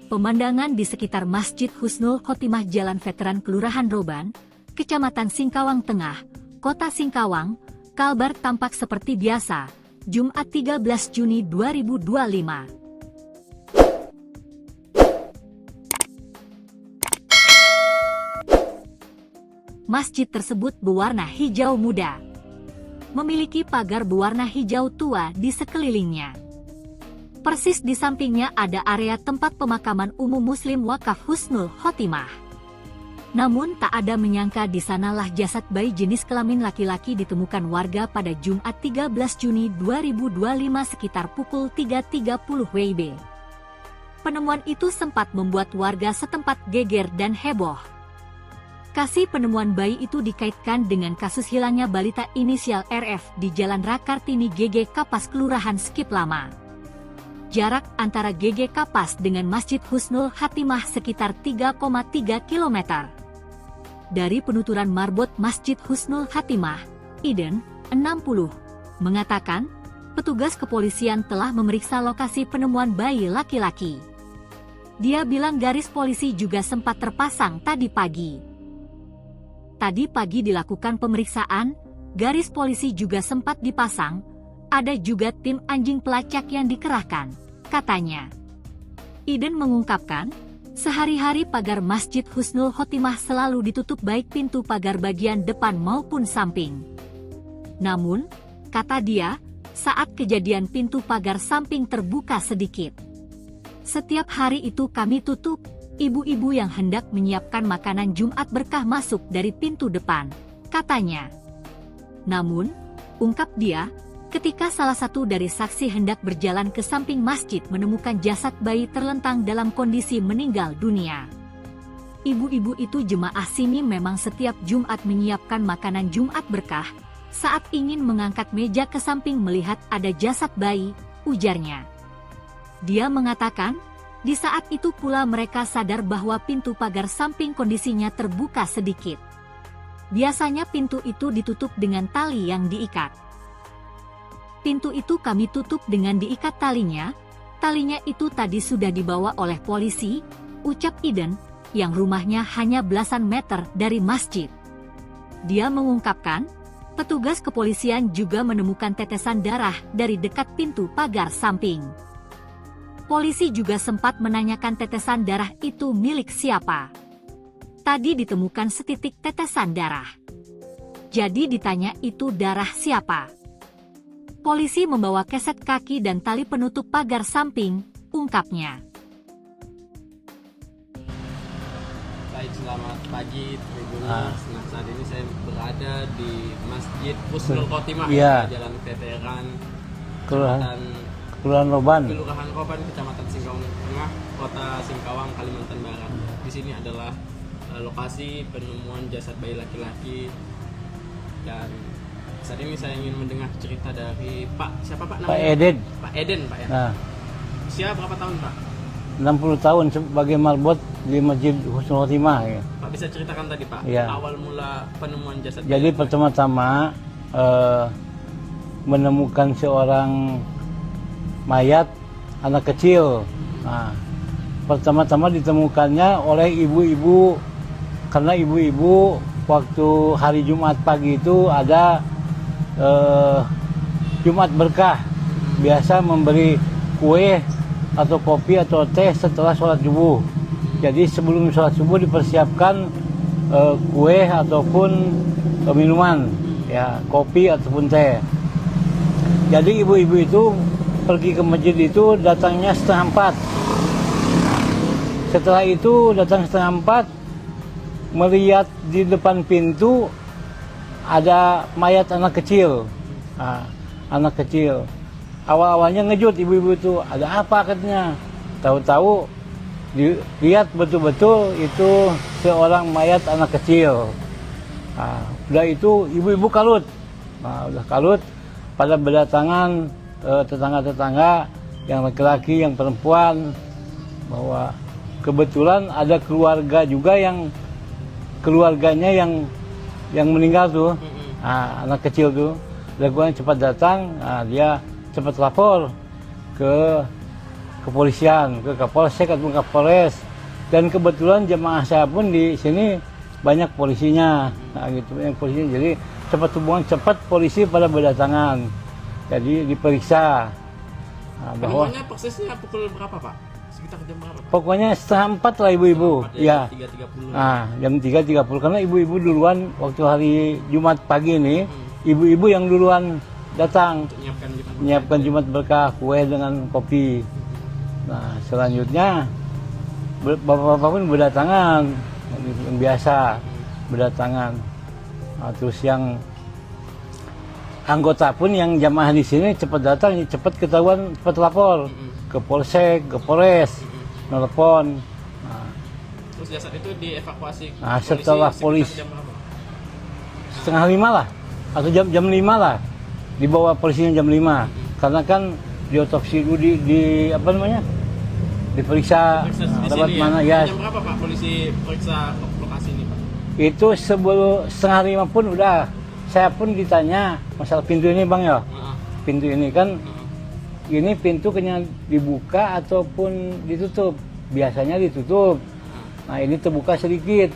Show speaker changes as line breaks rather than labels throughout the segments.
Pemandangan di sekitar Masjid Husnul Khotimah Jalan Veteran Kelurahan Roban, Kecamatan Singkawang Tengah, Kota Singkawang, Kalbar tampak seperti biasa, Jumat 13 Juni 2025. Masjid tersebut berwarna hijau muda, memiliki pagar berwarna hijau tua di sekelilingnya. Persis di sampingnya ada area tempat pemakaman umum Muslim Wakaf Husnul Khotimah. Namun tak ada menyangka di sanalah jasad bayi jenis kelamin laki-laki ditemukan warga pada Jumat 13 Juni 2025 sekitar pukul 3.30 WIB. Penemuan itu sempat membuat warga setempat geger dan heboh. Kasus penemuan bayi itu dikaitkan dengan kasus hilangnya balita inisial RF di Jalan Rakartini GG Kapas Kelurahan Skip Lama. Jarak antara GG Kapas dengan Masjid Husnul Khotimah sekitar 3,3 km. Dari penuturan marbot Masjid Husnul Khotimah, Iden, 60, mengatakan, petugas kepolisian telah memeriksa lokasi penemuan bayi laki-laki. Dia bilang garis polisi juga sempat terpasang tadi pagi. Tadi pagi dilakukan pemeriksaan, garis polisi juga sempat dipasang, ada juga tim anjing pelacak yang dikerahkan, katanya. Iden mengungkapkan, sehari-hari pagar Masjid Husnul Khotimah selalu ditutup baik pintu pagar bagian depan maupun samping. Namun, kata dia, saat kejadian pintu pagar samping terbuka sedikit. Setiap hari itu kami tutup, ibu-ibu yang hendak menyiapkan makanan Jumat berkah masuk dari pintu depan, katanya. Namun, ungkap dia, ketika salah satu dari saksi hendak berjalan ke samping masjid menemukan jasad bayi terlentang dalam kondisi meninggal dunia. Ibu-ibu itu jemaah sini memang setiap Jumat menyiapkan makanan Jumat berkah, saat ingin mengangkat meja ke samping melihat ada jasad bayi, ujarnya. Dia mengatakan, di saat itu pula mereka sadar bahwa pintu pagar samping kondisinya terbuka sedikit. Biasanya pintu itu ditutup dengan tali yang diikat. Pintu itu kami tutup dengan diikat talinya itu tadi sudah dibawa oleh polisi, ucap Iden, yang rumahnya hanya belasan meter dari masjid. Dia mengungkapkan, petugas kepolisian juga menemukan tetesan darah dari dekat pintu pagar samping. Polisi juga sempat menanyakan tetesan darah itu milik siapa. Tadi ditemukan setitik tetesan darah. Jadi ditanya itu darah siapa. Polisi membawa keset kaki dan tali penutup pagar samping, ungkapnya.
Baik, selamat pagi Tribuners. Nah, saat ini saya berada di Masjid Husnul Khotimah, Jalan Veteran
Kelurahan Roban,
Kecamatan Singkawang Tengah, Kota Singkawang, Kalimantan Barat. Di sini adalah lokasi penemuan jasad bayi laki-laki, dan saat ini saya ingin mendengar cerita dari Pak, siapa Pak namanya?
Pak Eden.
Pak Eden, Pak ya?
Nah,
usia berapa tahun Pak?
60 tahun sebagai marbot di Masjid Husnul Khotimah. Ya.
Pak bisa ceritakan tadi Pak,
ya.
Awal mula penemuan jasad.
Jadi pertama-tama menemukan seorang mayat anak kecil. Nah, pertama-tama ditemukannya oleh ibu-ibu, karena ibu-ibu waktu hari Jumat pagi itu ada Jumat berkah, biasa memberi kue atau kopi atau teh setelah sholat subuh. Jadi sebelum sholat subuh dipersiapkan kue ataupun minuman, ya kopi ataupun teh. Jadi ibu-ibu itu pergi ke masjid itu datangnya 3:30. Setelah itu datang 3:30, melihat di depan pintu ada mayat anak kecil. Nah, anak kecil. Awal-awalnya ngejut ibu-ibu itu, ada apa katanya. Tahu-tahu dilihat betul-betul itu seorang mayat anak kecil. Nah, udah itu ibu-ibu kalut. Nah, udah kalut, pada berdatangan tetangga-tetangga yang laki-laki, yang perempuan, bahwa kebetulan ada keluarga juga yang keluarganya yang meninggal tuh, anak kecil tuh, lakukan cepat datang, dia cepat lapor ke kepolisian, ke Kapolsek atau Kapolres. Dan kebetulan jemaah saya pun di sini banyak polisinya, nah, gitu, banyak polisinya. Jadi cepat polisi pada berdatangan. Jadi diperiksa. Nah, bahwa
Penemuannya persisnya pukul berapa Pak? Sekitar jam berapa Pak?
pokoknya 3:30 lah ibu-ibu. Ya.
3.30.
Nah, jam 3:30 karena ibu-ibu duluan waktu hari Jumat pagi ini, ibu-ibu yang duluan datang
Untuk
menyiapkan Jumat berkah, kue dengan kopi. Nah, selanjutnya bapak-bapak pun berdatangan, yang biasa berdatangan. Nah, terus yang anggota pun yang jamaah di sini cepat datang, cepat ketahuan, cepat lapor ke Polsek, ke Polres, nelpon. Nah,
terus jasad itu dievakuasi
nah, setelah polisi
jam berapa?
4:30 lah, atau jam 5 lah, dibawa polisinya jam 5, karena kan diotopsi dulu di apa namanya, diperiksa
Periksa di
tempat
sini
mana
ya.
ya.
Jam berapa Pak polisi periksa lokasi ini Pak?
Itu sebelum 4:30 pun udah, saya pun ditanya masalah pintu ini bang ya, pintu ini kan, ini pintu kayaknya dibuka ataupun ditutup, biasanya ditutup. Nah ini terbuka sedikit.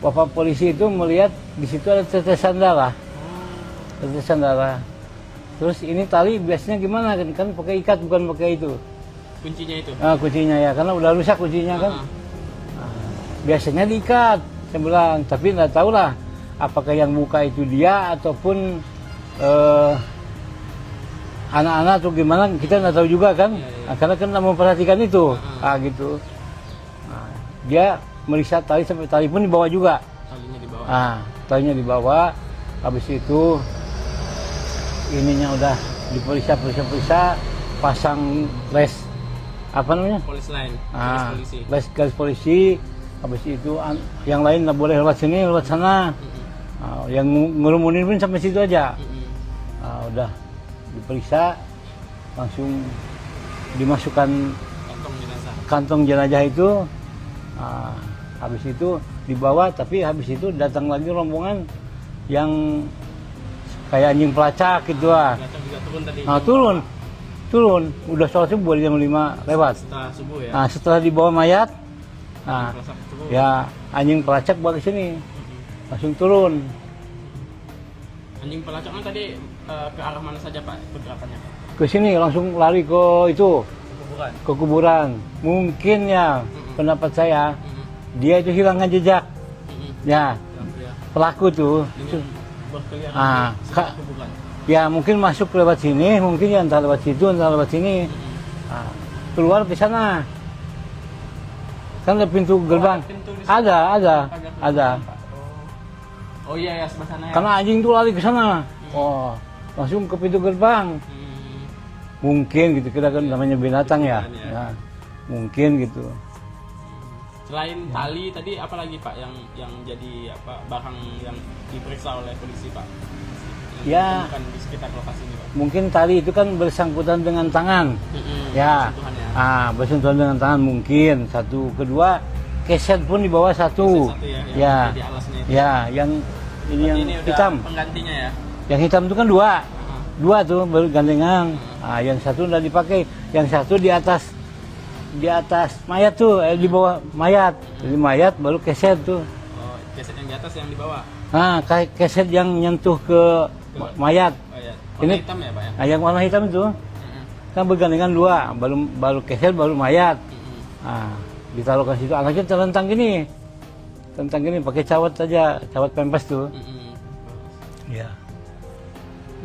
Bapak polisi itu melihat di situ ada tetesan darah, tetesan darah. Terus ini tali biasanya gimana kan pakai ikat bukan pakai itu.
Kuncinya itu?
Nah, kuncinya ya, karena udah rusak kuncinya kan. Nah, biasanya diikat, saya bilang, tapi nggak tahu lah apakah yang buka itu dia ataupun anak-anak atau gimana, kita nggak tahu juga kan. Nah, karena kan nggak memperhatikan itu, gitu. Nah, dia meriksa tali sampai tali pun dibawa juga.
Talinya dibawa.
Talinya dibawa. Habis itu ininya udah diperiksa, pasang les apa namanya?
Polis lain, polisi.
Garis polisi. Habis itu yang lain nggak boleh lewat sini, lewat sana. Yang ngerumunin pun sampai situ aja. Udah diperiksa, langsung dimasukkan kantong jenazah itu. Habis itu dibawa, tapi habis itu datang lagi rombongan yang kayak anjing pelacak gitu lah. Turun, udah sholat subuh jam 5 lewat.
Setelah subuh ya?
Nah, setelah dibawa mayat, ya anjing pelacak bawa ke sini, langsung turun.
Anjing pelacak kan tadi ke arah mana saja Pak pergerakannya?
Ke sini langsung lari ke itu,
Kuburan.
ke kuburan. Mungkin ya, pendapat saya, dia itu hilangkan jejak. Ya, pelaku tuh.
Berkeliaran di sekitar kuburan.
Ya mungkin masuk lewat sini, mungkin ya entah lewat situ, entah lewat sini. Keluar ke sana. Kan ada pintu gerbang. Ada.
Oh iya ya, sebelah sana ya.
Karena anjing tuh lari ke sana. Langsung ke pintu gerbang. Mungkin gitu, kita kan namanya binatang ya. Mungkin gitu.
Selain tali tadi apa lagi Pak yang jadi apa barang yang diperiksa oleh polisi Pak?
Ya,
bukan di sekitar lokasi ini Pak.
Mungkin tali itu kan bersangkutan dengan tangan. Ya. Bersentuhan dengan tangan mungkin. Satu, kedua keset pun di bawah satu. Ya. Yang ini yang hitam.
Penggantinya ya.
Yang hitam itu kan dua tuh bergandengan. Yang satu udah dipakai, yang satu di atas mayat tuh, di bawah mayat. Jadi mayat baru keset tuh.
Oh, keset yang di atas yang di bawah.
Keset yang nyentuh ke mayat.
Warna hitam ya Pak ya?
Yang warna hitam itu kan bergandengan dua, baru keset baru mayat. Ditaruh ke situ, anaknya terlentang gini pakai cawat aja, cawat pempes tuh. Ya.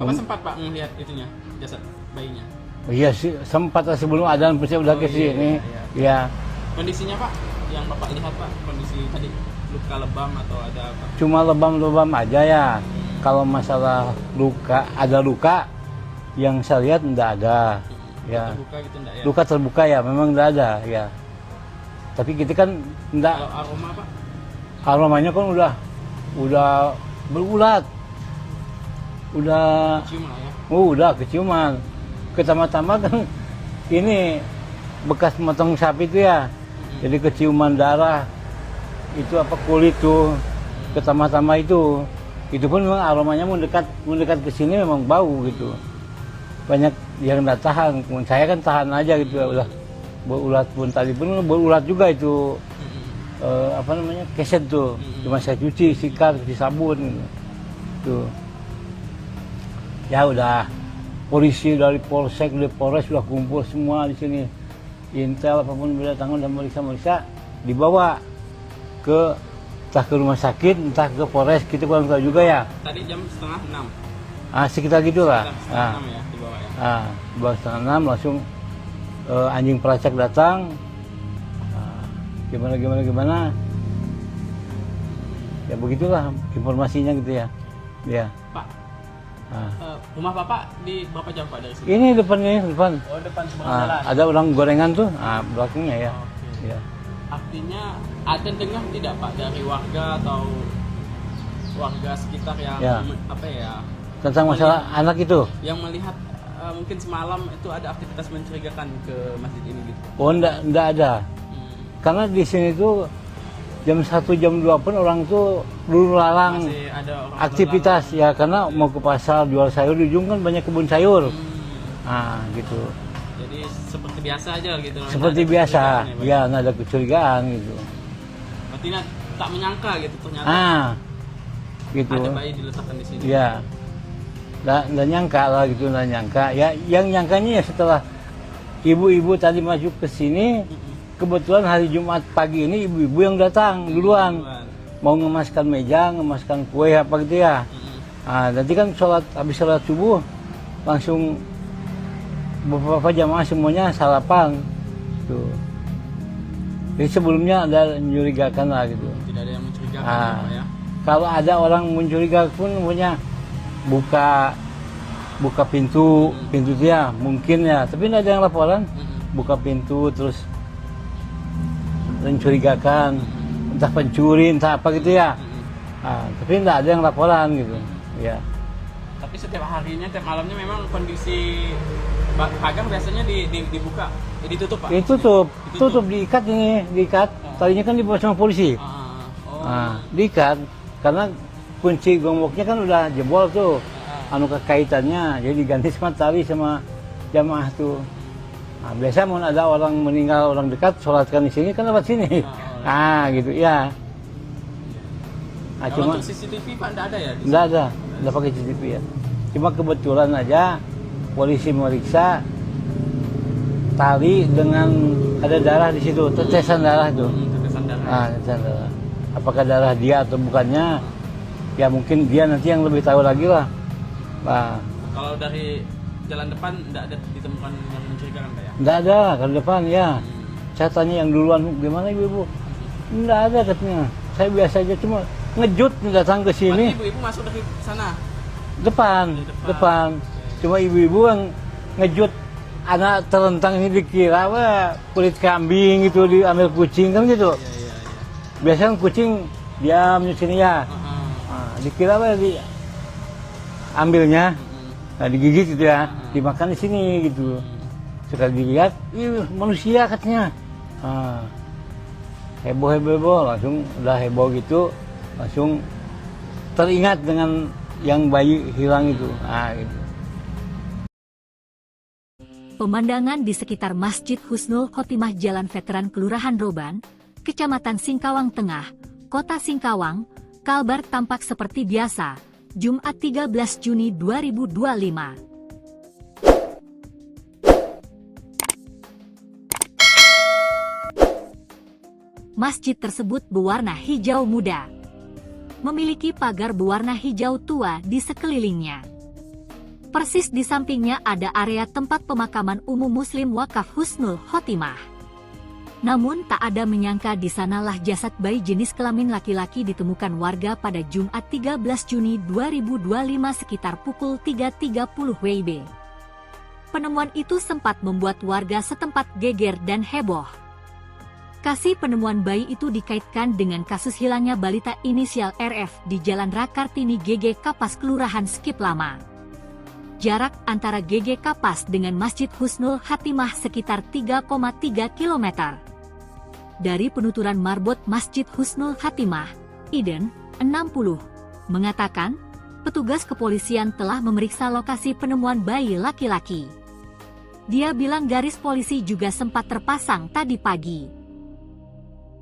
Bapak sempat Pak melihat itunya, jasad bayinya?
Iya sih, sempat sebelum adzan pasti udah ke sini. Iya.
Kondisinya Pak, yang Bapak lihat Pak, kondisi tadi luka lebam atau ada apa?
Cuma lebam-lebam aja ya. Kalau masalah ada luka yang saya lihat enggak ada. Ya.
Terbuka gitu enggak ya?
Luka terbuka ya, memang enggak ada ya. Tapi kita kan enggak.
Kalau aroma Pak?
Aromanya kan udah berulat. Udah
Kecium lah ya?
Udah keciuman. Pertama-tama kan ini bekas motong sapi itu ya. Jadi keciuman darah. Itu apa kulit tuh. Pertama-tama itu pun memang aromanya mendekat ke sini memang bau gitu. Banyak yang nggak tahan, saya kan tahan aja gitu ya udah. berulat pun tadi pun berulat juga itu apa namanya keset tuh, cuma saya cuci, sikat, cuci sabun tuh. Ya udah, polisi dari polsek, dari polres sudah kumpul semua di sini, intel apapun berdatangan dan meriksa dibawa ke entah ke rumah sakit, entah ke polres, kita kurang tahu juga ya.
Tadi jam setengah 6.
Sekitar gitulah.
Setengah 6 ya dibawa ya.
Dibawa setengah 6 langsung anjing pelacak datang. Gimana. Ya begitulah informasinya gitu ya. Ya.
Pak, rumah Bapak di berapa jam Pak dari sini?
Ini depan.
Oh, depan seberang jalan.
Ada orang gorengan tuh, belakangnya ya.
Oke.
Ya.
Artinya ada dengar tidak Pak dari warga atau warga sekitar yang
Ya.
apa ya?
Tentang masalah anak itu.
Yang melihat mungkin semalam itu ada aktivitas mencurigakan ke masjid ini gitu.
Oh, enggak ada. Karena di sini tuh jam 1 jam 2 pun orang tuh dulu larang
Masih ada orang
aktivitas ya, karena mau ke pasar jual sayur, di ujung kan banyak kebun sayur. Gitu.
Jadi seperti biasa aja gitu.
Seperti
Nggak ada
biasa.
kecurigaan Pak?
Ya, nggak ada kecurigaan gitu.
Berarti tak menyangka gitu ternyata
Gitu.
ada bayi diletakkan di sini.
Ya. Nggak nyangka lah gitu, nggak nyangka. Ya, yang nyangkanya ya setelah ibu-ibu tadi masuk ke sini, kebetulan hari Jumat pagi ini ibu-ibu yang datang duluan. Mau ngemaskan meja, ngemaskan kue apa gitu ya. Nanti kan habis sholat subuh langsung beberapa jamaah semuanya sarapan tuh. Jadi sebelumnya ada mencurigakan lah gitu.
Tidak ada yang mencurigakan ya, Pak ya.
Kalau ada orang mencurigakan pun punya buka pintu dia mungkin ya, tapi tidak ada yang laporan. Buka pintu terus mencurigakan, entah pencuri, entah apa gitu ya. Tapi tidak ada yang laporan gitu. Ya.
Tapi setiap harinya, tiap malamnya memang kondisi pagar biasanya dibuka, ditutup Pak?
Tutup, diikat. Tadinya kan dibawa sama polisi. Diikat, karena kunci gemboknya kan udah jebol tuh, kekaitannya, jadi diganti sama tali sama jamaah tuh. Biasa mau ada orang meninggal, orang dekat, sholatkan di sini kan lewat sini. Gitu ya.
Cuma untuk CCTV Pak enggak ada ya?
Enggak pakai CCTV ya. Cuma kebetulan aja polisi meriksa tali dengan ada darah di situ, tetesan darah itu.
Tetesan darah.
Tetesan darah. Apakah darah dia atau bukannya? Ya mungkin dia nanti yang lebih tahu lagi lah.
Kalau dari jalan depan enggak ada ditemukan yang mencurigakan Pak ya?
Enggak ada, kalau depan ya. Saya tanya yang duluan, gimana ibu-ibu? Enggak ada katanya. Saya biasa aja, cuma ngejut datang ke sini.
Ibu-ibu masuk dari sana?
Depan. Cuma ibu-ibu yang ngejut, anak terentang ini dikira kulit kambing gitu, diambil kucing kan gitu.
Iya.
Biasanya kucing diam di sini ya. Dikira ambilnya, digigit gitu ya, dimakan di sini gitu. Sekali dilihat, manusia katanya. Heboh, langsung udah heboh gitu, langsung teringat dengan yang bayi hilang itu. Gitu.
Pemandangan di sekitar Masjid Husnul Khotimah Jalan Veteran Kelurahan Roban, Kecamatan Singkawang Tengah, Kota Singkawang, Kalbar tampak seperti biasa, Jumat 13 Juni 2025. Masjid tersebut berwarna hijau muda. Memiliki pagar berwarna hijau tua di sekelilingnya. Persis di sampingnya ada area tempat pemakaman umum Muslim Wakaf Husnul Khotimah. Namun tak ada menyangka di sanalah jasad bayi jenis kelamin laki-laki ditemukan warga pada Jumat 13 Juni 2025 sekitar pukul 3.30 WIB. Penemuan itu sempat membuat warga setempat geger dan heboh. Kasus penemuan bayi itu dikaitkan dengan kasus hilangnya balita inisial RF di Jalan Rakartini GG Kapas Kelurahan Skip Lama. Jarak antara GG Kapas dengan Masjid Husnul Khotimah sekitar 3,3 km. Dari penuturan marbot Masjid Husnul Khotimah, Iden, 60, mengatakan, petugas kepolisian telah memeriksa lokasi penemuan bayi laki-laki. Dia bilang garis polisi juga sempat terpasang tadi pagi.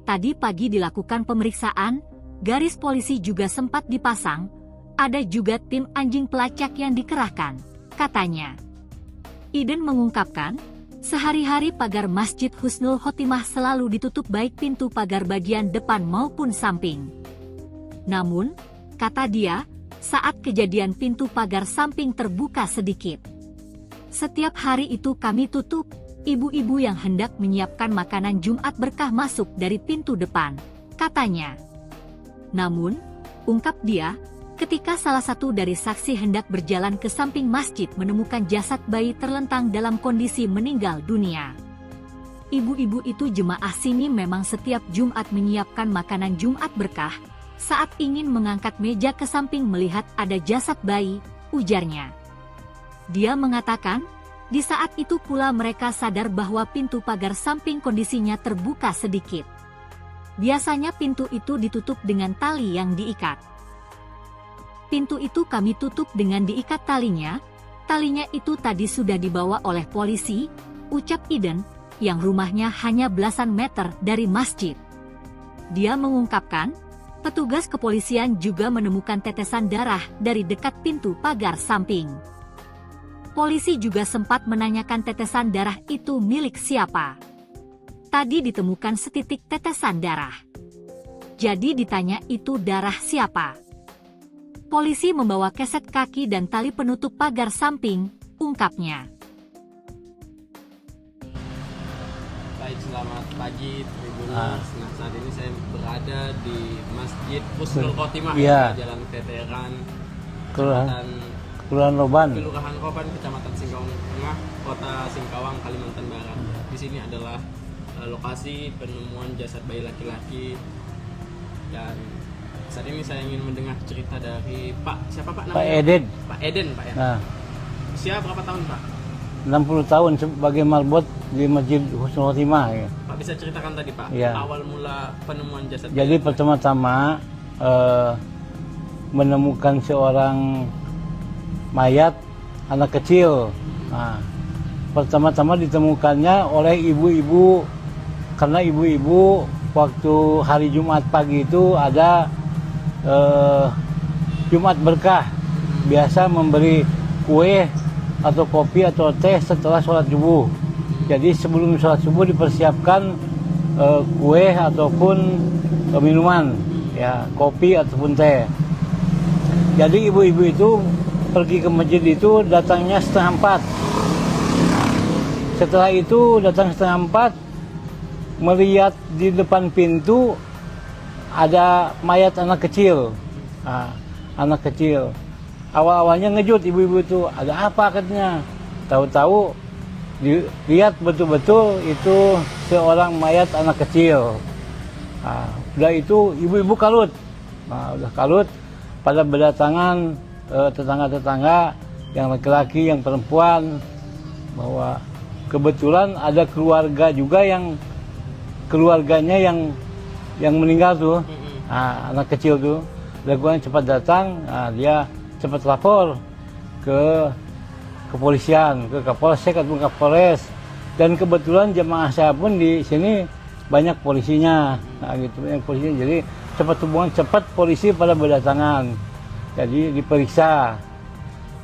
Tadi pagi dilakukan pemeriksaan, garis polisi juga sempat dipasang, ada juga tim anjing pelacak yang dikerahkan, katanya. Iden mengungkapkan, sehari-hari pagar Masjid Husnul Khotimah selalu ditutup baik pintu pagar bagian depan maupun samping. Namun, kata dia, saat kejadian pintu pagar samping terbuka sedikit. Setiap hari itu kami tutup, ibu-ibu yang hendak menyiapkan makanan Jumat berkah masuk dari pintu depan, katanya. Namun, ungkap dia, ketika salah satu dari saksi hendak berjalan ke samping masjid menemukan jasad bayi terlentang dalam kondisi meninggal dunia. Ibu-ibu itu jemaah sini memang setiap Jumat menyiapkan makanan Jumat berkah, saat ingin mengangkat meja ke samping melihat ada jasad bayi, ujarnya. Dia mengatakan, di saat itu pula mereka sadar bahwa pintu pagar samping kondisinya terbuka sedikit. Biasanya pintu itu ditutup dengan tali yang diikat. Pintu itu kami tutup dengan diikat talinya itu tadi sudah dibawa oleh polisi, ucap Iden, yang rumahnya hanya belasan meter dari masjid. Dia mengungkapkan, petugas kepolisian juga menemukan tetesan darah dari dekat pintu pagar samping. Polisi juga sempat menanyakan tetesan darah itu milik siapa. Tadi ditemukan setitik tetesan darah. Jadi ditanya itu darah siapa. Polisi membawa keset kaki dan tali penutup pagar samping, ungkapnya.
Baik, selamat pagi Tribuners. Nah, saat ini saya berada di Masjid Husnul Khotimah, Jalan Teteran,
Kelurahan Roban,
Kecamatan Singkawang Tengah, Kota Singkawang, Kalimantan Barat. Di sini adalah lokasi penemuan jasad bayi laki-laki, dan saat ini saya ingin mendengar cerita dari siapa Pak namanya?
Pak Eden.
Pak Eden, Pak ya.
Nah,
Usia berapa tahun Pak?
60 tahun sebagai marbot di Masjid Husnul Khotimah. Ya.
Pak bisa ceritakan tadi Pak,
Ya.
awal mula penemuan jasad.
Jadi pertama-tama menemukan seorang mayat anak kecil. Nah, pertama-tama ditemukannya oleh ibu-ibu, karena ibu-ibu waktu hari Jumat pagi itu ada Jumat berkah, biasa memberi kue atau kopi atau teh setelah sholat subuh. Jadi sebelum sholat subuh dipersiapkan kue ataupun minuman, ya kopi ataupun teh. Jadi ibu-ibu itu pergi ke masjid itu datangnya 3:30. Setelah itu datang 3:30, melihat di depan pintu ada mayat anak kecil. Nah, anak kecil. Awal-awalnya ngejut ibu-ibu itu, ada apa katanya. Tahu-tahu dilihat betul-betul itu seorang mayat anak kecil. Nah, udah itu ibu-ibu kalut. Nah, udah kalut, pada berdatangan tetangga-tetangga yang laki-laki, yang perempuan, bahwa kebetulan ada keluarga juga yang keluarganya yang meninggal tuh, nah, anak kecil tuh, lakukan cepat datang, nah, dia cepat lapor ke kepolisian, ke Kapolsek atau Kapolres, dan kebetulan jemaah saya pun di sini banyak polisinya, nah, gitu, banyak polisinya, jadi cepat polisi pada berdatangan. Jadi diperiksa.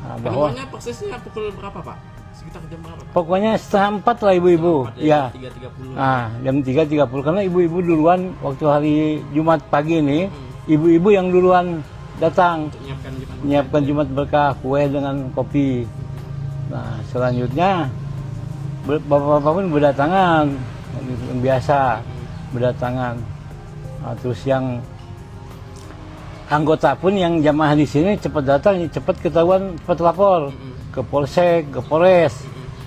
Nah, bahwa
penemuannya persisnya pukul berapa Pak? Sekitar jam berapa Pak?
Pokoknya 3:30 lah ibu-ibu. Ya.
3.30.
Nah, jam 3.30 karena ibu-ibu duluan waktu hari Jumat pagi ini, ibu-ibu yang duluan datang menyiapkan Jumat berkah, kue dengan kopi. Nah, selanjutnya bapak-bapak pun berdatangan, yang biasa berdatangan. Nah, terus yang anggota pun yang jamaah di sini cepat datang, cepat ketahuan, cepat lapor ke Polsek, ke Polres,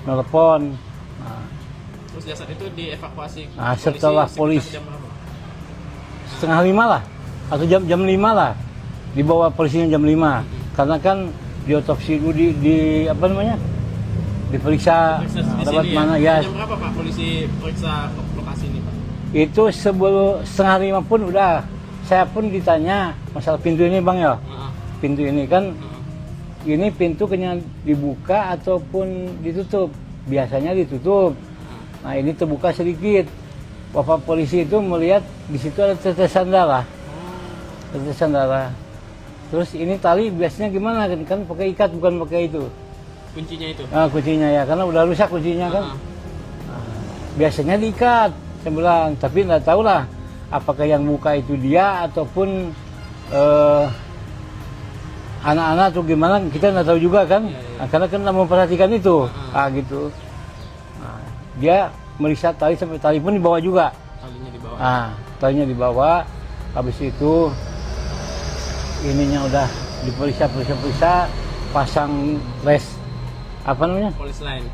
nelpon. Nah,
terus jasad itu dievakuasi.
Nah, setelah polisi 4:30 lah, atau jam 5 lah, dibawa polisinya jam 5, karena kan diotopsi dulu di apa namanya, diperiksa tempat mana ya.
Jam berapa Pak polisi periksa lokasi ini Pak?
Itu sebelum 4:30 pun udah. Saya pun ditanya masalah pintu ini Bang ya. Pintu ini kan, ini pintu kena dibuka ataupun ditutup. biasanya ditutup. Nah ini terbuka sedikit. Bapak polisi itu melihat di situ ada tetesan darah. Tetesan darah. Terus ini tali biasanya gimana kan pakai ikat bukan pakai itu.
Kuncinya itu.
Kuncinya ya karena udah rusak kuncinya kan. Biasanya diikat, saya bilang, tapi nggak tahu lah apakah yang buka itu dia ataupun anak-anak atau gimana, kita nggak tahu juga kan. Nah, karena kan nggak memperhatikan itu, gitu. Nah, dia meriksa tali sampai tali pun dibawa juga.
Talinya dibawa.
Talinya dibawa. Habis itu ininya udah diperiksa, pasang les apa namanya?
Polis line,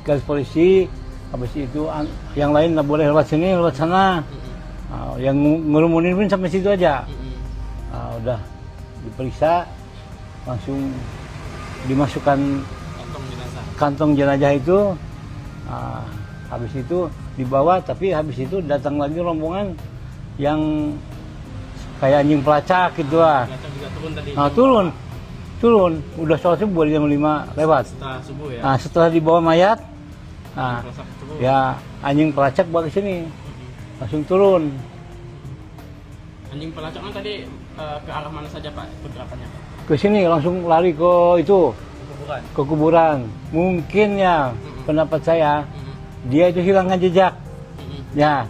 garis polisi. Habis itu yang lain nggak boleh lewat sini, lewat sana. Yang ngerumunin pun sampai situ aja. Udah diperiksa, langsung dimasukkan kantong jenazah itu. Habis itu dibawa, tapi habis itu datang lagi rombongan yang kayak anjing pelacak gitu lah. Turun. Udah sholat subuh jam 5 lewat.
Setelah subuh ya.
Setelah dibawa mayat, ya anjing pelacak balik sini, langsung turun.
Anjing pelacak kan tadi ke arah mana saja Pak pergerakannya?
Ke sini langsung lari ke itu, ke kuburan. Mungkin ya pendapat saya, dia itu hilangkan jejak. Ya,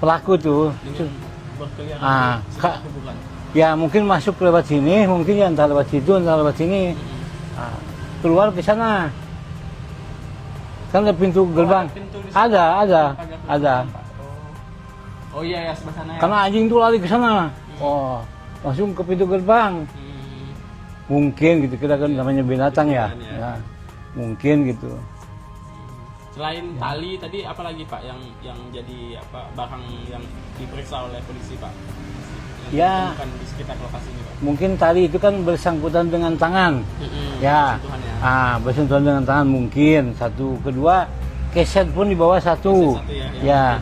pelaku tuh. Ya mungkin masuk lewat sini, mungkin ya entah lewat situ, entah lewat sini. Keluar ke sana. Kan ada pintu gerbang. Ada.
Oh iya ya, sebelah sana ya.
Karena anjing tuh lari ke sana. Langsung ke pintu gerbang. Mungkin gitu, kita kan namanya binatang ya. Mungkin gitu.
Selain tali tadi apa lagi Pak yang jadi barang yang diperiksa oleh polisi Pak?
Ya,
bukan di sekitar lokasi ini Pak.
Mungkin tali itu kan bersangkutan dengan tangan. Ya. Bersentuhan dengan tangan mungkin. Satu, kedua keset pun di bawah satu. Ya.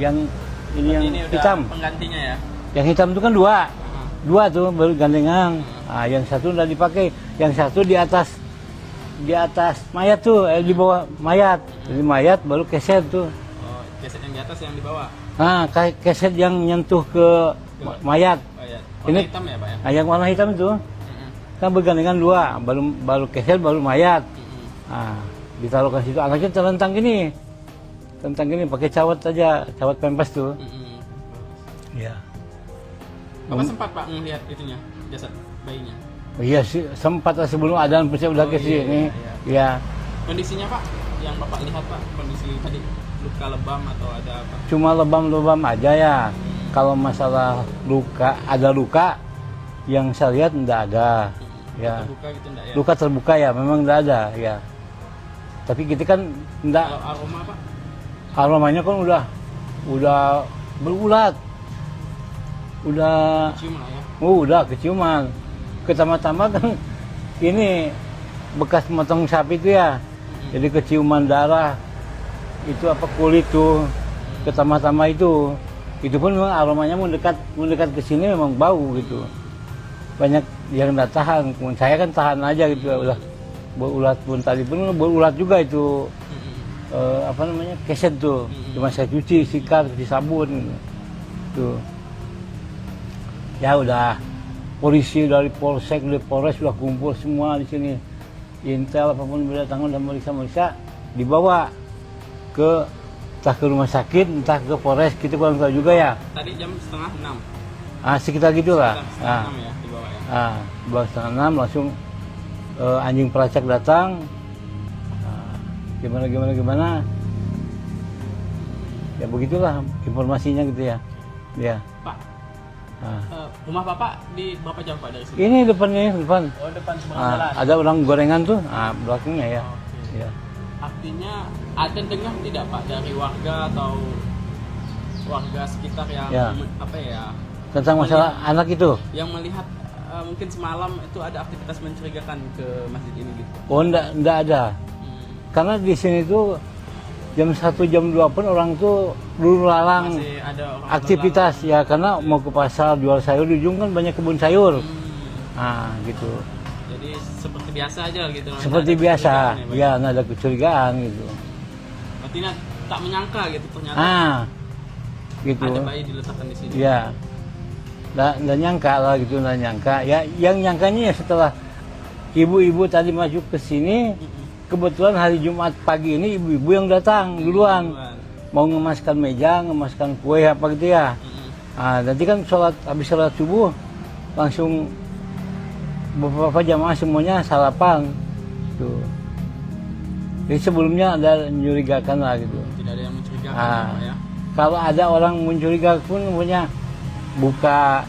Yang ini yang hitam.
Penggantinya ya.
Yang hitam itu kan dua tuh bergandengan. Yang satu udah dipakai, yang satu di atas mayat tuh, di bawah mayat. Jadi mayat baru keset tuh.
Keset yang di atas yang di bawah.
Keset yang nyentuh ke mayat.
Warna hitam ya Pak ya?
Yang warna hitam itu kan bergandengan dua, baru keset baru mayat. Ditaruh ke situ, anaknya terlentang gini pakai cawat aja, cawat pempes tuh. Ya.
Bapak sempat Pak melihat itunya, jasad bayinya?
Iya sih, sempat sebelum adzan saya udah ke sini. Iya.
Kondisinya Pak, yang Bapak lihat Pak, kondisi tadi luka lebam atau ada apa?
Cuma lebam-lebam aja ya. Kalau masalah ada luka yang saya lihat enggak ada. Ya.
Terbuka gitu enggak ya?
Luka terbuka ya, memang enggak ada ya. Tapi kita kan enggak.
Kalau aroma Pak?
Aromanya kan udah berulat.
Kecium lah ya.
Udah keciuman. Pertama-tama kan ini bekas motong sapi itu ya. Jadi keciuman darah. Itu kulit tuh. Pertama-tama itu pun memang aromanya mendekat ke sini memang bau gitu. Banyak yang nggak tahan. Saya kan tahan aja gitu. Udah berulat pun tadi pun berulat juga itu. Keset tuh. Cuma saya cuci, sikat, cuci sabun tuh. Ya udah, polisi dari polsek, dari polres sudah kumpul semua di sini. Intel apapun berdatangan dan meriksa, dibawa entah ke rumah sakit, entah ke polres, kita kurang tahu juga ya.
Tadi jam 5:30.
Sekitar gitulah.
Setengah 6 ya dibawa ya.
Dibawa 5:30 langsung anjing pelacak datang. Gimana. Ya begitulah informasinya gitu ya. Ya.
Pak, rumah Bapak di berapa jauh Pak dari sini?
Ini depan.
Oh, depan seberang jalan.
Ada orang gorengan tuh, belakangnya ya.
Okay. Ya. Artinya ada dengar tidak Pak dari warga atau warga sekitar yang
tentang masalah anak itu?
Yang melihat mungkin semalam itu ada aktivitas mencurigakan ke masjid ini gitu?
Oh, enggak ada. Karena di sini tuh jam 1, jam 2 pun orang tuh dulu lalang aktivitas ya, karena mau ke pasar jual sayur, di ujung kan banyak kebun sayur. Gitu.
Jadi seperti biasa aja gitu.
Seperti biasa, ya nggak ada kecurigaan gitu.
Berarti tak menyangka gitu ternyata
gitu.
ada bayi diletakkan di sini.
Ya, nggak nyangka lah gitu, nggak nyangka. Ya, yang nyangkanya ya setelah ibu-ibu tadi masuk ke sini, kebetulan hari Jumat pagi ini ibu-ibu yang datang duluan. Mau ngemaskan meja, ngemaskan kue apa gitu ya. Nanti kan habis sholat subuh langsung beberapa jamaah semuanya sarapan tuh. Jadi sebelumnya ada mencurigakan lah gitu.
Tidak ada yang mencurigakan ya.
Kalau ada orang mencurigakan pun punya buka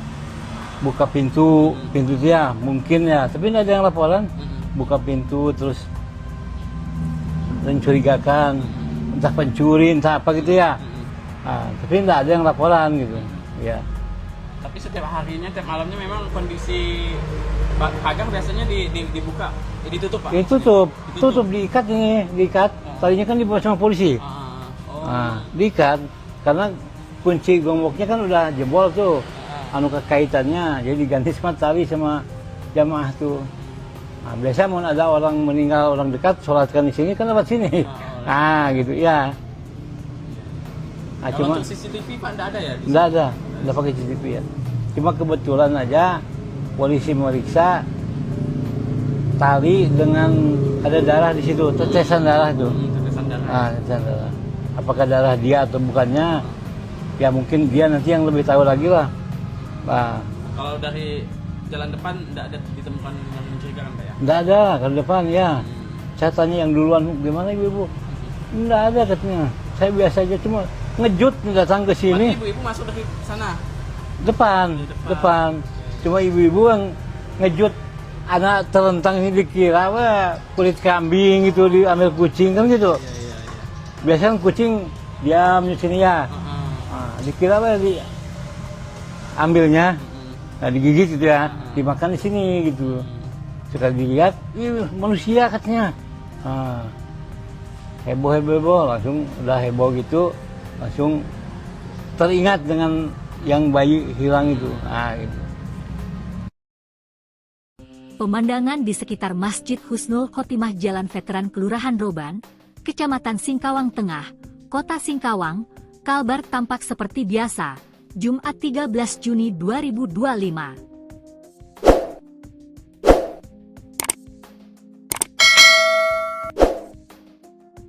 pintu dia mungkin ya, tapi tidak ada yang laporan. Buka pintu terus mencurigakan, entah pencuri entah apa gitu ya. Tapi tidak ada yang laporan gitu ya.
Tapi setiap harinya, tiap malamnya memang kondisi pagar biasanya dibuka, ditutup Pak?
Tutup, diikat. Tadinya kan dibawa sama polisi. Diikat, karena kunci gemboknya kan udah jebol tuh, kekaitannya, jadi diganti sama tali sama jamaah tuh. Biasa mau ada orang meninggal, orang dekat, sholatkan di sini kan lewat sini. Gitu ya.
Cuma untuk CCTV Pak nggak ada ya?
Nggak pakai CCTV ya. Cuma kebetulan aja polisi meriksa tali dengan ada darah di situ, tetesan darah itu.
Tetesan darah.
Tetesan darah. Apakah darah dia atau bukannya? Ya mungkin dia nanti yang lebih tahu lagi lah.
Kalau dari jalan depan nggak ada ditemukan yang mencurigakan Pak ya?
Nggak ada kalau depan ya. Saya tanya yang duluan, gimana ibu? Nggak ada katanya. Saya biasa aja cuma ngejut datang ke sini.
Ibu-ibu masuk dari sana?
Depan. Cuma ibu-ibu yang ngejut anak terlentang ini dikira kulit kambing gitu, diambil kucing kan gitu. Biasanya kucing diam di sini ya. Dikira diambilnya, digigit gitu ya, dimakan di sini gitu. Sekali dilihat, manusia katanya. Heboh, langsung udah heboh gitu, langsung teringat dengan yang bayi hilang itu. Gitu.
Pemandangan di sekitar Masjid Husnul Khotimah Jalan Veteran Kelurahan Roban, Kecamatan Singkawang Tengah, Kota Singkawang, Kalbar tampak seperti biasa, Jumat 13 Juni 2025.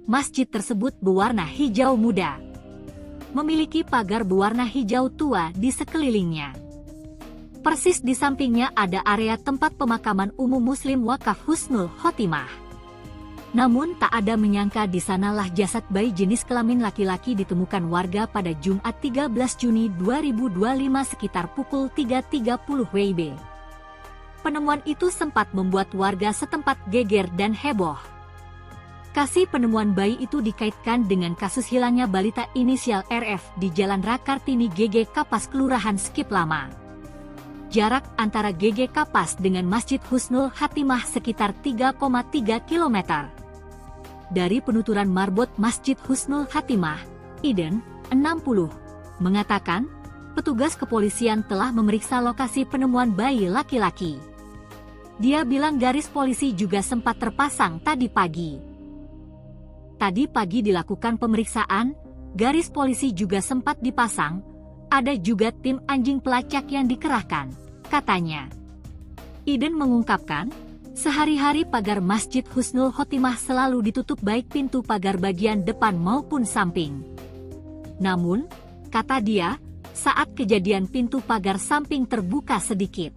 Masjid tersebut berwarna hijau muda. Memiliki pagar berwarna hijau tua di sekelilingnya. Persis di sampingnya ada area tempat pemakaman umum Muslim Wakaf Husnul Khotimah. Namun tak ada menyangka di sanalah jasad bayi jenis kelamin laki-laki ditemukan warga pada Jumat 13 Juni 2025 sekitar pukul 3.30 WIB. Penemuan itu sempat membuat warga setempat geger dan heboh. Lokasi penemuan bayi itu dikaitkan dengan kasus hilangnya balita inisial RF di Jalan Rakartini GG Kapas Kelurahan Skip Lama. Jarak antara GG Kapas dengan Masjid Husnul Khotimah sekitar 3,3 km. Dari penuturan marbot Masjid Husnul Khotimah, Iden, 60, mengatakan, petugas kepolisian telah memeriksa lokasi penemuan bayi laki-laki. Dia bilang garis polisi juga sempat terpasang tadi pagi. Tadi pagi dilakukan pemeriksaan, garis polisi juga sempat dipasang, ada juga tim anjing pelacak yang dikerahkan, katanya. Iden mengungkapkan, sehari-hari pagar Masjid Husnul Khotimah selalu ditutup baik pintu pagar bagian depan maupun samping. Namun, kata dia, saat kejadian pintu pagar samping terbuka sedikit.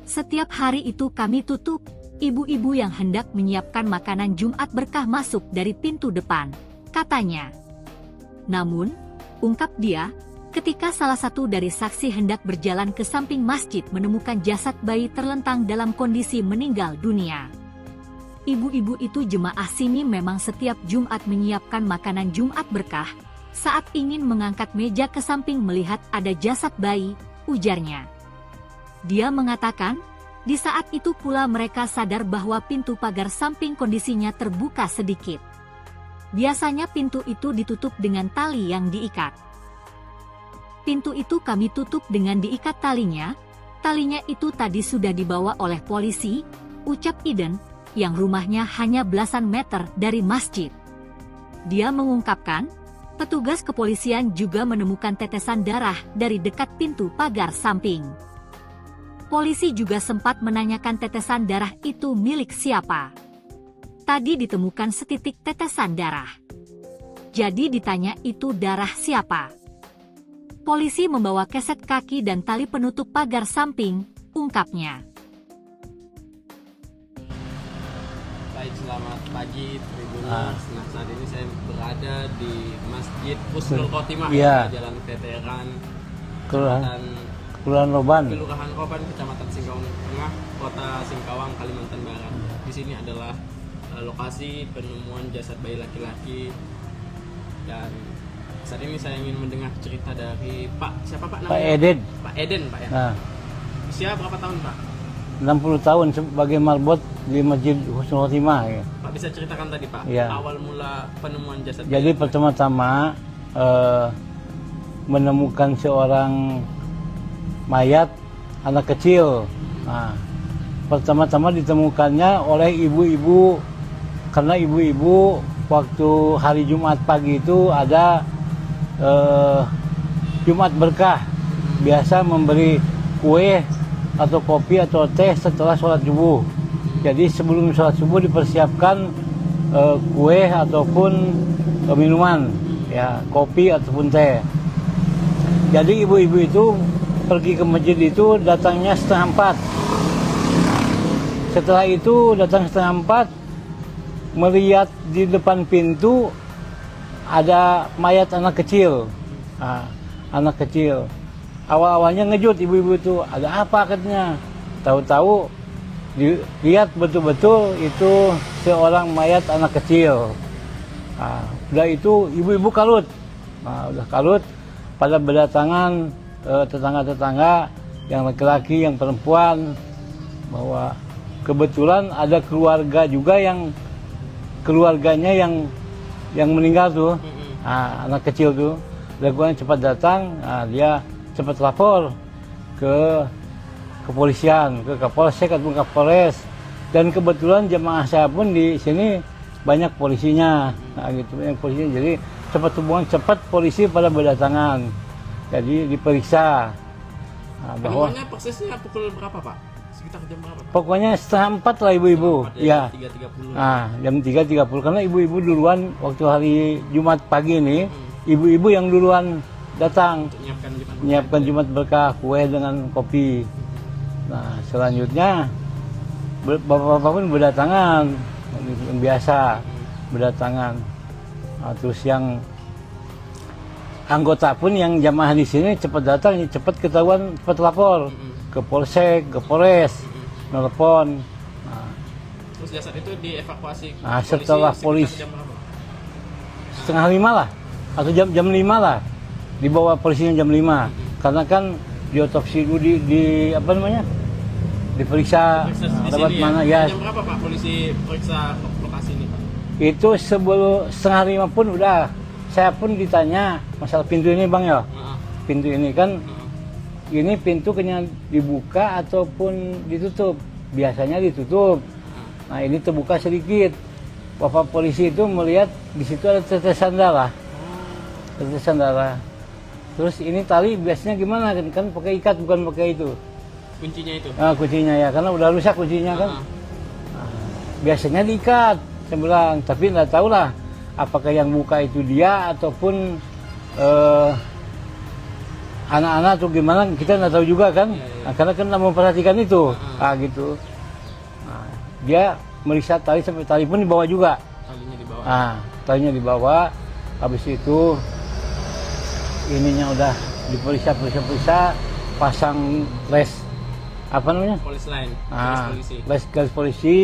Setiap hari itu kami tutup. Ibu-ibu yang hendak menyiapkan makanan Jumat berkah masuk dari pintu depan, katanya. Namun, ungkap dia, ketika salah satu dari saksi hendak berjalan ke samping masjid menemukan jasad bayi terlentang dalam kondisi meninggal dunia. Ibu-ibu itu jemaah sini memang setiap Jumat menyiapkan makanan Jumat berkah, saat ingin mengangkat meja ke samping melihat ada jasad bayi, ujarnya. Dia mengatakan, di saat itu pula mereka sadar bahwa pintu pagar samping kondisinya terbuka sedikit. Biasanya pintu itu ditutup dengan tali yang diikat. Pintu itu kami tutup dengan diikat talinya itu tadi sudah dibawa oleh polisi, ucap Iden, yang rumahnya hanya belasan meter dari masjid. Dia mengungkapkan, petugas kepolisian juga menemukan tetesan darah dari dekat pintu pagar samping. Polisi juga sempat menanyakan tetesan darah itu milik siapa. Tadi ditemukan setitik tetesan darah. Jadi ditanya itu darah siapa. Polisi membawa keset kaki dan tali penutup pagar samping, ungkapnya.
Baik, selamat pagi Tribuners. Nah, saat ini saya berada di Masjid Husnul Khotimah, Jalan Veteran,
Kelurahan Roban,
Kelurahan Roban, Kecamatan Singkawang Tengah, Kota Singkawang, Kalimantan Barat. Di sini adalah lokasi penemuan jasad bayi laki-laki, dan saat ini saya ingin mendengar cerita dari Pak, siapa Pak namanya?
Pak Eden.
Pak Eden, Pak ya.
Nah,
Usia berapa tahun Pak?
60 tahun sebagai marbot di Masjid Husnul Khotimah. Ya.
Pak bisa ceritakan tadi Pak,
Ya.
awal mula penemuan jasad.
Jadi pertama-tama menemukan seorang mayat anak kecil. Nah, pertama-tama ditemukannya oleh ibu-ibu, karena ibu-ibu waktu hari Jumat pagi itu ada Jumat berkah, biasa memberi kue atau kopi atau teh setelah sholat subuh. Jadi sebelum sholat subuh dipersiapkan kue ataupun minuman, ya kopi ataupun teh. Jadi ibu-ibu itu pergi ke masjid itu datangnya 3:30. Setelah itu datang 3:30, melihat di depan pintu ada mayat anak kecil. Nah, anak kecil. Awal-awalnya ngejut ibu-ibu itu, ada apa katanya. Tahu-tahu dilihat betul-betul itu seorang mayat anak kecil. Nah, udah itu ibu-ibu kalut. Nah, udah kalut, pada berdatangan tetangga-tetangga yang laki-laki, yang perempuan, bahwa kebetulan ada keluarga juga yang keluarganya yang meninggal tuh. Nah, anak kecil tuh, keluarganya cepat datang. Nah, dia cepat lapor ke kepolisian, ke Kapolsek atau Kapolres, dan kebetulan jemaah saya pun di sini banyak polisinya. Nah, gitu, banyak polisinya. Jadi cepat hubungan, cepat polisi pada berdatangan. Jadi diperiksa. Nah, bahwa
penemuannya persisnya pukul berapa Pak? Sekitar jam berapa Pak?
pokoknya 3:30 lah ibu-ibu. Ya.
3.30.
Nah, jam 3.30 karena ibu-ibu duluan waktu hari Jumat pagi ini, ibu-ibu yang duluan datang menyiapkan Jumat berkah, kue dengan kopi. Nah, selanjutnya bapak-bapak pun berdatangan, yang biasa berdatangan. Nah, terus yang anggota pun yang jamaah di sini cepat datang, cepat ketahuan, cepat lapor ke Polsek, ke Polres, nelpon. Nah,
terus jasad itu dievakuasi.
Nah, setelah polisi
jam berapa?
4:30 lah, atau jam 5 lah, dibawa polisinya jam 5, karena kan diotopsi dulu di apa namanya, diperiksa lewat mana ya.
Jam berapa Pak polisi periksa lokasi ini Pak?
Itu sebelum 4:30 pun udah, saya pun ditanya masalah pintu ini Bang ya. Pintu ini kan, ini pintu kena dibuka ataupun ditutup. Biasanya ditutup. Nah, ini terbuka sedikit. Bapak polisi itu melihat di situ ada tetesan darah. Tetesan darah. Terus ini tali biasanya gimana kan pakai ikat, bukan pakai itu.
Kuncinya itu?
Nah, kuncinya ya, karena udah rusak kuncinya kan. Nah, biasanya diikat, saya bilang. Tapi nggak tahu lah apakah yang buka itu dia ataupun anak-anak atau gimana, kita nggak tahu juga kan. Nah, karena kan nggak memperhatikan itu. Nah, gitu. Nah, dia meriksa tali sampai tali pun dibawa juga.
Talinya dibawa.
Nah, talinya dibawa. Habis itu ininya udah diperiksa, pasang les apa namanya?
Polis line.
Nah,
polisi.
garis polisi.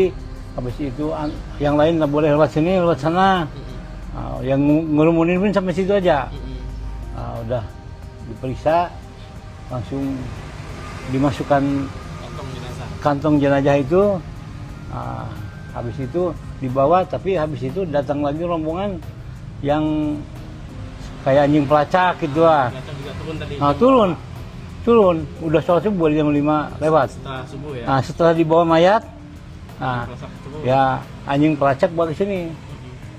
Habis itu yang lain nggak boleh lewat sini, lewat sana. Nah, yang ngerumunin pun sampai situ aja. Nah, udah diperiksa, langsung dimasukkan kantong jenazah itu. Nah, habis itu dibawa, tapi habis itu datang lagi rombongan yang kayak anjing pelacak gitu lah. Nah, turun. Udah sholat subuh jam 5 lewat.
Setelah subuh ya?
Nah, setelah dibawa mayat, Nah,
pelacak turun.
ya anjing pelacak bawa ke sini,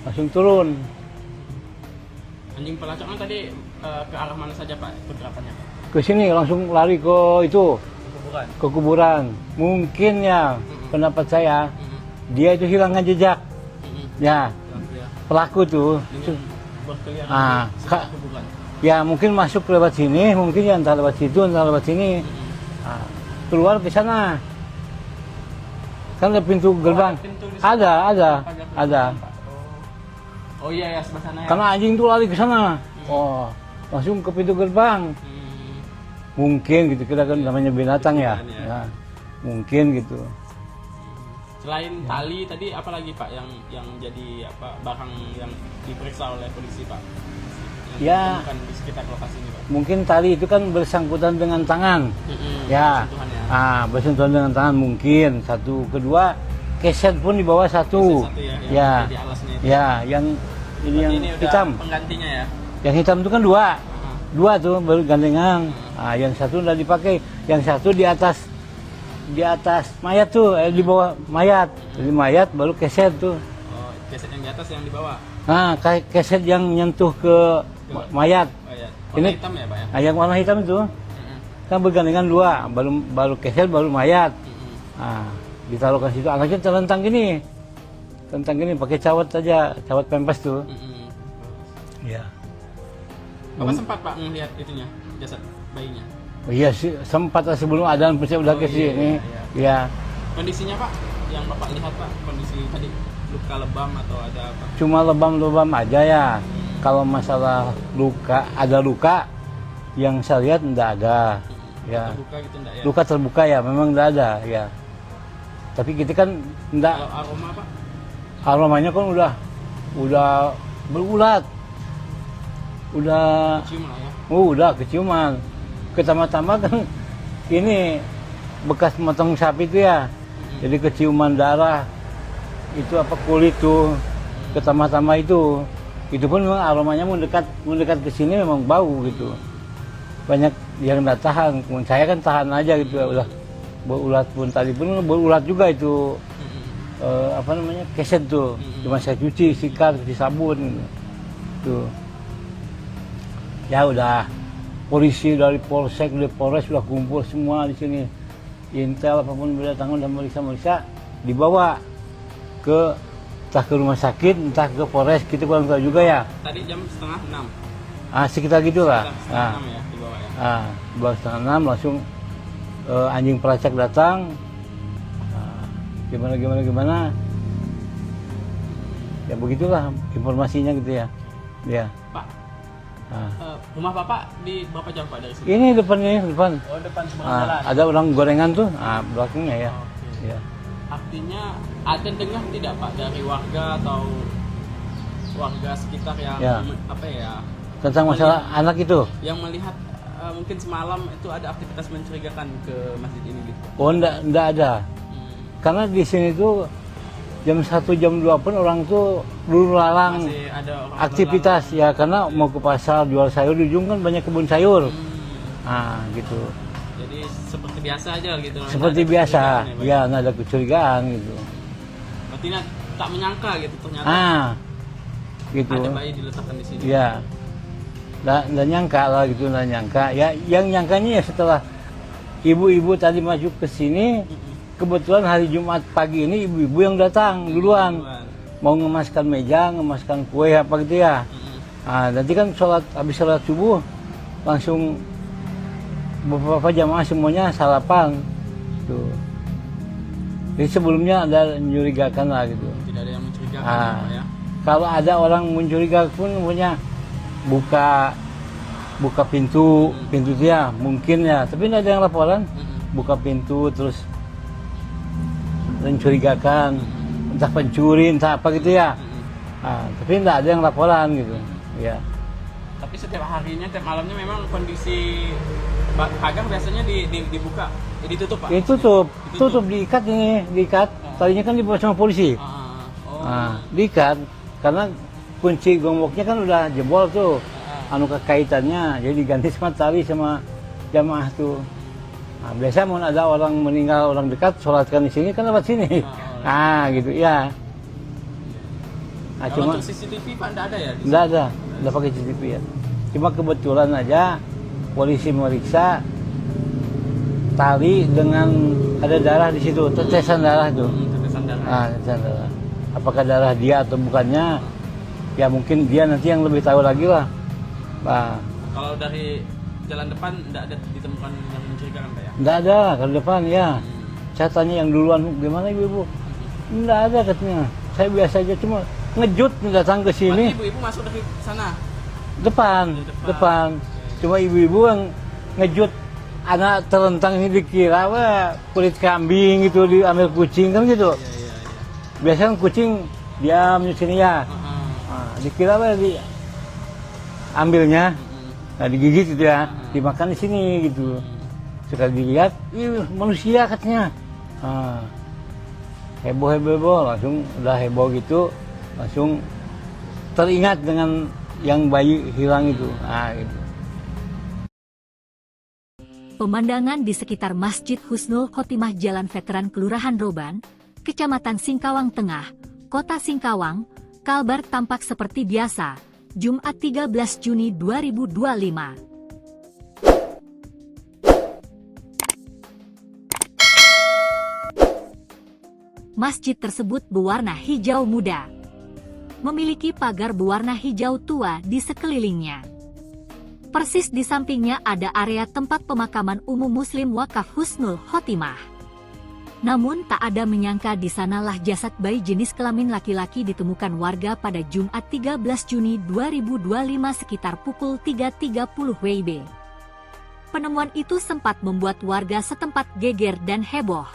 langsung turun.
Anjing pelacaknya tadi ke arah mana saja Pak pergerakannya Pak?
Ke sini langsung lari ke itu,
Kuburan.
ke kuburan. Mungkin ya pendapat saya dia itu hilangkan jejak. Ya,
Ya.
pelaku tuh.
Dengan berkeliaran
Ah,
di sekitar kuburan.
Ya mungkin masuk lewat sini, mungkin ya entah lewat situ, entah lewat sini. Nah, keluar ke sana. Kan ada pintu gerbang.
Ada pintu di sana?
Ada,
Pagar
ada.
gerbang, Pak? Oh iya ya sebelah sana ya.
Karena anjing tuh lari ke sana. Oh, langsung ke pintu gerbang. Mungkin gitu, kita kan namanya binatang ya.
Binatang, ya.
Ya, mungkin gitu.
Selain tali tadi apa lagi Pak yang jadi apa barang yang diperiksa oleh polisi Pak? Yang
Ya.
ditemukan di sekitar lokasi ini Pak.
Mungkin tali itu kan bersangkutan dengan tangan. Ya,
Sentuhan ya.
bersentuhan dengan tangan mungkin. Satu, kedua, keset pun di bawah satu.
Satu ya, yang
Ya,
jadi alasnya itu.
ya, yang ini yang
Ini udah
hitam.
penggantinya ya.
Yang hitam itu kan dua, tuh baru gandengan. Yang satu udah dipakai, yang satu di atas mayat tuh, di bawah mayat. Jadi mayat baru keset tuh.
Oh, keset yang di atas yang di bawah.
Nah, keset yang nyentuh ke mayat.
Oh ya. Warna
Ini-
hitam ya Pak ya.
Yang warna hitam itu kan bergandengan dua, baru keset baru mayat. Nah, ditaruh ke situ, anaknya terlentang gini, pakai cawat aja, cawat pempes tuh. Iya.
Bapak sempat Pak melihat itunya jasad bayinya.
Oh iya sih, sempat lah sebelum adzan saya udah ke sini. Iya.
Kondisinya Pak yang Bapak lihat Pak, kondisi tadi luka lebam atau ada apa?
Cuma lebam-lebam aja ya. Kalau masalah luka, ada luka yang saya lihat enggak ada. Ya.
Terbuka gitu enggak ya?
Luka terbuka ya, memang enggak ada ya. Tapi kita kan enggak,
Kalau aroma Pak?
aromanya kan udah berulat. Udah
Cium lah ya.
udah keciuman. Pertama-tama kan ini bekas motong sapi itu ya. Jadi keciuman darah. Itu apa kulit tuh. Pertama-tama itu. Itu pun memang aromanya mendekat ke sini memang bau gitu. Banyak yang nggak tahan. Saya kan tahan aja gitu. Udah berulat pun tadi pun berulat juga itu. Apa namanya? Keset tuh. Cuma saya cuci, sikat, cuci sabun gitu. Tuh. Ya udah. Polisi dari Polsek, dari Polres sudah kumpul semua di sini. Intel apapun berdatangan dan meriksa, dibawa ke entah ke rumah sakit, entah ke Polres, kita kurang tahu juga ya.
Tadi jam setengah 6.
Sekitar gitulah.
Setengah 6 ya di bawah ya.
Bawa setengah 6 langsung anjing pelacak datang. Gimana. Ya begitulah informasinya gitu ya. Ya.
Pak, rumah Bapak di berapa jauh Pak dari sini?
Ini depan.
Oh, depan seberang jalan.
Ada orang gorengan tuh, belakangnya ya.
Oke.
Ya.
Artinya ada dengar tidak Pak dari warga atau warga sekitar yang
Ya.
apa ya?
Tentang masalah anak itu.
Yang melihat mungkin semalam itu ada aktivitas mencurigakan ke masjid ini gitu.
Oh, enggak ada. Karena di sini tuh jam 1, jam 2 pun orang tuh lulu lalang
Masih ada orang
aktivitas ya, karena mau ke pasar jual sayur, di ujung kan banyak kebun sayur. Gitu.
Jadi seperti biasa aja gitu.
Seperti
Nggak ada
biasa.
kecurigaan ya, Pak?
Ya, nggak ada kecurigaan gitu.
Berarti tak menyangka gitu ternyata
Gitu.
ada bayi diletakkan di sini.
Ya. Nggak nyangka lah gitu, nggak nyangka. Ya, yang nyangkanya ya setelah ibu-ibu tadi masuk ke sini, kebetulan hari Jumat pagi ini ibu-ibu yang datang duluan. Mau ngemaskan meja, ngemaskan kue apa gitu ya. Nanti kan habis sholat subuh langsung beberapa jamaah semuanya sarapan. Tuh. Jadi sebelumnya ada mencurigakan lah gitu.
Tidak ada yang mencurigakan ya, Pak ya.
Kalau ada orang mencurigakan pun punya buka pintu dia mungkin ya, tapi tidak ada yang laporan. Buka pintu terus mencurigakan, entah pencuri, entah apa gitu ya. Tapi tidak ada yang laporan gitu. Ya.
Tapi setiap harinya, tiap malamnya memang kondisi pagar biasanya dibuka, ditutup Pak?
Tutup, diikat. Tadinya kan dibawa sama polisi. Diikat, karena kunci gemboknya kan udah jebol tuh. Kekaitannya, jadi diganti sama tali sama jamaah tuh. Biasa mau ada orang meninggal, orang dekat, sholatkan di sini kan lewat sini. Gitu ya. Nah,
Kalau
cuma
untuk CCTV Pak enggak ada ya?
enggak pakai CCTV ya. Cuma kebetulan aja polisi meriksa tali dengan ada darah di situ, tetesan darah itu.
Tetesan darah.
Tetesan darah. Apakah darah dia atau bukannya? Ya mungkin dia nanti yang lebih tahu lagi lah. Nah,
kalau dari jalan depan enggak ada ditemukan yang mencurigakan Pak ya?
enggak ada ke depan ya. Saya tanya yang duluan, gimana ibu-ibu? Enggak ada katanya. Saya biasa aja cuma ngejut datang ke sini.
Ibu-ibu masuk dari sana?
Depan. Cuma ibu-ibu yang ngejut anak terentang ini dikira kulit kambing gitu diambil kucing kan gitu.
Iya.
Biasanya kan kucing diam di sini ya. Dikira ambilnya, digigit gitu ya, dimakan di sini gitu. Sekali dilihat, manusia katanya. Heboh, langsung udah heboh gitu, langsung teringat dengan yang bayi hilang itu. Gitu.
Pemandangan di sekitar Masjid Husnul Khotimah Jalan Veteran Kelurahan Roban, Kecamatan Singkawang Tengah, Kota Singkawang, Kalbar tampak seperti biasa, Jumat 13 Juni 2025. Masjid tersebut berwarna hijau muda. Memiliki pagar berwarna hijau tua di sekelilingnya. Persis di sampingnya ada area tempat pemakaman umum Muslim Wakaf Husnul Khotimah. Namun tak ada menyangka di sanalah jasad bayi jenis kelamin laki-laki ditemukan warga pada Jumat 13 Juni 2025 sekitar pukul 3.30 WIB. Penemuan itu sempat membuat warga setempat geger dan heboh.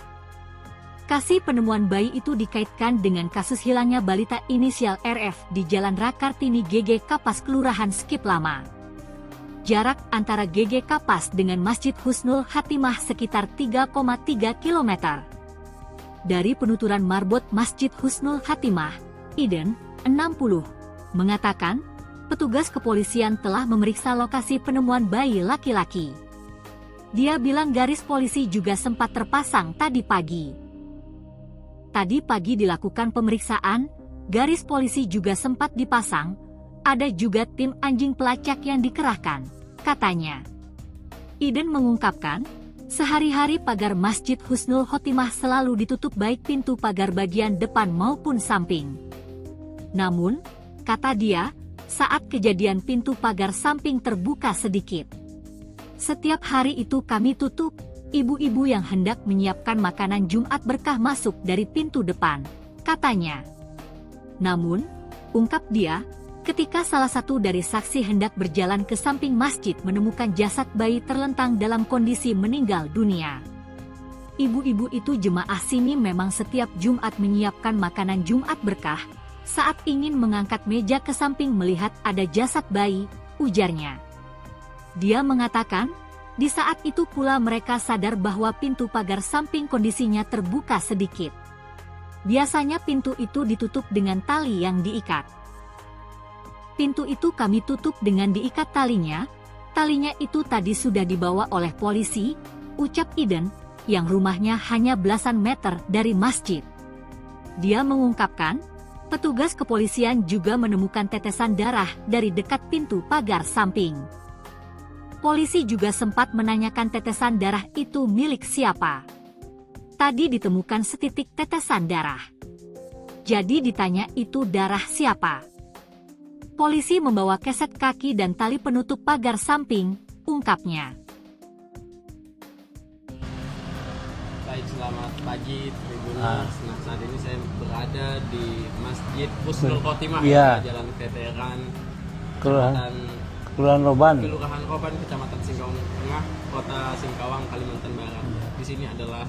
Kasih penemuan bayi itu dikaitkan dengan kasus hilangnya balita inisial RF di Jalan Rakartini GG Kapas Kelurahan Skip Lama. Jarak antara GG Kapas dengan Masjid Husnul Khotimah sekitar 3,3 km. Dari penuturan marbot Masjid Husnul Khotimah, Iden, 60, mengatakan, petugas kepolisian telah memeriksa lokasi penemuan bayi laki-laki. Dia bilang garis polisi juga sempat terpasang tadi pagi. Tadi pagi dilakukan pemeriksaan, garis polisi juga sempat dipasang, ada juga tim anjing pelacak yang dikerahkan, katanya. Iden mengungkapkan, sehari-hari pagar Masjid Husnul Khotimah selalu ditutup baik pintu pagar bagian depan maupun samping. Namun, kata dia, saat kejadian pintu pagar samping terbuka sedikit. Setiap hari itu kami tutup, ibu-ibu yang hendak menyiapkan makanan Jumat berkah masuk dari pintu depan, katanya. Namun, ungkap dia, ketika salah satu dari saksi hendak berjalan ke samping masjid menemukan jasad bayi terlentang dalam kondisi meninggal dunia. Ibu-ibu itu jemaah sini memang setiap Jumat menyiapkan makanan Jumat berkah, saat ingin mengangkat meja ke samping melihat ada jasad bayi, ujarnya. Dia mengatakan, di saat itu pula mereka sadar bahwa pintu pagar samping kondisinya terbuka sedikit. Biasanya pintu itu ditutup dengan tali yang diikat. Pintu itu kami tutup dengan diikat talinya itu tadi sudah dibawa oleh polisi, ucap Iden, yang rumahnya hanya belasan meter dari masjid. Dia mengungkapkan, petugas kepolisian juga menemukan tetesan darah dari dekat pintu pagar samping. Polisi juga sempat menanyakan tetesan darah itu milik siapa. Tadi ditemukan setitik tetesan darah. Jadi ditanya itu darah siapa. Polisi membawa keset kaki dan tali penutup pagar samping, ungkapnya.
Baik, selamat pagi Tribuners. Nah, saat ini saya berada di Masjid Husnul Khotimah, Jalan Veteran
Kelurahan Roban,
Kecamatan Singkawang Tengah, Kota Singkawang, Kalimantan Barat. Di sini adalah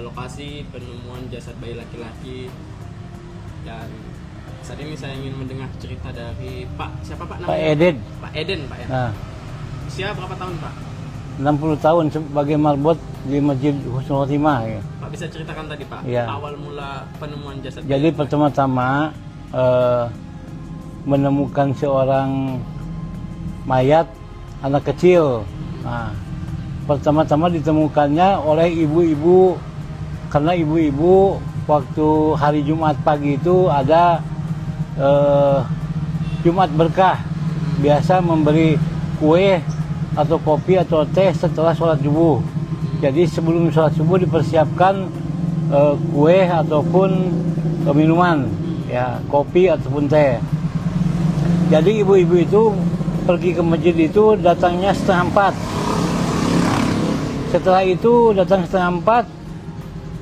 lokasi penemuan jasad bayi laki-laki. Dan saat ini saya ingin mendengar cerita dari siapa Pak namanya?
Pak Eden.
Pak Eden, Pak ya. Usia berapa tahun, Pak?
60 tahun sebagai marbot di Masjid Husnul Khotimah. Ya.
Pak bisa ceritakan tadi, Pak, awal mula penemuan jasad.
Jadi pertama-tama menemukan seorang mayat anak kecil. Pertama-tama ditemukannya oleh ibu-ibu, karena ibu-ibu waktu hari Jumat pagi itu ada Jumat berkah, biasa memberi kue atau kopi atau teh setelah sholat subuh. Jadi sebelum sholat subuh dipersiapkan kue ataupun minuman, ya kopi ataupun teh. Jadi ibu-ibu itu pergi ke masjid itu datangnya 3:30. Setelah itu datang 3:30,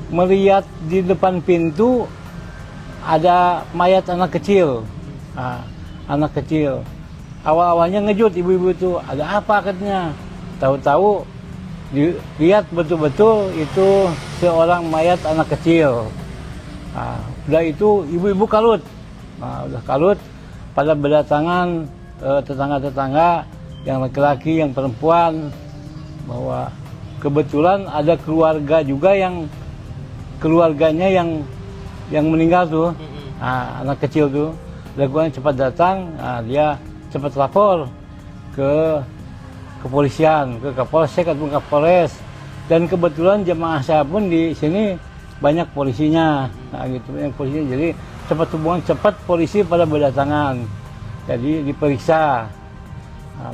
melihat di depan pintu ada mayat anak kecil. Anak kecil. Awal-awalnya ngejut ibu-ibu itu, ada apa katanya. Tahu-tahu dilihat betul-betul itu seorang mayat anak kecil. Udah itu ibu-ibu kalut. Udah kalut, pada berdatangan tetangga-tetangga yang laki-laki, yang perempuan, bahwa kebetulan ada keluarga juga yang keluarganya yang meninggal tuh, anak kecil tuh. Lakukan cepat datang, dia cepat lapor ke kepolisian, ke Kapolsek atau Kapolres. Dan kebetulan jemaah saya pun di sini banyak polisinya, gitu, banyak polisinya. Jadi cepat hubungan, cepat polisi pada berdatangan. Jadi diperiksa.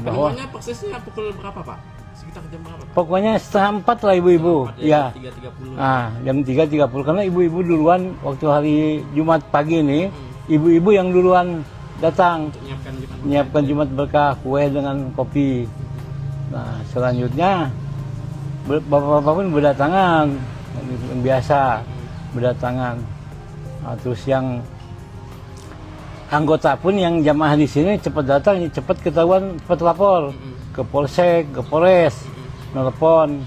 Bahwa
Penemuannya prosesnya pukul berapa Pak? Sekitar jam berapa Pak?
pokoknya 3:30 lah ibu-ibu. Ya.
3.30.
Jam 3.30 karena ibu-ibu duluan waktu hari Jumat pagi ini, ibu-ibu yang duluan datang menyiapkan Jumat berkah, kue dengan kopi. Nah, selanjutnya bapak-bapak pun berdatangan, yang biasa berdatangan. Terus yang anggota pun yang jamaah di sini cepat datang, cepat ketahuan, cepat lapor ke Polsek, ke Polres, nelpon.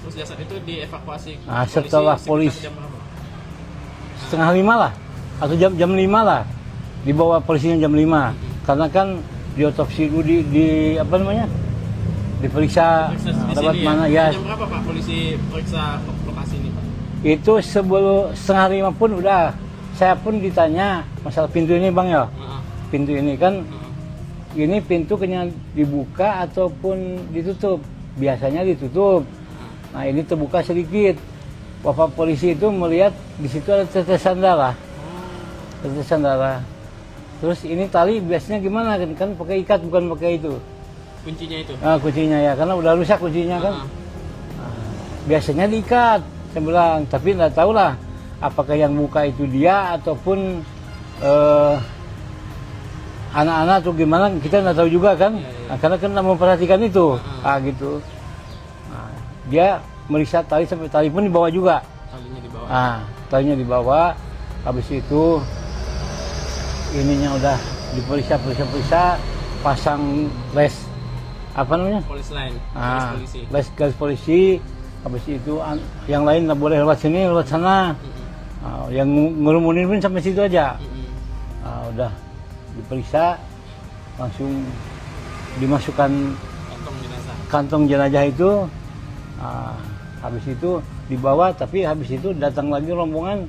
Terus jasad itu dievakuasi
Setelah polisi
jam berapa?
4:30 lah, atau jam 5 lah, dibawa polisinya jam 5. Karena kan diotopsi dulu, di apa namanya, diperiksa lewat mana ya.
Jam berapa Pak polisi periksa lokasi ini Pak?
Itu sebelum 4:30 pun udah. Saya pun ditanya masalah pintu ini bang ya. Pintu ini kan, ini pintu kena dibuka ataupun ditutup. Biasanya ditutup. Nah ini terbuka sedikit. Bapak polisi itu melihat di situ ada tetesan darah. Tetesan darah. Terus ini tali biasanya gimana kan pakai ikat bukan pakai itu.
Kuncinya itu?
Kuncinya ya, karena udah rusak kuncinya kan. Biasanya diikat, saya bilang. Tapi nggak tahu lah apakah yang buka itu dia ataupun anak-anak atau gimana, kita nggak tahu juga kan. Karena kan nggak memperhatikan itu. Gitu. Dia meriksa tali sampai tali pun dibawa juga.
Talinya dibawa.
Talinya dibawa. Habis itu ininya udah diperiksa, pasang les apa namanya?
Polis line.
Garis polisi. Habis itu yang lain nggak boleh lewat sini, lewat sana. Yang ngerumunin pun sampai situ aja. Udah diperiksa, langsung dimasukkan kantong jenazah itu. Habis itu dibawa, tapi habis itu datang lagi rombongan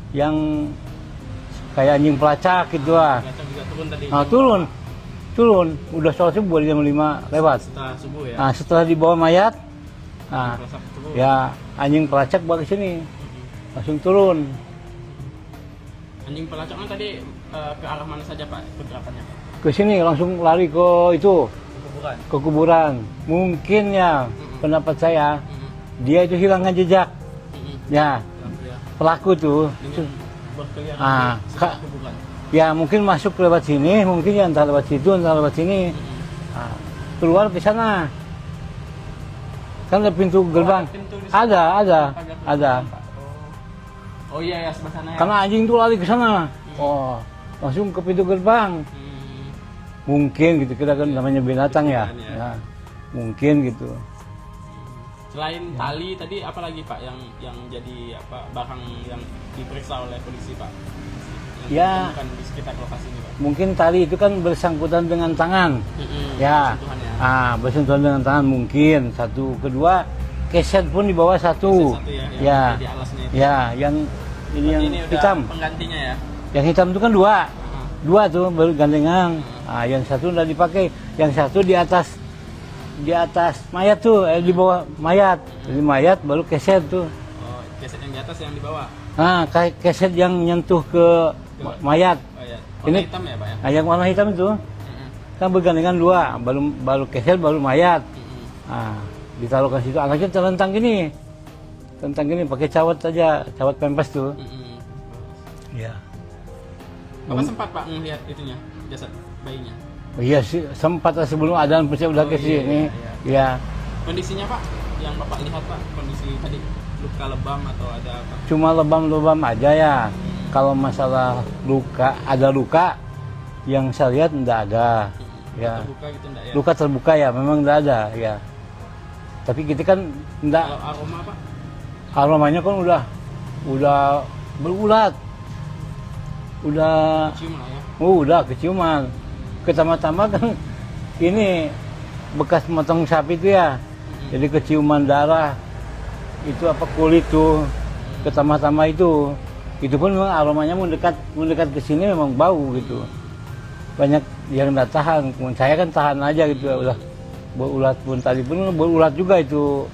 yang kayak anjing pelacak gitu lah. Turun. Udah sholat subuh jam 5 lewat.
Setelah subuh ya.
Setelah dibawa mayat, ya anjing pelacak bawa ke sini, langsung turun.
Anjing pelacaknya tadi ke arah mana saja Pak pergerakannya Pak?
Ke sini langsung lari ke itu, ke kuburan. Mungkin ya pendapat saya, dia itu hilangkan jejak. Ya, pelaku tuh. Ya mungkin masuk lewat sini, mungkin ya entah lewat situ, entah lewat sini. Keluar ke sana. Kan ada pintu gerbang. Ada.
Oh iya ya, sebelah sana ya.
Karena anjing tuh lari ke sana. Langsung ke pintu gerbang. Mungkin gitu, kita kan namanya binatang ya. Mungkin gitu.
Selain tali tadi apa lagi Pak yang jadi barang yang diperiksa oleh polisi Pak?
Ya,
di sekitar lokasi ini Pak.
Mungkin tali itu kan bersangkutan dengan tangan. Ya. Bersentuhan dengan tangan mungkin satu. Kedua, keset pun di bawah satu. Ya. Ya, yang ini hitam.
Penggantinya ya.
Yang hitam itu kan dua tuh bergandengan. Yang satu udah dipakai, yang satu di atas mayat tuh, di bawah mayat. Jadi mayat baru keset tuh.
Keset yang di atas yang di bawah.
Keset yang nyentuh ke mayat.
Oh, ya. Warna
Ini
hitam ya Pak ya?
yang warna hitam itu kan bergandengan dua, baru keset baru mayat. Ditaruh ke situ, anaknya terlentang gini, pakai cawat aja, cawat pempes tuh. Ya.
Bapak sempat Pak melihat itunya, jasad bayinya?
Iya sih, sempat sebelum adzan pasti udah ke sini. Ya.
Kondisinya Pak, yang Bapak lihat Pak, kondisi tadi luka lebam atau ada apa?
Cuma lebam-lebam aja ya. Kalau masalah luka, ada luka yang saya lihat enggak ada. Ya.
Terbuka gitu enggak ya?
Luka terbuka ya, memang enggak ada ya. Tapi kita kan enggak.
Kalau aroma Pak?
Aromanya kan udah berulat. Udah
Cium lah ya?
udah keciuman. Pertama-tama kan ini bekas motong sapi itu ya. Jadi keciuman darah. Itu apa kulit tuh. Pertama-tama itu pun memang aromanya mendekat ke sini memang bau gitu. Banyak yang enggak tahan. Saya kan tahan aja gitu udah. Berulat pun tadi pun berulat juga itu.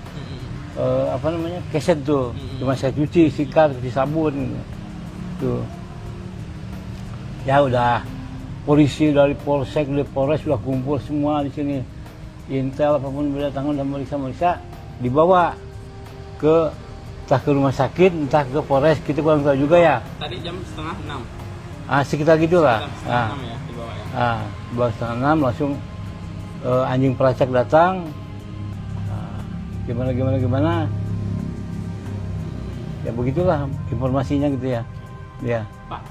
Keset tuh. Cuma saya cuci, sikat, cuci sabun tuh. Ya udah, polisi dari polsek, dari polres sudah kumpul semua di sini. Intel apapun berdatangan dan meriksa, dibawa ke entah ke rumah sakit, entah ke polres, kita kurang tahu juga ya.
Tadi jam 5:30.
Sekitar gitulah.
Sekitar 5:30 ya dibawa ya.
Dibawa 5:30 langsung anjing pelacak datang. Gimana. Ya begitulah informasinya gitu ya. Ya.
Pak,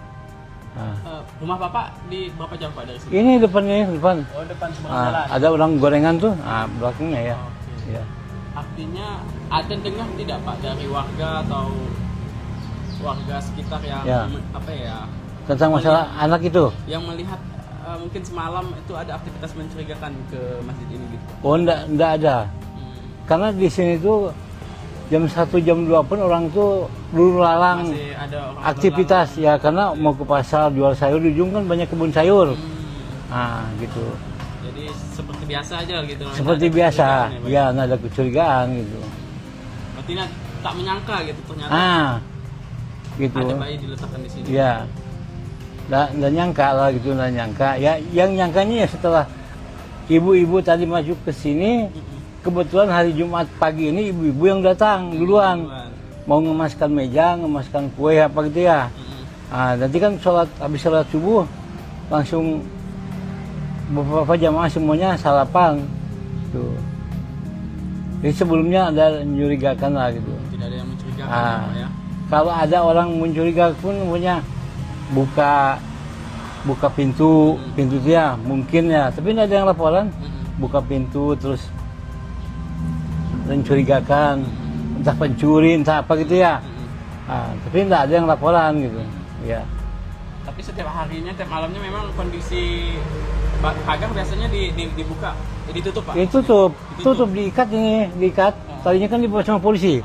rumah Bapak di berapa jauh Pak dari sini?
Ini depan.
Oh, depan seberang jalan.
Ada orang gorengan tuh, belakangnya ya.
Oke.
Ya.
Artinya ada dengar tidak Pak dari warga atau warga sekitar yang
Ya. Tentang masalah anak itu.
yang melihat mungkin semalam itu ada aktivitas mencurigakan ke masjid ini gitu?
Oh, enggak ada. Karena di sini tuh jam 1 jam 2 pun orang tuh lulu lalang
Masih ada orang
aktivitas ya, karena mau ke pasar jual sayur, di ujung kan banyak kebun sayur. Gitu.
Jadi seperti biasa aja gitu.
Seperti
Nggak ada
biasa.
kecurigaan ya, Pak?
Ya, nggak ada kecurigaan gitu.
Berarti tak menyangka gitu ternyata
Gitu.
ada bayi diletakkan di sini.
Ya. Nggak nyangka lah gitu, nggak nyangka. Ya, yang nyangkanya ya setelah ibu-ibu tadi masuk ke sini, kebetulan hari Jumat pagi ini ibu-ibu yang datang duluan. Mau ngemaskan meja, ngemaskan kue apa gitu ya. Nanti kan habis sholat subuh langsung beberapa jamaah semuanya sarapan. Tuh. Jadi sebelumnya ada mencurigakan lah gitu.
Tidak ada yang mencurigakan ya, Pak ya.
Kalau ada orang mencurigakan pun punya buka pintu itu ya mungkin ya, tapi tidak ada yang laporan. Buka pintu terus mencurigakan, entah pencuri, entah apa gitu ya. Tapi tidak ada yang laporan gitu. Ya.
Tapi setiap harinya, tiap malamnya memang kondisi pagar biasanya dibuka, ditutup Pak?
Tutup, diikat. Tadinya kan dibawa sama polisi.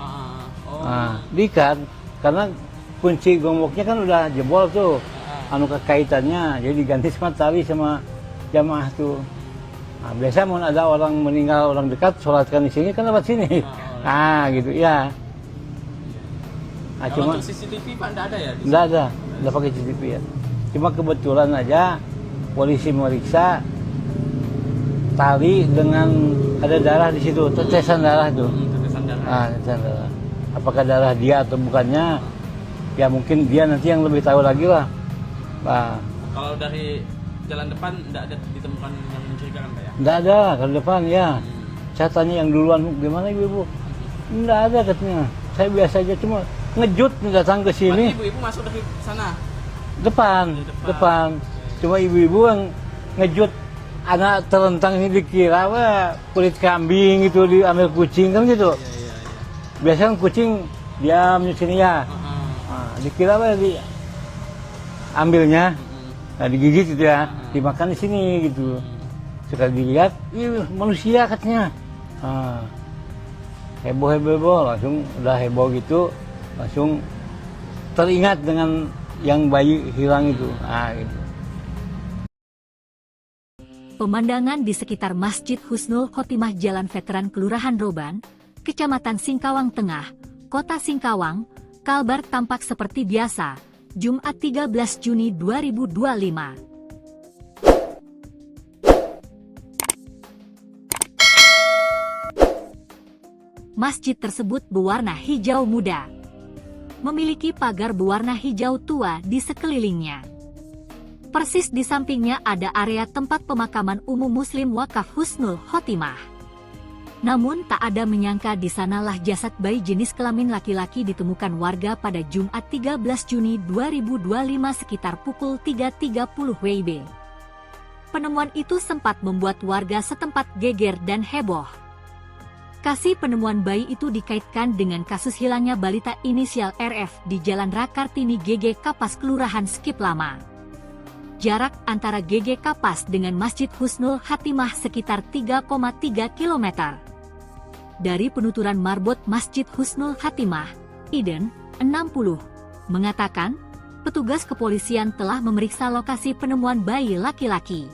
Diikat, karena kunci gemboknya kan udah jebol tuh. Kekaitannya, jadi diganti sama tali sama jamaah tuh. Biasa mau ada orang meninggal, orang dekat, sholatkan di sini kan lewat sini. Gitu ya.
Kalau untuk CCTV Pak enggak ada ya?
Enggak ada pakai CCTV ya. Cuma kebetulan aja polisi meriksa tali dengan ada darah di situ, tetesan darah tuh.
Tetesan darah.
Tetesan darah. Apakah darah dia atau bukannya? Ya mungkin dia nanti yang lebih tahu lagi lah.
Kalau dari jalan depan enggak ada ditemukan yang mencurigakan Pak ya?
Enggak ada kalau depan ya. Saya tanya yang duluan, gimana ibu-ibu? Enggak ada katanya. Saya biasa aja cuma ngejut datang ke sini.
Ibu-ibu masuk dari sana?
Depan. Cuma ibu-ibu yang ngejut anak terlentang ini dikira kulit kambing gitu, diambil kucing kan gitu.
Iya.
Biasanya kan kucing diam di sini ya. Dikira ambilnya, digigit gitu ya, dimakan di sini gitu. Sekali dilihat, manusia katanya. Heboh, langsung udah heboh gitu, langsung teringat dengan yang bayi hilang itu. Gitu.
Pemandangan di sekitar Masjid Husnul Khotimah Jalan Veteran Kelurahan Roban, Kecamatan Singkawang Tengah, Kota Singkawang, Kalbar tampak seperti biasa, Jumat 13 Juni 2025. Masjid tersebut berwarna hijau muda. Memiliki pagar berwarna hijau tua di sekelilingnya. Persis di sampingnya ada area tempat pemakaman umum Muslim Wakaf Husnul Khotimah. Namun tak ada menyangka di sanalah jasad bayi jenis kelamin laki-laki ditemukan warga pada Jumat 13 Juni 2025 sekitar pukul 3.30 WIB. Penemuan itu sempat membuat warga setempat geger dan heboh. Kasih penemuan bayi itu dikaitkan dengan kasus hilangnya balita inisial RF di Jalan Rakartini GG Kapas Kelurahan Skip Lama. Jarak antara GG Kapas dengan Masjid Husnul Khotimah sekitar 3,3 km. Dari penuturan marbot Masjid Husnul Khotimah, Iden, 60, mengatakan, petugas kepolisian telah memeriksa lokasi penemuan bayi laki-laki.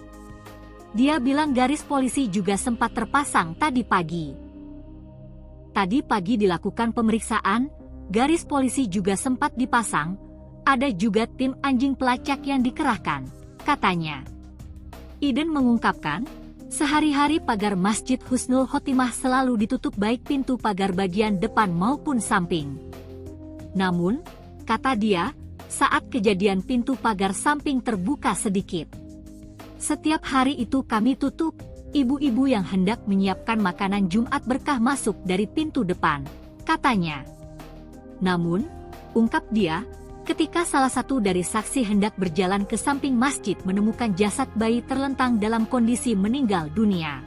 Dia bilang garis polisi juga sempat terpasang tadi pagi. Tadi pagi dilakukan pemeriksaan, garis polisi juga sempat dipasang, ada juga tim anjing pelacak yang dikerahkan, katanya. Iden mengungkapkan, sehari-hari pagar Masjid Husnul Khotimah selalu ditutup baik pintu pagar bagian depan maupun samping. Namun, kata dia, saat kejadian pintu pagar samping terbuka sedikit. Setiap hari itu kami tutup. Ibu-ibu yang hendak menyiapkan makanan Jumat berkah masuk dari pintu depan, katanya. Namun, ungkap dia, ketika salah satu dari saksi hendak berjalan ke samping masjid menemukan jasad bayi terlentang dalam kondisi meninggal dunia.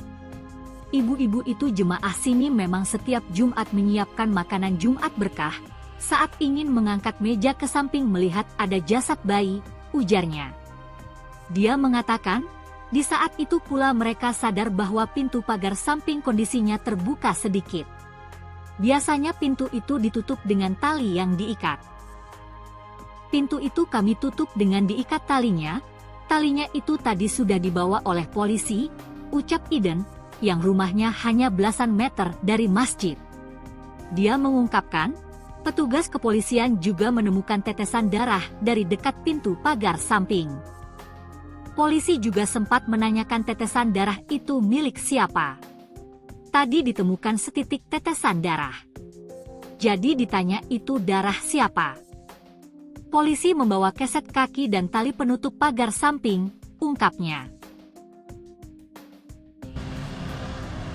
Ibu-ibu itu jemaah sini memang setiap Jumat menyiapkan makanan Jumat berkah, saat ingin mengangkat meja ke samping melihat ada jasad bayi, ujarnya. Dia mengatakan, di saat itu pula mereka sadar bahwa pintu pagar samping kondisinya terbuka sedikit. Biasanya pintu itu ditutup dengan tali yang diikat. Pintu itu kami tutup dengan diikat talinya itu tadi sudah dibawa oleh polisi, ucap Iden, yang rumahnya hanya belasan meter dari masjid. Dia mengungkapkan, petugas kepolisian juga menemukan tetesan darah dari dekat pintu pagar samping. Polisi juga sempat menanyakan tetesan darah itu milik siapa. Tadi ditemukan setitik tetesan darah. Jadi ditanya itu darah siapa. Polisi membawa keset kaki dan tali penutup pagar samping, ungkapnya.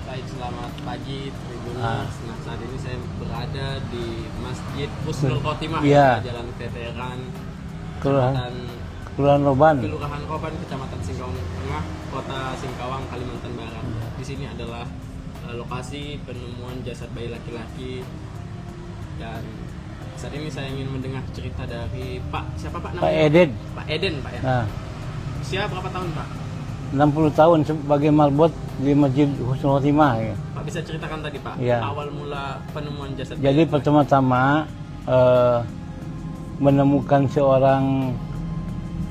Baik, selamat pagi Tribuners. Nah, saat ini saya berada di Masjid Husnul Khotimah, Jalan Veteran,
Kelurahan Roban,
Kecamatan Singkawang Tengah, Kota Singkawang, Kalimantan Barat. Di sini adalah lokasi penemuan jasad bayi laki-laki. Dan saat ini saya ingin mendengar cerita dari Pak, siapa Pak namanya?
Pak Eden.
Pak Eden, Pak ya.
Nah,
usia berapa tahun Pak?
60 tahun sebagai marbot di Masjid Husnul Khotimah. Ya.
Pak bisa ceritakan tadi Pak,
ya.
Awal mula penemuan jasad.
Jadi pertama-tama menemukan seorang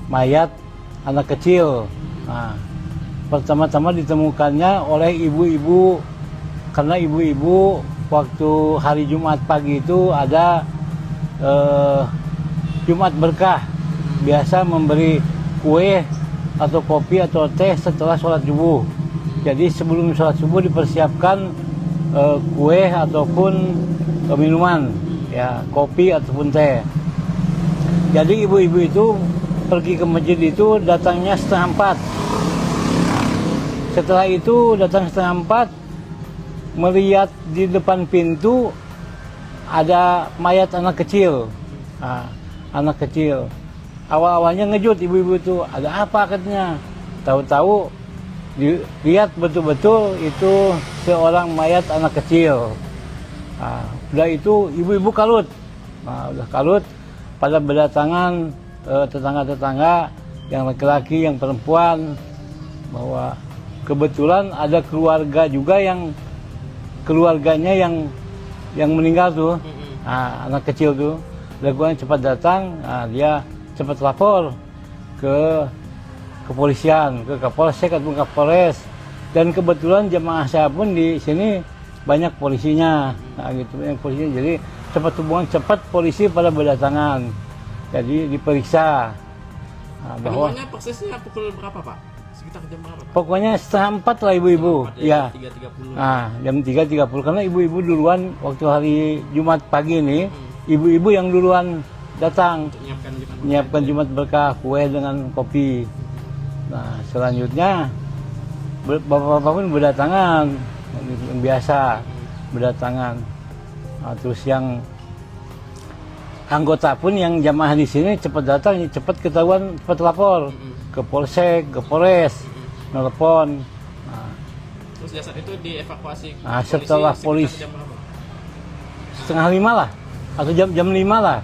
mayat anak kecil. Nah, pertama-tama ditemukannya oleh ibu-ibu, karena ibu-ibu waktu hari Jumat pagi itu ada Jumat berkah, biasa memberi kue atau kopi atau teh setelah sholat subuh. Jadi sebelum sholat subuh dipersiapkan kue ataupun minuman, ya kopi ataupun teh. Jadi ibu-ibu itu pergi ke masjid itu datangnya 3:30. Setelah itu datang 3:30, melihat di depan pintu ada mayat anak kecil. Nah, anak kecil. Awal-awalnya ngejut ibu-ibu itu, ada apa katanya. Tahu-tahu dilihat betul-betul itu seorang mayat anak kecil. Nah, udah itu ibu-ibu kalut. Nah, udah kalut, pada berdatangan tetangga-tetangga yang laki-laki, yang perempuan, bahwa kebetulan ada keluarga juga yang keluarganya yang meninggal tuh, nah, anak kecil tuh, keluarganya cepat datang, nah, dia cepat lapor ke kepolisian, ke Kapolsek atau Kapolres, dan kebetulan jemaah saya pun di sini banyak polisinya, nah, gitu, banyak polisinya, jadi cepat hubungan, cepat polisi pada berdatangan. Jadi diperiksa. Nah, bahwa
Penemuannya prosesnya pukul berapa Pak? Sekitar jam berapa Pak?
pokoknya 3:30 lah ibu-ibu. Ya.
3.30.
Nah, jam 3:30 karena ibu-ibu duluan waktu hari Jumat pagi ini, ibu-ibu yang duluan datang
Untuk
menyiapkan Jumat berkah, kue dengan kopi. Nah, selanjutnya bapak-bapak pun berdatangan, yang biasa berdatangan. Nah, terus yang anggota pun yang jamaah di sini cepat datang, cepat ketahuan, cepat lapor ke polsek, ke polres, nelpon. Nah,
Terus jasad itu dievakuasi
Nah, setelah
sekitar jam berapa?
4:30 lah, atau jam 5 lah,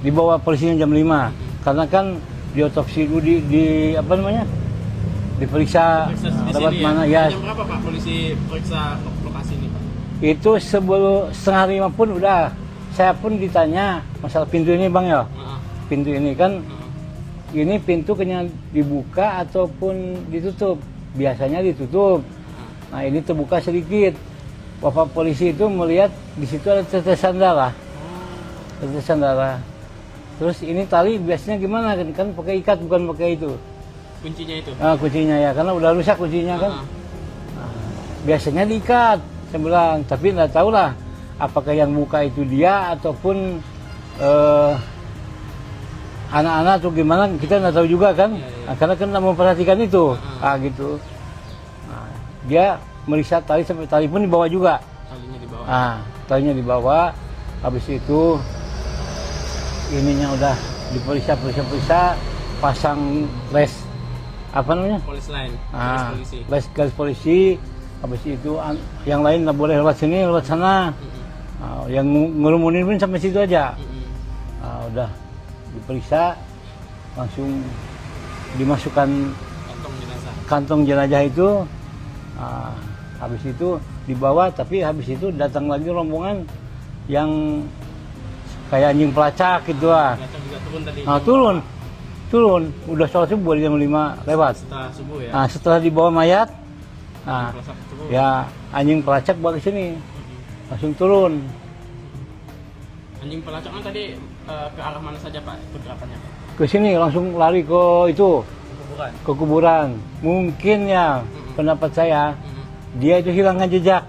dibawa polisinya jam 5, karena kan diotopsi dulu di apa namanya, diperiksa
Periksa di
lewat
sini
mana
ya.
ya.
Jam berapa Pak polisi periksa lokasi ini Pak?
Itu sebelum 4:30 pun udah, saya pun ditanya masalah pintu ini bang ya, pintu ini kan, ini pintu kena dibuka ataupun ditutup, biasanya ditutup. Nah ini terbuka sedikit, bapak polisi itu melihat di situ ada tetesan darah, tetesan darah. Terus ini tali biasanya gimana kan pakai ikat bukan pakai itu.
Kuncinya itu?
Nah, kuncinya ya, karena udah rusak kuncinya kan. Nah, biasanya diikat, saya bilang, tapi nggak tahu lah apakah yang buka itu dia ataupun anak-anak atau gimana, kita nggak tahu juga kan. Nah, karena kan nggak memperhatikan itu, gitu. Nah, dia meriksa tali sampai tali pun dibawa juga.
Talinya dibawa.
Talinya dibawa. Habis itu ininya udah diperiksa, pasang les apa namanya?
Polis lain, garis polisi.
Garis polisi. Habis itu yang lain nggak boleh lewat sini, lewat sana. Yang ngerumunin pun sampai situ aja. Udah diperiksa, langsung dimasukkan kantong jenazah itu. Habis itu dibawa, tapi habis itu datang lagi rombongan yang kayak anjing pelacak gitu lah.
Juga turun tadi.
Turun. Udah sholat subuh jam 5 lewat.
Setelah subuh ya.
Setelah dibawa mayat,
Turun.
ya anjing pelacak bawa ke sini, langsung turun.
Anjing pelacak kan tadi ke arah mana saja Pak pergerakannya Pak?
Ke sini langsung lari ke itu,
Kuburan.
ke kuburan. Mungkin ya pendapat saya, dia itu hilangkan jejak.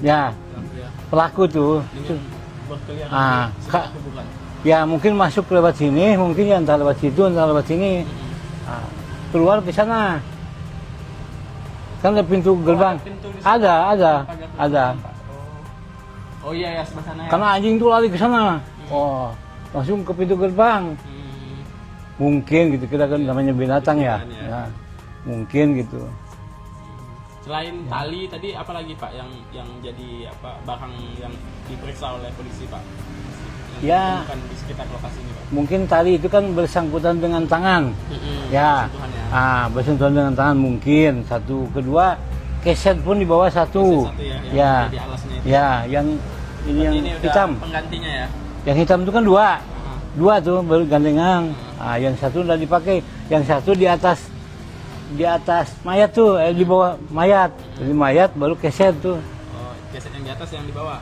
Ya, pelaku tuh.
Berkeliaran di sekitar kuburan.
Ya mungkin masuk lewat sini, mungkin ya entah lewat situ, entah lewat sini. Keluar ke sana. Kan ada pintu gerbang. Ada.
Oh iya ya, sebelah sana ya.
Karena anjing tuh lari ke sana. Langsung ke pintu gerbang. Mungkin gitu, kita kan namanya binatang ya. Mungkin gitu.
Selain tali tadi apa lagi Pak yang jadi barang yang diperiksa oleh polisi Pak?
Ya.
Bukan di sekitar lokasi ini Pak.
Mungkin tali itu kan bersangkutan dengan tangan. Ya. Bersentuhan dengan tangan mungkin. Satu, kedua keset pun di bawah satu.
Ya. Di alasnya itu.
Ya, yang ini yang hitam.
Penggantinya ya.
Yang hitam itu kan dua tuh baru gandengan. Yang satu udah dipakai, yang satu di atas mayat tuh, di bawah mayat. Jadi mayat baru keset tuh.
Keset yang di atas yang di bawah.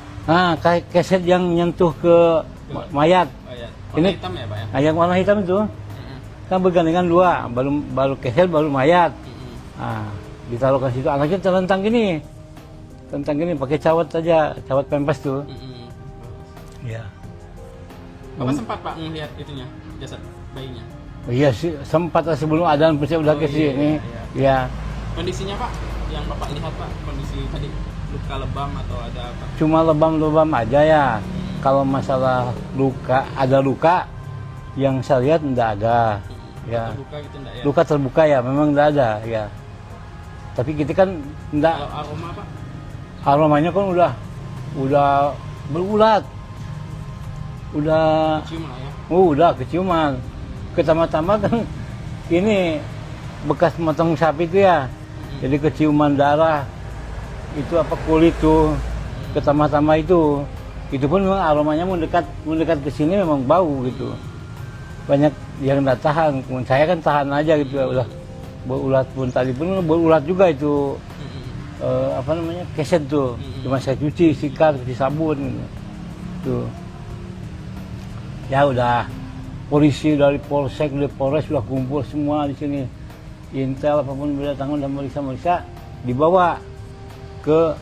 Keset yang nyentuh ke mayat.
Warna hitam ya Pak ya?
Yang warna hitam itu kan bergandengan dua, baru keset baru mayat. Ditaruh ke situ, anaknya terlentang gini pakai cawat aja, cawat pempes tuh. Ya.
Bapak sempat Pak melihat itunya, jasad bayinya?
Iya sih, sempat sebelum adzan pasti udah ke sini. Ya.
Kondisinya Pak, yang Bapak lihat Pak, kondisi tadi luka lebam atau ada apa?
Cuma lebam-lebam aja ya. Kalau masalah ada luka yang saya lihat enggak ada. Ya.
Terbuka gitu enggak ya?
Luka terbuka ya, memang enggak ada ya. Tapi kita kan enggak.
Kalau aroma Pak?
Aromanya kan udah berulat. Udah
Kecium lah ya?
udah keciuman. Pertama-tama kan ini bekas motong sapi itu ya. Jadi keciuman darah. Itu kulit tuh. Pertama-tama itu pun memang aromanya mendekat ke sini memang bau gitu. Banyak yang nggak tahan, saya kan tahan aja gitu. Udah berulat pun tadi pun berulat juga itu. Keset tuh. Cuma saya cuci, sikat, cuci sabun gitu. Tuh. Ya udah, polisi dari Polsek, dari Polres sudah kumpul semua di sini. Intel apapun berdatangan dan meriksa, dibawa ke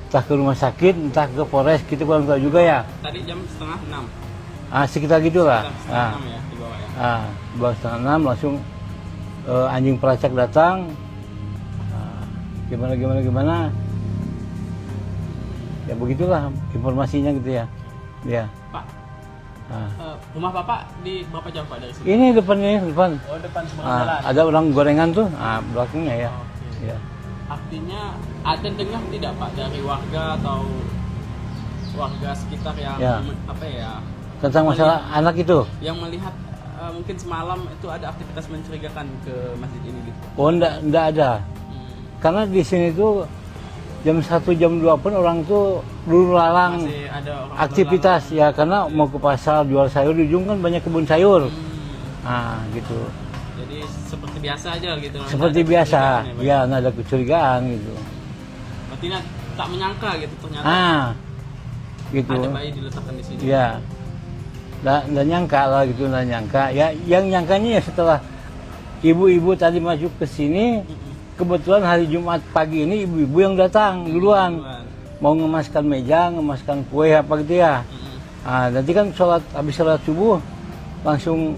entah ke rumah sakit, entah ke Polres, kita kurang tahu juga ya.
Tadi jam setengah 6.
Sekitar gitulah.
Setengah 6 ya dibawa ya.
Dibawa setengah 6 langsung anjing pelacak datang. Gimana. Ya begitulah informasinya gitu ya. Ya.
Pak, rumah Bapak di berapa jauh Pak dari sini?
Ini depan.
Oh, depan seberang jalan.
Ada orang gorengan tuh, belakangnya ya.
Oke.
Ya.
Artinya ada dengar tidak Pak dari warga atau warga sekitar yang
Ya.
apa ya?
Tentang masalah anak itu.
Yang melihat mungkin semalam itu ada aktivitas mencurigakan ke masjid ini gitu.
Oh, enggak ada. Karena di sini tuh jam 1 jam 2 pun orang tuh dulu lalang
Masih ada orang
aktivitas ya, karena mau ke pasar jual sayur, di ujung kan banyak kebun sayur. Gitu.
Jadi seperti biasa aja gitu.
Seperti
Nggak ada
biasa.
kecurigaan Pak?
Ya, nggak ada kecurigaan gitu.
Berarti tak menyangka gitu ternyata
Gitu.
ada bayi diletakkan di sini.
Ya. Nggak nyangka lah gitu, nggak nyangka. Ya, yang nyangkanya ya setelah ibu-ibu tadi masuk ke sini, kebetulan hari Jumat pagi ini ibu-ibu yang datang duluan. Mau ngemaskan meja, ngemaskan kue apa gitu ya. Nanti kan habis sholat subuh langsung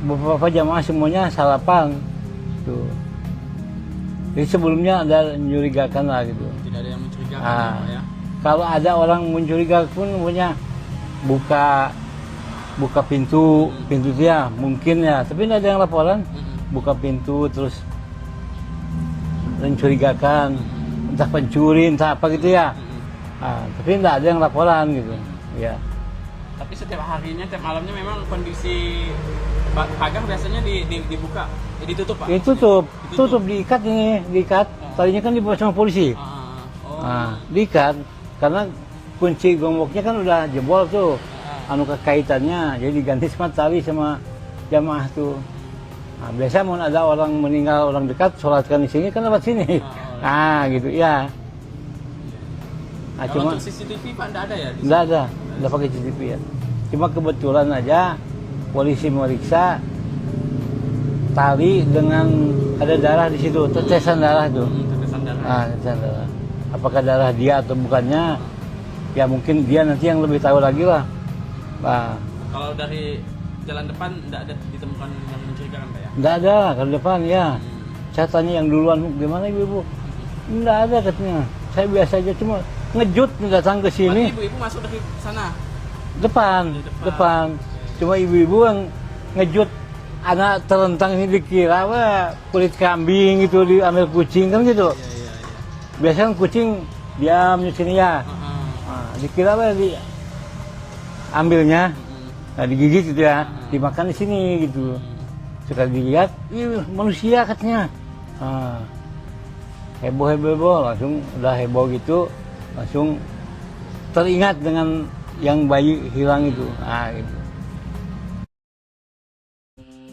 beberapa jamaah semuanya salapan. Tuh. Jadi sebelumnya ada mencurigakan lah gitu.
Tidak ada yang mencurigakan ya, Pak ya.
Kalau ada orang mencurigakan pun punya buka pintu dia mungkin ya, tapi tidak ada yang laporan. Buka pintu terus mencurigakan, entah pencuri, entah apa gitu ya. Tapi tidak ada yang laporan gitu. Ya.
Tapi setiap harinya, tiap malamnya memang kondisi pagar biasanya dibuka, ditutup Pak?
Tutup, diikat ini, diikat. Tadinya kan dibawa sama polisi. Diikat karena kunci gemboknya kan udah jebol tuh. Kekaitannya, jadi diganti sama tali sama jamaah tuh. Biasa mau ada orang meninggal, orang dekat, sholatkan di sini kan lewat sini. Gitu ya.
Kalau
Cuma
untuk CCTV Pak enggak ada ya?
Enggak pakai CCTV ya. Cuma kebetulan aja polisi meriksa tali dengan ada darah di situ, tetesan darah tuh.
Tetesan darah.
Tetesan darah. Apakah darah dia atau bukannya? Ya mungkin dia nanti yang lebih tahu lagi lah.
Kalau dari jalan depan enggak ada ditemukan yang mencurigakan Pak ya?
Enggak ada ke depan ya. Saya tanya yang duluan, gimana ibu-ibu? Enggak ada katanya. Saya biasa aja, cuma ngejut datang ke sini.
Ibu-ibu masuk dari sana?
Depan. Cuma ibu-ibu yang ngejut anak terentang ini dikira kulit kambing gitu, diambil kucing kan gitu.
Iya.
Biasanya kan kucing diam di sini ya. Dikira ambilnya, digigit gitu ya, dimakan di sini gitu. Sekali dilihat, manusia katanya. Heboh, langsung udah heboh gitu, langsung teringat dengan yang bayi hilang itu. Gitu.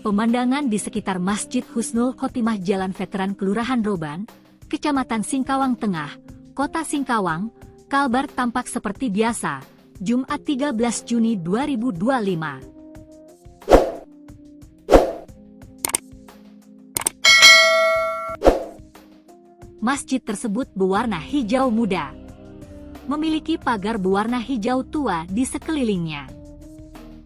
Pemandangan di sekitar Masjid Husnul Khotimah Jalan Veteran Kelurahan Roban, Kecamatan Singkawang Tengah, Kota Singkawang, Kalbar tampak seperti biasa, Jumat 13 Juni 2025. Masjid tersebut berwarna hijau muda. Memiliki pagar berwarna hijau tua di sekelilingnya.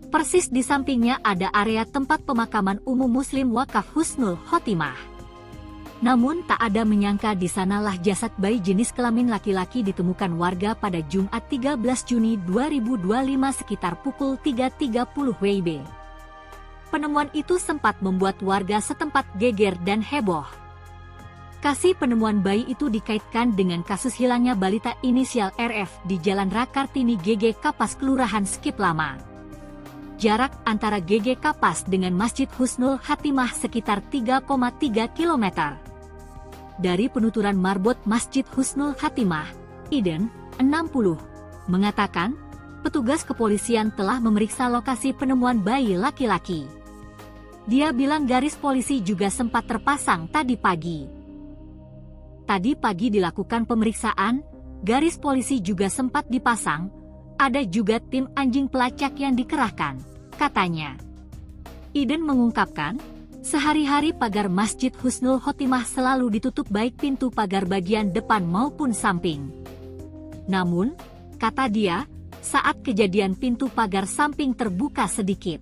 Persis di sampingnya ada area tempat pemakaman umum Muslim Wakaf Husnul Khotimah. Namun tak ada menyangka di sanalah jasad bayi jenis kelamin laki-laki ditemukan warga pada Jumat 13 Juni 2025 sekitar pukul 3.30 WIB. Penemuan itu sempat membuat warga setempat geger dan heboh. Kasih penemuan bayi itu dikaitkan dengan kasus hilangnya balita inisial RF di Jalan Rakartini GG Kapas Kelurahan Skip Lama. Jarak antara GG Kapas dengan Masjid Husnul Khotimah sekitar 3,3 km. Dari penuturan marbot Masjid Husnul Khotimah, Iden, 60, mengatakan, petugas kepolisian telah memeriksa lokasi penemuan bayi laki-laki. Dia bilang garis polisi juga sempat terpasang tadi pagi. Tadi pagi dilakukan pemeriksaan, garis polisi juga sempat dipasang, ada juga tim anjing pelacak yang dikerahkan, katanya. Iden mengungkapkan, sehari-hari pagar Masjid Husnul Khotimah selalu ditutup baik pintu pagar bagian depan maupun samping. Namun, kata dia, saat kejadian pintu pagar samping terbuka sedikit.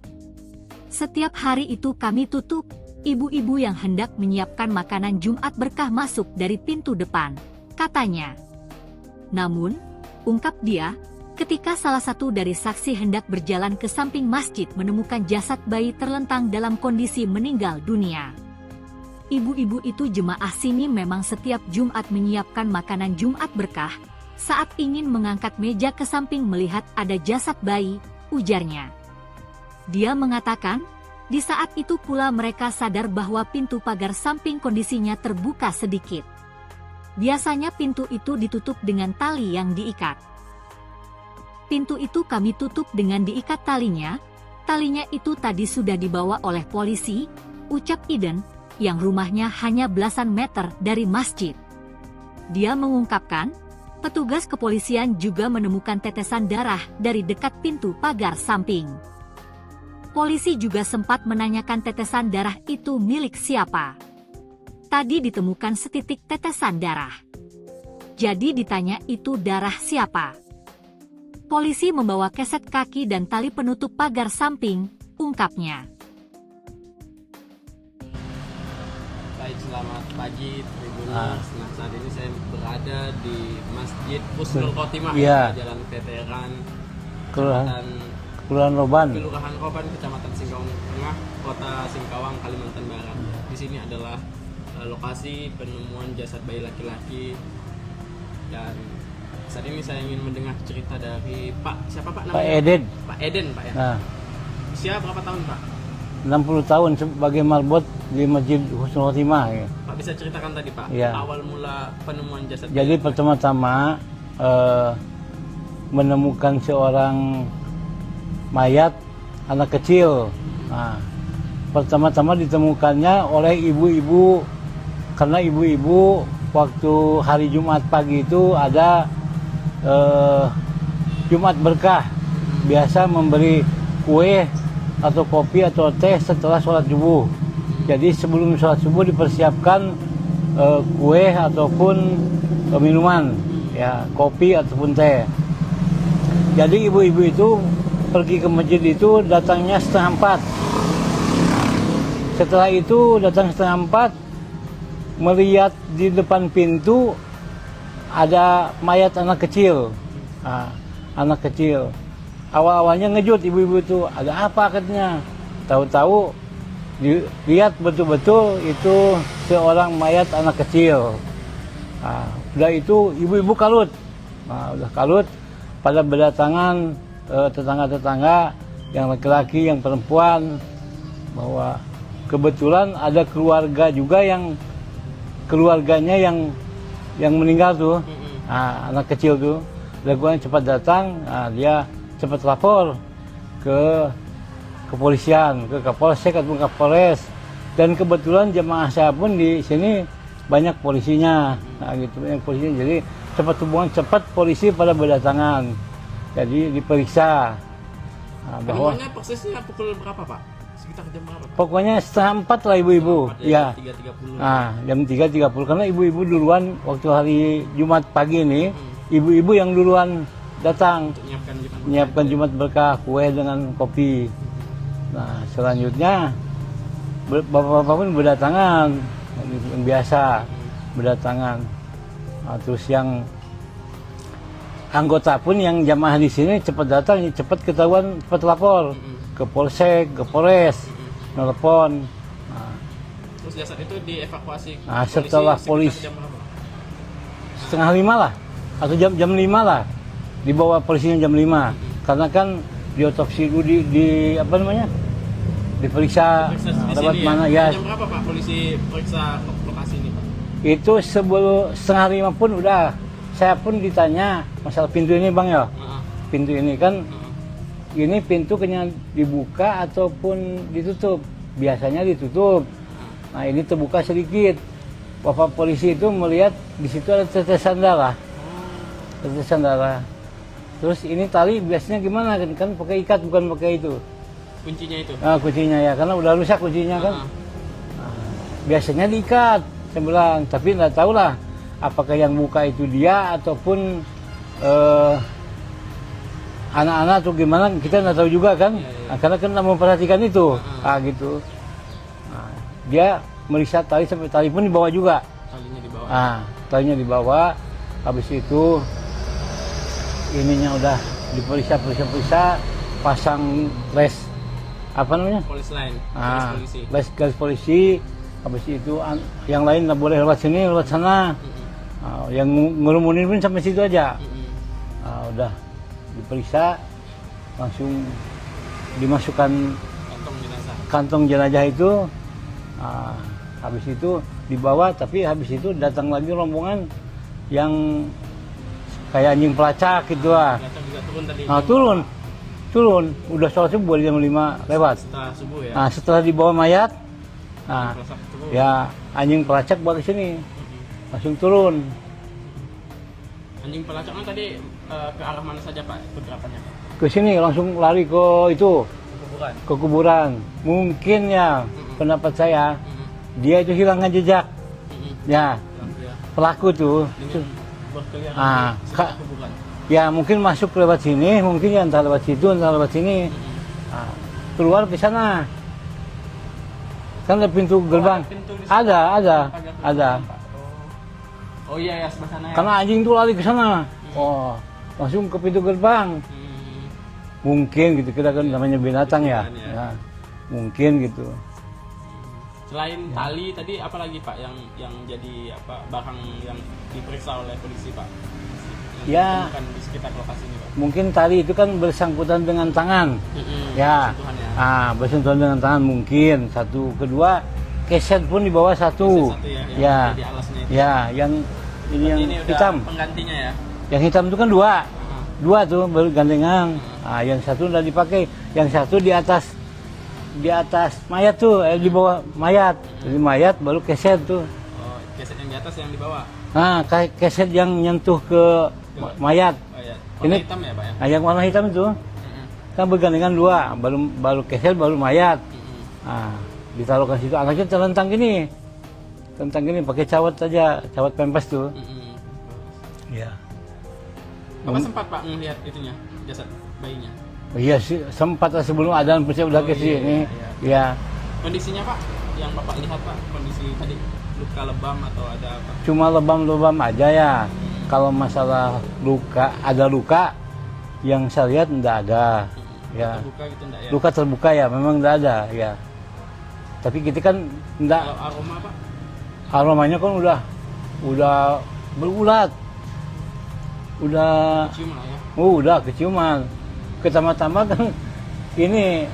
Setiap hari itu kami tutup, ibu-ibu yang hendak menyiapkan makanan Jumat berkah masuk dari pintu depan, katanya. Namun, ungkap dia, ketika salah satu dari saksi hendak berjalan ke samping masjid menemukan jasad bayi terlentang dalam kondisi meninggal dunia. Ibu-ibu itu jemaah sini memang setiap Jumat menyiapkan makanan Jumat berkah, saat ingin mengangkat meja ke samping melihat ada jasad bayi, ujarnya. Dia mengatakan, di saat itu pula mereka sadar bahwa pintu pagar samping kondisinya terbuka sedikit. Biasanya pintu itu ditutup dengan tali yang diikat. Pintu itu kami tutup dengan diikat talinya itu tadi sudah dibawa oleh polisi, ucap Iden, yang rumahnya hanya belasan meter dari masjid. Dia mengungkapkan, petugas kepolisian juga menemukan tetesan darah dari dekat pintu pagar samping. Polisi juga sempat menanyakan tetesan darah itu milik siapa. Tadi ditemukan setitik tetesan darah. Jadi ditanya itu darah siapa. Polisi membawa keset kaki dan tali penutup pagar samping, ungkapnya.
Baik, selamat pagi Tribuners. Nah, saat ini saya berada di Masjid Husnul Khotimah, Jalan Veteran,
Kelurahan Roban,
Kecamatan Singkawang Tengah, Kota Singkawang, Kalimantan Barat. Di sini adalah lokasi penemuan jasad bayi laki-laki, dan saat ini saya ingin mendengar cerita dari Pak, siapa Pak namanya?
Pak Eden.
Pak Eden, Pak ya.
Nah,
usia berapa tahun Pak?
60 tahun sebagai marbot di Masjid Husnul Khotimah. Ya.
Pak bisa ceritakan tadi Pak,
Ya.
awal mula penemuan jasad.
Jadi pertama-tama menemukan seorang mayat anak kecil. Nah, pertama-tama ditemukannya oleh ibu-ibu, karena ibu-ibu waktu hari Jumat pagi itu ada Jumat berkah, biasa memberi kue atau kopi atau teh setelah sholat subuh. Jadi sebelum sholat subuh dipersiapkan kue ataupun minuman, ya kopi ataupun teh. Jadi ibu-ibu itu pergi ke masjid itu datangnya 3:30. Setelah itu datang 3:30, melihat di depan pintu ada mayat anak kecil. Nah, anak kecil. Awal-awalnya ngejut ibu-ibu itu, ada apa katanya. Tahu-tahu dilihat betul-betul itu seorang mayat anak kecil. Nah, udah itu ibu-ibu kalut. Nah, udah kalut, pada berdatangan tetangga-tetangga yang laki-laki, yang perempuan, bahwa kebetulan ada keluarga juga yang keluarganya yang meninggal tuh. Nah, anak kecil tuh, lagunya cepat datang. Nah, dia cepat lapor ke kepolisian, ke Kapolsek atau Kapolres, dan kebetulan jemaah saya pun di sini banyak polisinya. Nah, gitu, banyak polisinya. Jadi cepat hubungan, cepat polisi pada berdatangan. Jadi diperiksa. Nah, bahwa
penemuannya persisnya pukul berapa Pak? Sekitar jam berapa Pak?
pokoknya 3:30 lah ibu-ibu. Ya.
3.30.
Nah, jam 3.30 karena ibu-ibu duluan waktu hari Jumat pagi ini, ibu-ibu yang duluan datang menyiapkan Jumat berkah, kue dengan kopi. Nah, selanjutnya bapak-bapak pun berdatangan, yang biasa berdatangan. Nah, terus yang anggota pun yang jamaah di sini cepat datang, cepat ketahuan, cepat lapor ke Polsek, ke Polres, nelpon. Nah,
terus jasad itu dievakuasi.
Nah, setelah polisi
jam berapa?
4:30 lah, atau jam 5 lah, dibawa polisinya jam 5, karena kan diotopsi dulu, di apa namanya, diperiksa lewat mana ya.
Jam berapa Pak polisi periksa lokasi ini Pak?
Itu sebelum 4:30 pun udah, saya pun ditanya masalah pintu ini Bang ya. Pintu ini kan, ini pintu kena dibuka ataupun ditutup. Biasanya ditutup. Nah, ini terbuka sedikit. Bapak polisi itu melihat di situ ada tetesan darah. Tetesan darah. Terus ini tali biasanya gimana kan pakai ikat bukan pakai itu.
Kuncinya itu.
Kuncinya ya, karena udah rusak kuncinya kan. Biasanya diikat, saya bilang, tapi nggak tahu lah apakah yang buka itu dia ataupun anak-anak atau gimana, kita nggak tahu juga kan. Karena kan nggak memperhatikan itu, gitu. Dia melihat tali sampai tali pun dibawa juga.
Talinya dibawa.
Talinya dibawa. Habis itu ininya udah diperiksa, pasang les apa namanya?
Polis line, polisi.
Garis polisi. Habis itu yang lain nggak boleh lewat sini, lewat sana. Yang ngerumunin pun sampai situ aja. Udah diperiksa, langsung dimasukkan kantong jenazah itu. Habis itu dibawa, tapi habis itu datang lagi rombongan yang kayak anjing pelacak gitu lah. Turun. Udah sholat subuh jam 5 lewat.
Setelah subuh ya.
Setelah dibawa mayat, ya anjing pelacak bawa ke sini, langsung turun.
Anjing pelacaknya tadi ke arah mana saja Pak pergerakannya Pak?
Ke sini langsung lari ke itu, ke kuburan. Mungkin ya pendapat saya, dia itu hilangkan jejak. Ya, pelaku tuh. Ya mungkin masuk lewat sini, mungkin ya entah lewat situ, entah lewat sini. Keluar ke sana. Kan ada pintu gerbang. Ada.
Oh iya ya, sebelah sana ya.
Karena anjing tuh lari ke sana. Langsung ke pintu gerbang. Mungkin gitu, kita kan namanya binatang ya. Mungkin gitu.
Selain tali tadi apa lagi Pak yang jadi barang yang diperiksa oleh polisi Pak?
Ya,
di sekitar lokasi ini Pak.
Mungkin tali itu kan bersangkutan dengan tangan. Ya. Bersentuhan dengan tangan mungkin. Satu, kedua keset pun di bawah satu. Ya. Ya, yang ini hitam.
Penggantinya ya.
Yang hitam itu kan dua tuh baru gandengan. Yang satu udah dipakai, yang satu di atas mayat tuh, di bawah mayat. Jadi mayat baru keset tuh.
Keset yang di atas yang di bawah.
Keset yang nyentuh ke mayat.
Warna hitam ya Pak ya?
Yang warna hitam itu kan bergandengan dua, baru keset baru mayat. Ditaruh ke situ, anaknya terlentang gini pakai cawat aja, cawat pempes tuh. Ya.
Bapak sempat Pak melihat itunya, jasad bayinya?
Iya sih, sempat sebelum adzan pasti udah ke sini. Iya.
Kondisinya Pak, yang Bapak lihat Pak, kondisi tadi luka lebam atau ada apa?
Cuma lebam-lebam aja ya. Kalau masalah ada luka yang saya lihat enggak ada. Ya.
Terbuka gitu enggak ya?
Luka terbuka ya, memang enggak ada ya. Tapi kita kan enggak.
Kalau aroma Pak?
Aromanya kan udah berulat.
Kecium lah ya.
Udah keciuman. Pertama-tama kan ini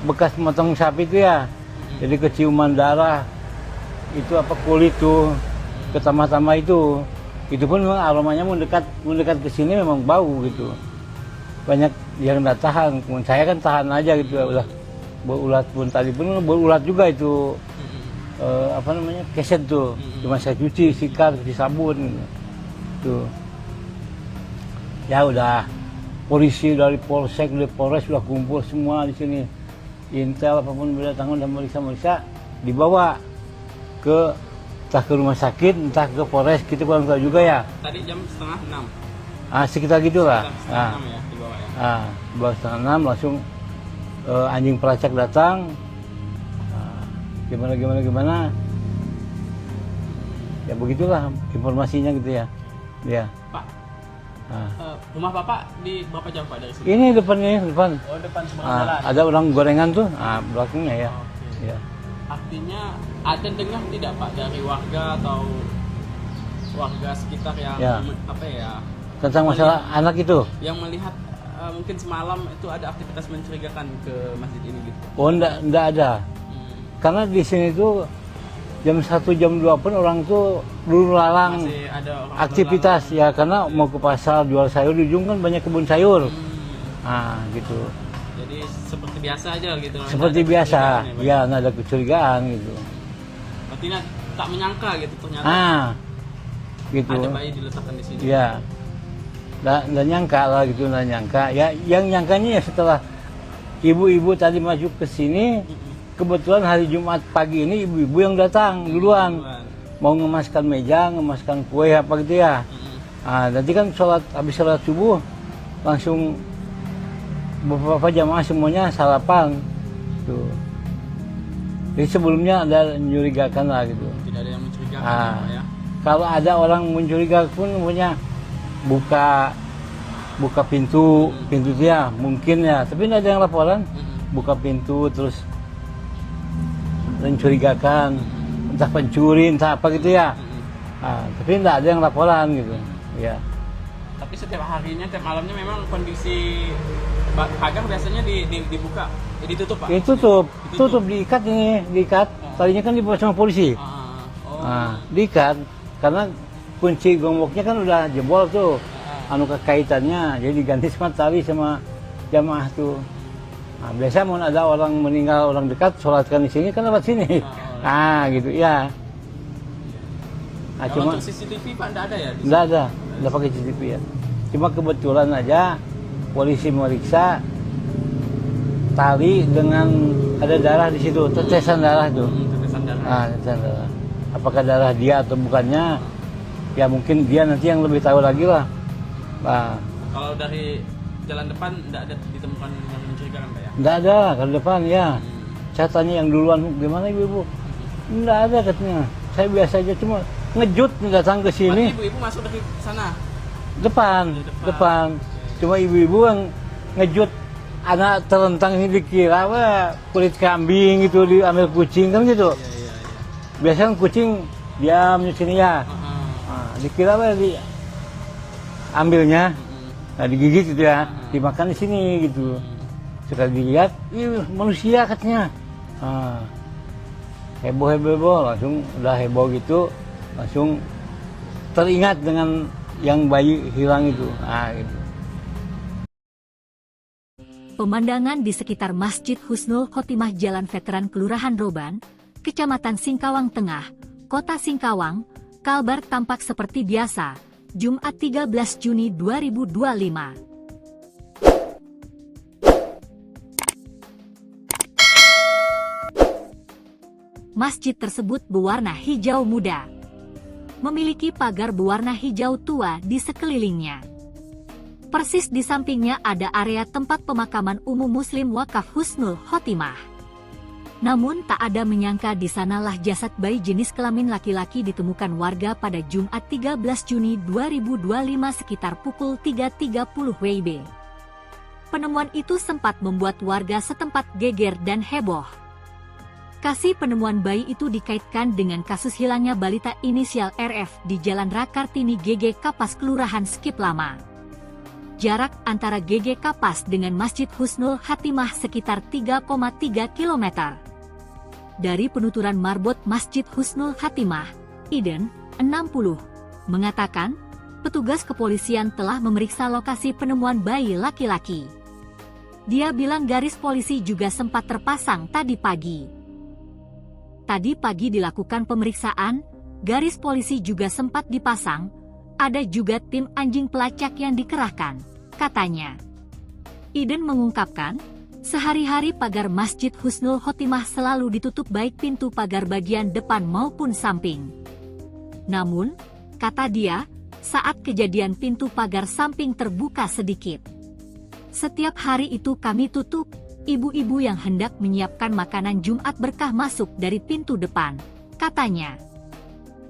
bekas motong sapi itu ya. Jadi keciuman darah. Itu kulit tuh. Pertama-tama itu pun memang aromanya mendekat ke sini memang bau gitu. Banyak yang nggak tahan. Saya kan tahan aja gitu. Udah berulat pun tadi pun berulat juga itu. Keset tuh. Cuma saya cuci, sikat, cuci sabun tuh. Ya udah, polisi dari polsek, dari polres sudah kumpul semua di sini. Intel apapun berdatangan dan meriksa, dibawa entah ke rumah sakit, entah ke polres, kita kurang tahu juga ya.
Tadi jam 5:30.
Sekitar gitulah.
Sekitar 5:30 ya dibawa ya.
Dibawa 5:30 langsung anjing pelacak datang. Gimana. Ya begitulah informasinya gitu ya. Ya.
Pak, rumah Bapak di berapa jauh Pak dari sini?
Ini depan.
Oh, depan seberang jalan.
Ada orang gorengan tuh, belakangnya ya.
Okay.
Ya.
Artinya ada dengar tidak Pak dari warga atau warga sekitar yang
Tentang masalah anak itu?
Yang melihat mungkin semalam itu ada aktivitas mencurigakan ke masjid ini gitu?
Oh, enggak ada. Karena di sini tuh jam 1, jam 2 pun orang tuh dulu lalang aktivitas ya, karena mau ke pasar jual sayur, di ujung kan banyak kebun sayur. Gitu.
Jadi seperti biasa aja gitu.
Seperti biasa, ya nggak ada kecurigaan gitu.
Berarti tak menyangka gitu ternyata.
Gitu.
Ada bayi diletakkan di sini.
Ya. nggak nyangka lah gitu, nggak nyangka. Ya yang nyangkanya ya setelah ibu-ibu tadi masuk ke sini, kebetulan hari Jumat pagi ini ibu-ibu yang datang duluan. Mau ngemaskan meja, ngemaskan kue apa gitu ya. Nanti kan habis sholat subuh langsung beberapa jamaah semuanya sarapan tuh. Jadi sebelumnya ada mencurigakan lah gitu.
Tidak ada yang mencurigakan ya, Pak ya.
Kalau ada orang mencurigakan pun punya buka pintu dia mungkin ya, tapi tidak ada yang laporan. Buka pintu terus mencurigakan, entah pencuri entah apa gitu ya. Tapi tidak ada yang laporan gitu ya.
Tapi setiap harinya, tiap malamnya memang kondisi pagar biasanya dibuka, ditutup Pak?
Tutup, diikat. Tadinya kan dibawa sama polisi. Diikat, karena kunci gemboknya kan udah jebol tuh, kekaitannya, jadi diganti sama tali sama jamaah tuh. Biasa mau ada orang meninggal, orang dekat, sholatkan di sini kan lewat sini. Gitu ya.
Cuma untuk CCTV Pak nggak ada ya?
Nggak pakai CCTV ya. Cuma kebetulan aja polisi meriksa tali dengan ada darah di situ, tetesan darah tuh.
Tetesan darah.
Tetesan darah. Apakah darah dia atau bukannya? Ya mungkin dia nanti yang lebih tahu lagi lah.
Kalau dari jalan depan nggak ada ditemukan yang mencurigakan Pak ya?
Nggak ada kalau depan ya. Saya tanya yang duluan, gimana ibu-ibu? Nggak ada katanya. Saya biasa aja cuma ngejut datang ke sini.
Ibu-ibu masuk dari sana?
Depan. Cuma ibu-ibu yang ngejut anak terentang ini dikira kulit kambing gitu, diambil kucing kan gitu. Biasanya kucing diam di sini ya. Dikira diambilnya, digigit gitu ya, dimakan di sini gitu. Sekali dilihat, manusia katanya. Heboh, langsung udah heboh gitu, langsung teringat dengan yang bayi hilang itu. Gitu.
Pemandangan di sekitar Masjid Husnul Khotimah Jalan Veteran Kelurahan Roban, Kecamatan Singkawang Tengah, Kota Singkawang, Kalbar tampak seperti biasa, Jumat 13 Juni 2025. Masjid tersebut berwarna hijau muda. Memiliki pagar berwarna hijau tua di sekelilingnya. Persis di sampingnya ada area tempat pemakaman umum Muslim Wakaf Husnul Khotimah. Namun tak ada menyangka di sanalah jasad bayi jenis kelamin laki-laki ditemukan warga pada Jumat 13 Juni 2025 sekitar pukul 3.30 WIB. Penemuan itu sempat membuat warga setempat geger dan heboh. Kasih penemuan bayi itu dikaitkan dengan kasus hilangnya balita inisial RF di Jalan Rakartini GG Kapas Kelurahan Skip Lama. Jarak antara GG Kapas dengan Masjid Husnul Khotimah sekitar 3,3 km. Dari penuturan marbot Masjid Husnul Khotimah, Iden, 60, mengatakan, petugas kepolisian telah memeriksa lokasi penemuan bayi laki-laki. Dia bilang garis polisi juga sempat terpasang tadi pagi. Tadi pagi dilakukan pemeriksaan, garis polisi juga sempat dipasang, ada juga tim anjing pelacak yang dikerahkan, katanya. Iden mengungkapkan, sehari-hari pagar Masjid Husnul Khotimah selalu ditutup baik pintu pagar bagian depan maupun samping. Namun, kata dia, saat kejadian pintu pagar samping terbuka sedikit. Setiap hari itu kami tutup. Ibu-ibu yang hendak menyiapkan makanan Jumat berkah masuk dari pintu depan, katanya.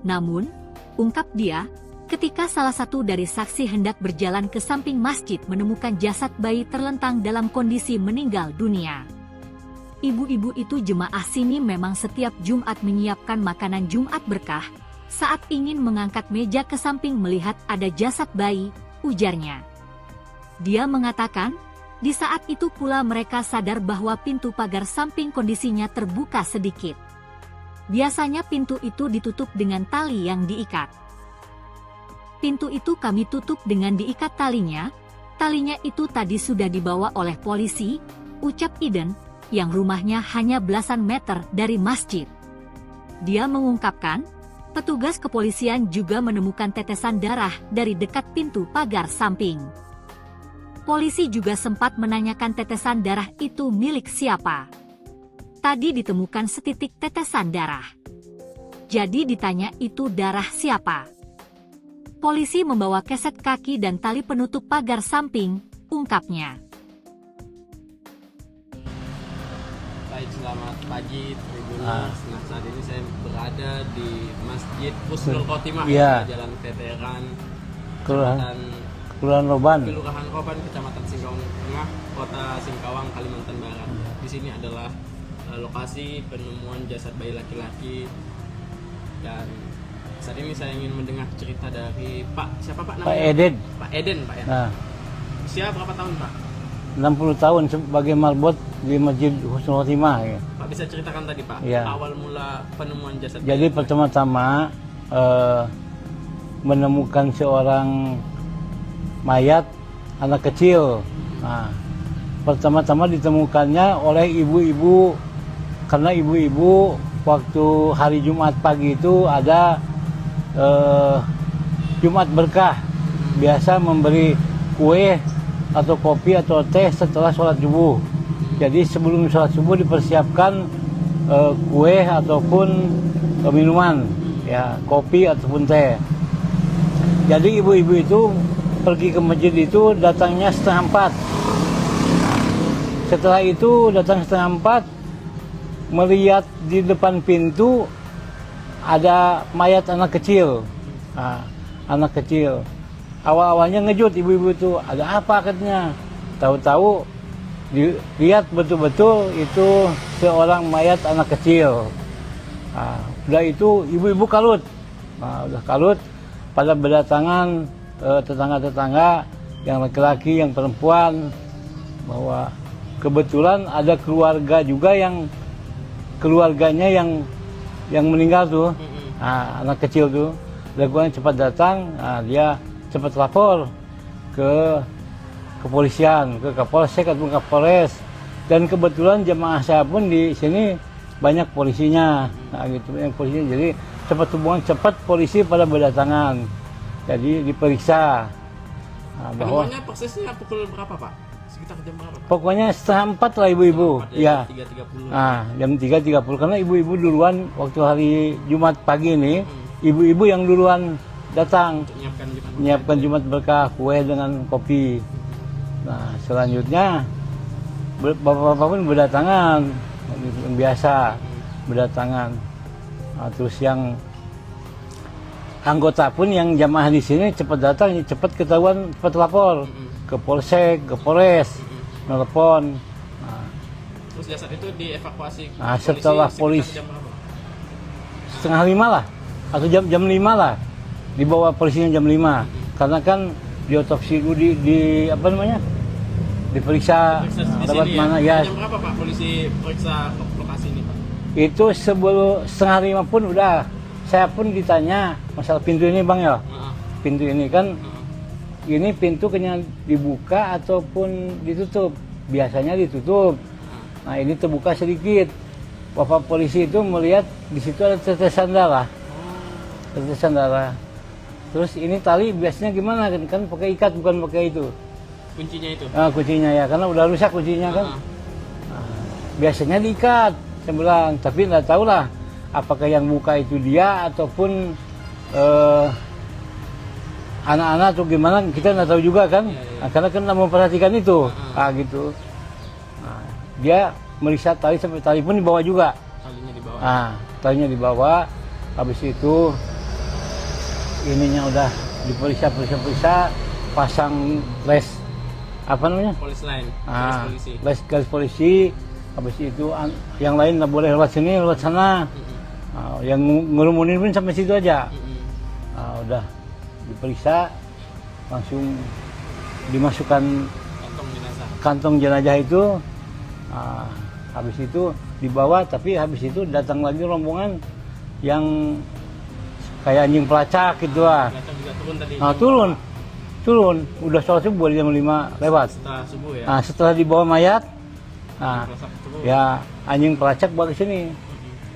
Namun, ungkap dia, ketika salah satu dari saksi hendak berjalan ke samping masjid menemukan jasad bayi terlentang dalam kondisi meninggal dunia. Ibu-ibu itu jemaah sini memang setiap Jumat menyiapkan makanan Jumat berkah, saat ingin mengangkat meja ke samping melihat ada jasad bayi, ujarnya. Dia mengatakan, di saat itu pula mereka sadar bahwa pintu pagar samping kondisinya terbuka sedikit. Biasanya pintu itu ditutup dengan tali yang diikat. Pintu itu kami tutup dengan diikat talinya itu tadi sudah dibawa oleh polisi, ucap Iden, yang rumahnya hanya belasan meter dari masjid. Dia mengungkapkan, Petugas kepolisian juga menemukan tetesan darah dari dekat pintu pagar samping. Polisi juga sempat menanyakan tetesan darah itu milik siapa. Tadi ditemukan setitik tetesan darah. Jadi ditanya itu darah siapa. Polisi membawa keset kaki dan tali penutup pagar samping, ungkapnya.
Baik, selamat pagi Tribuners. Nah, saat ini saya berada di Masjid Husnul Khotimah, Jalan Veteran,
Kelurahan Roban,
Kelurahan Roban, Kecamatan Singkawang Tengah, Kota Singkawang, Kalimantan Barat. Di sini adalah lokasi penemuan jasad bayi laki-laki, dan saat ini saya ingin mendengar cerita dari siapa Pak namanya?
Pak Eden.
Pak Eden, Pak ya.
Nah,
Usia berapa tahun, Pak?
60 tahun sebagai marbot di Masjid Husnul Khotimah. Ya.
Pak bisa ceritakan tadi, Pak,
Ya.
awal mula penemuan jasad.
Jadi pertama-tama menemukan seorang mayat anak kecil. Nah, pertama-tama ditemukannya oleh ibu-ibu, karena ibu-ibu waktu hari Jumat pagi itu ada Jumat berkah, biasa memberi kue atau kopi atau teh setelah sholat subuh. Jadi sebelum sholat subuh dipersiapkan kue ataupun minuman, ya kopi ataupun teh. Jadi ibu-ibu itu pergi ke masjid itu datangnya 3:30. Setelah itu datang 3:30, melihat di depan pintu ada mayat anak kecil. Nah, anak kecil. Awal-awalnya ngejut ibu-ibu itu, ada apa katanya. Tahu-tahu dilihat betul-betul itu seorang mayat anak kecil. Nah, udah itu ibu-ibu kalut. Nah, udah kalut, pada berdatangan tetangga-tetangga yang laki-laki, yang perempuan, bahwa kebetulan ada keluarga juga yang keluarganya yang meninggal tuh. Nah, anak kecil tuh, keluarganya cepat datang. Nah, dia cepat lapor ke kepolisian, ke Kapolsek atau Kapolres, dan kebetulan jemaah saya pun di sini banyak polisinya. Nah, gitu, yang polisinya, jadi cepat hubungan, cepat polisi pada berdatangan, jadi diperiksa. Nah, bahwa
penemuannya persisnya pukul berapa, Pak? Sekitar jam berapa, Pak?
pokoknya 3:30 lah ibu-ibu, ya.
3.30.
Nah, jam 3.30 karena ibu-ibu duluan waktu hari Jumat pagi ini, ibu-ibu yang duluan datang menyiapkan Jumat berkah, kue dengan kopi. Nah, selanjutnya bapak-bapak pun berdatangan, yang biasa berdatangan. Nah, terus yang anggota pun yang jamaah di sini cepat datang, cepat ketahuan, cepat lapor ke Polsek, ke Polres, telepon. Nah,
terus jasad itu dievakuasi.
Nah, setelah polisi
jam berapa?
4:30 lah, atau jam 5 lah, dibawa polisinya jam 5, karena kan diotopsi dulu, di apa namanya, diperiksa lewat mana ya.
Jam berapa, Pak, polisi periksa lokasi ini, Pak?
Itu sebelum 4:30 pun udah, saya pun ditanya masalah pintu ini, Bang, ya. Pintu ini kan, ini pintu kena dibuka ataupun ditutup. Biasanya ditutup. Nah, ini terbuka sedikit. Bapak polisi itu melihat di situ ada tetesan darah. Tetesan darah. Terus ini tali biasanya gimana, kan pakai ikat bukan pakai itu.
Kuncinya itu?
Nah, kuncinya ya, karena udah rusak kuncinya kan. Nah, biasanya diikat, saya bilang, tapi nggak tahu lah apakah yang buka itu dia ataupun anak-anak atau gimana, kita nggak tahu juga kan. Nah, karena kan nggak memperhatikan itu, gitu. Nah, dia meriksa tali sampai tali pun dibawa juga.
Talinya dibawa.
Nah, talinya dibawa. Habis itu ininya udah diperiksa, pasang les apa namanya?
Polis line,
Ah,
polisi.
garis polisi. Habis itu yang lain nggak boleh lewat sini, lewat sana. Nah, yang ngerumunin pun sampai situ aja. Nah, udah diperiksa, langsung dimasukkan kantong jenazah itu. Nah, habis itu dibawa, tapi habis itu datang lagi rombongan yang kayak anjing pelacak gitu lah.
Juga turun tadi.
Nah, turun. Udah sholat subuh jam 5 lewat.
Setelah subuh ya.
Nah, setelah dibawa mayat, nah,
Turun.
ya anjing pelacak bawa ke sini,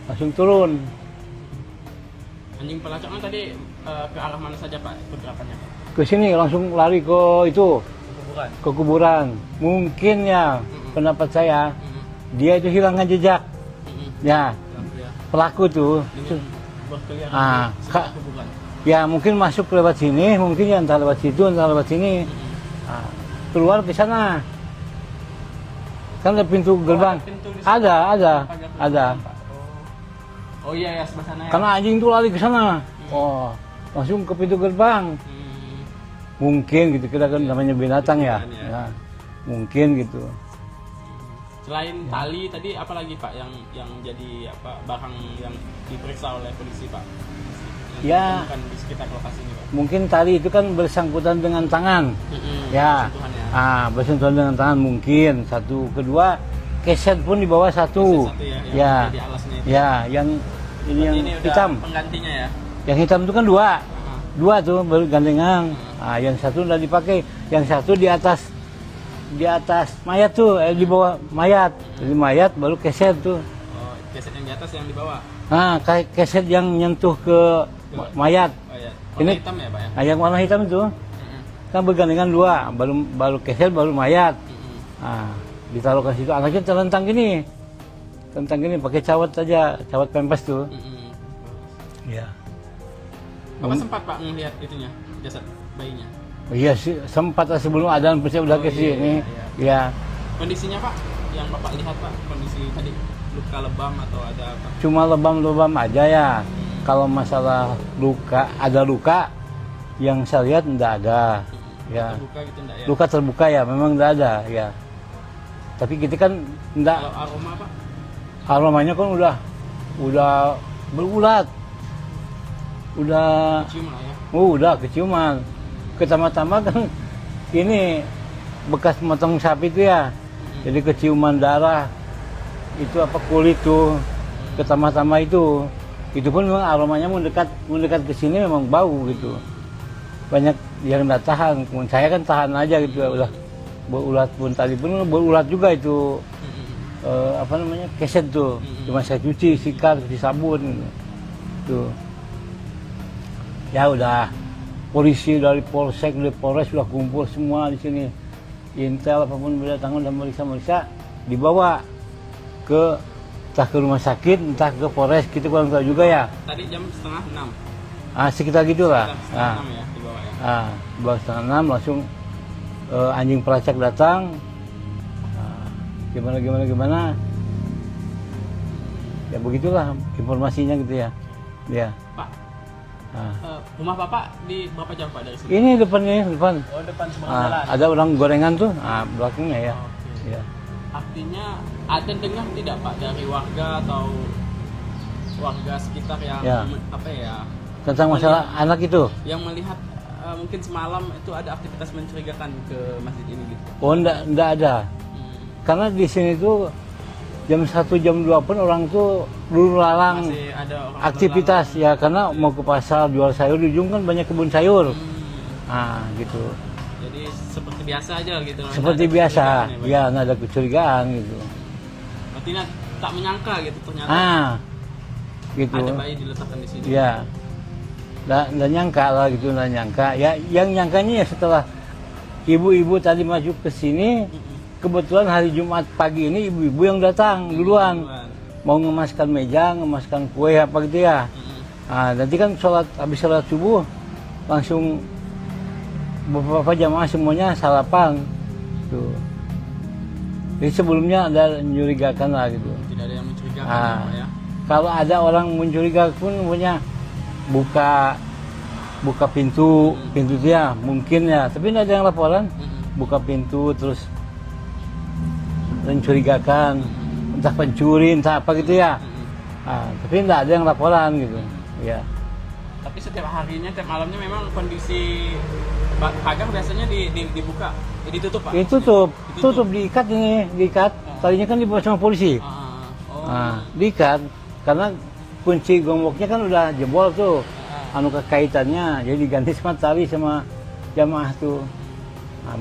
langsung turun.
Anjing pelacaknya tadi ke arah mana saja Pak pergerakannya Pak?
Ke sini langsung lari ke itu,
Kuburan.
ke kuburan. Mungkin ya, pendapat saya, dia itu hilangkan jejak. Ya,
Ya.
pelaku tuh.
Dengan berkeliaran
Ah,
di sekitar kuburan.
Ya mungkin masuk lewat sini, mungkin ya entah lewat situ, entah lewat sini. Nah, keluar ke sana. Kan ada pintu gerbang.
ada pintu di sana.
Ada.
Pagar Pak. Oh iya ya sebelah sana ya.
Karena anjing tuh lari ke sana. Oh, langsung ke pintu gerbang. Mungkin gitu, kita kan namanya binatang ya.
Pikiran ya.
Ya, mungkin gitu.
Selain tali tadi apa lagi Pak yang jadi apa barang yang diperiksa oleh polisi Pak? Yang
Ya.
ditemukan di sekitar lokasi ini Pak.
Mungkin tali itu kan bersangkutan dengan tangan. Ya,
Sentuhan ya.
bersentuhan dengan tangan mungkin. Satu, kedua, keset pun di bawah satu.
Satu ya, yang
Ya,
jadi alasnya itu.
ya, yang ini yang
Ini udah
hitam.
penggantinya ya.
Yang hitam itu kan dua.
Heeh.
Dua tuh baru gandengan. Yang satu udah dipakai, yang satu di atas mayat tuh, di bawah mayat. Jadi mayat baru keset tuh.
Oh, keset yang di atas yang di bawah.
Keset yang nyentuh ke mayat.
Oh ya. Warna
Ini
hitam ya Pak ya.
Yang warna hitam itu kan bergandengan dua, baru keset baru mayat. Ditaruh ke situ, anaknya terlentang gini, pakai cawat aja, cawat pempes tuh. Ya.
Bapak sempat Pak melihat itunya jasad bayinya.
Iya sih, sempat lah sebelum adzan pasti udah ke sini. Ya,
Kondisinya Pak yang Bapak lihat Pak, kondisi tadi luka lebam atau ada apa?
cuma lebam-lebam aja ya. Kalau masalah luka, ada luka yang saya lihat enggak ada. Ya.
Terbuka gitu enggak ya?
Luka terbuka ya, memang enggak ada ya. Tapi kita kan enggak,
Kalau aroma Pak?
aromanya kan udah berulat. Udah
Cium lah ya.
udah keciuman. Pertama-tama kan ini bekas motong sapi itu ya. Jadi keciuman darah. Itu apa kulit tuh. Pertama-tama itu pun memang aromanya mendekat ke sini memang bau gitu. Banyak yang nggak tahan. Saya kan tahan aja gitu. Udah berulat pun tadi pun berulat juga itu. Keset tuh. Cuma saya cuci, sikat, cuci sabun gitu. Tuh. Ya udah, polisi dari polsek, dari polres sudah kumpul semua di sini. Intel apapun berdatangan dan meriksa, dibawa entah ke rumah sakit, entah ke polres, kita kurang tahu juga ya.
Tadi jam 5:30.
Sekitar gitulah.
Sekitar 5:30 ya dibawa ya.
Dibawa 5:30 langsung anjing pelacak datang. Gimana. Ya begitulah informasinya gitu ya. Ya.
Pak, rumah Bapak di berapa jam Pak dari sini?
Ini depan.
Oh, depan seberang jalan.
Ada orang gorengan tuh, belakangnya ya.
Oke.
Ya.
Artinya ada dengar tidak Pak dari warga atau warga sekitar yang
Ya.
apa ya?
Tentang masalah anak itu.
Yang melihat mungkin semalam itu ada aktivitas mencurigakan ke masjid ini gitu.
Oh, enggak ada. Karena di sini tuh jam 1, jam 2 pun orang tuh lulu lalang
Masih ada orang
aktivitas ya, karena mau ke pasar jual sayur, di ujung kan banyak kebun sayur. Gitu.
Jadi seperti biasa aja gitu.
Seperti
Nggak ada
biasa.
kecurigaan ya, Pak?
Ya, nggak ada kecurigaan gitu.
Berarti tak menyangka gitu ternyata
Gitu.
ada bayi diletakkan di sini.
Ya. Nggak nyangka lah gitu, nggak nyangka. Ya, yang nyangkanya ya setelah ibu-ibu tadi masuk ke sini, kebetulan hari Jumat pagi ini ibu-ibu yang datang duluan. Mau ngemaskan meja, ngemaskan kue apa gitu ya. Nanti kan habis sholat subuh langsung beberapa jamaah semuanya sarapan. Tuh. Jadi sebelumnya ada mencurigakan lah gitu.
Tidak ada yang mencurigakan ya, Pak ya.
Kalau ada orang mencurigakan pun punya buka pintu dia mungkin ya, tapi tidak ada yang laporan. Buka pintu terus mencurigakan, entah pencuri, entah apa gitu ya. Tapi tidak ada yang laporan gitu. Ya.
Tapi setiap harinya, tiap malamnya memang kondisi pagar biasanya dibuka, ditutup Pak?
Tutup, diikat. Tadinya kan dibawa sama polisi. Diikat, karena kunci gemboknya kan udah jebol tuh. Kekaitannya, jadi diganti sama tali sama jamaah tuh.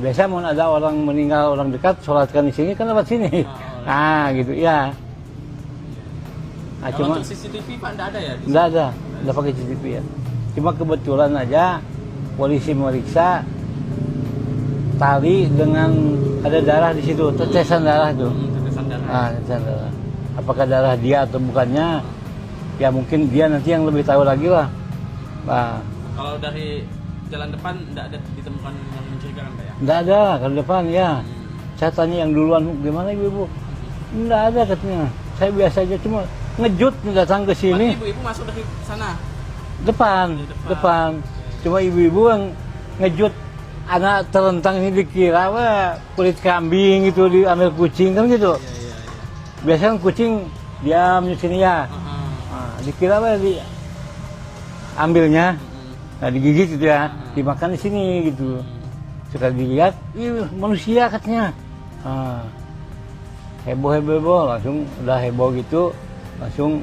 Biasa mau ada orang meninggal, orang dekat, sholatkan di sini kan lewat sini. Gitu ya.
Kalau
Cuma
untuk CCTV Pak tidak ada ya?
enggak ada. Udah pakai CCTV ya. Cuma kebetulan aja polisi meriksa tali dengan ada darah di situ, tetesan darah tuh.
Tetesan darah.
Ah, tetesan darah. Apakah darah dia atau bukannya? Ya mungkin dia nanti yang lebih tahu lagi lah. Nah,
kalau dari jalan depan tidak ada ditemukan yang mencurigakan Pak ya?
enggak ada kalau depan ya. Saya tanya yang duluan, gimana ibu-ibu? Enggak ada katanya. Saya biasa aja cuma ngejut datang ke sini.
Ibu-ibu masuk dari sana?
Depan. Cuma ibu-ibu yang ngejut anak terentang ini dikira wah kulit kambing gitu diambil kucing kan gitu.
Iya.
Biasanya kucing diam di sini ya. Nah, dikira apa ambilnya, nah digigit gitu ya, dimakan di sini gitu. Sekali dilihat, manusia katanya. Nah, heboh, langsung udah heboh gitu, langsung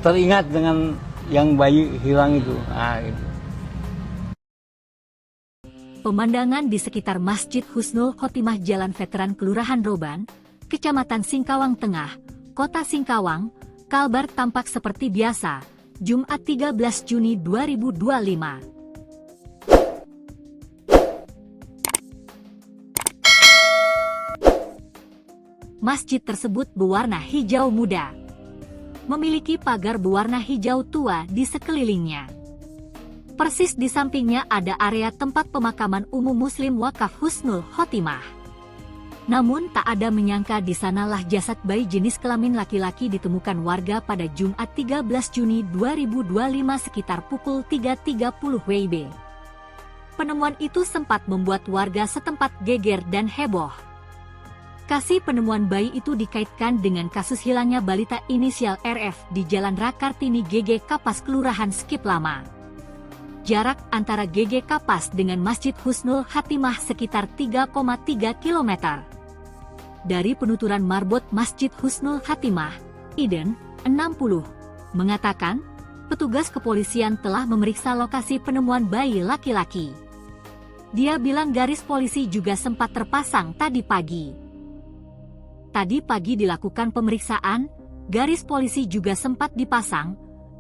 teringat dengan yang bayi hilang itu. Nah, gitu.
Pemandangan di sekitar Masjid Husnul Khotimah Jalan Veteran Kelurahan Roban, Kecamatan Singkawang Tengah, Kota Singkawang, Kalbar tampak seperti biasa, Jumat 13 Juni 2025. Masjid tersebut berwarna hijau muda. Memiliki pagar berwarna hijau tua di sekelilingnya. Persis di sampingnya ada area tempat pemakaman umum Muslim Wakaf Husnul Khotimah. Namun tak ada menyangka di sanalah jasad bayi jenis kelamin laki-laki ditemukan warga pada Jumat 13 Juni 2025 sekitar pukul 3.30 WIB. Penemuan itu sempat membuat warga setempat geger dan heboh. Kasih penemuan bayi itu dikaitkan dengan kasus hilangnya balita inisial RF di Jalan Rakartini GG Kapas Kelurahan Skip Lama. Jarak antara GG Kapas dengan Masjid Husnul Khotimah sekitar 3,3 km. Dari penuturan marbot Masjid Husnul Khotimah, Iden, 60, mengatakan, petugas kepolisian telah memeriksa lokasi penemuan bayi laki-laki. Dia bilang garis polisi juga sempat terpasang tadi pagi. Tadi pagi dilakukan pemeriksaan, garis polisi juga sempat dipasang,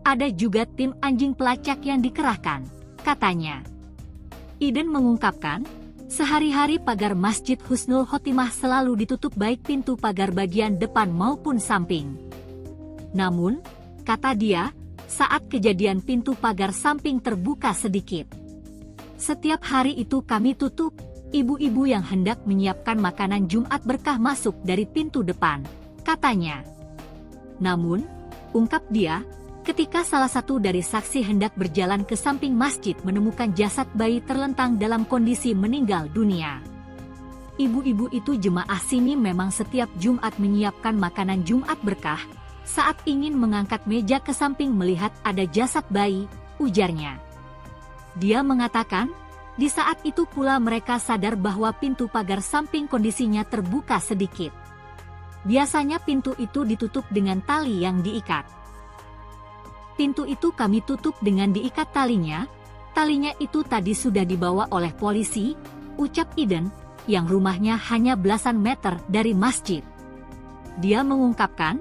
ada juga tim anjing pelacak yang dikerahkan, katanya. Iden mengungkapkan, sehari-hari pagar Masjid Husnul Khotimah selalu ditutup baik pintu pagar bagian depan maupun samping. Namun, kata dia, saat kejadian pintu pagar samping terbuka sedikit. Setiap hari itu kami tutup, ibu-ibu yang hendak menyiapkan makanan Jumat berkah masuk dari pintu depan, katanya. Namun, ungkap dia, ketika salah satu dari saksi hendak berjalan ke samping masjid menemukan jasad bayi terlentang dalam kondisi meninggal dunia. Ibu-ibu itu jemaah sini memang setiap Jumat menyiapkan makanan Jumat berkah, saat ingin mengangkat meja ke samping melihat ada jasad bayi, ujarnya. Dia mengatakan, di saat itu pula mereka sadar bahwa pintu pagar samping kondisinya terbuka sedikit. Biasanya pintu itu ditutup dengan tali yang diikat. Pintu itu kami tutup dengan diikat talinya itu tadi sudah dibawa oleh polisi, ucap Iden, yang rumahnya hanya belasan meter dari masjid. Dia mengungkapkan,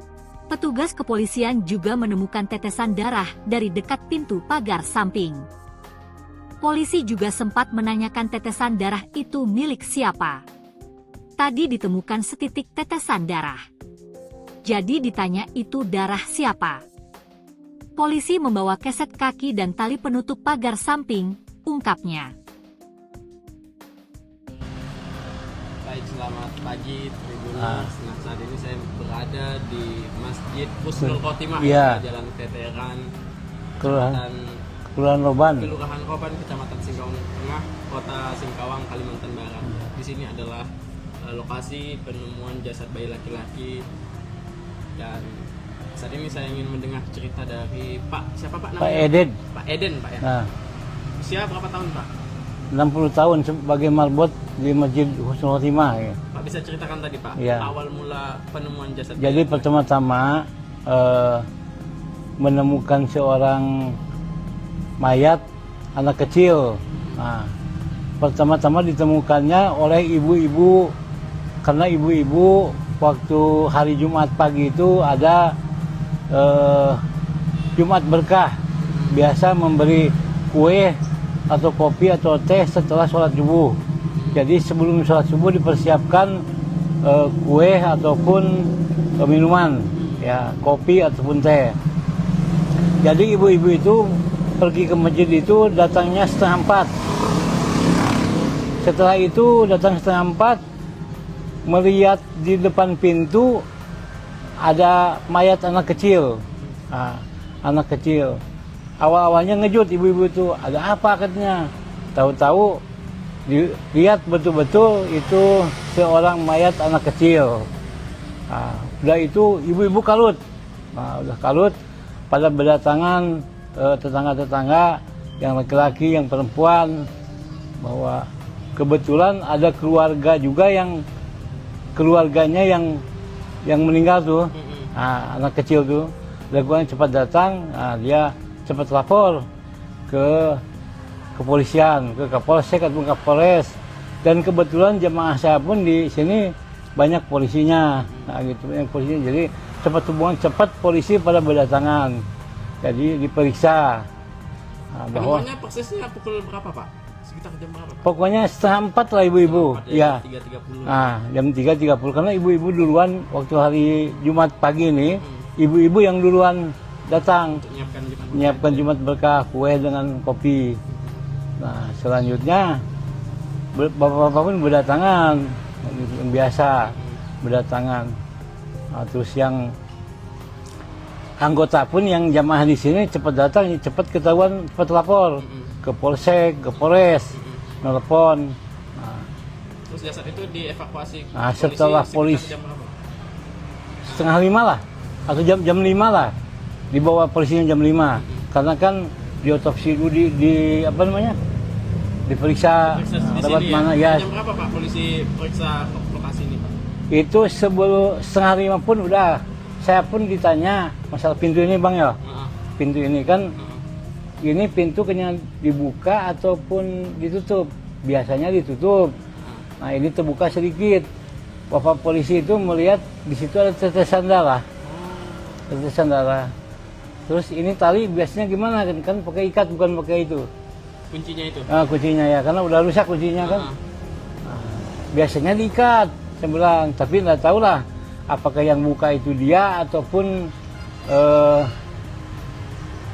petugas kepolisian juga menemukan tetesan darah dari dekat pintu pagar samping. Polisi juga sempat menanyakan tetesan darah itu milik siapa. Tadi ditemukan setitik tetesan darah. Jadi ditanya itu darah siapa. Polisi membawa keset kaki dan tali penutup pagar samping, ungkapnya.
Baik, selamat pagi Tribuners. Nah, saat ini saya berada di Masjid Husnul Khotimah, Jalan Veteran
Kelurahan Roban,
Kecamatan Singkawang Tengah, Kota Singkawang, Kalimantan Barat. Di sini adalah lokasi penemuan jasad bayi laki-laki, dan saat ini saya ingin mendengar cerita dari siapa Pak namanya?
Pak Eden.
Pak Eden, Pak ya.
Nah,
usia berapa tahun Pak?
60 tahun sebagai marbot di Masjid Husnul Khotimah. Ya.
Pak bisa ceritakan tadi Pak,
ya.
Awal mula penemuan jasad.
Jadi pertama-tama menemukan seorang mayat anak kecil. Nah, pertama-tama ditemukannya oleh ibu-ibu, karena ibu-ibu waktu hari Jumat pagi itu ada Jumat berkah biasa memberi kue atau kopi atau teh setelah sholat subuh. Jadi sebelum sholat subuh dipersiapkan kue ataupun minuman, ya kopi ataupun teh. Jadi ibu-ibu itu pergi ke masjid itu datangnya 3:30. Setelah itu datang 3:30, melihat di depan pintu ada mayat anak kecil. Nah, anak kecil. Awal-awalnya ngejut ibu-ibu itu, ada apa katanya. Tahu-tahu dilihat betul-betul itu seorang mayat anak kecil. Nah, udah itu ibu-ibu kalut. Nah, udah kalut pada berdatangan tetangga-tetangga yang laki-laki, yang perempuan, bahwa kebetulan ada keluarga juga yang keluarganya yang meninggal tuh. Nah, anak kecil tuh. Lakukan cepat datang, nah, dia cepat lapor ke kepolisian, ke Kapolsek atau Kapolres. Dan kebetulan jemaah saya pun di sini banyak polisinya, nah, gitu, banyak polisinya. Jadi cepat polisi pada berdatangan. Jadi diperiksa. Nah, bahwa
Penemuannya persisnya pukul berapa, Pak? Sekitar jam berapa, Pak?
pokoknya 3:30 lah ibu-ibu. Ya.
3.30.
Nah, jam 3.30 karena ibu-ibu duluan waktu hari Jumat pagi ini, ibu-ibu yang duluan datang menyiapkan Jumat berkah, kue dengan kopi. Nah, selanjutnya bapak-bapak pun berdatangan, yang biasa berdatangan. Nah, terus yang anggota pun yang jamaah di sini cepat datang, cepat ketahuan, cepat lapor ke Polsek, ke Polres, nelpon. Nah,
terus jasad itu dievakuasi
nah, setelah polisi
jam berapa?
4:30 lah atau jam 5 lah, dibawa polisinya jam 5 karena kan diotopsi dulu di apa namanya, diperiksa lewat mana ya.
Jam berapa, Pak, polisi periksa lokasi ini, Pak?
Itu sebelum 4:30 pun udah, saya pun ditanya masalah pintu ini bang ya. Pintu ini kan ini pintu kena dibuka ataupun ditutup, biasanya ditutup. Nah ini terbuka sedikit. Bapak polisi itu melihat di situ ada tetesan darah. Tetesan darah. Terus ini tali biasanya gimana kan pakai ikat bukan pakai itu.
Kuncinya itu?
Nah, kuncinya ya, karena udah rusak kuncinya kan. Nah, biasanya diikat, saya bilang, tapi nggak tahu lah apakah yang buka itu dia ataupun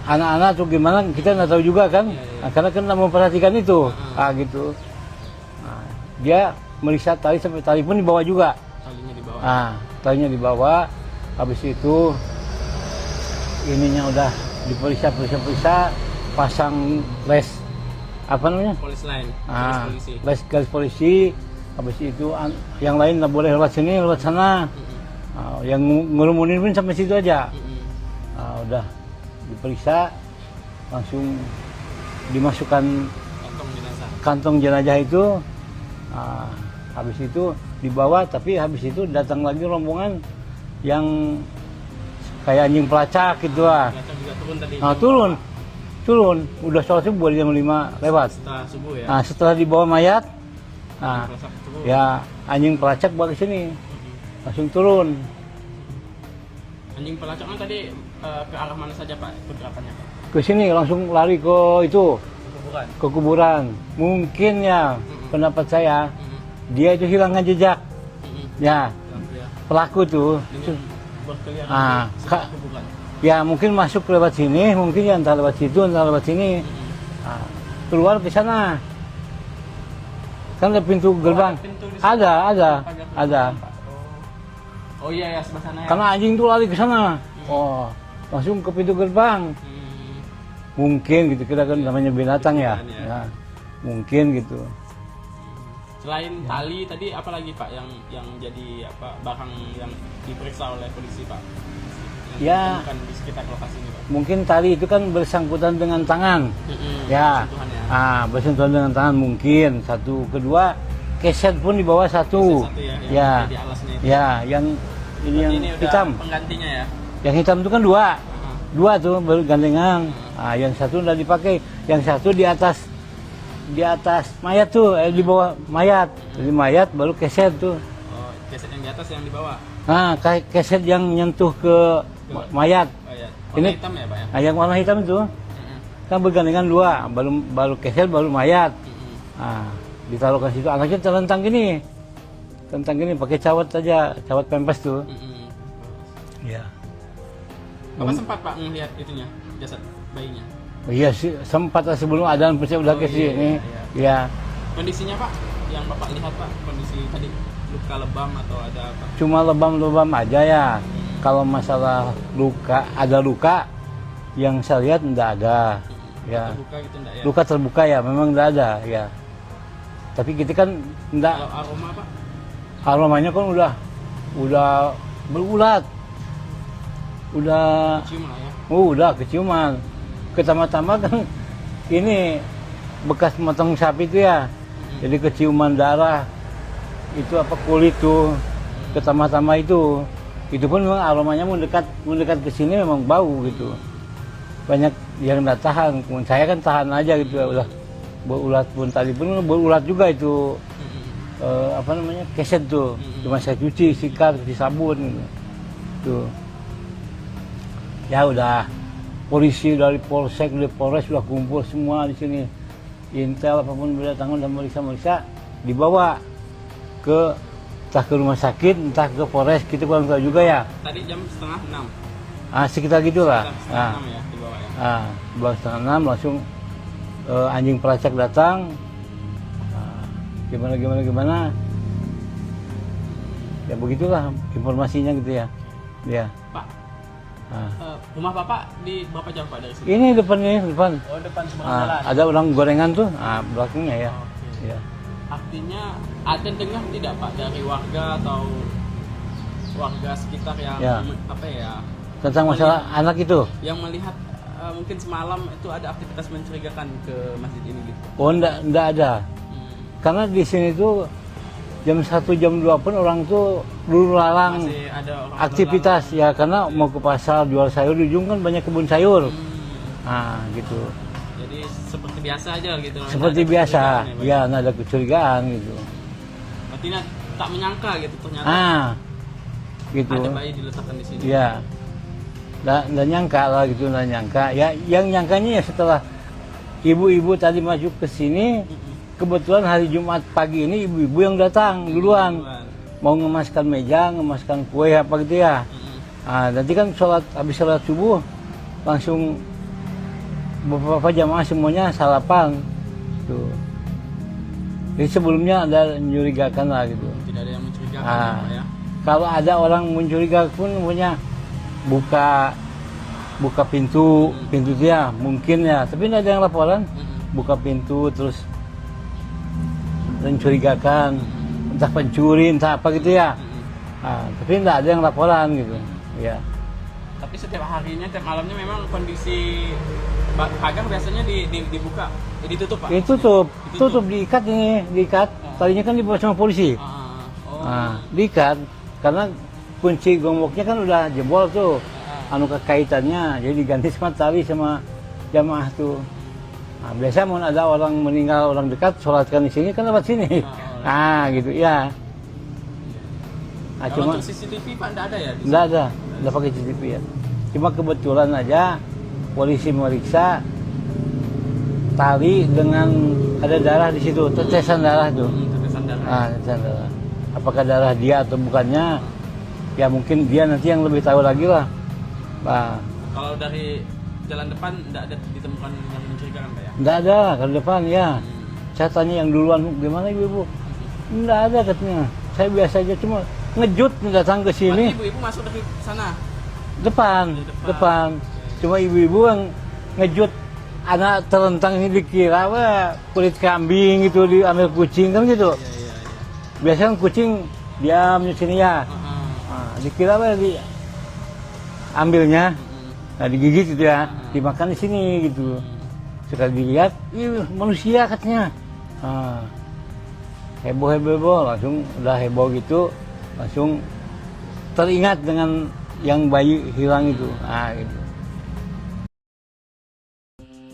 anak-anak atau gimana, kita nggak tahu juga kan. Nah, karena kan nggak memperhatikan itu, gitu. Nah, dia meriksa tali sampai tali pun dibawa juga.
Talinya dibawa.
Nah, talinya dibawa. Habis itu ininya udah diperiksa, pasang les apa namanya?
Polis line,
Ah,
polisi.
garis polisi. Habis itu yang lain nggak boleh lewat sini, lewat sana. Yang ngerumunin pun sampai situ aja. Udah diperiksa, langsung dimasukkan kantong jenazah itu. Habis itu dibawa, tapi habis itu datang lagi rombongan yang kayak anjing pelacak gitu lah. Turun, udah sholat subuh jam 5 lewat.
Setelah subuh ya?
Nah, setelah dibawa mayat, nah, ya anjing pelacak balik sini, langsung turun.
Anjing pelacaknya tadi ke arah mana saja, Pak, pergerakannya, Pak?
Ke sini, langsung lari ke itu, ke kuburan. Mungkin ya, pendapat saya, dia itu hilangkan jejak. Ya, pelaku tuh.
Berkeliaran sekitar kuburan.
Ya mungkin masuk lewat sini, mungkin ya entah lewat situ, entah lewat sini. Keluar ke sana. Kan ada pintu gerbang. Ada.
Oh iya ya, sebelah sana ya.
Karena anjing tuh lari ke sana. Oh, langsung ke pintu gerbang. Mungkin gitu, kita kan namanya binatang ya. Ya. Mungkin gitu.
Selain tali tadi apa lagi, Pak, yang jadi apa barang yang diperiksa oleh polisi, Pak?
Ya,
di sekitar lokasi ini, Pak.
mungkin tali itu kan bersangkutan dengan tangan. Ya, bersentuhan dengan tangan mungkin satu. Kedua, keset pun di bawah satu. Ya, ya, yang ini hitam.
Penggantinya ya.
Yang hitam itu kan dua tuh bergandengan. Yang satu udah dipakai, yang satu di atas mayat tuh, di bawah mayat. Jadi mayat baru keset tuh.
Oh, keset yang di atas yang di bawah.
Nah, keset yang nyentuh ke mayat.
Warna
Ini
hitam ya, Pak ya?
yang warna hitam itu. kan bergandengan dua, baru kesel baru mayat. Ditaruh ke situ, anaknya terlentang gini, pakai cawat aja, cawat pempes tuh. Ya.
Bapak sempat Pak melihat itunya, jasad bayinya?
Iya sih, sempat sebelum adzan saya udah ke sini. Ya.
Kondisinya Pak, yang Bapak lihat Pak, kondisi tadi luka lebam atau ada apa?
Cuma lebam-lebam aja ya. Kalau masalah luka, ada luka yang saya lihat enggak ada. Ya.
Terbuka gitu enggak ya?
Luka terbuka ya, memang enggak ada ya. Tapi kita kan enggak.
Kalau aroma Pak?
Aromanya kan udah berulat. Udah
Cium lah ya?
udah keciuman. Pertama-tama kan ini bekas motong sapi itu ya. Jadi keciuman darah. Itu apa kulit tuh. Pertama-tama itu pun memang aromanya mendekat ke sini memang bau gitu. Banyak yang nggak tahan. Saya kan tahan aja gitu. Udah berulat pun tadi pun berulat juga itu. Apa namanya? Keset tuh. Cuma saya cuci, sikat, cuci sabun gitu. Tuh. Ya udah, polisi dari polsek, dari polres sudah kumpul semua di sini. Intel apapun berdatangan dan meriksa, dibawa entah ke rumah sakit, entah ke polres, kita kurang tahu juga ya.
Tadi jam setengah 6.
Sekitar gitulah.
Setengah 6 ya dibawa ya.
Dibawa setengah 6 langsung anjing pelacak datang. Gimana. Ya begitulah informasinya gitu ya. Ya.
Pak, rumah Bapak di berapa jam Pak dari sini?
Ini depan.
Oh, depan seberang jalan.
Ada orang gorengan tuh, belakangnya ya.
Oke.
Ya.
Artinya ada dengar tidak Pak dari warga atau warga sekitar yang
Ya.
apa ya?
Tentang masalah anak itu.
Yang melihat mungkin semalam itu ada aktivitas mencurigakan ke masjid ini gitu.
Oh, enggak ada. Karena di sini tuh jam 1 jam 2 pun orang tuh lulu lalang
Masih ada orang
aktivitas ya, karena mau ke pasar jual sayur, di ujung kan banyak kebun sayur. Gitu.
Jadi seperti biasa aja gitu.
Seperti
Nggak ada
biasa.
kecurigaan
Ya, nggak ada kecurigaan gitu.
Berarti tak menyangka gitu ternyata
Gitu.
ada bayi diletakkan di sini.
Ya. Nggak nyangka lah gitu, nggak nyangka. Ya, yang nyangkanya ya setelah ibu-ibu tadi masuk ke sini, kebetulan hari Jumat pagi ini ibu-ibu yang datang duluan. Mau ngemaskan meja, ngemaskan kue apa gitu ya. Nanti kan habis sholat subuh langsung beberapa jamaah semuanya salapan. Tuh. Jadi sebelumnya ada mencurigakan lah gitu.
Tidak ada yang mencurigakan ya, Pak ya.
Kalau ada orang mencurigakan pun punya buka pintu dia mungkin ya, tapi tidak ada yang laporan. Buka pintu terus mencurigakan, entah pencuri, entah apa gitu ya. Tapi tidak ada yang laporan gitu. Ya.
Tapi setiap harinya, tiap malamnya memang kondisi pagar biasanya dibuka, ditutup Pak?
Tutup, diikat ini, diikat. Tadinya kan dibawa sama polisi. Diikat, karena kunci gemboknya kan udah jebol tuh. Kekaitannya, jadi diganti sama tali sama jamaah tuh. Biasa mau ada orang meninggal, orang dekat, sholatkan di sini kan lewat sini. Gitu ya.
Kalau
Cuma
untuk CCTV Pak enggak ada ya?
enggak ada pakai CCTV ya. Cuma kebetulan aja polisi meriksa tali dengan ada darah di situ, tetesan darah tuh.
Tetesan darah.
Tetesan darah. Apakah darah dia atau bukannya? Ya mungkin dia nanti yang lebih tahu lagi lah.
Kalau dari jalan depan enggak ada ditemukan yang mencurigakan Pak ya?
Enggak ada kalau depan ya. Saya tanya yang duluan, gimana ibu? Enggak ada katanya. Saya biasa aja, cuma ngejut datang ke sini.
Ibu-ibu masuk dari sana?
Depan. Cuma ibu-ibu yang ngejut anak terlentang ini dikira kulit kambing gitu, diambil kucing kan gitu.
Iya.
Biasanya kan kucing diam di sini ya. Dikira ambilnya, digigit gitu ya, dimakan di sini gitu. Sekali dilihat, manusia katanya. Heboh, langsung udah heboh gitu, langsung teringat dengan yang bayi hilang itu. Gitu.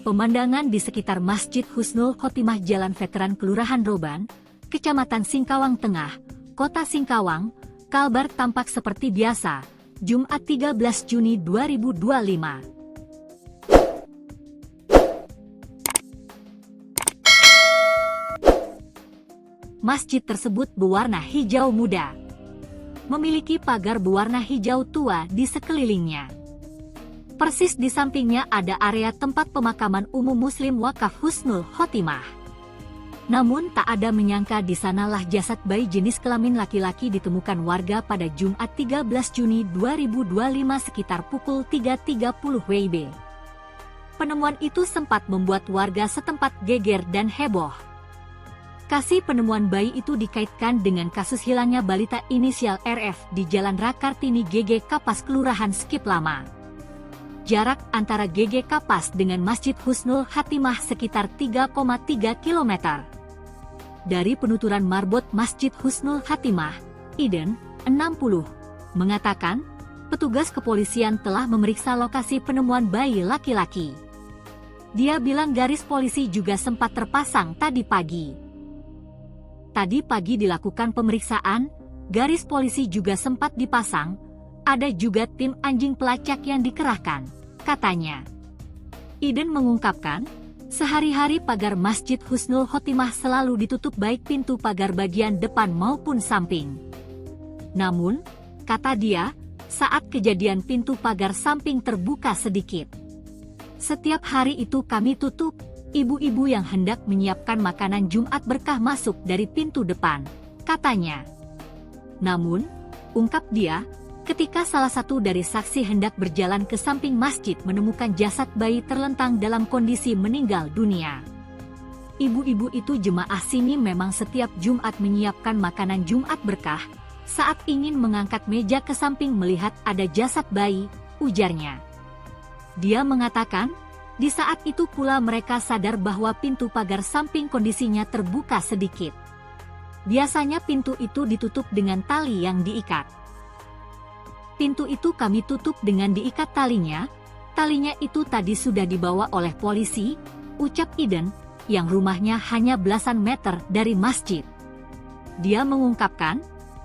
Pemandangan di sekitar Masjid Husnul Khotimah Jalan Veteran Kelurahan Roban, Kecamatan Singkawang Tengah, Kota Singkawang, Kalbar tampak seperti biasa, Jumat 13 Juni 2025. Masjid tersebut berwarna hijau muda. Memiliki pagar berwarna hijau tua di sekelilingnya. Persis di sampingnya ada area tempat pemakaman umum Muslim wakaf Husnul Khotimah. Namun tak ada menyangka di sanalah jasad bayi jenis kelamin laki-laki ditemukan warga pada Jumat 13 Juni 2025 sekitar pukul 3.30 WIB. Penemuan itu sempat membuat warga setempat geger dan heboh. Kasih penemuan bayi itu dikaitkan dengan kasus hilangnya balita inisial RF di Jalan Rakartini GG Kapas Kelurahan Skip Lama. Jarak antara GG Kapas dengan Masjid Husnul Khotimah sekitar 3,3 km. Dari penuturan marbot Masjid Husnul Khotimah, Iden, 60, mengatakan, petugas kepolisian telah memeriksa lokasi penemuan bayi laki-laki. Dia bilang garis polisi juga sempat terpasang tadi pagi. Tadi pagi dilakukan pemeriksaan, garis polisi juga sempat dipasang, ada juga tim anjing pelacak yang dikerahkan, katanya. Iden mengungkapkan, sehari-hari pagar Masjid Husnul Khotimah selalu ditutup baik pintu pagar bagian depan maupun samping. Namun, kata dia, saat kejadian pintu pagar samping terbuka sedikit. Setiap hari itu kami tutup, ibu-ibu yang hendak menyiapkan makanan Jumat berkah masuk dari pintu depan, katanya. Namun, ungkap dia, ketika salah satu dari saksi hendak berjalan ke samping masjid menemukan jasad bayi terlentang dalam kondisi meninggal dunia. Ibu-ibu itu jemaah sini memang setiap Jumat menyiapkan makanan Jumat berkah, saat ingin mengangkat meja ke samping melihat ada jasad bayi, ujarnya. Dia mengatakan, di saat itu pula mereka sadar bahwa pintu pagar samping kondisinya terbuka sedikit. Biasanya pintu itu ditutup dengan tali yang diikat. Pintu itu kami tutup dengan diikat talinya itu tadi sudah dibawa oleh polisi, ucap Iden, yang rumahnya hanya belasan meter dari masjid. Dia mengungkapkan,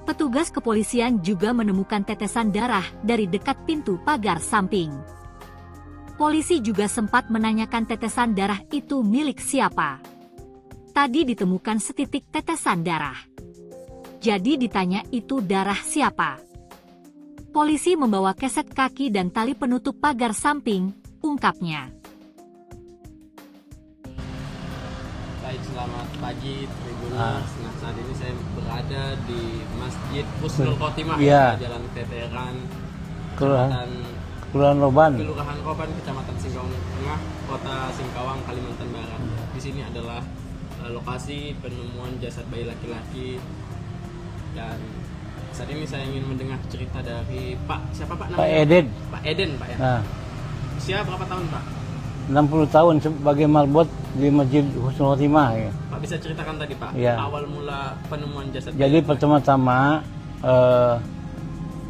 petugas kepolisian juga menemukan tetesan darah dari dekat pintu pagar samping. Polisi juga sempat menanyakan tetesan darah itu milik siapa. Tadi ditemukan setitik tetesan darah. Jadi ditanya itu darah siapa. Polisi membawa keset kaki dan tali penutup pagar samping, ungkapnya.
Baik, selamat pagi Tribuners. Nah, saat ini saya berada di Masjid Husnul Khotimah, Jalan Veteran,
Kelurahan Roban,
Kecamatan Singkawang Tengah, Kota Singkawang, Kalimantan Barat. Di sini adalah lokasi penemuan jasad bayi laki-laki, dan saat ini saya ingin mendengar cerita dari Pak, siapa Pak namanya?
Pak Eden.
Pak Eden, Pak ya.
Nah,
usia berapa tahun Pak?
60 tahun sebagai marbot di Masjid Husnul Khotimah. Ya.
Pak bisa ceritakan tadi Pak,
ya.
Awal mula penemuan jasad bayi.
Jadi pertama-tama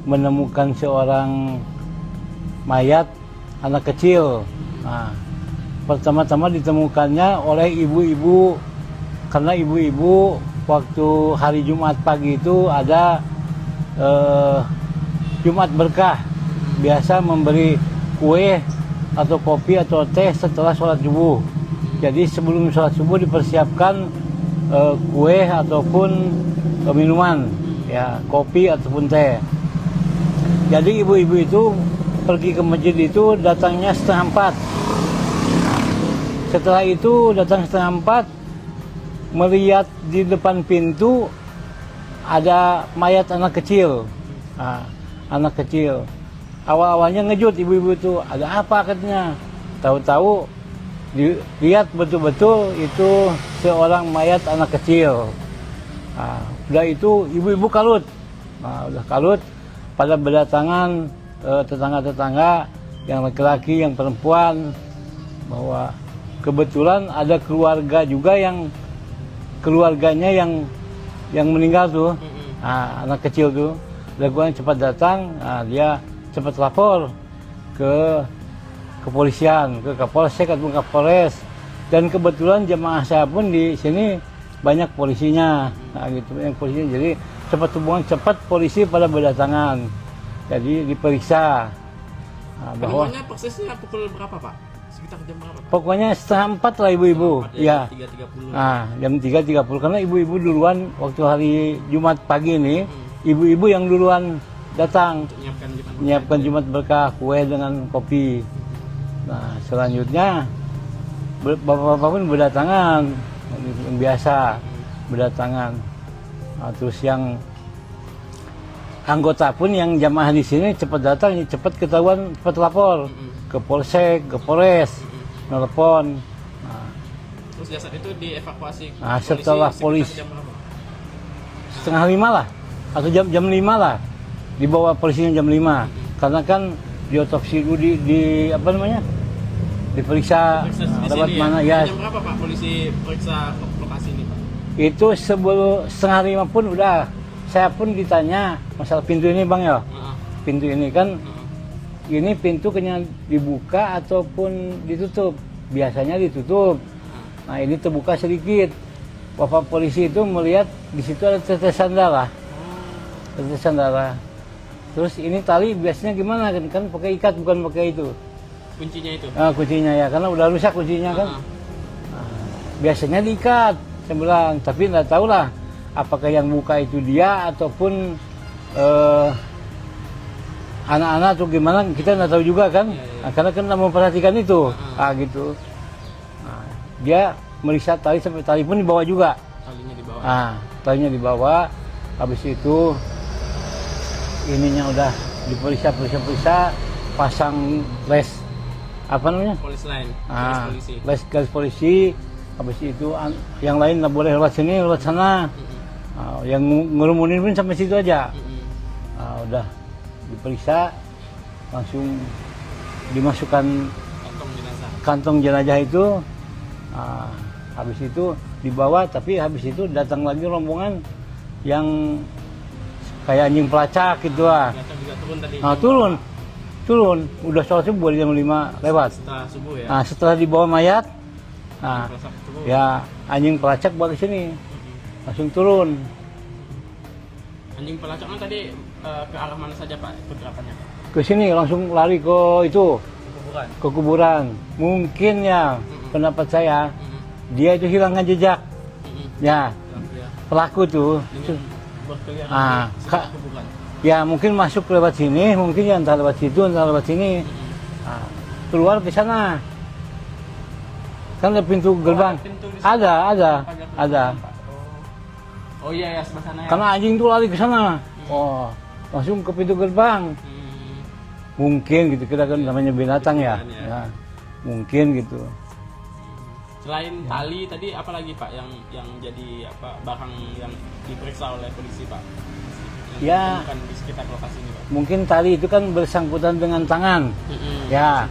menemukan seorang mayat anak kecil. Nah, pertama-tama ditemukannya oleh ibu-ibu, karena ibu-ibu waktu hari Jumat pagi itu ada Jumat berkah, biasa memberi kue atau kopi atau teh setelah sholat subuh. Jadi sebelum sholat subuh dipersiapkan kue ataupun minuman, ya kopi ataupun teh. Jadi ibu-ibu itu pergi ke masjid itu datangnya 3:30. Setelah itu datang 3:30, melihat di depan pintu ada mayat anak kecil. Nah, anak kecil. Awal-awalnya ngejut ibu-ibu itu, ada apa katanya. Tahu-tahu dilihat betul-betul itu seorang mayat anak kecil. Nah, udah itu ibu-ibu kalut. Nah, udah kalut, pada berdatangan tetangga-tetangga yang laki-laki, yang perempuan, bahwa kebetulan ada keluarga juga yang keluarganya yang meninggal tuh, nah, anak kecil tuh, laguan cepat datang, nah, dia cepat lapor ke kepolisian, ke Kapolsek atau Kapolres, dan kebetulan jemaah saya pun di sini banyak polisinya, nah, gitu, banyak polisinya, jadi cepat polisi pada berdatangan. Jadi diperiksa. Nah, bahwa
penemuannya persisnya pukul berapa Pak? Sekitar jam berapa Pak?
Pokoknya setengah 4 lah ibu-ibu. Ya.
3.30.
Nah, jam 3.30 karena ibu-ibu duluan waktu hari Jumat pagi ini, ibu-ibu yang duluan datang
Untuk
menyiapkan Jumat berkah, kue dengan kopi. Nah, selanjutnya bapak-bapak pun berdatangan, yang biasa berdatangan. Nah, terus yang anggota pun yang jamaah di sini cepat datang, cepat ketahuan, cepat lapor ke Polsek, ke Polres, nelpon. Nah,
terus jasad itu dievakuasi
nah, setelah polisi
jam berapa?
setengah 5 lah, atau jam 5 lah, dibawa polisinya jam 5, karena kan diotopsi dulu di apa namanya, diperiksa
Di
lewat
sini
mana
ya.
ya.
Jam berapa Pak polisi periksa lokasi ini Pak?
Itu sebelum setengah 5 pun udah, saya pun ditanya masalah pintu ini bang ya, pintu ini kan, ini pintu kena dibuka ataupun ditutup, biasanya ditutup. Nah ini terbuka sedikit. Bapak polisi itu melihat di situ ada tetesan darah, tetesan darah. Terus ini tali biasanya gimana kan pakai ikat bukan pakai itu.
Kuncinya itu?
Nah, kuncinya ya, karena udah rusak kuncinya kan. Nah, biasanya diikat, saya bilang, tapi nggak tahu lah apakah yang buka itu dia ataupun anak-anak atau gimana, kita nggak tahu juga kan. Nah, karena kan nggak memperhatikan itu, gitu. Nah, dia meriksa tali sampai tali pun dibawa juga.
Talinya dibawa.
Nah, talinya dibawa. Habis itu ininya udah diperiksa, pasang les apa namanya?
Polis lain, polisi.
Les garis polisi. Habis itu yang lain nggak boleh lewat sini, lewat sana. Yang ngerumunin pun sampai situ aja. Udah diperiksa, langsung dimasukkan kantong jenazah itu. Habis itu dibawa, tapi habis itu datang lagi rombongan yang kayak anjing pelacak gitu lah. Turun, udah sholat subuh jam 5 lewat.
Setelah subuh ya?
Nah, setelah dibawa mayat, ya anjing pelacak balik sini, langsung turun.
Anjing pelacaknya tadi ke arah mana saja Pak pergerakannya?
Ke sini langsung lari ke itu, ke kuburan. Mungkin ya, pendapat saya, dia itu hilangkan jejak. Ya, pelaku tuh. Ya mungkin masuk lewat sini, mungkin ya entah lewat situ, entah lewat sini. Keluar ke sana. Kan ada pintu gerbang. Ada.
Oh iya ya, sebelah sana ya.
Karena anjing tuh lari ke sana. Langsung ke pintu gerbang. Mungkin gitu, kita kan namanya binatang ya. Mungkin gitu.
Selain tali tadi apa lagi Pak yang jadi apa barang yang diperiksa oleh polisi Pak?
Ya.
Bukan di sekitar lokasi ini Pak.
Mungkin tali itu kan bersangkutan dengan tangan. Ya.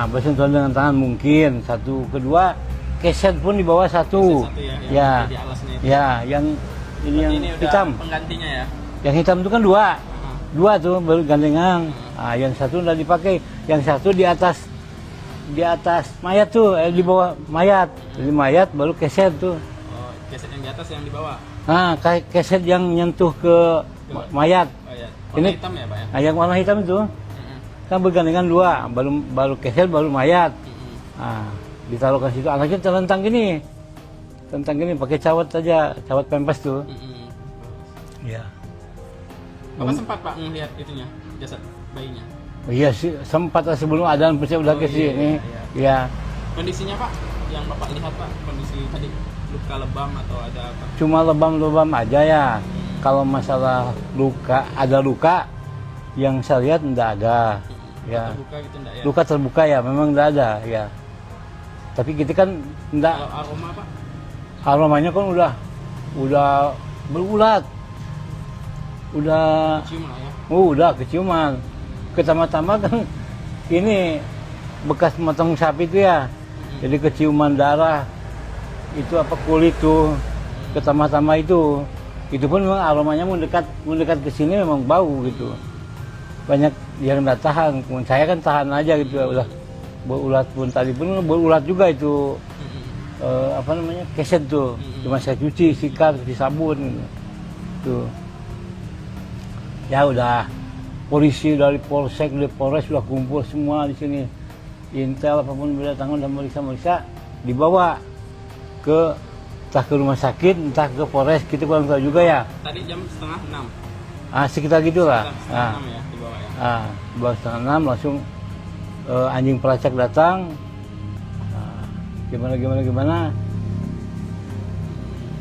Bersentuhan dengan tangan mungkin. Satu, kedua keset pun di bawah satu. Ya. Ya, yang ini hitam.
Penggantinya ya.
Yang hitam itu kan dua tuh bergandengan. Yang satu udah dipakai, yang satu di atas mayat tuh, di bawah mayat. Jadi mayat baru keset tuh.
Oh, keset yang di atas yang di bawah.
Keset yang nyentuh ke mayat.
Warna hitam ya Pak ya?
Yang warna hitam itu kan bergandengan dua, baru keset baru mayat. Ditaruh ke situ, anaknya terlentang gini. Pakai cawat aja, cawat pempes tuh. Iya.
Bapak sempat Pak melihat itunya, jasad bayinya?
Iya sih, sempat sebelum adzan saya udah ke sini. Iya.
Kondisinya Pak, yang Bapak lihat Pak, kondisi tadi luka lebam atau ada apa?
Cuma lebam-lebam aja ya. Kalau masalah ada luka yang saya lihat enggak ada. Ya.
Terbuka gitu enggak ya?
Luka terbuka ya, memang enggak ada ya. Tapi kita kan enggak.
Kalau aroma Pak?
Aromanya kan udah berulat. Udah
kecium lah ya.
Udah keciuman. Pertama-tama kan ini bekas motong sapi itu ya. Jadi keciuman darah. Itu apa kulit tuh. Pertama-tama itu pun memang aromanya mendekat ke sini memang bau gitu. Banyak yang nggak tahan. Saya kan tahan aja gitu. Udah berulat pun tadi pun berulat juga itu. Keset tuh. Cuma saya cuci, sikat, cuci sabun gitu. Tuh. Ya udah, polisi dari Polsek, dari Polres sudah kumpul semua di sini. intel apapun berdatangan dan meriksa dibawa ke entah ke rumah sakit, entah ke Polres, kita kurang tahu juga ya.
Tadi jam setengah 6.
Sekitar gitulah.
Setengah 6 ya dibawa ya.
Dibawa setengah 6 langsung anjing pelacak datang. Gimana.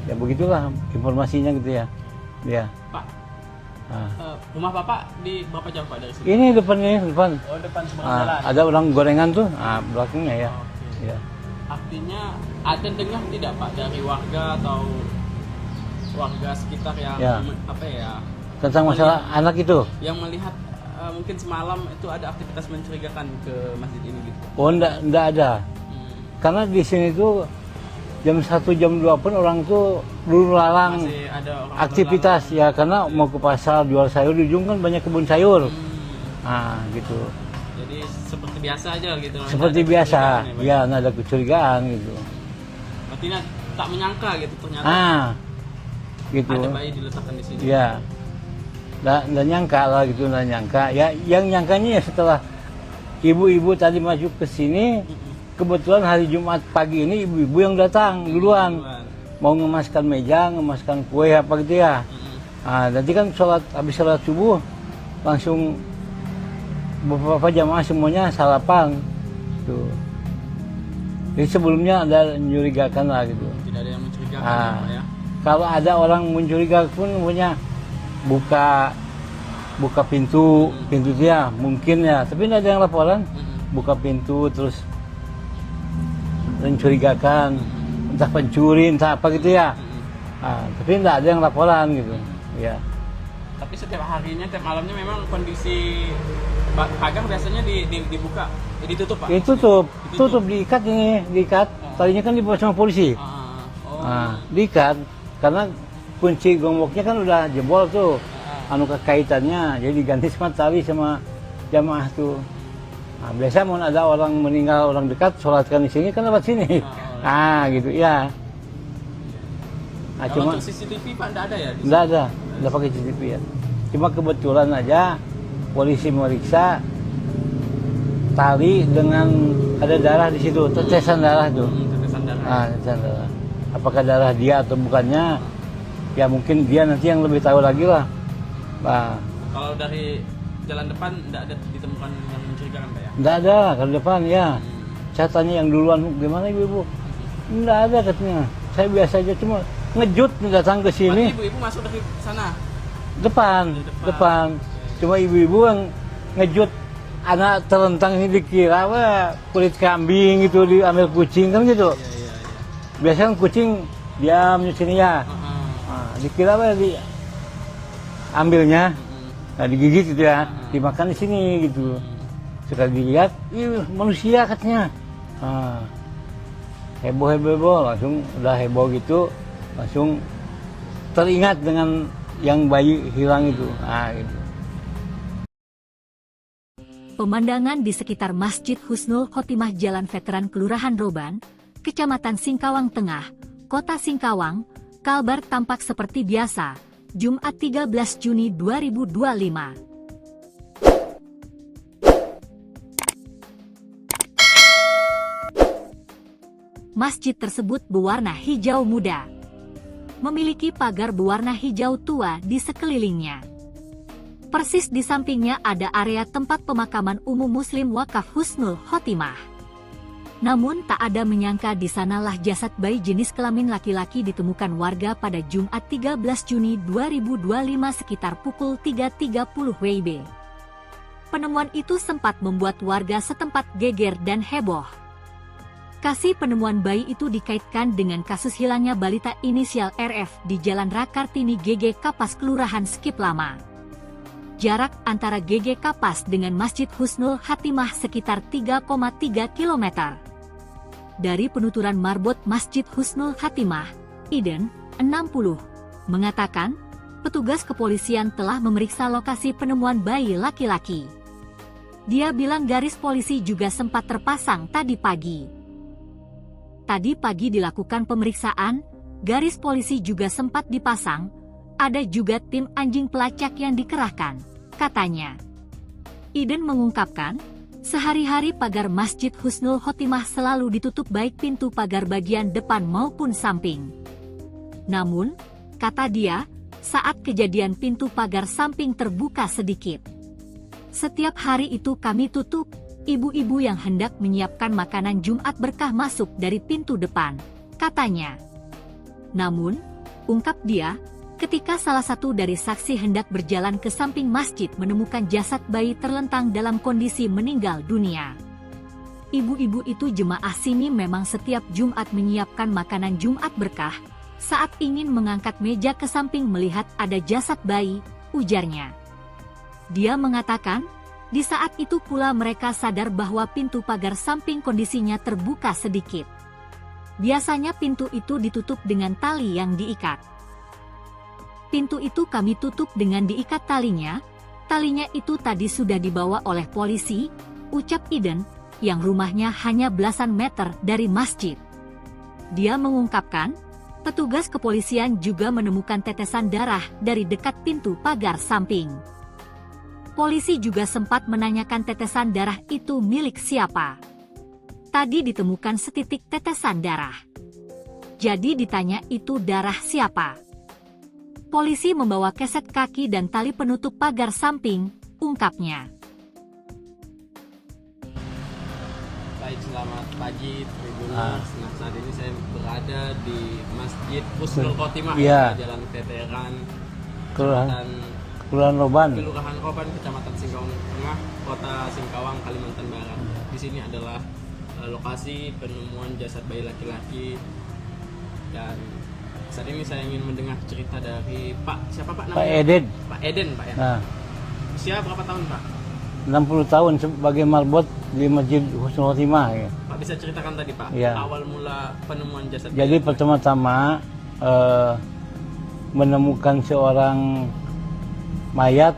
Ya begitulah informasinya gitu ya. Ya.
Pak, rumah Bapak di berapa jauh Pak dari sini?
Ini depan.
Oh, depan seberang jalan.
Ada orang gorengan tuh, belakangnya ya.
Oke.
Ya.
Artinya ada dengar tidak Pak dari warga atau warga sekitar yang
Ya. Tentang masalah anak itu?
Yang melihat mungkin semalam itu ada aktivitas mencurigakan ke masjid ini gitu.
Oh, enggak ada. Karena di sini tuh jam 1 jam 2 pun orang tuh dulu lalang
Masih ada orang
aktivitas ya, karena mau ke pasar jual sayur, di ujung kan banyak kebun sayur. Gitu.
Jadi seperti biasa aja gitu.
Seperti biasa, ya nggak ada kecurigaan gitu.
Berarti tak menyangka gitu ternyata.
Gitu.
Ada bayi diletakkan di sini.
Ya, nggak nyangka lah gitu, nggak nyangka. Ya, yang nyangkanya ya setelah ibu-ibu tadi masuk ke sini, kebetulan hari Jumat pagi ini ibu-ibu yang datang duluan. Mau ngemaskan meja, ngemaskan kue apa gitu ya. Nanti kan habis sholat subuh langsung beberapa jamaah semuanya sarapan tuh. Jadi sebelumnya ada mencurigakan lah gitu.
Tidak ada yang mencurigakan ya, Pak ya.
Kalau ada orang mencurigakan pun punya buka pintu dia mungkin ya, tapi tidak ada yang laporan. Buka pintu terus mencurigakan, entah pencuri, entah apa gitu ya. Tapi tidak ada yang laporan gitu. Ya.
Tapi setiap harinya, tiap malamnya memang kondisi pagar biasanya dibuka, ditutup Pak?
Tutup, diikat ini, diikat. Tadinya kan dibawa sama polisi. Diikat, karena kunci gemboknya kan udah jebol tuh. Kekaitannya, jadi diganti sama tali sama jamaah tuh. Biasa mau ada orang meninggal, orang dekat, sholatkan di sini kan lewat sini. Gitu ya.
Kalau
Cuma
untuk CCTV Pak enggak ada ya?
Enggak pakai CCTV ya. Cuma kebetulan aja polisi meriksa tali dengan ada darah di situ, tetesan darah tuh.
Tetesan darah.
Tetesan darah. Apakah darah dia atau bukannya? Ya mungkin dia nanti yang lebih tahu lagi lah.
Kalau dari jalan depan enggak ada ditemukan yang mencurigakan Pak ya?
Enggak ada kalau depan ya. Saya tanya yang duluan, gimana ibu-ibu? Enggak ada katanya. Saya biasa aja, cuma ngejut datang ke sini.
Berarti ibu-ibu masuk dari sana?
Depan. Cuma ibu-ibu yang ngejut anak terlentang ini dikira kulit kambing gitu, diambil kucing kan gitu.
Iya.
Biasanya kan kucing diam di sini ya. Dikira ambilnya, digigit gitu ya, dimakan di sini gitu. Sekali dilihat, manusia katanya. Heboh, langsung udah heboh gitu, langsung teringat dengan yang bayi hilang itu. Gitu.
Pemandangan di sekitar Masjid Husnul Khotimah Jalan Veteran Kelurahan Roban, Kecamatan Singkawang Tengah, Kota Singkawang, Kalbar tampak seperti biasa, Jumat 13 Juni 2025. Masjid tersebut berwarna hijau muda. Memiliki pagar berwarna hijau tua di sekelilingnya. Persis di sampingnya ada area tempat pemakaman umum Muslim Wakaf Husnul Khotimah. Namun tak ada menyangka di sanalah jasad bayi jenis kelamin laki-laki ditemukan warga pada Jumat 13 Juni 2025 sekitar pukul 3.30 WIB. Penemuan itu sempat membuat warga setempat geger dan heboh. Lokasi penemuan bayi itu dikaitkan dengan kasus hilangnya balita inisial RF di Jalan Rakartini GG Kapas Kelurahan Skip Lama. Jarak antara GG Kapas dengan Masjid Husnul Khotimah sekitar 3,3 km. Dari penuturan marbot Masjid Husnul Khotimah, Iden, 60, mengatakan, petugas kepolisian telah memeriksa lokasi penemuan bayi laki-laki. Dia bilang garis polisi juga sempat terpasang tadi pagi. Tadi pagi dilakukan pemeriksaan, garis polisi juga sempat dipasang, ada juga tim anjing pelacak yang dikerahkan, katanya. Iden mengungkapkan, Sehari-hari pagar Masjid Husnul Khotimah selalu ditutup baik pintu pagar bagian depan maupun samping. Namun, kata dia, saat kejadian pintu pagar samping terbuka sedikit. Setiap hari itu kami tutup, ibu-ibu yang hendak menyiapkan makanan Jumat berkah masuk dari pintu depan, katanya. Namun, ungkap dia, ketika salah satu dari saksi hendak berjalan ke samping masjid menemukan jasad bayi terlentang dalam kondisi meninggal dunia. Ibu-ibu itu jemaah sini memang setiap Jumat menyiapkan makanan Jumat berkah. Saat ingin mengangkat meja ke samping melihat ada jasad bayi, ujarnya. Dia mengatakan, di saat itu pula mereka sadar bahwa pintu pagar samping kondisinya terbuka sedikit. Biasanya pintu itu ditutup dengan tali yang diikat. Pintu itu kami tutup dengan diikat talinya. Talinya itu tadi sudah dibawa oleh polisi, ucap Iden, yang rumahnya hanya belasan meter dari masjid. Dia mengungkapkan, petugas kepolisian juga menemukan tetesan darah dari dekat pintu pagar samping. Polisi juga sempat menanyakan tetesan darah itu milik siapa. Tadi ditemukan setitik tetesan darah. Jadi ditanya itu darah siapa? Polisi membawa keset kaki dan tali penutup pagar samping, ungkapnya.
Baik, selamat pagi Tribuners. Nah, saat ini saya berada di Masjid Husnul Khotimah, Jalan Veteran,
Kelurahan Roban,
Kecamatan Singkawang Tengah, Kota Singkawang, Kalimantan Barat. Di sini adalah lokasi penemuan jasad bayi laki-laki, dan saat ini saya ingin mendengar cerita dari Pak, siapa Pak namanya?
Pak Eden.
Pak Eden, Pak ya.
Nah,
usia berapa tahun Pak?
60 tahun sebagai marbot di Masjid Husnul Khotimah. Ya.
Pak bisa ceritakan tadi Pak,
Ya.
awal mula penemuan jasad bayi.
Jadi pertama-tama menemukan seorang mayat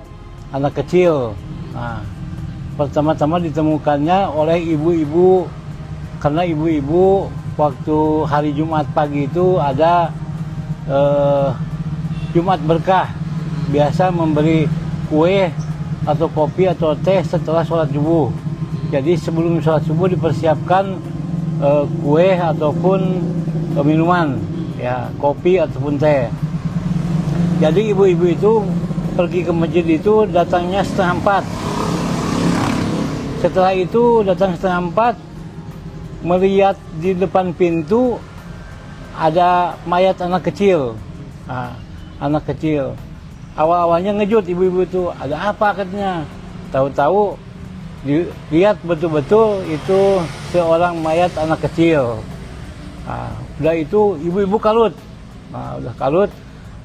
anak kecil. Nah, pertama-tama ditemukannya oleh ibu-ibu, karena ibu-ibu waktu hari Jumat pagi itu ada Jumat berkah, biasa memberi kue atau kopi atau teh setelah sholat subuh. Jadi sebelum sholat subuh dipersiapkan kue ataupun minuman, ya kopi ataupun teh. Jadi ibu-ibu itu pergi ke masjid itu datangnya 3:30. Setelah itu datang 3:30, melihat di depan pintu ada mayat anak kecil. Nah, anak kecil. Awal-awalnya ngejut ibu-ibu itu, ada apa katanya. Tahu-tahu dilihat betul-betul itu seorang mayat anak kecil. Nah, udah itu ibu-ibu kalut. Nah, udah kalut,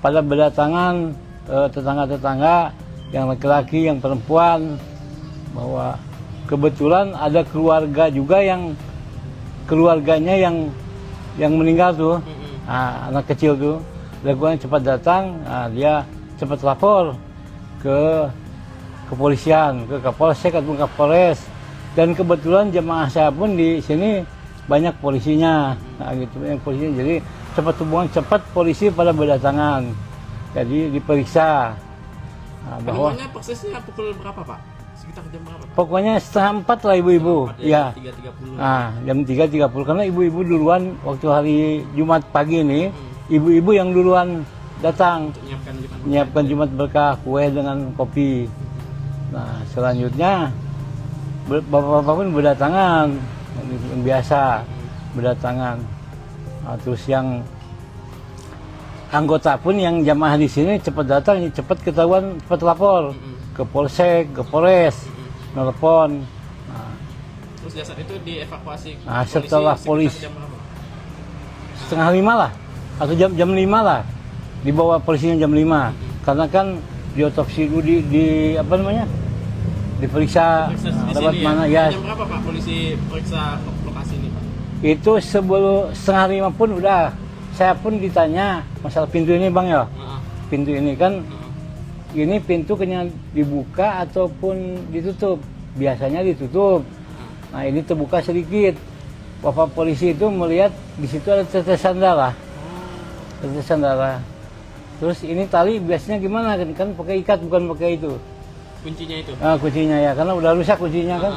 pada berdatangan tetangga-tetangga yang laki-laki, yang perempuan, bahwa kebetulan ada keluarga juga yang keluarganya yang meninggal tuh, anak kecil tuh, lagunya cepat datang, dia cepat lapor ke kepolisian, ke Kapolsek atau Kapolres, dan kebetulan jemaah saya pun di sini banyak polisinya, gitu, banyak polisinya, jadi cepat hubungan cepat polisi pada berdatangan, jadi diperiksa. Bahwa
penemuannya persisnya pukul berapa Pak? Sekitar jam berapa Pak?
Pokoknya 3:30 lah ibu-ibu, ya.
3.30.
Jam 3.30 karena ibu-ibu duluan waktu hari Jumat pagi ini, ibu-ibu yang duluan datang menyiapkan Jumat berkah, kue dengan kopi. Nah, selanjutnya bapak-bapak pun berdatangan, yang biasa berdatangan. Nah, terus yang anggota pun yang jamaah di sini cepat datang, cepat ketahuan, cepat lapor ke Polsek, ke Polres, nelpon. Nah,
terus jasad itu dievakuasi.
Nah, setelah polisi
jam berapa?
4:30 lah, atau jam 5 lah, dibawa polisinya jam 5, karena kan diotopsi dulu di apa namanya, diperiksa lewat mana ya.
Jam berapa Pak polisi periksa lokasi ini Pak?
Itu sebelum 4:30 pun udah, saya pun ditanya masalah pintu ini Bang ya, pintu ini kan. Ini pintu kena dibuka ataupun ditutup. Biasanya ditutup. Nah, ini terbuka sedikit. Bapak polisi itu melihat di situ ada tetesan darah. Tetesan darah. Terus ini tali biasanya gimana? Kan pakai ikat, bukan pakai itu.
Kuncinya itu?
Kuncinya ya, karena udah rusak kuncinya kan.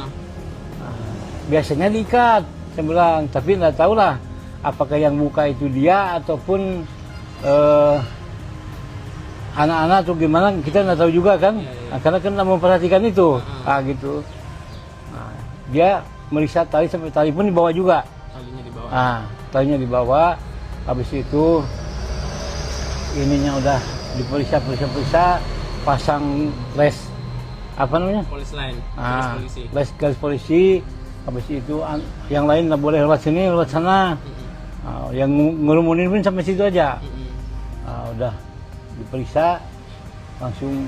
biasanya diikat, saya bilang, tapi nggak tahu lah apakah yang buka itu dia ataupun anak-anak atau gimana, kita nggak tahu juga kan. Nah, karena kan nggak memperhatikan itu, gitu. Nah, dia meriksa tali sampai tali pun dibawa juga.
Talinya dibawa.
Talinya dibawa. Habis itu ininya udah diperiksa, pasang les apa namanya?
Polis line, garis polisi.
Les garis polisi. Habis itu yang lain nggak boleh lewat sini, lewat sana. Yang ngerumunin pun sampai situ aja. Udah diperiksa, langsung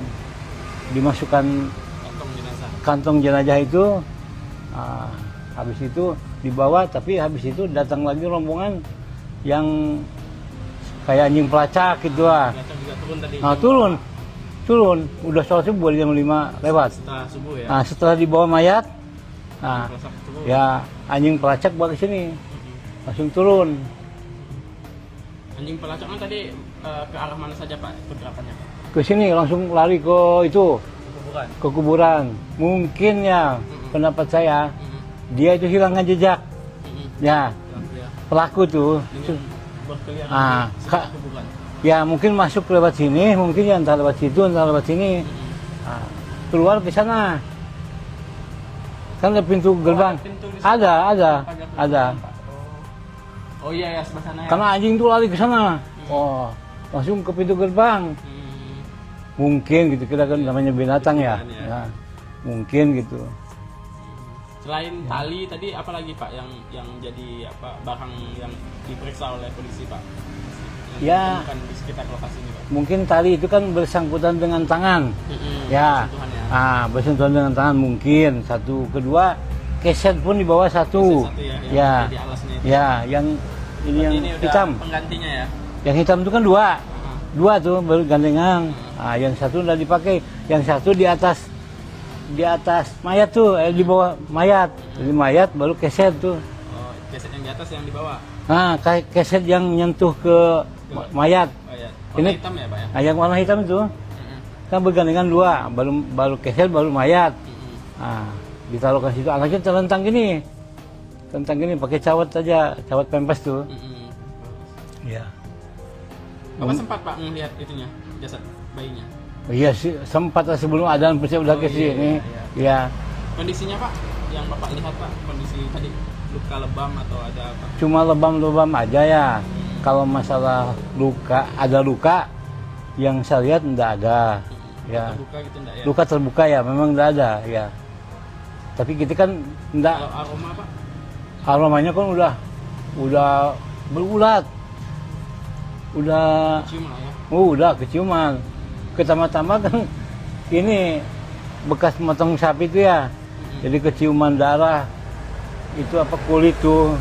dimasukkan kantong jenazah itu. Habis itu dibawa, tapi habis itu datang lagi rombongan yang kayak anjing pelacak gitu lah. Turun. Udah sholat subuh jam 5 lewat.
Setelah subuh ya.
Setelah dibawa mayat, ya anjing pelacak bawa ke sini, langsung turun.
Anjing pelacaknya tadi ke arah mana saja Pak pergerakannya?
Ke sini langsung lari ke itu, ke kuburan. Mungkin ya pendapat saya, dia itu hilangkan jejak. Ya, pelaku tuh. Ya mungkin masuk lewat sini, mungkin ya entah lewat situ, entah lewat sini. Keluar ke sana. Kan ada pintu gerbang. Ada.
Oh iya ya, sebelah sana ya.
Karena anjing tuh lari ke sana. Langsung ke pintu gerbang. Mungkin gitu, kita kan namanya binatang ya. Mungkin gitu.
Selain tali tadi apa lagi Pak yang jadi barang yang diperiksa oleh polisi Pak?
Ya.
Bukan di sekitar lokasi ini Pak.
Mungkin tali itu kan bersangkutan dengan tangan. Ya. Bersentuhan dengan tangan mungkin. Satu, kedua keset pun di bawah satu. Ya. Ya, yang ini hitam.
Penggantinya ya.
Yang hitam itu kan dua tuh baru gandengan. Yang satu udah dipakai, yang satu di atas mayat tuh, di bawah mayat. Jadi mayat baru keset tuh.
Oh, keset yang di atas yang di bawah.
Keset yang nyentuh ke mayat.
Warna hitam ya Pak ya?
Yang warna hitam itu kan bergandengan dua, baru keset baru mayat. Ditaruh ke situ, anaknya terlentang gini. Pakai cawat aja, cawat pempes tuh. Ya.
Bapak sempat Pak melihat itunya, jasad bayinya?
Iya sih, sempat sebelum adzan pasti udah ke sini. Ya.
Kondisinya Pak, yang Bapak lihat Pak, kondisi tadi luka lebam atau ada apa?
Cuma lebam-lebam aja ya. Kalau masalah ada luka yang saya lihat enggak ada. Ya.
Terbuka gitu enggak ya?
Luka terbuka ya, memang enggak ada ya. Tapi kita kan enggak.
Kalau aroma Pak?
Aromanya kan udah berulat.
Kecium lah ya.
Udah keciuman. Pertama-tama kan ini bekas motong sapi itu ya. Jadi keciuman darah itu kulit tuh.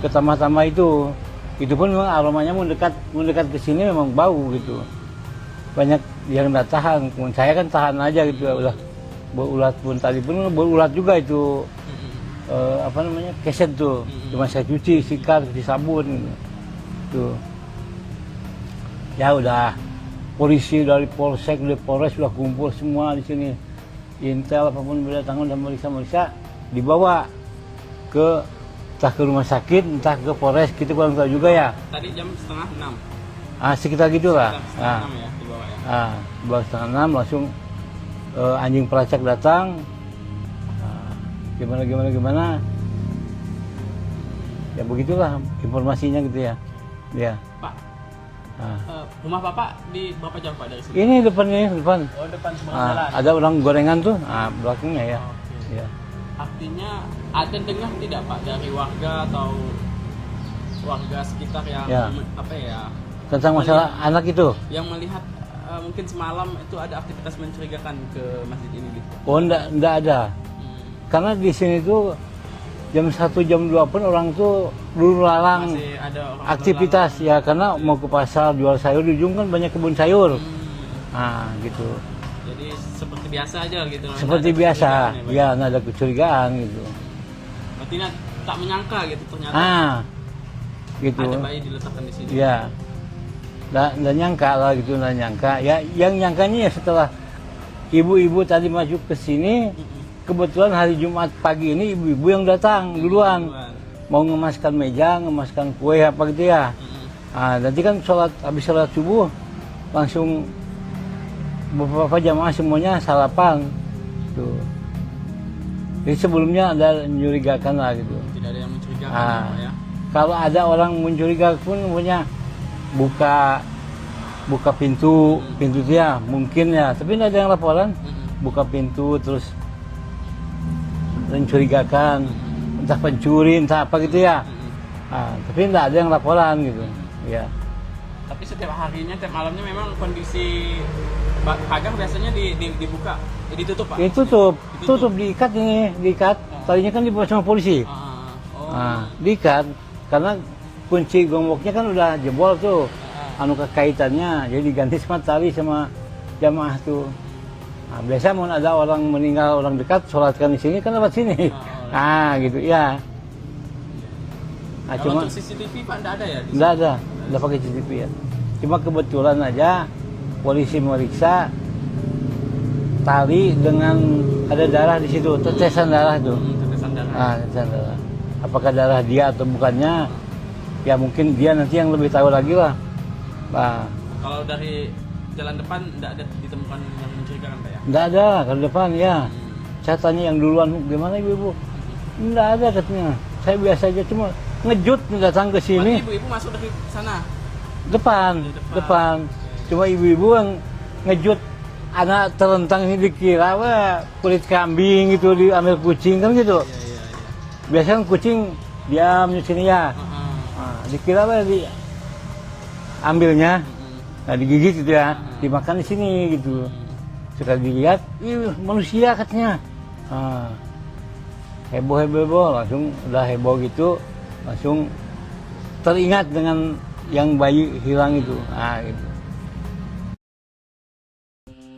Pertama-tama itu pun memang aromanya mendekat ke sini memang bau gitu. Banyak yang nggak tahan. Saya kan tahan aja gitu. Udah berulat pun tadi pun berulat juga itu. Keset tuh. Cuma saya cuci, sikat, cuci sabun gitu. Tuh. Ya udah, polisi dari polsek, dari polres sudah kumpul semua di sini. Intel apapun berdatangan dan meriksa, dibawa entah ke rumah sakit, entah ke polres, kita kurang tahu juga ya.
Tadi jam 5:30.
Sekitar gitulah.
Setengah 6 ya dibawa ya.
Dibawa 5:30 langsung anjing pelacak datang. Gimana. Ya begitulah informasinya gitu ya. Ya.
Pak, rumah Bapak di berapa jauh Pak dari sini?
Ini depan.
Oh, depan seberang jalan.
Ada orang gorengan tuh, belakangnya ya.
Okay.
Ya.
Artinya ada dengar tidak Pak dari warga atau warga sekitar yang
tentang masalah anak itu?
Yang melihat mungkin semalam itu ada aktivitas mencurigakan ke masjid ini gitu?
Oh, enggak ada. Karena di sini tuh jam 1, jam 2 pun orang tuh lulu lalang aktivitas ya, karena mau ke pasar jual sayur, di ujung kan banyak kebun sayur. Gitu.
Jadi seperti biasa aja gitu.
Seperti biasa, ya nggak ada kecurigaan gitu.
Berarti tak menyangka gitu ternyata.
Gitu.
Ada bayi diletakkan di sini.
Ya. Nggak nyangka lah gitu, nggak nyangka. Ya yang nyangkanya ya setelah ibu-ibu tadi masuk ke sini, kebetulan hari Jumat pagi ini ibu-ibu yang datang duluan. Mau ngemaskan meja, ngemaskan kue apa gitu ya. Nanti kan habis sholat subuh langsung beberapa jamaah semuanya sarapan tuh. Jadi sebelumnya ada mencurigakan lah gitu.
Tidak ada yang mencurigakan ya.
Kalau ada orang mencurigakan pun punya buka pintu dia mungkin ya, tapi tidak ada yang laporan. Buka pintu terus mencurigakan, entah pencuri entah apa gitu ya. Tapi tidak ada yang laporan gitu ya.
Tapi setiap harinya, tiap malamnya memang kondisi pagar biasanya dibuka, ditutup Pak?
Tutup, diikat. Tadinya kan dibawa sama polisi. Diikat, karena kunci gemboknya kan udah jebol tuh. Kaitannya, jadi diganti sama tali sama jamaah tuh. Biasa mau ada orang meninggal, orang dekat, sholatkan di sini kan lewat sini. Gitu ya.
Kalau untuk CCTV Pak nggak ada ya?
Nggak ada pakai CCTV ya. Cuma kebetulan aja polisi meriksa tali dengan ada darah di situ, tetesan darah tuh.
Tetesan darah.
Tetesan darah. Apakah darah dia atau bukannya? Ya mungkin dia nanti yang lebih tahu lagi lah.
Kalau dari jalan depan nggak ada ditemukan yang mencurigakan Pak ya?
Nggak ada kalau depan ya. Saya tanya yang duluan, gimana ibu-ibu? Nggak ada katanya. Saya biasa aja cuma ngejut datang ke sini.
Ibu-ibu masuk dari sana?
Depan. Cuma ibu-ibu yang ngejut anak terentang ini dikira kulit kambing gitu, diambil kucing kan gitu. Biasanya kucing diam di sini ya. Dikira ambilnya, digigit gitu ya, dimakan di sini gitu. Suka dilihat, manusia katanya. Heboh, langsung udah heboh gitu, langsung teringat dengan yang bayi hilang itu. Gitu.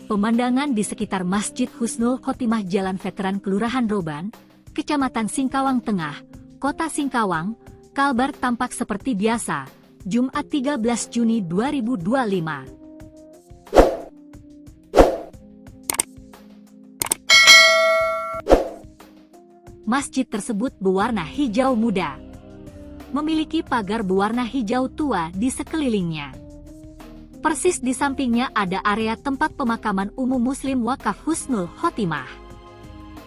Pemandangan di sekitar Masjid Husnul Khotimah Jalan Veteran Kelurahan Roban, Kecamatan Singkawang Tengah, Kota Singkawang, Kalbar tampak seperti biasa, Jumat 13 Juni 2025. Masjid tersebut berwarna hijau muda. Memiliki pagar berwarna hijau tua di sekelilingnya. Persis di sampingnya ada area tempat pemakaman umum Muslim Wakaf Husnul Khotimah.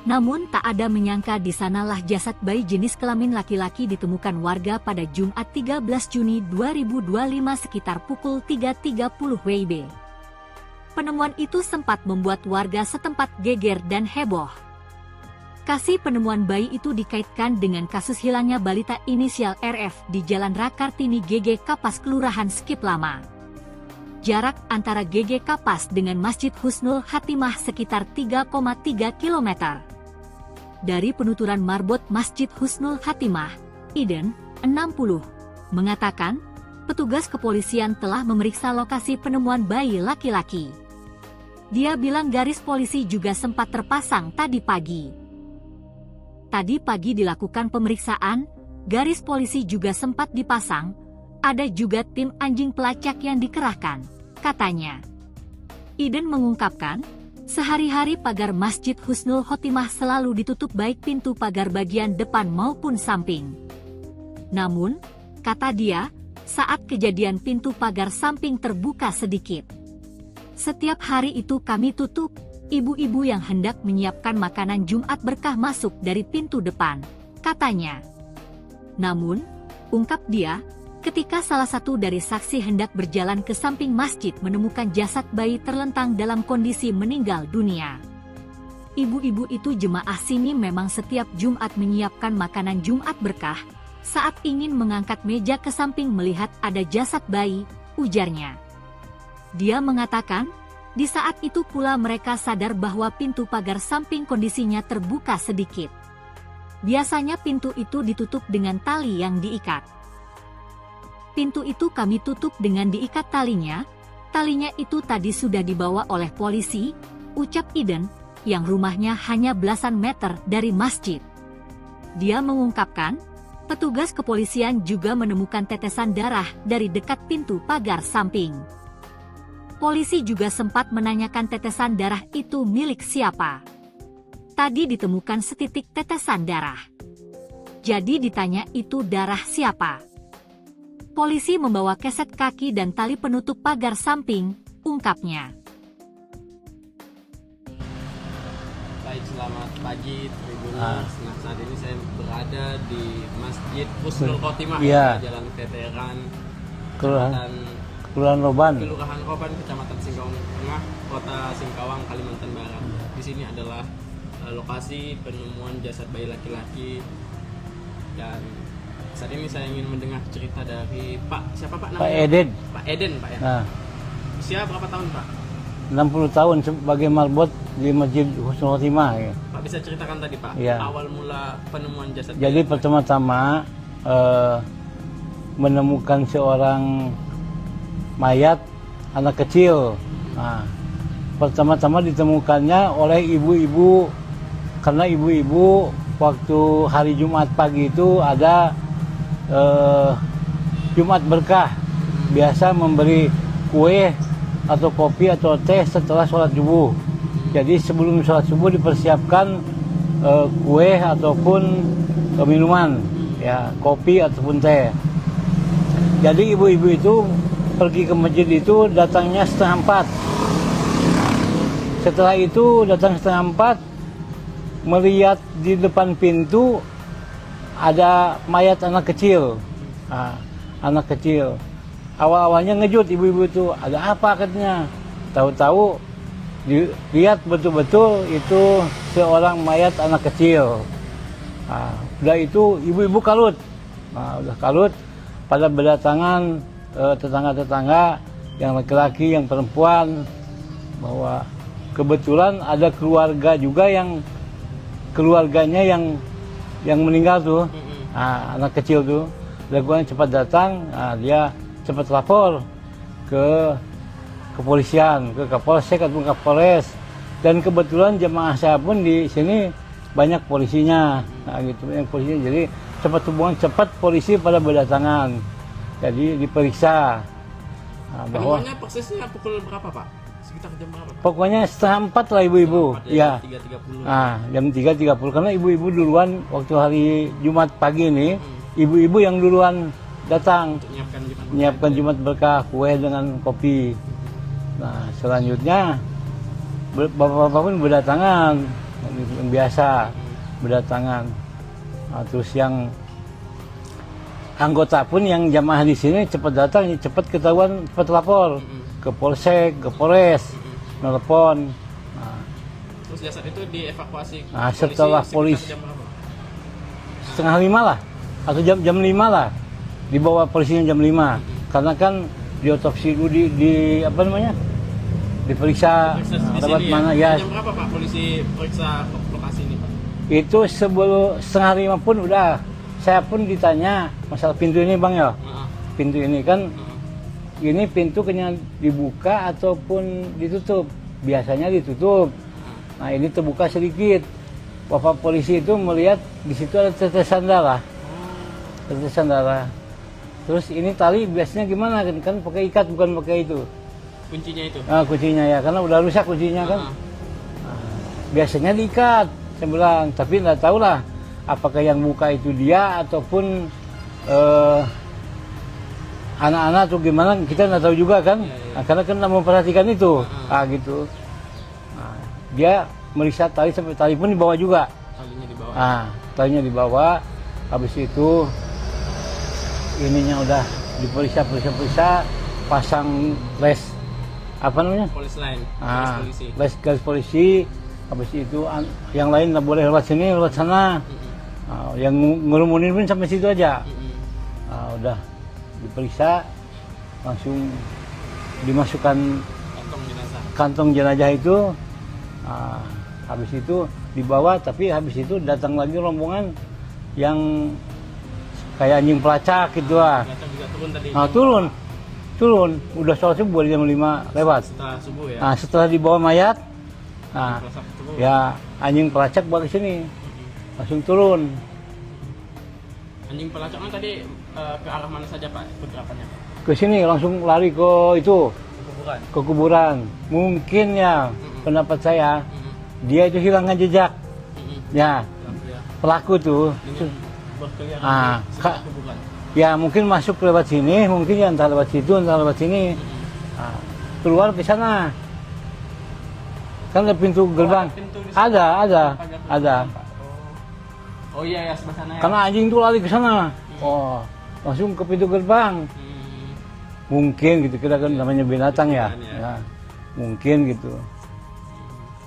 Namun tak ada menyangka di sanalah jasad bayi jenis kelamin laki-laki ditemukan warga pada Jumat 13 Juni 2025 sekitar pukul 3.30 WIB. Penemuan itu sempat membuat warga setempat geger dan heboh. Lokasi penemuan bayi itu dikaitkan dengan kasus hilangnya balita inisial RF di Jalan Rakartini GG Kapas Kelurahan Skip Lama. Jarak antara GG Kapas dengan Masjid Husnul Khotimah sekitar 3,3 km. Dari penuturan marbot Masjid Husnul Khotimah, Iden, 60, mengatakan, petugas kepolisian telah memeriksa lokasi penemuan bayi laki-laki. Dia bilang garis polisi juga sempat terpasang tadi pagi. Tadi pagi dilakukan pemeriksaan, garis polisi juga sempat dipasang, ada juga tim anjing pelacak yang dikerahkan, katanya. Iden mengungkapkan, sehari-hari pagar Masjid Husnul Khotimah selalu ditutup baik pintu pagar bagian depan maupun samping. Namun, kata dia, saat kejadian pintu pagar samping terbuka sedikit. Setiap hari itu kami tutup, ibu-ibu yang hendak menyiapkan makanan Jumat berkah masuk dari pintu depan, katanya. Namun, ungkap dia, ketika salah satu dari saksi hendak berjalan ke samping masjid menemukan jasad bayi terlentang dalam kondisi meninggal dunia. Ibu-ibu itu jemaah sini memang setiap Jumat menyiapkan makanan Jumat berkah, saat ingin mengangkat meja ke samping melihat ada jasad bayi, ujarnya. Dia mengatakan, di saat itu pula mereka sadar bahwa pintu pagar samping kondisinya terbuka sedikit. Biasanya pintu itu ditutup dengan tali yang diikat. Pintu itu kami tutup dengan diikat talinya itu tadi sudah dibawa oleh polisi, ucap Iden, yang rumahnya hanya belasan meter dari masjid. Dia mengungkapkan, petugas kepolisian juga menemukan tetesan darah dari dekat pintu pagar samping. Polisi juga sempat menanyakan tetesan darah itu milik siapa. Tadi ditemukan setitik tetesan darah. Jadi ditanya itu darah siapa? Polisi membawa keset kaki dan tali penutup pagar samping, ungkapnya.
Baik, selamat pagi Tribuners. Nah, saat ini saya berada di Masjid Husnul Khotimah, Jalan Veteran,
Kelurahan Roban,
Kecamatan Singkawang Tengah, Kota Singkawang, Kalimantan Barat. Di sini adalah lokasi penemuan jasad bayi laki-laki, dan saat ini saya ingin mendengar cerita dari siapa Pak namanya?
Pak Eden.
Pak Eden, Pak ya.
Nah,
usia berapa tahun Pak?
60 tahun sebagai marbot di Masjid Husnul Khotimah. Ya.
Pak bisa ceritakan tadi Pak,
ya,
awal mula penemuan jasad.
Jadi pertama-tama menemukan seorang mayat anak kecil. Nah, pertama-tama ditemukannya oleh ibu-ibu, karena ibu-ibu waktu hari Jumat pagi itu ada Jumat berkah, biasa memberi kue atau kopi atau teh setelah sholat subuh. Jadi sebelum sholat subuh dipersiapkan kue ataupun minuman, ya, kopi ataupun teh. Jadi ibu-ibu itu pergi ke masjid itu datangnya 3:30. Setelah itu datang 3:30, melihat di depan pintu ada mayat anak kecil. Nah, anak kecil. Awal-awalnya ngejut ibu-ibu itu, ada apa katanya. Tahu-tahu dilihat betul-betul itu seorang mayat anak kecil. Nah, udah itu ibu-ibu kalut. Nah, udah kalut, pada berdatangan tetangga-tetangga yang laki-laki, yang perempuan, bahwa kebetulan ada keluarga juga yang keluarganya yang meninggal tuh, anak kecil tuh. Laguan cepat datang, dia cepat lapor ke kepolisian, ke Kapolsek atau Kapolres. Dan kebetulan jemaah saya pun di sini banyak polisinya, gitu, banyak polisinya. Jadi cepat polisi pada berdatangan. Jadi diperiksa. Bahwa
penemuannya persisnya pukul berapa Pak? Sekitar jam berapa Pak?
Pokoknya 3:30 lah ibu-ibu. Ya.
3.30.
Jam 3.30 karena ibu-ibu duluan waktu hari Jumat pagi ini, ibu-ibu yang duluan datang menyiapkan Jumat berkah, kue dengan kopi. Nah, selanjutnya bapak-bapak pun berdatangan, yang biasa berdatangan. Nah, terus yang anggota pun yang jamaah di sini cepat datang, cepat ketahuan, cepat lapor ke Polsek, ke Polres, nelpon. Nah,
terus jasad itu dievakuasi.
Nah, setelah polisi 4:30 lah, atau jam 5 lah, dibawa polisinya jam 5. Karena kan diotopsi dulu, di apa namanya, diperiksa lewat mana ya.
Jam berapa Pak polisi periksa lokasi ini Pak?
Itu sebelum 4:30 pun udah. Saya pun ditanya masalah pintu ini Bang ya. Pintu ini kan, ini pintu kena dibuka ataupun ditutup. Biasanya ditutup. Nah, ini terbuka sedikit. Bapak polisi itu melihat di situ ada tetesan darah. Tetesan darah. Terus ini tali biasanya gimana? Kan pakai ikat, bukan pakai itu.
Kuncinya itu?
Kuncinya ya, karena udah rusak kuncinya kan. Nah, biasanya diikat, saya bilang. Tapi nggak tahu lah, apakah yang buka itu dia ataupun anak-anak atau gimana, kita nggak tahu juga kan. Nah, karena kan nggak memperhatikan itu, gitu. Nah, dia meriksa tali sampai tali pun dibawa juga.
Talinya dibawa.
Talinya dibawa. Habis itu ininya udah diperiksa, pasang les apa namanya?
Polis line.
Garis polisi. Habis itu yang lain nggak boleh lewat sini, lewat sana. Yang ngerumunin pun sampai situ aja. Udah diperiksa, langsung dimasukkan kantong jenazah itu. Habis itu dibawa, tapi habis itu datang lagi rombongan yang kayak anjing pelacak gitu lah. Turun. Udah sholat subuh jam 5 lewat.
Setelah subuh ya.
Setelah dibawa mayat, ya anjing pelacak balik sini, langsung turun.
Anjing pelacaknya tadi ke arah mana saja Pak pergerakannya?
Ke sini langsung lari ke itu, ke kuburan. Mungkin ya pendapat saya, dia itu hilangkan jejak. Ya,
Pelaku ya.
pelaku tuh.
Dengan berkeliaran
Ah,
di sekitar kuburan.
Ya mungkin masuk lewat sini, mungkin ya entah lewat situ, entah lewat sini. Nah, keluar ke sana. Kan ada pintu gerbang.
Pintu di sana.
Ada.
Pagar Pak. Oh iya ya, sebelah sana ya.
Karena anjing tuh lari ke sana. Oh, langsung ke pintu gerbang. Mungkin gitu, kita kan namanya binatang ya.
Binatang ya.
Ya, mungkin gitu.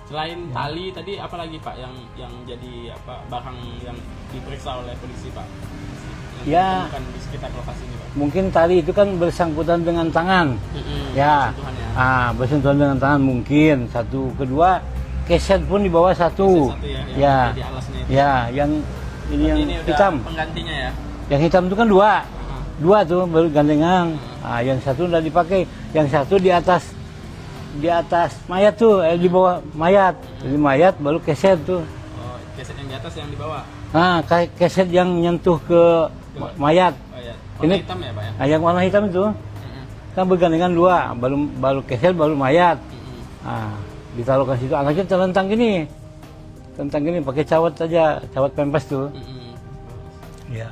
Selain tali tadi apa lagi Pak yang jadi apa barang yang diperiksa oleh polisi Pak? Yang
Ya.
ditemukan di sekitar lokasi ini Pak.
Mungkin tali itu kan bersangkutan dengan tangan. Ya,
Sentuhannya.
bersentuhan dengan tangan mungkin. Satu, kedua, keset pun di bawah satu.
Satu ya, yang
Ya,
jadi alasnya itu.
ya, yang ini yang
Ini udah
hitam.
penggantinya ya.
Yang hitam itu kan dua tuh baru gandengan. Yang satu udah dipakai, yang satu di atas mayat tuh, di bawah mayat. Jadi mayat baru keset tuh.
Oh, keset yang di atas yang di bawah.
Nah, keset yang nyentuh ke mayat.
Oh ya.
Ini-
Warna hitam ya Pak ya.
Nah, yang warna hitam itu kan bergandengan dua, baru keset baru mayat. Nah, ditaruh ke situ, anaknya terlentang gini, pakai cawat aja, cawat pempes tuh. Iya.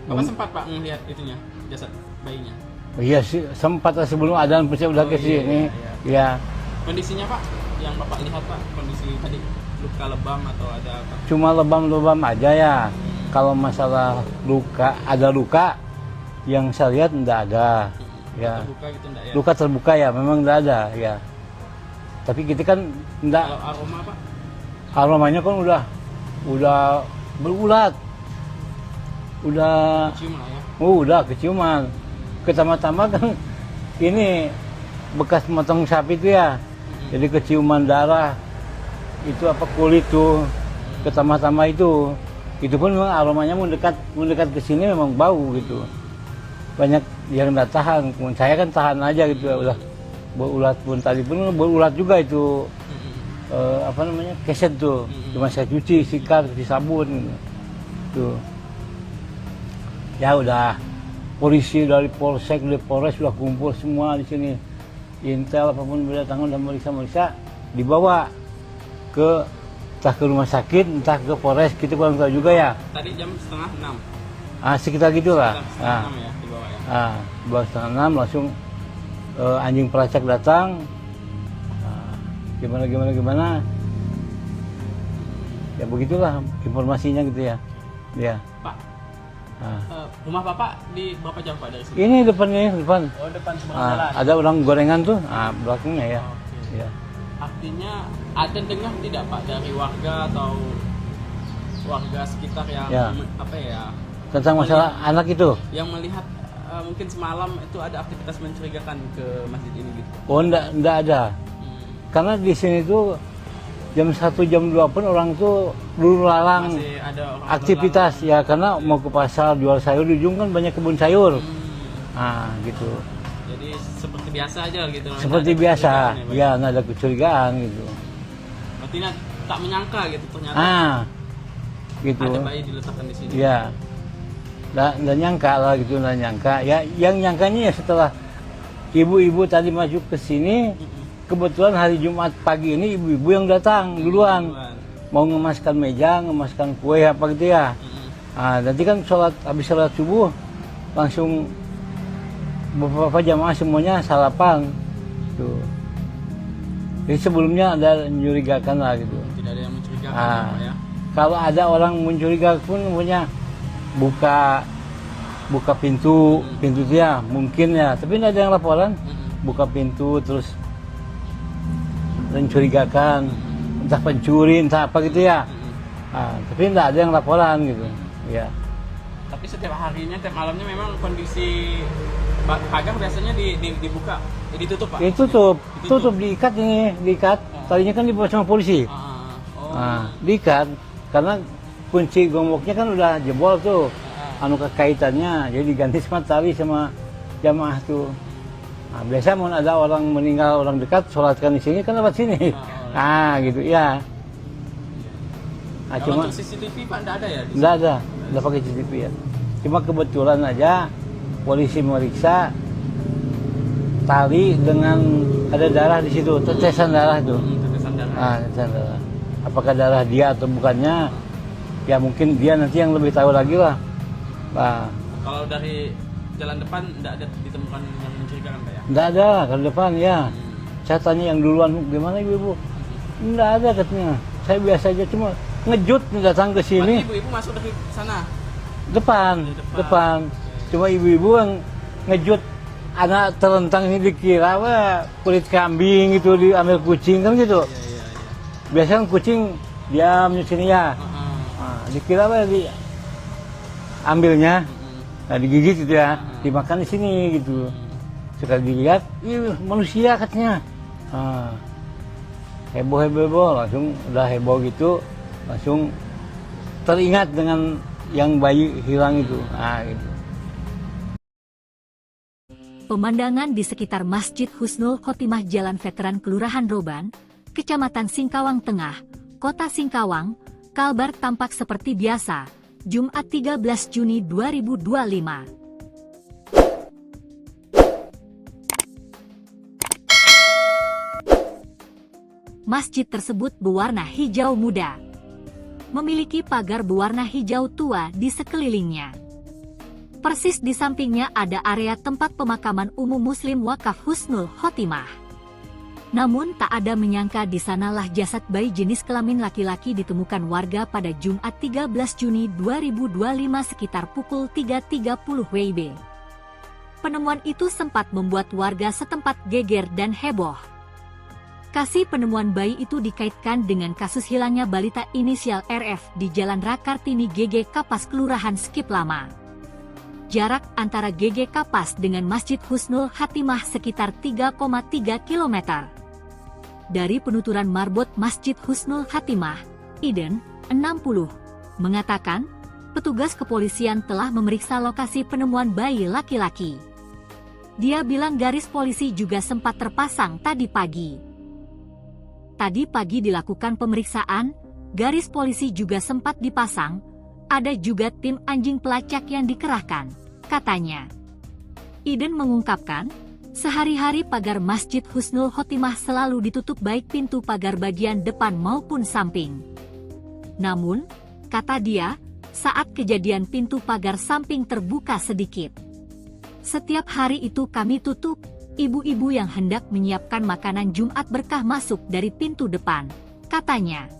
Bapak sempat Pak melihat itunya jasad bayinya.
Iya sih, sempat sebelum adzan pasti udah ke sini. Iya.
Kondisinya Pak yang Bapak lihat Pak, kondisi tadi luka lebam atau ada apa?
Cuma lebam-lebam aja ya. Kalau masalah ada luka yang saya lihat enggak ada. Ya.
Terbuka gitu enggak ya?
Luka terbuka ya, memang enggak ada ya. Tapi kita kan enggak,
Kalau aroma Pak?
aromanya kan udah berulat. Udah
Cium lah ya.
udah keciuman. Pertama-tama kan ini bekas motong sapi itu ya. Jadi keciuman darah. Itu apa kulit tuh. Pertama-tama itu pun memang aromanya mendekat ke sini memang bau gitu. Banyak yang nggak tahan. Saya kan tahan aja gitu. Udah berulat pun tadi pun berulat juga itu. Apa namanya? Keset tuh. Cuma saya cuci, sikat, cuci sabun gitu. Tuh. Ya udah, polisi dari Polsek, dari Polres sudah kumpul semua di sini. Intel apapun berdatangan dan meriksa, dibawa entah ke rumah sakit, entah ke Polres, kita kurang tahu juga ya.
Tadi jam setengah 6.
Sekitar gitulah.
Setengah 6 ya dibawa ya.
Bawa setengah 6 langsung anjing pelacak datang. Gimana. Ya begitulah informasinya gitu ya. Ya.
Pak, rumah Bapak di berapa jam Pak dari sini?
Ini depan.
Oh, depan seberang jalan.
Ada orang gorengan tuh, belakangnya ya.
Oke.
Ya.
Artinya ada dengar tidak Pak dari warga atau warga sekitar yang
Ya.
apa ya?
Tentang masalah anak itu.
Yang melihat mungkin semalam itu ada aktivitas mencurigakan ke masjid ini gitu.
Oh, enggak ada. Karena di sini tuh jam 1 jam 2 pun orang tuh lulu lalang
Masih ada orang
aktivitas ya, karena mau ke pasar jual sayur, di ujung kan banyak kebun sayur. Gitu.
Jadi seperti biasa aja gitu.
Seperti
nggak ada
biasa.
kecurigaan Pak?
Ya, nggak ada kecurigaan gitu.
Berarti tak menyangka gitu ternyata
Gitu.
ada bayi diletakkan di sini.
Ya. Nggak nyangka lah gitu, nggak nyangka. Ya, yang nyangkanya ya setelah ibu-ibu tadi masuk ke sini, kebetulan hari Jumat pagi ini ibu-ibu yang datang duluan. Mau ngemaskan meja, ngemaskan kue apa gitu ya. Nanti kan habis sholat subuh langsung beberapa jamaah semuanya sarapan. Tuh. Jadi sebelumnya ada mencurigakan lah gitu.
Tidak ada yang mencurigakan ya, Pak ya.
Kalau ada orang mencurigakan pun punya buka pintu dia mungkin ya, tapi tidak ada yang laporan. Buka pintu terus mencurigakan, entah pencuri, entah apa gitu ya. Tapi tidak ada yang laporan gitu. Ya.
Tapi setiap harinya, tiap malamnya memang kondisi pagar biasanya dibuka, ditutup Pak?
Tutup, diikat ini, diikat. Tadinya kan dibawa sama polisi. Diikat, karena kunci gemboknya kan udah jebol tuh. Kaitannya, jadi diganti sama tali sama jamaah tuh. Biasa mau ada orang meninggal, orang dekat, sholatkan di sini kan lewat sini. Gitu ya.
Kalau
Cuma
untuk CCTV Pak enggak ada ya?
enggak ada pakai CCTV ya. Cuma kebetulan aja polisi meriksa tali dengan ada darah di situ, tetesan darah itu.
Tetesan darah.
Tetesan darah. apakah darah dia atau bukannya, ya mungkin dia nanti yang lebih tahu lagi lah. Nah,
Kalau dari jalan depan tidak ada ditemukan yang mencurigakan Pak ya?
enggak ada ke depan ya. Saya tanya yang duluan, gimana ibu-ibu? Enggak ada katanya. Saya biasa aja, cuma ngejut datang ke sini.
Berarti ibu-ibu masuk dari sana?
Depan. Cuma ibu-ibu yang ngejut, anak terentang ini dikira apa kulit kambing gitu, diambil kucing kan gitu.
Iya.
Biasanya kan kucing diam di sini ya. Nah, dikira apa ambilnya, nah digigit gitu ya, dimakan di sini gitu. Sekali dilihat, ih manusia katanya. Nah, heboh, langsung udah heboh gitu, langsung teringat dengan yang bayi hilang itu. Nah, gitu.
Pemandangan di sekitar Masjid Husnul Khotimah Jalan Veteran Kelurahan Roban, Kecamatan Singkawang Tengah, Kota Singkawang, Kalbar tampak seperti biasa, Jumat 13 Juni 2025. Masjid tersebut berwarna hijau muda, memiliki pagar berwarna hijau tua di sekelilingnya. Persis di sampingnya ada area tempat pemakaman umum Muslim Wakaf Husnul Khotimah. Namun tak ada menyangka di sanalah jasad bayi jenis kelamin laki-laki ditemukan warga pada Jumat 13 Juni 2025 sekitar pukul 3.30 WIB. Penemuan itu sempat membuat warga setempat geger dan heboh. Kasih penemuan bayi itu dikaitkan dengan kasus hilangnya balita inisial RF di Jalan Rakartini GG Kapas Kelurahan Skip Lama. Jarak antara GG Kapas dengan Masjid Husnul Khotimah sekitar 3,3 km. Dari penuturan marbot Masjid Husnul Khotimah, Iden, 60, mengatakan, petugas kepolisian telah memeriksa lokasi penemuan bayi laki-laki. Dia bilang garis polisi juga sempat terpasang tadi pagi. Tadi pagi dilakukan pemeriksaan, garis polisi juga sempat dipasang, ada juga tim anjing pelacak yang dikerahkan, katanya. Iden mengungkapkan, sehari-hari pagar Masjid Husnul Khotimah selalu ditutup baik pintu pagar bagian depan maupun samping. Namun, kata dia, saat kejadian pintu pagar samping terbuka sedikit. Setiap hari itu kami tutup, ibu-ibu yang hendak menyiapkan makanan Jumat berkah masuk dari pintu depan, katanya.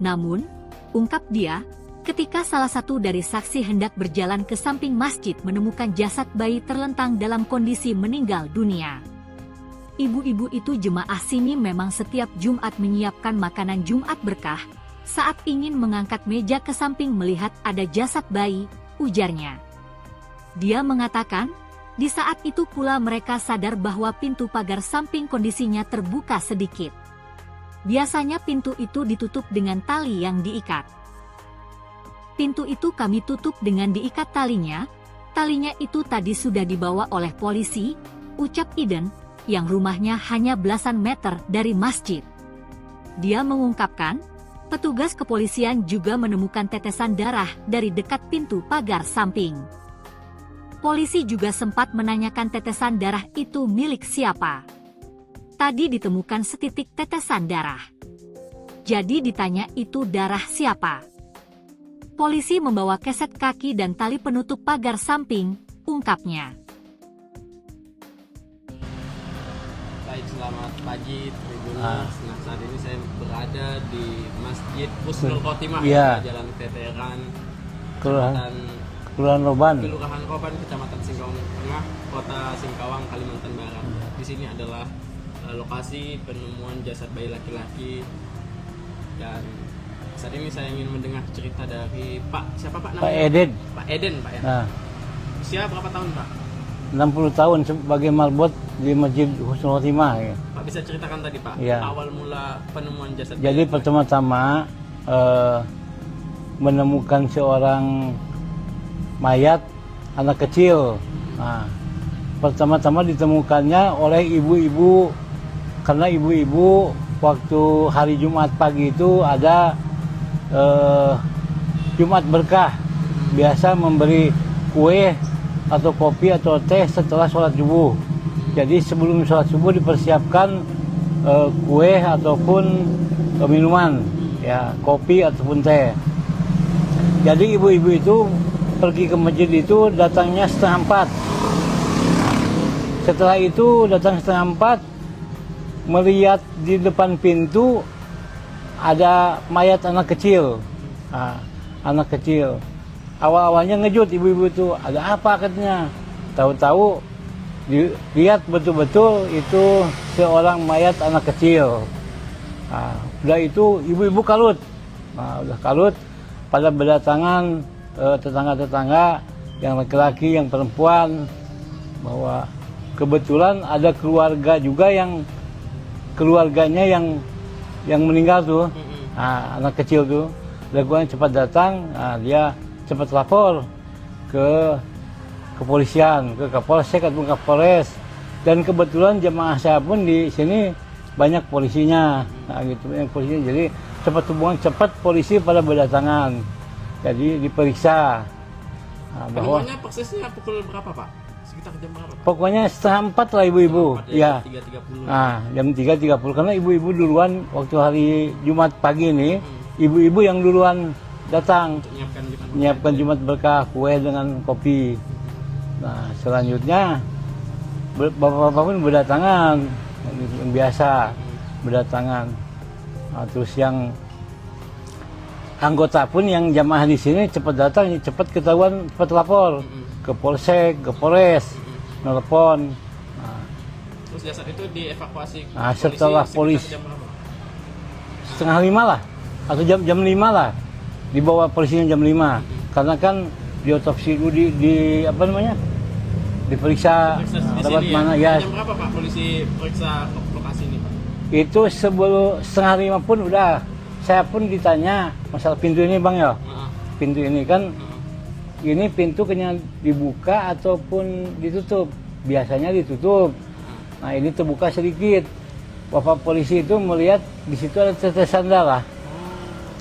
Namun, ungkap dia, ketika salah satu dari saksi hendak berjalan ke samping masjid menemukan jasad bayi terlentang dalam kondisi meninggal dunia. Ibu-ibu itu jemaah sini memang setiap Jumat menyiapkan makanan Jumat berkah, saat ingin mengangkat meja ke samping melihat ada jasad bayi, ujarnya. Dia mengatakan, di saat itu pula mereka sadar bahwa pintu pagar samping kondisinya terbuka sedikit. Biasanya pintu itu ditutup dengan tali yang diikat. Pintu itu kami tutup dengan diikat talinya itu tadi sudah dibawa oleh polisi, ucap Iden, yang rumahnya hanya belasan meter dari masjid. Dia mengungkapkan, petugas kepolisian juga menemukan tetesan darah dari dekat pintu pagar samping. Polisi juga sempat menanyakan tetesan darah itu milik siapa. Tadi ditemukan setitik tetesan darah. Jadi ditanya itu darah siapa. Polisi membawa keset kaki dan tali penutup pagar samping, ungkapnya.
Baik, selamat pagi Tribuners. Nah, saat ini saya berada di Masjid Husnul Khotimah, Jalan Veteran
Kelurahan Roban,
Kecamatan Singkawang Tengah, Kota Singkawang, Kalimantan Barat. Di sini adalah lokasi penemuan jasad bayi laki-laki, dan saat ini saya ingin mendengar cerita dari siapa Pak namanya?
Pak Eden.
Pak Eden, Pak ya.
Nah,
usia berapa tahun Pak?
60 tahun sebagai marbot di Masjid Husnul Khotimah. Ya.
Pak bisa ceritakan tadi Pak,
ya.
Awal mula penemuan jasad.
Jadi pertama-tama menemukan seorang mayat anak kecil. Nah, pertama-tama ditemukannya oleh ibu-ibu, karena ibu-ibu waktu hari Jumat pagi itu ada Jumat berkah, biasa memberi kue atau kopi atau teh setelah sholat subuh. Jadi sebelum sholat subuh dipersiapkan kue ataupun minuman. ya kopi ataupun teh. Jadi ibu-ibu itu pergi ke masjid itu datangnya 3:30. Setelah itu datang 3:30, melihat di depan pintu ada mayat anak kecil. Anak kecil. Awal-awalnya ngejut ibu-ibu itu, ada apa katanya. Tahu-tahu dilihat betul-betul itu seorang mayat anak kecil. Udah itu ibu-ibu kalut. Udah kalut, pada berdatangan tetangga-tetangga yang laki-laki, yang perempuan, bahwa kebetulan ada keluarga juga yang keluarganya yang meninggal tuh, anak kecil tuh. Laguan cepat datang, dia cepat lapor ke kepolisian, ke Kapolsek atau Kapolres. Dan kebetulan jemaah saya pun di sini banyak polisinya, gitu, banyak polisinya. Jadi cepat polisi pada berdatangan. Jadi diperiksa. Bahwa
Penemuannya persisnya pukul berapa, Pak? Sekitar jam berapa, Pak?
pokoknya 3:30 lah ibu-ibu. Ya.
3.30.
Jam 3.30 karena ibu-ibu duluan waktu hari Jumat pagi ini, ibu-ibu yang duluan datang menyiapkan Jumat berkah, kue dengan kopi. Nah, selanjutnya bapak-bapak pun berdatangan, yang biasa berdatangan. Terus yang anggota pun yang jamaah di sini cepat datang, cepat ketahuan, cepat lapor ke Polsek, ke Polres, nelpon.
Terus jasad itu dievakuasi
Setelah polisi
jam berapa?
4:30 lah, atau jam 5 lah, dibawa polisinya jam 5. Karena kan diotopsi dulu, di apa namanya, diperiksa lewat mana ya.
Jam berapa, Pak, polisi periksa lokasi ini, Pak?
Itu sebelum 4:30 pun udah. Saya pun ditanya masalah pintu ini, Bang, ya. Pintu ini kan, ini pintu kena dibuka ataupun ditutup. Biasanya ditutup. Nah, ini terbuka sedikit. Bapak polisi itu melihat di situ ada tetesan darah.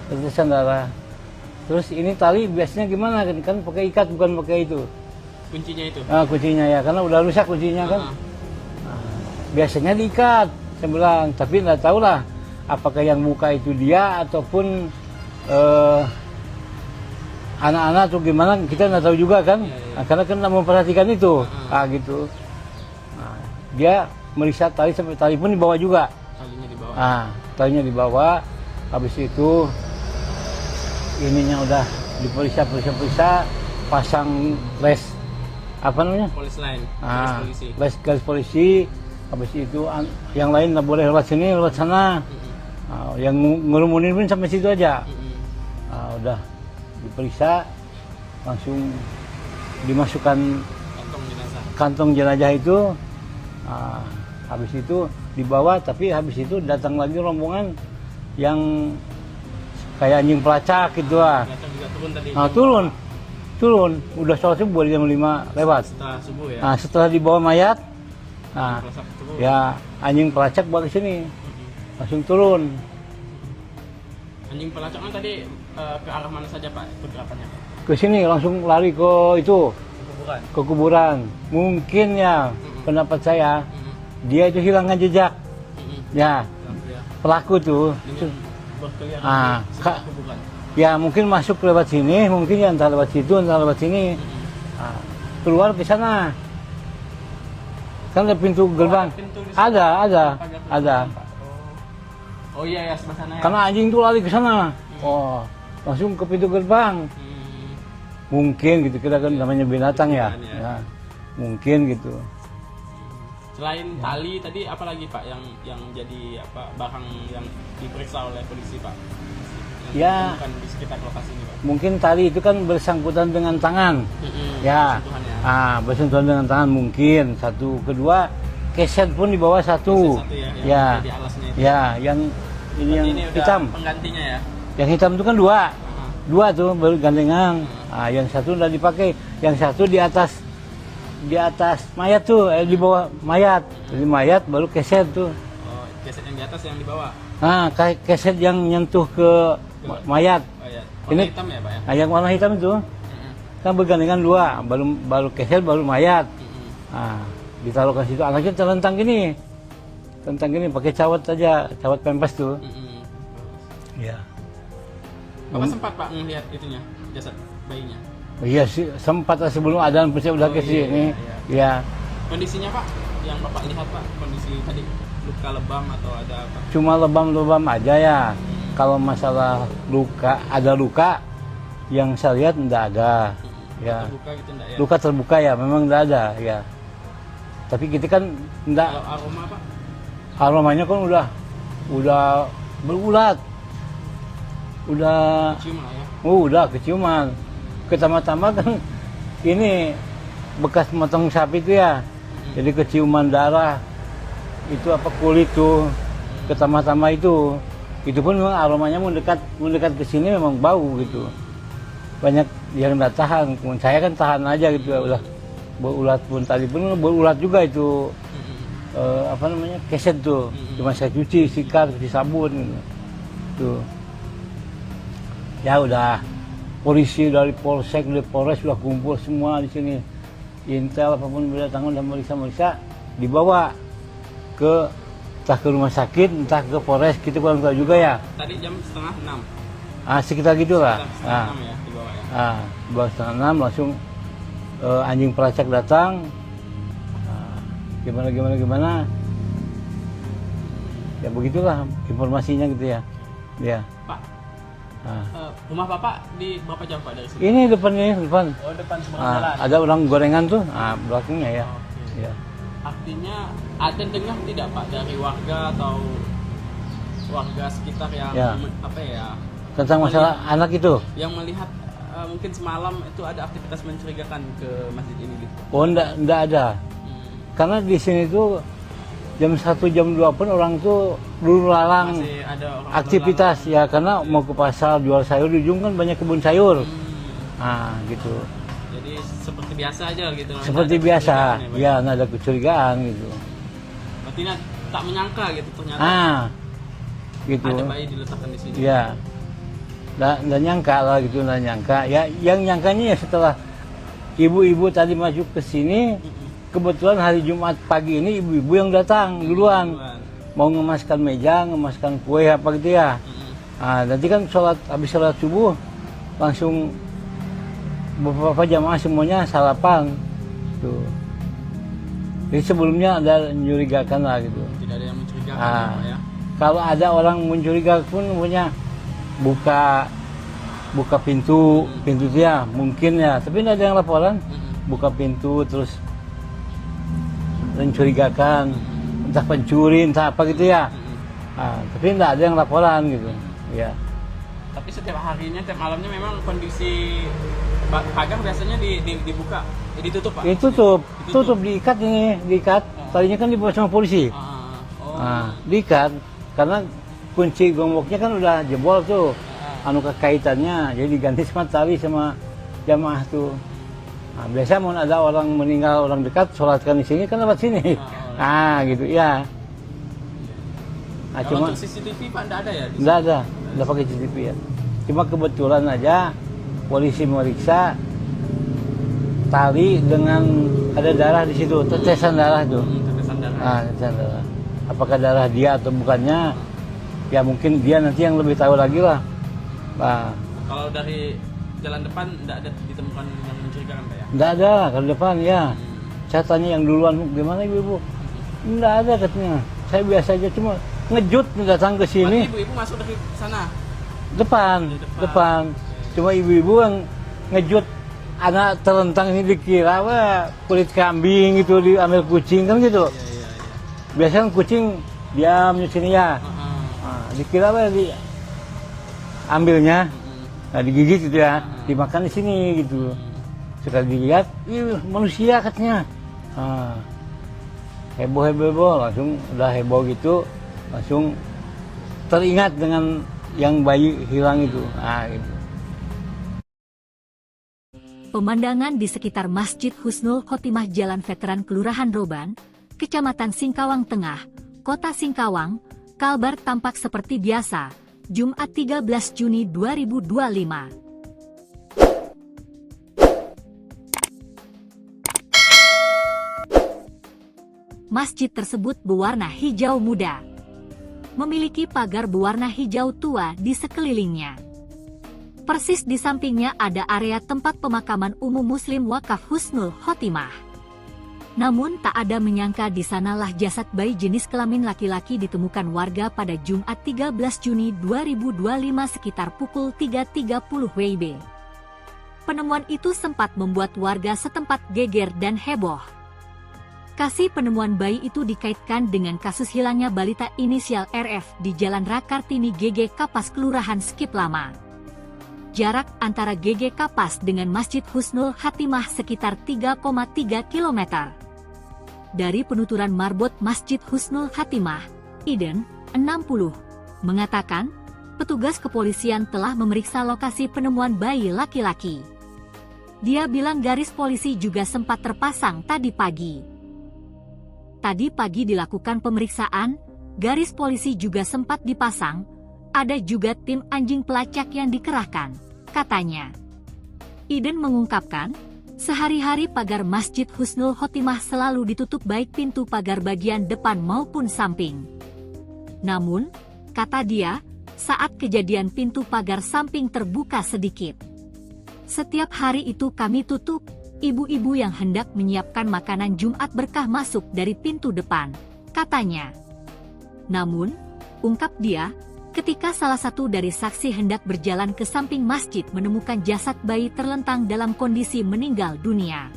Tetesan darah. Terus ini tali biasanya gimana? Kan pakai ikat, bukan pakai itu.
Kuncinya itu?
Kuncinya ya, karena udah rusak kuncinya kan. Biasanya diikat, saya bilang. Tapi nggak tahu lah, apakah yang buka itu dia ataupun anak-anak atau gimana, kita nggak tahu juga kan. Karena kan nggak memperhatikan itu, gitu. Dia meriksa tali, sampai tali pun dibawa juga.
Talinya dibawa.
Talinya dibawa. Habis itu ininya udah diperiksa, pasang les apa namanya?
Polis line, polisi.
Garis polisi. Habis itu yang lain nggak boleh lewat sini, lewat sana. Yang ngerumunin pun sampai situ aja. Udah diperiksa, langsung dimasukkan kantong jenazah itu. Habis itu dibawa, tapi habis itu datang lagi rombongan yang kayak anjing pelacak gitu lah. Turun. Udah sholat subuh jam 5 lewat.
Setelah subuh ya.
Setelah dibawa mayat, ya anjing pelacak balik sini, langsung turun.
Anjing pelacaknya tadi ke arah mana saja, Pak, pergerakannya?
Ke sini langsung lari ke itu, ke kuburan. Mungkin ya, pendapat saya, dia itu hilangkan jejak. Ya, pelaku tuh. Ya mungkin masuk lewat sini, mungkin ya entah lewat situ, entah lewat sini. Keluar ke sana. Kan ada pintu gerbang. Ada.
Oh iya ya, sebelah sana ya.
Karena anjing tuh lari ke sana. Langsung ke pintu gerbang. Mungkin gitu, kita kan namanya binatang ya. Mungkin gitu.
Selain tali tadi, apa lagi, Pak, yang jadi barang yang diperiksa oleh polisi, Pak? Yang ditemukan di sekitar lokasi ini, Pak? Mungkin
tali itu kan bersangkutan dengan tangan. Bersentuhan dengan tangan mungkin. Satu, kedua, keset pun di bawah satu.
Ya, di alasnya itu.
Yang ini hitam.
Penggantinya ya.
Yang hitam itu kan dua tuh baru gandengan. Yang satu udah dipakai, yang satu di atas mayat tuh, di bawah mayat. Jadi mayat baru keset tuh.
Keset yang di atas yang di bawah.
Keset yang nyentuh ke mayat.
Warna hitam ya, Pak ya?
Yang warna hitam itu kan bergandengan dua, baru keset baru mayat. Ditaruhkan situ, anaknya terlentang gini, pakai cawat aja, cawat pempes tuh. Ya.
Bapak sempat Pak melihat itunya, jasad bayinya?
Iya sih, sempat sebelum adzan pun saya udah ke sini. Ya.
Kondisinya Pak, yang Bapak lihat Pak, kondisi tadi luka lebam atau ada apa?
Cuma lebam-lebam aja ya. Kalau masalah luka, ada luka yang saya lihat enggak ada. Ya.
Terbuka gitu enggak ya?
Luka terbuka ya, memang enggak ada ya. Tapi kita kan enggak.
Kalau aroma Pak?
Aromanya kan udah berulat. Udah
Cium lah ya?
udah keciuman. Pertama-tama kan ini bekas motong sapi itu ya. Jadi keciuman darah. Itu apa kulit tuh. Pertama-tama itu pun memang aromanya mendekat ke sini memang bau gitu. Banyak yang nggak tahan. Saya kan tahan aja gitu. Udah berulat pun tadi pun berulat juga itu. Apa namanya? Keset tuh. Cuma saya cuci, sikat, cuci sabun gitu. Tuh. Ya udah. Polisi dari Polsek, dari Polres sudah kumpul semua di sini. Intel apapun berdatangan dan meriksa, dibawa ke entah ke rumah sakit, entah ke Polres, kita kurang tahu juga ya.
Tadi jam setengah 6.
Sekitar gitulah.
Setengah 6 ya dibawa ya.
Dibawa setengah 6 langsung anjing pelacak datang. Gimana. Ya begitulah informasinya gitu ya. Ya.
Pak, rumah Bapak di berapa jam Pak dari sini?
Ini depan.
Oh, depan seberang jalan.
Ada orang gorengan tuh, belakangnya ya.
Oke.
Ya.
Artinya ada dengar tidak Pak dari warga atau warga sekitar yang
Ya.
apa ya?
Tentang masalah anak itu.
Yang melihat mungkin semalam itu ada aktivitas mencurigakan ke masjid ini gitu.
Oh, enggak ada. Karena di sini tuh jam 1 jam 2 pun orang tuh dulu lalang
Masih ada orang
aktivitas ya, karena mau ke pasar jual sayur, di ujung kan banyak kebun sayur. Gitu.
Jadi seperti biasa aja gitu.
Seperti
Nggak ada
biasa.
kecurigaan
Ya, nggak ada kecurigaan gitu.
Berarti tak menyangka gitu ternyata
Gitu.
ada bayi diletakkan di sini.
Ya. Nggak nyangka lah gitu, nggak nyangka. Ya, yang nyangkanya ya setelah ibu-ibu tadi masuk ke sini, kebetulan hari Jumat pagi ini ibu-ibu yang datang duluan. Mau ngemaskan meja, ngemaskan kue apa gitu ya. Nanti kan habis sholat subuh langsung beberapa jamaah semuanya sarapan tuh. Jadi sebelumnya ada mencurigakan lah gitu.
Tidak ada yang mencurigakan ya, Pak, ya.
Kalau ada orang mencurigakan pun punya buka pintu dia mungkin ya, tapi tidak ada yang laporan. Buka pintu terus mencurigakan, entah pencuri, entah apa gitu ya. Tapi tidak ada yang laporan gitu. Ya.
Tapi setiap harinya, tiap malamnya memang kondisi pagar biasanya dibuka, ditutup Pak?
Tutup, diikat ini, diikat. Tadinya kan dibawa sama polisi. Diikat, karena kunci gemboknya kan udah jebol tuh. Kaitannya, jadi diganti sama tali sama jamaah tuh. Biasa mau ada orang meninggal, orang dekat, sholatkan di sini kan lewat sini. Gitu ya.
Kalau
Cuma
untuk CCTV Pak enggak ada ya?
enggak ada pakai CCTV ya. Cuma kebetulan aja polisi meriksa tali dengan ada darah di situ, tetesan darah tuh.
Tetesan darah.
Tetesan darah. Apakah darah dia atau bukannya? Ya mungkin dia nanti yang lebih tahu lagi lah.
Kalau dari jalan depan enggak ada ditemukan yang mencurigakan Pak ya?
Enggak ada kalau depan ya. Saya tanya yang duluan, gimana ibu-ibu? Enggak ada katanya. Saya biasa aja, cuma ngejut datang ke sini.
Berarti ibu-ibu masuk dari sana?
Depan. Cuma ibu-ibu yang ngejut anak terlentang ini dikira kulit kambing gitu, diambil kucing kan gitu.
Iya.
Biasanya kucing diam di sini ya. Dikira ambilnya, digigit gitu ya, dimakan di sini gitu. Sekali dilihat, manusia katanya. Heboh, langsung udah heboh gitu, langsung teringat dengan yang bayi hilang itu. Gitu.
Pemandangan di sekitar Masjid Husnul Khotimah Jalan Veteran Kelurahan Roban, Kecamatan Singkawang Tengah, Kota Singkawang, Kalbar tampak seperti biasa, Jumat 13 Juni 2025. Masjid tersebut berwarna hijau muda, memiliki pagar berwarna hijau tua di sekelilingnya. Persis di sampingnya ada area tempat pemakaman umum Muslim Wakaf Husnul Khotimah. Namun tak ada menyangka di sanalah jasad bayi jenis kelamin laki-laki ditemukan warga pada Jumat 13 Juni 2025 sekitar pukul 3.30 WIB. Penemuan itu sempat membuat warga setempat geger dan heboh. Kasih penemuan bayi itu dikaitkan dengan kasus hilangnya balita inisial RF di Jalan Rakartini GG Kapas Kelurahan Skip Lama. Jarak antara GG Kapas dengan Masjid Husnul Khotimah sekitar 3,3 km. Dari penuturan marbot Masjid Husnul Khotimah, Iden, 60, mengatakan, petugas kepolisian telah memeriksa lokasi penemuan bayi laki-laki. Dia bilang garis polisi juga sempat terpasang tadi pagi. Tadi pagi dilakukan pemeriksaan, garis polisi juga sempat dipasang, ada juga tim anjing pelacak yang dikerahkan, katanya. Iden mengungkapkan, sehari-hari pagar Masjid Husnul Khotimah selalu ditutup baik pintu pagar bagian depan maupun samping. Namun, kata dia, saat kejadian pintu pagar samping terbuka sedikit. Setiap hari itu kami tutup, ibu-ibu yang hendak menyiapkan makanan Jumat berkah masuk dari pintu depan, katanya. Namun, ungkap dia, ketika salah satu dari saksi hendak berjalan ke samping masjid menemukan jasad bayi terlentang dalam kondisi meninggal dunia.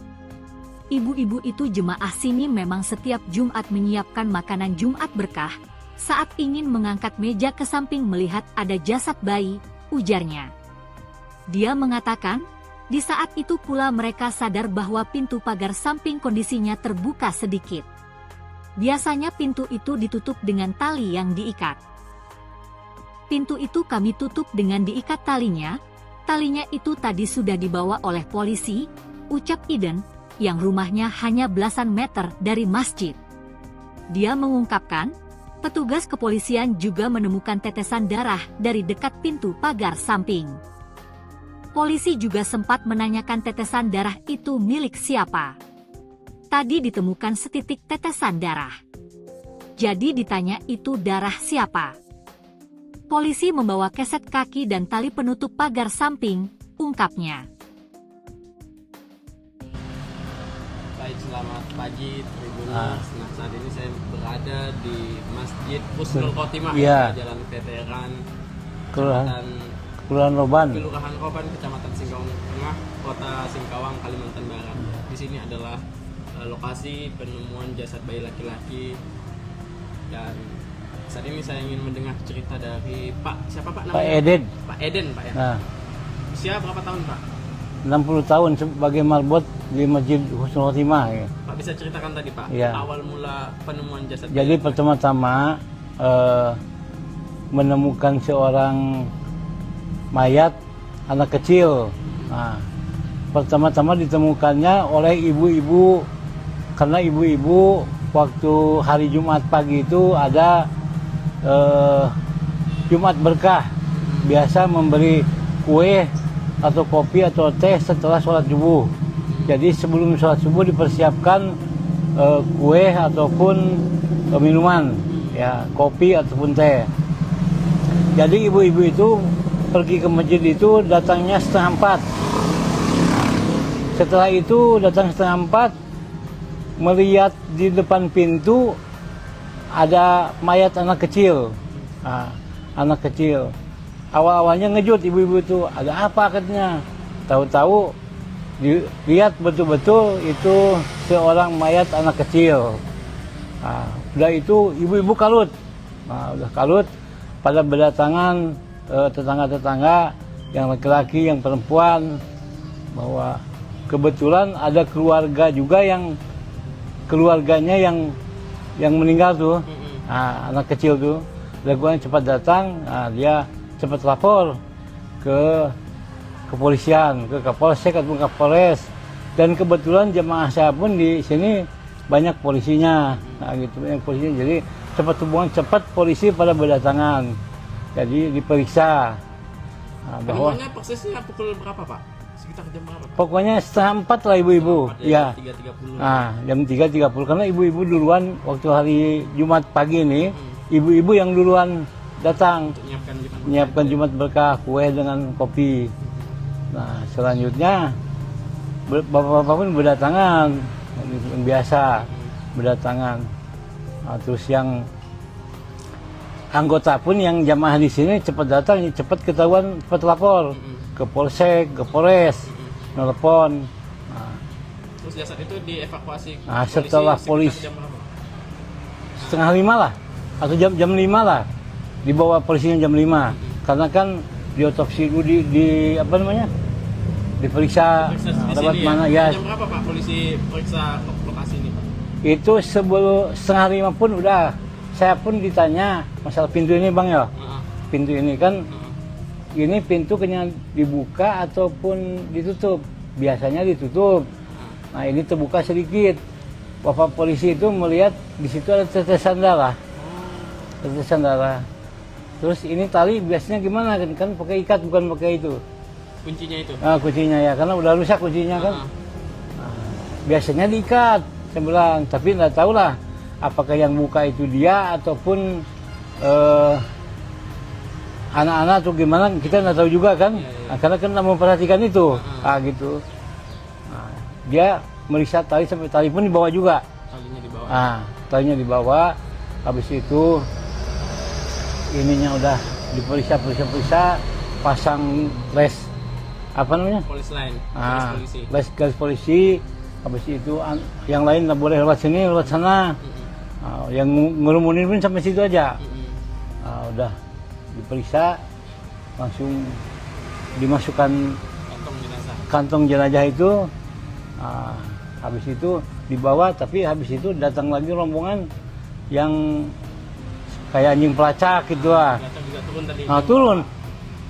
Ibu-ibu itu jemaah sini memang setiap Jumat menyiapkan makanan Jumat berkah, saat ingin mengangkat meja ke samping melihat ada jasad bayi, ujarnya. Dia mengatakan, di saat itu pula mereka sadar bahwa pintu pagar samping kondisinya terbuka sedikit. Biasanya pintu itu ditutup dengan tali yang diikat. Pintu itu kami tutup dengan diikat talinya itu tadi sudah dibawa oleh polisi, ucap Iden, yang rumahnya hanya belasan meter dari masjid. Dia mengungkapkan, petugas kepolisian juga menemukan tetesan darah dari dekat pintu pagar samping. Polisi juga sempat menanyakan tetesan darah itu milik siapa. Tadi ditemukan setitik tetesan darah. Jadi ditanya itu darah siapa. Polisi membawa keset kaki dan tali penutup pagar samping, ungkapnya.
Baik, selamat pagi Tribuners. Nah, saat ini saya berada di Masjid Husnul Khotimah, Jalan Veteran,
Kelurahan Roban,
Kecamatan Singkawang Tengah, Kota Singkawang, Kalimantan Barat. Di sini adalah lokasi penemuan jasad bayi laki-laki, dan saat ini saya ingin mendengar cerita dari siapa Pak namanya?
Pak Eden.
Pak Eden, Pak ya.
Nah,
usia berapa tahun Pak?
60 tahun sebagai marbot di Masjid Husnul Khotimah. Ya.
Pak bisa ceritakan tadi Pak,
ya.
Awal mula penemuan jasad bayi.
Jadi pertama-tama menemukan seorang mayat anak kecil. Nah, pertama-tama ditemukannya oleh ibu-ibu, karena ibu-ibu waktu hari Jumat pagi itu ada Jumat berkah, biasa memberi kue atau kopi atau teh setelah sholat subuh. Jadi sebelum sholat subuh dipersiapkan kue ataupun minuman, ya kopi ataupun teh. Jadi ibu-ibu itu pergi ke masjid itu datangnya 3:30. Setelah itu datang 3:30, melihat di depan pintu ada mayat anak kecil. Nah, anak kecil. Awal-awalnya ngejut ibu-ibu itu, ada apa katanya. Tahu-tahu dilihat betul-betul itu seorang mayat anak kecil. Nah, udah itu ibu-ibu kalut. Nah, udah kalut, pada berdatangan tetangga-tetangga yang laki-laki, yang perempuan, bahwa kebetulan ada keluarga juga yang keluarganya yang meninggal tuh, nah, anak kecil tuh, lagunya cepat datang, nah, dia cepat lapor ke kepolisian, ke Kapolsek atau Kapolres, dan kebetulan jemaah saya pun di sini banyak polisinya, nah, gitu, banyak polisinya, jadi cepat polisi pada berdatangan. Jadi diperiksa. Nah, bahwa
penemuannya persisnya pukul berapa Pak? Sekitar jam berapa Pak?
Pokoknya 3:30 lah ibu-ibu. Ya.
3.30.
Nah, jam 3.30 karena ibu-ibu duluan waktu hari Jumat pagi ini, ibu-ibu yang duluan datang
Untuk menyiapkan
Jumat berkah, kue dengan kopi. Nah selanjutnya bapak-bapak pun berdatangan, yang biasa berdatangan. Nah, terus yang anggota pun yang jamaah di sini cepat datang, cepat ketahuan, cepat lapor ke polsek, ke polres, nelpon. Nah,
terus jasad itu dievakuasi
nah setelah polisi
jam berapa?
setengah 5 lah atau jam 5 lah, dibawa polisinya jam 5 karena kan diotopsi dulu di apa namanya, diperiksa
Di
lewat
sini
mana
ya?
ya.
Jam berapa Pak polisi periksa lokasi ini Pak?
Itu sebelum setengah 5 pun udah, saya pun ditanya masalah pintu ini bang ya. Pintu ini kan, ini pintu kena dibuka ataupun ditutup. Biasanya ditutup. Nah ini terbuka sedikit. Bapak polisi itu melihat di situ ada tetesan darah. Tetesan darah. Terus ini tali biasanya gimana kan pakai ikat bukan pakai itu.
Kuncinya itu?
Nah kuncinya ya, karena udah rusak kuncinya kan. Nah, biasanya diikat, saya bilang. Tapi nggak tahu lah apakah yang buka itu dia ataupun anak-anak atau gimana, kita nggak tahu juga kan. Nah, karena kan nggak memperhatikan itu, gitu. Nah, dia meriksa tali sampai tali pun dibawa juga.
Talinya dibawa.
Nah, talinya dibawa. Habis itu ininya udah diperiksa, pasang les apa namanya?
Polis line,
Ah,
polisi.
garis polisi. Habis itu yang lain nggak boleh lewat sini, lewat sana. Yang ngerumunin pun sampai situ aja. Udah diperiksa, langsung dimasukkan kantong jenazah itu. Habis itu dibawa, tapi habis itu datang lagi rombongan yang kayak anjing pelacak gitu lah.
Juga turun tadi.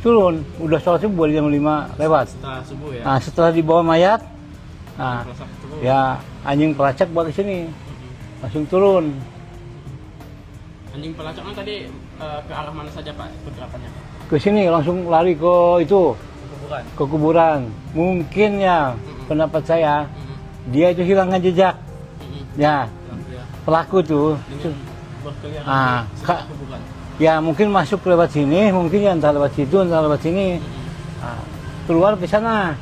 Turun. Udah sholat subuh jam 5 lewat.
Setelah subuh ya.
Nah, setelah dibawa mayat, nah,
Turun.
ya anjing pelacak bawa ke sini, langsung turun.
Anjing pelacaknya tadi ke arah mana saja Pak pergerakannya?
Ke sini langsung lari ke itu,
Kuburan.
ke kuburan. Mungkin ya pendapat saya, dia itu hilangkan jejak. Ya, pelaku tuh.
Dengan berkeliaran
Ah,
di sekitar kuburan.
Ya mungkin masuk lewat sini, mungkin ya entah lewat situ, entah lewat sini. Nah, keluar ke sana.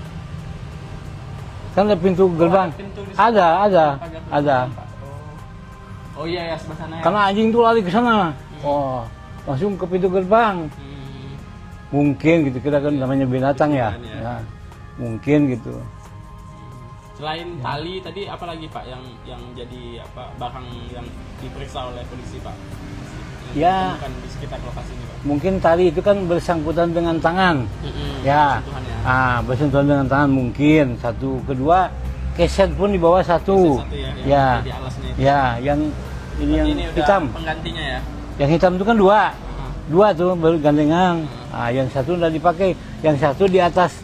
Kan ada pintu gerbang.
Pintu di sana.
Ada.
Pagar. Oh iya ya, sebelah sana ya.
Karena anjing tuh lari ke sana. Oh, langsung ke pintu gerbang. Mungkin gitu, kita kan namanya binatang ya. Ya, mungkin gitu.
Selain tali tadi apa lagi Pak yang jadi apa barang yang diperiksa oleh polisi Pak?
Ya.
Bukan di sekitar lokasi ini Pak.
Mungkin tali itu kan bersangkutan dengan tangan. Ya.
Sentuhannya.
Bersentuhan dengan tangan mungkin. Satu, kedua, keset pun di bawah satu.
Keset satu
Ya.
Jadi alasnya itu.
Ya, yang ini yang
Ini udah
hitam.
penggantinya ya.
Yang hitam itu kan dua tuh baru gandengan. Yang satu udah dipakai, yang satu di atas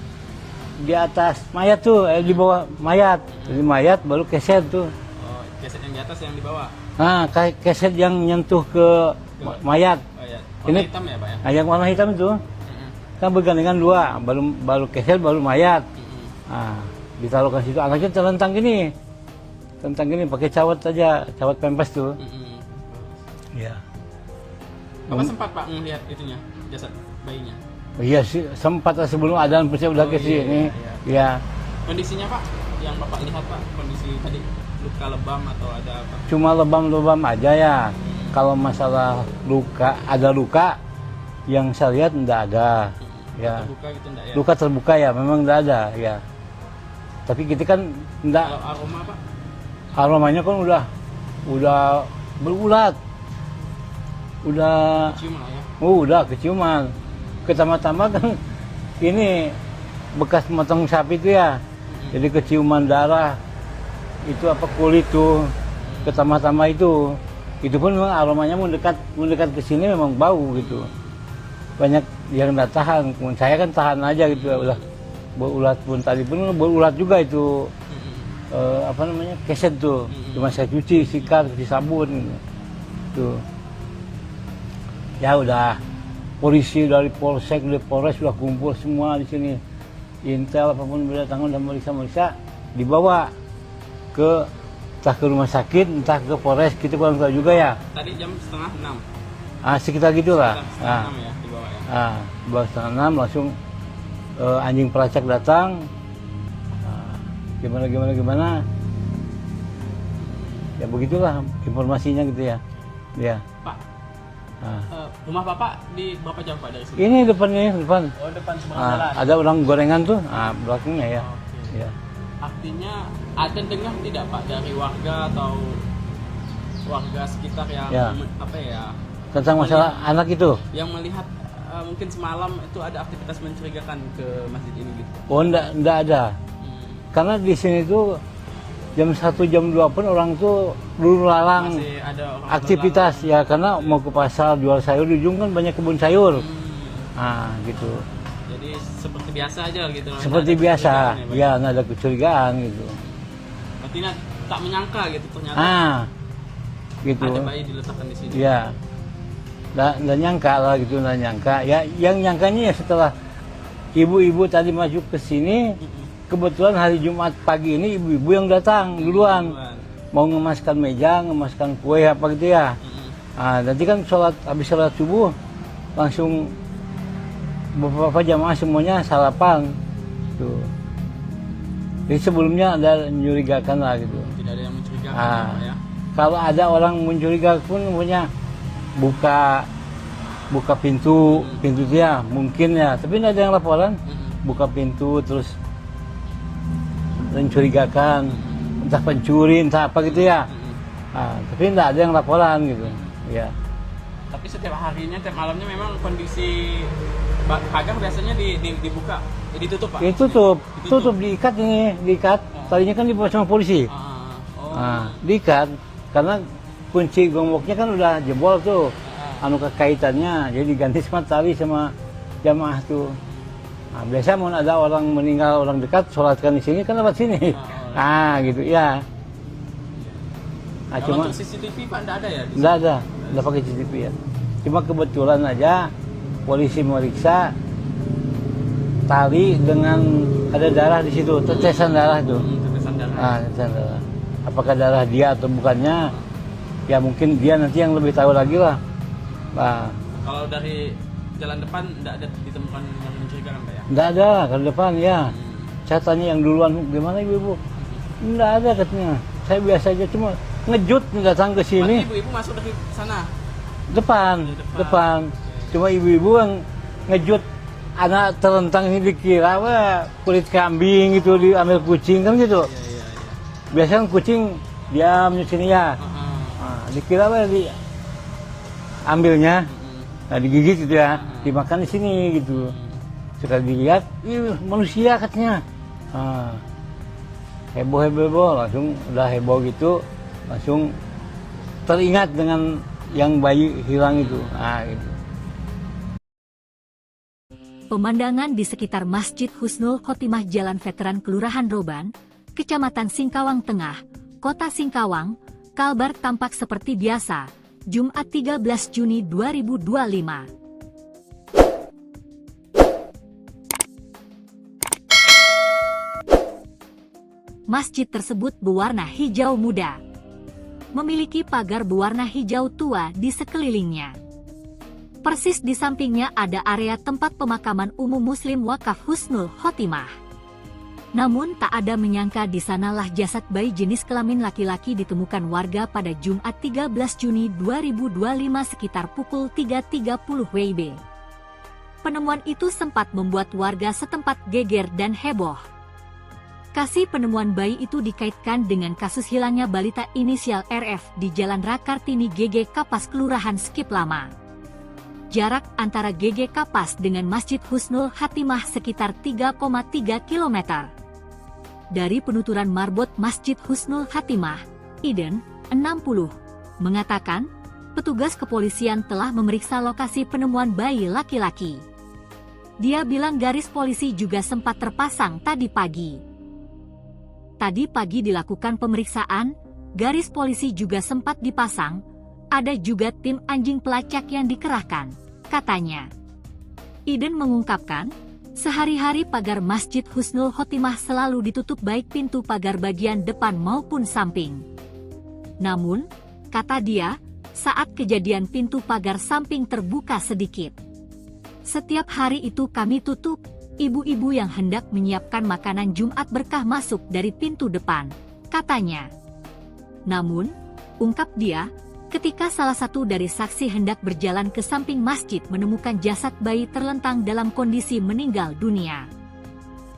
mayat tuh, di bawah mayat. Jadi mayat baru keset tuh.
Oh, keset yang di atas yang di bawah.
Nah, keset yang nyentuh ke mayat.
Oh ya. Warna
Ini
hitam ya Pak ya.
Yang warna hitam itu kan bergandengan dua, baru keset baru mayat. Ditaruh ke situ, anaknya terlentang gini. Pakai cawat aja, cawat pempes tuh. Iya.
Bapak sempat Pak melihat itunya, jasad bayinya?
Iya sih, sempat sebelum adzan saya udah ke sini. Iya.
Kondisinya Pak, yang Bapak lihat Pak, kondisi tadi luka lebam atau ada apa?
Cuma lebam-lebam aja ya. Kalau masalah ada luka yang saya lihat enggak ada. Ya.
Terbuka gitu enggak ya?
Luka terbuka ya, memang enggak ada ya. Tapi kita kan enggak.
Kalau aroma Pak?
Aromanya kan udah berulat. Udah
Cium lah ya?
udah keciuman. Pertama-tama kan ini bekas motong sapi itu ya. Jadi keciuman darah. Itu apa kulit tuh. Pertama-tama itu pun memang aromanya mendekat ke sini memang bau gitu. Banyak yang nggak tahan. Saya kan tahan aja gitu. Udah berulat pun tadi pun berulat juga itu. Apa namanya, keset tuh. Cuma saya cuci, sikat, cuci sabun gitu. Tuh. Ya udah, polisi dari polsek, dari polres sudah kumpul semua di sini. Intel apapun berdatangan dan meriksa, dibawa entah ke rumah sakit, entah ke polres, kita kurang tahu juga ya.
Tadi jam 5:30.
Sekitar gitulah.
Setengah 6 ya dibawa ya.
Dibawa 5:30 langsung anjing pelacak datang, gimana, ya begitulah informasinya gitu ya. Ya.
Pak, rumah Bapak di berapa jauh Pak dari sini?
Ini depan.
Oh, depan seberang jalan.
Ada orang gorengan tuh, belakangnya ya.
Oke.
Ya.
Artinya ada dengar tidak Pak dari warga atau warga sekitar yang
Ya. Tentang masalah anak itu?
yang melihat mungkin semalam itu ada aktivitas mencurigakan ke masjid ini gitu?
Oh, enggak ada. Karena di sini tuh jam 1, jam 2 pun orang tuh lulu lalang
Masih ada orang
aktivitas ya, karena mau ke pasar jual sayur, di ujung kan banyak kebun sayur. Gitu.
Jadi seperti biasa aja gitu.
Seperti
Nggak ada
biasa,
kecurigaan
ya nggak ada kecurigaan gitu.
Berarti tak menyangka gitu ternyata
Gitu.
ada bayi diletakkan di sini.
Ya, nggak nyangka lah gitu, nggak nyangka. Ya, yang nyangkanya ya setelah ibu-ibu tadi masuk ke sini, kebetulan hari Jumat pagi ini ibu-ibu yang datang duluan, mau ngemaskan meja, ngemaskan kue apa gitu ya. Nanti kan habis sholat subuh langsung beberapa jamaah semuanya sarapan tuh. Jadi sebelumnya ada mencurigakan lah gitu.
Tidak ada yang mencurigakan ya, Pak, ya.
Kalau ada orang mencurigakan pun punya buka pintu dia mungkin ya, tapi tidak ada yang laporan. Buka pintu terus mencurigakan, entah pencuri entah apa gitu ya. Tapi tidak ada yang laporan gitu ya.
Tapi setiap harinya, tiap malamnya memang kondisi pagar biasanya dibuka, ditutup Pak?
Tutup, diikat ini, diikat. Tadinya kan dibawa sama polisi. Diikat karena kunci gemboknya kan udah jebol tuh, kekaitannya, jadi diganti sama tali sama jamaah tuh. Biasa mau ada orang meninggal, orang dekat, sholatkan di sini kan lewat sini. Gitu ya.
Kalau
Cuma
untuk CCTV Pak nggak ada ya?
Nggak pakai CCTV ya. Cuma kebetulan aja polisi meriksa tali dengan ada darah di situ, tetesan darah itu.
Tetesan darah.
Tetesan darah. Apakah darah dia atau bukannya? Ya mungkin dia nanti yang lebih tahu lagi lah.
Kalau dari jalan depan nggak ada ditemukan yang mencurigakan Pak ya?
Nggak ada kalau depan ya. Saya tanya yang duluan, gimana ibu-ibu? Nggak ada katanya. Saya biasa aja, cuma ngejut datang ke sini.
Berarti ibu-ibu masuk dari sana?
Depan. Cuma ibu-ibu yang ngejut anak terentang ini dikira kulit kambing gitu, diambil kucing kan gitu.
Iya.
Biasanya kucing diam di sini ya. Dikira ambilnya, digigit gitu ya, dimakan di sini gitu. Sekali dilihat, manusia katanya. Heboh, langsung udah heboh gitu, langsung teringat dengan yang bayi hilang itu. Gitu.
Pemandangan di sekitar Masjid Husnul Khotimah Jalan Veteran Kelurahan Roban, Kecamatan Singkawang Tengah, Kota Singkawang, Kalbar tampak seperti biasa, Jumat 13 Juni 2025. Masjid tersebut berwarna hijau muda, memiliki pagar berwarna hijau tua di sekelilingnya. Persis di sampingnya ada area tempat pemakaman umum Muslim Wakaf Husnul Khotimah. Namun tak ada menyangka di sanalah jasad bayi jenis kelamin laki-laki ditemukan warga pada Jumat 13 Juni 2025 sekitar pukul 3.30 WIB. Penemuan itu sempat membuat warga setempat geger dan heboh. Kasih penemuan bayi itu dikaitkan dengan kasus hilangnya balita inisial RF di Jalan Rakartini GG Kapas Kelurahan Skip Lama. Jarak antara GG Kapas dengan Masjid Husnul Khotimah sekitar 3,3 km. Dari penuturan marbot Masjid Husnul Khotimah, Iden, 60, mengatakan, petugas kepolisian telah memeriksa lokasi penemuan bayi laki-laki. Dia bilang garis polisi juga sempat terpasang tadi pagi. Tadi pagi dilakukan pemeriksaan, garis polisi juga sempat dipasang, ada juga tim anjing pelacak yang dikerahkan, katanya. Iden mengungkapkan, sehari-hari pagar Masjid Husnul Khotimah selalu ditutup baik pintu pagar bagian depan maupun samping. Namun, kata dia, saat kejadian pintu pagar samping terbuka sedikit. Setiap hari itu kami tutup, ibu-ibu yang hendak menyiapkan makanan Jumat berkah masuk dari pintu depan, katanya. Namun, ungkap dia, ketika salah satu dari saksi hendak berjalan ke samping masjid menemukan jasad bayi terlentang dalam kondisi meninggal dunia.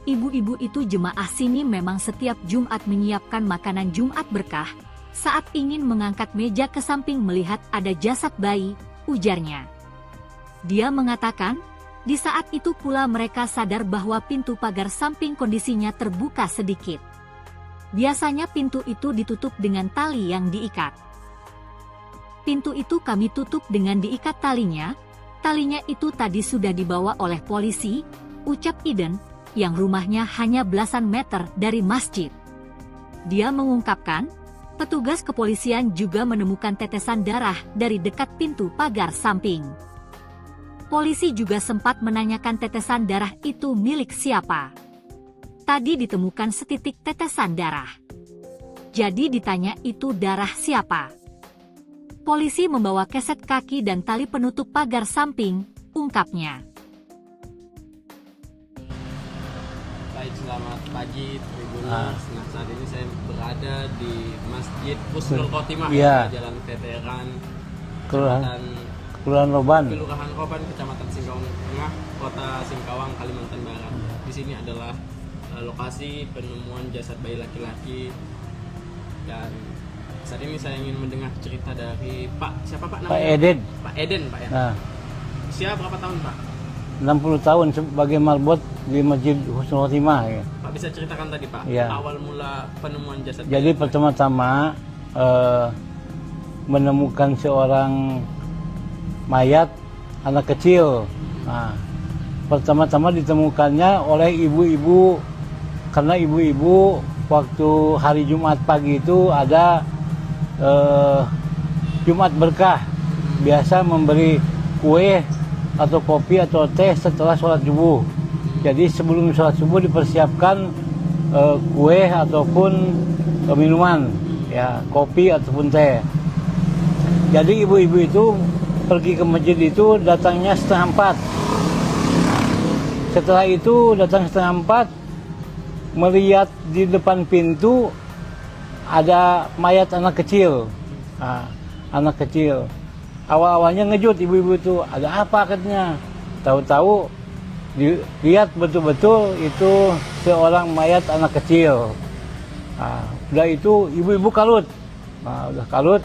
Ibu-ibu itu jemaah sini memang setiap Jumat menyiapkan makanan Jumat berkah. Saat ingin mengangkat meja ke samping melihat ada jasad bayi, ujarnya. Dia mengatakan, di saat itu pula mereka sadar bahwa pintu pagar samping kondisinya terbuka sedikit. Biasanya pintu itu ditutup dengan tali yang diikat. Pintu itu kami tutup dengan diikat talinya. Talinya itu tadi sudah dibawa oleh polisi, ucap Iden, yang rumahnya hanya belasan meter dari masjid. Dia mengungkapkan, petugas kepolisian juga menemukan tetesan darah dari dekat pintu pagar samping. Polisi juga sempat menanyakan tetesan darah itu milik siapa. Tadi ditemukan setitik tetesan darah. Jadi ditanya itu darah siapa. Polisi membawa keset kaki dan tali penutup pagar samping, ungkapnya.
Baik, selamat pagi Tribuners. Nah, saat ini saya berada di Masjid Husnul Khotimah, Jalan Veteran,
Kelurahan Roban,
Kecamatan Singkawang Tengah, Kota Singkawang, Kalimantan Barat. Di sini adalah lokasi penemuan jasad bayi laki-laki, dan saat ini saya ingin mendengar cerita dari Pak, siapa Pak namanya?
Pak Eden.
Pak Eden, Pak ya.
Nah,
usia berapa tahun Pak?
60 tahun sebagai marbot di Masjid Husnul Khotimah. Ya.
Pak bisa ceritakan tadi Pak,
Ya.
awal mula penemuan jasad bayi.
Jadi pertama-tama menemukan seorang mayat anak kecil. Nah, pertama-tama ditemukannya oleh ibu-ibu, karena ibu-ibu waktu hari Jumat pagi itu ada Jumat berkah, biasa memberi kue atau kopi atau teh setelah sholat subuh. Jadi sebelum sholat subuh dipersiapkan kue ataupun minuman, ya kopi ataupun teh. Jadi ibu-ibu itu pergi ke masjid itu datangnya 3:30. Setelah itu datang 3:30, melihat di depan pintu ada mayat anak kecil. Nah, anak kecil. Awal-awalnya ngejut ibu-ibu itu, ada apa katanya. Tahu-tahu dilihat betul-betul itu seorang mayat anak kecil. Nah, udah itu ibu-ibu kalut. Nah, udah kalut,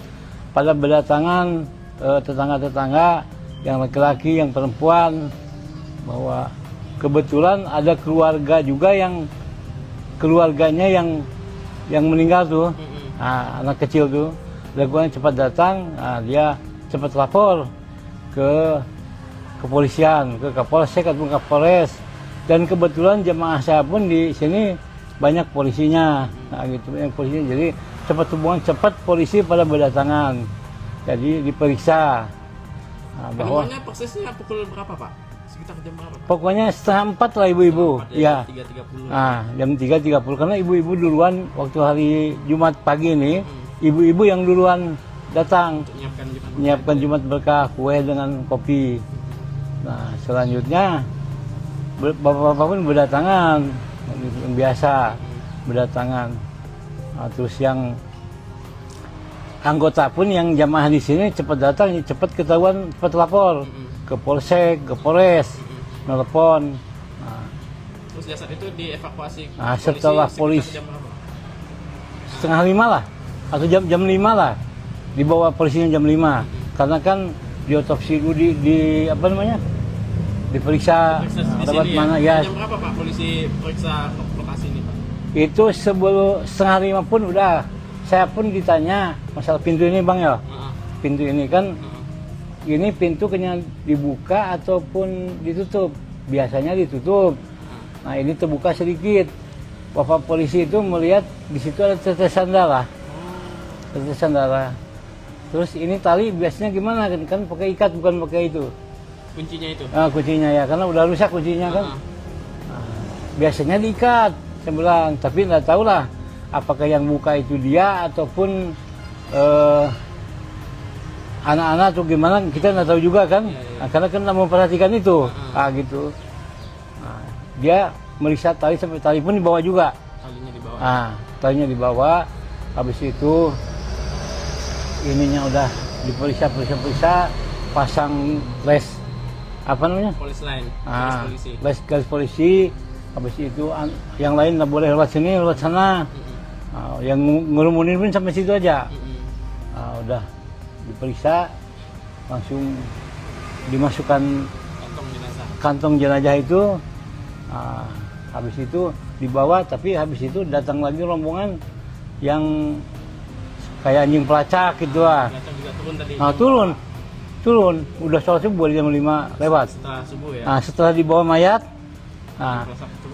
pada berdatangan tetangga-tetangga yang laki-laki, yang perempuan, bahwa kebetulan ada keluarga juga yang keluarganya yang meninggal tuh, nah, anak kecil tuh, keluarganya cepat datang, nah, dia cepat lapor ke kepolisian, ke Kapolsek atau Kapolres, dan kebetulan jemaah saya pun di sini banyak polisinya, nah, gitu, banyak polisinya, jadi cepat polisi pada berdatangan. Jadi diperiksa. Nah, bahwa
penemuannya persisnya pukul berapa Pak? Sekitar jam berapa Pak?
Pokoknya 3:30 lah ibu-ibu. Ya.
3.30.
Nah, jam 3.30 karena ibu-ibu duluan waktu hari Jumat pagi ini, ibu-ibu yang duluan datang menyiapkan Jumat berkah, kue dengan kopi. Nah, selanjutnya bapak-bapak pun berdatangan, yang biasa berdatangan. Nah, terus yang anggota pun yang jamaah di sini cepat datang, cepat ketahuan, cepat lapor ke Polsek, ke Polres, nelpon. Nah,
terus jasad itu dievakuasi.
Nah, setelah polisi
jam berapa?
4:30 lah, atau jam 5 lah, dibawa polisinya jam 5, karena kan diotopsi dulu di apa namanya, diperiksa tempat mana ya.
Jam berapa Pak polisi periksa lokasi ini Pak?
Itu sebelum 4:30 pun udah. Saya pun ditanya masalah pintu ini Bang ya. Pintu ini kan, ini pintu kena dibuka ataupun ditutup. Biasanya ditutup. Nah, ini terbuka sedikit. Bapak polisi itu melihat di situ ada tetesan darah. Tetesan darah. Terus ini tali biasanya gimana kan pakai ikat bukan pakai itu.
Kuncinya itu.
Nah, kuncinya ya, karena udah rusak kuncinya kan. Nah, biasanya diikat, saya bilang, tapi nggak tahu lah apakah yang buka itu dia ataupun anak-anak atau gimana, kita nggak tahu juga kan. Nah, karena kan nggak memperhatikan itu, gitu. Nah, dia meriksa tali sampai tali pun dibawa juga.
Talinya di bawah.
Talinya dibawa. Habis itu ininya udah diperiksa, pasang les apa namanya?
Polis line, garis polisi.
Les garis polisi. Habis itu yang lain nggak boleh lewat sini, lewat sana. Yang ngerumunin pun sampai situ aja. Udah diperiksa, langsung dimasukkan kantong jenazah itu. Habis itu dibawa, tapi habis itu datang lagi rombongan yang kayak anjing pelacak gitu lah.
Juga turun tadi.
Turun. Udah sholat subuh jam 5 lewat.
Setelah subuh ya.
Setelah dibawa mayat,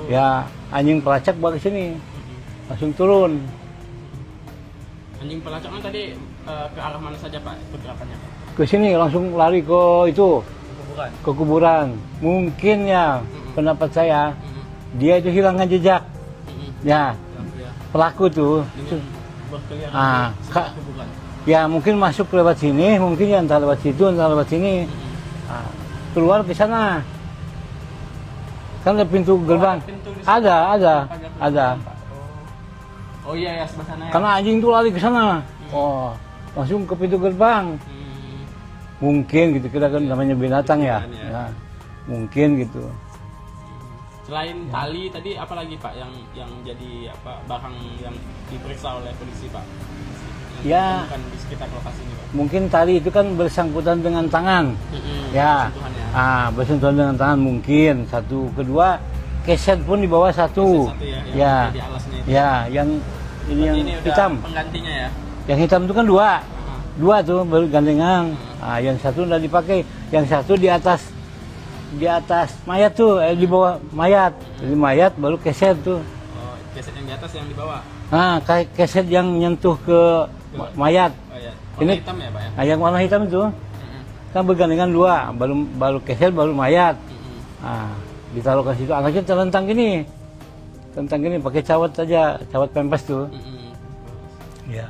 ya anjing pelacak bawa ke sini, langsung turun.
Anjing pelacaknya tadi ke arah mana saja Pak pergerakannya?
Ke sini langsung lari ke itu, ke kuburan. Mungkin ya pendapat saya, dia itu hilangkan jejak. Ya, pelaku tuh. Ya mungkin masuk lewat sini, mungkin ya entah lewat situ, entah lewat sini. Keluar ke sana. Kan ada pintu gerbang. Ada.
Oh iya ya, sebelah sana ya.
Karena anjing tuh lari ke sana. Langsung ke pintu gerbang. Mungkin gitu, kita kan namanya binatang ya. Mungkin gitu.
Selain tali tadi apa lagi Pak yang jadi barang yang diperiksa oleh polisi Pak?
Ya,
di sekitar lokasi ini Pak.
Mungkin tali itu kan bersangkutan dengan tangan. Ya. Bersentuhan dengan tangan mungkin. Satu, kedua keset pun di bawah satu. Ya. Ya, yang ini hitam.
Penggantinya ya.
Yang hitam itu kan dua tuh bergandengan. Yang satu udah dipakai, yang satu di atas mayat tuh, di bawah mayat. Jadi mayat baru keset tuh.
Oh, keset yang di atas yang di bawah.
Keset yang nyentuh ke mayat.
Warna hitam ya Pak ya?
Yang warna hitam itu kan bergandengan dua, baru keset baru mayat. Ditaruh ke situ, anaknya terlentang gini, pakai cawat aja, cawat pempes tuh. Ya.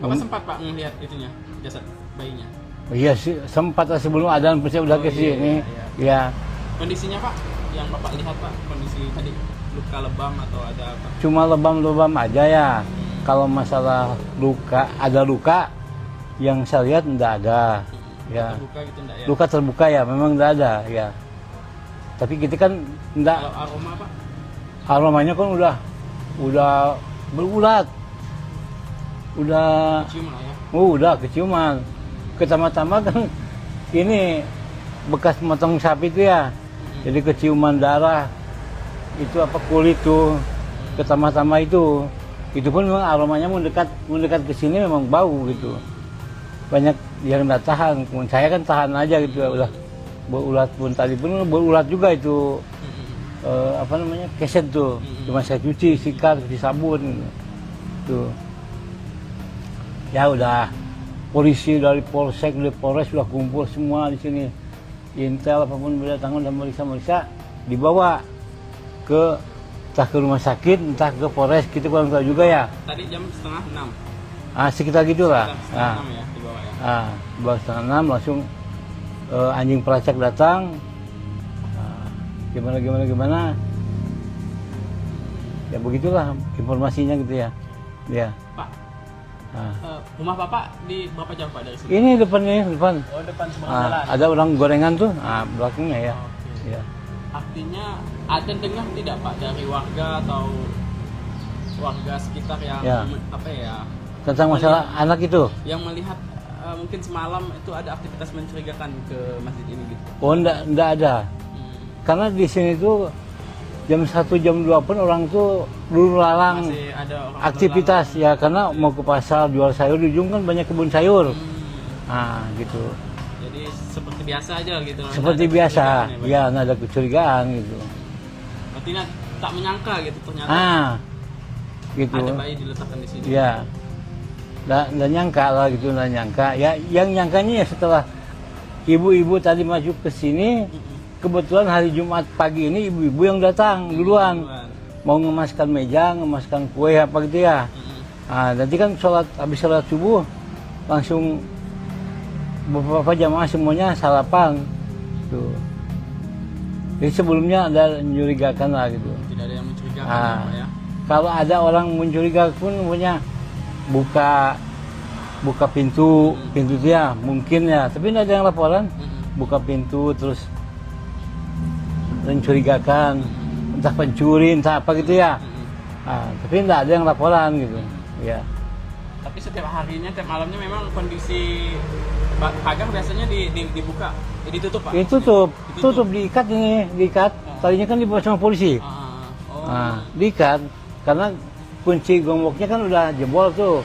Bapak sempat Pak melihat itunya, jasad bayinya?
Iya sih, sempat sebelum adzan saya udah ke sini. Ya.
Kondisinya Pak, yang Bapak lihat Pak, kondisi tadi luka lebam atau ada apa?
Cuma lebam-lebam aja ya. Kalau masalah ada luka yang saya lihat enggak ada. Ya.
Terbuka gitu enggak ya?
Luka terbuka ya, memang enggak ada ya. Tapi kita kan enggak.
Kalau aroma Pak?
Aromanya kan udah berulat. Udah
kecium lah ya.
Udah keciuman. Pertama-tama kan ini bekas motong sapi itu ya. Jadi keciuman darah. Itu kulit tuh. Pertama-tama itu pun memang aromanya mendekat ke sini memang bau gitu. Banyak yang nggak tahan. Saya kan tahan aja gitu. Udah berulat pun tadi pun berulat juga itu. Keset tuh. Cuma saya cuci, sikat, cuci sabun tuh. Ya udah, polisi dari polsek, dari polres sudah kumpul semua di sini. Intel apapun berdatangan dan meriksa, dibawa entah ke rumah sakit, entah ke polres, kita kurang tahu juga ya.
Tadi jam 5:30.
Sekitar gitulah.
Setengah 6 ya dibawa ya.
Dibawa 5:30 langsung anjing pelacak datang. Gimana. Ya begitulah informasinya gitu ya. Ya.
Pak, rumah Bapak di berapa jauh Pak dari sini?
Ini depan.
Oh, depan seberang jalan.
Ada orang gorengan tuh, belakangnya ya.
Okay.
Ya.
Artinya ada dengar tidak Pak dari warga atau warga sekitar yang
tentang masalah anak itu?
Yang melihat mungkin semalam itu ada aktivitas mencurigakan ke masjid ini gitu?
Oh, enggak ada. Karena di sini tuh jam 1, jam 2 pun orang tuh lulu lalang aktivitas ya, karena mau ke pasar jual sayur, di ujung kan banyak kebun sayur. Gitu.
Jadi seperti biasa aja gitu.
Seperti biasa, ya nggak ada kecurigaan gitu.
Berarti tak menyangka gitu ternyata.
Gitu.
Ada bayi diletakkan di sini.
Ya. Nggak nyangka lah gitu, nggak nyangka. Ya yang nyangkanya ya setelah ibu-ibu tadi masuk ke sini. Kebetulan hari Jumat pagi ini ibu-ibu yang datang duluan. Mau ngemaskan meja, ngemaskan kue apa gitu ya. Nanti kan habis sholat subuh langsung beberapa jamaah semuanya sarapan tuh. Jadi sebelumnya ada mencurigakan lah gitu.
Tidak ada yang mencurigakan
Ah.
ya, Pak ya.
Kalau ada orang mencurigakan pun punya buka pintu dia mungkin ya, tapi tidak ada yang laporan. Buka pintu terus mencurigakan, entah pencuri entah apa gitu ya. Tapi tidak ada yang laporan gitu ya.
Tapi setiap harinya, tiap malamnya memang kondisi pagar biasanya dibuka, ditutup Pak?
Tutup, diikat ini, diikat. Tadinya kan dibawa sama polisi. Diikat karena kunci gemboknya kan udah jebol tuh.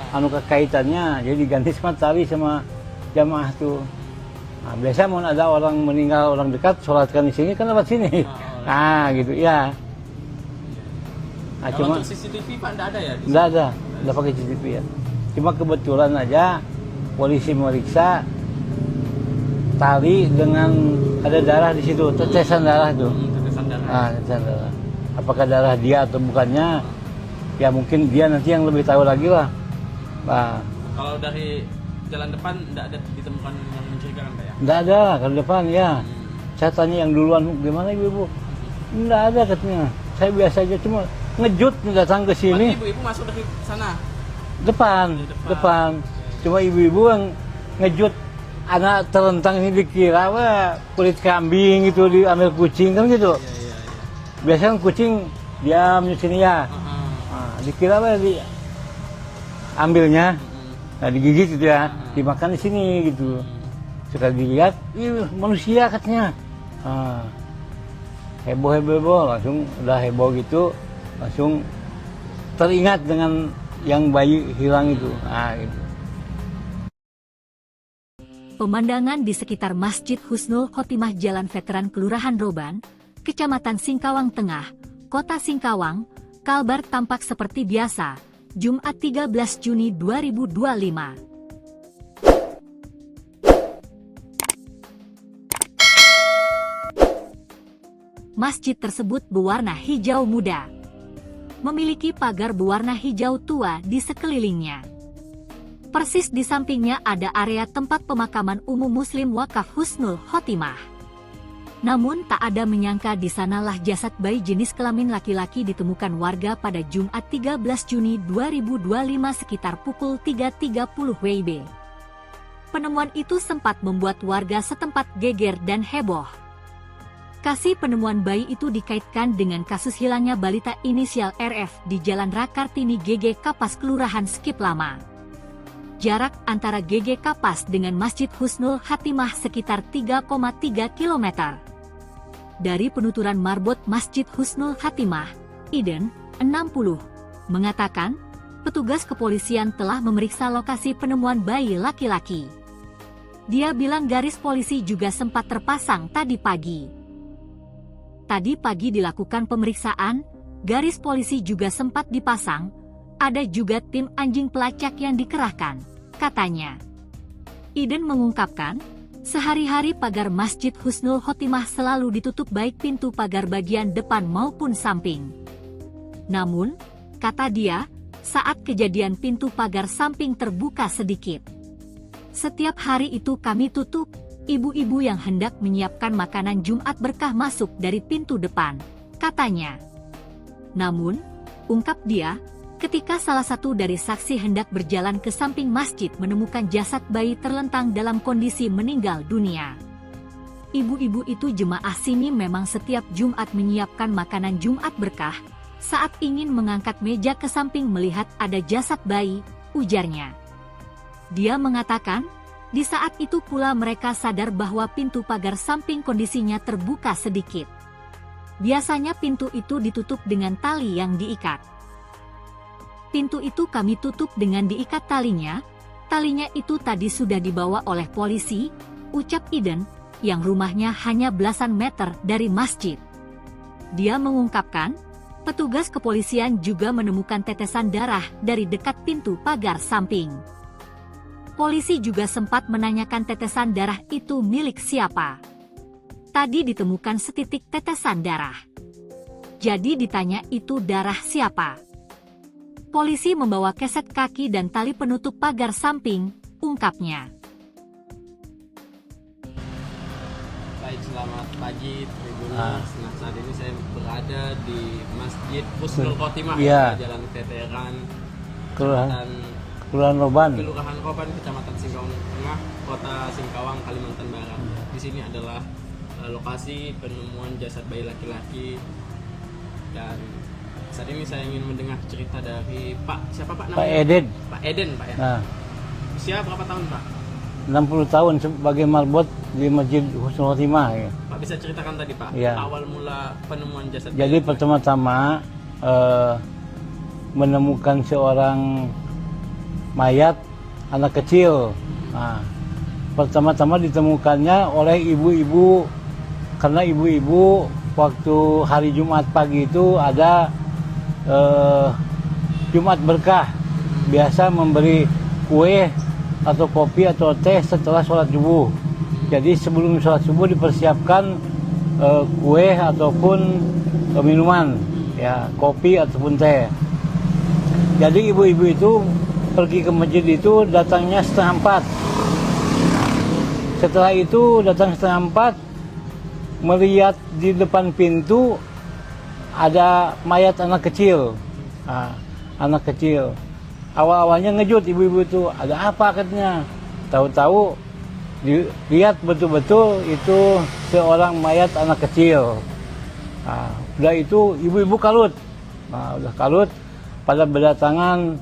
Kekaitannya, jadi diganti sama tali sama jamaah tuh. Biasa mau ada orang meninggal, orang dekat, sholatkan di sini kan lewat sini. Gitu ya.
Kalau
Cuma
untuk CCTV Pak tidak ada ya?
enggak ada pakai CCTV ya. Cuma kebetulan aja polisi meriksa tali dengan ada darah di situ, tetesan darah tuh.
Tetesan darah.
Tetesan darah. Apakah darah dia atau bukannya? Ya mungkin dia nanti yang lebih tahu lagi lah.
Kalau dari jalan depan tidak ada ditemukan yang mencurigakan Pak ya?
Enggak ada kalau depan ya. Saya tanya yang duluan, gimana ibu? Enggak ada katanya. Saya biasa aja cuma ngejut datang ke sini.
Ibu-ibu masuk dari sana?
Depan. Cuma ibu-ibu yang ngejut anak terentang ini dikira kulit kambing gitu, diambil kucing kan gitu.
Iya.
Biasanya kan kucing diam di sini ya. Dikira ambilnya, digigit gitu ya, dimakan di sini gitu. Suka dilihat, manusia katanya. Heboh, langsung udah heboh gitu, langsung teringat dengan yang bayi hilang itu. Gitu.
Pemandangan di sekitar Masjid Husnul Khotimah Jalan Veteran Kelurahan Roban, Kecamatan Singkawang Tengah, Kota Singkawang, Kalbar tampak seperti biasa, Jumat 13 Juni 2025. Masjid tersebut berwarna hijau muda. Memiliki pagar berwarna hijau tua di sekelilingnya. Persis di sampingnya ada area tempat pemakaman umum Muslim Wakaf Husnul Khotimah. Namun tak ada menyangka di sanalah jasad bayi jenis kelamin laki-laki ditemukan warga pada Jumat 13 Juni 2025 sekitar pukul 3.30 WIB. Penemuan itu sempat membuat warga setempat geger dan heboh. Kasus penemuan bayi itu dikaitkan dengan kasus hilangnya balita inisial RF di Jalan Rakartini GG Kapas Kelurahan Skip Lama. Jarak antara GG Kapas dengan Masjid Husnul Khotimah sekitar 3,3 km. Dari penuturan marbot Masjid Husnul Khotimah, Iden, 60, mengatakan, petugas kepolisian telah memeriksa lokasi penemuan bayi laki-laki. Dia bilang garis polisi juga sempat terpasang tadi pagi. Tadi pagi dilakukan pemeriksaan, garis polisi juga sempat dipasang, ada juga tim anjing pelacak yang dikerahkan, katanya. Iden mengungkapkan, sehari-hari pagar Masjid Husnul Khotimah selalu ditutup baik pintu pagar bagian depan maupun samping. Namun, kata dia, saat kejadian pintu pagar samping terbuka sedikit. Setiap hari itu kami tutup, ibu-ibu yang hendak menyiapkan makanan Jumat berkah masuk dari pintu depan, katanya. Namun, ungkap dia, ketika salah satu dari saksi hendak berjalan ke samping masjid menemukan jasad bayi terlentang dalam kondisi meninggal dunia. Ibu-ibu itu jemaah sini memang setiap Jumat menyiapkan makanan Jumat berkah, saat ingin mengangkat meja ke samping melihat ada jasad bayi, ujarnya. Dia mengatakan, di saat itu pula mereka sadar bahwa pintu pagar samping kondisinya terbuka sedikit. Biasanya pintu itu ditutup dengan tali yang diikat. Pintu itu kami tutup dengan diikat talinya itu tadi sudah dibawa oleh polisi, ucap Iden, yang rumahnya hanya belasan meter dari masjid. Dia mengungkapkan, petugas kepolisian juga menemukan tetesan darah dari dekat pintu pagar samping. Polisi juga sempat menanyakan tetesan darah itu milik siapa. Tadi ditemukan setitik tetesan darah. Jadi ditanya itu darah siapa. Polisi membawa keset kaki dan tali penutup pagar samping, ungkapnya.
Baik, Selamat pagi Tribuners. Nah, saat ini saya berada di Masjid Husnul Khotimah,
Iya.
Jalan Veteran,
Kelurahan Roban.
Kelurahan Roban, Kecamatan Singkawang Tengah, Kota Singkawang, Kalimantan Barat. Di sini adalah lokasi penemuan jasad bayi laki-laki, dan saat ini saya ingin mendengar cerita dari Pak, siapa Pak namanya?
Pak Eden.
Pak Eden, Pak ya.
Nah,
Usia berapa tahun Pak?
60 tahun sebagai marbot di Masjid Husnul Khotimah. Ya.
Pak bisa ceritakan tadi Pak,
Iya.
awal mula penemuan jasad
Jadi
bayi.
pertama-tama menemukan seorang mayat anak kecil. Nah, pertama-tama ditemukannya oleh ibu-ibu, karena ibu-ibu waktu hari Jumat pagi itu ada Jumat berkah, biasa memberi kue atau kopi atau teh setelah sholat subuh. Jadi sebelum sholat subuh dipersiapkan kue ataupun minuman, ya kopi ataupun teh. Jadi ibu-ibu itu pergi ke masjid itu datangnya 3:30. Setelah itu datang 3:30, melihat di depan pintu ada mayat anak kecil. Nah, anak kecil. Awal-awalnya ngejut ibu-ibu itu, ada apa katanya. Tahu-tahu dilihat betul-betul itu seorang mayat anak kecil. Nah, udah itu ibu-ibu kalut. Nah, udah kalut, pada berdatangan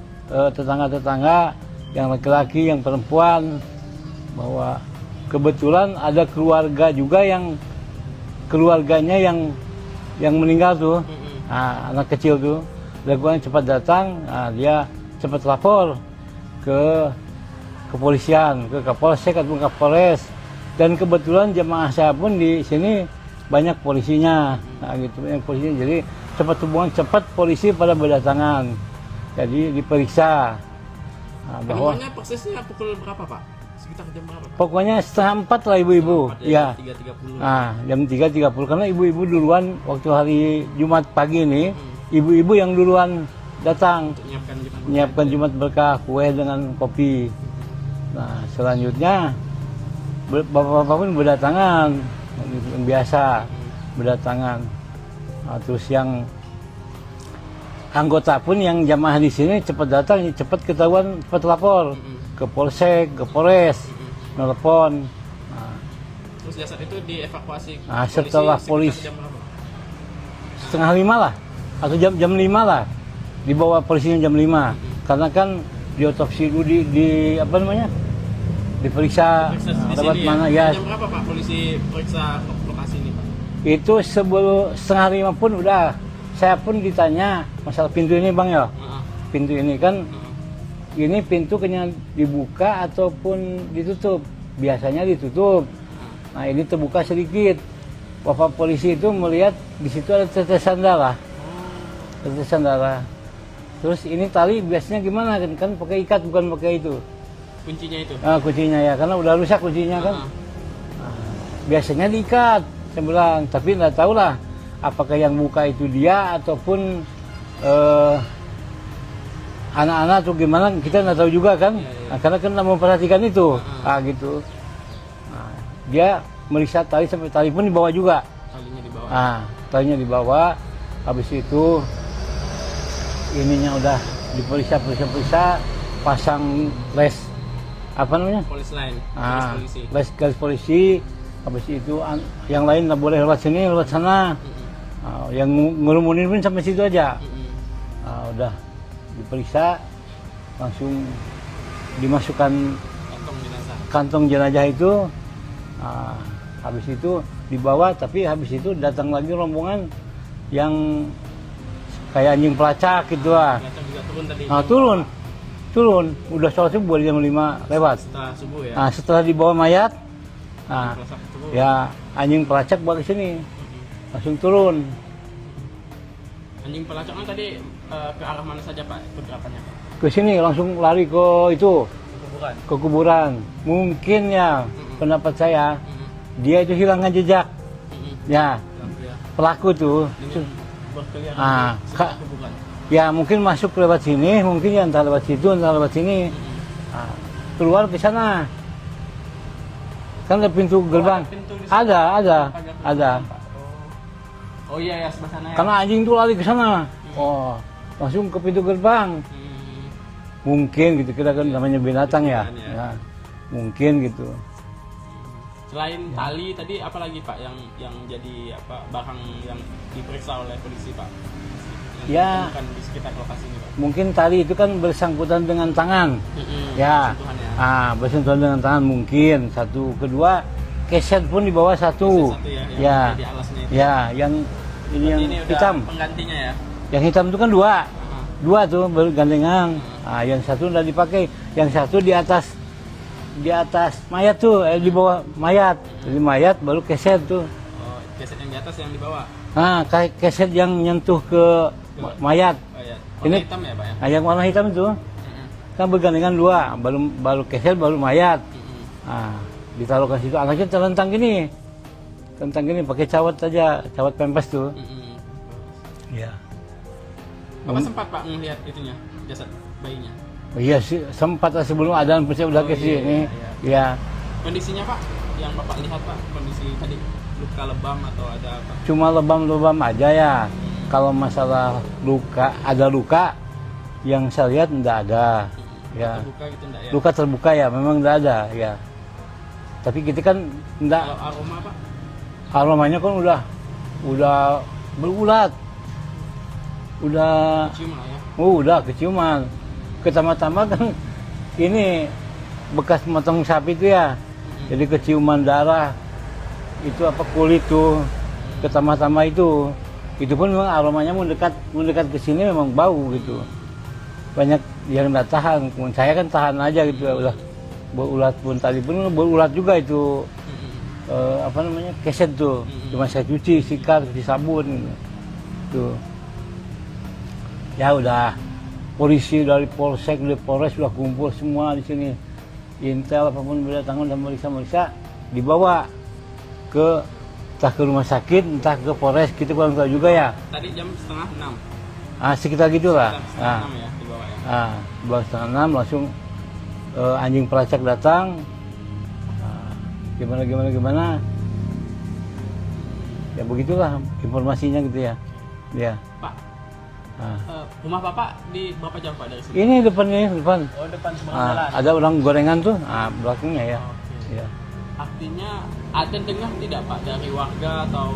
tetangga-tetangga yang laki-laki, yang perempuan, bahwa kebetulan ada keluarga juga yang keluarganya yang meninggal tuh. Nah, anak kecil tuh, lakukan cepat datang. Nah, dia cepat lapor ke kepolisian, ke Kapolsek atau Kapolres, dan kebetulan jemaah saya pun di sini banyak polisinya. Nah, gitu, banyak polisinya, jadi cepat hubungan, cepat polisi pada berdatangan, jadi diperiksa. Nah, bahwa
Penemuannya persisnya pukul berapa Pak? Sekitar jam berapa Pak?
pokoknya 3:30 lah ibu-ibu, ya.
3.30.
Nah, jam 3.30 karena ibu-ibu duluan waktu hari Jumat pagi ini, ibu-ibu yang duluan datang menyiapkan Jumat berkah, kue dengan kopi. Nah, selanjutnya bapak-bapak pun berdatangan, yang biasa berdatangan. Nah, terus yang anggota pun yang jamaah di sini cepat datang, cepat ketahuan, cepat lapor ke Polsek, ke Polres, nelpon. Nah,
Terus jasad itu dievakuasi
Nah, setelah
sekitar
polisi
jam berapa?
4:30 lah, atau jam 5 lah, dibawa polisinya jam 5, karena kan diotopsi dulu, di apa namanya, diperiksa
Periksa di
lewat
sini
mana
ya.
ya.
Jam berapa Pak polisi periksa lokasi ini Pak?
Itu sebelum 4:30 pun udah, saya pun ditanya masalah pintu ini bang ya, pintu ini kan, ini pintu kena dibuka ataupun ditutup, biasanya ditutup. Nah, ini terbuka sedikit. Bapak polisi itu melihat di situ ada tetesan darah. Tetesan darah. Terus ini tali biasanya gimana kan pakai ikat, bukan pakai itu.
Kuncinya itu?
Nah, kuncinya ya, karena udah rusak kuncinya kan. Nah, biasanya diikat, saya bilang, tapi nggak tahu lah apakah yang buka itu dia ataupun anak-anak atau gimana, kita nggak tahu juga kan. Nah, karena kan nggak memperhatikan itu, gitu. Nah, dia meriksa tali sampai tali pun dibawa juga.
Talinya dibawa.
Nah, talinya dibawa. Habis itu ininya udah diperiksa, pasang les apa namanya?
Polis lain.
Ah,
Polisi.
les garis polisi. Habis itu yang lain nggak boleh lewat sini, lewat sana. Nah, yang ngerumunin pun sampai situ aja. Nah, udah diperiksa, langsung dimasukkan kantong jenazah itu. Nah, habis itu dibawa, tapi habis itu datang lagi rombongan yang kayak anjing pelacak gitu lah.
Juga turun tadi.
Nah, turun, udah sholat subuh jam 5 lewat.
Setelah subuh ya.
Nah, setelah dibawa mayat, nah,
Pelacak turun.
ya anjing pelacak bawa ke sini, langsung turun.
Anjing pelacaknya tadi ke arah mana saja Pak pergerakannya Pak?
Ke sini langsung lari ke itu,
Kuburan.
ke kuburan. Mungkin ya, pendapat saya, dia itu hilangkan jejak. Ya, pelaku tuh.
Berkeliaran
Ah,
di sekitar kuburan.
Ya mungkin masuk lewat sini, mungkin ya entah lewat situ, entah lewat sini. Nah, keluar ke sana. Kan ada pintu gerbang.
ada pintu di sana.
Ada,
Pagar
ada.
gerbang, Pak. Oh iya ya, sebelah sana ya.
Karena anjing tuh lari ke sana. Oh, langsung ke pintu gerbang. Mungkin gitu, kita kan namanya binatang ya.
Ya.
Ya. Mungkin gitu.
Selain tali tadi apa lagi Pak yang jadi apa barang yang diperiksa oleh polisi Pak? Yang
Ya.
ditemukan di sekitar lokasi ini Pak.
Mungkin tali itu kan bersangkutan dengan tangan. Ya.
Sentuhan ya.
Bersentuhan dengan tangan mungkin. Satu, kedua, keset pun di bawah satu.
Satu ya, yang
Ya.
ada di alasnya itu.
Ya, yang ini yang
Ini udah
hitam.
penggantinya ya.
Yang hitam itu kan dua.
Aha.
Dua tuh bergandengan. Yang satu udah dipakai, yang satu di atas mayat tuh, di bawah mayat. Jadi mayat baru keset tuh.
Oh, keset yang di atas yang di bawah.
Keset yang nyentuh ke mayat.
Oh ya.
Ini
Warna hitam ya Pak ya.
yang warna hitam itu kan bergandengan dua, baru keset baru mayat. Ditaruhkan situ, anaknya terlentang gini. Tentang gini pakai cawat aja, cawat pempes tuh. Ya.
Bapak sempat Pak melihat itunya, jasad bayinya.
Iya sih, sempat lah sebelum adzan pasti udah ke sini. Ya.
Kondisinya Pak, yang Bapak lihat Pak, kondisi tadi luka lebam atau ada apa?
Cuma lebam-lebam aja ya. Kalau masalah luka, ada luka yang saya lihat enggak ada. Ya.
Terbuka gitu enggak ya?
Luka terbuka ya, memang enggak ada ya. Tapi kita kan enggak,
Kalau aroma Pak?
aromanya kan udah berulat. Udah
Cium lah ya.
udah keciuman. Pertama-tama kan ini bekas motong sapi itu ya. Jadi keciuman darah. Itu apa kulit tuh. Pertama-tama itu pun memang aromanya mendekat ke sini memang bau gitu. Banyak yang nggak tahan. Saya kan tahan aja gitu ya. Udah berulat pun tadi pun berulat juga itu. Apa namanya, keset tuh. Cuma saya cuci, sikat, cuci sabun gitu. Tuh. Ya udah, polisi dari polsek, dari polres sudah kumpul semua di sini. Intel apapun berdatangan dan meriksa-meriksa, dibawa ke entah ke rumah sakit, entah ke polres, kita kurang tahu juga ya.
Tadi jam setengah 6.
Sekitar gitulah.
Setengah 6 ya dibawa ya.
Baru setengah 6 langsung anjing pelacak datang. Gimana. Ya begitulah informasinya gitu ya. Ya.
Pak, rumah Bapak di berapa jauh Pak dari sini?
Ini depan.
Oh, depan seberang jalan.
Ada orang gorengan tuh, belakangnya ya.
Oke.
Ya.
Artinya ada dengar tidak Pak dari warga atau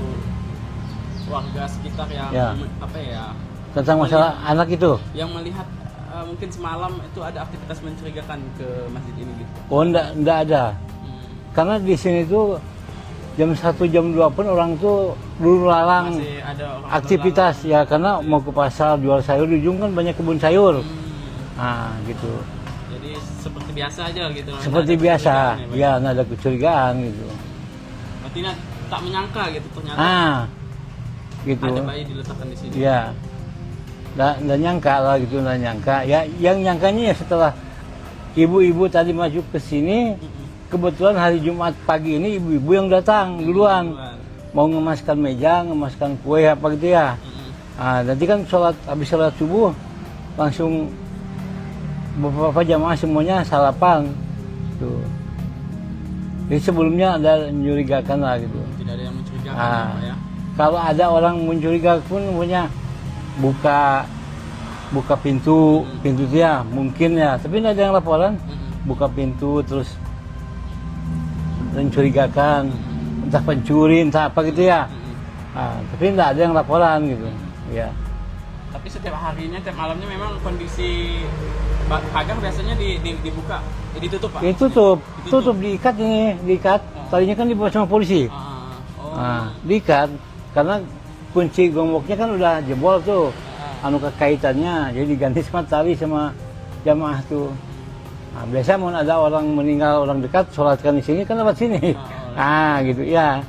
warga sekitar yang
Ya.
apa ya?
Tentang masalah anak itu.
Yang melihat mungkin semalam itu ada aktivitas mencurigakan ke masjid ini gitu.
Oh, enggak ada. Karena di sini tuh jam 1 jam 2 pun orang tuh dulu lalang
Masih ada orang
aktivitas ya, karena mau ke pasar jual sayur, di ujung kan banyak kebun sayur. Gitu.
Jadi seperti biasa aja gitu.
Seperti
Nggak ada
biasa.
kecurigaan ya, Pak?
Ya, nggak ada kecurigaan gitu.
Berarti tak menyangka gitu ternyata
Gitu.
ada bayi diletakkan di sini.
Ya. Nggak nyangka lah gitu, nggak nyangka. Ya, yang nyangkanya ya setelah ibu-ibu tadi masuk ke sini, kebetulan hari Jumat pagi ini ibu-ibu yang datang duluan. Mau ngemaskan meja, ngemaskan kue apa gitu ya. Nanti kan habis sholat subuh langsung beberapa jamaah semuanya sarapan. Tuh. Jadi sebelumnya ada mencurigakan lah gitu.
Tidak ada yang mencurigakan ya, Pak ya.
Kalau ada orang mencurigakan pun punya buka pintu dia mungkin ya, tapi tidak ada yang laporan. Buka pintu terus mencurigakan, entah pencuri, entah apa gitu ya. Tapi tidak ada yang laporan gitu. Ya.
Tapi setiap harinya, tiap malamnya memang kondisi pagar biasanya dibuka, ditutup Pak?
Tutup, diikat. Tadinya kan dibawa sama polisi. Diikat, karena kunci gemboknya kan udah jebol tuh. Kaitannya, jadi diganti sama tali sama jamaah tuh. Biasa mau ada orang meninggal, orang dekat, sholatkan di sini kan lewat sini. Gitu ya.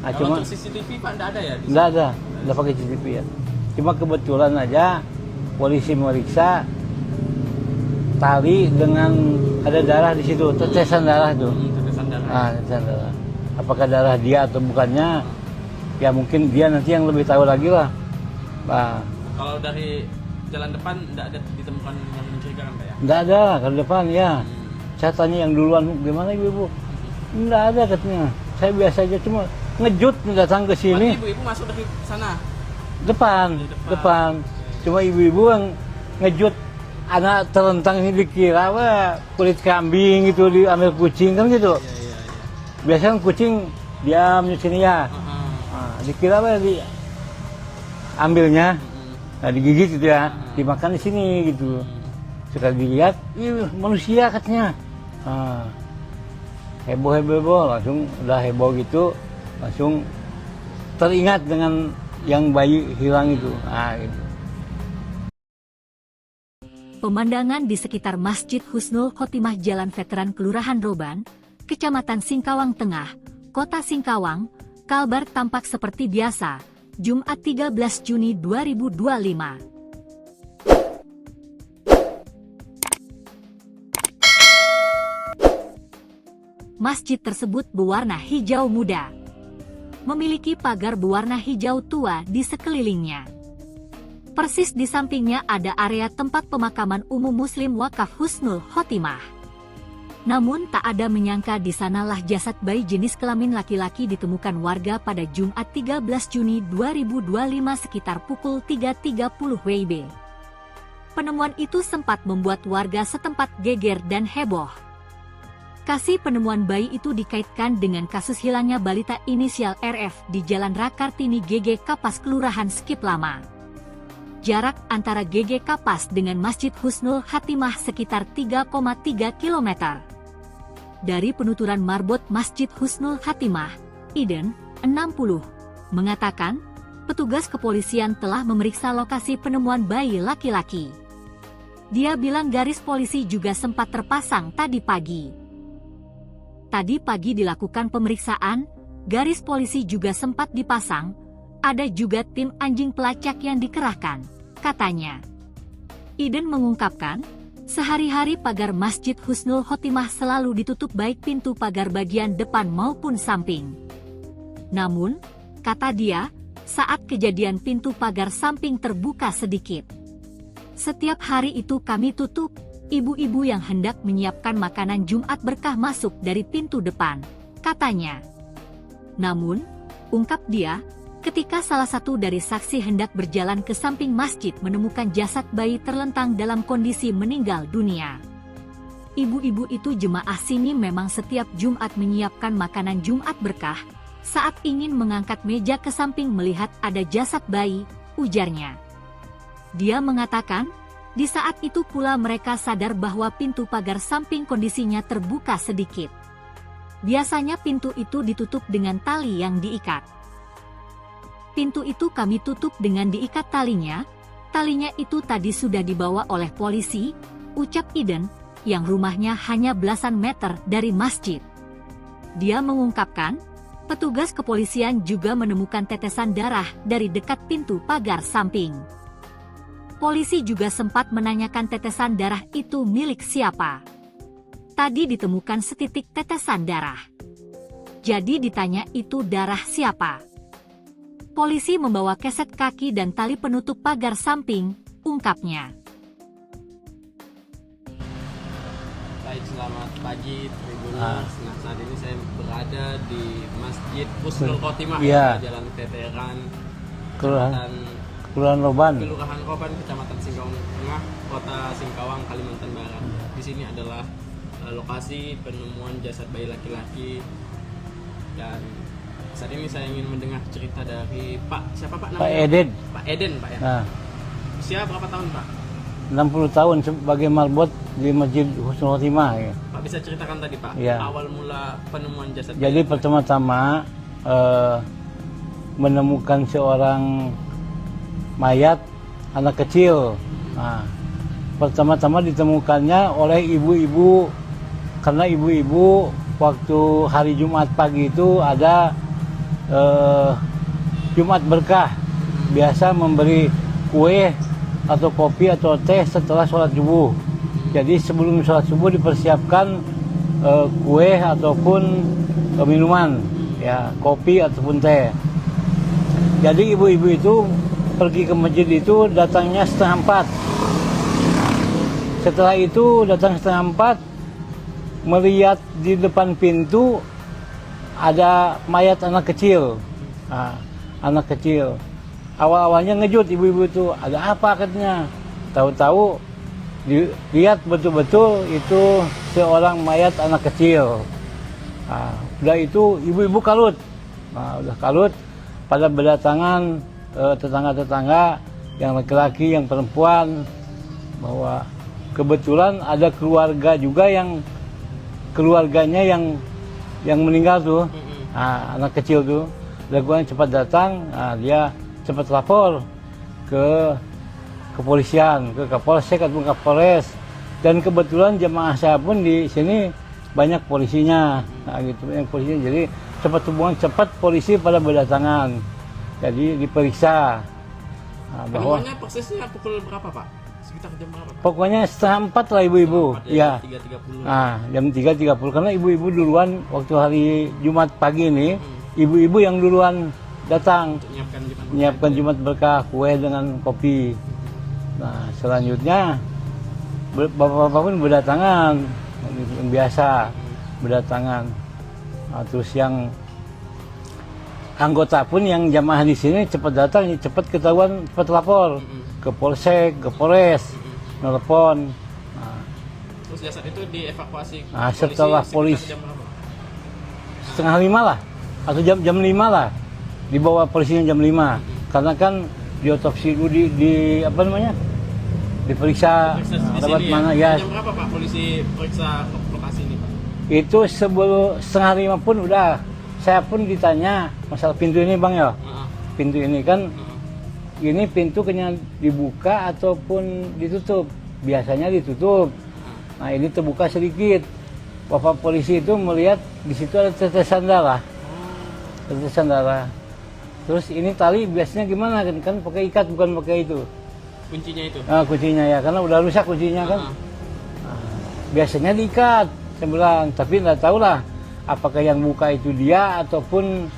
Kalau
Cuma
untuk CCTV Pak enggak ada ya?
enggak ada pakai CCTV ya. Cuma kebetulan aja polisi meriksa tali dengan ada darah di situ, tetesan darah tuh.
Tetesan darah.
Tetesan darah. Apakah darah dia atau bukannya? Ya mungkin dia nanti yang lebih tahu lagi lah.
Kalau dari jalan depan enggak ada ditemukan yang mencurigakan Pak ya?
Enggak ada, kalau depan ya. Saya tanya yang duluan, gimana ibu-ibu? Nggak ada katanya. Saya biasa aja, cuma ngejut datang ke sini.
Ibu-ibu masuk dari sana?
Depan. Cuma ibu-ibu yang ngejut, anak terlentang ini dikira apa kulit kambing gitu, diambil kucing kan gitu.
Iya.
Biasanya kucing diam di sini ya. Nah, dikira apa ambilnya, nah digigit gitu ya, dimakan di sini gitu. Sekali dilihat, manusia katanya. Nah, heboh, langsung udah heboh gitu, langsung teringat dengan yang bayi hilang itu. Nah, gitu.
Pemandangan di sekitar Masjid Husnul Khotimah Jalan Veteran Kelurahan Roban, Kecamatan Singkawang Tengah, Kota Singkawang, Kalbar tampak seperti biasa, Jumat 13 Juni 2025. Masjid tersebut berwarna hijau muda. Memiliki pagar berwarna hijau tua di sekelilingnya. Persis di sampingnya ada area tempat pemakaman umum Muslim Wakaf Husnul Khotimah. Namun tak ada menyangka di sanalah jasad bayi jenis kelamin laki-laki ditemukan warga pada Jumat 13 Juni 2025 sekitar pukul 3.30 WIB. Penemuan itu sempat membuat warga setempat geger dan heboh. Kasus penemuan bayi itu dikaitkan dengan kasus hilangnya balita inisial RF di Jalan Rakartini GG Kapas Kelurahan Skip Lama. Jarak antara GG Kapas dengan Masjid Husnul Khotimah sekitar 3,3 km. Dari penuturan marbot Masjid Husnul Khotimah, Iden, 60, mengatakan, petugas kepolisian telah memeriksa lokasi penemuan bayi laki-laki. Dia bilang garis polisi juga sempat terpasang tadi pagi. Tadi pagi dilakukan pemeriksaan, garis polisi juga sempat dipasang, ada juga tim anjing pelacak yang dikerahkan, katanya. Iden mengungkapkan, sehari-hari pagar Masjid Husnul Khotimah selalu ditutup baik pintu pagar bagian depan maupun samping. Namun, kata dia, saat kejadian pintu pagar samping terbuka sedikit. Setiap hari itu kami tutup. Ibu-ibu yang hendak menyiapkan makanan Jumat berkah masuk dari pintu depan, katanya. Namun, ungkap dia, ketika salah satu dari saksi hendak berjalan ke samping masjid menemukan jasad bayi terlentang dalam kondisi meninggal dunia. Ibu-ibu itu jemaah sini memang setiap Jumat menyiapkan makanan Jumat berkah, saat ingin mengangkat meja ke samping melihat ada jasad bayi, ujarnya. Dia mengatakan, di saat itu pula mereka sadar bahwa pintu pagar samping kondisinya terbuka sedikit. Biasanya pintu itu ditutup dengan tali yang diikat. Pintu itu kami tutup dengan diikat talinya itu tadi sudah dibawa oleh polisi, ucap Iden, yang rumahnya hanya belasan meter dari masjid. Dia mengungkapkan, petugas kepolisian juga menemukan tetesan darah dari dekat pintu pagar samping. Polisi juga sempat menanyakan tetesan darah itu milik siapa. Tadi ditemukan setitik tetesan darah. Jadi ditanya itu darah siapa. Polisi membawa keset kaki dan tali penutup pagar samping, ungkapnya.
Baik, selamat pagi Tribuners. Nah, saat ini saya berada di Masjid Husnul Khotimah, Jalan Veteran
Kelurahan Roban,
Kecamatan Singkawang Tengah, Kota Singkawang, Kalimantan Barat. Di sini adalah lokasi penemuan jasad bayi laki-laki, dan saat ini saya ingin mendengar cerita dari siapa Pak namanya?
Pak Eden.
Pak Eden, Pak ya.
Nah,
usia berapa tahun Pak?
60 tahun sebagai marbot di Masjid Husnul Khotimah. Ya.
Pak bisa ceritakan tadi Pak, awal mula penemuan jasad bayi.
Jadi pertama-tama menemukan seorang mayat anak kecil. Nah, pertama-tama ditemukannya oleh ibu-ibu, karena ibu-ibu waktu hari Jumat pagi itu ada Jumat berkah, biasa memberi kue atau kopi atau teh setelah sholat subuh. Jadi sebelum sholat subuh dipersiapkan kue ataupun minuman, ya kopi ataupun teh. Jadi ibu-ibu itu pergi ke masjid itu datangnya 3:30. Setelah itu datang 3:30, melihat di depan pintu ada mayat anak kecil. Anak kecil. Awal-awalnya ngejut ibu-ibu itu, ada apa katanya. Tahu-tahu dilihat betul-betul itu seorang mayat anak kecil. Udah itu ibu-ibu kalut. Udah kalut, pada berdatangan tetangga-tetangga yang laki-laki, yang perempuan, bahwa kebetulan ada keluarga juga yang keluarganya yang meninggal tuh, anak kecil tuh. Laguan cepat datang, dia cepat lapor ke kepolisian, ke Kapolsek atau Kapolres, dan kebetulan jemaah saya pun di sini banyak polisinya, gitu, banyak polisinya. Jadi cepat polisi pada berdatangan, jadi diperiksa. Bahwa
penemuannya persisnya pukul berapa Pak? Sekitar jam berapa Pak?
Pokoknya 3:30 lah ibu-ibu. Ya.
3.30.
Jam 3.30 karena ibu-ibu duluan waktu hari Jumat pagi ini, ibu-ibu yang duluan datang menyiapkan Jumat berkah, kue dengan kopi. Nah, selanjutnya bapak-bapak pun berdatangan, yang biasa berdatangan. Terus yang anggota pun yang jamaah di sini cepat datang, cepat ketahuan, cepat lapor ke Polsek, ke Polres, nelpon.
Terus jasad itu dievakuasi
setelah polisi
jam berapa?
4:30 lah, atau jam 5 lah, dibawa polisinya jam 5, karena kan diotopsi dulu, di apa namanya, diperiksa lewat mana ya.
Jam berapa Pak polisi periksa lokasi ini Pak?
Itu sebelum 4:30 pun udah, saya pun ditanya masalah pintu ini bang ya. Pintu ini kan, ini pintu kena dibuka ataupun ditutup. Biasanya ditutup. Nah ini terbuka sedikit. Bapak polisi itu melihat di situ ada tetesan darah. Tetesan darah. Terus ini tali biasanya gimana kan pakai ikat bukan pakai itu.
Kuncinya itu?
Kuncinya ya, karena udah rusak kuncinya kan. Biasanya diikat, saya bilang. Tapi nggak tahu lah apakah yang buka itu dia ataupun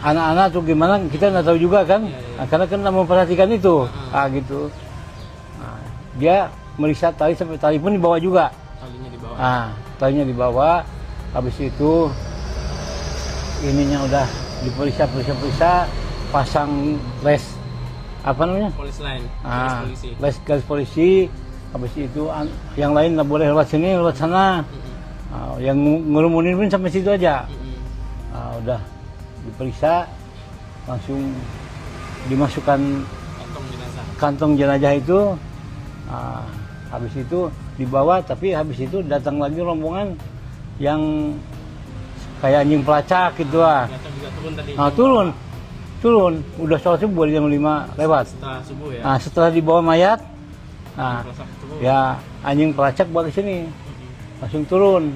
anak-anak tuh gimana, kita nggak tahu juga kan. Karena kan nggak memperhatikan itu. Gitu. Dia meriksa tali sampai tali pun dibawa juga.
Talinya dibawa.
Talinya dibawa. Habis itu ininya udah diperiksa, pasang les apa namanya?
Polis lain.
Garis polisi. Habis itu yang lain nggak boleh lewat sini, lewat sana. Yang ngerumunin pun sampai situ aja. Udah diperiksa, langsung dimasukkan kantong jenazah itu. Habis itu dibawa, tapi habis itu datang lagi rombongan yang kayak anjing pelacak gitu lah. Turun. Udah sholat subuh jam 5 lewat.
Setelah subuh ya.
Setelah dibawa mayat, ya anjing pelacak bawa ke sini, langsung turun.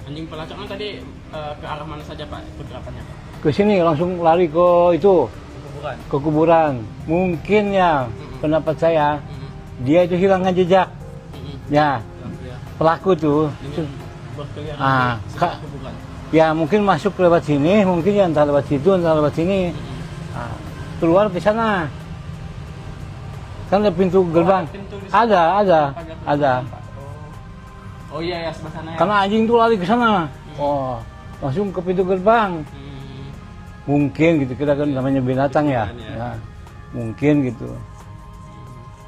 Anjing pelacaknya tadi ke arah mana saja Pak pergerakannya Pak?
Ke sini langsung lari ke itu, ke kuburan. Mungkin ya pendapat saya, dia itu hilangkan jejak. Ya, pelaku tuh. Ya mungkin masuk lewat sini, mungkin ya entah lewat situ, entah lewat sini. Keluar ke sana. Kan ada pintu gerbang. Ada.
Oh iya ya, sebelah sana ya.
Karena anjing tuh lari ke sana. Langsung ke pintu gerbang. Mungkin gitu, kita kan namanya binatang ya. Mungkin gitu.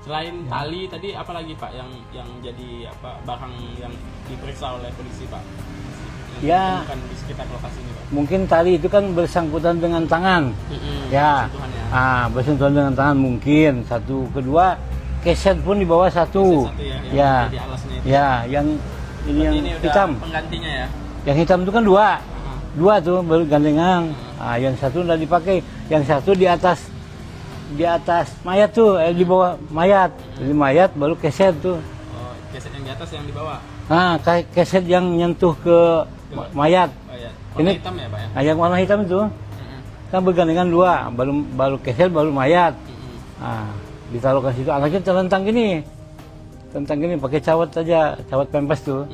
Selain tali tadi apa lagi Pak yang jadi barang yang diperiksa oleh polisi Pak?
Ya.
Bukan di sekitar lokasi ini Pak.
Mungkin tali itu kan bersangkutan dengan tangan. Ya. Bersentuhan dengan tangan mungkin. Satu, kedua keset pun di bawah satu. Ya. Ya, yang ini yang hitam.
Penggantinya ya.
Yang hitam itu kan dua. Dua tuh bergandengan. Yang satu udah dipakai, yang satu di atas mayat tuh, di bawah mayat. Jadi mayat baru keset tuh.
Keset yang di atas yang di bawah.
Keset yang nyentuh ke mayat.
Warna hitam ya Pak ya?
Yang warna hitam itu kan bergandengan dua, baru keset baru mayat. Ditaruh ke situ, anaknya terlentang gini pakai cawat aja, cawat pempes tuh.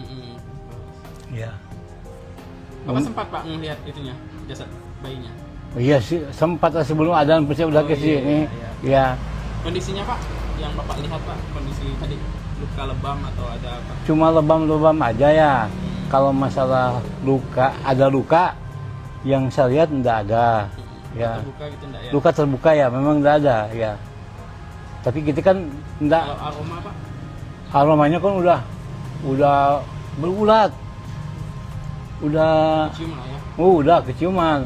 Ya.
Bapak sempat Pak melihat itunya, jasad bayinya?
Iya sih, sempat sebelum adzan udah ke sini. Iya.
Kondisinya Pak, yang Bapak lihat Pak, kondisi tadi? luka lebam atau ada apa?
Cuma lebam-lebam aja ya. Kalau masalah luka, ada luka yang saya lihat enggak ada. Ya.
Terbuka gitu enggak ya?
Luka terbuka ya, memang enggak ada ya. Tapi kita kan enggak,
Kalau aroma Pak?
aromanya kan udah berulat. Udah
Cium lah ya?
udah keciuman.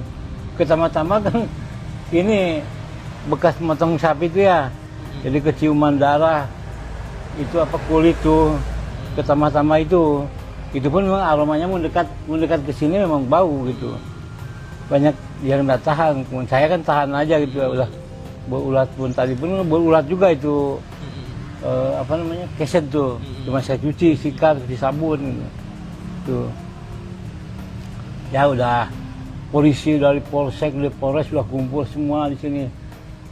Pertama-tama kan ini bekas motong sapi itu ya. Jadi keciuman darah. Itu apa kulit tuh. Pertama-tama itu pun memang aromanya mendekat ke sini memang bau gitu. Banyak yang nggak tahan, saya kan tahan aja gitu ya, udah berulat pun tadi pun berulat juga itu apa namanya keset tuh, cuma saya cuci, sikat, cuci sabun gitu. Tuh. Ya udah polisi dari polsek, dari polres sudah kumpul semua di sini,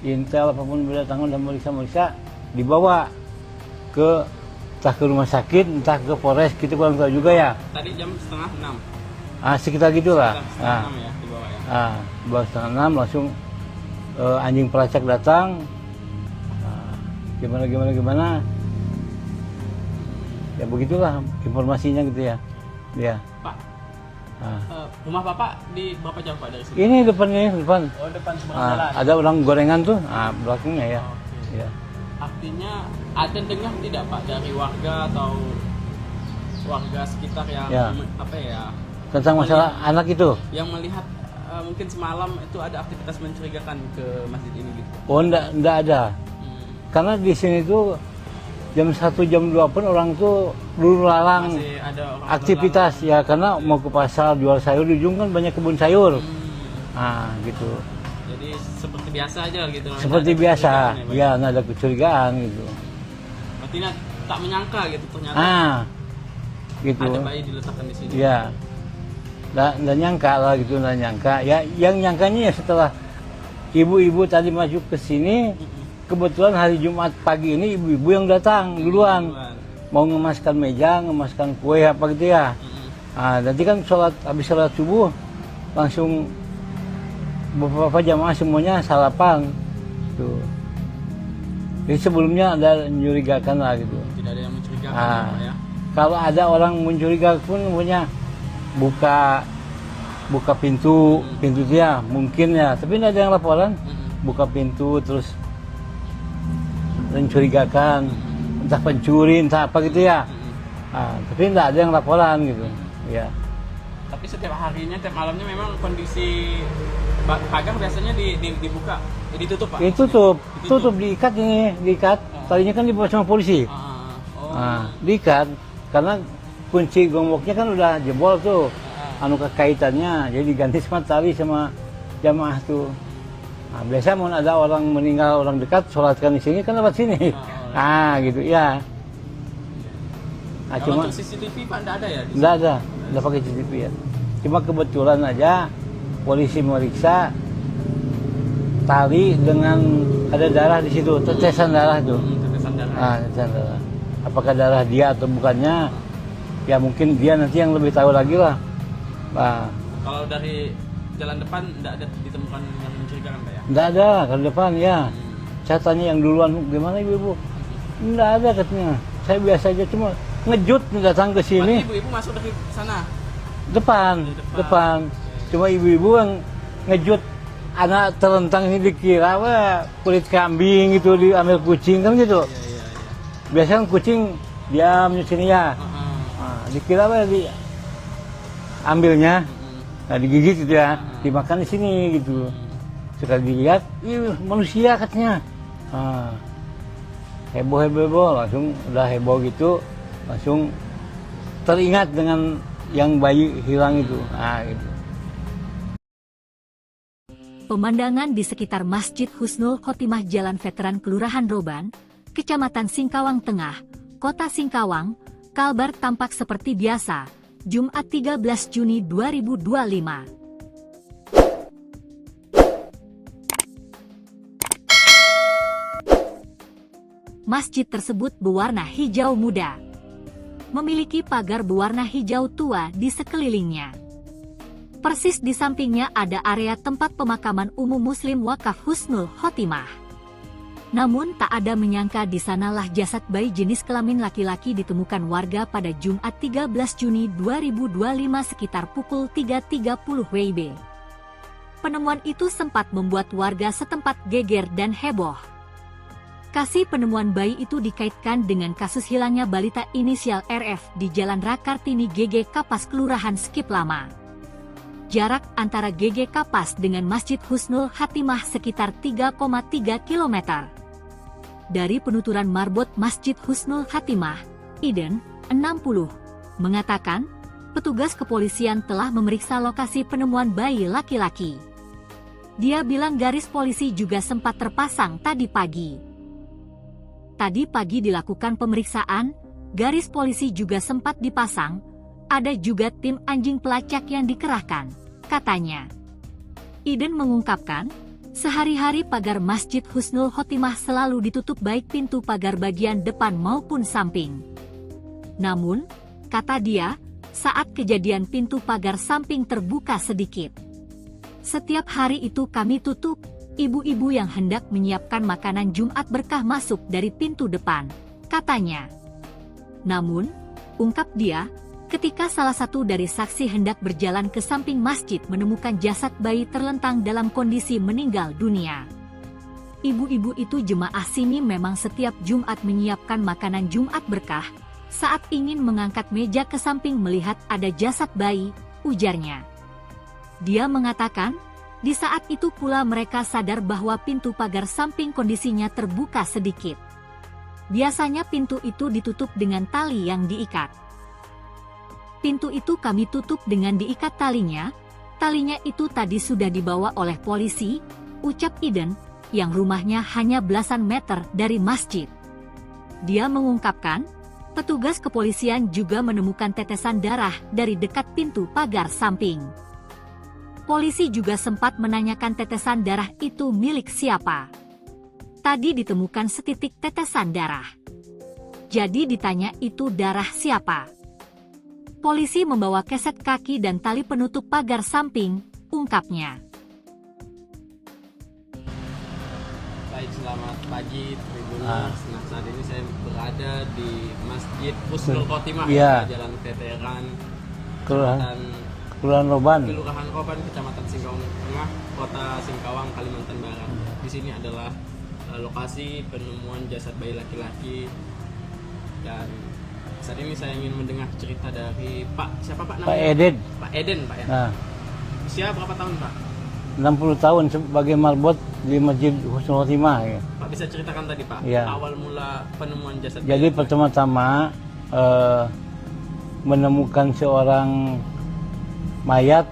intel apapun berdatangan dan meriksa dibawa ke entah ke rumah sakit, entah ke polres, kita kurang tahu juga ya.
Tadi jam setengah 6.
Sekitar gitulah.
Setengah 6 ya dibawa ya.
Baru setengah 6 langsung anjing pelacak datang. Gimana. Ya begitulah informasinya gitu ya. Ya.
Pak, rumah Bapak di berapa jauh Pak dari sini?
Ini depan.
Oh, depan seberang jalan.
Ada orang gorengan tuh, belakangnya ya.
Oke.
Ya.
Artinya ada dengar tidak Pak dari warga atau warga sekitar yang
Ya.
apa ya?
Tentang masalah anak itu.
Yang melihat mungkin semalam itu ada aktivitas mencurigakan ke masjid ini gitu.
Oh, enggak ada. Karena di sini tuh jam 1 jam 2 pun orang tuh lulu lalang
Masih ada orang
aktivitas
berlalang.
ya, karena mau ke pasar jual sayur, di ujung kan banyak kebun sayur. Gitu.
Jadi seperti biasa aja gitu.
Seperti
Nggak ada
biasa.
kecurigaan ya, Pak?
Ya, nggak ada kecurigaan gitu.
Berarti tak menyangka gitu ternyata
Gitu.
ada bayi diletakkan di sini.
Ya. Nggak nyangka lah gitu, nggak nyangka. Ya, yang nyangkanya ya setelah ibu-ibu tadi masuk ke sini, kebetulan hari Jumat pagi ini ibu-ibu yang datang duluan. Mau ngemaskan meja, ngemaskan kue apa gitu ya. Nanti kan habis sholat subuh langsung beberapa jamaah semuanya sarapan. Tuh. Jadi sebelumnya ada mencurigakan lah gitu.
Tidak ada yang mencurigakan ya, Pak, ya.
Kalau ada orang mencurigakan pun punya buka pintu dia mungkin ya, tapi tidak ada yang laporan. Buka pintu terus mencurigakan, entah pencuri, entah apa gitu ya. Tapi tidak ada yang laporan gitu. Ya.
Tapi setiap harinya, tiap malamnya memang kondisi pagar biasanya dibuka, ditutup Pak?
Tutup, diikat. Tadinya kan dibawa sama polisi. Diikat, karena kunci gemboknya kan udah jebol tuh. Kaitannya, jadi diganti sama tali sama jamaah tuh. Biasa mau ada orang meninggal, orang dekat, sholatkan di sini kan lewat sini. Gitu ya.
Kalau
Cuma
untuk CCTV Pak nggak ada ya?
nggak ada pakai CCTV ya. Cuma kebetulan aja polisi meriksa tali dengan ada darah di situ, tetesan darah tuh.
Tetesan darah.
Tetesan darah. Apakah darah dia atau bukannya? Ya mungkin dia nanti yang lebih tahu lagi lah.
Kalau dari jalan depan nggak ada ditemukan yang mencurigakan Pak ya?
Nggak ada kalau depan ya. Saya tanya yang duluan, gimana ibu-ibu? Nggak ada katanya. Saya biasa aja, cuma ngejut datang ke sini.
Berarti ibu-ibu masuk dari sana?
Depan. Cuma ibu-ibu yang ngejut anak terlentang ini dikira kulit kambing gitu, diambil kucing kan gitu.
Iya.
Biasanya kan kucing diam di sini ya. Dikira ambilnya, digigit gitu ya, dimakan di sini gitu. Setelah dilihat, manusia katanya. Heboh, langsung udah heboh gitu, langsung teringat dengan yang bayi hilang itu. Gitu.
Pemandangan di sekitar Masjid Husnul Khotimah Jalan Veteran Kelurahan Roban, Kecamatan Singkawang Tengah, Kota Singkawang, Kalbar tampak seperti biasa, Jumat 13 Juni 2025. Masjid tersebut berwarna hijau muda. Memiliki pagar berwarna hijau tua di sekelilingnya. Persis di sampingnya ada area tempat pemakaman umum Muslim Wakaf Husnul Khotimah. Namun tak ada menyangka di sanalah jasad bayi jenis kelamin laki-laki ditemukan warga pada Jumat 13 Juni 2025 sekitar pukul 3.30 WIB. Penemuan itu sempat membuat warga setempat geger dan heboh. Kasus penemuan bayi itu dikaitkan dengan kasus hilangnya balita inisial RF di Jalan Rakartini GG Kapas Kelurahan Skip Lama. Jarak antara GG Kapas dengan Masjid Husnul Khatimah sekitar 3,3 km. Dari penuturan marbot Masjid Husnul Khatimah, Iden, 60, mengatakan, petugas kepolisian telah memeriksa lokasi penemuan bayi laki-laki. Dia bilang garis polisi juga sempat terpasang tadi pagi. Tadi pagi dilakukan pemeriksaan, garis polisi juga sempat dipasang, ada juga tim anjing pelacak yang dikerahkan, katanya. Iden mengungkapkan, sehari-hari pagar Masjid Husnul Khotimah selalu ditutup baik pintu pagar bagian depan maupun samping. Namun, kata dia, saat kejadian pintu pagar samping terbuka sedikit. Setiap hari itu kami tutup, ibu-ibu yang hendak menyiapkan makanan Jumat berkah masuk dari pintu depan, katanya. Namun, ungkap dia, ketika salah satu dari saksi hendak berjalan ke samping masjid menemukan jasad bayi terlentang dalam kondisi meninggal dunia. Ibu-ibu itu jemaah sini memang setiap Jumat menyiapkan makanan Jumat berkah, saat ingin mengangkat meja ke samping melihat ada jasad bayi, ujarnya. Dia mengatakan, di saat itu pula mereka sadar bahwa pintu pagar samping kondisinya terbuka sedikit. Biasanya pintu itu ditutup dengan tali yang diikat. Pintu itu kami tutup dengan diikat talinya itu tadi sudah dibawa oleh polisi, ucap Iden, yang rumahnya hanya belasan meter dari masjid. Dia mengungkapkan, petugas kepolisian juga menemukan tetesan darah dari dekat pintu pagar samping. Polisi juga sempat menanyakan tetesan darah itu milik siapa. Tadi ditemukan setitik tetesan darah. Jadi ditanya itu darah siapa. Polisi membawa keset kaki dan tali penutup pagar samping, ungkapnya.
Baik, selamat pagi Tribuners. Nah, saat ini saya berada di Masjid Husnul Khotimah, Jalan Veteran,
Kelurahan Roban,
Kecamatan Singkawang Tengah, Kota Singkawang, Kalimantan Barat. Di sini adalah lokasi penemuan jasad bayi laki-laki, dan saat ini saya ingin mendengar cerita dari siapa Pak namanya?
Pak Eden.
Pak Eden, Pak ya.
Nah,
usia berapa tahun Pak?
60 tahun sebagai marbot di Masjid Husnul Khotimah. Ya.
Pak bisa ceritakan tadi Pak, awal mula penemuan jasad bayi.
Jadi pertama-tama menemukan seorang mayat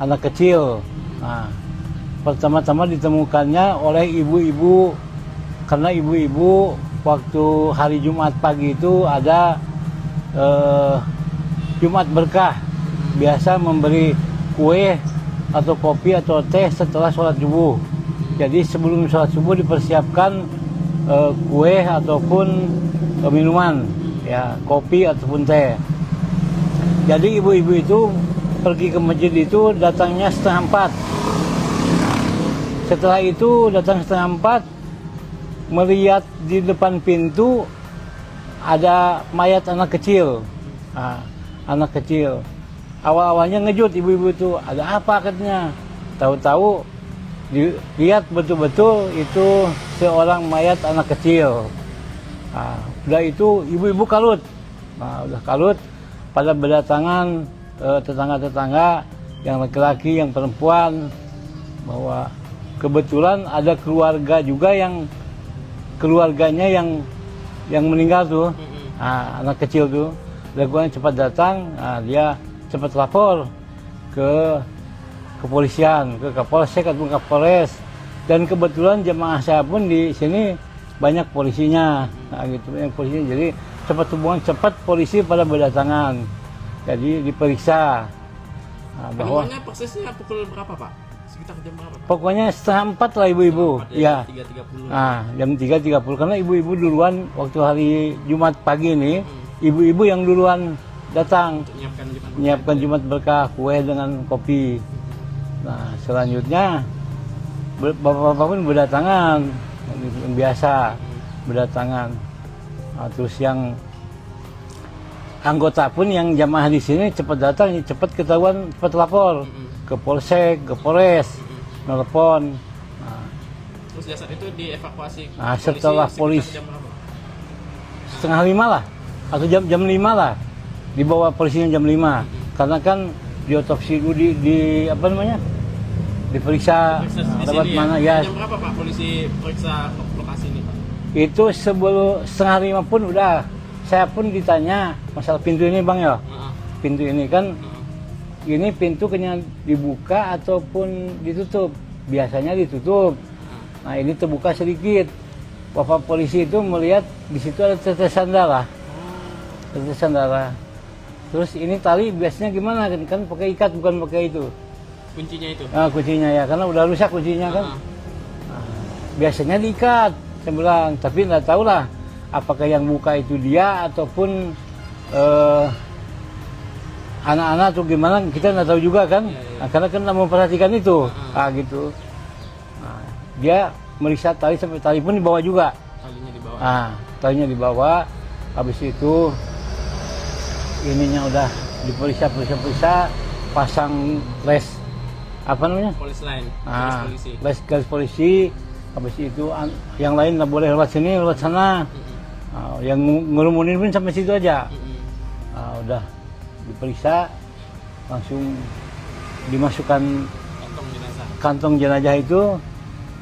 anak kecil. Nah, pertama-tama ditemukannya oleh ibu-ibu, karena ibu-ibu waktu hari Jumat pagi itu ada Jumat berkah, biasa memberi kue atau kopi atau teh setelah sholat subuh. Jadi sebelum sholat subuh dipersiapkan kue ataupun minuman, ya kopi ataupun teh. Jadi ibu-ibu itu pergi ke masjid itu datangnya 3:30. Setelah itu datang 3:30, melihat di depan pintu ada mayat anak kecil. Nah, anak kecil. Awal-awalnya ngejut ibu-ibu itu, ada apa katanya. Tahu-tahu dilihat betul-betul itu seorang mayat anak kecil. Nah, udah itu ibu-ibu kalut. Nah, udah kalut, pada berdatangan tetangga-tetangga yang laki-laki, yang perempuan, bahwa kebetulan ada keluarga juga yang keluarganya yang meninggal tuh, anak kecil tuh, lakukan cepat datang, dia cepat lapor ke kepolisian, ke Kapolsek atau Kapolres, dan kebetulan jemaah saya pun di sini banyak polisinya, gitu, banyak polisinya, jadi cepat hubungan cepat polisi pada berdatangan. Jadi diperiksa bahwa
prosesnya pukul berapa Pak? Sekitar jam berapa Pak?
Pokoknya 3:30 lah ibu-ibu. Ya.
3.30.
Jam 3.30 karena ibu-ibu duluan waktu hari Jumat pagi ini, ibu-ibu yang duluan datang menyiapkan Jumat berkah, kue dengan kopi. Nah, selanjutnya bapak-bapak pun berdatangan. biasa berdatangan. Nah, terus yang anggota pun yang jamaah di sini cepat datang, cepat ketahuan, cepat lapor ke polsek, ke polres, telepon. Nah,
terus jasad itu dievakuasi
nah setelah polisi
jam berapa?
setengah 5 lah atau jam 5 lah, dibawa polisinya jam 5 karena kan diotopsi dulu di apa namanya, diperiksa lewat mana ya.
Jam berapa Pak polisi periksa lokasi ini Pak?
Itu sebelum setengah 5 pun udah, saya pun ditanya masalah pintu ini Bang ya. Pintu ini kan ini pintu kena dibuka ataupun ditutup, biasanya ditutup. Nah ini terbuka sedikit. Bapak polisi itu melihat di situ ada tetesan darah. Tetesan darah. Terus ini tali biasanya gimana kan pakai ikat bukan pakai itu.
Kuncinya itu?
Nah, kuncinya ya, karena udah rusak kuncinya kan. Nah, biasanya diikat, saya bilang. Tapi nggak tahu lah apakah yang buka itu dia ataupun anak-anak atau gimana, kita nggak tahu juga kan. Nah, karena kan nggak memperhatikan itu. Gitu. Nah, dia meriksa tali sampai tali pun dibawa juga.
Talinya dibawa.
Nah, talinya dibawa. Habis itu ininya udah diperiksa, pasang les apa namanya?
Polis lain.
Nah,
polisi.
les garis polisi. Habis itu yang lain nggak boleh lewat sini, lewat sana. Nah, yang ngerumunin pun sampai situ aja. Nah, udah diperiksa, langsung dimasukkan kantong jenazah itu.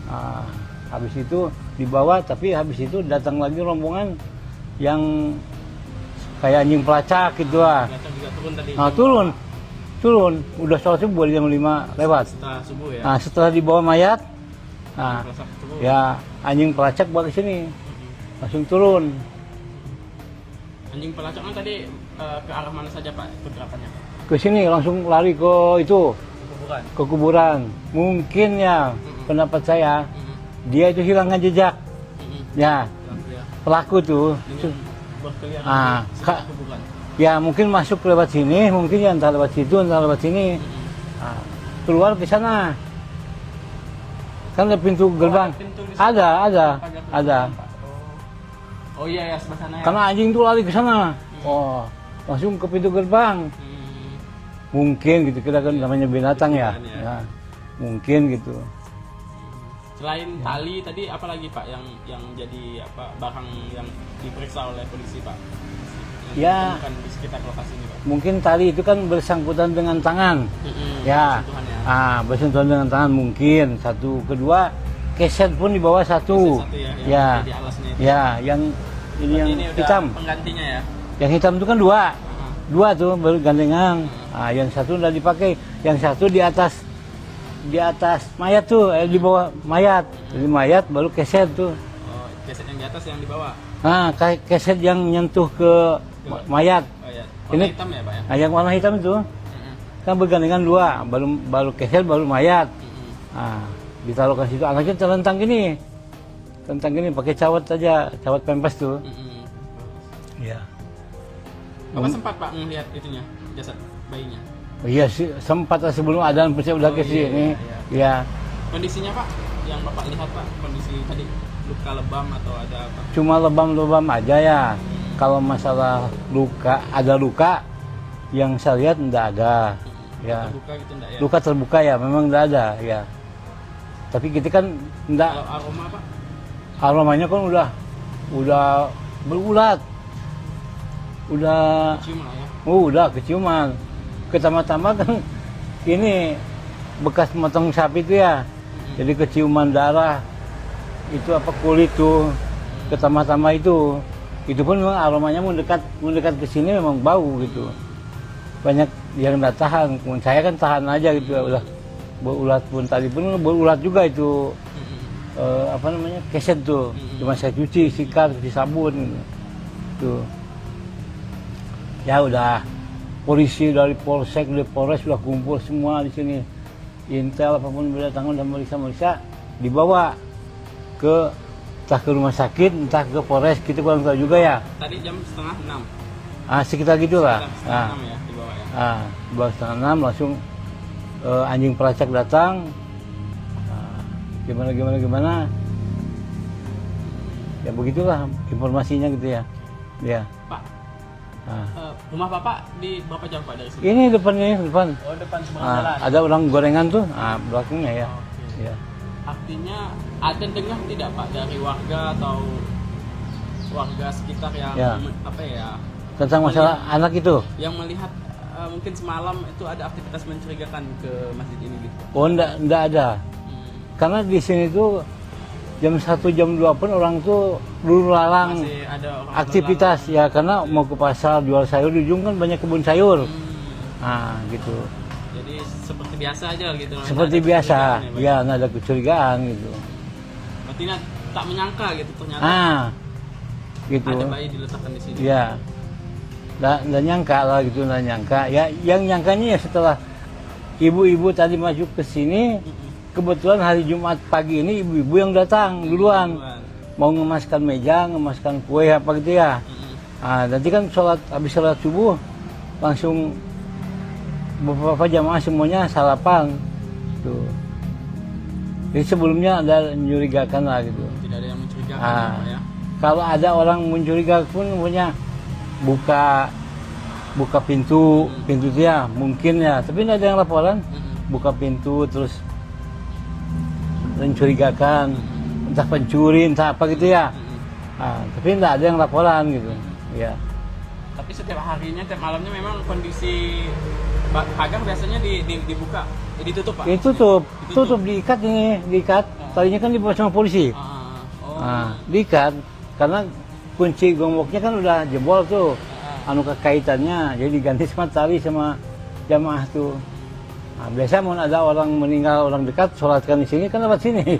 Nah, habis itu dibawa, tapi habis itu datang lagi rombongan yang kayak anjing pelacak gitu lah.
Juga turun tadi.
Nah, turun, udah sholat subuh jam 5 lewat.
Setelah subuh ya.
Nah, setelah dibawa mayat, nah, ya anjing pelacak buat ke sini, langsung turun.
Anjing pelacaknya tadi ke arah mana saja Pak pergerakannya?
Ke sini langsung lari ke itu,
Kuburan.
ke kuburan. Mungkin ya, pendapat saya, dia itu hilangkan jejak. Ya, pelaku tuh.
Berkeliaran
Kak,
kuburan.
ya mungkin masuk lewat sini, mungkin ya entah lewat situ, entah lewat sini. Nah, keluar ke sana. Kan ada pintu gerbang. Ada.
Oh iya ya, sebelah sana ya.
Karena anjing tuh lari ke sana. Oh, langsung ke pintu gerbang. Mungkin gitu, kita kan namanya binatang ya. Ya. Mungkin gitu.
Selain tali tadi apa lagi Pak yang jadi apa barang yang diperiksa oleh polisi Pak?
Ya.
Bukan di sekitar lokasi ini Pak.
Mungkin tali itu kan bersangkutan dengan tangan. Ya. Bersentuhan dengan tangan mungkin. Satu, kedua keset pun di bawah satu. Ya. Ya, yang ini yang hitam.
Penggantinya ya.
Yang hitam itu kan dua. Dua tuh baru gandengan. Yang satu udah dipakai, yang satu di atas mayat tuh, di bawah mayat. Jadi mayat baru keset tuh.
Oh, keset yang di atas yang di bawah.
Nah, keset yang nyentuh ke mayat.
Warna ini hitam ya Pak ya?
Nah, yang warna hitam itu kan bergandengan dua, baru keset baru mayat. Nah, ditaruhkan situ, anaknya terlentang gini. Tentang gini pakai cawat aja, cawat pempes tuh. Iya.
Apa sempat Pak melihat itunya, jasad bayinya?
Iya sih, sempat sebelum adzan pasti udah ke sini. Iya.
Kondisinya Pak, yang Bapak lihat Pak, kondisi tadi luka lebam atau ada apa?
Cuma lebam-lebam aja ya. Kalau masalah luka, ada luka yang saya lihat enggak ada. Ya.
Luka gitu enggak ya?
Luka terbuka ya, memang enggak ada ya. Tapi kita kan enggak.
Kalau aroma Pak?
Aromanya kan udah berulat. Udah
Kecium lah ya.
Udah keciuman. Pertama-tama kan ini bekas motong sapi itu ya. Jadi keciuman darah. Itu apa kulit tuh. Pertama-tama itu pun memang aromanya mendekat ke sini memang bau gitu. Banyak yang enggak tahan. Saya kan tahan aja gitu. Udah berulat pun tadi pun berulat juga itu. Apa namanya, keset tuh, cuma saya cuci, sikat, cuci sabun tuh. Ya udah, polisi dari polsek, dari polres sudah kumpul semua di sini, intel apapun berdatangan dan meriksa, dibawa entah ke rumah sakit, entah ke polres, kita kurang tahu juga ya.
Tadi jam 5:30.
Sekitar gitulah.
Sekitar 5:30 ya dibawa ya.
Dibawa 5:30 langsung anjing pelacak datang. Gimana Ya begitulah informasinya gitu ya. Ya.
Pak,
Nah.
rumah Bapak di berapa jauh Pak dari sini?
Ini depan.
Oh, depan seberang jalan.
Ada orang gorengan tuh, belakangnya ya.
Oke.
Ya.
Artinya ada dengar tidak Pak dari warga atau warga sekitar yang
Ya.
apa ya?
Tentang masalah anak itu.
Yang melihat mungkin semalam itu ada aktivitas mencurigakan ke masjid ini gitu. Pak?
Oh, enggak ada. Karena di sini tuh jam 1 jam 2 pun orang tuh dulu lalang
Masih ada orang
aktivitas ya, karena mau ke pasar jual sayur, di ujung kan banyak kebun sayur. Nah, gitu.
Jadi seperti biasa aja gitu.
Seperti
Nggak ada
biasa.
kecurigaan
Ya, nggak ada kecurigaan gitu.
Berarti tak menyangka gitu ternyata
Gitu.
ada bayi diletakkan di sini.
Ya. Nggak nyangka lah gitu, nggak nyangka. Ya, yang nyangkanya ya setelah ibu-ibu tadi masuk ke sini, kebetulan hari Jumat pagi ini ibu-ibu yang datang duluan. Mau ngemaskan meja, ngemaskan kue apa gitu ya. Nanti kan habis sholat subuh langsung beberapa jamaah semuanya sarapan. Tuh. Jadi sebelumnya ada mencurigakan lah gitu.
Tidak ada yang mencurigakan ya, Pak, ya.
Kalau ada orang mencurigakan pun punya buka pintu dia mungkin ya, tapi tidak ada yang laporan. Buka pintu terus mencurigakan, entah pencuri, entah apa gitu ya. Tapi tidak ada yang laporan gitu. Ya.
Tapi setiap harinya, tiap malamnya memang kondisi pagar biasanya dibuka, ditutup Pak?
Tutup, diikat ini, diikat. Tadinya kan dibawa sama polisi. Diikat, karena kunci gemboknya kan udah jebol tuh. Kaitannya, jadi diganti sama tali sama jamaah tuh. Biasa mau ada orang meninggal, orang dekat, sholatkan di sini kan lewat sini.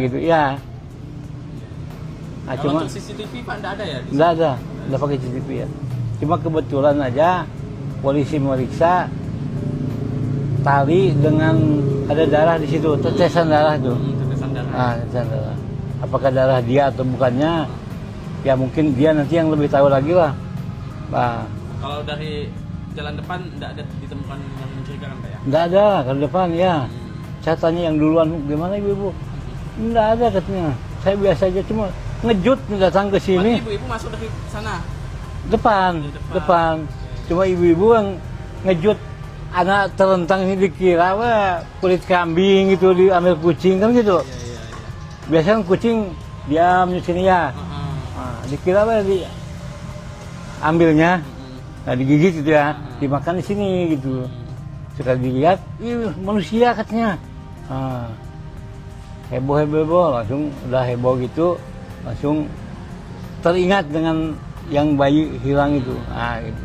Gitu ya.
Kalau
Cuma
untuk CCTV Pak nggak ada ya?
nggak ada pakai CCTV ya. Cuma kebetulan aja polisi meriksa tali dengan ada darah di situ, tetesan darah tuh.
Tetesan darah.
Tetesan darah. Apakah darah dia atau bukannya? Ya mungkin dia nanti yang lebih tahu lagi lah.
Kalau dari jalan depan tidak ada ditemukan yang mencurigakan Pak ya?
Nggak ada kalau depan ya. Saya tanya yang duluan, gimana ibu-ibu? Nggak ada katanya. Saya biasa aja, cuma ngejut datang ke sini.
Berarti ibu-ibu masuk dari sana?
Depan. Cuma ibu-ibu yang ngejut anak terlentang ini dikira kulit kambing gitu, diambil kucing kan gitu.
Iya.
Biasanya kucing diam di sini ya. Dikira ambilnya, digigit gitu ya, dimakan di sini gitu. Sekali dilihat, manusia katanya. Heboh, langsung udah heboh gitu, langsung teringat dengan yang bayi hilang itu. Gitu.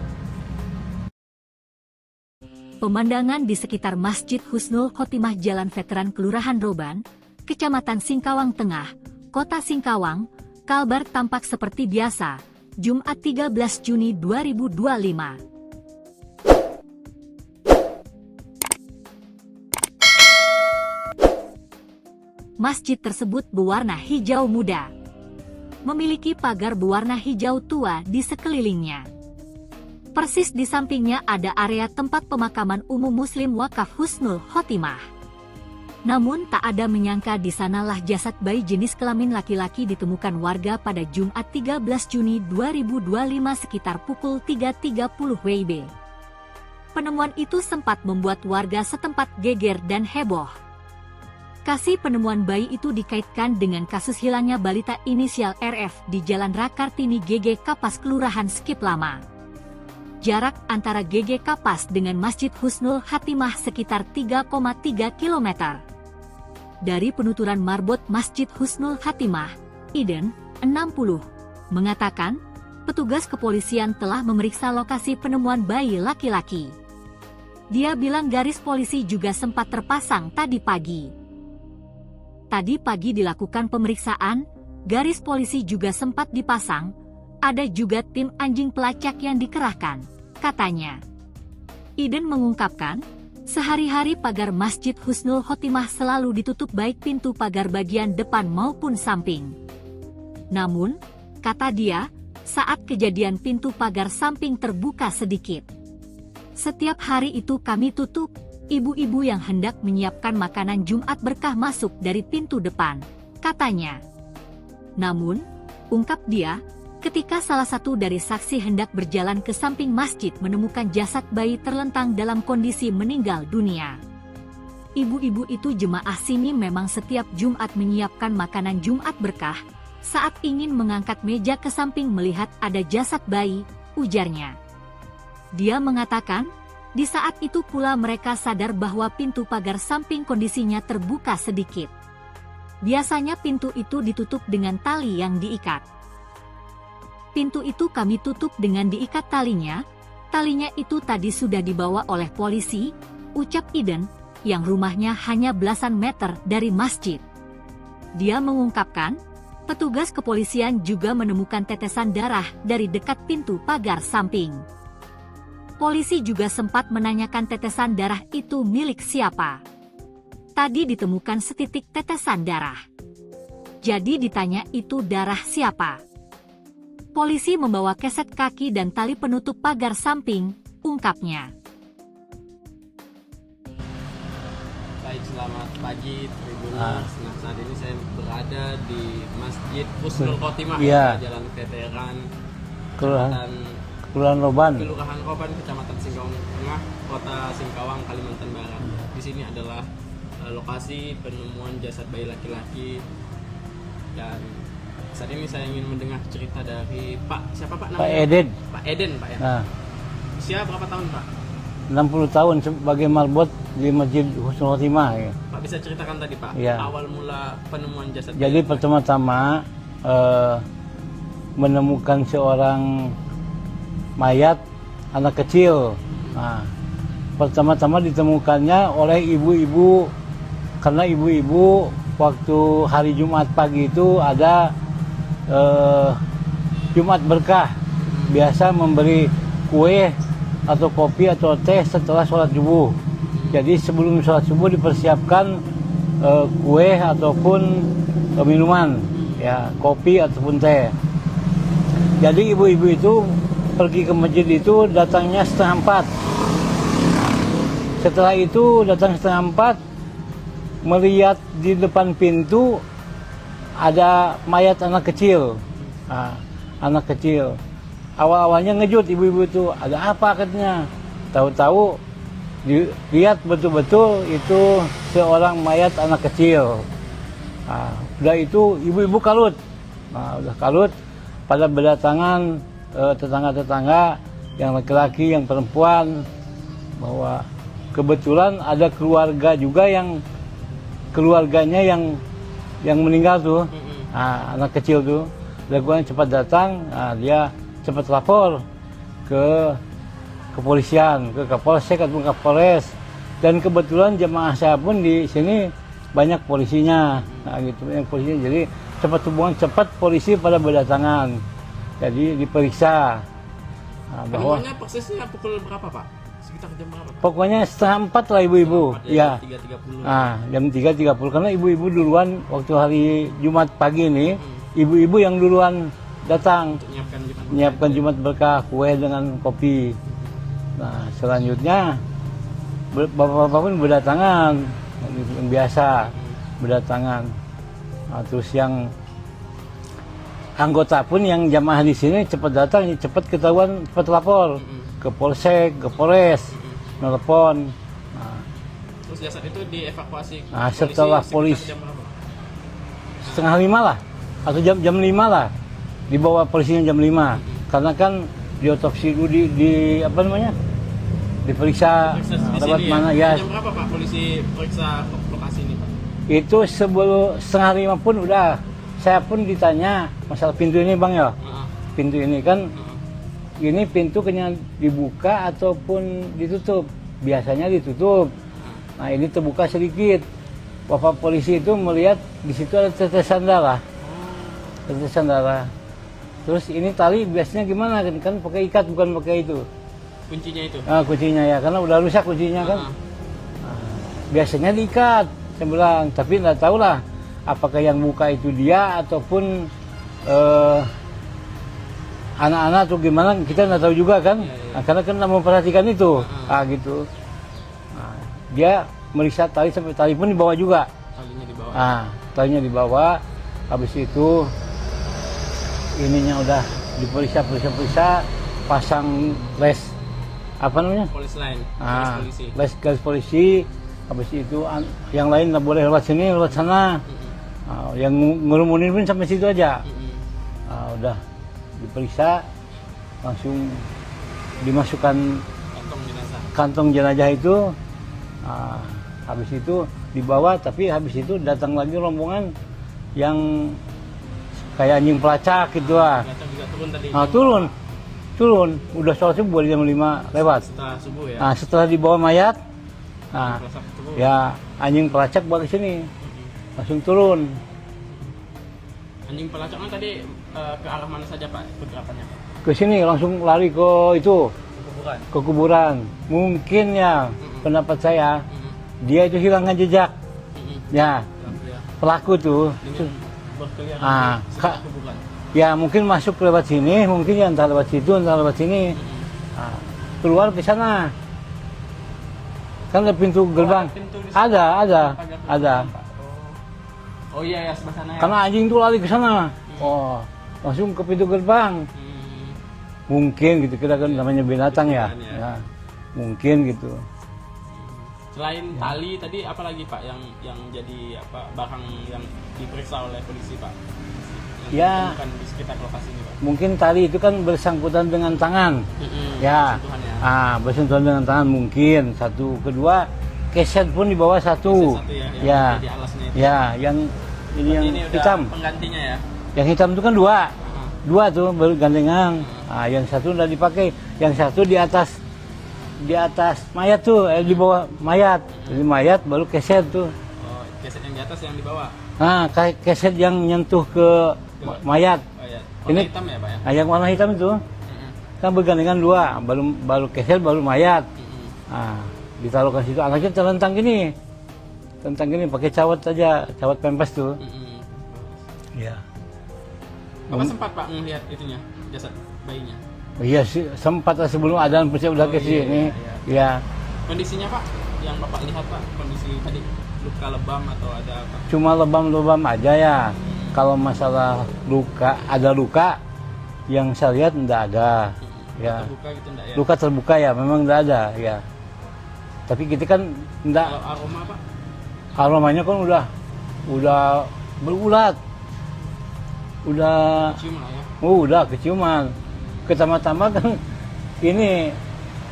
Pemandangan di sekitar Masjid Husnul Khotimah Jalan Veteran Kelurahan Roban, Kecamatan Singkawang Tengah, Kota Singkawang, Kalbar tampak seperti biasa, Jumat 13 Juni 2025. Masjid tersebut berwarna hijau muda. Memiliki pagar berwarna hijau tua di sekelilingnya. Persis di sampingnya ada area tempat pemakaman umum Muslim Wakaf Husnul Khotimah. Namun tak ada menyangka di sanalah jasad bayi jenis kelamin laki-laki ditemukan warga pada Jumat 13 Juni 2025 sekitar pukul 3.30 WIB. Penemuan itu sempat membuat warga setempat geger dan heboh. Kasus penemuan bayi itu dikaitkan dengan kasus hilangnya balita inisial RF di Jalan Rakartini GG Kapas Kelurahan Skip Lama. Jarak antara GG Kapas dengan Masjid Husnul Khotimah sekitar 3,3 km. Dari penuturan marbot Masjid Husnul Khotimah, Iden, 60, mengatakan, petugas kepolisian telah memeriksa lokasi penemuan bayi laki-laki. Dia bilang garis polisi juga sempat terpasang tadi pagi. Tadi pagi dilakukan pemeriksaan, garis polisi juga sempat dipasang, ada juga tim anjing pelacak yang dikerahkan, katanya. Iden mengungkapkan, sehari-hari pagar Masjid Husnul Khotimah selalu ditutup baik pintu pagar bagian depan maupun samping. Namun, kata dia, saat kejadian pintu pagar samping terbuka sedikit. Setiap hari itu kami tutup, ibu-ibu yang hendak menyiapkan makanan Jumat berkah masuk dari pintu depan, katanya. Namun, ungkap dia, ketika salah satu dari saksi hendak berjalan ke samping masjid menemukan jasad bayi terlentang dalam kondisi meninggal dunia. Ibu-ibu itu jemaah sini memang setiap Jumat menyiapkan makanan Jumat berkah. Saat ingin mengangkat meja ke samping melihat ada jasad bayi, ujarnya. Dia mengatakan, di saat itu pula mereka sadar bahwa pintu pagar samping kondisinya terbuka sedikit. Biasanya pintu itu ditutup dengan tali yang diikat. Pintu itu kami tutup dengan diikat talinya. Talinya itu tadi sudah dibawa oleh polisi, ucap Iden, yang rumahnya hanya belasan meter dari masjid. Dia mengungkapkan, petugas kepolisian juga menemukan tetesan darah dari dekat pintu pagar samping. Polisi juga sempat menanyakan tetesan darah itu milik siapa. Tadi ditemukan setitik tetesan darah. Jadi ditanya itu darah siapa. Polisi membawa keset kaki dan tali penutup pagar samping, ungkapnya.
Baik, selamat pagi Tribuners. Nah, saat ini saya berada di Masjid Husnul Khotimah, Jalan Veteran,
Kelurahan Roban,
Kecamatan Singkawang Tengah, Kota Singkawang, Kalimantan Barat. Di sini adalah lokasi penemuan jasad bayi laki-laki, dan saat ini saya ingin mendengar cerita dari Pak, siapa Pak namanya?
Pak Eden.
Pak Eden, Pak ya.
Nah,
usia berapa tahun Pak?
60 tahun sebagai marbot di Masjid Husnul Khotimah. Ya.
Pak bisa ceritakan tadi Pak,
Ya.
awal mula penemuan jasad.
Jadi pertama-tama menemukan seorang mayat anak kecil. Nah, pertama-tama ditemukannya oleh ibu-ibu, karena ibu-ibu waktu hari Jumat pagi itu ada Jumat berkah, biasa memberi kue atau kopi atau teh setelah sholat subuh. Jadi sebelum sholat subuh dipersiapkan kue ataupun minuman, ya kopi ataupun teh. Jadi ibu-ibu itu pergi ke masjid itu datangnya 3:30. Setelah itu datang 3:30, melihat di depan pintu ada mayat anak kecil. Nah, anak kecil. Awal-awalnya ngejut ibu-ibu itu, ada apa katanya. Tahu-tahu dilihat betul-betul itu seorang mayat anak kecil. Nah, udah itu ibu-ibu kalut. Nah, udah kalut, pada berdatangan tetangga-tetangga yang laki-laki, yang perempuan, bahwa kebetulan ada keluarga juga yang keluarganya yang meninggal tuh, nah, anak kecil tuh, lakukan cepat datang, nah, dia cepat lapor ke kepolisian, ke Kapolsek atau Kapolres, dan kebetulan jemaah saya pun di sini banyak polisinya, nah gitu, banyak polisinya, jadi cepat hubungan cepat polisi pada berdatangan, jadi diperiksa. Nah, bahwa
penemuannya persisnya pukul berapa Pak? Sekitar jam berapa Pak?
Pokoknya 3:30 lah ibu-ibu, ya.
3.30.
Nah, jam 3.30 karena ibu-ibu duluan waktu hari Jumat pagi ini, ibu-ibu yang duluan datang menyiapkan Jumat berkah, kue dengan kopi. Nah, selanjutnya bapak-bapak pun berdatangan, yang biasa berdatangan. Nah, terus yang anggota pun yang jamaah di sini cepat datang, cepat ketahuan, cepat lapor ke Polsek, ke Polres, nelpon. Nah,
terus jasad itu dievakuasi.
Nah, setelah polisi 4:30 lah, atau jam 5 lah, dibawa polisinya jam 5, karena kan diotopsi dulu di apa namanya, diperiksa lewat mana ya.
Jam berapa Pak polisi periksa lokasi ini Pak?
Itu sebelum 4:30 pun udah, saya pun ditanya masalah pintu ini Bang ya, pintu ini kan, ini pintu kena dibuka ataupun ditutup, biasanya ditutup. Nah ini terbuka sedikit. Bapak polisi itu melihat di situ ada tetesan darah, tetesan darah. Terus ini tali biasanya gimana kan pakai ikat bukan pakai itu.
Kuncinya itu?
Nah, kuncinya ya, karena udah rusak kuncinya kan. Nah, biasanya diikat, saya bilang, tapi nggak tahu lah apakah yang buka itu dia ataupun anak-anak atau gimana, kita nggak tahu juga kan. Nah, karena kan nggak memperhatikan itu, gitu. Nah, dia meriksa tali sampai tali pun dibawa juga.
Talinya dibawa.
Nah, talinya dibawa. Habis itu ininya udah diperiksa, pasang les apa namanya?
Polis lain, garis polisi.
Les garis polisi. Habis itu yang lain nggak boleh lewat sini, lewat sana. Yang ngerumunin pun sampai situ aja. Udah diperiksa, langsung dimasukkan kantong jenazah itu. Habis itu dibawa, tapi habis itu datang lagi rombongan yang kayak anjing pelacak gitu lah.
Juga turun tadi.
Turun. Udah sholat subuh jam 5 lewat.
Setelah subuh ya.
Setelah dibawa mayat, ya anjing pelacak balik sini, langsung turun.
Anjing pelacaknya tadi ke arah mana saja Pak pergerakannya?
Ke sini langsung lari ke itu, ke kuburan. Mungkin ya pendapat saya, dia itu hilangkan jejak. Ya, pelaku tuh. Ya mungkin masuk lewat sini, mungkin ya entah lewat situ, entah lewat sini. Keluar ke sana. Kan ada pintu gerbang. Ada.
Oh iya ya, sebelah sana ya.
Karena anjing tuh lari ke sana. Langsung ke pintu gerbang. Mungkin gitu, kita kan namanya binatang ya. Mungkin gitu.
Selain tali tadi apa lagi Pak yang jadi barang yang diperiksa oleh polisi Pak?
Ya.
Bukan di sekitar lokasi ini Pak.
Mungkin tali itu kan bersangkutan dengan tangan. Ya. Bersentuhan dengan tangan mungkin. Satu, kedua keset pun di bawah satu. Ya. Yang ini yang hitam.
Penggantinya ya.
Yang hitam itu kan dua tuh baru gandengan. Yang satu udah dipakai, yang satu di atas mayat tuh, di bawah mayat. Jadi mayat baru keset tuh.
Oh, keset yang di atas yang di bawah.
Keset yang nyentuh ke mayat.
Warna hitam ya Pak ya?
Yang warna hitam itu kan bergandengan dua, baru keset baru mayat. Ditaruhkan situ, anaknya terlentang gini. Pakai cawat aja, cawat pempes tuh. Ya.
Bapak sempat Pak melihat itunya, jasad bayinya?
Iya sih, sempat sebelum adzan pasti udah ke sini. Iya.
Kondisinya Pak, yang Bapak lihat Pak, kondisi tadi luka lebam atau ada apa?
Cuma lebam-lebam aja ya. Kalau masalah ada luka yang saya lihat enggak ada. Ya.
Terbuka gitu enggak ya?
Luka terbuka ya, memang enggak ada ya. Tapi kita kan enggak.
Kalau aroma Pak?
Aromanya kan udah berulat. Udah
kecium lah ya.
Udah keciuman. Pertama-tama kan ini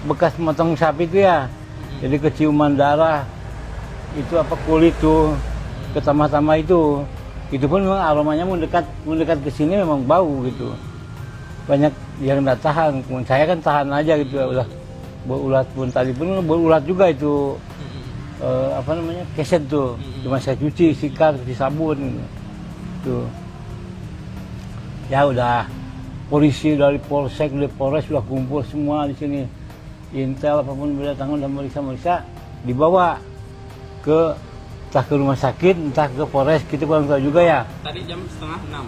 bekas motong sapi itu ya. Jadi keciuman darah. Itu kulit tuh. Pertama-tama itu pun memang aromanya mendekat ke sini memang bau gitu. Banyak yang enggak tahan. Saya kan tahan aja gitu. Udah berulat pun tadi pun berulat juga itu. Keset tuh. Cuma saya cuci, sikat, cuci sabun tuh. Ya udah, polisi dari polsek, dari polres sudah kumpul semua di sini. Intel apapun berdatangan dan meriksa, dibawa entah ke rumah sakit, entah ke polres, kita kurang tahu juga ya.
Tadi jam 5:30.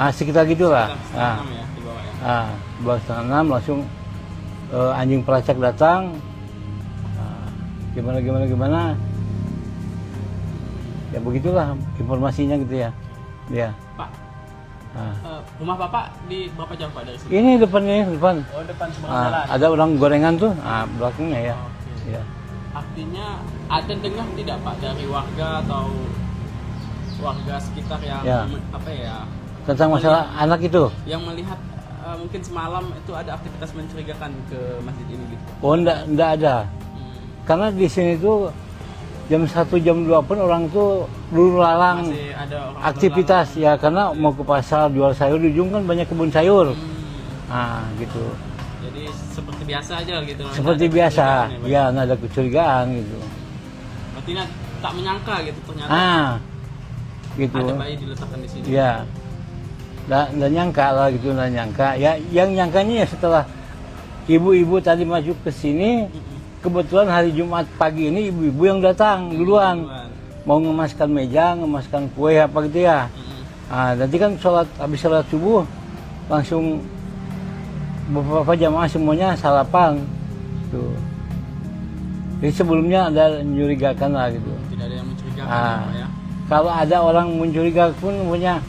Sekitar gitulah.
Sekitar 5:30 ya dibawa ya.
Dibawa 5:30 langsung anjing pelacak datang. Gimana. Ya begitulah informasinya gitu ya. Ya.
Pak, rumah Bapak di berapa jam Pak dari sini?
Ini depan.
Oh, depan seberang jalan.
Ada orang gorengan tuh, belakangnya ya.
Okay.
Ya.
Artinya ada dengar tidak Pak dari warga atau warga sekitar yang
tentang masalah anak itu?
Yang melihat mungkin semalam itu ada aktivitas mencurigakan ke masjid ini gitu?
Oh, enggak ada. Karena di sini tuh jam 1, jam 2 pun orang tuh lulu lalang aktivitas ya, karena mau ke pasar jual sayur, di ujung kan banyak kebun sayur. Gitu.
Jadi seperti biasa aja gitu.
Seperti biasa, ya nggak ada kecurigaan gitu.
Berarti tak menyangka gitu ternyata.
Gitu.
Ada bayi diletakkan di sini.
Ya. Nggak nyangka lah gitu, nggak nyangka. Ya yang nyangkanya ya setelah ibu-ibu tadi maju ke sini. Kebetulan hari Jumat pagi ini ibu-ibu yang datang duluan. Mau ngemaskan meja, ngemaskan kue apa gitu ya. Nanti kan habis sholat subuh langsung beberapa jamaah semuanya sarapan. Tuh. Jadi sebelumnya ada mencurigakan lah gitu.
Tidak ada yang mencurigakan ya.
Kalau ada orang mencurigakan pun punya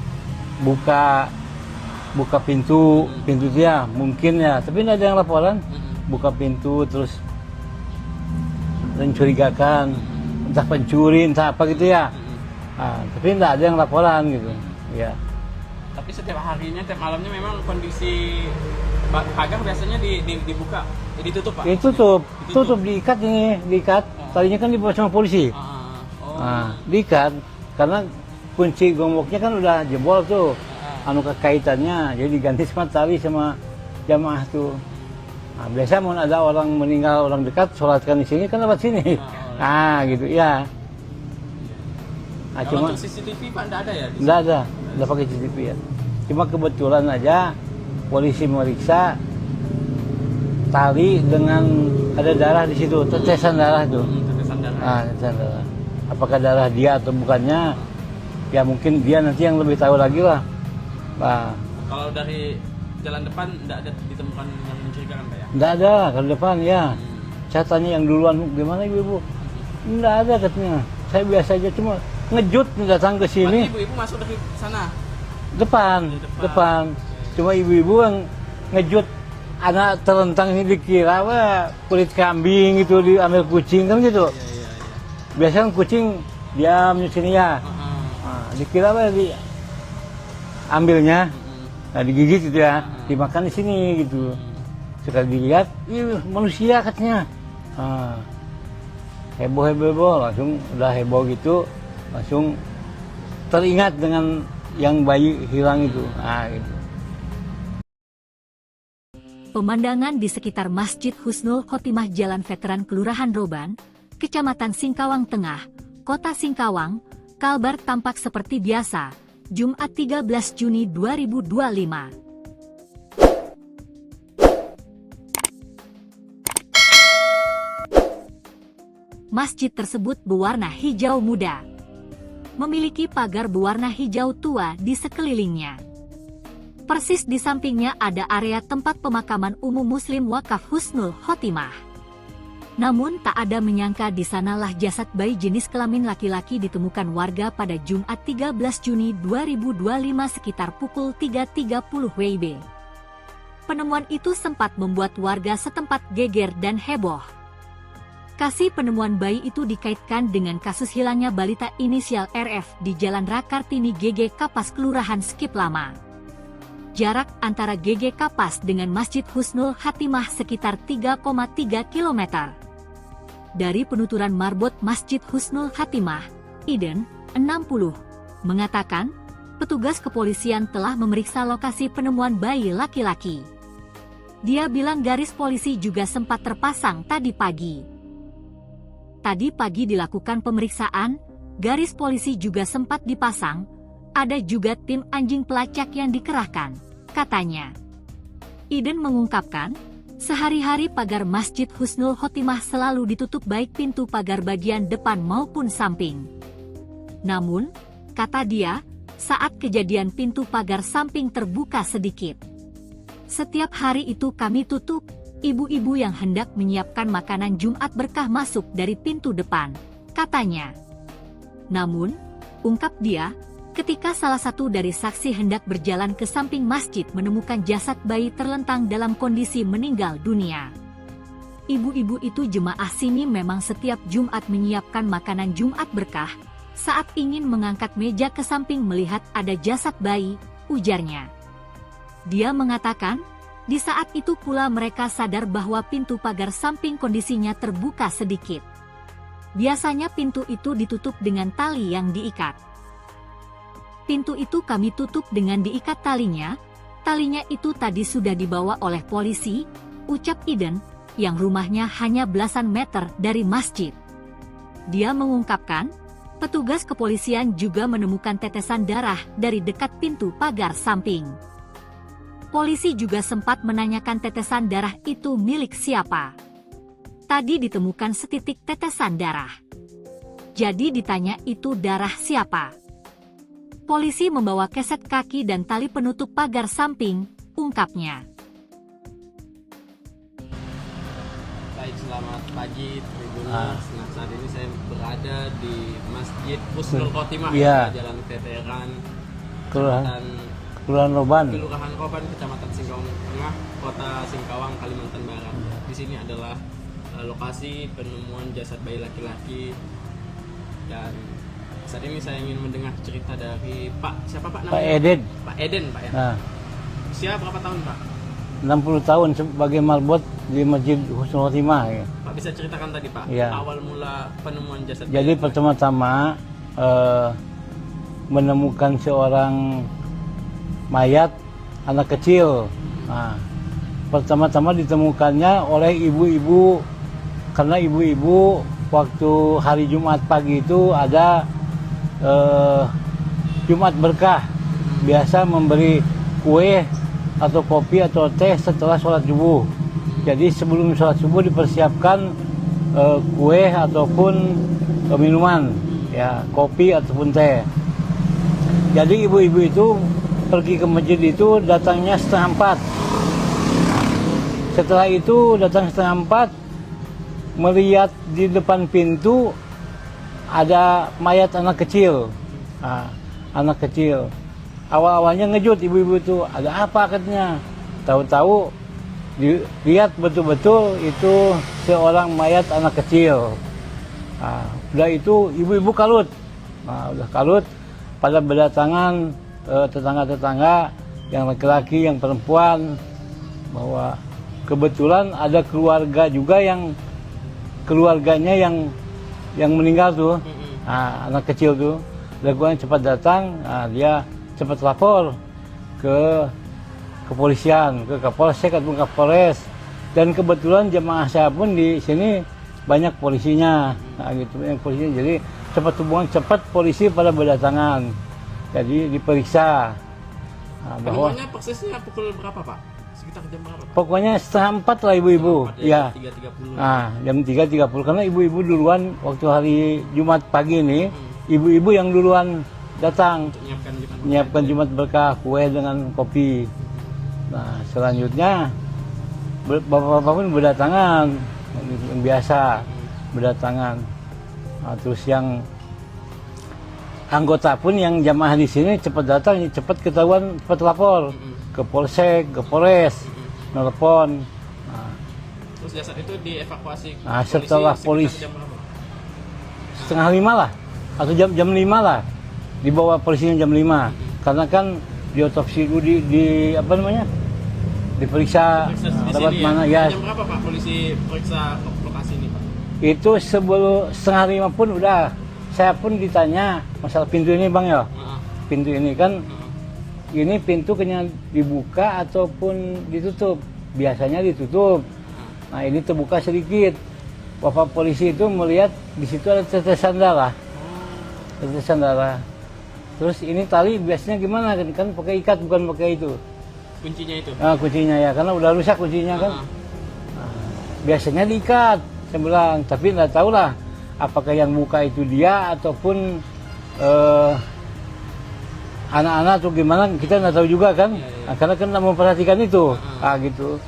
buka buka pintu dia mungkin ya, tapi tidak ada yang laporan. Buka pintu terus mencurigakan, entah pencuri, entah apa gitu ya. Tapi tidak ada yang laporan gitu. Ya.
Tapi setiap harinya, tiap malamnya memang kondisi pagar biasanya dibuka, ditutup Pak?
Tutup, diikat ini, diikat. Tadinya kan dibawa sama polisi. Diikat karena kunci gemboknya kan udah jebol tuh. Kaitannya, jadi diganti sama tali sama jamaah tuh. Biasa mau ada orang meninggal, orang dekat, sholatkan di sini kan lewat sini. Gitu ya.
Kalau
Cuma
untuk CCTV Pak nggak ada ya?
Nggak ada pakai CCTV ya. Cuma kebetulan aja polisi meriksa tali dengan ada darah di situ, tetesan darah tuh.
Tetesan darah.
Tetesan darah. Apakah darah dia atau bukannya? Ya mungkin dia nanti yang lebih tahu lagi lah.
Kalau dari jalan depan tidak ada ditemukan yang mencurigakan Pak ya?
Tidak ada kalau depan ya. Saya tanya yang duluan, gimana ibu? Tidak ada katanya. Saya biasa aja cuma ngejut datang ke sini.
Ibu-ibu masuk dari sana?
Depan. Cuma ibu-ibu yang ngejut anak terlentang ini dikira kulit kambing gitu, diambil kucing kan gitu. Biasanya kucing diam di sini ya. Dikira ambilnya, digigit gitu ya, dimakan di sini gitu. Sekali dilihat, manusia katanya. Heboh, langsung udah heboh gitu, langsung teringat dengan yang bayi hilang itu. Gitu.
Pemandangan di sekitar Masjid Husnul Khotimah Jalan Veteran Kelurahan Roban, Kecamatan Singkawang Tengah, Kota Singkawang, Kalbar tampak seperti biasa, Jumat 13 Juni 2025. Masjid tersebut berwarna hijau muda. Memiliki pagar berwarna hijau tua di sekelilingnya. Persis di sampingnya ada area tempat pemakaman umum Muslim Wakaf Husnul Khotimah. Namun tak ada menyangka di sanalah jasad bayi jenis kelamin laki-laki ditemukan warga pada Jumat 13 Juni 2025 sekitar pukul 3.30 WIB. Penemuan itu sempat membuat warga setempat geger dan heboh. Kasus penemuan bayi itu dikaitkan dengan kasus hilangnya balita inisial RF di Jalan Rakartini GG Kapas Kelurahan Skip Lama. Jarak antara GG Kapas dengan Masjid Husnul Khotimah sekitar 3,3 km. Dari penuturan marbot Masjid Husnul Khotimah, Iden, 60, mengatakan, petugas kepolisian telah memeriksa lokasi penemuan bayi laki-laki. Dia bilang garis polisi juga sempat terpasang tadi pagi. Tadi pagi dilakukan pemeriksaan, garis polisi juga sempat dipasang, ada juga tim anjing pelacak yang dikerahkan, katanya. Iden mengungkapkan, sehari-hari pagar Masjid Husnul Khotimah selalu ditutup baik pintu pagar bagian depan maupun samping. Namun, kata dia, saat kejadian pintu pagar samping terbuka sedikit. Setiap hari itu kami tutup, ibu-ibu yang hendak menyiapkan makanan Jumat berkah masuk dari pintu depan, katanya. Namun, ungkap dia, ketika salah satu dari saksi hendak berjalan ke samping masjid menemukan jasad bayi terlentang dalam kondisi meninggal dunia. Ibu-ibu itu jemaah sini memang setiap Jumat menyiapkan makanan Jumat berkah, saat ingin mengangkat meja ke samping melihat ada jasad bayi, ujarnya. Dia mengatakan, di saat itu pula mereka sadar bahwa pintu pagar samping kondisinya terbuka sedikit. Biasanya pintu itu ditutup dengan tali yang diikat. Pintu itu kami tutup dengan diikat talinya itu tadi sudah dibawa oleh polisi, ucap Iden, yang rumahnya hanya belasan meter dari masjid. Dia mengungkapkan, petugas kepolisian juga menemukan tetesan darah dari dekat pintu pagar samping. Polisi juga sempat menanyakan tetesan darah itu milik siapa. Tadi ditemukan setitik tetesan darah. Jadi ditanya itu darah siapa. Polisi membawa keset kaki dan tali penutup pagar samping, ungkapnya.
Baik, selamat pagi Tribuners. Nah, saat ini saya berada di Masjid Husnul Khotimah, Jalan Veteran, Kelurahan
Kelurahan Roban.
Kelurahan Roban, Kecamatan Singkawang Tengah, Kota Singkawang, Kalimantan Barat. Di sini adalah lokasi penemuan jasad bayi laki-laki, dan saat ini saya ingin mendengar cerita dari Pak, siapa Pak namanya?
Pak Eden.
Pak Eden, Pak ya.
Nah,
Usia berapa tahun Pak?
60 tahun sebagai marbot di Masjid Husnul Khotimah. Ya.
Pak bisa ceritakan tadi Pak,
Iya.
awal mula penemuan jasad
Jadi
bayi.
pertama-tama menemukan seorang mayat anak kecil. Nah, pertama-tama ditemukannya oleh ibu-ibu, karena ibu-ibu waktu hari Jumat pagi itu ada Jumat berkah, biasa memberi kue atau kopi atau teh setelah sholat subuh. Jadi sebelum sholat subuh dipersiapkan kue ataupun minuman, ya kopi ataupun teh. Jadi ibu-ibu itu pergi ke masjid itu datangnya 3:30. Setelah itu datang 3:30, melihat di depan pintu ada mayat anak kecil. Nah, anak kecil. Awal-awalnya ngejut ibu-ibu itu, ada apa katanya. Tahu-tahu dilihat betul-betul itu seorang mayat anak kecil. Nah, udah itu ibu-ibu kalut. Nah, udah kalut, pada berdatangan tetangga-tetangga yang laki-laki, yang perempuan, bahwa kebetulan ada keluarga juga yang keluarganya yang meninggal tuh. Nah, anak kecil tuh, lakukan cepat datang. Nah, dia cepat lapor ke kepolisian, ke Kapolsek ataupun Kapolres, dan kebetulan jemaah saya pun di sini banyak polisinya. Nah, gitu, banyak polisinya, jadi cepat hubungan, cepat polisi pada berdatangan, jadi diperiksa. Nah, bahwa
Penemuannya persisnya pukul berapa Pak? Sekitar jam berapa Pak?
pokoknya 3:30 lah ibu-ibu, ya.
3.30.
Nah, jam 3.30 karena ibu-ibu duluan waktu hari Jumat pagi ini, ibu-ibu yang duluan datang menyiapkan Jumat berkah, kue dengan kopi. Nah, selanjutnya bapak-bapak pun berdatangan, yang biasa berdatangan. Nah, terus yang anggota pun yang jamaah di sini cepat datang, cepat ketahuan, cepat lapor ke Polsek, ke Polres, nelpon. Nah,
terus jasad itu dievakuasi
nah, setelah polisi
jam berapa?
4:30 lah, atau jam 5 lah, dibawa polisinya jam 5, karena kan diotopsi dulu, di apa namanya, diperiksa lewat mana ya.
Jam berapa Pak polisi periksa lokasi ini Pak?
Itu sebelum 4:30 pun udah, saya pun ditanya masalah pintu ini bang ya. Pintu ini kan, ini pintu kena dibuka ataupun ditutup. Biasanya ditutup. Nah ini terbuka sedikit. Bapak polisi itu melihat di situ ada tetesan darah. Tetesan darah. Terus ini tali biasanya gimana kan pakai ikat bukan pakai itu.
Kuncinya itu?
Nah, kuncinya ya, karena udah rusak kuncinya kan. Nah, biasanya diikat, saya bilang, tapi nggak tahu lah apakah yang buka itu dia ataupun anak-anak atau gimana, kita nggak tahu juga kan. Nah, karena kan nggak memperhatikan itu, gitu.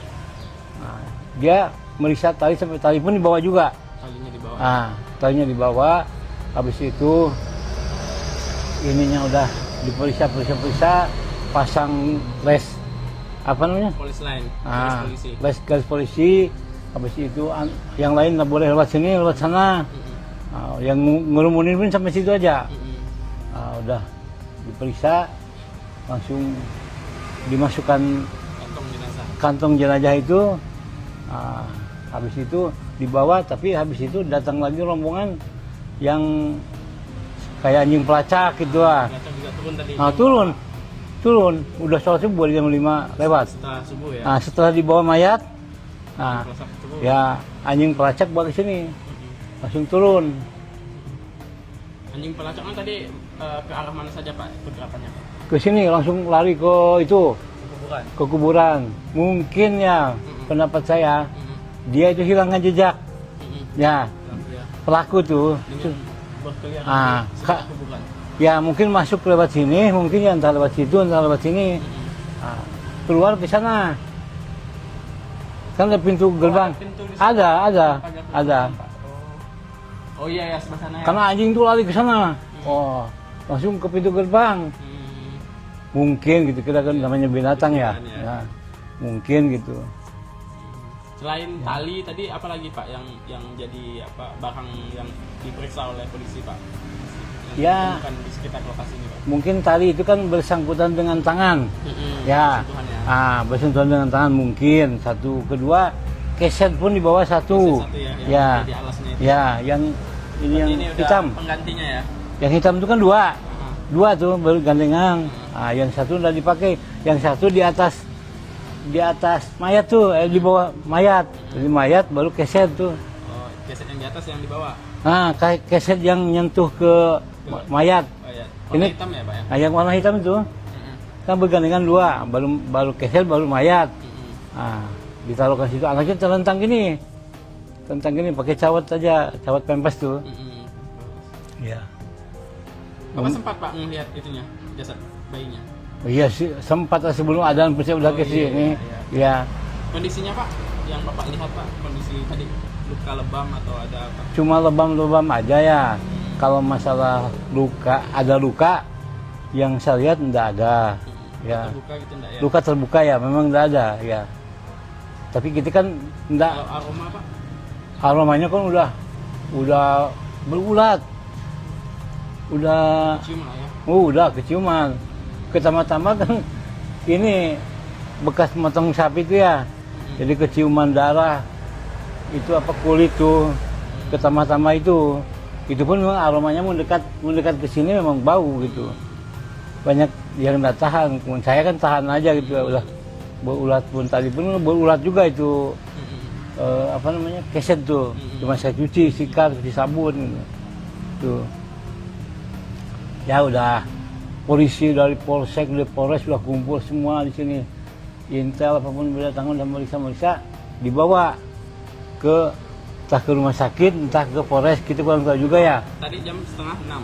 Nah, dia meriksa tali sampai tali pun dibawa juga.
Talinya dibawa.
Nah, talinya dibawa, habis itu ininya udah diperiksa, pasang les apa namanya?
Polis lain,
Ah,
polisi.
garis polisi. Habis itu yang lain nggak boleh lewat sini, lewat sana. Yang ngerumunin pun sampai situ aja. Udah diperiksa, langsung dimasukkan kantong jenazah itu. Habis itu dibawa, tapi habis itu datang lagi rombongan yang kayak anjing pelacak gitu lah. Turun, udah sholat subuh jam 5 lewat.
Setelah subuh ya?
Nah, setelah dibawa mayat, nah, ya anjing pelacak bawa ke sini, langsung turun.
Anjing pelacak kan tadi ke arah mana saja Pak pergerakannya Pak?
Ke sini langsung lari ke itu,
Kuburan.
ke kuburan. Mungkin ya, pendapat saya, dia itu hilangkan jejak. Ya, pelaku tuh.
Berkeliaran di sekitar kuburan.
Ya mungkin masuk lewat sini, mungkin ya entah lewat situ, entah lewat sini. Keluar ke sana. Kan ada pintu gerbang. Ada.
Oh iya ya, sebelah sana ya.
Karena anjing tuh lari ke sana. Oh, langsung ke pintu gerbang. Mungkin gitu, kita kan namanya binatang ya.
Binatang, ya.
Ya, mungkin gitu.
Selain tali tadi apa lagi Pak yang jadi apa barang yang diperiksa oleh polisi Pak? Yang
Ya.
ditemukan di sekitar lokasi ini Pak.
Mungkin tali itu kan bersangkutan dengan tangan. Ya,
Sentuhannya.
bersentuhan dengan tangan mungkin. Satu, kedua, keset pun di bawah satu.
Satu ya, yang
Ya,
di alasnya itu.
ya, yang ini yang
Ini udah
hitam.
penggantinya ya.
Yang hitam itu kan dua,
Aha.
dua tuh baru gandengan. Yang satu udah dipakai, yang satu di atas mayat tuh, di bawah mayat. Jadi mayat baru keset tuh.
Oh, keset yang di atas yang di bawah.
Nah, keset yang nyentuh ke mayat.
Oh ya. Warna
Ini-
hitam ya Pak ya.
Nah, yang warna hitam itu kan bergandengan dua, baru keset baru mayat. Nah, ditaruhkan situ, anaknya terlentang gini, pakai cawat aja, cawat pempes tuh. Ya.
Bapak sempat Pak melihat itunya jasad bayinya.
Iya sih, sempat lah sebelum adzan pasti udah
Oh,
ke
iya,
sini.
iya,
Ya,
Kondisinya Pak yang Bapak lihat Pak, kondisi tadi luka lebam atau ada apa?
cuma lebam-lebam aja ya. Kalau masalah luka, ada luka yang saya lihat enggak ada. Ya,
Terbuka gitu enggak ya?
luka terbuka ya, memang enggak ada ya. Tapi kita kan enggak,
Kalau aroma Pak?
aromanya kan udah berulat. Udah
Cium lah ya.
udah keciuman. Pertama-tama kan ini bekas motong sapi itu ya. Jadi keciuman darah. Itu apa kulit tuh. Pertama-tama itu pun memang aromanya mendekat ke sini memang bau gitu. Banyak yang nggak tahan. Kemudian saya kan tahan aja gitu. Udah berulat pun tadi pun berulat juga itu. Apa namanya? Keset tuh. Cuma saya cuci, sikat, cuci sabun gitu. Tuh. Ya udah, polisi dari polsek, dari polres sudah kumpul semua di sini. Intel apapun berdatangan dan meriksa, dibawa ke entah ke rumah sakit, entah ke polres, kita kurang tahu juga ya.
Tadi jam 5:30.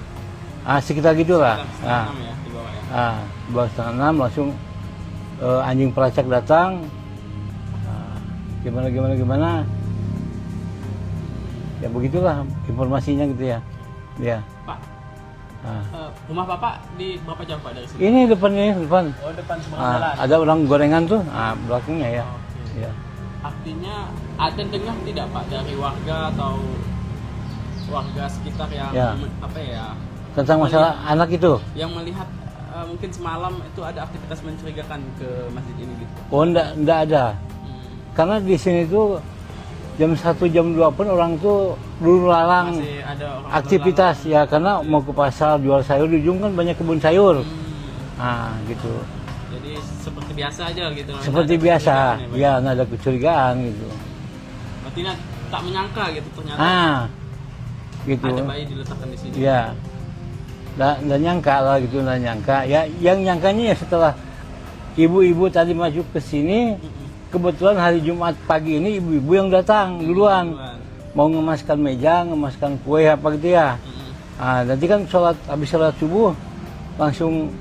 Sekitar gitulah.
Sekitar setengah 6 ya di bawah ya.
Baru 5:30 langsung anjing pelacak datang. Gimana. Ya begitulah informasinya gitu ya. Ya.
Pak, rumah Bapak di berapa jauh Pak dari sini?
Ini depan.
Oh, depan seberang jalan.
Ada orang gorengan tuh, belakangnya ya.
Oke.
Ya.
Artinya ada dengar tidak Pak dari warga atau warga sekitar yang
Ya.
apa ya?
Tentang masalah anak itu.
Yang melihat mungkin semalam itu ada aktivitas mencurigakan ke masjid ini gitu.
Oh, enggak ada. Karena di sini tuh jam 1 jam 2 pun orang tuh dulu lalang
Masih ada orang
aktivitas ya, karena mau ke pasar jual sayur, di ujung kan banyak kebun sayur. Gitu.
Jadi seperti biasa aja gitu.
Seperti
Nggak ada
biasa.
kecurigaan ya, Pak?
Ya, nggak ada kecurigaan gitu.
Berarti tak menyangka gitu ternyata
Gitu.
ada bayi diletakkan di sini.
Ya. Nggak nyangka lah gitu, nggak nyangka. Ya, yang nyangkanya ya setelah ibu-ibu tadi masuk ke sini, kebetulan hari Jumat pagi ini ibu-ibu yang datang duluan. Mau ngemaskan meja, ngemaskan kue apa gitu ya. Nanti kan habis sholat subuh langsung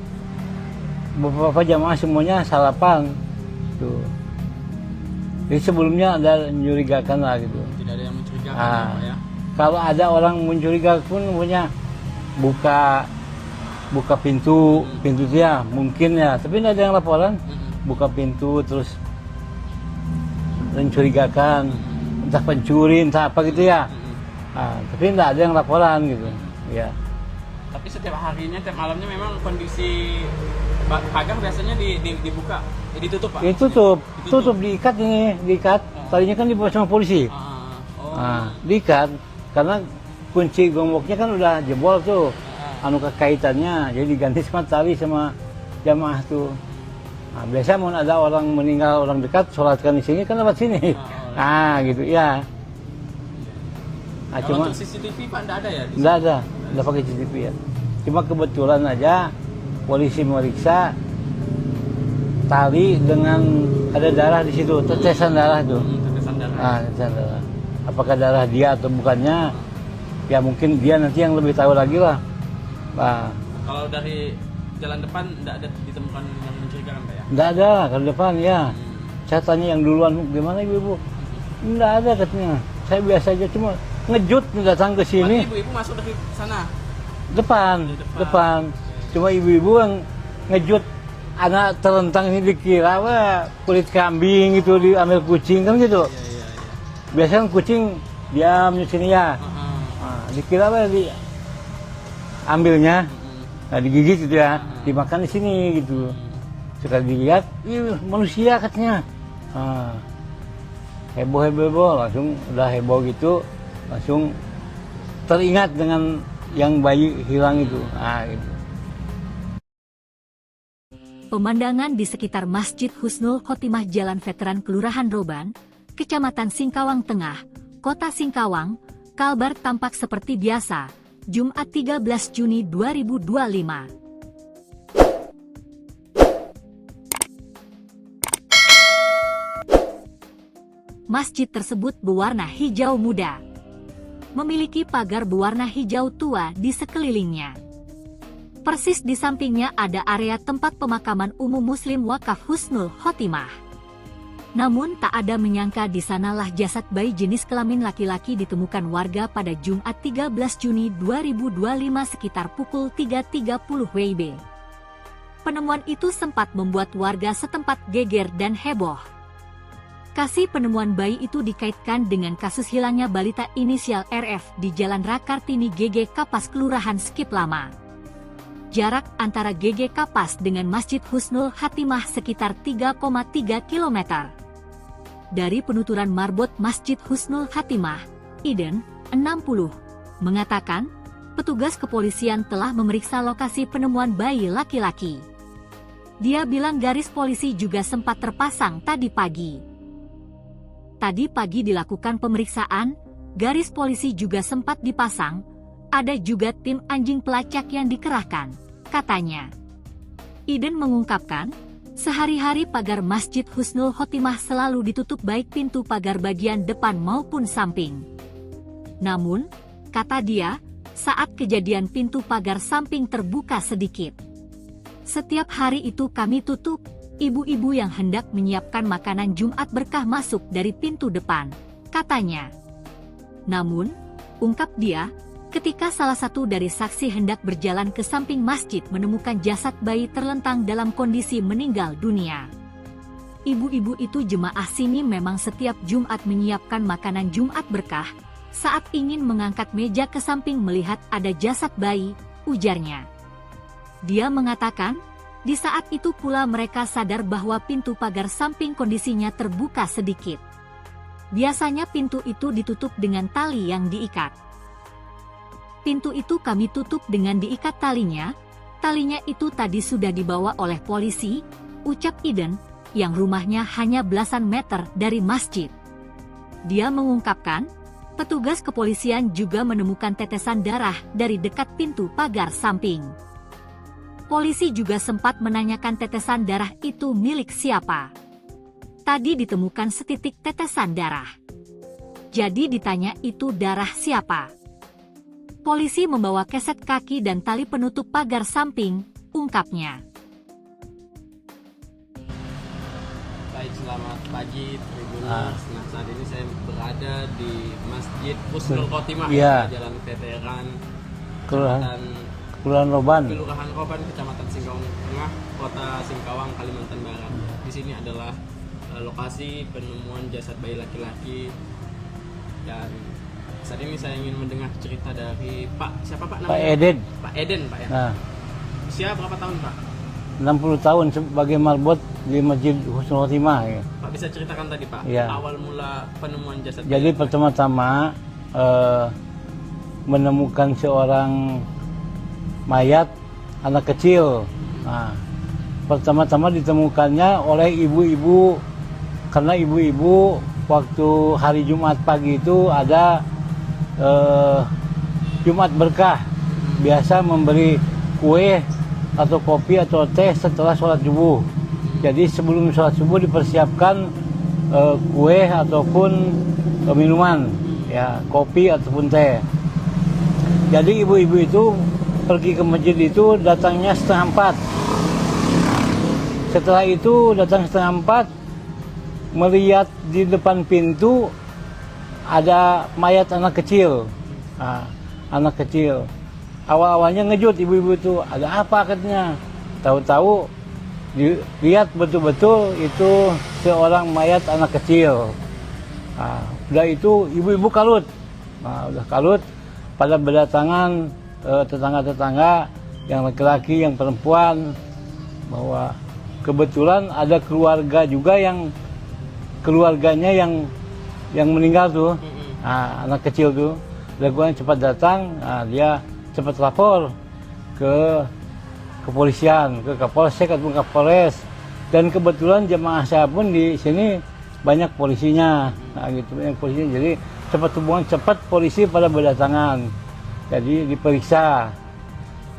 beberapa jamaah semuanya sarapan. Tuh. Jadi sebelumnya ada mencurigakan lah gitu.
Tidak ada yang mencurigakan ya, Pak ya.
Kalau ada orang mencurigakan pun punya buka pintu dia mungkin ya, tapi tidak ada yang laporan. Buka pintu terus mencurigakan, entah pencuri, entah apa gitu ya. Tapi tidak ada yang laporan gitu. Ya.
Tapi setiap harinya, tiap malamnya memang kondisi pagar biasanya dibuka, ditutup Pak?
Tutup, diikat ini, diikat. Tadinya kan dibawa sama polisi. Diikat karena kunci gemboknya kan udah jebol tuh. Kaitannya, jadi diganti sama tali sama jamaah tuh. Biasa mau ada orang meninggal, orang dekat, sholatkan di sini kan lewat sini. Gitu ya.
Kalau
Cuma
untuk CCTV Pak nggak ada ya?
nggak ada pakai CCTV ya. Cuma kebetulan aja polisi meriksa tali dengan ada darah di situ, tetesan darah tuh.
Tetesan darah.
Tetesan darah. Apakah darah dia atau bukannya? Ya mungkin dia nanti yang lebih tahu lagi lah.
Kalau dari jalan depan nggak ada ditemukan yang mencurigakan Pak ya?
Nggak ada kalau depan ya. Saya tanya yang duluan, gimana ibu? Nggak ada katanya. Saya biasa aja, cuma ngejut datang ke sini.
Berarti ibu-ibu masuk dari sana?
Depan. Cuma ibu-ibu yang ngejut anak terlentang ini dikira wah, kulit kambing gitu diambil kucing kan gitu.
Iya.
Biasanya kucing diam di sini ya. Nah, dikira wah ambilnya, nah digigit gitu ya, dimakan di sini gitu. Sekali dilihat, ih manusia katanya. Nah, heboh, langsung udah heboh gitu, langsung teringat dengan yang bayi hilang itu. Nah, gitu.
Pemandangan di sekitar Masjid Husnul Khotimah Jalan Veteran Kelurahan Roban, Kecamatan Singkawang Tengah, Kota Singkawang, Kalbar tampak seperti biasa, Jumat 13 Juni 2025. Masjid tersebut berwarna hijau muda. Memiliki pagar berwarna hijau tua di sekelilingnya. Persis di sampingnya ada area tempat pemakaman umum Muslim Wakaf Husnul Khotimah. Namun tak ada menyangka di sanalah jasad bayi jenis kelamin laki-laki ditemukan warga pada Jumat 13 Juni 2025 sekitar pukul 3.30 WIB. Penemuan itu sempat membuat warga setempat geger dan heboh. Kasus penemuan bayi itu dikaitkan dengan kasus hilangnya balita inisial RF di Jalan Rakartini GG Kapas Kelurahan Skip Lama. Jarak antara GG Kapas dengan Masjid Husnul Khotimah sekitar 3,3 km. Dari penuturan marbot Masjid Husnul Khotimah, Iden, 60, mengatakan, petugas kepolisian telah memeriksa lokasi penemuan bayi laki-laki. Dia bilang garis polisi juga sempat terpasang tadi pagi. Tadi pagi dilakukan pemeriksaan, garis polisi juga sempat dipasang, ada juga tim anjing pelacak yang dikerahkan, katanya. Iden mengungkapkan, sehari-hari pagar Masjid Husnul Khotimah selalu ditutup baik pintu pagar bagian depan maupun samping. Namun, kata dia, saat kejadian pintu pagar samping terbuka sedikit. Setiap hari itu kami tutup, ibu-ibu yang hendak menyiapkan makanan Jumat berkah masuk dari pintu depan, katanya. Namun, ungkap dia, ketika salah satu dari saksi hendak berjalan ke samping masjid menemukan jasad bayi terlentang dalam kondisi meninggal dunia. Ibu-ibu itu jemaah sini memang setiap Jumat menyiapkan makanan Jumat berkah, saat ingin mengangkat meja ke samping melihat ada jasad bayi, ujarnya. Dia mengatakan, di saat itu pula mereka sadar bahwa pintu pagar samping kondisinya terbuka sedikit. Biasanya pintu itu ditutup dengan tali yang diikat. Pintu itu kami tutup dengan diikat talinya itu tadi sudah dibawa oleh polisi, ucap Iden, yang rumahnya hanya belasan meter dari masjid. Dia mengungkapkan, petugas kepolisian juga menemukan tetesan darah dari dekat pintu pagar samping. Polisi juga sempat menanyakan tetesan darah itu milik siapa. Tadi ditemukan setitik tetesan darah. Jadi ditanya itu darah siapa. Polisi membawa keset kaki dan tali penutup pagar samping, ungkapnya.
Baik, selamat pagi Tribuners. Nah, saat ini saya berada di Masjid Husnul Khotimah, Jalan Veteran
Kelurahan Roban,
Kecamatan Singkawang Tengah, Kota Singkawang, Kalimantan Barat. Di sini adalah lokasi penemuan jasad bayi laki-laki, dan saat ini saya ingin mendengar cerita dari siapa Pak namanya?
Pak Eden.
Pak Eden, Pak ya.
Nah,
usia berapa tahun Pak?
60 tahun sebagai marbot di Masjid Husnul Khotimah. Ya.
Pak bisa ceritakan tadi Pak,
ya.
Awal mula penemuan jasad.
Jadi pertama-tama menemukan seorang mayat anak kecil. Nah, pertama-tama ditemukannya oleh ibu-ibu, karena ibu-ibu waktu hari Jumat pagi itu ada Jumat berkah, biasa memberi kue atau kopi atau teh setelah sholat subuh. Jadi sebelum sholat subuh dipersiapkan kue ataupun minuman, ya kopi ataupun teh. Jadi ibu-ibu itu pergi ke masjid itu datangnya 3:30. Setelah itu datang 3:30, melihat di depan pintu ada mayat anak kecil. Nah, anak kecil. Awal-awalnya ngejut ibu-ibu itu, ada apa katanya. Tahu-tahu dilihat betul-betul itu seorang mayat anak kecil. Nah, udah itu ibu-ibu kalut. Nah, udah kalut pada berdatangan tetangga-tetangga yang laki-laki, yang perempuan, bahwa kebetulan ada keluarga juga yang keluarganya yang meninggal tuh. Nah, anak kecil tuh. Lakukan cepat datang, nah, dia cepat lapor ke kepolisian, ke Kapolsek atau Kapolres, dan kebetulan jemaah saya pun di sini banyak polisinya, nah gitu, banyak polisinya, jadi cepat polisi pada berdatangan, jadi diperiksa.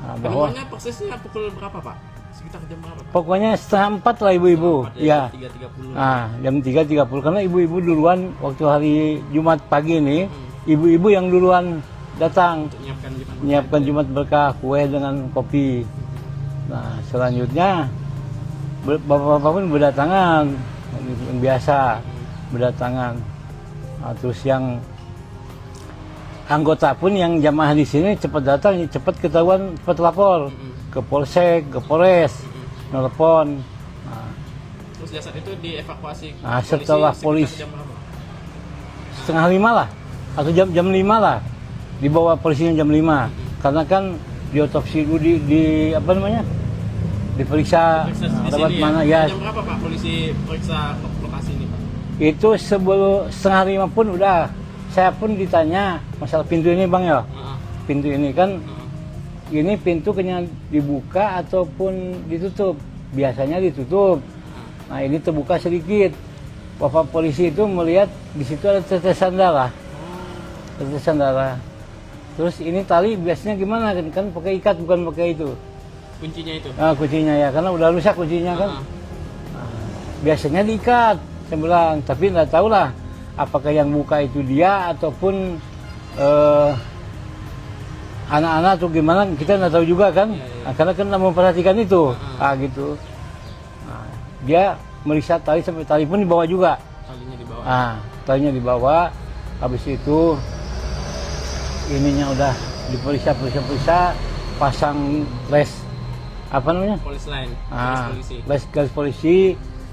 Nah, bahwa
Penemuannya persisnya pukul berapa Pak? Sekitar jam berapa Pak?
pokoknya 3:30 lah ibu-ibu, ya.
3.30.
Nah, jam 3.30 karena ibu-ibu duluan waktu hari Jumat pagi ini, ibu-ibu yang duluan datang
Untuk
menyiapkan Jumat berkah, kue dengan kopi. Nah, selanjutnya bapak-bapak pun berdatangan, yang biasa berdatangan. Nah, terus yang anggota pun yang jamaah di sini cepat datang, cepat ketahuan, cepat lapor ke Polsek, ke Polres, nelpon. Nah,
Terus jasad itu dievakuasi
nah, setelah polisi
jam berapa?
4:30 lah, atau jam 5 lah, dibawa polisinya jam 5, karena kan diotopsi dulu di apa namanya, diperiksa
Periksa di
lewat
sini
mana
ya.
ya.
Jam berapa Pak polisi periksa lokasi ini Pak?
Itu sebelum 4:30 pun udah, saya pun ditanya masalah pintu ini bang ya, pintu ini kan, ini pintu kena dibuka ataupun ditutup, biasanya ditutup. Nah ini terbuka sedikit, bapak polisi itu melihat di situ ada tetesan darah, tetesan darah. Terus ini tali biasanya gimana kan pakai ikat bukan pakai itu.
Kuncinya itu?
Nah, kuncinya ya, karena udah rusak kuncinya kan. Nah, biasanya diikat, saya bilang, tapi nggak tahu lah apakah yang buka itu dia ataupun anak-anak atau gimana, kita nggak tahu juga kan. Nah, karena kan nggak memperhatikan itu, gitu. Nah, dia meriksa tali sampai tali pun dibawa juga.
Talinya dibawa.
Nah, talinya dibawa, habis itu ininya udah diperiksa, pasang les apa namanya?
Polis lain, polisi.
Garis polisi,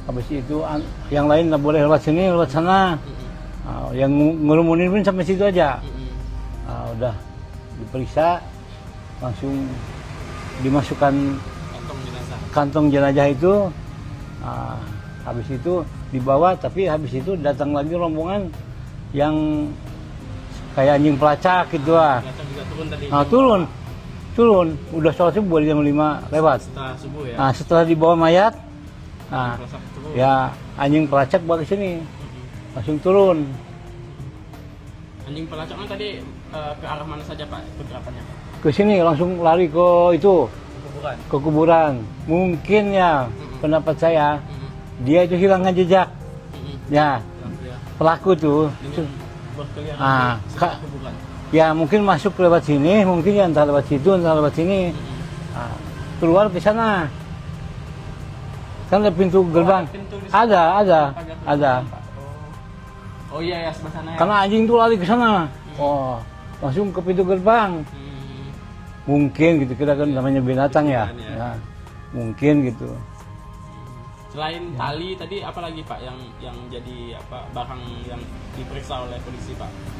habis itu yang lain nggak boleh lewat sini, lewat sana. Yang ngerumunin pun sampai situ aja. Udah diperiksa, langsung dimasukkan kantong jenazah itu. Habis itu dibawa, tapi habis itu datang lagi rombongan yang kayak anjing pelacak gitu lah. Turun, udah sholat subuh jam 5 lewat.
Setelah subuh ya?
Nah, setelah dibawa mayat, nah, ya anjing pelacak bawa ke sini, langsung turun.
Anjing pelacaknya tadi ke arah mana saja Pak pergerakannya?
Ke sini, langsung lari ke itu,
Kuburan?
ke kuburan. Mungkin ya, pendapat saya, dia itu hilangkan jejak. Ya, pelaku tuh.
Berkeliaran sekitar kuburan.
Ya mungkin masuk lewat sini, mungkin ya entah lewat situ, entah lewat sini. Keluar ke sana. Kan ada pintu gerbang. Ada.
Oh iya ya, sebelah sana ya.
Karena anjing tuh lari ke sana. Oh, langsung ke pintu gerbang. Mungkin gitu, kita kan namanya binatang ya. Ya. Mungkin gitu.
Selain tali tadi apa lagi Pak yang jadi apa barang yang diperiksa oleh polisi Pak?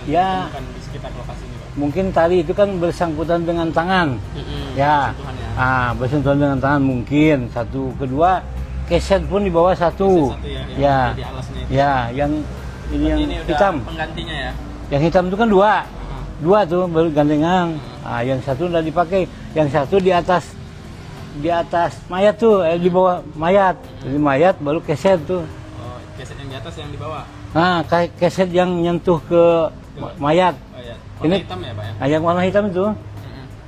Ya,
di sekitar lokasi ini Pak.
Mungkin tali itu kan bersangkutan dengan tangan. Ya. Bersentuhan dengan tangan mungkin. Satu, kedua keset pun di bawah satu. Ya. Ya, yang ini yang hitam.
Penggantinya ya.
Yang hitam itu kan dua. Dua tuh bergandengan. Yang satu udah dipakai, yang satu di atas mayat tuh, di bawah mayat. Jadi mayat baru keset tuh.
Oh, keset yang di atas yang dibawa.
Nah, keset yang nyentuh ke mayat.
Warna hitam ya Pak ya?
Yang warna hitam itu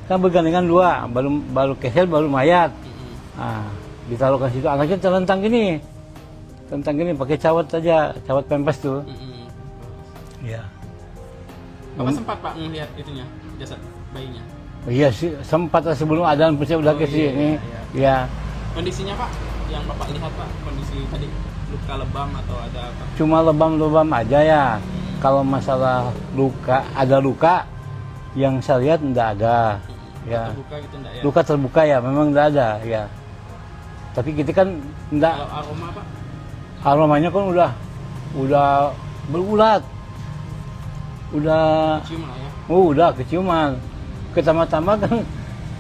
kan bergandengan dua, baru keset baru mayat. Ditaruhkan situ, anaknya terlentang gini, pakai cawat aja, cawat pempes tuh. Ya.
Bapak sempat Pak melihat itunya, jasad bayinya?
Iya sih, sempat sebelum adzan pasti udah ke sini. Ya.
Kondisinya Pak, yang Bapak lihat Pak, kondisi tadi luka lebam atau ada apa?
Cuma lebam-lebam aja ya. Kalau masalah luka, ada luka yang saya lihat enggak ada. Ya.
Terbuka gitu enggak ya?
Luka terbuka ya, memang enggak ada ya. tapi kita kan enggak,
Kalau aroma Pak?
aromanya kan udah berulat, udah
Cium lah ya.
udah keciuman. Pertama-tama kan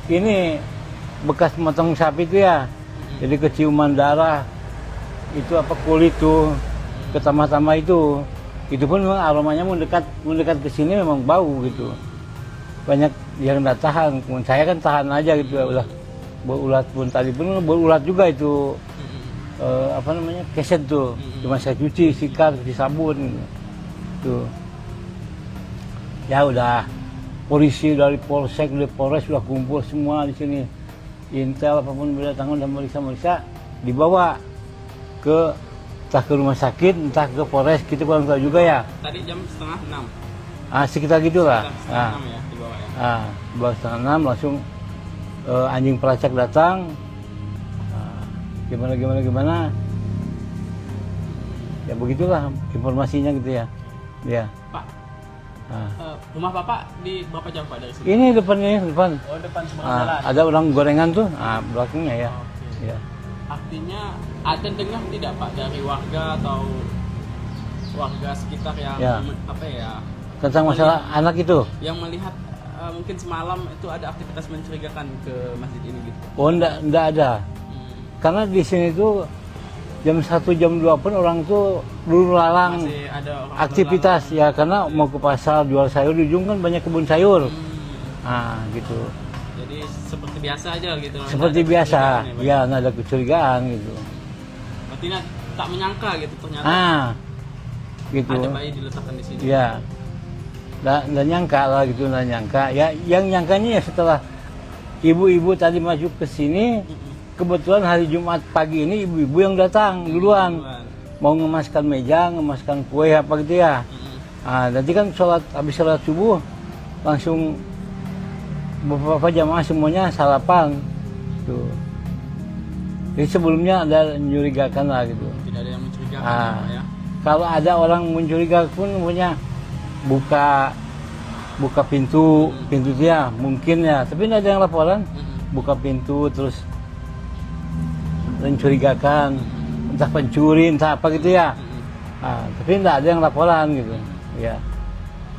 ini bekas motong sapi itu ya, jadi keciuman darah itu apa kulit tuh, pertama-tama itu pun memang aromanya mendekat ke sini memang bau gitu. Banyak yang nggak tahan, saya kan tahan aja gitu ya, udah berulat pun tadi pun berulat juga itu. Apa namanya, keset tuh, cuma saya cuci, sikat, cuci sabun gitu. Tuh. Ya udah, polisi dari polsek, dari polres sudah kumpul semua di sini. Intel apapun berdatangan dan meriksa, dibawa ke entah ke rumah sakit, entah ke polres, kita kurang tahu juga ya.
Tadi jam setengah 6.
Sekitar gitulah.
Setengah 6 ya dibawa ya.
Baru setengah 6 langsung anjing pelacak datang. Gimana ya, begitulah informasinya gitu ya. Ya.
Pak, rumah Bapak di berapa jam Pak dari sini?
Ini depan.
Oh, depan seberang jalan.
Ada orang gorengan tuh, belakangnya ya.
Oke.
Ya.
Artinya ada dengar tidak Pak dari warga atau warga sekitar yang
Ya.
apa ya?
Tentang masalah anak itu.
Yang melihat mungkin semalam itu ada aktivitas mencurigakan ke masjid ini gitu.
Oh, enggak ada. Karena di sini tuh jam 1 jam 2 pun orang tuh dulu lalang
Masih ada orang
aktivitas ya, karena mau ke pasar jual sayur, di ujung kan banyak kebun sayur. Gitu.
Jadi seperti biasa aja gitu.
Seperti
Nggak ada
biasa.
kecurigaan ya, Pak?
Ya, nggak ada kecurigaan gitu.
Berarti tak menyangka gitu ternyata
Gitu.
ada bayi diletakkan di sini.
Ya. Nggak nyangka lah gitu, nggak nyangka. Ya, yang nyangkanya ya setelah ibu-ibu tadi masuk ke sini, kebetulan hari Jumat pagi ini ibu-ibu yang datang duluan. Mau ngemaskan meja, ngemaskan kue apa gitu ya. Nanti kan habis sholat subuh langsung beberapa jamaah semuanya sarapan. Tuh. Jadi sebelumnya ada mencurigakan lah gitu.
Tidak ada yang mencurigakan ya, Pak, ya.
Kalau ada orang mencurigakan pun punya buka pintu dia mungkin ya, tapi tidak ada yang laporan. Buka pintu terus mencurigakan, entah pencuri, entah apa gitu ya. Tapi tidak ada yang laporan gitu. Ya.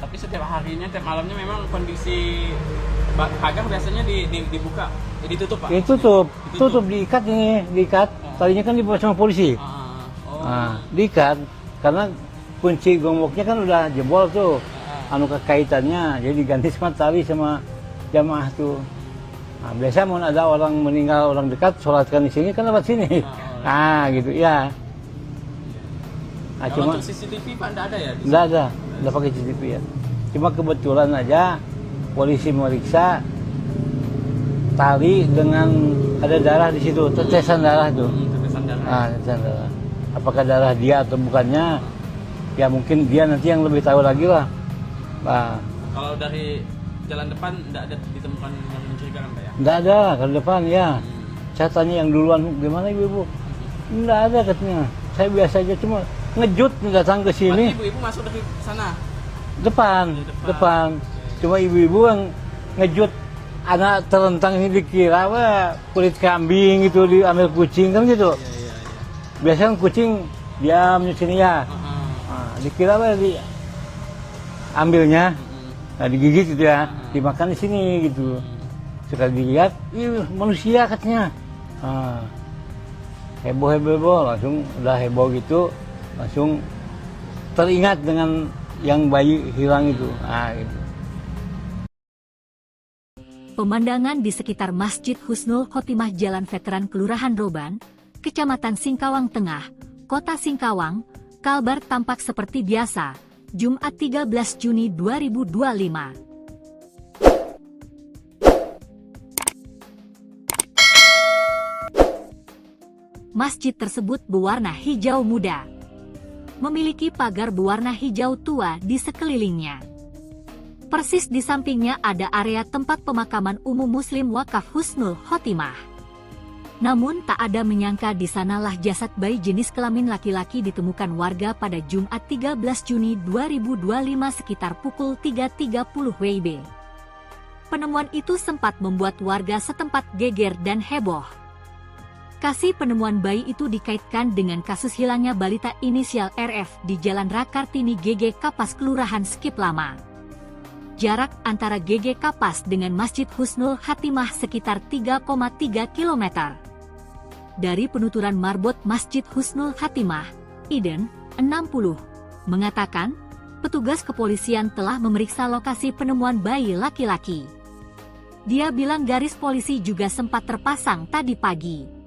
Tapi setiap harinya, tiap malamnya memang kondisi pagar biasanya dibuka, ditutup Pak?
Tutup, diikat. Tadinya kan dibawa sama polisi. Diikat, karena kunci gemboknya kan udah jebol tuh. Kaitannya, jadi diganti sama tali sama jamaah tuh. Biasa mau ada orang meninggal, orang dekat, sholatkan di sini kan lewat sini. Gitu ya.
Kalau
Cuma
untuk CCTV Pak nggak ada ya?
nggak ada pakai CCTV ya. Cuma kebetulan aja polisi meriksa tali dengan ada darah di situ, tetesan darah tuh.
Tetesan darah.
Tetesan darah. Apakah darah dia atau bukannya? Ya mungkin dia nanti yang lebih tahu lagi lah.
Kalau dari jalan depan nggak ada ditemukan yang mencurigakan Pak ya?
Nggak ada ke depan ya. Saya tanya yang duluan, gimana ibu? Nggak ada katanya. Saya biasa aja, cuma ngejut datang ke sini.
Berarti ibu-ibu masuk dari sana?
Depan. Cuma ibu-ibu yang ngejut anak terentang ini dikira kulit kambing gitu, diambil kucing kan gitu.
Iya.
Biasanya kucing diam di sini ya. Dikira ambilnya, digigit gitu ya, dimakan di sini gitu. Sekali dilihat, manusia katanya. Heboh, langsung udah heboh gitu, langsung teringat dengan yang bayi hilang itu. Gitu.
Pemandangan di sekitar Masjid Husnul Khotimah Jalan Veteran Kelurahan Roban, Kecamatan Singkawang Tengah, Kota Singkawang, Kalbar tampak seperti biasa, Jumat 13 Juni 2025. Masjid tersebut berwarna hijau muda. Memiliki pagar berwarna hijau tua di sekelilingnya. Persis di sampingnya ada area tempat pemakaman umum Muslim Wakaf Husnul Khotimah. Namun tak ada menyangka di sanalah jasad bayi jenis kelamin laki-laki ditemukan warga pada Jumat 13 Juni 2025 sekitar pukul 3.30 WIB. Penemuan itu sempat membuat warga setempat geger dan heboh. Lokasi penemuan bayi itu dikaitkan dengan kasus hilangnya balita inisial RF di Jalan Rakartini GG Kapas Kelurahan Skip Lama. Jarak antara GG Kapas dengan Masjid Husnul Khatimah sekitar 3,3 km. Dari penuturan marbot Masjid Husnul Khatimah, Iden, 60, mengatakan, petugas kepolisian telah memeriksa lokasi penemuan bayi laki-laki. Dia bilang garis polisi juga sempat terpasang tadi pagi.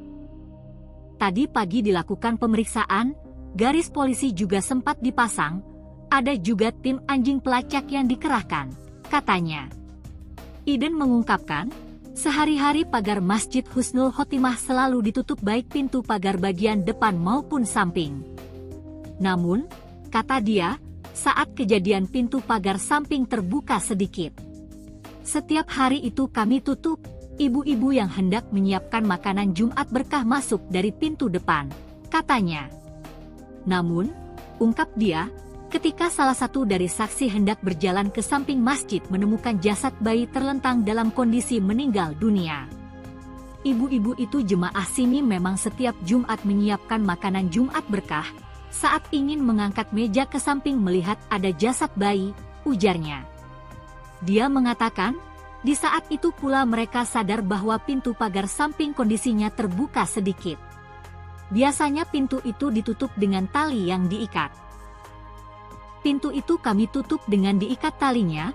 Tadi pagi dilakukan pemeriksaan, garis polisi juga sempat dipasang, ada juga tim anjing pelacak yang dikerahkan, katanya. Iden mengungkapkan, sehari-hari pagar Masjid Husnul Khotimah selalu ditutup baik pintu pagar bagian depan maupun samping. Namun, kata dia, saat kejadian pintu pagar samping terbuka sedikit. Setiap hari itu kami tutup, ibu-ibu yang hendak menyiapkan makanan Jumat berkah masuk dari pintu depan, katanya. Namun, ungkap dia, ketika salah satu dari saksi hendak berjalan ke samping masjid menemukan jasad bayi terlentang dalam kondisi meninggal dunia. Ibu-ibu itu jemaah sini memang setiap Jumat menyiapkan makanan Jumat berkah, saat ingin mengangkat meja ke samping melihat ada jasad bayi, ujarnya. Dia mengatakan, di saat itu pula mereka sadar bahwa pintu pagar samping kondisinya terbuka sedikit. Biasanya pintu itu ditutup dengan tali yang diikat. Pintu itu kami tutup dengan diikat talinya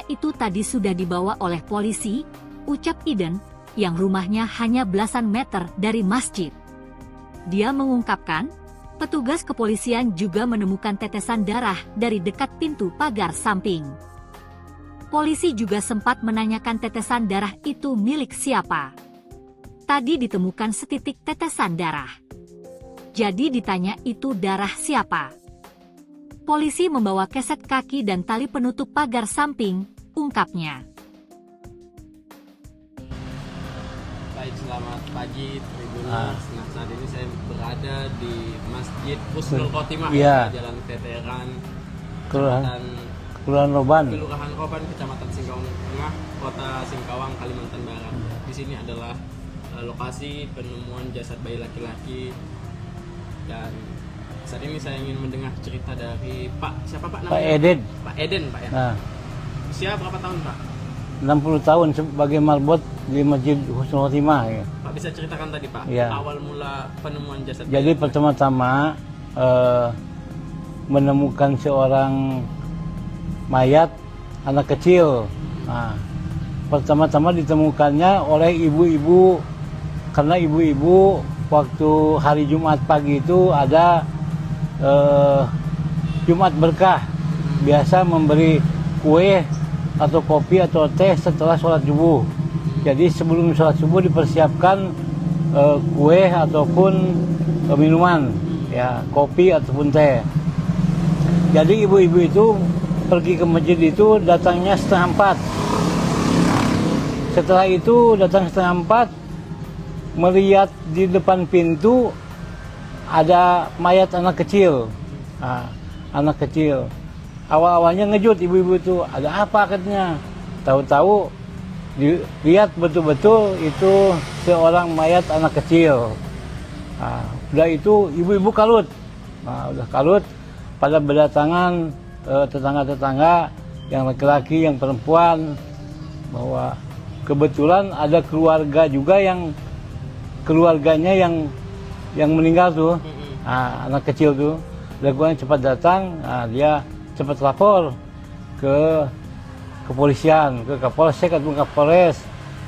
itu tadi sudah dibawa oleh polisi, ucap Iden, yang rumahnya hanya belasan meter dari masjid. Dia mengungkapkan, petugas kepolisian juga menemukan tetesan darah dari dekat pintu pagar samping. Polisi juga sempat menanyakan tetesan darah itu milik siapa. Tadi ditemukan setitik tetesan darah. Jadi ditanya itu darah siapa. Polisi membawa keset kaki dan tali penutup pagar samping, ungkapnya.
Baik, selamat pagi Tribuners. Nah, saat ini saya berada di Masjid Husnul Khotimah, Jalan Veteran,
Kelurahan Roban,
Kecamatan Singkawang Tengah, Kota Singkawang, Kalimantan Barat. Di sini adalah lokasi penemuan jasad bayi laki-laki, dan saat ini saya ingin mendengar cerita dari siapa Pak namanya?
Pak Eden.
Pak Eden, Pak ya.
Nah,
usia berapa tahun Pak?
60 tahun sebagai marbot di Masjid Husnul Khotimah. Ya.
Pak bisa ceritakan tadi Pak,
ya.
Awal mula penemuan jasad.
Jadi pertama-tama menemukan seorang mayat anak kecil. Nah, pertama-tama ditemukannya oleh ibu-ibu, karena ibu-ibu waktu hari Jumat pagi itu ada Jumat berkah, biasa memberi kue atau kopi atau teh setelah sholat subuh. Jadi sebelum sholat subuh dipersiapkan kue ataupun minuman, ya kopi ataupun teh. Jadi ibu-ibu itu pergi ke masjid itu datangnya 3:30. Setelah itu datang 3:30, melihat di depan pintu ada mayat anak kecil. Nah, anak kecil. Awal-awalnya ngejut ibu-ibu itu, ada apa katanya. Tahu-tahu dilihat betul-betul itu seorang mayat anak kecil. Nah, udah itu ibu-ibu kalut. Nah, udah kalut, pada berdatangan tetangga-tetangga yang laki-laki, yang perempuan, bahwa kebetulan ada keluarga juga yang keluarganya yang meninggal tuh, anak kecil tuh. Keluarganya cepat datang, dia cepat lapor ke kepolisian, ke Kapolsek atau Kapolres,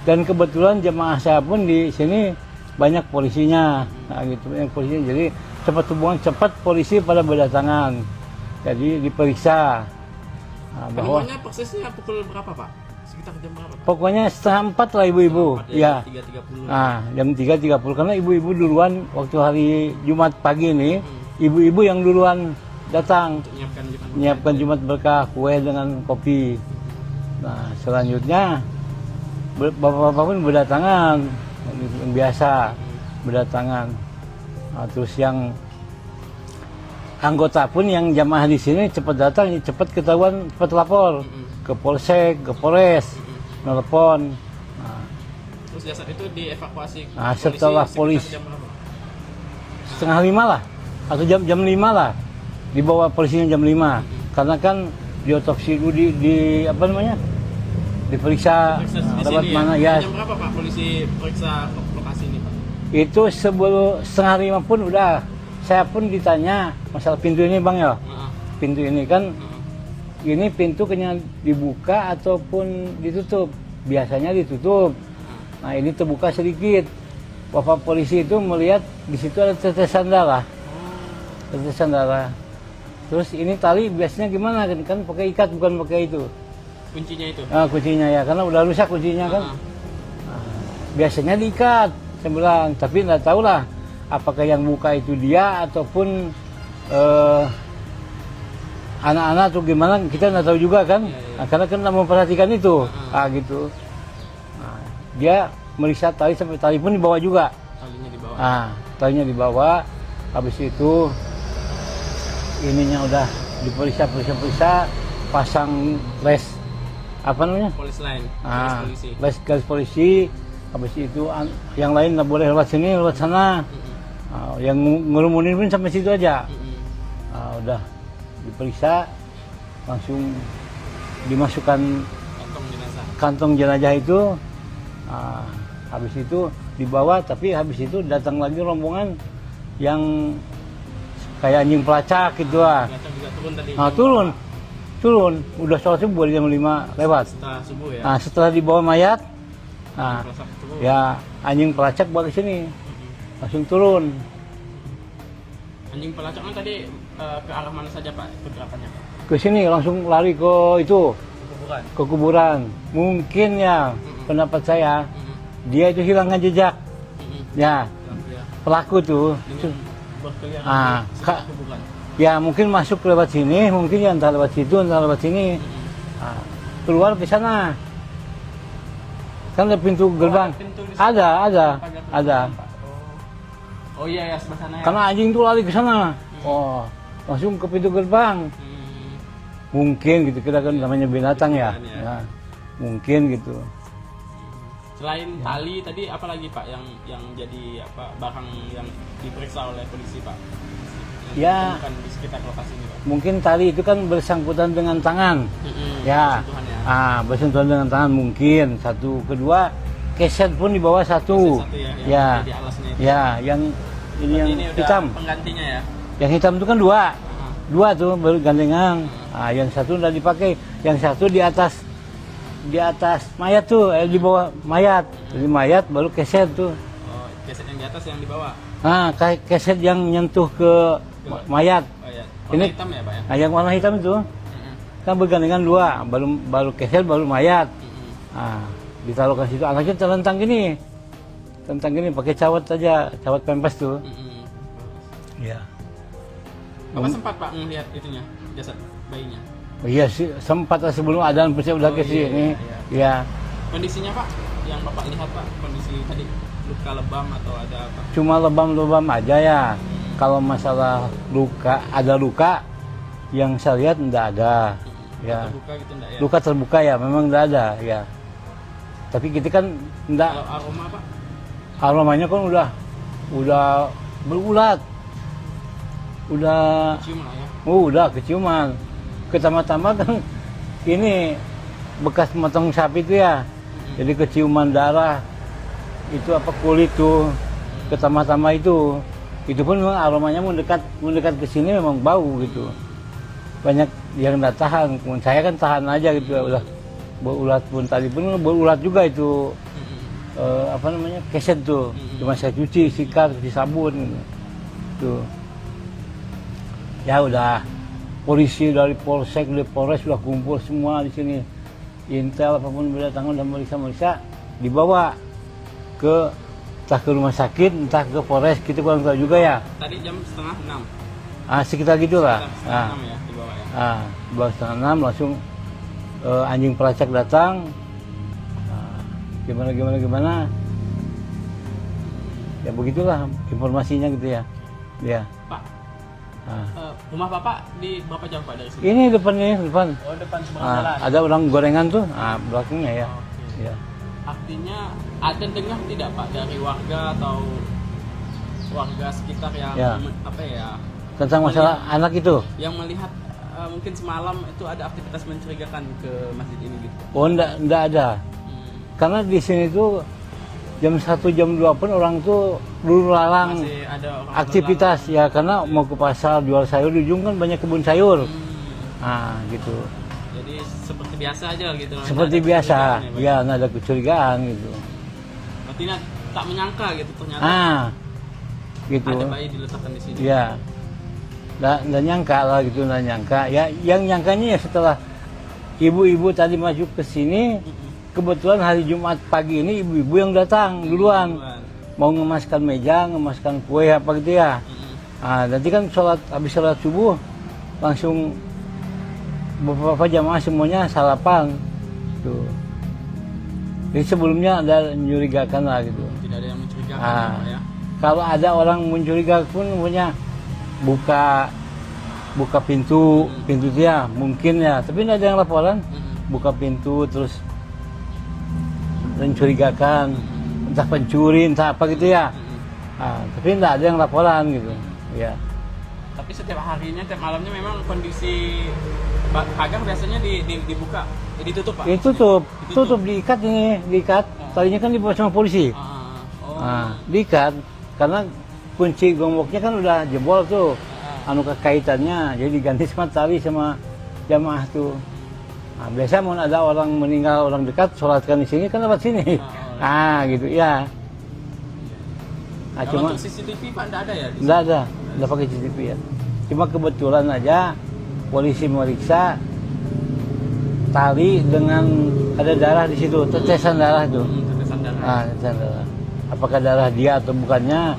dan kebetulan jemaah saya pun di sini banyak polisinya, gitu, banyak polisinya. Jadi cepat polisi pada berdatangan. Jadi diperiksa.
Bahwa persisnya pukul berapa Pak? Sekitar jam berapa Pak?
Pokoknya 3:30 lah ibu-ibu. Ya.
3.30.
Jam 3.30 karena ibu-ibu duluan waktu hari Jumat pagi ini, ibu-ibu yang duluan datang menyiapkan Jumat berkah, kue dengan kopi. Nah, selanjutnya bapak-bapak pun berdatangan, yang biasa berdatangan. Nah, terus yang anggota pun yang jamaah di sini cepat datang, cepat ketahuan, cepat lapor ke Polsek, ke Polres, nelpon. Nah,
Terus jasad itu dievakuasi
Nah, setelah polisi
sekitar jam berapa?
setengah 5 lah atau jam 5 lah dibawa polisinya jam 5 karena kan diotopsi dulu di apa namanya diperiksa
Periksa di
lewat
sini
mana
ya.
ya.
Jam berapa Pak polisi periksa lokasi ini Pak?
Itu sebelum setengah 5 pun udah saya pun ditanya masalah pintu ini bang ya,
Heeh.
pintu ini kan
Heeh.
ini pintu kayaknya dibuka ataupun ditutup, biasanya ditutup. Nah ini terbuka sedikit. Bapak polisi itu melihat di situ ada tetesan darah. Tetesan darah. Terus ini tali biasanya gimana kan pakai ikat bukan pakai itu.
Kuncinya itu.
Ah, kuncinya ya karena udah rusak kuncinya kan. Nah, biasanya diikat. Saya bilang, tapi nggak tahu lah apakah yang buka itu dia ataupun anak-anak tuh gimana kita nggak tahu juga kan.
Iya, iya.
Nah, karena kan nggak memperhatikan itu. Gitu. Nah, dia meriksa tali sampai tali pun dibawa juga.
Talinya di bawah.
Talinya dibawa. Habis itu ininya udah diperiksa, pasang les apa namanya?
Polis lain. Polis polisi.
Les garis polisi. Habis itu yang lain nggak boleh lewat sini, lewat sana. Yang ngerumunin pun sampai situ aja. Udah diperiksa, langsung dimasukkan kantong jenazah itu. Habis itu dibawa, tapi habis itu datang lagi rombongan yang kayak anjing pelacak gitu lah.
Juga turun tadi.
Turun. Udah sholat subuh jam 5 lewat.
Setelah subuh ya.
Setelah dibawa mayat,
Subuh.
ya anjing pelacak balik sini, langsung turun.
Anjing pelacaknya tadi ke arah mana saja Pak pergerakannya Pak?
Ke sini langsung lari ke itu,
Kuburan.
ke kuburan. Mungkin ya pendapat saya dia itu hilangkan jejak. Ya, pelaku tuh.
Berkeliaran di sekitar kuburan.
Ya mungkin masuk lewat sini, mungkin ya entah lewat situ, entah lewat sini. Keluar ke sana. Kan ada pintu gerbang.
Pintu di
Ada.
Oh iya ya sebelah sana ya.
Karena anjing tuh lari ke sana. Langsung ke pintu gerbang. Mungkin gitu, kita kan namanya binatang ya. Mungkin gitu.
Selain tali tadi apa lagi Pak yang jadi barang yang diperiksa oleh polisi Pak?
Ya.
Bukan di sekitar lokasi ini Pak.
Mungkin tali itu kan bersangkutan dengan tangan. Ya. Bersentuhan dengan tangan mungkin. Satu, kedua keset pun di bawah satu.
Ya. Di alasnya itu.
Ya, yang ini yang
udah
hitam.
Penggantinya ya.
Yang hitam itu kan dua tuh bergandengan. Yang satu udah dipakai, yang satu di atas mayat tuh, di bawah mayat. Jadi mayat baru keset tuh.
Oh, keset yang di atas yang di bawah.
Keset yang nyentuh ke mayat.
Warna hitam ya Pak ya?
Yang warna hitam itu kan bergandengan dua, baru keset baru mayat. Ditaruh ke situ, anaknya terlentang gini pakai cawat aja, cawat pempes tuh. Ya.
Bapak sempat Pak melihat itunya, jasad bayinya?
Iya sih, sempat sebelum adzan pasti udah ke sini. Iya.
Kondisinya Pak, yang Bapak lihat Pak, kondisi tadi luka lebam atau ada apa?
Cuma lebam-lebam aja ya. Kalau masalah ada luka yang saya lihat enggak ada. Ya.
Terbuka gitu enggak ya?
Luka terbuka ya, memang enggak ada ya. Tapi kita kan enggak.
Kalau aroma Pak?
Aromanya kan udah berulat. Udah
Cium lah ya?
udah keciuman. Pertama-tama kan ini bekas motong sapi itu ya. Jadi keciuman darah. Itu apa kulit tuh. Pertama-tama itu pun memang aromanya mendekat ke sini memang bau gitu. Banyak yang nggak tahan. Saya kan tahan aja gitu ya, udah berulat pun tadi pun berulat juga itu. Keset tuh. Cuma saya cuci, sikat, cuci sabun gitu. Tuh. Ya udah polisi dari polsek, dari polres sudah kumpul semua di sini. Intel apapun berdatangan dan meriksa dibawa ke entah ke rumah sakit, entah ke polres, kita kurang tahu juga ya.
Tadi jam 5:30.
Sekitar gitulah.
Sekitar 5:30 ya dibawa ya.
Dibawa 5:30 langsung anjing pelacak datang. Gimana. Ya begitulah informasinya gitu ya. Ya.
Pak, rumah Bapak di berapa jauh Pak dari sini?
Ini depan.
Oh, depan seberang jalan.
Ada orang gorengan tuh, belakangnya ya.
Oke.
Ya.
Artinya ada dengar tidak Pak dari warga atau warga sekitar yang
Ya.
apa ya,
Tentang masalah anak itu.
yang melihat mungkin semalam itu ada aktivitas mencurigakan ke masjid ini gitu?
Oh, enggak ada. Karena di sini tuh jam 1 jam 2 pun orang tuh dulu lalang
Masih ada orang
aktivitas ya, karena mau ke pasar jual sayur, di ujung kan banyak kebun sayur. Nah, gitu.
Jadi seperti biasa aja gitu.
Seperti
Nggak ada
biasa.
kecurigaan Pak?
Ya, nggak ada kecurigaan gitu.
Berarti tak menyangka gitu ternyata
Gitu.
ada bayi diletakkan di sini.
Ya. Nggak nyangka lah gitu, nggak nyangka. Ya, yang nyangkanya ya setelah ibu-ibu tadi masuk ke sini, kebetulan hari Jumat pagi ini ibu-ibu yang datang duluan. Mau ngemaskan meja, ngemaskan kue apa gitu ya. Nanti kan habis sholat subuh langsung beberapa jamaah semuanya sarapan. Tuh. Jadi sebelumnya ada mencurigakan lah gitu.
Tidak ada yang mencurigakan ya, Pak, ya.
Kalau ada orang mencurigakan pun punya buka pintu dia mungkin ya, tapi tidak ada yang laporan. Buka pintu terus mencurigakan, entah pencuri entah apa gitu ya. Tapi tidak ada yang laporan gitu ya.
Tapi setiap harinya, tiap malamnya memang kondisi pagar biasanya dibuka, ditutup Pak?
Tutup, diikat ini, diikat. Tadinya kan dibawa sama polisi. Diikat karena kunci gemboknya kan udah jebol tuh, kaitannya, jadi diganti sama tali sama jamaah tuh. Biasa mau ada orang meninggal, orang dekat, sholatkan di sini kan lewat sini. Gitu ya.
Kalau
Cuma
untuk CCTV Pak enggak ada ya?
enggak pakai CCTV ya. Cuma kebetulan aja polisi meriksa tali dengan ada darah di situ, tetesan darah itu.
Tetesan darah.
Tetesan darah. Apakah darah dia atau bukannya?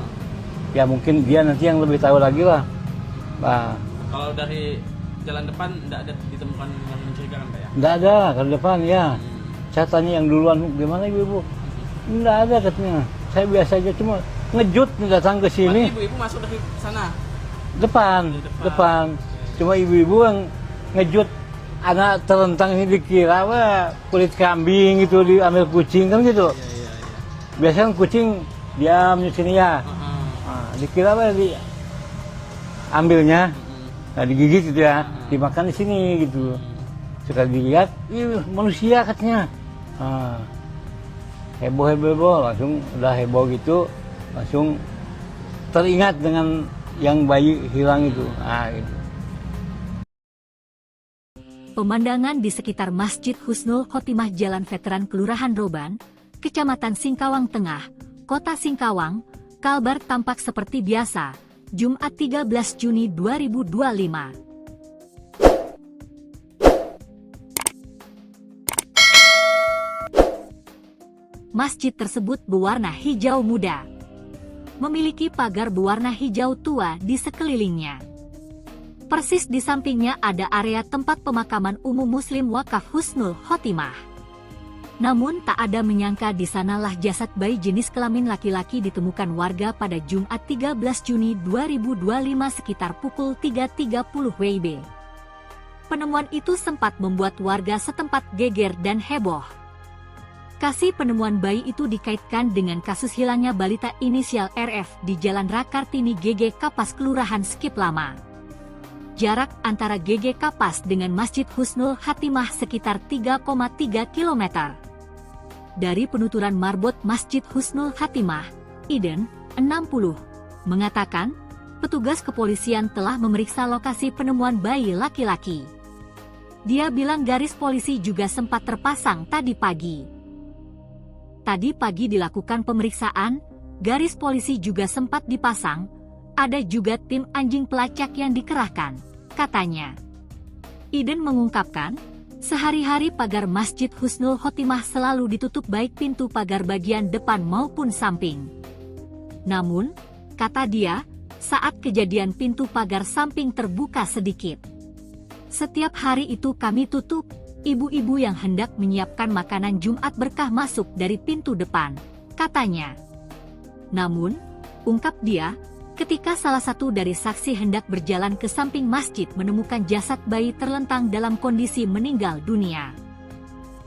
Ya mungkin dia nanti yang lebih tahu lagi lah.
Kalau dari jalan depan enggak ada ditemukan yang mencurigakan Pak ya?
Enggak ada kalau depan ya. Saya tanya yang duluan, gimana ibu-ibu? Enggak ada katanya. Saya biasa aja, cuma ngejut datang ke sini.
Ibu-ibu masuk dari sana?
Depan. Cuma ibu-ibu yang ngejut, anak terentang ini dikira kulit kambing gitu, diambil kucing kan gitu.
Iya.
Biasanya kan kucing diam di sini ya. Dikira ambilnya, digigit gitu ya, dimakan di sini gitu. Sekali dilihat, manusia katanya. Heboh, langsung udah heboh gitu, langsung teringat dengan yang bayi hilang itu. Gitu.
Pemandangan di sekitar Masjid Husnul Khotimah Jalan Veteran Kelurahan Roban, Kecamatan Singkawang Tengah, Kota Singkawang, Kalbar tampak seperti biasa, Jumat 13 Juni 2025. Masjid tersebut berwarna hijau muda. Memiliki pagar berwarna hijau tua di sekelilingnya. Persis di sampingnya ada area tempat pemakaman umum Muslim Wakaf Husnul Khotimah. Namun tak ada menyangka di sanalah jasad bayi jenis kelamin laki-laki ditemukan warga pada Jumat 13 Juni 2025 sekitar pukul 3.30 WIB. Penemuan itu sempat membuat warga setempat geger dan heboh. Kasus penemuan bayi itu dikaitkan dengan kasus hilangnya balita inisial RF di Jalan Rakartini GG Kapas Kelurahan Skip Lama. Jarak antara GG Kapas dengan Masjid Husnul Khotimah sekitar 3,3 km. Dari penuturan marbot Masjid Husnul Khotimah, Iden, 60, mengatakan, petugas kepolisian telah memeriksa lokasi penemuan bayi laki-laki. Dia bilang garis polisi juga sempat terpasang tadi pagi. Tadi pagi dilakukan pemeriksaan, garis polisi juga sempat dipasang, ada juga tim anjing pelacak yang dikerahkan, katanya. Iden mengungkapkan, sehari-hari pagar Masjid Husnul Khotimah selalu ditutup baik pintu pagar bagian depan maupun samping. Namun, kata dia, saat kejadian pintu pagar samping terbuka sedikit. Setiap hari itu kami tutup, ibu-ibu yang hendak menyiapkan makanan Jumat berkah masuk dari pintu depan, katanya. Namun, ungkap dia, ketika salah satu dari saksi hendak berjalan ke samping masjid menemukan jasad bayi terlentang dalam kondisi meninggal dunia.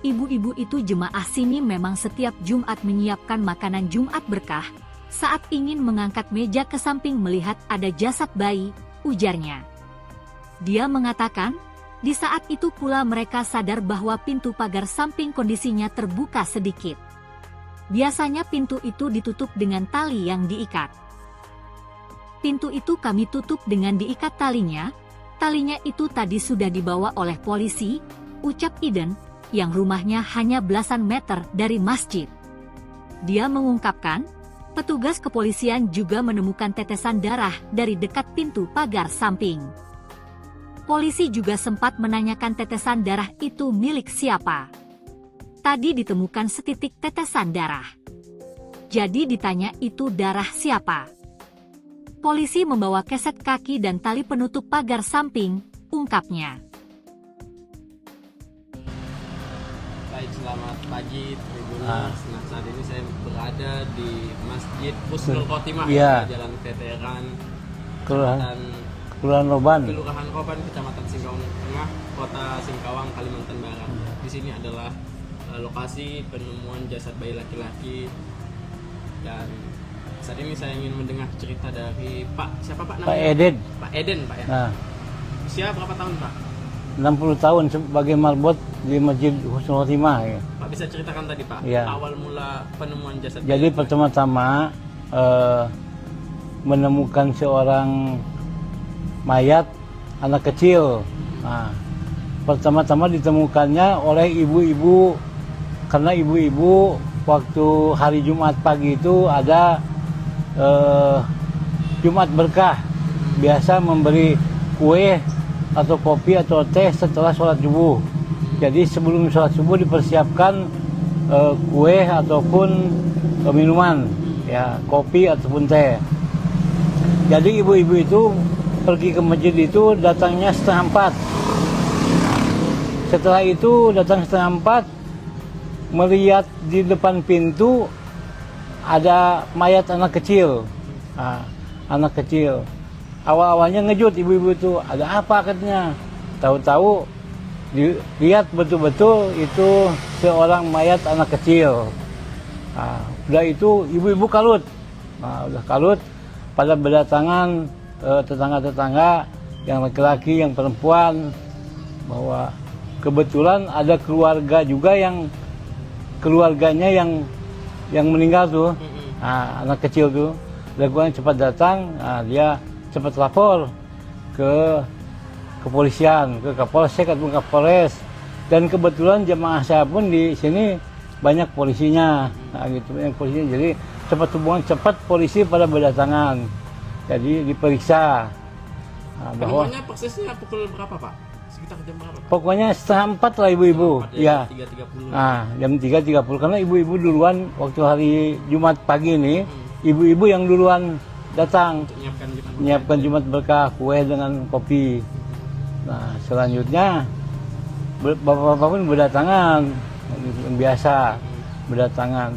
ibu-ibu itu jemaah sini memang setiap Jumat menyiapkan makanan Jumat berkah. Saat ingin mengangkat meja ke samping melihat ada jasad bayi, ujarnya. Dia mengatakan, di saat itu pula mereka sadar bahwa pintu pagar samping kondisinya terbuka sedikit. Biasanya pintu itu ditutup dengan tali yang diikat. Pintu itu kami tutup dengan diikat talinya. Talinya itu tadi sudah dibawa oleh polisi, ucap Iden, yang rumahnya hanya belasan meter dari masjid. Dia mengungkapkan, petugas kepolisian juga menemukan tetesan darah dari dekat pintu pagar samping. Polisi juga sempat menanyakan tetesan darah itu milik siapa. Tadi ditemukan setitik tetesan darah. Jadi ditanya itu darah siapa. Polisi membawa keset kaki dan tali penutup pagar samping, ungkapnya.
Baik, selamat pagi Tribuners. Nah, saat ini saya berada di Masjid Husnul Khotimah,
Iya.
Jalan Veteran,
Kelurahan
Kelurahan
Roban.
Roban, Kecamatan Singkawang Tengah, Kota Singkawang, Kalimantan Barat. Di sini adalah lokasi penemuan jasad bayi laki-laki, dan saat ini saya ingin mendengar cerita dari siapa Pak namanya?
Pak Eden.
Pak Eden, Pak ya.
Nah,
Usia berapa tahun, Pak?
60 tahun sebagai marbot di Masjid Husnul Khotimah. Ya.
Pak bisa ceritakan tadi, Pak,
Iya.
awal mula penemuan jasad
Jadi
bayi?
pertama-tama menemukan seorang mayat anak kecil. Nah, pertama-tama ditemukannya oleh ibu-ibu, karena ibu-ibu waktu hari Jumat pagi itu ada Jumat berkah, biasa memberi kue atau kopi atau teh setelah sholat subuh. Jadi sebelum sholat subuh dipersiapkan kue ataupun minuman, ya kopi ataupun teh. Jadi ibu-ibu itu pergi ke masjid itu datangnya 3:30. Setelah itu datang 3:30, melihat di depan pintu ada mayat anak kecil. Nah, anak kecil. Awal-awalnya ngejut ibu-ibu itu, ada apa katanya. Tahu-tahu dilihat betul-betul itu seorang mayat anak kecil. Nah, udah itu ibu-ibu kalut. Nah, udah kalut, pada berdatangan tetangga-tetangga yang laki-laki, yang perempuan, bahwa kebetulan ada keluarga juga yang keluarganya yang meninggal tuh. Nah, anak kecil tuh, lakukan cepat datang. Nah, dia cepat lapor ke kepolisian, ke Kapolsek atau Kapolres, dan kebetulan jemaah saya pun di sini banyak polisinya. Nah, gitu, banyak polisinya. Jadi cepat polisi pada berdatangan. Jadi diperiksa. Nah, bahwa
Penemuannya persisnya pukul berapa, Pak? Sekitar jam berapa, Pak?
pokoknya 3:30 lah ibu-ibu. Ya.
3.30.
Nah, jam 3.30 karena ibu-ibu duluan waktu hari Jumat pagi ini, ibu-ibu yang duluan datang
Untuk
menyiapkan Jumat berkah, kue dengan kopi. Nah, selanjutnya bapak-bapak pun berdatangan, yang biasa berdatangan.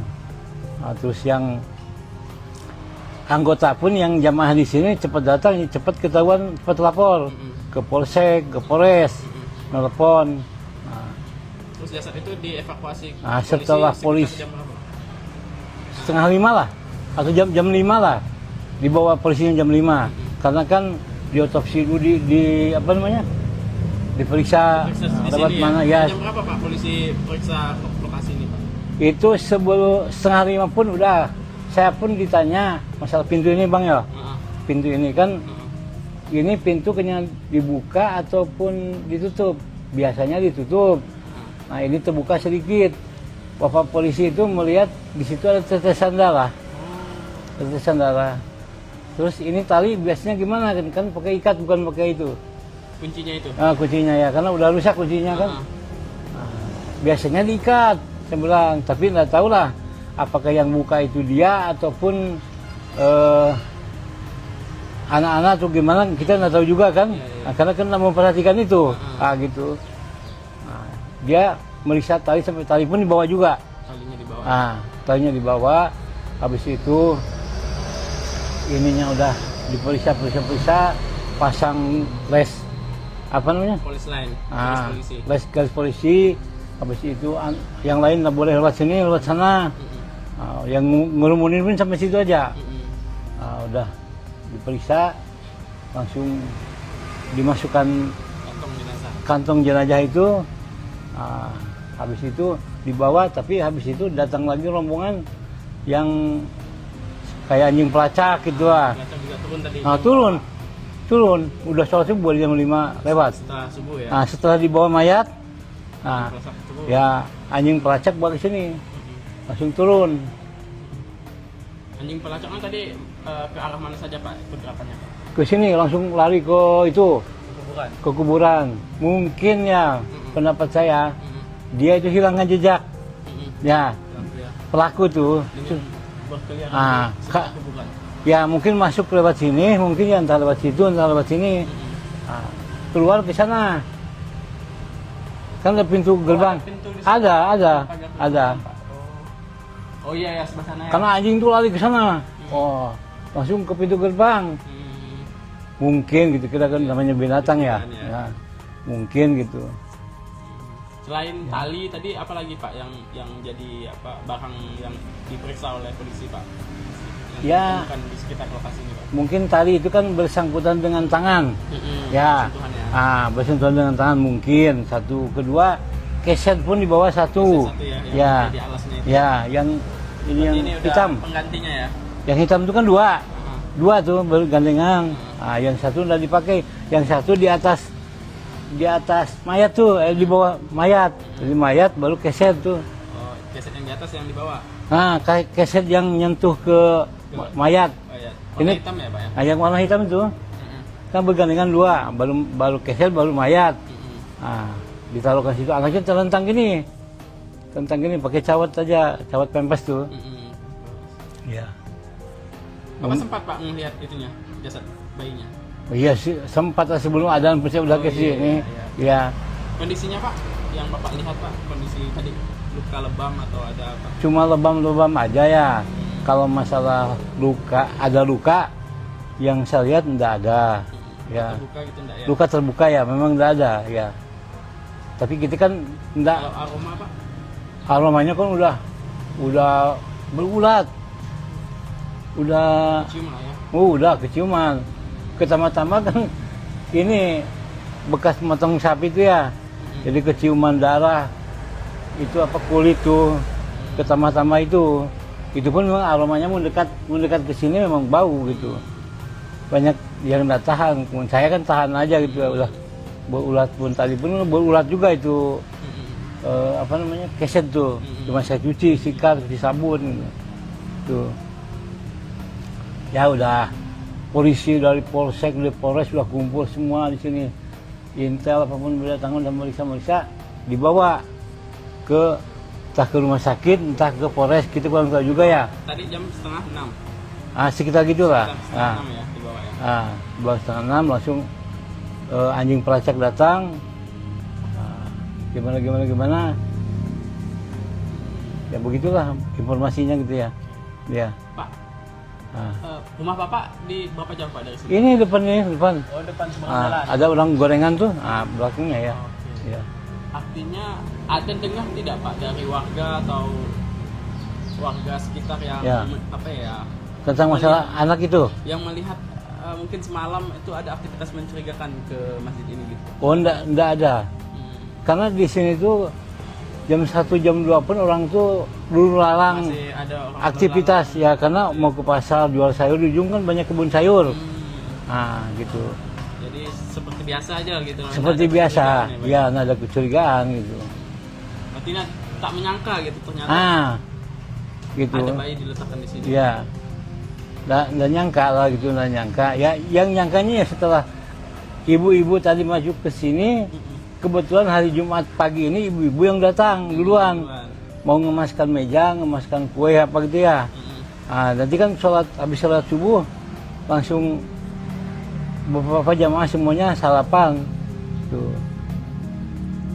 Nah, terus yang anggota pun yang jamaah di sini cepat datang, cepat ketahuan, cepat lapor ke Polsek, ke Polres, nelpon. Nah,
Terus jasad itu dievakuasi
Nah, setelah
sekitar
polisi-
jam berapa?
4:30 lah, atau jam 5 lah, dibawa polisinya jam 5, karena kan diotopsi dulu di apa namanya, diperiksa
Periksa di
lewat
sini
mana
ya.
ya.
Jam berapa, Pak, polisi periksa lokasi ini, Pak?
Itu sebelum 4:30 pun udah, saya pun ditanya masalah pintu ini bang ya, pintu ini kan, ini pintu kena dibuka ataupun ditutup, biasanya ditutup. Nah, ini terbuka sedikit. Bapak polisi itu melihat di situ ada tetesan darah. Tetesan darah. Terus ini tali biasanya gimana kan pakai ikat bukan pakai itu.
Kuncinya itu.
Nah, kuncinya ya, karena udah rusak kuncinya kan. Nah, biasanya diikat, saya bilang, tapi nggak tahu lah apakah yang buka itu dia ataupun anak-anak tuh gimana, kita nggak tahu juga kan. Nah, karena kan nggak memperhatikan itu, gitu. Nah, dia meriksa tali sampai tali pun dibawa juga.
Talinya di bawah.
Nah, talinya dibawa. Habis itu ininya udah diperiksa, pasang les apa namanya?
Polis lain,
Ah,
polisi.
garis polisi, Habis itu yang lain nggak boleh lewat sini, lewat sana. Yang ngerumunin pun sampai situ aja. Udah diperiksa, langsung dimasukkan kantong jenazah itu. Habis itu dibawa, tapi habis itu datang lagi rombongan yang kayak anjing pelacak gitu lah. Turun. Udah sholat subuh jam 5 lewat.
Setelah subuh ya.
Setelah dibawa mayat, ya anjing pelacak balik sini, langsung turun.
Anjing pelacaknya tadi ke arah mana saja Pak pergerakannya?
Ke sini langsung lari ke itu,
Kuburan.
ke kuburan. Mungkin ya pendapat saya, dia itu hilangkan jejak. Ya, pelaku tuh.
Berkeliaran kuburan.
Ya mungkin masuk lewat sini, mungkin ya entah lewat situ, entah lewat sini. Keluar ke sana. Kan ada pintu gerbang. Ada.
Oh iya ya, sebelah sana ya.
Karena anjing tuh lari ke sana. Langsung ke pintu gerbang. Mungkin gitu, kita kan namanya binatang ya. Mungkin gitu.
Selain tali tadi apa lagi Pak yang jadi barang yang diperiksa oleh polisi Pak?
Ya,
bukan di sekitar lokasi ini Pak.
Mungkin tali itu kan bersangkutan dengan tangan. Ya. Bersentuhan dengan tangan mungkin. Satu, kedua keset pun di bawah satu. Ya. Yang ini yang hitam.
Penggantinya ya.
Yang hitam itu kan dua tuh bergandengan. Yang satu udah dipakai, yang satu di atas mayat tuh, di bawah mayat. Jadi mayat baru keset tuh.
Keset yang di atas yang di bawah.
Keset yang nyentuh ke mayat.
Warna hitam ya Pak ya?
Yang warna hitam itu kan bergandengan dua, baru keset baru mayat. Ditaruh ke situ, anaknya terlentang gini pakai cawat aja, cawat pempes tuh. Ya.
Bapak sempat Pak melihat itunya, jasad bayinya?
Iya sih, sempat sebelum adzan pasti udah ke sini. Iya.
Kondisinya Pak, yang Bapak lihat Pak, kondisi tadi luka lebam atau ada apa?
Cuma lebam-lebam aja ya. Kalau masalah ada luka yang saya lihat enggak ada. Ya.
Terbuka gitu enggak ya?
Luka terbuka ya, memang enggak ada ya. Tapi kita kan enggak.
Kalau aroma Pak?
Aromanya kan udah berulat. Udah
kecium lah ya.
Udah keciuman. Pertama-tama kan ini bekas motong sapi itu ya. Jadi keciuman darah. Itu kulit tuh. Pertama-tama itu pun memang aromanya mendekat ke sini memang bau gitu. Banyak yang enggak tahan. Saya kan tahan aja gitu ya, udah berulat pun tadi pun berulat juga itu. Keset tuh. Cuma saya cuci, sikat, cuci sabun gitu. Tuh. Ya udah, polisi dari polsek, dari polres sudah kumpul semua di sini. Intel apapun berdatangan dan meriksa, dibawa ke entah ke rumah sakit, entah ke polres, kita kurang tahu juga ya.
Tadi jam 5:30.
Sekitar gitulah.
Sekitar 5:30 ya dibawa ya.
Dibawa 5:30 langsung anjing pelacak datang. Gimana. Ya begitulah informasinya gitu ya. Ya.
Pak, rumah Bapak di berapa jauh Pak dari sini?
Ini depan.
Oh, depan seberang jalan.
Ada orang gorengan tuh, belakangnya ya.
Okay.
Ya.
Artinya ada dengar tidak Pak dari warga atau warga sekitar yang
tentang masalah anak itu?
Yang melihat mungkin semalam itu ada aktivitas mencurigakan ke masjid ini gitu?
Oh, enggak ada. Karena di sini tuh jam 1, jam 2 pun orang tuh dulu lalang aktivitas ya, karena mau ke pasar jual sayur, di ujung kan banyak kebun sayur. Gitu.
Jadi seperti biasa aja gitu.
Seperti biasa, ya nggak ada kecurigaan gitu.
Berarti tak menyangka gitu ternyata.
Gitu.
Ada bayi diletakkan di sini.
Ya. Nggak nyangka lah gitu, nggak nyangka. Ya yang nyangkanya ya setelah ibu-ibu tadi masuk ke sini. Kebetulan hari Jumat pagi ini ibu-ibu yang datang duluan. Mau ngemaskan meja, ngemaskan kue apa gitu ya. Nanti kan habis sholat subuh langsung beberapa jamaah semuanya sarapan. Tuh.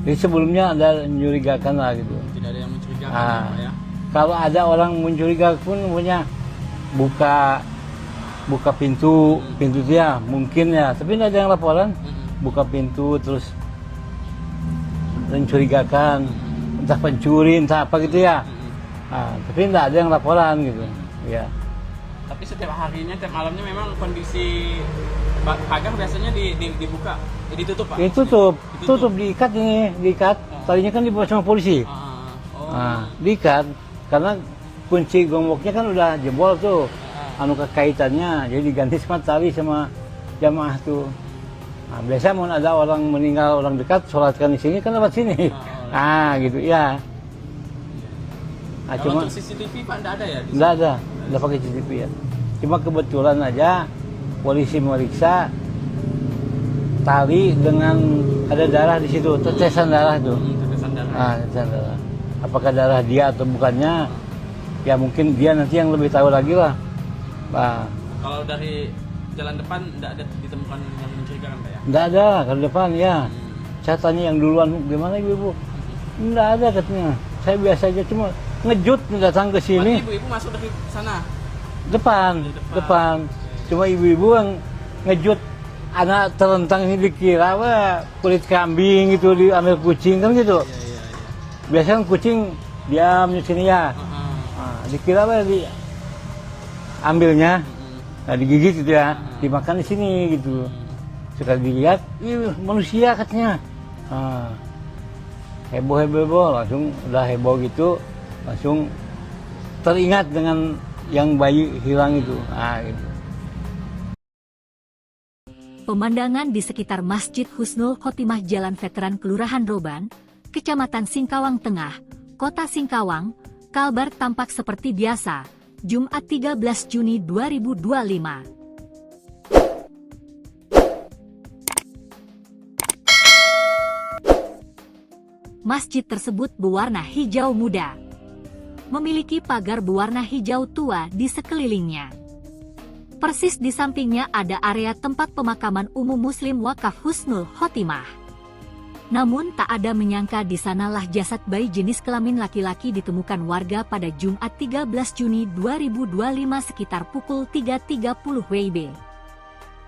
Jadi sebelumnya ada mencurigakan lah gitu.
Tidak ada yang mencurigakan ya.
Kalau ada orang mencurigakan pun punya buka pintu dia mungkin ya, tapi tidak ada yang laporan. Buka pintu terus mencurigakan. entah pencuri, entah apa gitu ya. Tapi tidak ada yang laporan gitu. Ya.
Tapi setiap harinya, tiap malamnya memang kondisi pagar biasanya dibuka, ditutup Pak?
Tutup, diikat ini, diikat. Tadinya kan dibawa sama polisi. Diikat, karena kunci gemboknya kan udah jebol tuh. Anu kekaitannya, jadi diganti sama tali sama jamaah tuh. Nah, biasa mau ada orang meninggal, orang dekat, sholatkan di sini kan lewat sini. Gitu ya.
Cuma untuk CCTV Pak nggak ada ya?
Nggak ada pakai CCTV ya. Cuma kebetulan aja polisi meriksa tali dengan ada darah di situ, tetesan darah tuh.
Tetesan darah.
Tetesan darah. Apakah darah dia atau bukannya? Ya mungkin dia nanti yang lebih tahu lagi lah.
Kalau dari jalan depan tidak ada ditemukan yang mencurigakan Pak ya?
Nggak ada kalau depan ya. Saya tanya yang duluan, gimana ibu? Nggak ada katanya. Saya biasa aja cuma ngejut datang ke sini.
Ibu-ibu masuk dari sana?
Depan. Cuma ibu-ibu yang ngejut anak terentang ini dikira kulit kambing gitu, diambil kucing kan gitu.
Iya.
Biasanya kucing diam di sini ya. Dikira ambilnya, digigit gitu ya, dimakan di sini gitu. Sekali dilihat, manusia katanya. Heboh, langsung udah heboh gitu, langsung teringat dengan yang bayi hilang itu. Gitu.
Pemandangan di sekitar Masjid Husnul Khotimah Jalan Veteran Kelurahan Roban, Kecamatan Singkawang Tengah, Kota Singkawang, Kalbar tampak seperti biasa, Jumat 13 Juni 2025. Masjid tersebut berwarna hijau muda. Memiliki pagar berwarna hijau tua di sekelilingnya. Persis di sampingnya ada area tempat pemakaman umum Muslim Wakaf Husnul Khotimah. Namun tak ada menyangka di sanalah jasad bayi jenis kelamin laki-laki ditemukan warga pada Jumat 13 Juni 2025 sekitar pukul 3.30 WIB.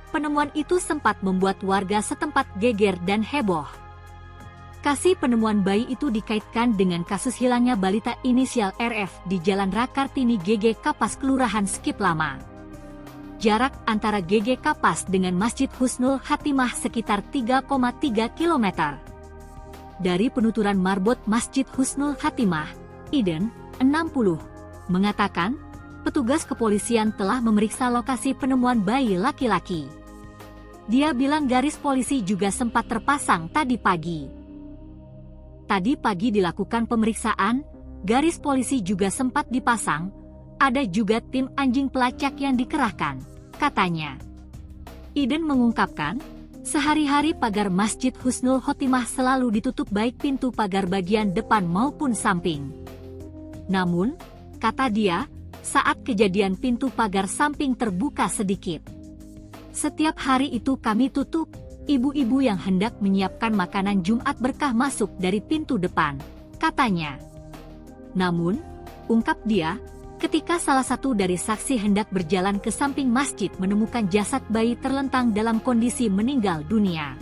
Penemuan itu sempat membuat warga setempat geger dan heboh. Kasus penemuan bayi itu dikaitkan dengan kasus hilangnya balita inisial RF di Jalan Rakartini GG Kapas Kelurahan Skip Lama. Jarak antara GG Kapas dengan Masjid Husnul Khotimah sekitar 3,3 km. Dari penuturan marbot Masjid Husnul Khotimah, Iden, 60, mengatakan, petugas kepolisian telah memeriksa lokasi penemuan bayi laki-laki. Dia bilang garis polisi juga sempat terpasang tadi pagi. Tadi pagi dilakukan pemeriksaan, garis polisi juga sempat dipasang, ada juga tim anjing pelacak yang dikerahkan, katanya. Iden mengungkapkan, sehari-hari pagar Masjid Husnul Khotimah selalu ditutup baik pintu pagar bagian depan maupun samping. Namun, kata dia, saat kejadian pintu pagar samping terbuka sedikit. Setiap hari itu kami tutup, ibu-ibu yang hendak menyiapkan makanan Jumat berkah masuk dari pintu depan, katanya. Namun, ungkap dia, ketika salah satu dari saksi hendak berjalan ke samping masjid menemukan jasad bayi terlentang dalam kondisi meninggal dunia.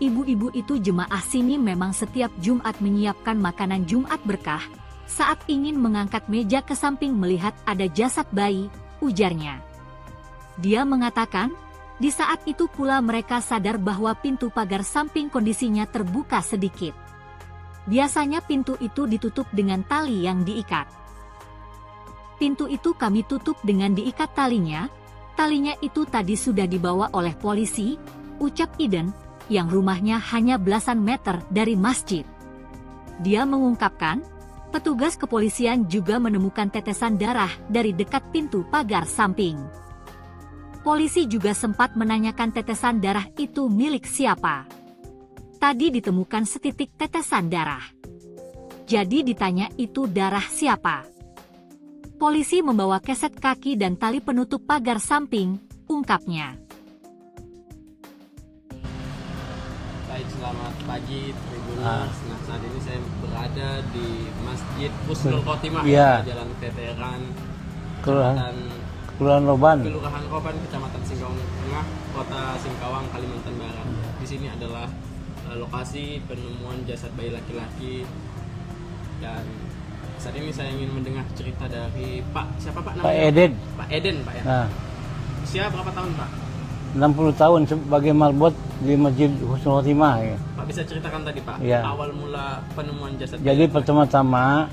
Ibu-ibu itu jemaah sini memang setiap Jumat menyiapkan makanan Jumat berkah, saat ingin mengangkat meja ke samping melihat ada jasad bayi, ujarnya. Dia mengatakan, di saat itu pula mereka sadar bahwa pintu pagar samping kondisinya terbuka sedikit. Biasanya pintu itu ditutup dengan tali yang diikat. Pintu itu kami tutup dengan diikat talinya itu tadi sudah dibawa oleh polisi, ucap Iden, yang rumahnya hanya belasan meter dari masjid. Dia mengungkapkan, petugas kepolisian juga menemukan tetesan darah dari dekat pintu pagar samping. Polisi juga sempat menanyakan tetesan darah itu milik siapa. Tadi ditemukan setitik tetesan darah. Jadi ditanya itu darah siapa. Polisi membawa keset kaki dan tali penutup pagar samping, ungkapnya.
Baik, selamat pagi Tribuners. Nah, saat ini saya berada di Masjid Husnul Khotimah, Jalan Veteran
Kelurahan Roban,
Kecamatan Singkawang Tengah, Kota Singkawang, Kalimantan Barat. Di sini adalah lokasi penemuan jasad bayi laki-laki Dan saat ini saya ingin mendengar cerita dari Pak, siapa Pak
Pak
namanya?
Eden.
Pak Eden Pak ya.
Nah,
Usia berapa tahun Pak?
60 tahun sebagai marbot di Masjid Husnul Khotimah ya.
Pak bisa ceritakan tadi Pak,
Iya.
awal mula penemuan jasad.
Jadi pertama-tama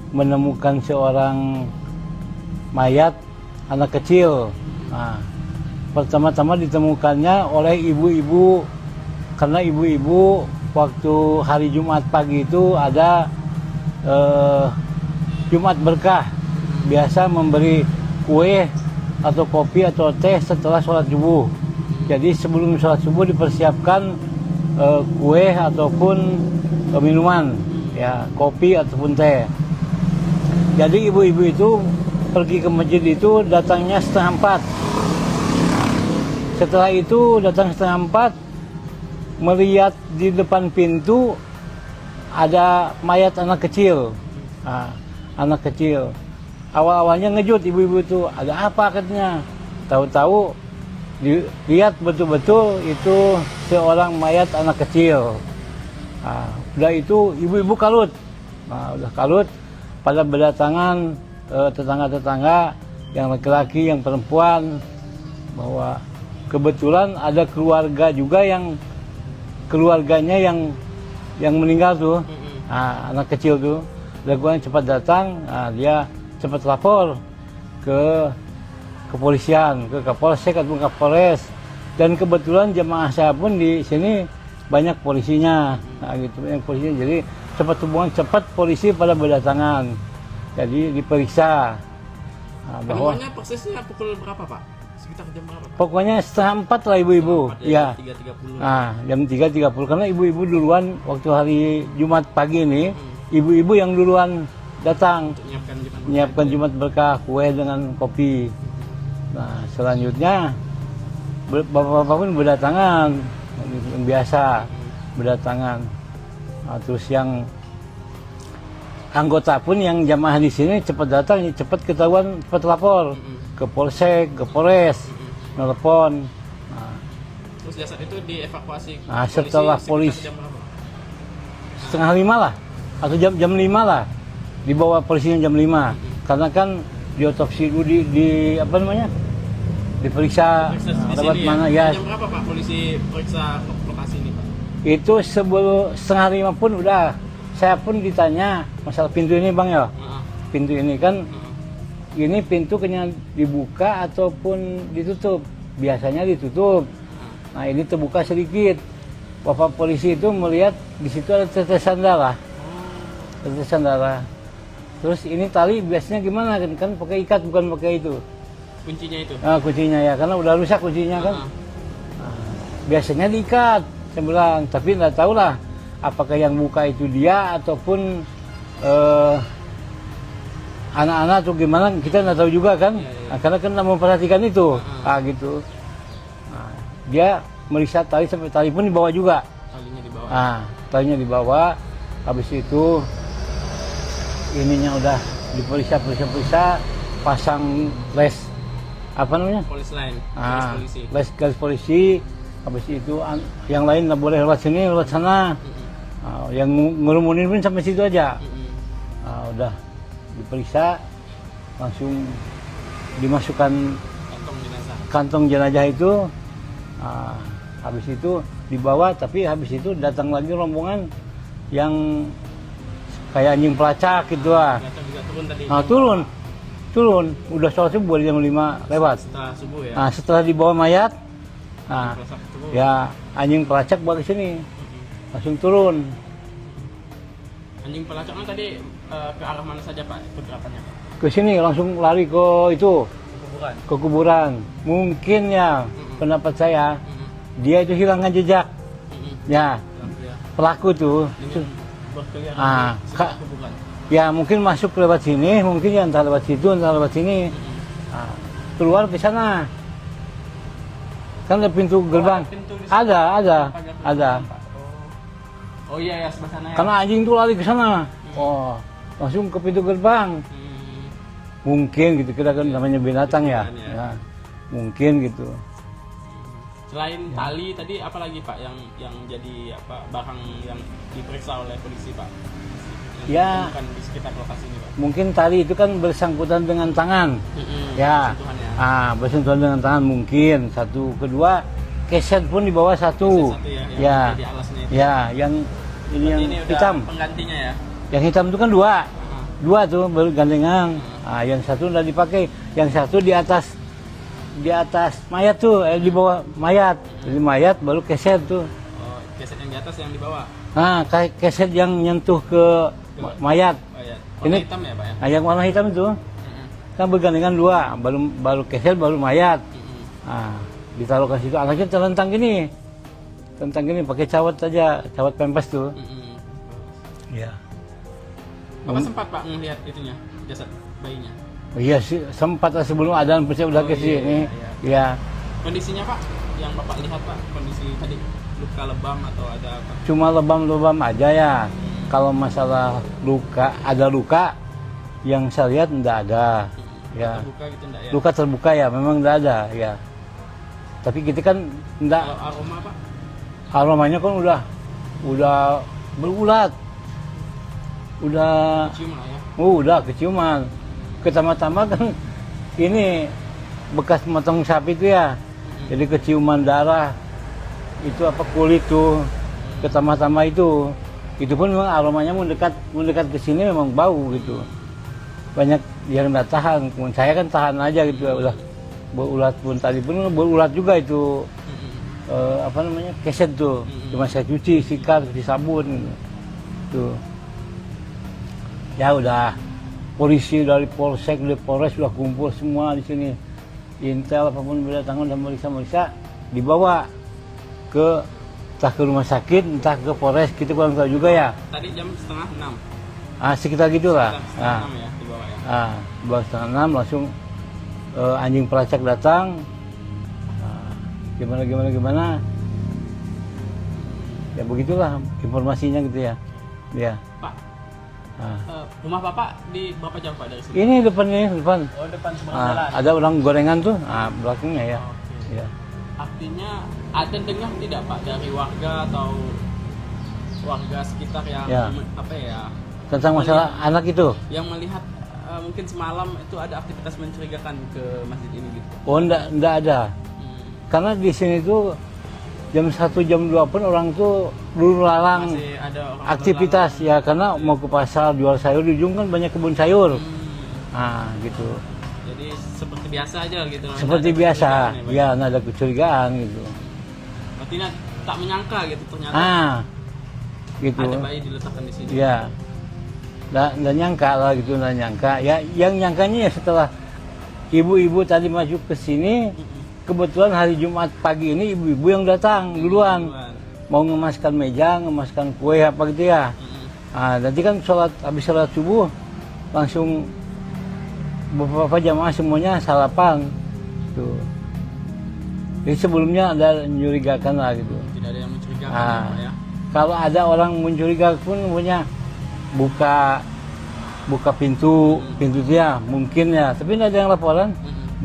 menemukan seorang mayat anak kecil. Nah, pertama-tama ditemukannya oleh ibu-ibu, karena ibu-ibu waktu hari Jumat pagi itu ada Jumat berkah, biasa memberi kue atau kopi atau teh setelah sholat subuh. Jadi sebelum sholat subuh dipersiapkan kue ataupun minuman, ya kopi ataupun teh. Jadi ibu-ibu itu pergi ke masjid itu datangnya 3:30. Setelah itu datang 3:30, melihat di depan pintu ada mayat anak kecil. Nah, anak kecil. Awal-awalnya ngejut ibu-ibu itu, ada apa katanya. Tahu-tahu dilihat betul-betul itu seorang mayat anak kecil. Nah, udah itu ibu-ibu kalut. Nah, udah kalut pada berdatangan tetangga-tetangga yang laki-laki, yang perempuan, bahwa kebetulan ada keluarga juga yang keluarganya yang meninggal tuh. Nah, anak kecil tuh, lagunya cepat datang, nah, dia cepat lapor ke kepolisian, ke Kapolsek atau Kapolres, dan kebetulan jemaah saya pun di sini banyak polisinya, nah, gitu, banyak polisinya, jadi cepat polisi pada berdatangan, jadi diperiksa. Nah, bahwa
Penemuannya persisnya pukul berapa Pak? Sekitar jam berapa Pak?
pokoknya 3:30 lah ibu-ibu, ya.
3.30.
Nah, jam 3.30 karena ibu-ibu duluan waktu hari Jumat pagi ini, ibu-ibu yang duluan datang
Untuk
menyiapkan Jumat berkah, kue dengan kopi. Nah, selanjutnya bapak-bapak pun berdatangan, yang biasa berdatangan. Nah, terus yang anggota pun yang jamaah di sini cepat datang, cepat ketahuan, cepat lapor ke Polsek, ke Polres, telepon. Nah,
terus jasad itu dievakuasi
nah, setelah polisi
jam berapa?
4:30 lah, atau jam 5 lah, dibawa polisinya jam 5, karena kan diotopsi dulu di apa namanya, diperiksa
Periksa di
lewat
sini
mana
ya.
ya.
Jam berapa Pak polisi periksa lokasi ini Pak?
Itu sebelum 4:30 pun udah, saya pun ditanya masalah pintu ini bang ya, pintu ini kan, ini pintu kena dibuka ataupun ditutup, biasanya ditutup. Nah ini terbuka sedikit, bapak polisi itu melihat di situ ada tetesan darah, tetesan darah. Terus ini tali biasanya gimana kan pakai ikat bukan pakai itu.
Kuncinya itu?
Nah, kuncinya ya, karena udah rusak kuncinya kan. Nah, biasanya diikat, saya bilang, tapi nggak tahu lah apakah yang buka itu dia ataupun anak-anak atau gimana, kita nggak tahu juga kan. Nah, karena kan nggak memperhatikan itu, gitu. Nah, dia meriksa tali sampai tali pun dibawa juga.
Talinya dibawa.
Nah, talinya dibawa, habis itu ininya udah diperiksa, pasang les apa namanya?
Polis lain, garis polisi.
Les garis polisi, habis itu yang lain nggak boleh lewat sini, lewat sana. Yang ngerumunin pun sampai situ aja. Udah diperiksa, langsung dimasukkan kantong jenazah itu. Habis itu dibawa, tapi habis itu datang lagi rombongan yang kayak anjing pelacak gitu lah. Turun, udah sholat subuh jam 5 lewat.
Setelah subuh ya?
Nah, setelah dibawa mayat, nah, ya anjing pelacak bawa ke sini, langsung turun.
Anjing pelacaknya tadi ke arah mana saja Pak pergerakannya?
Ke sini langsung lari ke itu,
Kuburan.
ke kuburan. Mungkin ya, pendapat saya, dia itu hilangkan jejak. Ya, pelaku tuh. Ya mungkin masuk lewat sini, mungkin ya entah lewat situ, entah lewat sini. Keluar ke sana. Kan ada pintu gerbang. Ada.
Oh iya ya, sebelah sana ya.
Karena anjing tuh lari ke sana. Oh, langsung ke pintu gerbang. Mungkin gitu, kita kan namanya binatang ya. Ya. Mungkin gitu.
Selain tali tadi apa lagi Pak yang jadi apa barang yang diperiksa oleh polisi Pak?
Ya.
Bukan di sekitar lokasi ini Pak.
Mungkin tali itu kan bersangkutan dengan tangan. Ya.
Sentuhan ya.
Bersentuhan dengan tangan mungkin. Satu, kedua keset pun di bawah satu.
Satu ya, yang
Ya.
jadi alasnya itu.
Ya, yang ini yang
Ini udah
hitam.
penggantinya ya.
Yang hitam itu kan dua. Dua tuh baru gandengan. Yang satu udah dipakai. Yang satu di atas mayat tuh, di bawah mayat. Jadi mayat baru keset tuh.
Oh, keset yang di atas yang di bawah.
Keset yang nyentuh ke mayat.
Oh ya. Warna
Ini-
hitam ya Pak ya.
Yang warna hitam itu kan bergandengan dua, baru keset baru mayat. Ditaruh ke situ, anaknya terlentang gini, pakai cawat aja, cawat pempes tuh. Ya.
Bapak sempat Pak melihat itunya, jasad bayinya.
Iya sih, sempat lah sebelum adzan pasti udah ke sini. Ya.
Kondisinya Pak, yang Bapak lihat Pak, kondisi tadi luka lebam atau ada apa?
Cuma lebam-lebam aja ya. Kalau masalah ada luka, yang saya lihat enggak ada. Ya.
Luka gitu enggak ya?
Luka terbuka ya, memang enggak ada ya. Tapi kita kan enggak,
Kalau aroma Pak?
aromanya kan udah berulat. Udah
Cium lah ya.
udah keciuman. Pertama-tama kan ini bekas motong sapi itu ya. Jadi keciuman darah. Itu apa kulit tuh. Pertama-tama itu pun memang aromanya mendekat ke sini memang bau gitu. Banyak yang nggak tahan. Saya kan tahan aja gitu ya, udah berulat pun tadi pun berulat juga itu. Keset tuh. Cuma saya cuci, sikat, cuci sabun gitu. Tuh. Ya udah, polisi dari polsek, dari polres sudah kumpul semua di sini. Intel apapun berdatangan dan meriksa, dibawa ke entah ke rumah sakit, entah ke polres, kita kurang tahu juga ya.
Tadi jam 5:30.
Sekitar gitulah.
Setengah 6 ya dibawa ya.
Bawa 5:30 langsung anjing pelacak datang. Gimana. Ya begitulah informasinya gitu ya. Ya.
Pak, rumah Bapak di berapa jam Pak dari sini?
Ini depan.
Oh, depan seberang jalan.
Ada orang gorengan tuh, belakangnya ya.
Oke.
Ya.
Artinya ada dengar tidak Pak dari warga atau warga sekitar yang
Ya.
apa ya?
Tentang masalah anak itu.
Yang melihat mungkin semalam itu ada aktivitas mencurigakan ke masjid ini gitu.
Oh, enggak ada. Karena di sini tuh jam 1 jam 2 pun orang tuh dulu lalang
Masih ada orang
aktivitas ya, karena mau ke pasar jual sayur, di ujung kan banyak kebun sayur. Gitu.
Jadi seperti biasa aja gitu.
Seperti
Nggak ada
biasa.
kecurigaan ya, Pak?
Ya, nggak ada kecurigaan gitu.
Berarti tak menyangka gitu ternyata
Gitu.
ada bayi diletakkan di sini.
Ya. Nggak nyangka lah gitu, nggak nyangka. Ya, yang nyangkanya ya setelah ibu-ibu tadi masuk ke sini, kebetulan hari Jumat pagi ini ibu-ibu yang datang duluan. Mau ngemaskan meja, ngemaskan kue apa gitu ya. Nanti kan habis sholat subuh langsung beberapa jamaah semuanya sarapan. Tuh. Jadi sebelumnya ada mencurigakan lah gitu.
Tidak ada yang mencurigakan ya, Pak, ya.
Kalau ada orang mencurigakan pun punya buka pintu dia mungkin ya, tapi tidak ada yang laporan.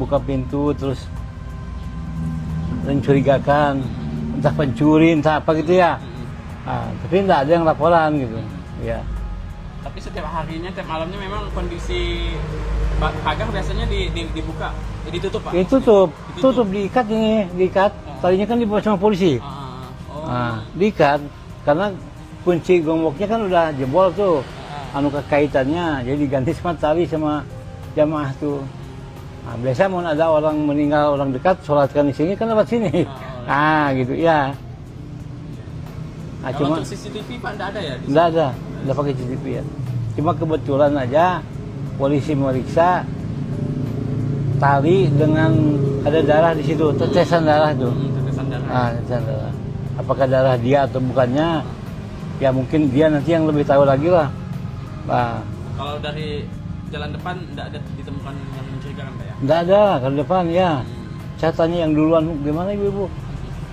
Buka pintu terus mencurigakan, entah pencuri, entah apa gitu ya. Tapi tidak ada yang laporan gitu. Ya.
Tapi setiap harinya, tiap malamnya memang kondisi pagar biasanya dibuka, ditutup Pak?
Tutup, diikat. Tadinya kan dibawa sama polisi. Diikat, karena kunci gemboknya kan udah jebol tuh. Kaitannya, jadi diganti sama tali sama jamaah tuh. Biasa mau ada orang meninggal, orang dekat, sholatkan di sini kan lewat sini. Gitu ya.
Kalau
Cuma
untuk CCTV Pak enggak ada ya?
enggak ada pakai CCTV ya. Cuma kebetulan aja polisi meriksa tali dengan ada darah di situ, tetesan darah tuh.
Tetesan darah.
Tetesan darah. Apakah darah dia atau bukannya? Ya mungkin dia nanti yang lebih tahu lagi lah.
Kalau dari jalan depan enggak ada ditemukan yang mencurigakan Pak ya?
Enggak ada kalau depan ya. Saya tanya yang duluan, gimana ibu?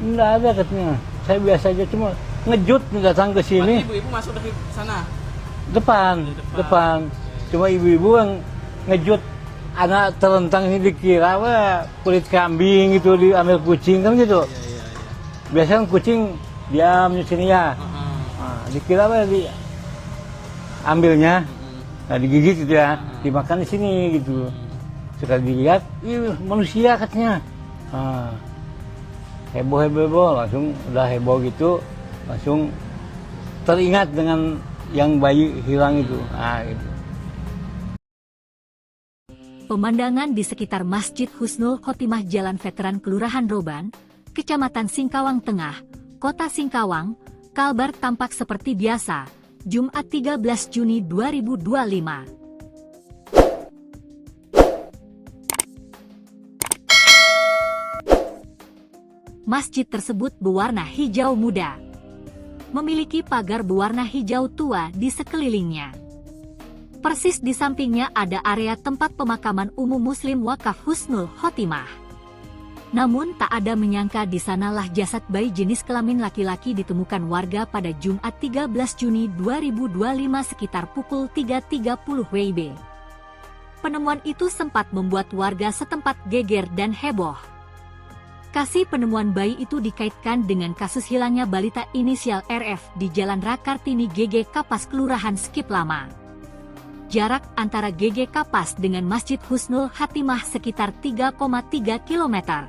Enggak ada katanya. Saya biasa aja, cuma ngejut datang ke sini.
Berarti ibu-ibu masuk dari sana?
Depan. Cuma ibu-ibu yang ngejut anak terlentang ini dikira kulit kambing gitu, diambil kucing kan gitu. biasanya kucing diam di sini ya. Dikira apa ambilnya, nah digigit gitu ya, dimakan di sini gitu. Sekali dilihat, manusia katanya. Heboh, langsung udah heboh gitu, langsung teringat dengan yang bayi hilang itu. Gitu.
Pemandangan di sekitar Masjid Husnul Khotimah Jalan Veteran Kelurahan Roban, Kecamatan Singkawang Tengah, Kota Singkawang, Kalbar tampak seperti biasa, Jumat 13 Juni 2025. Masjid tersebut berwarna hijau muda. Memiliki pagar berwarna hijau tua di sekelilingnya. Persis di sampingnya ada area tempat pemakaman umum Muslim Wakaf Husnul Khotimah. Namun tak ada menyangka di sanalah jasad bayi jenis kelamin laki-laki ditemukan warga pada Jumat 13 Juni 2025 sekitar pukul 3.30 WIB. Penemuan itu sempat membuat warga setempat geger dan heboh. Kasus penemuan bayi itu dikaitkan dengan kasus hilangnya balita inisial RF di Jalan Rakartini GG Kapas Kelurahan Skip Lama. Jarak antara GG Kapas dengan Masjid Husnul Khotimah sekitar 3,3 km.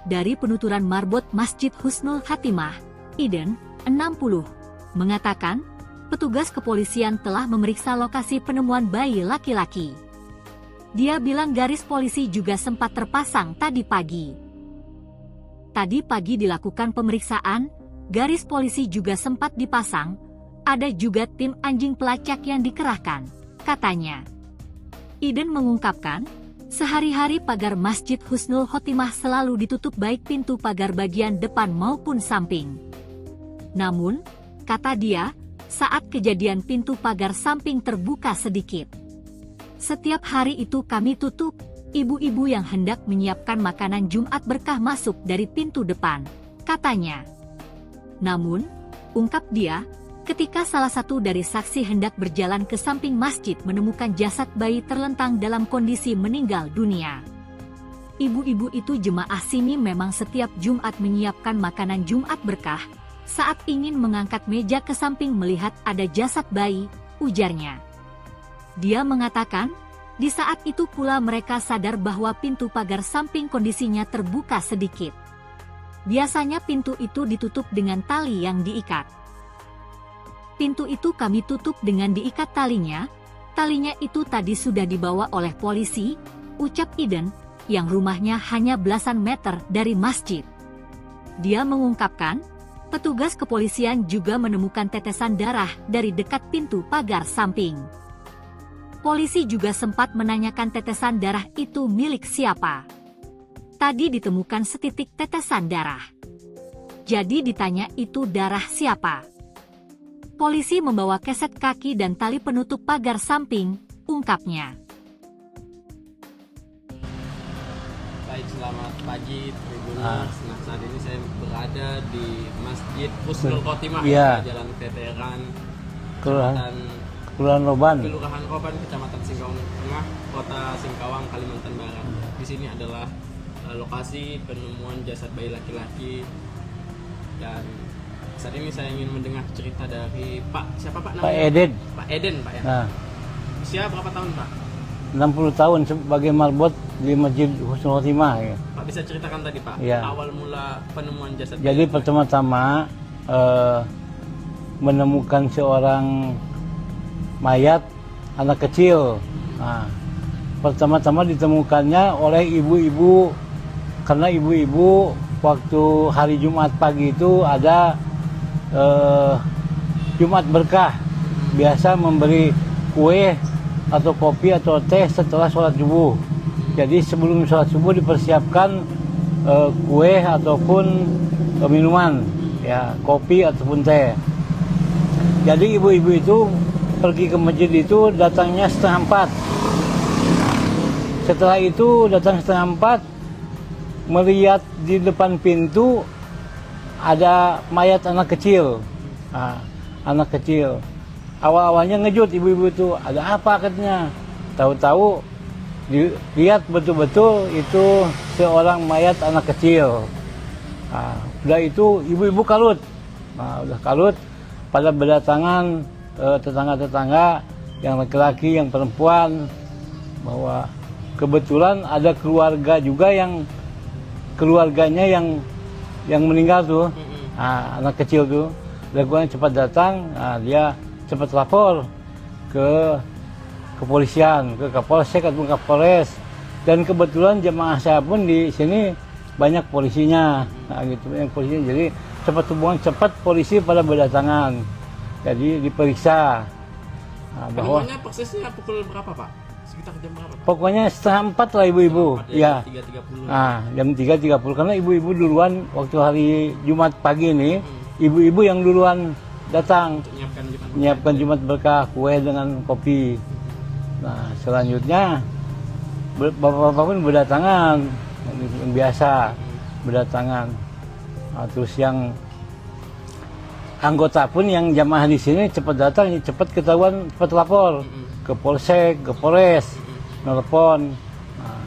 Dari penuturan marbot Masjid Husnul Khotimah, Iden, 60, mengatakan, petugas kepolisian telah memeriksa lokasi penemuan bayi laki-laki. Dia bilang garis polisi juga sempat terpasang tadi pagi. Tadi pagi dilakukan pemeriksaan, garis polisi juga sempat dipasang, ada juga tim anjing pelacak yang dikerahkan, katanya. Iden mengungkapkan, sehari-hari pagar Masjid Husnul Khotimah selalu ditutup baik pintu pagar bagian depan maupun samping. Namun, kata dia, saat kejadian pintu pagar samping terbuka sedikit. Setiap hari itu kami tutup. Ibu-ibu yang hendak menyiapkan makanan Jumat berkah masuk dari pintu depan, katanya. Namun, ungkap dia, ketika salah satu dari saksi hendak berjalan ke samping masjid menemukan jasad bayi terlentang dalam kondisi meninggal dunia. Ibu-ibu itu jemaah sini memang setiap Jumat menyiapkan makanan Jumat berkah, saat ingin mengangkat meja ke samping melihat ada jasad bayi, ujarnya. Dia mengatakan, di saat itu pula mereka sadar bahwa pintu pagar samping kondisinya terbuka sedikit. Biasanya pintu itu ditutup dengan tali yang diikat. Pintu itu kami tutup dengan diikat talinya itu tadi sudah dibawa oleh polisi, ucap Iden, yang rumahnya hanya belasan meter dari masjid. Dia mengungkapkan, petugas kepolisian juga menemukan tetesan darah dari dekat pintu pagar samping. Polisi juga sempat menanyakan tetesan darah itu milik siapa. Tadi ditemukan setitik tetesan darah. Jadi ditanya itu darah siapa. Polisi membawa keset kaki dan tali penutup pagar samping, ungkapnya.
Baik, selamat pagi Tribuners. Nah, saat ini saya berada di Masjid Husnul Khotimah, Jalan Veteran
Kelurahan Roban,
Kecamatan Singkawang Tengah, Kota Singkawang, Kalimantan Barat. Di sini adalah lokasi penemuan jasad bayi laki-laki. Dan saat ini saya ingin mendengar cerita dari siapa Pak namanya?
Pak Eden.
Pak Eden, Pak ya.
Nah,
usia berapa tahun Pak?
60 tahun sebagai marbot di Masjid Husnul Khotimah. Ya.
Pak bisa ceritakan tadi Pak, awal mula penemuan jasad.
Jadi pertama-tama menemukan seorang mayat anak kecil. Nah, pertama-tama ditemukannya oleh ibu-ibu, karena ibu-ibu waktu hari Jumat pagi itu ada Jumat berkah, biasa memberi kue atau kopi atau teh setelah sholat subuh. Jadi sebelum sholat subuh dipersiapkan kue ataupun minuman, ya kopi ataupun teh. Jadi ibu-ibu itu pergi ke masjid itu datangnya 3:30. Setelah itu datang 3:30, melihat di depan pintu ada mayat anak kecil. Anak kecil. Awal-awalnya ngejut ibu-ibu itu, ada apa katanya. Tahu-tahu dilihat betul-betul itu seorang mayat anak kecil. Udah itu ibu-ibu kalut. Nah, udah kalut pada berdatangan tetangga-tetangga yang laki-laki, yang perempuan, bahwa kebetulan ada keluarga juga yang keluarganya yang meninggal tuh. Nah, anak kecil tuh. Lakukan cepat datang, nah, dia cepat lapor ke kepolisian, ke Kapolsek atau Kapolres. Dan kebetulan jemaah saya pun di sini banyak polisinya, nah, gitu, banyak polisinya. Jadi cepat polisi pada berdatangan. Jadi diperiksa. Nah, bahwa
Penemuannya persisnya pukul berapa Pak? Sekitar jam berapa Pak?
pokoknya 3:30 lah ibu-ibu. Ya.
3.30.
Nah, jam 3.30 karena ibu-ibu duluan waktu hari Jumat pagi ini, ibu-ibu yang duluan datang
Untuk
menyiapkan Jumat berkah, kue dengan kopi. Nah, selanjutnya bapak-bapak pun berdatangan, yang biasa berdatangan. Nah, terus yang anggota pun yang jamaah di sini cepat datang, cepat ketahuan, cepat lapor ke Polsek, ke Polres, nelpon. Nah,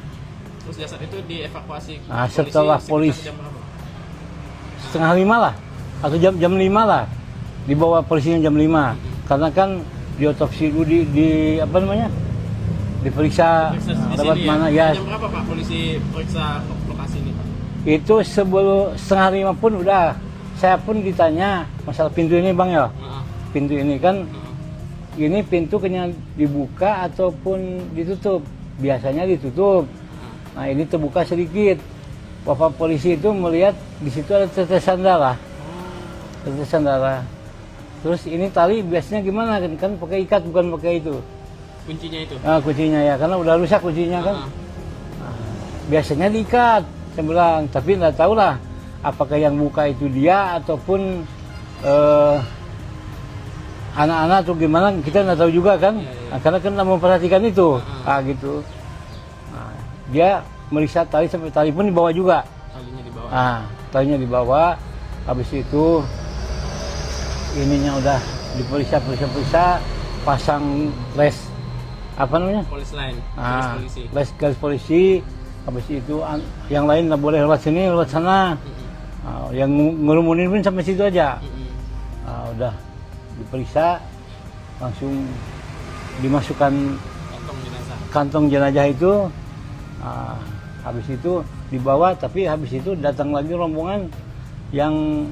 Terus jasad itu dievakuasi
Nah, setelah polisi
sekitar jam berapa?
4:30 lah atau jam 5 lah, dibawa polisinya jam 5 karena kan diotopsi dulu di apa namanya, diperiksa
Periksa di
lewat
sini
mana
ya.
ya.
Jam berapa Pak polisi periksa lokasi ini Pak?
Itu sebelum 4:30 pun udah, saya pun ditanya masalah pintu ini bang ya, pintu ini kan ini pintu kena dibuka ataupun ditutup, biasanya ditutup. Nah ini terbuka sedikit. Bapak polisi itu melihat di situ ada tetesan darah, tetesan darah. Terus ini tali biasanya gimana kan pakai ikat bukan pakai itu.
Kuncinya itu?
Nah, kuncinya ya, karena udah rusak kuncinya kan. Nah, biasanya diikat, saya bilang, tapi nggak tahu lah apakah yang buka itu dia ataupun anak-anak atau gimana, kita nggak tahu juga kan. Nah, karena kan nggak memperhatikan itu, gitu. Nah, dia meriksa tali sampai tali pun dibawa juga.
Talinya dibawa.
Nah, talinya dibawa, habis itu ininya udah diperiksa, pasang les apa namanya?
Polis lain,
Ah,
polisi.
garis polisi. Habis itu yang lain nggak boleh lewat sini, lewat sana. Yang ngerumunin pun sampai situ aja. Udah diperiksa, langsung dimasukkan kantong jenazah itu. Habis itu dibawa, tapi habis itu datang lagi rombongan yang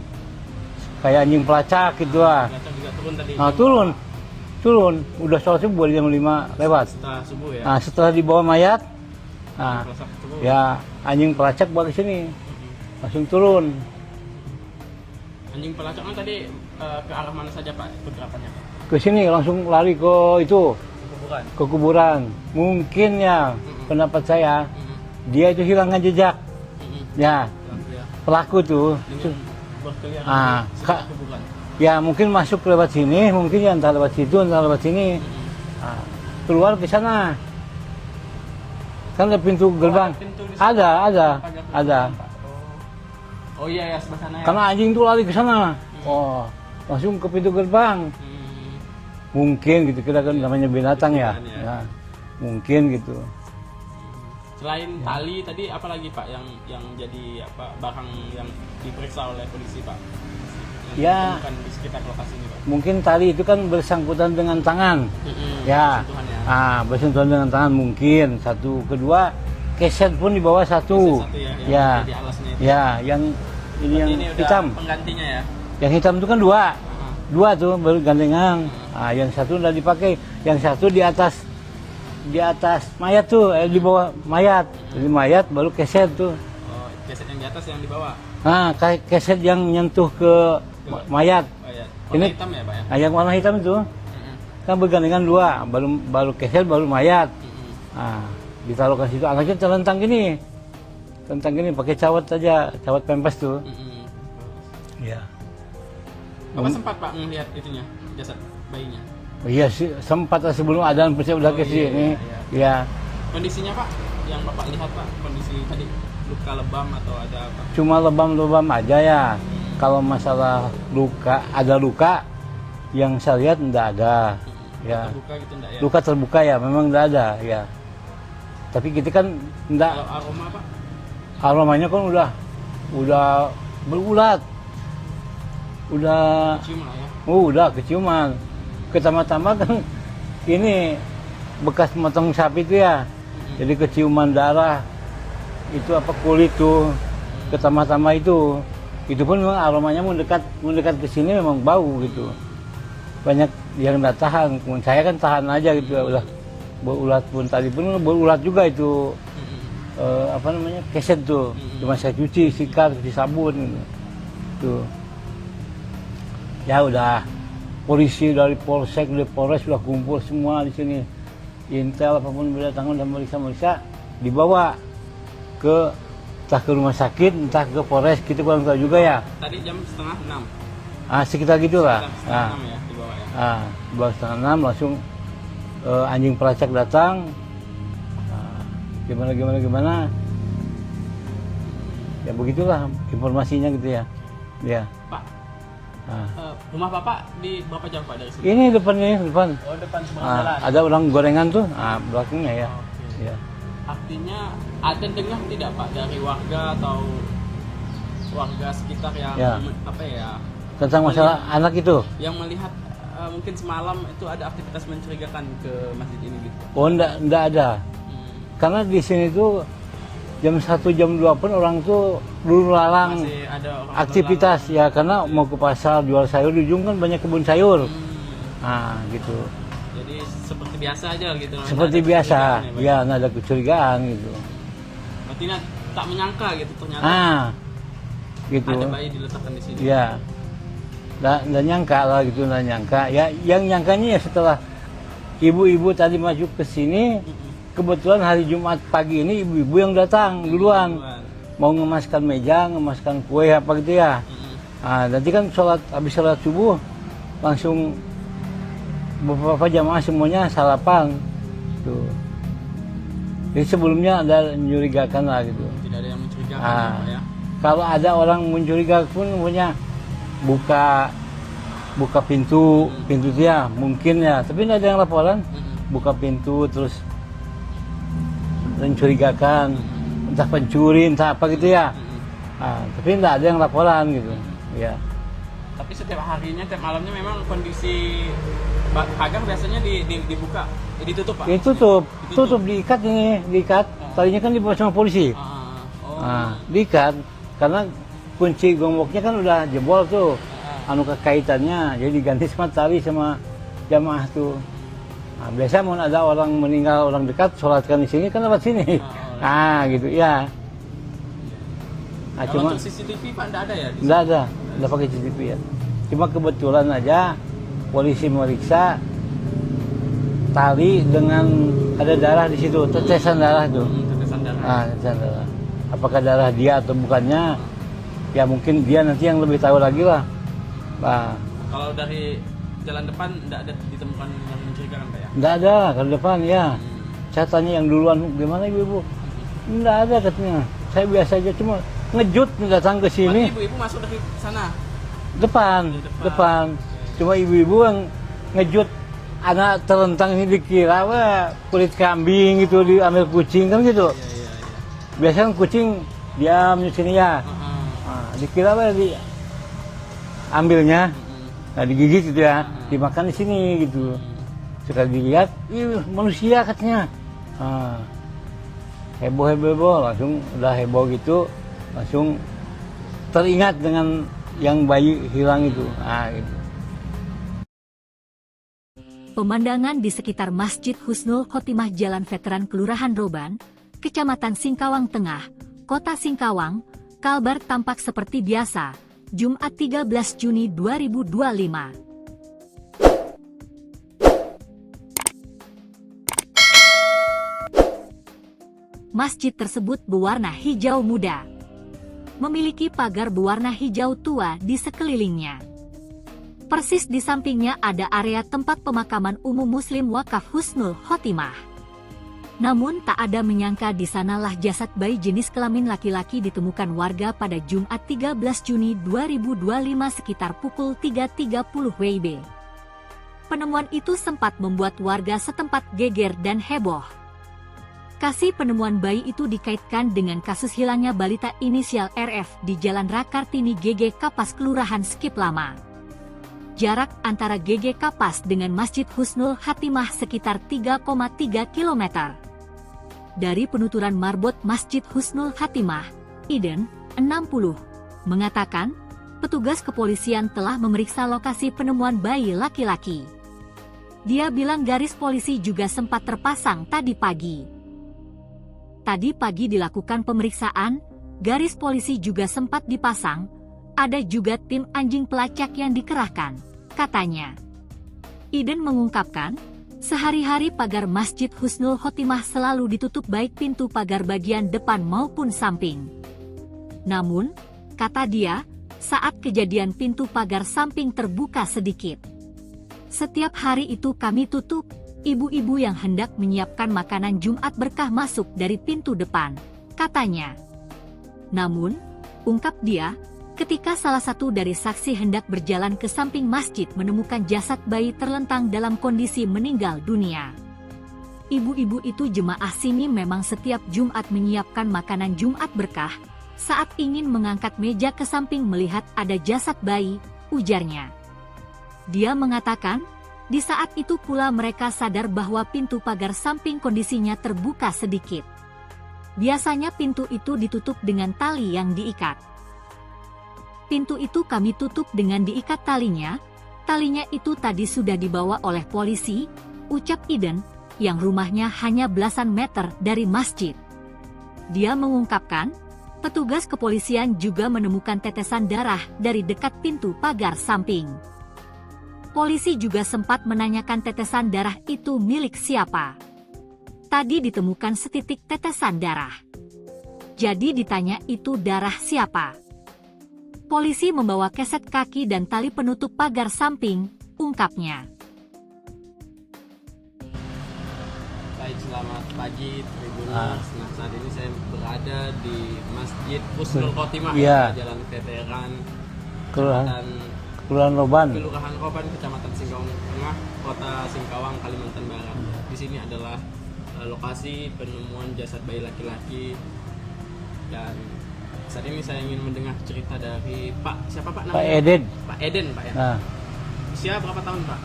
kayak anjing pelacak gitu lah.
Juga turun tadi.
Turun, udah sholat subuh jam 5 lewat.
Setelah subuh ya.
Nah, setelah dibawa mayat, nah,
Pelacak turun.
ya anjing pelacak bawa ke sini, langsung turun.
Anjing pelacaknya tadi ke arah mana saja Pak pergerakannya Pak?
Ke sini langsung lari ke itu,
Kuburan.
ke kuburan. Mungkin ya, pendapat saya, dia itu hilangkan jejak. Ya, pelaku tuh.
Berkeliaran di sekitar kuburan.
Ya mungkin masuk lewat sini, mungkin ya entah lewat situ, entah lewat sini. Keluar ke sana. Kan ada pintu gerbang.
Pintu di
Ada.
Oh iya ya, sebelah sana ya.
Karena anjing tuh lari ke sana. Oh, langsung ke pintu gerbang. Mungkin gitu, kita kan namanya binatang ya. Ya. Mungkin gitu.
Selain tali tadi apa lagi Pak yang jadi apa barang yang diperiksa oleh polisi Pak?
Ya.
Bukan di sekitar lokasi ini Pak.
Mungkin tali itu kan bersangkutan dengan tangan. Ya. Bersentuhan dengan tangan mungkin. Satu, kedua keset pun di bawah satu.
Ya. Di alasnya itu.
Ya, yang ini yang
Ini udah
hitam.
penggantinya ya.
Yang hitam itu kan dua tuh bergandengan. Yang satu udah dipakai, yang satu di atas mayat tuh, di bawah mayat. Jadi mayat baru keset tuh.
Oh, keset yang di atas yang dibawa.
Keset yang nyentuh ke mayat.
Warna
Ini
hitam ya Pak ya.
Yang warna hitam itu kan bergandengan dua, baru keset baru mayat. Ditaruh ke situ, anaknya terlentang gini, pakai cawat aja, cawat pempes tuh. Ya.
Bapak sempat Pak melihat itunya, jasad bayinya?
Iya sih, sempat sebelum adzan pasti udah ke sini. Ya.
Kondisinya Pak, yang Bapak lihat Pak, kondisi tadi luka lebam atau ada apa?
Cuma lebam-lebam aja ya. Kalau masalah ada luka, yang saya lihat enggak ada. Ya.
Luka gitu enggak ya?
Luka terbuka ya, memang enggak ada ya. Tapi kita kan enggak.
Kalau aroma Pak?
Aromanya kan udah berulat. Udah,
Cium lah ya.
udah keciuman. Pertama-tama kan ini bekas motong sapi itu ya. Jadi keciuman darah. Itu apa kulit tuh. Pertama-tama itu pun memang aromanya mendekat ke sini memang bau gitu. Banyak yang nggak tahan. Saya kan tahan aja gitu ya, udah berulat pun tadi pun berulat juga itu. Apa namanya, keset tuh, cuma saya cuci, sikat, cuci sabun gitu. Tuh. Ya udah, polisi dari polsek, dari polres sudah kumpul semua di sini. Intel apapun berdatangan dan meriksa, dibawa ke entah ke rumah sakit, entah ke polres, kita kurang tahu juga ya.
Tadi jam setengah 6.
Sekitar gitulah.
Setengah 6 ya dibawa ya.
Dibawa setengah 6 langsung anjing pelacak datang. Gimana ya begitulah informasinya gitu ya.
Pak, rumah Bapak di berapa jauh Pak dari sini?
Ini depan.
Oh, depan seberang jalan.
Ada orang gorengan tuh, belakangnya ya.
Oke.
Ya.
Artinya ada dengar tidak Pak dari warga atau warga sekitar yang
Ya.
apa ya?
Tentang masalah anak itu.
Yang melihat mungkin semalam itu ada aktivitas mencurigakan ke masjid ini gitu.
Oh, enggak ada. Karena di sini tuh jam 1 jam 2 pun orang tuh dulu lalang
Masih ada orang
aktivitas ya, karena mau ke pasar jual sayur, di ujung kan banyak kebun sayur. Gitu.
Jadi seperti biasa aja gitu.
Seperti biasa. Ya, nggak ada kecurigaan gitu.
Berarti tak menyangka gitu ternyata.
Gitu.
Ada bayi diletakkan di sini.
Ya. Dan nyangka lah gitu, nggak nyangka. Ya, yang nyangkanya ya setelah ibu-ibu tadi masuk ke sini, kebetulan hari Jumat pagi ini ibu-ibu yang datang duluan. Mau ngemaskan meja, ngemaskan kue apa gitu ya. Nanti kan habis sholat subuh langsung beberapa jamaah semuanya sarapan. Tuh. Jadi sebelumnya ada mencurigakan lah gitu.
Tidak ada yang mencurigakan ya.
Kalau ada orang mencurigakan pun punya buka pintu dia mungkin ya, tapi tidak ada yang laporan. Buka pintu terus mencurigakan, entah pencuri, entah apa gitu ya. Tapi tidak ada yang laporan gitu. Ya.
Tapi setiap harinya, tiap malamnya memang kondisi pagar biasanya dibuka, ditutup Pak?
Tutup, diikat. Tadinya kan dibawa sama polisi. Diikat, karena kunci gemboknya kan udah jebol tuh. Kaitannya, jadi diganti sama tali sama jamaah tuh. Biasa mau ada orang meninggal, orang dekat, sholatkan di sini kan lewat sini. Gitu ya.
Kalau untuk CCTV Pak enggak ada ya?
Enggak ada pakai CCTV ya. Cuma kebetulan aja polisi meriksa tali dengan ada darah di situ, tetesan darah tuh.
Tetesan darah.
Tetesan darah. Apakah darah dia atau bukannya? Ya mungkin dia nanti yang lebih tahu lagi lah.
Kalau dari jalan depan enggak ada ditemukan yang mencurigakan Pak ya?
Enggak ada kalau depan ya. Saya tanya yang duluan, gimana ibu? Enggak ada katanya. Saya biasa aja, cuma ngejut datang ke sini.
Ibu-ibu masuk dari sana?
Depan. Cuma ibu-ibu yang ngejut, anak terentang ini dikira kulit kambing gitu, diambil kucing kan gitu.
Iya.
Biasanya kucing diam di sini ya. Dikira ambilnya, digigit gitu ya, dimakan di sini gitu. Sekali dilihat, manusia katanya. Heboh, langsung udah heboh gitu, langsung teringat dengan yang bayi hilang itu. Gitu.
Pemandangan di sekitar Masjid Husnul Khotimah Jalan Veteran Kelurahan Roban, Kecamatan Singkawang Tengah, Kota Singkawang, Kalbar tampak seperti biasa, Jumat 13 Juni 2025. Masjid tersebut berwarna hijau muda. Memiliki pagar berwarna hijau tua di sekelilingnya. Persis di sampingnya ada area tempat pemakaman umum Muslim Wakaf Husnul Khotimah. Namun tak ada menyangka di sanalah jasad bayi jenis kelamin laki-laki ditemukan warga pada Jumat 13 Juni 2025 sekitar pukul 3.30 WIB. Penemuan itu sempat membuat warga setempat geger dan heboh. Lokasi penemuan bayi itu dikaitkan dengan kasus hilangnya balita inisial RF di Jalan Rakartini GG Kapas Kelurahan Skip Lama. Jarak antara GG Kapas dengan Masjid Husnul Khatimah sekitar 3,3 km. Dari penuturan marbot Masjid Husnul Khatimah, Iden, 60, mengatakan, petugas kepolisian telah memeriksa lokasi penemuan bayi laki-laki. Dia bilang garis polisi juga sempat terpasang tadi pagi. Tadi pagi dilakukan pemeriksaan, garis polisi juga sempat dipasang, ada juga tim anjing pelacak yang dikerahkan, katanya. Iden mengungkapkan, sehari-hari pagar Masjid Husnul Khotimah selalu ditutup baik pintu pagar bagian depan maupun samping. Namun, kata dia, saat kejadian pintu pagar samping terbuka sedikit. Setiap hari itu kami tutup, ibu-ibu yang hendak menyiapkan makanan Jumat berkah masuk dari pintu depan, katanya. Namun, ungkap dia, ketika salah satu dari saksi hendak berjalan ke samping masjid menemukan jasad bayi terlentang dalam kondisi meninggal dunia. Ibu-ibu itu jemaah sini memang setiap Jumat menyiapkan makanan Jumat berkah. Saat ingin mengangkat meja ke samping melihat ada jasad bayi, ujarnya. Dia mengatakan, di saat itu pula mereka sadar bahwa pintu pagar samping kondisinya terbuka sedikit. Biasanya pintu itu ditutup dengan tali yang diikat. Pintu itu kami tutup dengan diikat talinya itu tadi sudah dibawa oleh polisi, ucap Iden, yang rumahnya hanya belasan meter dari masjid. Dia mengungkapkan, petugas kepolisian juga menemukan tetesan darah dari dekat pintu pagar samping. Polisi juga sempat menanyakan tetesan darah itu milik siapa. Tadi ditemukan setitik tetesan darah. Jadi ditanya itu darah siapa. Polisi membawa keset kaki dan tali penutup pagar samping, ungkapnya.
Baik, selamat pagi Tribuners. Nah, saat ini saya berada di Masjid Husnul Khotimah, Jalan Veteran,
Kelurahan Roban,
Kecamatan Singkawang Tengah, Kota Singkawang, Kalimantan Barat. Di sini adalah lokasi penemuan jasad bayi laki-laki, dan saat ini saya ingin mendengar cerita dari siapa Pak namanya?
Pak Eden.
Pak Eden, Pak ya.
Nah,
usia berapa tahun Pak?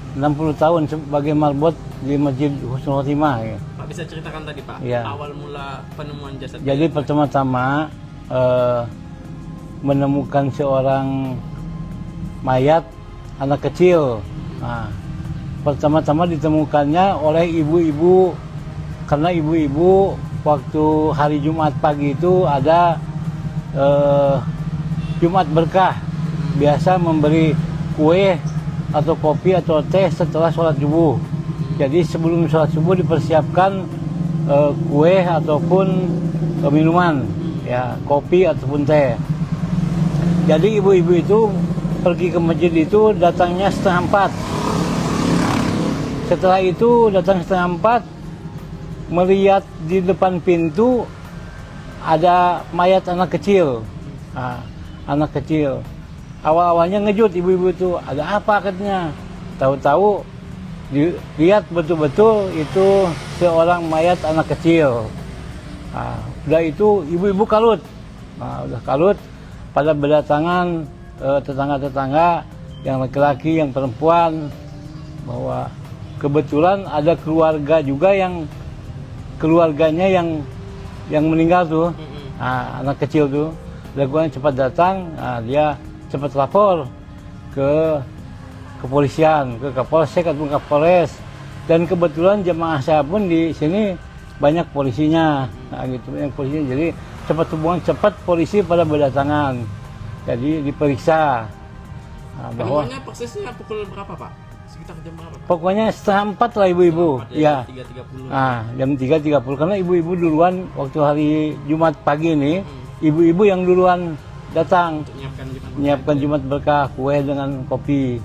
60 tahun sebagai marbot di Masjid Husnul Khotimah. Ya.
Pak bisa ceritakan tadi Pak,
ya.
Awal mula penemuan jasad.
Jadi pertama-tama menemukan seorang mayat anak kecil. Nah, pertama-tama ditemukannya oleh ibu-ibu, karena ibu-ibu waktu hari Jumat pagi itu ada Jumat berkah, biasa memberi kue atau kopi atau teh setelah sholat subuh. Jadi sebelum sholat subuh dipersiapkan kue ataupun minuman, ya kopi ataupun teh. Jadi ibu-ibu itu pergi ke masjid itu datangnya 3:30. Setelah itu datang 3:30, melihat di depan pintu ada mayat anak kecil. Nah, anak kecil. Awal-awalnya ngejut ibu-ibu itu, ada apa katanya. Tahu-tahu dilihat betul-betul itu seorang mayat anak kecil. Nah, udah itu ibu-ibu kalut. Nah, udah kalut, pada berdatangan tetangga-tetangga yang laki-laki, yang perempuan, bahwa kebetulan ada keluarga juga yang keluarganya yang meninggal tuh, nah, anak kecil tuh, lakukan cepat datang, nah, dia cepat lapor ke kepolisian, ke Kapolsek atau Kapolres, dan kebetulan jemaah saya pun di sini banyak polisinya, nah, gitu, banyak polisinya, jadi cepat polisi pada berdatangan, jadi diperiksa. Nah, bahwa
persisnya pukul berapa Pak? Sekitar jam berapa Pak?
Pokoknya 3:30 lah ibu-ibu, ya.
3.30.
Nah, jam 3.30 karena ibu-ibu duluan waktu hari Jumat pagi ini, ibu-ibu yang duluan datang
untuk
menyiapkan Jumat berkah, kue dengan kopi.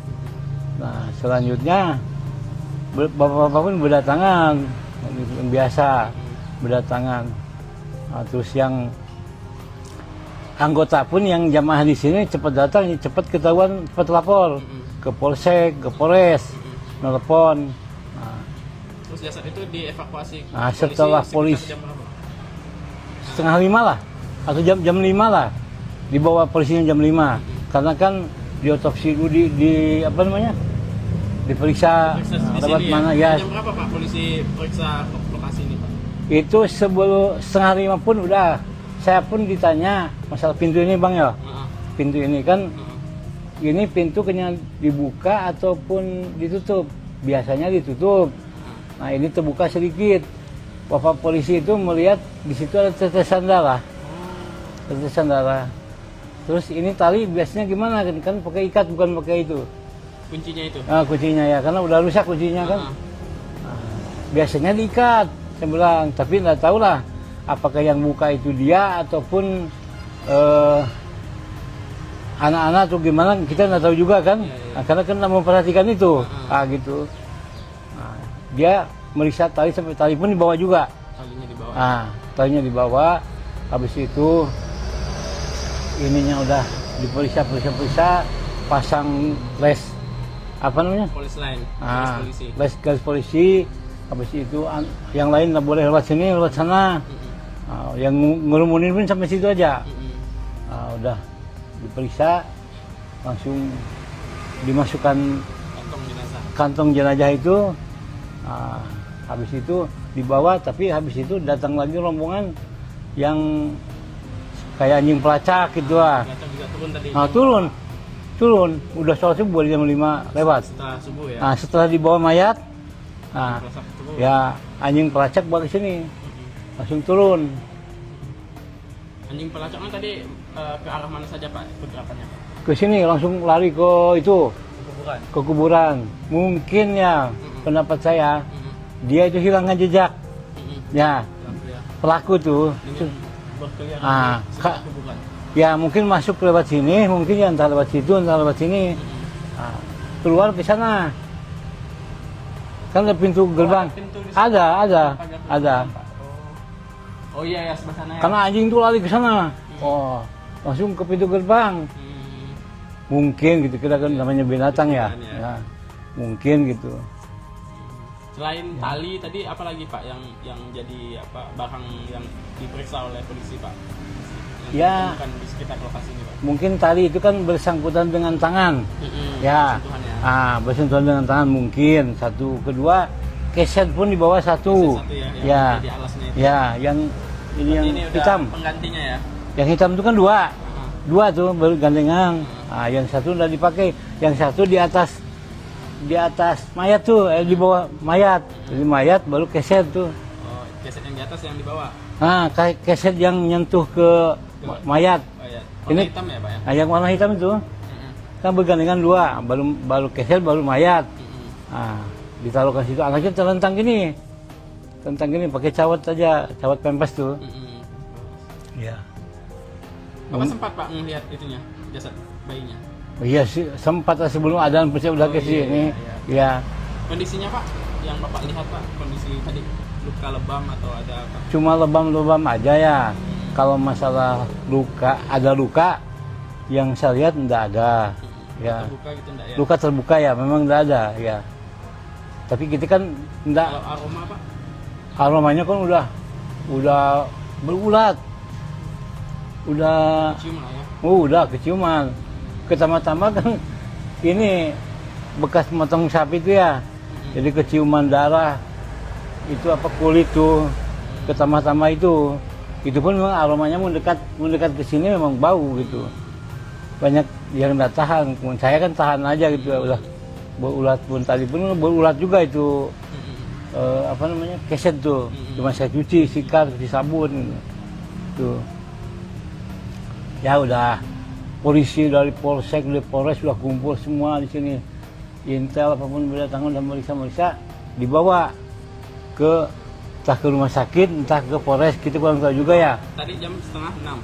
Nah, selanjutnya bapak-bapak pun berdatangan, yang biasa berdatangan. Nah, terus yang anggota pun yang jamaah di sini cepat datang, cepat ketahuan, cepat lapor ke Polsek, ke Polres, nelpon. Nah,
Terus jasad itu dievakuasi
Setelah polisi
sekitar jam berapa?
setengah 5 lah, atau jam 5 lah, dibawa polisinya jam 5, karena kan diotopsi dulu di apa namanya, diperiksa
Periksa di
lewat
sini
mana
ya.
ya.
Jam berapa Pak polisi periksa lokasi ini Pak?
Itu sebelum setengah 5 pun udah, saya pun ditanya masalah pintu ini bang ya, pintu ini kan, ini pintu kena dibuka ataupun ditutup, biasanya ditutup. Nah ini terbuka sedikit. Bapak polisi itu melihat di situ ada tetesan darah. Tetesan darah. Terus ini tali biasanya gimana kan pakai ikat bukan pakai itu.
Kuncinya itu.
Kuncinya ya, karena udah rusak kuncinya kan. Biasanya diikat, saya bilang, tapi nggak tahu lah apakah yang buka itu dia ataupun anak-anak tuh gimana, kita nggak tahu juga kan. Karena kan nggak memperhatikan itu, gitu. Dia meriksa tali sampai tali pun dibawa juga.
Talinya dibawa.
Talinya dibawa. Habis itu ininya udah diperiksa, pasang les apa namanya?
Polis line, garis polisi.
Les garis polisi. Habis itu yang lain nggak boleh lewat sini, lewat sana. Yang ngerumunin pun sampai situ aja. Udah diperiksa, langsung dimasukkan kantong jenazah itu. Habis itu dibawa, tapi habis itu datang lagi rombongan yang kayak anjing pelacak gitu lah. Turun, udah sholat subuh jam 5 lewat.
Setelah subuh ya.
Setelah dibawa mayat, ya anjing pelacak balik sini, langsung turun.
Anjing pelacaknya tadi ke arah mana saja Pak pergerakannya?
Ke sini langsung lari ke itu, ke kuburan. Mungkin ya pendapat saya. Dia itu hilangkan jejak, ya pelaku tuh. Ya mungkin masuk lewat sini, mungkin ya entah lewat situ, entah lewat sini, keluar ke sana. Kan ada pintu gerbang, ada.
Oh iya ya sebelah sana ya.
Karena anjing tuh lari ke sana, langsung ke pintu gerbang. Mungkin gitu, kita kan namanya binatang ya. Mungkin gitu.
Selain tali tadi apa lagi Pak yang jadi barang yang diperiksa oleh polisi Pak? Yang ditemukan di sekitar lokasi ini Pak.
Mungkin tali itu kan bersangkutan dengan tangan. Ya. Bersentuhan dengan tangan mungkin. Satu, kedua keset pun di bawah satu. Ya. Yang ini yang hitam.
Penggantinya ya.
Yang hitam itu kan dua tuh bergandengan. Yang satu udah dipakai, yang satu di atas mayat tuh, di bawah mayat. Jadi mayat baru keset tuh.
Keset yang di atas yang dibawa.
Keset yang nyentuh ke mayat.
Warna hitam ya Pak ya?
Yang warna hitam itu kan bergandengan dua, baru keset baru mayat. Ditaruhkan situ, anaknya terlentang gini, pakai cawat aja, cawat pempes tuh. Ya.
Bapak sempat Pak melihat itunya, jasad bayinya?
Iya sih, sempat sebelum adzan pasti udah ke sini. Iya.
Kondisinya Pak, yang Bapak lihat Pak, kondisi tadi luka lebam atau ada apa?
Cuma lebam-lebam aja ya. Kalau masalah ada luka, yang saya lihat enggak ada. Ya.
Terbuka gitu enggak ya?
Luka terbuka ya, memang enggak ada ya. Tapi kita kan enggak.
Kalau aroma Pak?
Aromanya kan udah berulat. Udah
kecium lah ya.
Udah keciuman. Pertama-tama kan ini bekas motong sapi itu ya. Jadi keciuman darah. Itu kulit tuh. Pertama-tama itu pun memang aromanya mendekat ke sini memang bau gitu. Banyak yang enggak tahan. Saya kan tahan aja gitu ya, udah berulat pun tadi pun berulat juga itu. Keset tuh. Cuma saya cuci, sikat, cuci sabun tuh. Ya udah, polisi dari polsek, dari polres sudah kumpul semua di sini. Intel apapun berdatangan dan meriksa, dibawa ke entah ke rumah sakit, entah ke polres, kita kurang tahu juga ya.
Tadi jam 5:30.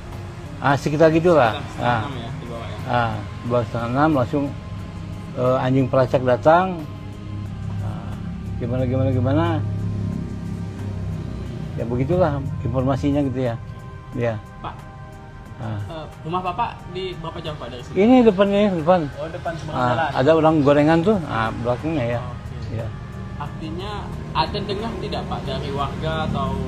Sekitar gitulah.
Sekitar 5:30 ya dibawa ya.
Dibawa 5:30 langsung anjing pelacak datang. Gimana. Ya begitulah informasinya gitu ya. Ya.
Pak, rumah Bapak di berapa jam Pak dari sini?
Ini depan.
Oh, depan seberang jalan.
Ada orang gorengan tuh, belakangnya ya.
Okay.
Ya.
Artinya ada dengar tidak Pak dari warga atau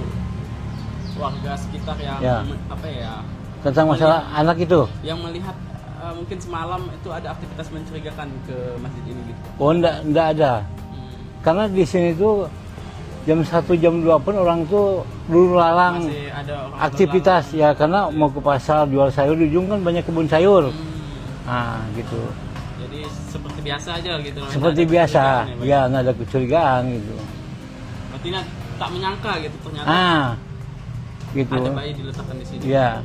warga sekitar yang
Ya.
apa ya,
Tentang masalah anak itu.
yang melihat mungkin semalam itu ada aktivitas mencurigakan ke masjid ini gitu?
Oh, enggak ada. Karena di sini tuh jam 1 jam 2 pun orang tuh dulu lalang
Masih ada orang
aktivitas ya, karena mau ke pasar jual sayur, di ujung kan banyak kebun sayur. Nah, gitu.
Jadi seperti biasa aja gitu.
Seperti
Nggak ada
biasa.
kecurigaan Pak?
Ya, nggak ada kecurigaan gitu.
Berarti tak menyangka gitu ternyata
Gitu.
ada bayi diletakkan di sini.
Ya.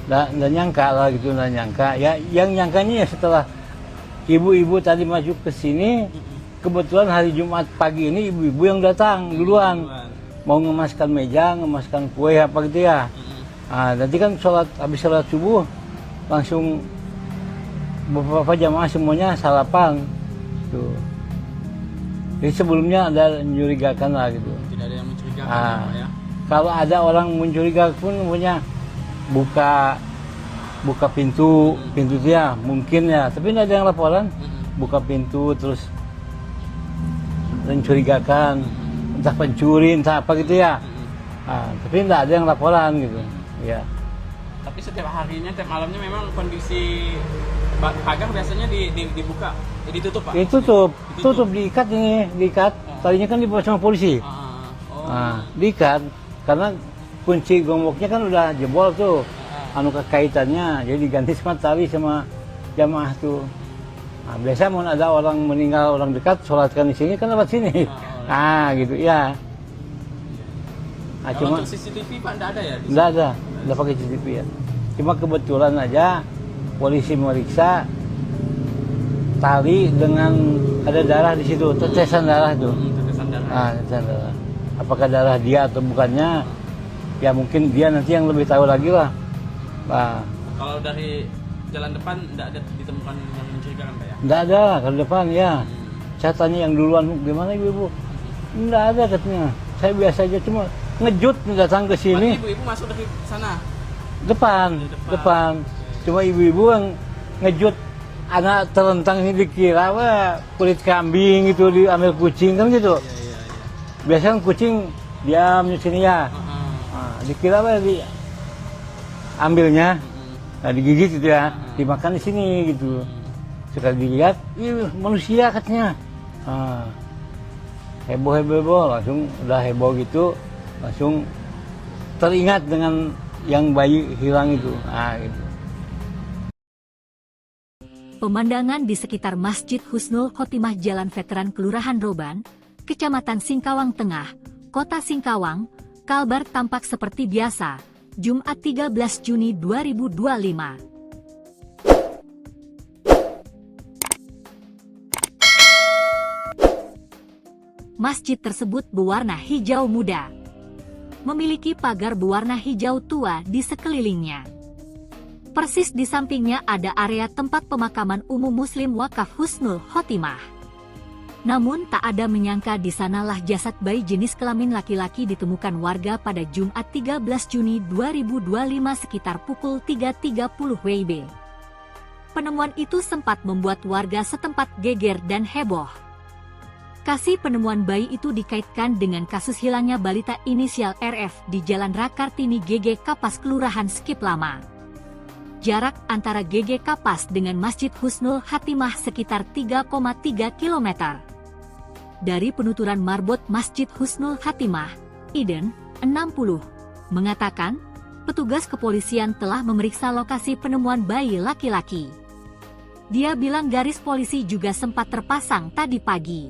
Nggak nyangka lah gitu, nggak nyangka. Ya, yang nyangkanya ya setelah ibu-ibu tadi masuk ke sini, kebetulan hari Jumat pagi ini ibu-ibu yang datang duluan. Mau ngemaskan meja, ngemaskan kue apa gitu ya. Nanti kan habis sholat subuh langsung beberapa jamaah semuanya sarapan tuh. Jadi sebelumnya ada mencurigakan lah gitu.
Tidak ada yang mencurigakan ya, Pak, ya.
Kalau ada orang mencurigakan pun punya buka pintu dia mungkin ya, tapi tidak ada yang laporan. Buka pintu terus mencurigakan, entah pencuri entah apa gitu ya. Tapi tidak ada yang laporan gitu ya.
Tapi setiap harinya, tiap malamnya memang kondisi pagar biasanya dibuka, ditutup Pak?
Tutup, diikat ini, diikat. Tadinya kan dibawa sama polisi. Diikat karena kunci gemboknya kan udah jebol tuh, kekaitannya, jadi diganti sama tali sama jamaah tuh. Biasa mau ada orang meninggal, orang dekat, sholatkan di sini kan lewat sini. Gitu ya.
Kalau
Cuma
untuk CCTV Pak enggak ada ya?
enggak ada pakai CCTV ya. Cuma kebetulan aja polisi meriksa tali dengan ada darah di situ, tetesan darah itu.
Tetesan darah.
Tetesan darah. Apakah darah dia atau bukannya? Ya mungkin dia nanti yang lebih tahu lagi lah.
Kalau dari jalan depan enggak ada ditemukan yang mencurigakan Pak ya?
Enggak ada kalau depan ya. Saya tanya yang duluan, gimana ibu? Enggak ada katanya. Saya biasa aja, cuma ngejut datang ke sini.
Ibu-ibu masuk dari sana?
Depan. Cuma ibu-ibu yang ngejut, anak terentang ini dikira kulit kambing gitu, diambil kucing kan gitu.
Iya.
Biasanya kucing diam di sini ya. Dikira ambilnya, digigit gitu ya, dimakan di sini gitu. Sekali dilihat, manusia katanya. Heboh, langsung udah heboh gitu, langsung teringat dengan yang bayi hilang itu. Gitu.
Pemandangan di sekitar Masjid Husnul Khotimah Jalan Veteran Kelurahan Roban, Kecamatan Singkawang Tengah, Kota Singkawang, Kalbar tampak seperti biasa, Jumat 13 Juni 2025. Masjid tersebut berwarna hijau muda. Memiliki pagar berwarna hijau tua di sekelilingnya. Persis di sampingnya ada area tempat pemakaman umum Muslim Wakaf Husnul Khotimah. Namun tak ada menyangka di sanalah jasad bayi jenis kelamin laki-laki ditemukan warga pada Jumat 13 Juni 2025 sekitar pukul 3.30 WIB. Penemuan itu sempat membuat warga setempat geger dan heboh. Kasus penemuan bayi itu dikaitkan dengan kasus hilangnya balita inisial RF di Jalan Rakartini GG Kapas Kelurahan Skip Lama. Jarak antara GG Kapas dengan Masjid Husnul Khotimah sekitar 3,3 km. Dari penuturan marbot Masjid Husnul Khotimah, Iden, 60, mengatakan, petugas kepolisian telah memeriksa lokasi penemuan bayi laki-laki. Dia bilang garis polisi juga sempat terpasang tadi pagi.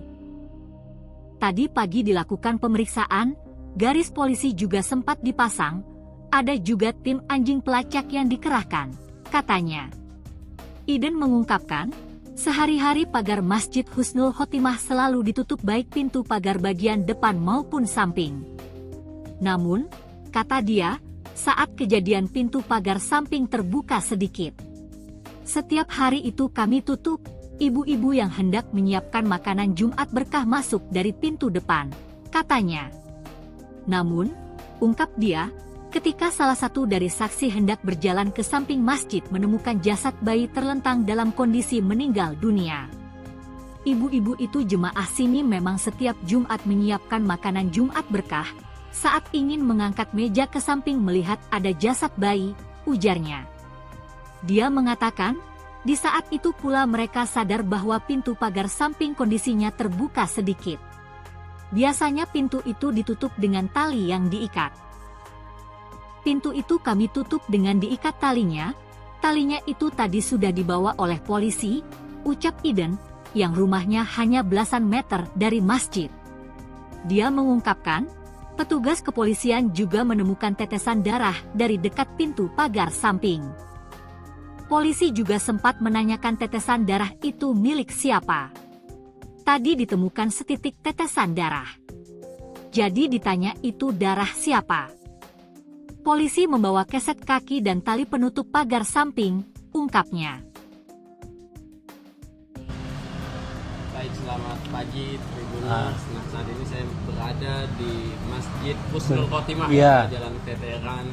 Tadi pagi dilakukan pemeriksaan, garis polisi juga sempat dipasang, ada juga tim anjing pelacak yang dikerahkan, katanya. Iden mengungkapkan, sehari-hari pagar Masjid Husnul Khotimah selalu ditutup baik pintu pagar bagian depan maupun samping. Namun, kata dia, saat kejadian pintu pagar samping terbuka sedikit. Setiap hari itu kami tutup. Ibu-ibu yang hendak menyiapkan makanan Jumat berkah masuk dari pintu depan, katanya. Namun, ungkap dia, ketika salah satu dari saksi hendak berjalan ke samping masjid menemukan jasad bayi terlentang dalam kondisi meninggal dunia. Ibu-ibu itu jemaah sini memang setiap Jumat menyiapkan makanan Jumat berkah. Saat ingin mengangkat meja ke samping melihat ada jasad bayi, ujarnya. Dia mengatakan, di saat itu pula mereka sadar bahwa pintu pagar samping kondisinya terbuka sedikit. Biasanya pintu itu ditutup dengan tali yang diikat. Pintu itu kami tutup dengan diikat talinya. Talinya itu tadi sudah dibawa oleh polisi, ucap Iden, yang rumahnya hanya belasan meter dari masjid. Dia mengungkapkan, petugas kepolisian juga menemukan tetesan darah dari dekat pintu pagar samping. Polisi juga sempat menanyakan tetesan darah itu milik siapa. Tadi ditemukan setitik tetesan darah. Jadi ditanya itu darah siapa. Polisi membawa keset kaki dan tali penutup pagar samping, ungkapnya.
Baik, selamat pagi Tribuners. Nah, saat ini saya berada di Masjid Husnul Khotimah, Jalan Teteran,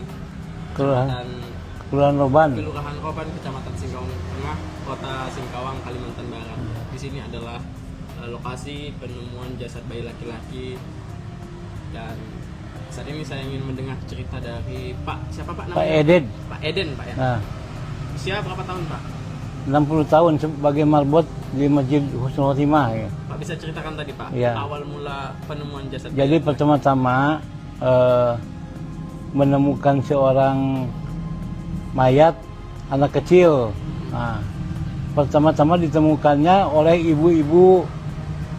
Kelurahan Roban,
Kecamatan Singkawang Tengah, Kota Singkawang, Kalimantan Barat. Di sini adalah lokasi penemuan jasad bayi laki-laki, dan saat ini saya ingin mendengar cerita dari siapa Pak namanya?
Pak Eden.
Pak Eden, Pak ya.
Nah,
Usia berapa tahun Pak?
60 tahun sebagai marbot di Masjid Husnul Khotimah. Ya.
Pak bisa ceritakan tadi Pak,
Ya.
awal mula penemuan jasad.
Jadi pertama-tama menemukan seorang mayat anak kecil. Nah, pertama-tama ditemukannya oleh ibu-ibu,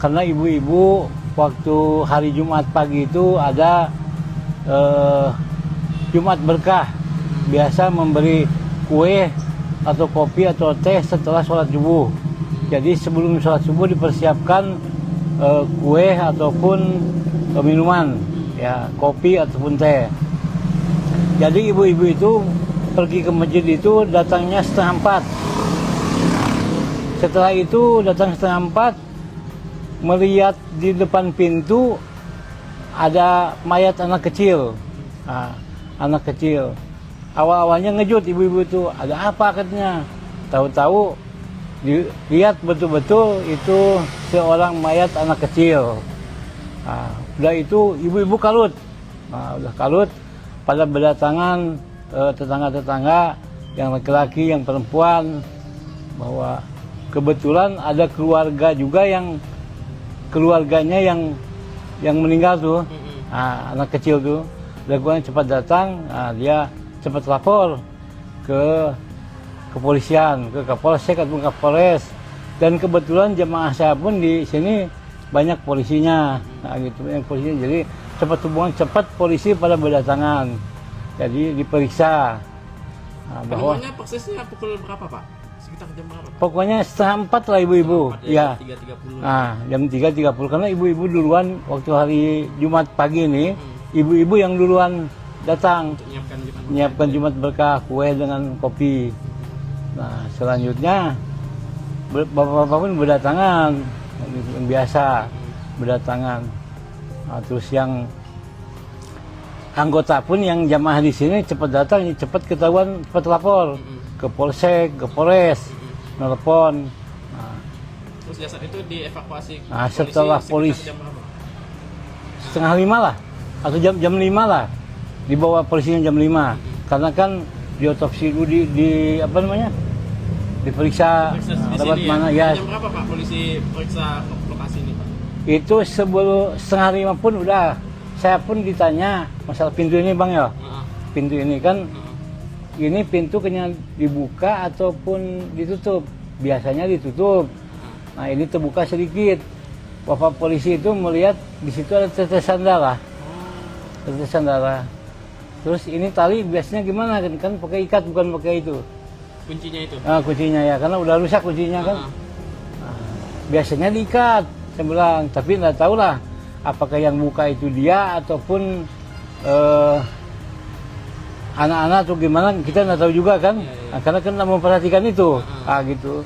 karena ibu-ibu waktu hari Jumat pagi itu ada Jumat berkah, biasa memberi kue atau kopi atau teh setelah sholat subuh. Jadi sebelum sholat subuh dipersiapkan kue ataupun minuman, ya kopi ataupun teh. Jadi ibu-ibu itu pergi ke masjid itu datangnya 3:30. Setelah itu datang 3:30, melihat di depan pintu ada mayat anak kecil. Nah, anak kecil. Awal-awalnya ngejut ibu-ibu itu, ada apa katanya. Tahu-tahu dilihat betul-betul itu seorang mayat anak kecil. Nah, udah itu ibu-ibu kalut. Nah, udah kalut, pada berdatangan tetangga-tetangga yang laki-laki, yang perempuan, bahwa kebetulan ada keluarga juga yang keluarganya yang meninggal tuh, anak kecil tuh. Lakukan cepat datang, dia cepat lapor ke kepolisian, ke Kapolsek atau Kapolres, dan kebetulan jemaah saya pun di sini banyak polisinya, gitu, yang polisinya. Jadi cepat hubungan, cepat polisi pada berdatangan. Jadi diperiksa. Bahwa
penemuannya persisnya pukul berapa Pak? Sekitar jam berapa Pak?
Pokoknya 3:30 lah ibu-ibu. Ya.
3.30.
Jam 3.30 karena ibu-ibu duluan waktu hari Jumat pagi ini, ibu-ibu yang duluan datang menyiapkan Jumat berkah, kue dengan kopi. Nah, selanjutnya bapak-bapak pun berdatangan, yang biasa berdatangan. Nah, terus yang anggota pun yang jamaah di sini cepat datang, cepat ketahuan, cepat lapor ke Polsek, ke Polres, nelpon. Nah,
terus jasad itu dievakuasi.
Nah, setelah polisi
jam berapa?
4:30 lah, atau jam 5 lah, dibawa polisinya jam 5, karena kan diotopsi dulu, di apa namanya, diperiksa tempat mana ya.
Jam berapa Pak polisi periksa lokasi ini Pak?
Itu sebelum 4:30 pun udah. Saya pun ditanya masalah pintu ini Bang ya. Pintu ini kan, ini pintu kayaknya dibuka ataupun ditutup. Biasanya ditutup. Nah, ini terbuka sedikit. Bapak polisi itu melihat di situ ada tetesan darah. Tetesan darah. Terus ini tali biasanya gimana kan pakai ikat, bukan pakai itu.
Kuncinya itu.
Kuncinya ya, karena udah rusak kuncinya kan. Biasanya diikat, saya bilang, tapi nggak tahu lah apakah yang buka itu dia ataupun anak-anak atau gimana, kita nggak tahu juga kan. Nah, karena kan nggak memperhatikan itu, gitu.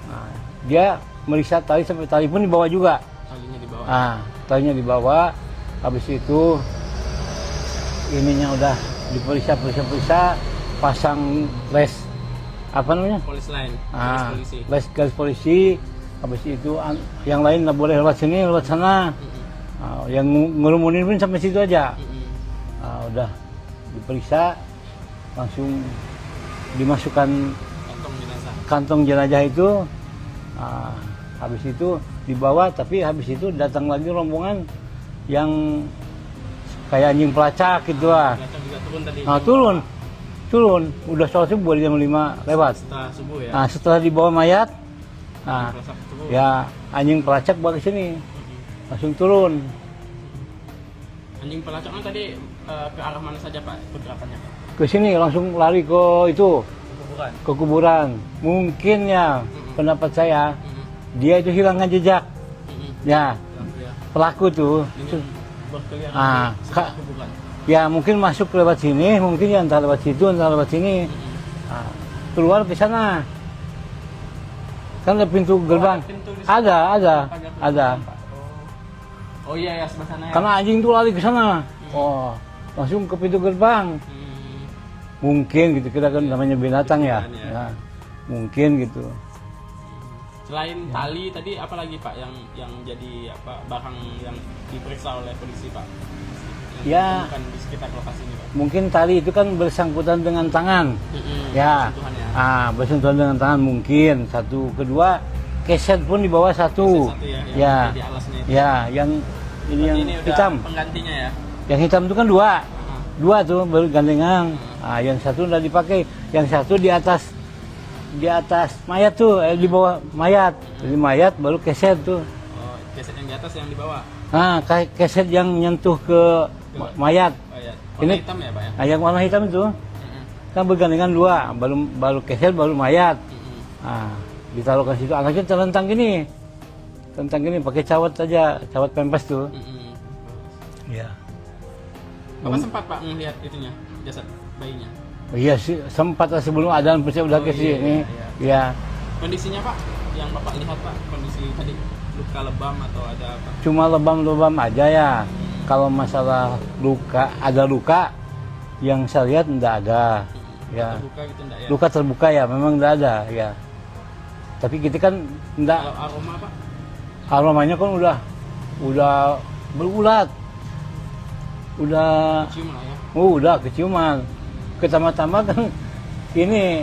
Nah, dia meriksa tali sampai tali pun dibawa juga.
Talinya dibawa.
Talinya dibawa. Habis itu ininya udah diperiksa, pasang les apa namanya?
Polis lain.
Les garis polisi, Habis itu yang lain nggak boleh lewat sini, lewat sana. Yang ngerumunin pun sampai situ aja. Udah diperiksa, langsung dimasukkan kantong jenazah itu. Habis itu dibawa, tapi habis itu datang lagi rombongan yang kayak anjing pelacak gitu lah. Turun. Udah sholat subuh jam 5 lewat.
Setelah subuh ya.
Setelah dibawa mayat, ya anjing pelacak bawa ke sini, langsung turun.
Anjing pelacaknya tadi ke arah mana saja Pak pergerakannya?
Ke sini langsung lari ke itu, ke kuburan. Mungkin ya pendapat saya, dia itu hilangkan jejak. Ya, pelaku tuh. Ya mungkin masuk lewat sini, mungkin ya entah lewat situ, entah lewat sini. Keluar ke sana. Kan ada pintu gerbang. Ada.
Oh iya ya, sebelah sana ya.
Karena anjing tuh lari ke sana. Langsung ke pintu gerbang. Mungkin gitu, kita kan namanya binatang ya. Mungkin gitu.
Selain tali tadi apa lagi Pak yang jadi barang yang diperiksa oleh polisi Pak?
Ya.
Bukan di sekitar lokasi ini Pak.
Mungkin tali itu kan bersangkutan dengan tangan. Ya. Bersentuhan dengan tangan mungkin. Satu, kedua keset pun di bawah satu. Ya. Yang ini yang hitam.
Penggantinya ya.
Yang hitam itu kan dua tuh bergandengan. Yang satu udah dipakai, yang satu di atas mayat tuh, di bawah mayat. Jadi mayat baru keset tuh.
Keset yang di atas yang di bawah.
Keset yang nyentuh ke mayat.
Warna hitam ya Pak ya?
Yang warna hitam itu kan bergandengan dua, baru keset baru mayat. Ditaruh ke situ, anaknya terlentang gini pakai cawat aja, cawat pempes tuh. Ya.
Bapak sempat Pak melihat itunya, jasad bayinya?
Iya sih, sempat sebelum adzan pasti udah ke sini. Iya.
Kondisinya Pak, yang Bapak lihat Pak, kondisi tadi luka lebam atau ada apa?
Cuma lebam-lebam aja ya. Kalau masalah ada luka, yang saya lihat enggak ada. Ya.
Terbuka gitu enggak ya?
Luka terbuka ya, memang enggak ada ya. Tapi kita kan enggak.
Kalau aroma Pak?
Aromanya kan udah berulat.
Kecium lah ya?
Udah keciuman. Pertama-tama kan ini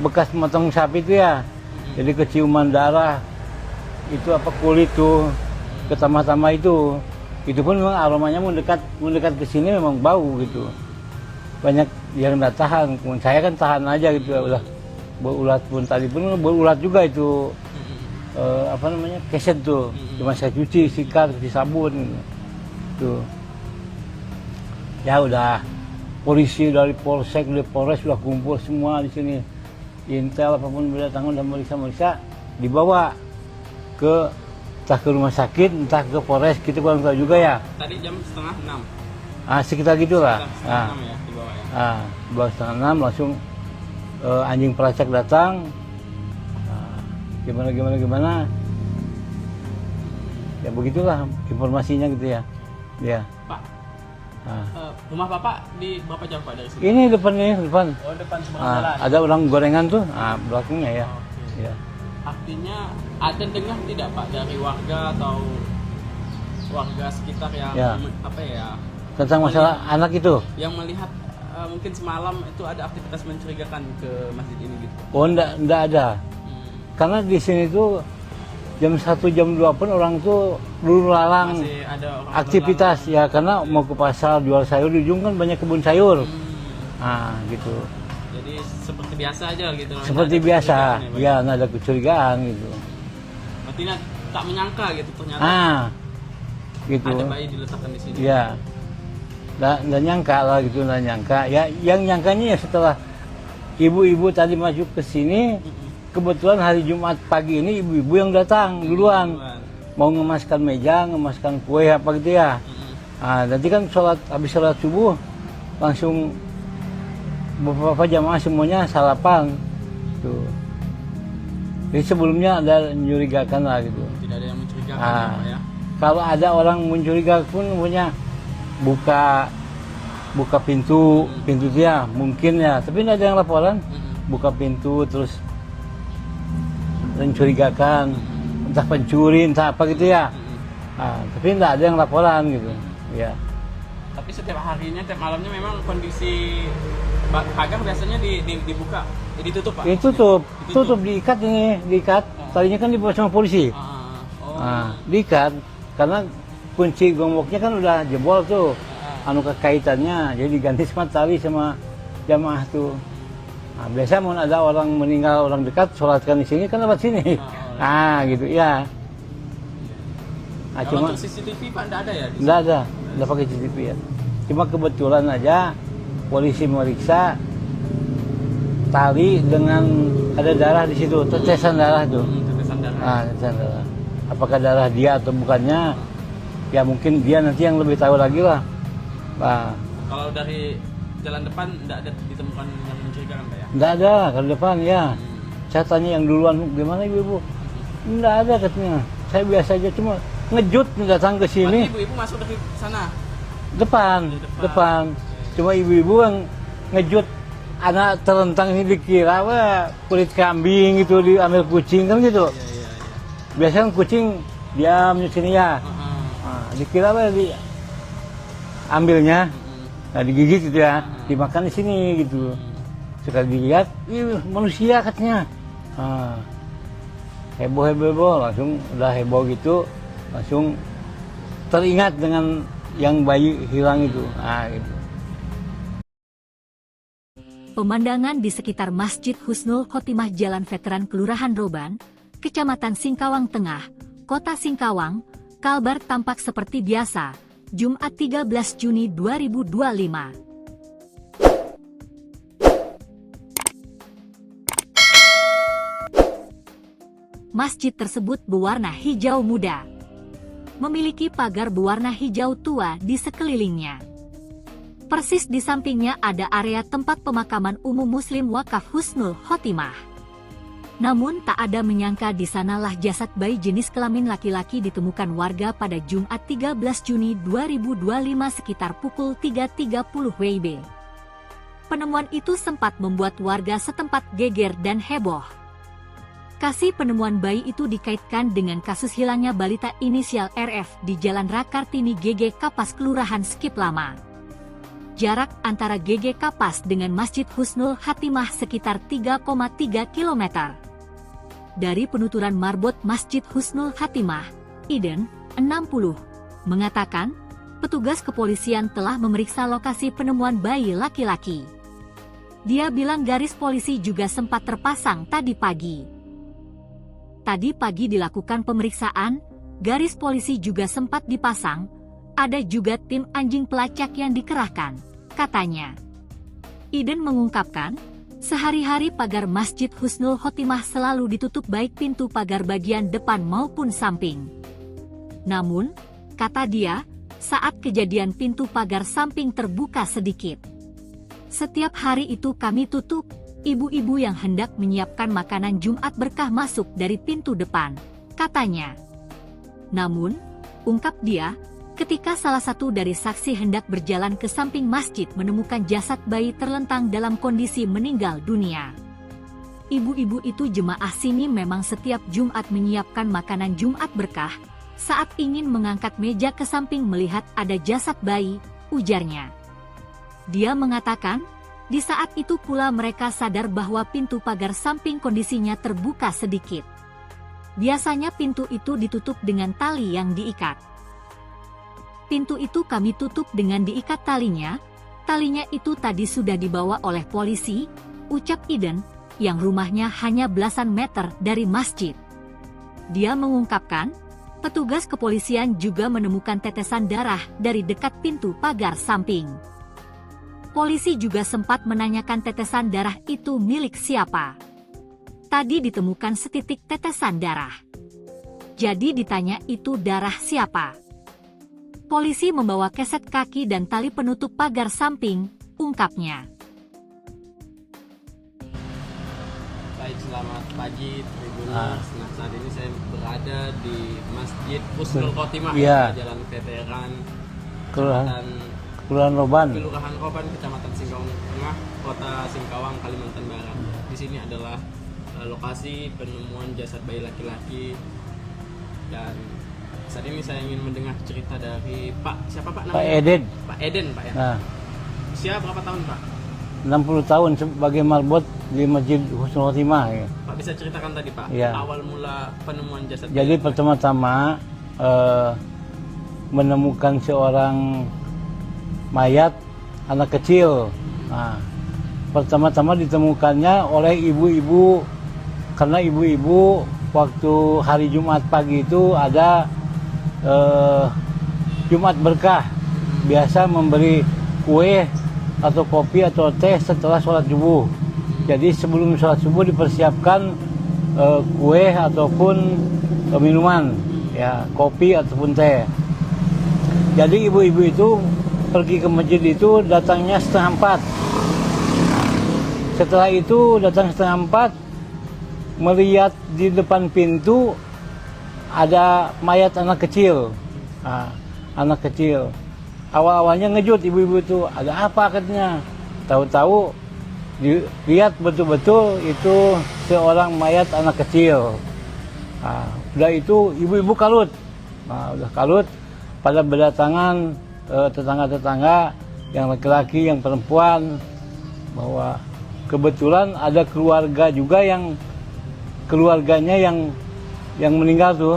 bekas motong sapi itu ya. Jadi keciuman darah. Itu kulit tuh. Pertama-tama itu pun memang aromanya mendekat ke sini memang bau gitu. Banyak yang nggak tahan. Saya kan tahan aja gitu ya. Udah berulat pun tadi pun berulat juga itu. Keset tuh. Cuma saya cuci, sikat, cuci sabun tuh. Ya udah, polisi dari polsek, dari polres sudah kumpul semua di sini. Intel apapun berdatangan dan meriksa, dibawa entah ke rumah sakit, entah ke polres, kita kurang tahu juga ya.
Tadi jam 5:30.
Sekitar gitulah.
Sekitar 5:30 ya dibawa ya.
Dibawa 5:30 langsung anjing pelacak datang. Gimana. Ya begitulah informasinya gitu ya. Ya.
Pak, rumah Bapak di berapa jauh Pak dari sini?
Ini depan.
Oh, depan seberang jalan.
Ada orang gorengan tuh, belakangnya ya.
Okay.
Ya.
Artinya ada dengar tidak Pak dari warga atau warga sekitar yang
Tentang masalah anak itu?
Yang melihat mungkin semalam itu ada aktivitas mencurigakan ke masjid ini gitu?
Oh, enggak ada. Karena di sini tuh jam 1, jam 2 pun orang tuh dulu lalang aktivitas ya, karena mau ke pasar jual sayur, di ujung kan banyak kebun sayur. Gitu.
Jadi seperti biasa aja gitu.
Seperti biasa, ya nggak ada kecurigaan gitu.
Berarti tak menyangka gitu ternyata.
Gitu.
Ada bayi diletakkan di sini.
Ya. Nggak nyangka lah gitu, nggak nyangka. Ya yang nyangkanya ya setelah ibu-ibu tadi masuk ke sini. Kebetulan hari Jumat pagi ini ibu-ibu yang datang duluan. Mau ngemaskan meja, ngemaskan kue apa gitu ya. Nanti kan habis sholat subuh langsung beberapa jamaah semuanya sarapan tuh. Jadi sebelumnya ada mencurigakan lah gitu.
Tidak ada yang mencurigakan ya.
Kalau ada orang mencurigakan pun punya buka pintu dia mungkin ya, tapi tidak ada yang laporan. Buka pintu terus mencurigakan, entah pencuri, entah apa gitu ya. Tapi tidak ada yang laporan gitu. Ya.
Tapi setiap harinya, tiap malamnya memang kondisi pagar biasanya dibuka, ditutup Pak?
Tutup, diikat ini, diikat. Tadinya kan dibawa sama polisi. Diikat, karena kunci gemboknya kan udah jebol tuh. Anu kekaitannya, jadi diganti sama tali sama jamaah tuh. Biasa mau ada orang meninggal, orang dekat, sholatkan di sini kan lewat sini. Gitu ya.
Cuma untuk CCTV Pak enggak ada ya?
Enggak ada pakai CCTV ya. Cuma kebetulan aja polisi meriksa tali dengan ada darah di situ, tetesan darah tuh.
Tetesan darah.
Tetesan darah. Apakah darah dia atau bukannya? Ya mungkin dia nanti yang lebih tahu lagi lah.
Kalau dari jalan depan enggak ada ditemukan yang mencurigakan Pak ya?
Enggak ada kalau depan ya. Saya tanya yang duluan, gimana ibu? Enggak ada katanya. Saya biasa aja cuma ngejut datang ke sini.
Ibu-ibu masuk dari sana?
Depan. Cuma ibu-ibu yang ngejut anak terentang ini dikira kulit kambing gitu, diambil kucing kan gitu.
Iya.
Biasanya kucing diam di sini ya. Dikira ambilnya, digigit gitu ya, dimakan di sini gitu. Sekali dilihat, manusia katanya. Heboh, langsung udah heboh gitu, langsung teringat dengan yang bayi hilang itu. Gitu.
Pemandangan di sekitar Masjid Husnul Khotimah Jalan Veteran Kelurahan Roban, Kecamatan Singkawang Tengah, Kota Singkawang, Kalbar tampak seperti biasa, Jumat 13 Juni 2025. Masjid tersebut berwarna hijau muda. Memiliki pagar berwarna hijau tua di sekelilingnya. Persis di sampingnya ada area tempat pemakaman umum Muslim Wakaf Husnul Khotimah. Namun tak ada menyangka di sanalah jasad bayi jenis kelamin laki-laki ditemukan warga pada Jumat 13 Juni 2025 sekitar pukul 3.30 WIB. Penemuan itu sempat membuat warga setempat geger dan heboh. Kasus penemuan bayi itu dikaitkan dengan kasus hilangnya balita inisial RF di Jalan Rakartini GG Kapas Kelurahan Skip Lama. Jarak antara GG Kapas dengan Masjid Husnul Khotimah sekitar 3,3 km. Dari penuturan marbot Masjid Husnul Khotimah, Iden, 60, mengatakan, petugas kepolisian telah memeriksa lokasi penemuan bayi laki-laki. Dia bilang garis polisi juga sempat terpasang tadi pagi. Tadi pagi dilakukan pemeriksaan, garis polisi juga sempat dipasang, ada juga tim anjing pelacak yang dikerahkan, katanya. Iden mengungkapkan, sehari-hari pagar Masjid Husnul Khotimah selalu ditutup baik pintu pagar bagian depan maupun samping. Namun, kata dia, saat kejadian pintu pagar samping terbuka sedikit. Setiap hari itu kami tutup. Ibu-ibu yang hendak menyiapkan makanan Jumat berkah masuk dari pintu depan, katanya. Namun, ungkap dia, ketika salah satu dari saksi hendak berjalan ke samping masjid menemukan jasad bayi terlentang dalam kondisi meninggal dunia. Ibu-ibu itu jemaah sini memang setiap Jumat menyiapkan makanan Jumat berkah, saat ingin mengangkat meja ke samping melihat ada jasad bayi, ujarnya. Dia mengatakan, di saat itu pula mereka sadar bahwa pintu pagar samping kondisinya terbuka sedikit. Biasanya pintu itu ditutup dengan tali yang diikat. Pintu itu kami tutup dengan diikat talinya itu tadi sudah dibawa oleh polisi, ucap Iden, yang rumahnya hanya belasan meter dari masjid. Dia mengungkapkan, petugas kepolisian juga menemukan tetesan darah dari dekat pintu pagar samping. Polisi juga sempat menanyakan tetesan darah itu milik siapa. Tadi ditemukan setitik tetesan darah. Jadi ditanya itu darah siapa. Polisi membawa keset kaki dan tali penutup pagar samping, ungkapnya.
Baik, selamat pagi Tribuners. Nah, saat ini saya berada di Masjid Husnul Khotimah, Jalan Veteran
Kelurahan Roban,
Kecamatan Singkawang Tengah, Kota Singkawang, Kalimantan Barat. Di sini adalah lokasi penemuan jasad bayi laki-laki Dan saat ini saya ingin mendengar cerita dari Pak, siapa Pak
Pak
namanya?
Eden.
Pak Eden Pak ya.
Nah,
Usia berapa tahun Pak?
60 tahun sebagai marbot di Masjid Husnul Khotimah. Ya.
Pak bisa ceritakan tadi Pak,
Iya.
awal mula penemuan jasad.
Jadi pertama-tama menemukan seorang mayat anak kecil. Nah, pertama-tama ditemukannya oleh ibu-ibu, karena ibu-ibu waktu hari Jumat pagi itu ada Jumat berkah, biasa memberi kue atau kopi atau teh setelah sholat subuh. Jadi sebelum sholat subuh dipersiapkan kue ataupun minuman, ya kopi ataupun teh. Jadi ibu-ibu itu pergi ke masjid itu datangnya 3:30. Setelah itu datang 3:30, melihat di depan pintu ada mayat anak kecil. Nah, anak kecil. Awal-awalnya ngejut ibu-ibu itu, ada apa katanya. Tahu-tahu dilihat betul-betul itu seorang mayat anak kecil. Nah, udah itu ibu-ibu kalut. Nah, udah kalut, pada berdatangan tetangga-tetangga yang laki-laki, yang perempuan, bahwa kebetulan ada keluarga juga yang keluarganya yang meninggal tuh.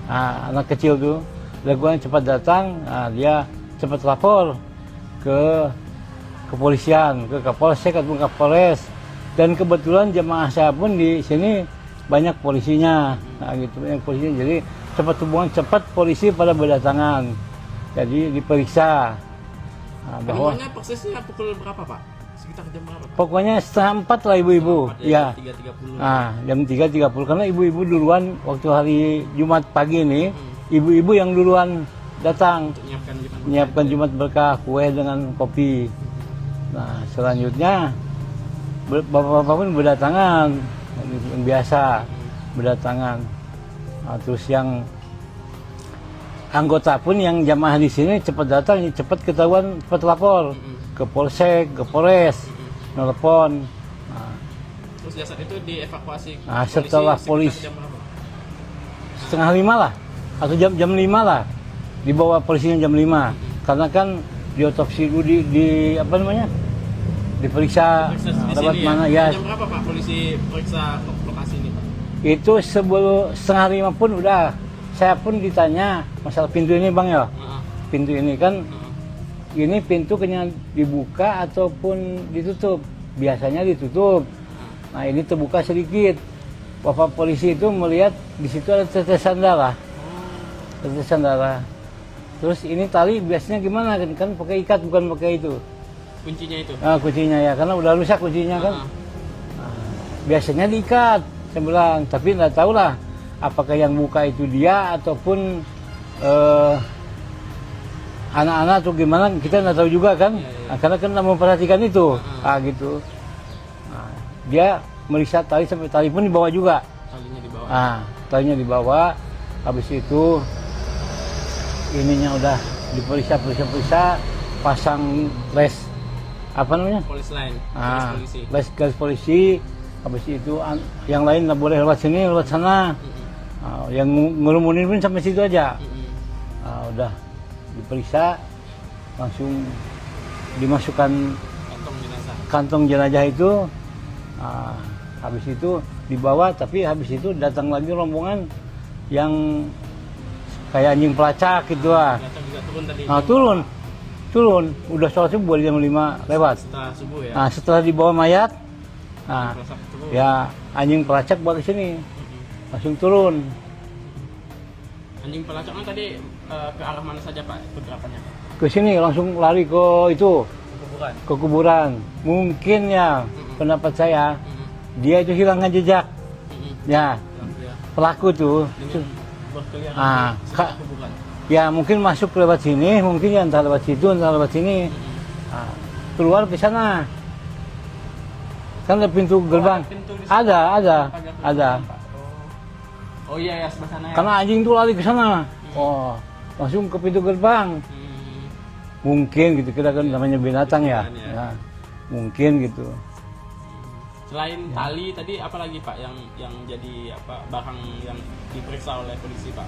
Nah, anak kecil tuh, lakukan cepat datang. Nah, dia cepat lapor ke kepolisian, ke Kapolsek ataupun Kapolres. Dan kebetulan jemaah saya pun di sini banyak polisinya, nah gitu, banyak polisinya. Jadi cepat hubungan, cepat polisi pada berdatangan. Jadi diperiksa. Nah, bahwa
Penemuannya persisnya pukul berapa Pak? Sekitar jam berapa Pak?
pokoknya 3:30 lah ibu-ibu. Ya.
3.30.
Nah, jam 3.30 karena ibu-ibu duluan waktu hari Jumat pagi ini, ibu-ibu yang duluan datang
Untuk
menyiapkan Jumat berkah, kue dengan kopi. Nah, selanjutnya bapak-bapak pun berdatangan, yang biasa berdatangan. Nah, terus yang anggota pun yang jamaah di sini cepat datang, cepat ketahuan, cepat lapor ke Polsek, ke Polres, nelpon. Nah,
Terus jasad itu dievakuasi
Nah, setelah
sekitar
polisi-
jam berapa?
4:30 lah, atau jam 5 lah, dibawa polisinya jam 5, karena kan diotopsi dulu di apa namanya, diperiksa
Periksa di
lewat
sini
mana
ya.
ya.
Jam berapa Pak polisi periksa lokasi ini Pak?
Itu sebelum 4:30 pun udah, saya pun ditanya masalah pintu ini bang ya, pintu ini kan, ini pintu kena dibuka ataupun ditutup, biasanya ditutup. Nah ini terbuka sedikit. Bapak polisi itu melihat di situ ada tetesan darah, tetesan darah. Terus ini tali biasanya gimana kan pakai ikat bukan pakai itu.
Kuncinya itu.
Nah, kuncinya ya, karena udah rusak kuncinya kan. Nah, biasanya diikat, saya bilang, tapi nggak tahu lah apakah yang buka itu dia ataupun anak-anak atau gimana, kita nggak tahu juga kan. Nah, karena kan nggak memperhatikan itu, gitu. Nah, dia meriksa tali sampai tali pun dibawa juga.
Talinya di bawah.
Nah, talinya dibawa, habis itu ininya udah diperiksa, pasang les apa namanya?
Polis lain.
Ah,
Polisi.
garis polisi. Habis itu yang lain nggak boleh lewat sini, lewat sana. Yang ngerumunin pun sampai situ aja. Udah diperiksa, langsung dimasukkan
Kantong jenazah.
kantong jenazah itu. Habis itu dibawa, tapi habis itu datang lagi rombongan yang kayak anjing pelacak gitu lah.
Jenazah juga turun tadi.
Turun, udah sholat subuh jam 5 lewat.
Setelah subuh ya.
Nah, setelah dibawa mayat, nah,
Pelacak turun.
ya anjing pelacak bawa ke sini, langsung turun.
Anjing pelacaknya tadi ke arah mana saja Pak pergerakannya?
Ke sini langsung lari ke itu,
Kuburan.
ke kuburan. Mungkin ya, pendapat saya, dia itu hilangkan jejak. Ya, pelaku tuh.
Berkeliaran
Ah,
sekitar kuburan.
Ya mungkin masuk lewat sini, mungkin ya entah lewat situ, entah lewat sini. Nah, keluar ke sana. Kan ada pintu gerbang.
pintu di
Ada.
Pagar Pak. Oh iya ya sebelah sana ya.
Karena anjing tuh lari ke sana. Oh, langsung ke pintu gerbang. Mungkin gitu, kita kan namanya binatang ya.
Binatang, ya.
Ya, mungkin gitu.
Selain tali tadi apa lagi Pak yang jadi barang yang diperiksa oleh polisi Pak?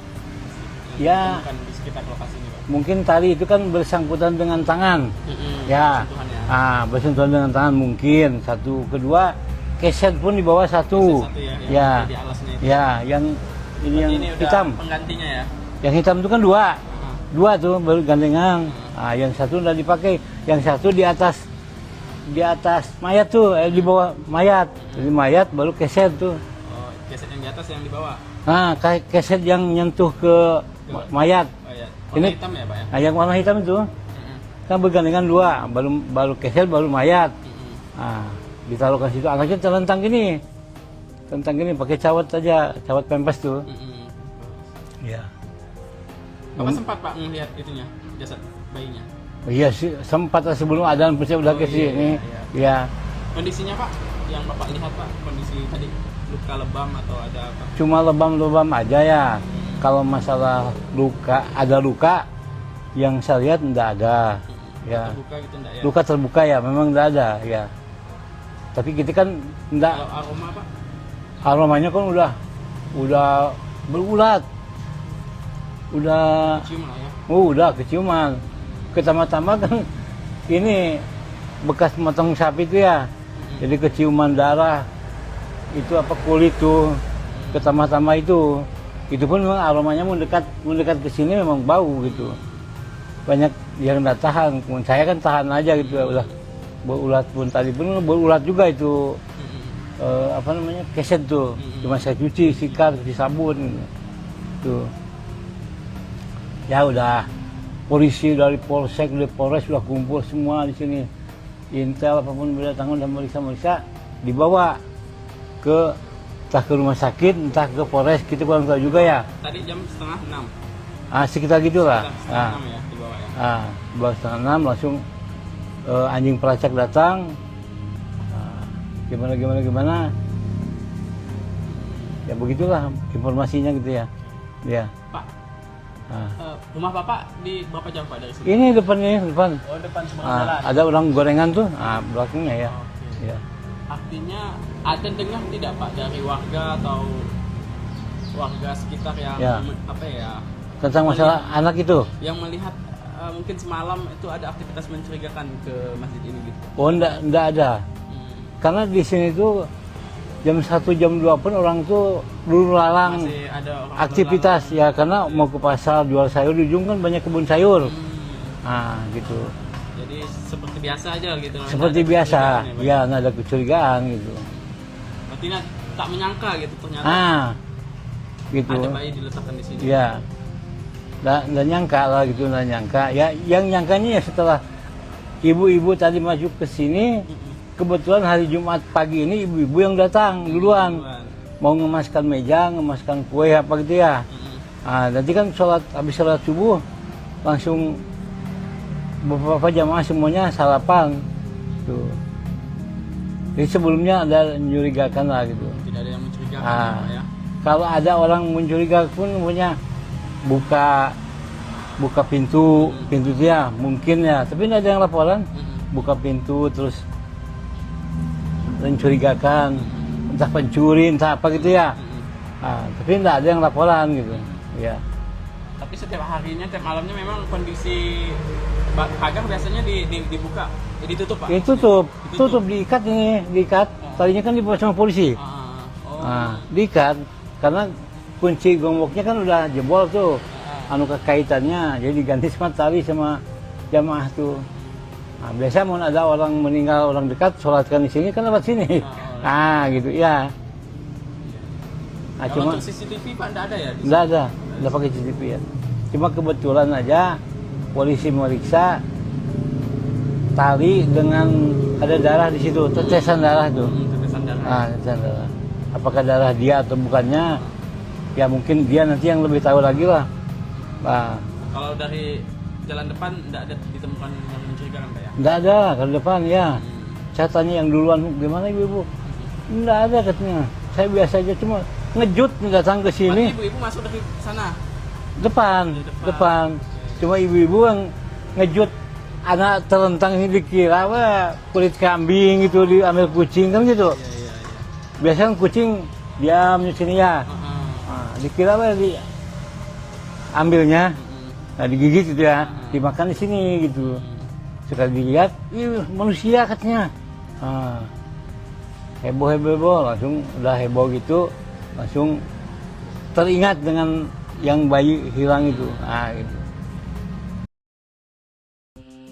Ya.
Bukan di sekitar lokasi ini Pak.
Mungkin tali itu kan bersangkutan dengan tangan. Ya.
Bersentuhan
Bersentuhan dengan tangan mungkin. Satu, kedua keset pun di bawah satu.
Yang di alasnya itu.
Ya, yang ini yang
udah
hitam.
Penggantinya ya.
Yang hitam itu kan dua. Dua tuh baru gandengan. Yang satu udah dipakai, yang satu di atas mayat tuh, di bawah mayat. Jadi mayat baru keset tuh.
Oh, keset yang di atas yang di bawah.
Keset yang nyentuh ke mayat.
Warna hitam ya Pak ya?
Yang warna hitam itu kan bergandengan dua, baru keset baru mayat. Ditaruhkan situ, anaknya terlentang gini pakai cawat aja, cawat pempes tuh. Ya.
Bapak sempat Pak melihat itunya, jasad bayinya?
Iya sih, sempat sebelum adzan pasti udah ke sini. Iya.
Kondisinya Pak, yang Bapak lihat Pak, kondisi tadi luka lebam atau ada apa?
Cuma lebam-lebam aja ya. Kalau masalah ada luka yang saya lihat enggak ada. Ya.
Terbuka gitu enggak ya?
Luka terbuka ya, memang enggak ada ya. Tapi kita kan enggak.
Kalau aroma Pak?
Aromanya kan udah berulat. Udah
Cium lah ya?
udah keciuman. Pertama-tama kan ini bekas motong sapi itu ya. Jadi keciuman darah. Itu kulit tuh. Pertama-tama itu pun memang aromanya mendekat ke sini memang bau gitu. Banyak yang enggak tahan. Saya kan tahan aja gitu ya, udah berulat pun tadi pun berulat juga itu. Keset tuh. Cuma saya cuci, sikat, cuci sabun gitu. Tuh. Ya udah, polisi dari polsek, dari polres sudah kumpul semua di sini. Intel apapun berdatangan dan meriksa dibawa entah ke rumah sakit, entah ke polres, kita kurang tahu juga ya.
Tadi jam 5:30.
Sekitar gitulah.
Sekitar 5:30 ya dibawa ya.
Dibawa 5:30 langsung anjing pelacak datang. Gimana. Ya begitulah informasinya gitu ya. Ya.
Pak, rumah Bapak di berapa jauh Pak dari sini?
Ini depan.
Oh, depan seberang jalan.
Ada orang gorengan tuh, belakangnya ya.
Okay.
Ya.
Artinya ada dengar tidak Pak dari warga atau warga sekitar yang
Tentang masalah anak itu?
Yang melihat mungkin semalam itu ada aktivitas mencurigakan ke masjid ini gitu?
Oh, enggak ada. Karena di sini tuh jam 1, jam 2 pun orang tuh dulu lalang aktivitas ya, karena mau ke pasar jual sayur, di ujung kan banyak kebun sayur. Gitu.
Jadi seperti biasa aja gitu.
Seperti biasa, ya nggak ada kecurigaan gitu.
Berarti tak menyangka gitu ternyata.
Gitu.
Ada bayi diletakkan di sini.
Ya. Nggak nyangka lah gitu, nggak nyangka. Ya yang nyangkanya ya setelah ibu-ibu tadi masuk ke sini, kebetulan hari Jumat pagi ini ibu-ibu yang datang duluan. Mau ngemaskan meja, ngemaskan kue apa gitu ya. Nanti kan habis sholat subuh langsung beberapa jamaah semuanya sarapan. Tuh. Jadi sebelumnya ada mencurigakan lah gitu.
Tidak ada yang mencurigakan ya.
Kalau ada orang mencurigakan pun punya buka pintu dia mungkin ya, tapi tidak ada yang laporan. Buka pintu terus mencurigakan, entah pencuri, entah apa gitu ya. Tapi tidak ada yang laporan gitu. Ya.
Tapi setiap harinya, setiap malamnya memang kondisi pagar biasanya dibuka, ditutup Pak? Tutup, diikat. Tadinya kan dibawa sama polisi. Diikat, karena kunci gemboknya kan udah jebol tuh. Kaitannya, jadi diganti sama tali sama jamaah tuh. Biasa mau ada orang meninggal, orang dekat, sholatkan di sini kan lewat sini. Gitu ya. Cuma untuk CCTV Pak enggak ada ya?
Enggak pakai CCTV ya. Cuma kebetulan aja polisi meriksa tali dengan ada darah di situ, tetesan darah tuh.
Tetesan darah.
Tetesan darah. Apakah darah dia atau bukannya? Ya mungkin dia nanti yang lebih tahu lagi lah.
Kalau dari jalan depan enggak ada ditemukan yang mencurigakan Pak ya?
Enggak ada, kalau depan ya. Saya tanya yang duluan, gimana ibu-ibu? Enggak ada katanya. Saya biasa aja, cuma ngejut datang ke sini.
Ibu-ibu masuk dari sana?
Depan. Cuma ibu-ibu yang ngejut, anak terlentang ini dikira kulit kambing gitu, diambil kucing kan gitu. biasanya kucing diam di sini ya. Dikira apa ambilnya, nah digigit gitu ya, dimakan di sini gitu. Sekali dilihat, manusia katanya. Heboh, langsung udah heboh gitu, langsung teringat dengan yang bayi hilang itu. Gitu.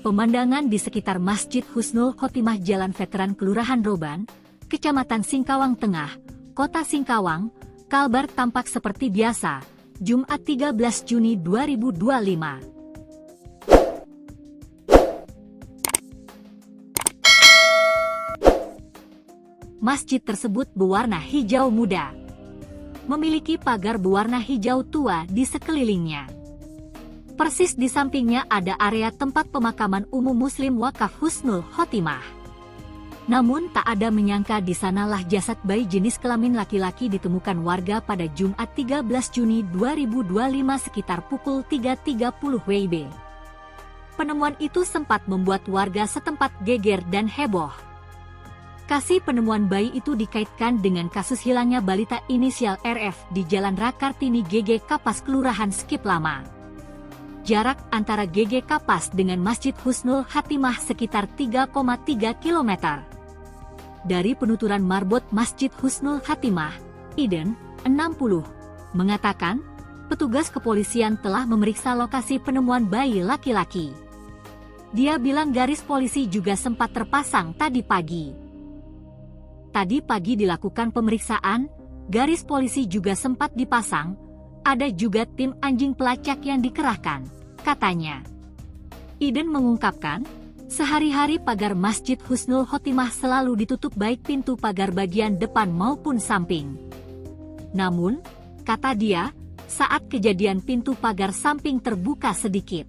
Pemandangan di sekitar Masjid Husnul Khotimah Jalan Veteran Kelurahan Roban, Kecamatan Singkawang Tengah, Kota Singkawang, Kalbar tampak seperti biasa, Jumat 13 Juni 2025. Masjid tersebut berwarna hijau muda. Memiliki pagar berwarna hijau tua di sekelilingnya. Persis di sampingnya ada area tempat pemakaman umum Muslim Wakaf Husnul Khotimah. Namun tak ada menyangka di sanalah jasad bayi jenis kelamin laki-laki ditemukan warga pada Jumat 13 Juni 2025 sekitar pukul 3.30 WIB. Penemuan itu sempat membuat warga setempat geger dan heboh. Kasus penemuan bayi itu dikaitkan dengan kasus hilangnya balita inisial RF di Jalan Rakartini GG Kapas Kelurahan Skip Lama. Jarak antara GG Kapas dengan Masjid Husnul Khotimah sekitar 3,3 km. Dari penuturan marbot Masjid Husnul Khotimah, Iden, 60, mengatakan, petugas kepolisian telah memeriksa lokasi penemuan bayi laki-laki. Dia bilang garis polisi juga sempat terpasang tadi pagi. Tadi pagi dilakukan pemeriksaan, garis polisi juga sempat dipasang, ada juga tim anjing pelacak yang dikerahkan, katanya. Iden mengungkapkan, sehari-hari pagar Masjid Husnul Khotimah selalu ditutup baik pintu pagar bagian depan maupun samping. Namun, kata dia, saat kejadian pintu pagar samping terbuka sedikit.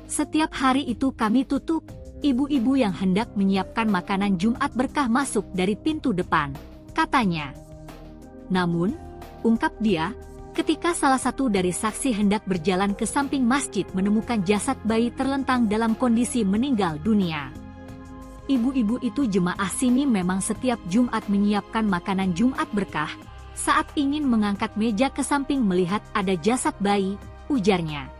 Setiap hari itu kami tutup, ibu-ibu yang hendak menyiapkan makanan Jumat berkah masuk dari pintu depan, katanya. Namun, ungkap dia, ketika salah satu dari saksi hendak berjalan ke samping masjid menemukan jasad bayi terlentang dalam kondisi meninggal dunia. Ibu-ibu itu jemaah sini memang setiap Jumat menyiapkan makanan Jumat berkah, saat ingin mengangkat meja ke samping melihat ada jasad bayi, ujarnya.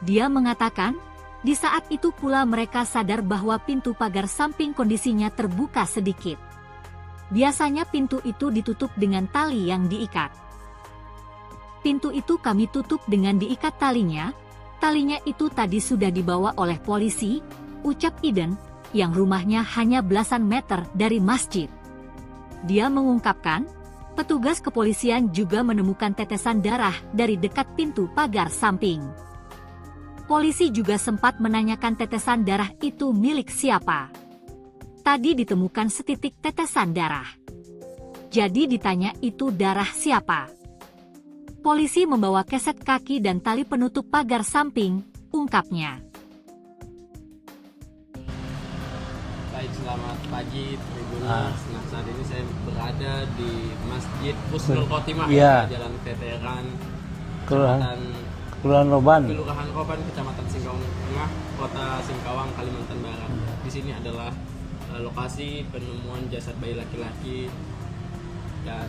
Dia mengatakan, di saat itu pula mereka sadar bahwa pintu pagar samping kondisinya terbuka sedikit. Biasanya pintu itu ditutup dengan tali yang diikat. Pintu itu kami tutup dengan diikat talinya itu tadi sudah dibawa oleh polisi, ucap Iden, yang rumahnya hanya belasan meter dari masjid. Dia mengungkapkan, petugas kepolisian juga menemukan tetesan darah dari dekat pintu pagar samping. Polisi juga sempat menanyakan tetesan darah itu milik siapa. Tadi ditemukan setitik tetesan darah. Jadi ditanya itu darah siapa. Polisi membawa keset kaki dan tali penutup pagar samping, ungkapnya.
Baik, selamat pagi Tribuners. Nah, saat ini saya berada di Masjid Husnul Khotimah, Jalan Veteran
Kelurahan Roban,
Kecamatan Singkawang Tengah, Kota Singkawang, Kalimantan Barat. Di sini adalah lokasi penemuan jasad bayi laki-laki, dan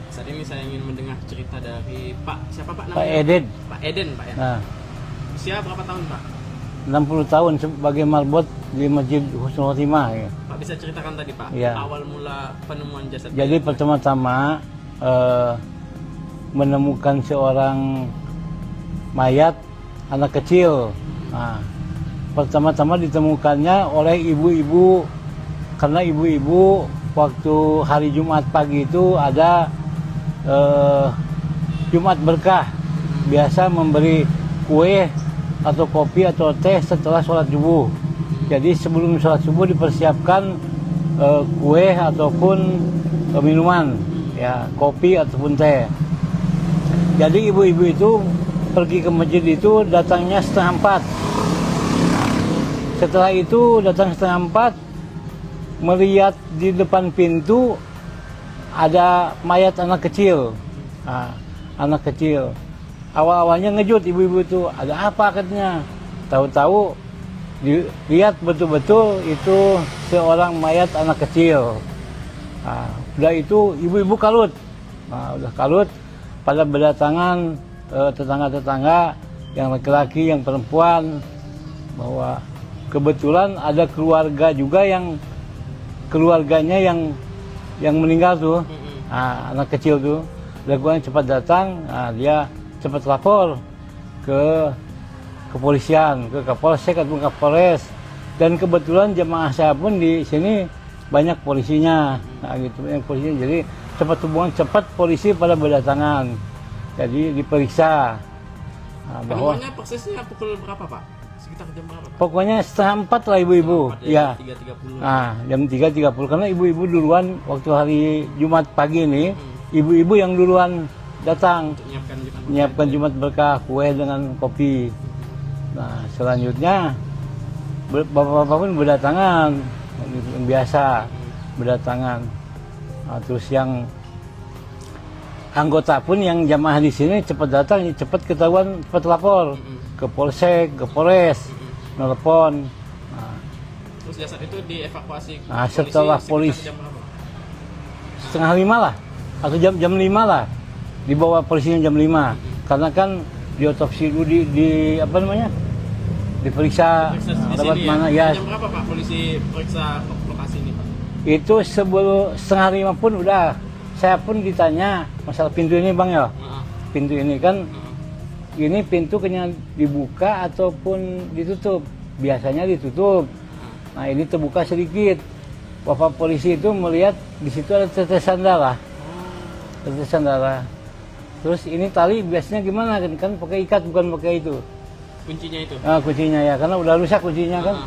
saat ini saya ingin mendengar cerita dari Pak, siapa Pak namanya?
Pak Eden.
Pak Eden, Pak ya?
Nah,
usia berapa tahun Pak?
60 tahun sebagai marbot di Masjid Husnul Khotimah. Ya.
Pak bisa ceritakan tadi Pak,
ya.
Awal mula penemuan jasad.
Jadi pertama-tama menemukan seorang mayat anak kecil. Nah, pertama-tama ditemukannya oleh ibu-ibu, karena ibu-ibu waktu hari Jumat pagi itu ada Jumat berkah, biasa memberi kue atau kopi atau teh setelah sholat subuh. Jadi sebelum sholat subuh dipersiapkan kue ataupun minuman, ya kopi ataupun teh. Jadi ibu-ibu itu pergi ke masjid itu datangnya 3:30. Setelah itu datang 3:30, melihat di depan pintu ada mayat anak kecil. Anak kecil. Awal-awalnya ngejut ibu-ibu itu, ada apa katanya. Tahu-tahu dilihat betul-betul itu seorang mayat anak kecil. Udah itu ibu-ibu kalut. Udah kalut pada berdatangan tetangga-tetangga yang laki-laki, yang perempuan, bahwa kebetulan ada keluarga juga yang keluarganya yang meninggal tuh, anak kecil tuh. Lakukan cepat datang, dia cepat lapor ke kepolisian, ke Kapolsek atau Kapolres. Dan kebetulan jemaah saya pun di sini banyak polisinya, gitu, yang polisinya. Jadi cepat polisi pada berdatangan. Jadi diperiksa. Bahwa
penemuannya persisnya pukul berapa Pak? Sekitar jam berapa Pak?
Pokoknya 3:30 lah ibu-ibu. Ya.
3.30.
Jam 3.30 karena ibu-ibu duluan waktu hari Jumat pagi ini, ibu-ibu yang duluan datang
Untuk
menyiapkan Jumat berkah, kue dengan kopi. Nah, selanjutnya bapak-bapak pun berdatangan, yang biasa berdatangan. Terus yang anggota pun yang jamaah di sini cepat datang, cepat ketahuan, cepat lapor ke Polsek, ke Polres, nelpon.
Terus jasad itu dievakuasi
Setelah polisi
jam berapa?
4:30 lah, atau jam 5 lah, dibawa polisinya jam 5. Karena kan diotopsi dulu, di apa namanya, diperiksa lewat mana ya.
Jam berapa Pak polisi periksa lokasi ini Pak?
Itu sebelum 4:30 pun udah. Saya pun ditanya masalah pintu ini bang ya. Pintu ini kan, ini pintu kayaknya dibuka ataupun ditutup. Biasanya ditutup. Nah ini terbuka sedikit. Bapak polisi itu melihat di situ ada tetesan darah. Tetesan darah. Terus ini tali biasanya gimana kan pakai ikat bukan pakai itu.
Kuncinya itu?
Kuncinya ya, karena udah rusak kuncinya kan.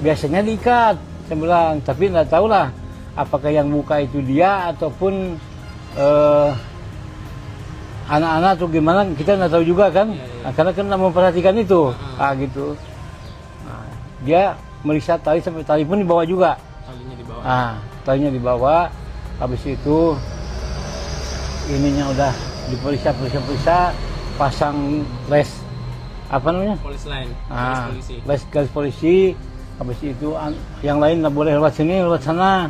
Biasanya diikat, saya bilang. Tapi nggak tahu lah apakah yang buka itu dia ataupun anak-anak atau gimana, kita nggak tahu juga kan. Karena kan nggak memperhatikan itu, gitu. Dia meriksa tali sampai tali pun dibawa juga.
Talinya dibawa.
Talinya dibawa. Habis itu ininya udah diperiksa, pasang les apa namanya?
Polis line, polisi.
Garis polisi. Habis itu yang lain nggak boleh lewat sini, lewat sana.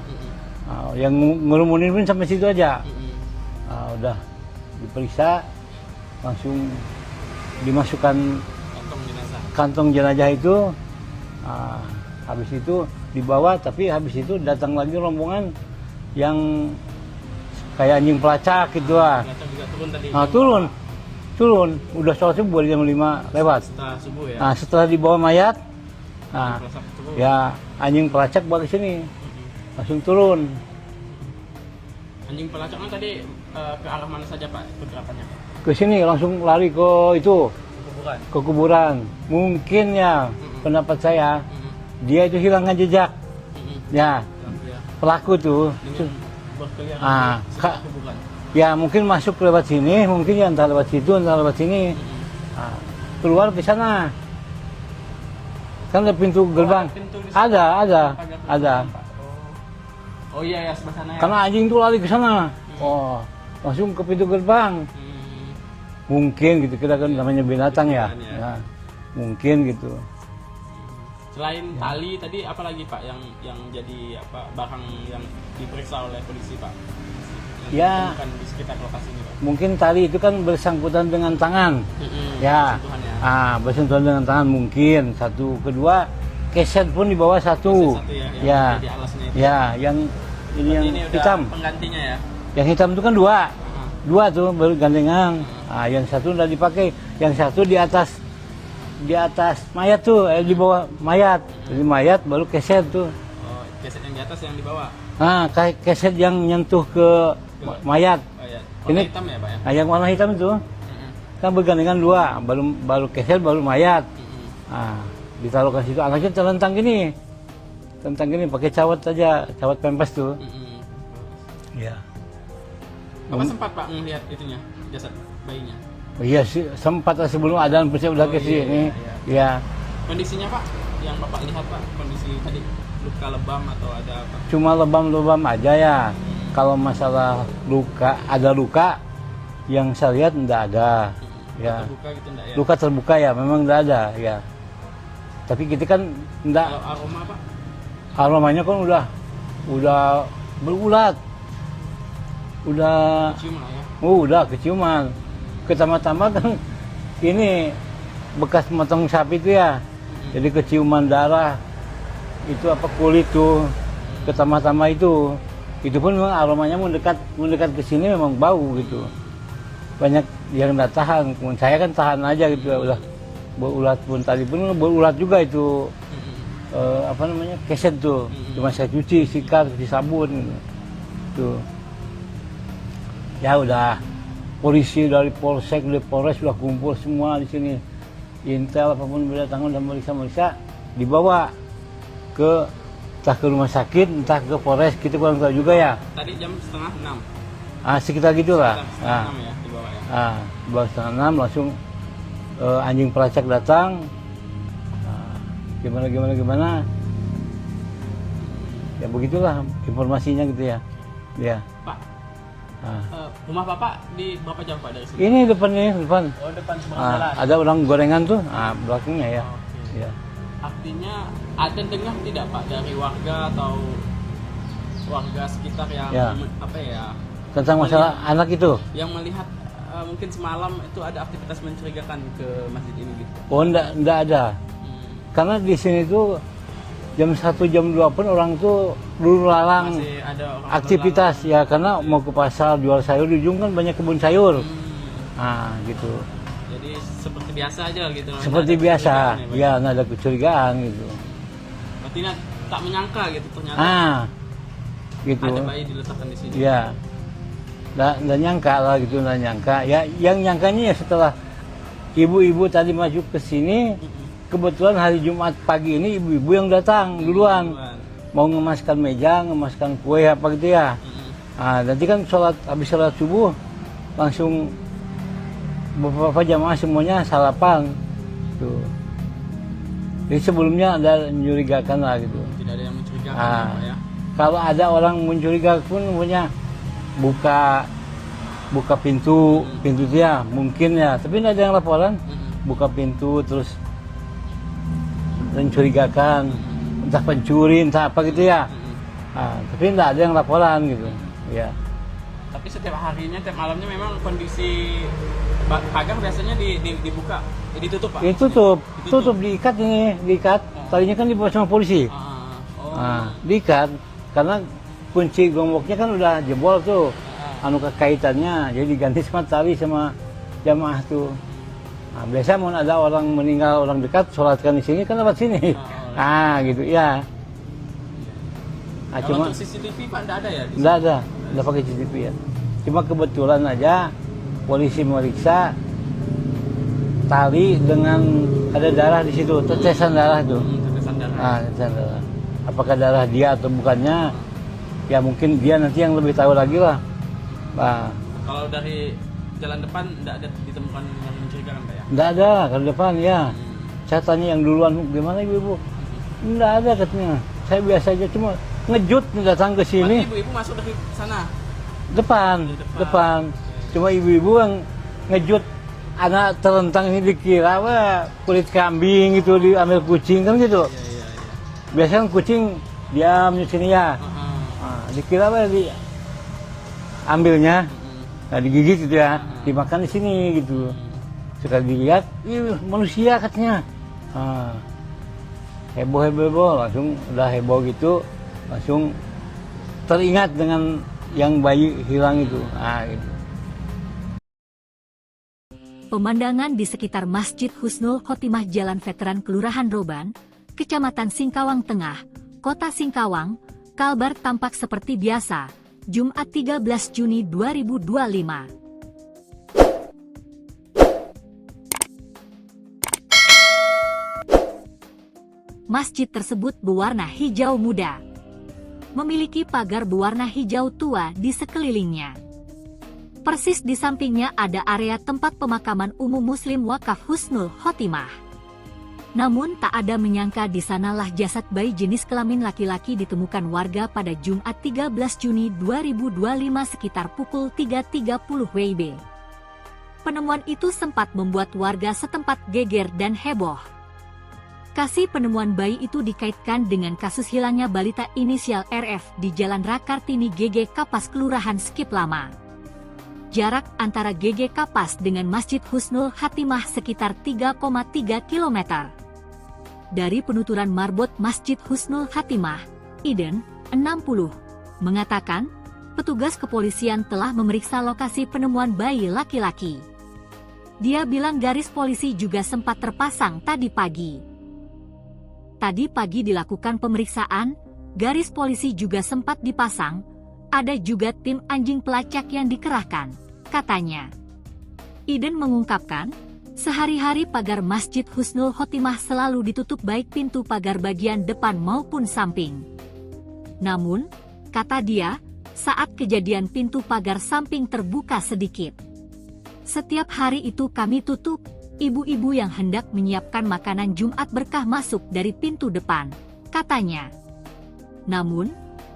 Yang ngerumunin pun sampai situ aja. Udah diperiksa, langsung dimasukkan kantong jenazah itu. Habis itu dibawa, tapi habis itu datang lagi rombongan yang kayak anjing pelacak gitu lah. Turun. Udah sholat subuh jam 5 lewat.
Setelah subuh ya.
Setelah dibawa mayat, ya anjing pelacak balik sini, langsung turun.
Anjing pelacaknya tadi ke arah mana saja Pak pergerakannya?
Ke sini langsung lari ke itu, ke kuburan. Mungkin ya pendapat saya, dia itu hilangkan jejak. Ya, pelaku tuh. Ya mungkin masuk lewat sini, mungkin ya entah lewat situ, entah lewat sini. Keluar ke sana. Kan ada pintu gerbang. Ada.
Oh iya ya, sebelah sana ya.
Karena anjing tuh lari ke sana. Langsung ke pintu gerbang. Mungkin gitu, kita kan namanya binatang ya. Mungkin gitu.
Selain tali tadi apa lagi Pak yang jadi barang yang diperiksa oleh polisi Pak?
Ya,
di sekitar lokasi ini Pak.
Mungkin tali itu kan bersangkutan dengan tangan. Ya. Bersentuhan dengan tangan mungkin. Satu, kedua keset pun di bawah satu. Ya. Yang ini yang hitam.
Penggantinya ya.
Yang hitam itu kan dua tuh bergandengan. Yang satu udah dipakai, yang satu di atas mayat tuh, di bawah mayat. Jadi mayat baru keset tuh.
Keset yang di atas yang di bawah.
Keset yang nyentuh ke mayat.
Warna hitam ya Pak ya?
Yang warna hitam itu kan bergandengan dua, baru keset baru mayat. Ditaruh ke situ, anaknya terlentang gini pakai cawat aja, cawat pempes tuh. Ya.
Bapak sempat Pak melihat itunya, jasad bayinya?
Iya sih, sempat sebelum adzan pasti udah ke sini. Iya.
Kondisinya Pak, yang Bapak lihat Pak, kondisi tadi luka lebam atau ada apa?
Cuma lebam-lebam aja ya. Kalau masalah ada luka yang saya lihat enggak ada. Ya.
Terbuka gitu enggak ya?
Luka terbuka ya, memang enggak ada ya. Tapi kita kan enggak.
Kalau aroma Pak?
Aromanya kan udah berulat. Udah,
Cium lah ya.
udah keciuman. Ketambah-tambah kan ini bekas motong sapi itu ya. Jadi keciuman darah. Itu apa kulit tuh. Ketambah-tambah itu. Itu pun memang aromanya mendekat ke sini memang bau gitu. Banyak yang nggak tahan. Saya kan tahan aja gitu ya. Udah berulat pun tadi pun berulat juga itu. Apa namanya, keset tuh. Cuma saya cuci, sikat, cuci sabun tuh. Ya udah, polisi dari polsek, dari polres sudah kumpul semua di sini. Intel apapun berdatangan dan meriksa, dibawa ke entah ke rumah sakit, entah ke polres, kita kurang tahu juga ya.
Tadi jam setengah 6.
Sekitar gitulah.
Setengah 6 ya dibawa ya.
Dibawa setengah 6 langsung anjing pelacak datang. Gimana ya begitulah informasinya gitu ya.
Pak, rumah Bapak di berapa jauh Pak dari sini?
Ini depan.
Oh, depan seberang jalan.
Ada orang gorengan tuh, belakangnya ya.
Oke.
Ya.
Artinya ada dengar tidak Pak dari warga atau warga sekitar yang
Ya.
apa ya?
Tentang masalah anak itu.
Yang melihat mungkin semalam itu ada aktivitas mencurigakan ke masjid ini gitu.
Oh, enggak ada. Karena di sini tuh jam 1 jam 2 pun orang tuh dulu lalang
Masih ada orang
aktivitas ya, karena mau ke pasar jual sayur, di ujung kan banyak kebun sayur. Gitu.
Jadi seperti biasa aja gitu.
Seperti
Nggak ada
biasa.
kecurigaan
Ya, nggak ada kecurigaan gitu.
Berarti tak menyangka gitu ternyata
Gitu.
ada bayi diletakkan di sini.
Ya. Nggak nyangka lah gitu, nggak nyangka. Ya, yang nyangkanya ya setelah ibu-ibu tadi maju ke sini, kebetulan hari Jumat pagi ini ibu-ibu yang datang duluan. Mau ngemaskan meja, ngemaskan kue apa gitu ya. Nanti kan habis sholat subuh langsung beberapa jamaah semuanya sarapan tuh. Jadi sebelumnya ada mencurigakan lah gitu.
Tidak ada yang mencurigakan ya, Pak ya.
Kalau ada orang mencurigakan pun punya buka pintu dia mungkin ya, tapi tidak ada yang laporan. Buka pintu terus mencurigakan, entah pencuri, entah apa gitu ya. Tapi tidak ada yang laporan gitu. Ya.
Tapi setiap harinya, tiap malamnya memang kondisi pagar biasanya dibuka, ditutup Pak?
Tutup, diikat. Tadinya kan dibawa sama polisi. Diikat, karena kunci gemboknya kan udah jebol tuh. Kaitannya, jadi diganti sama tali sama jamaah tuh. Biasa mau ada orang meninggal, orang dekat, sholatkan di sini kan lewat sini. Gitu ya.
Cuma untuk CCTV Pak enggak ada ya?
Enggak pakai CCTV ya. Cuma kebetulan aja polisi meriksa tali dengan ada darah di situ, tetesan darah itu.
Tetesan darah.
Tetesan darah. Apakah darah dia atau bukannya? Ya mungkin dia nanti yang lebih tahu lagi lah.
Kalau dari jalan depan enggak ada ditemukan yang mencurigakan Pak ya?
Enggak ada, kalau depan ya. Saya tanya yang duluan, gimana ibu-ibu? Enggak ada katanya. Saya biasa aja, cuma ngejut datang ke sini.
Ibu-ibu masuk dari sana?
Depan. Cuma ibu-ibu yang ngejut anak terentang ini dikira kulit kambing gitu, diambil kucing kan gitu.
Iya.
Biasanya kan kucing diam di sini ya. Dikira ambilnya, digigit gitu ya, dimakan di sini gitu. Sekali dilihat, manusia katanya. Heboh, langsung udah heboh gitu, langsung teringat dengan yang bayi hilang itu. Gitu.
Pemandangan di sekitar Masjid Husnul Khotimah Jalan Veteran Kelurahan Roban, Kecamatan Singkawang Tengah, Kota Singkawang, Kalbar tampak seperti biasa, Jumat 13 Juni 2025. Masjid tersebut berwarna hijau muda. Memiliki pagar berwarna hijau tua di sekelilingnya. Persis di sampingnya ada area tempat pemakaman umum Muslim Wakaf Husnul Khotimah. Namun tak ada menyangka di sanalah jasad bayi jenis kelamin laki-laki ditemukan warga pada Jumat 13 Juni 2025 sekitar pukul 3.30 WIB. Penemuan itu sempat membuat warga setempat geger dan heboh. Lokasi penemuan bayi itu dikaitkan dengan kasus hilangnya balita inisial RF di Jalan Rakartini GG Kapas Kelurahan Skip Lama. Jarak antara GG Kapas dengan Masjid Husnul Khatimah sekitar 3,3 km. Dari penuturan marbot Masjid Husnul Khatimah, Iden, 60, mengatakan, petugas kepolisian telah memeriksa lokasi penemuan bayi laki-laki. Dia bilang garis polisi juga sempat terpasang tadi pagi. Tadi pagi dilakukan pemeriksaan, garis polisi juga sempat dipasang, ada juga tim anjing pelacak yang dikerahkan, katanya. Iden mengungkapkan, sehari-hari pagar Masjid Husnul Khotimah selalu ditutup baik pintu pagar bagian depan maupun samping. Namun, kata dia, saat kejadian pintu pagar samping terbuka sedikit. Setiap hari itu kami tutup, ibu-ibu yang hendak menyiapkan makanan Jumat berkah masuk dari pintu depan, katanya. Namun,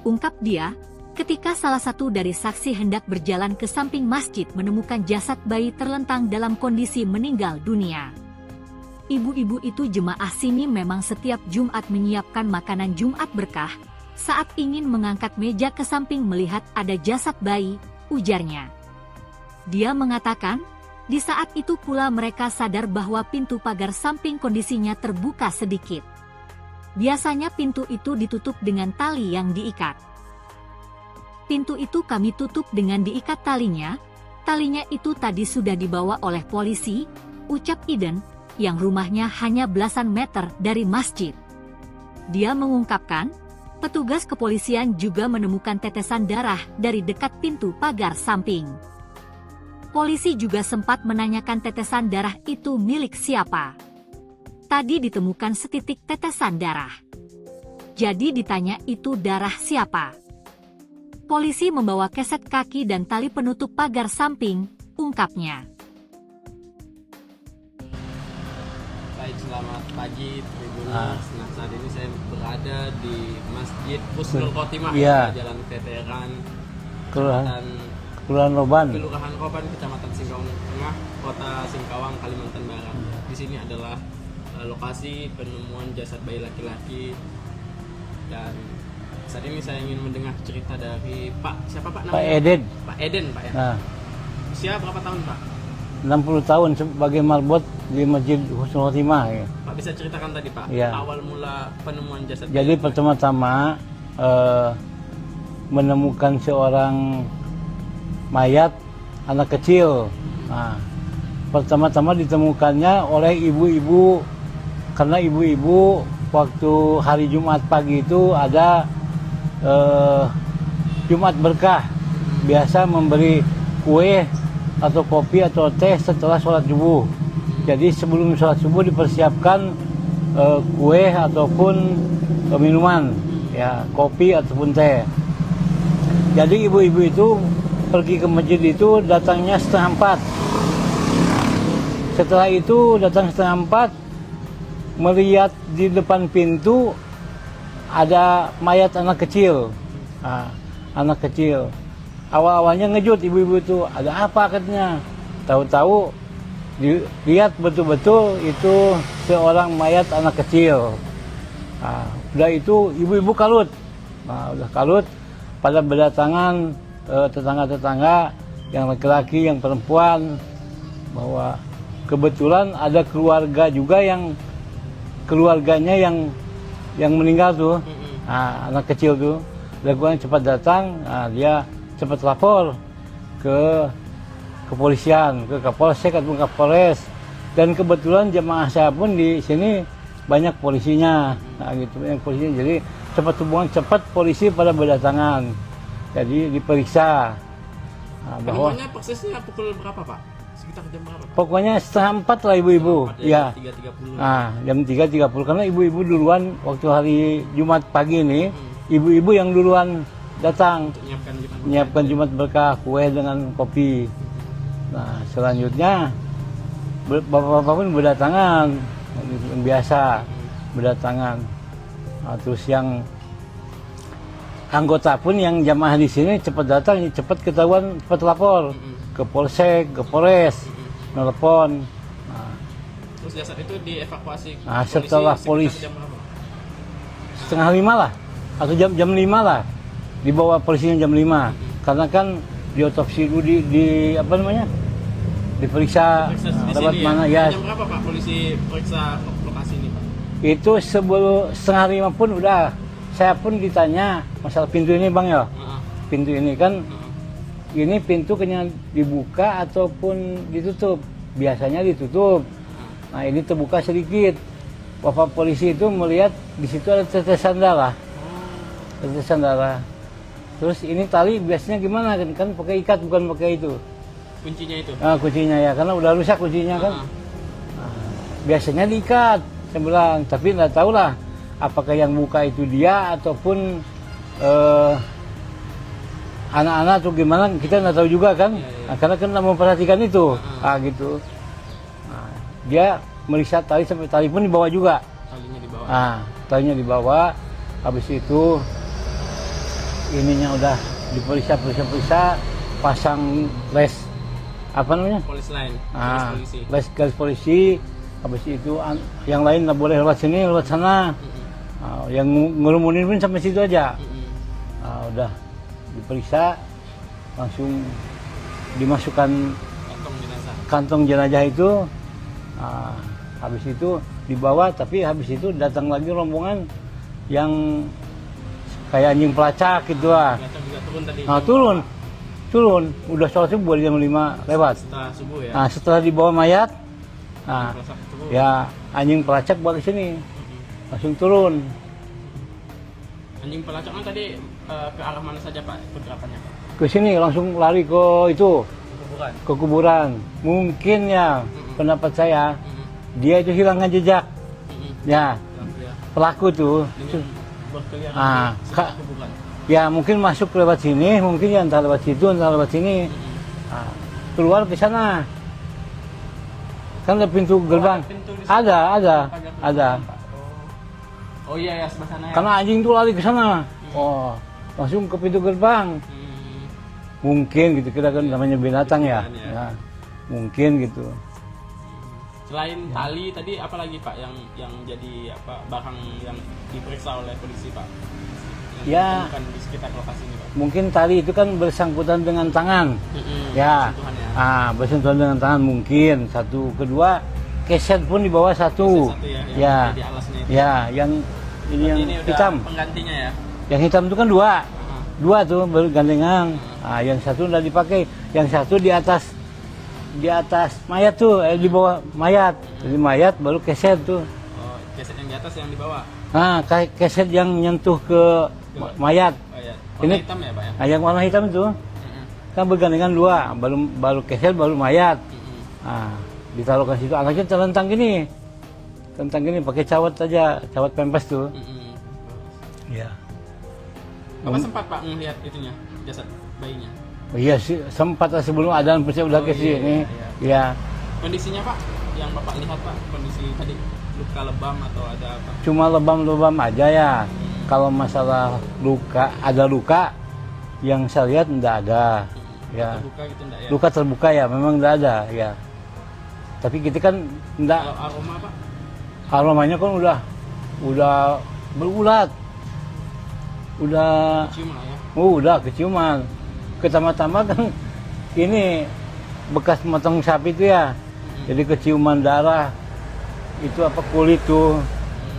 ungkap dia, ketika salah satu dari saksi hendak berjalan ke samping masjid menemukan jasad bayi terlentang dalam kondisi meninggal dunia. Ibu-ibu itu jemaah sini memang setiap Jumat menyiapkan makanan Jumat berkah, saat ingin mengangkat meja ke samping melihat ada jasad bayi, ujarnya. Dia mengatakan, di saat itu pula mereka sadar bahwa pintu pagar samping kondisinya terbuka sedikit. Biasanya pintu itu ditutup dengan tali yang diikat. Pintu itu kami tutup dengan diikat talinya itu tadi sudah dibawa oleh polisi, ucap Iden, yang rumahnya hanya belasan meter dari masjid. Dia mengungkapkan, petugas kepolisian juga menemukan tetesan darah dari dekat pintu pagar samping. Polisi juga sempat menanyakan tetesan darah itu milik siapa. Tadi ditemukan setitik tetesan darah. Jadi ditanya itu darah siapa. Polisi membawa keset kaki dan tali penutup pagar samping, ungkapnya.
Baik, selamat pagi Tribuners. Nah, saat ini saya berada di Masjid Husnul Khotimah, Jalan Veteran,
Kelurahan Roban,
Kecamatan Singkawang Tengah, Kota Singkawang, Kalimantan Barat. Di sini adalah lokasi penemuan jasad bayi laki-laki, dan saat ini saya ingin mendengar cerita dari siapa Pak namanya?
Pak Eden.
Pak Eden, Pak ya.
Nah,
usia berapa tahun Pak?
60 tahun sebagai marbot di Masjid Husnul Khotimah. Ya.
Pak bisa ceritakan tadi Pak,
ya.
Awal mula penemuan jasad.
Jadi pertama-tama menemukan seorang mayat anak kecil. Nah, pertama-tama ditemukannya oleh ibu-ibu, karena ibu-ibu waktu hari Jumat pagi itu ada Jumat berkah, biasa memberi kue atau kopi atau teh setelah sholat subuh. Jadi sebelum sholat subuh dipersiapkan kue ataupun minuman, ya kopi ataupun teh. Jadi ibu-ibu itu pergi ke masjid itu datangnya 3:30. Setelah itu datang 3:30, melihat di depan pintu ada mayat anak kecil. Nah, anak kecil. Awal-awalnya ngejut ibu-ibu itu, ada apa katanya. Tahu-tahu dilihat betul-betul itu seorang mayat anak kecil. Nah, udah itu ibu-ibu kalut. Nah, udah kalut, pada berdatangan tetangga-tetangga yang laki-laki, yang perempuan, bahwa kebetulan ada keluarga juga yang keluarganya yang meninggal tuh, nah, anak kecil tuh, lakukan cepat datang, nah, dia cepat lapor ke kepolisian, ke Kapolsek atau Kapolres, dan kebetulan jemaah saya pun di sini banyak polisinya, nah, gitu, banyak polisinya, jadi cepat polisi pada berdatangan. Jadi diperiksa. Nah, bahwa
penemuannya persisnya pukul berapa Pak? Sekitar jam berapa Pak?
Pokoknya 3:30 lah ibu-ibu. Ya.
3.30.
Nah, jam 3.30 karena ibu-ibu duluan waktu hari Jumat pagi ini, ibu-ibu yang duluan datang menyiapkan Jumat berkah, kue dengan kopi. Nah, selanjutnya bapak-bapak pun berdatangan, biasa berdatangan. Nah, terus yang anggota pun yang jamaah di sini cepat datang, cepat ketahuan, cepat lapor ke Polsek, ke Polres, nelpon. Nah,
Terus jasad itu dievakuasi
Nah, setelah
sekitar
polisi
jam berapa?
setengah 5 lah atau jam 5 lah dibawa polisinya jam 5 karena kan diotopsi dulu di apa namanya diperiksa
Periksa di
lewat
sini
mana
ya.
ya.
Jam berapa Pak polisi periksa lokasi ini Pak?
Itu sebelum setengah 5 pun udah saya pun ditanya masalah pintu ini bang ya. Pintu ini kan ini pintu kayaknya dibuka ataupun ditutup, biasanya ditutup. Nah ini terbuka sedikit. Bapak polisi itu melihat di situ ada tetesan darah. Tetesan darah. Terus ini tali biasanya gimana kan pakai ikat bukan pakai itu.
Kuncinya itu?
Nah, kuncinya ya karena udah rusak kuncinya kan. Nah, biasanya diikat saya bilang, tapi nggak tahu lah apakah yang buka itu dia ataupun anak-anak atau gimana kita nggak tahu juga kan. Nah, karena kan nggak memperhatikan itu. Gitu. Nah, dia meriksa tali sampai tali pun dibawa juga.
Talinya dibawa.
Talinya dibawa. Habis itu ininya udah diperiksa, pasang les apa namanya?
Polis line, garis polisi.
Les garis polisi. Habis itu yang lain nggak boleh lewat sini, lewat sana. Yang ngerumunin pun sampai situ aja. Udah diperiksa, langsung dimasukkan kantong jenazah itu. Habis itu dibawa, tapi habis itu datang lagi rombongan yang kayak anjing pelacak gitu lah. Turun. Udah sholat subuh jam 5 lewat.
Setelah subuh ya?
Setelah dibawa mayat, ya anjing pelacak balik sini. Langsung turun.
Anjing pelacaknya tadi ke arah mana saja Pak pergerakannya Pak?
Ke sini langsung lari ke itu.
Kuburan?
Ke kuburan. Mungkin ya, pendapat saya, dia itu hilangkan jejak. Ya, pelaku tuh. Ya mungkin masuk lewat sini, mungkin ya entah lewat situ, entah lewat sini. Keluar ke sana. Kan ada pintu gerbang. Ada.
Oh iya ya, sebelah sana ya.
Karena anjing tuh lari ke sana. Langsung ke pintu gerbang. Mungkin gitu, kita kan namanya binatang ya. Mungkin gitu.
Selain tali tadi apa lagi Pak yang jadi apa barang yang diperiksa oleh polisi Pak?
Ya,
bukan di sekitar lokasi ini Pak.
Mungkin tali itu kan bersangkutan dengan tangan. Ya. Bersentuhan dengan tangan mungkin satu. Kedua, keset pun di bawah satu. Ya. Yang ini yang hitam.
Penggantinya ya.
Yang hitam itu kan dua tuh bergandengan. Yang satu udah dipakai, yang satu di atas mayat tuh, di bawah mayat. Jadi mayat baru keset tuh.
Keset yang di atas yang di bawah.
Keset yang nyentuh ke mayat.
Warna hitam ya Pak ya?
Yang warna hitam itu kan bergandengan dua, baru keset baru mayat. Ditaruh ke situ, anaknya terlentang gini pakai cawat aja, cawat pempes tuh. Ya.
Bapak sempat Pak melihat itunya, jasad bayinya?
Iya sih, sempat sebelum adzan pasti udah ke sini. Iya.
Kondisinya Pak, yang Bapak lihat Pak, kondisi tadi luka lebam atau ada apa?
Cuma lebam-lebam aja ya. Kalau masalah ada luka yang saya lihat enggak ada. Ya.
Terbuka gitu enggak ya?
Luka terbuka ya, memang enggak ada ya. Tapi kita kan enggak.
Kalau aroma Pak?
Aromanya kan udah berulat.
Kecium lah ya?
Udah keciuman. Pertama-tama kan ini bekas motong sapi itu ya. Jadi keciuman darah. Itu apa kulit tuh.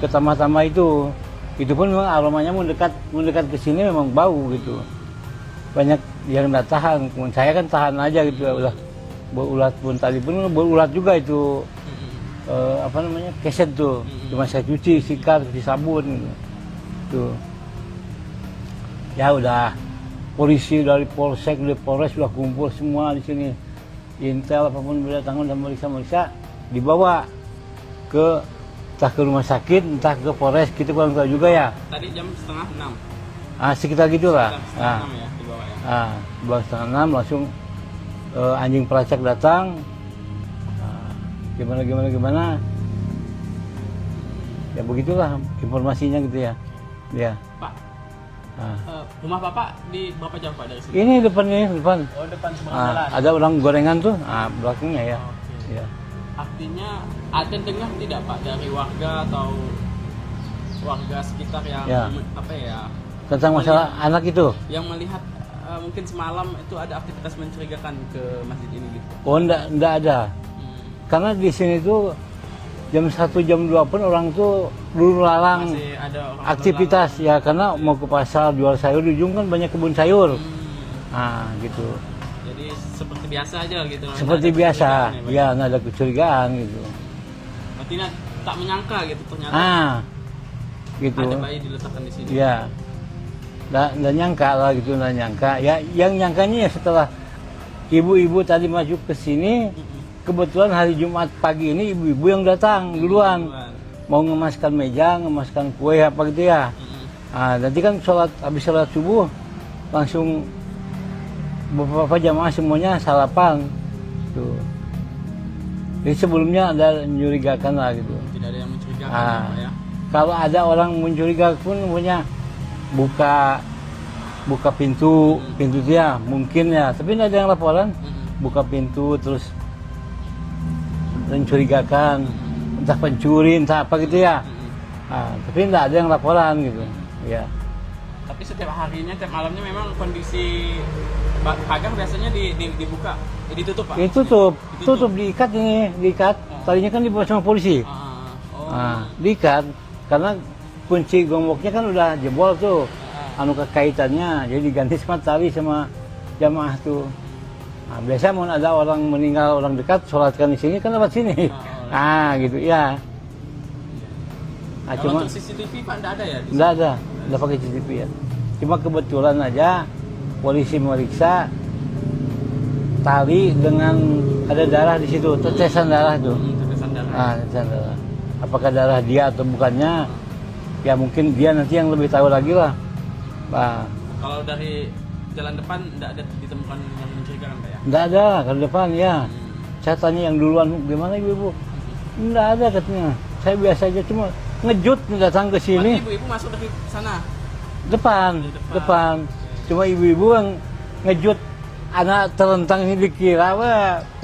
Pertama-tama itu pun memang aromanya mendekat ke sini memang bau gitu. Banyak yang nggak tahan. Saya kan tahan aja gitu ya. Udah berulat pun tadi pun berulat juga itu. Keset tuh. Cuma saya cuci, sikat, cuci sabun gitu. Tuh. Ya udah, polisi dari polsek, dari polres sudah kumpul semua di sini. Intel apapun berdatangan dan meriksa, dibawa entah ke rumah sakit, entah ke polres, kita kurang tahu juga ya.
Tadi jam 5:30.
Sekitar gitulah.
Sekitar 5:30 ya dibawa ya.
Dibawa 5:30 langsung anjing pelacak datang. Gimana. Ya begitulah informasinya gitu ya. Ya.
Pak, rumah Bapak di berapa jauh Pak dari sini?
Ini depan.
Oh, depan seberang jalan.
Ada orang gorengan tuh, belakangnya ya.
Okay.
Ya.
Artinya ada dengar tidak Pak dari warga atau warga sekitar yang
Ya.
apa ya,
Tentang masalah anak itu.
yang melihat mungkin semalam itu ada aktivitas mencurigakan ke masjid ini gitu?
Oh, enggak ada. Karena di sini tuh jam 1 jam 2 pun orang tuh dulu larang
Masih ada orang
aktivitas ya, karena mau ke pasar jual sayur, di ujung kan banyak kebun sayur. Nah, gitu.
Jadi seperti biasa aja gitu.
Seperti
Nggak ada
biasa.
kecurigaan Pak?
Ya, nggak ada kecurigaan gitu.
Berarti tak menyangka gitu ternyata
Gitu.
ada bayi diletakkan di sini.
Ya. Nggak nyangka lah gitu, nggak nyangka. Ya, yang nyangkanya ya setelah ibu-ibu tadi masuk ke sini, kebetulan hari Jumat pagi ini ibu-ibu yang datang duluan. Mau ngemaskan meja, ngemaskan kue apa gitu ya. Nah, nanti kan habis sholat subuh langsung beberapa jamaah semuanya sarapan tuh. Jadi sebelumnya ada mencurigakan lah gitu.
Tidak ada yang mencurigakan
Ah.
ya, Pak ya.
Kalau ada orang mencurigakan pun punya buka pintu dia mungkin ya, tapi tidak ada yang laporan. Buka pintu terus mencurigakan, entah pencuri entah apa gitu ya. Tapi tidak ada yang laporan gitu ya.
Tapi setiap harinya, tiap malamnya memang kondisi pagar biasanya dibuka, ditutup Pak?
Tutup diikat. Tadinya kan dibawa sama polisi. Diikat karena kunci gemboknya kan udah jebol tuh, anu kekaitannya, jadi diganti sama tali sama jamaah tuh. Nah, biasa mau ada orang meninggal, orang dekat, sholatkan di sini kan lewat sini. Gitu ya.
Kalau untuk CCTV Pak enggak ada ya?
Enggak ada pakai CCTV ya. Cuma kebetulan aja polisi meriksa tali dengan ada darah di situ, tetesan darah tuh.
Tetesan darah.
Tetesan darah. Apakah darah dia atau bukannya? Ya mungkin dia nanti yang lebih tahu lagi lah.
Kalau dari jalan depan enggak ada ditemukan yang mencurigakan Pak ya?
Enggak ada ke depan ya. Saya tanya yang duluan, gimana ibu-ibu? Enggak ada katanya. Saya biasa aja cuma ngejut datang ke sini.
Ibu-ibu masuk dari sana?
Depan. Cuma ibu-ibu yang ngejut, anak terentang ini dikira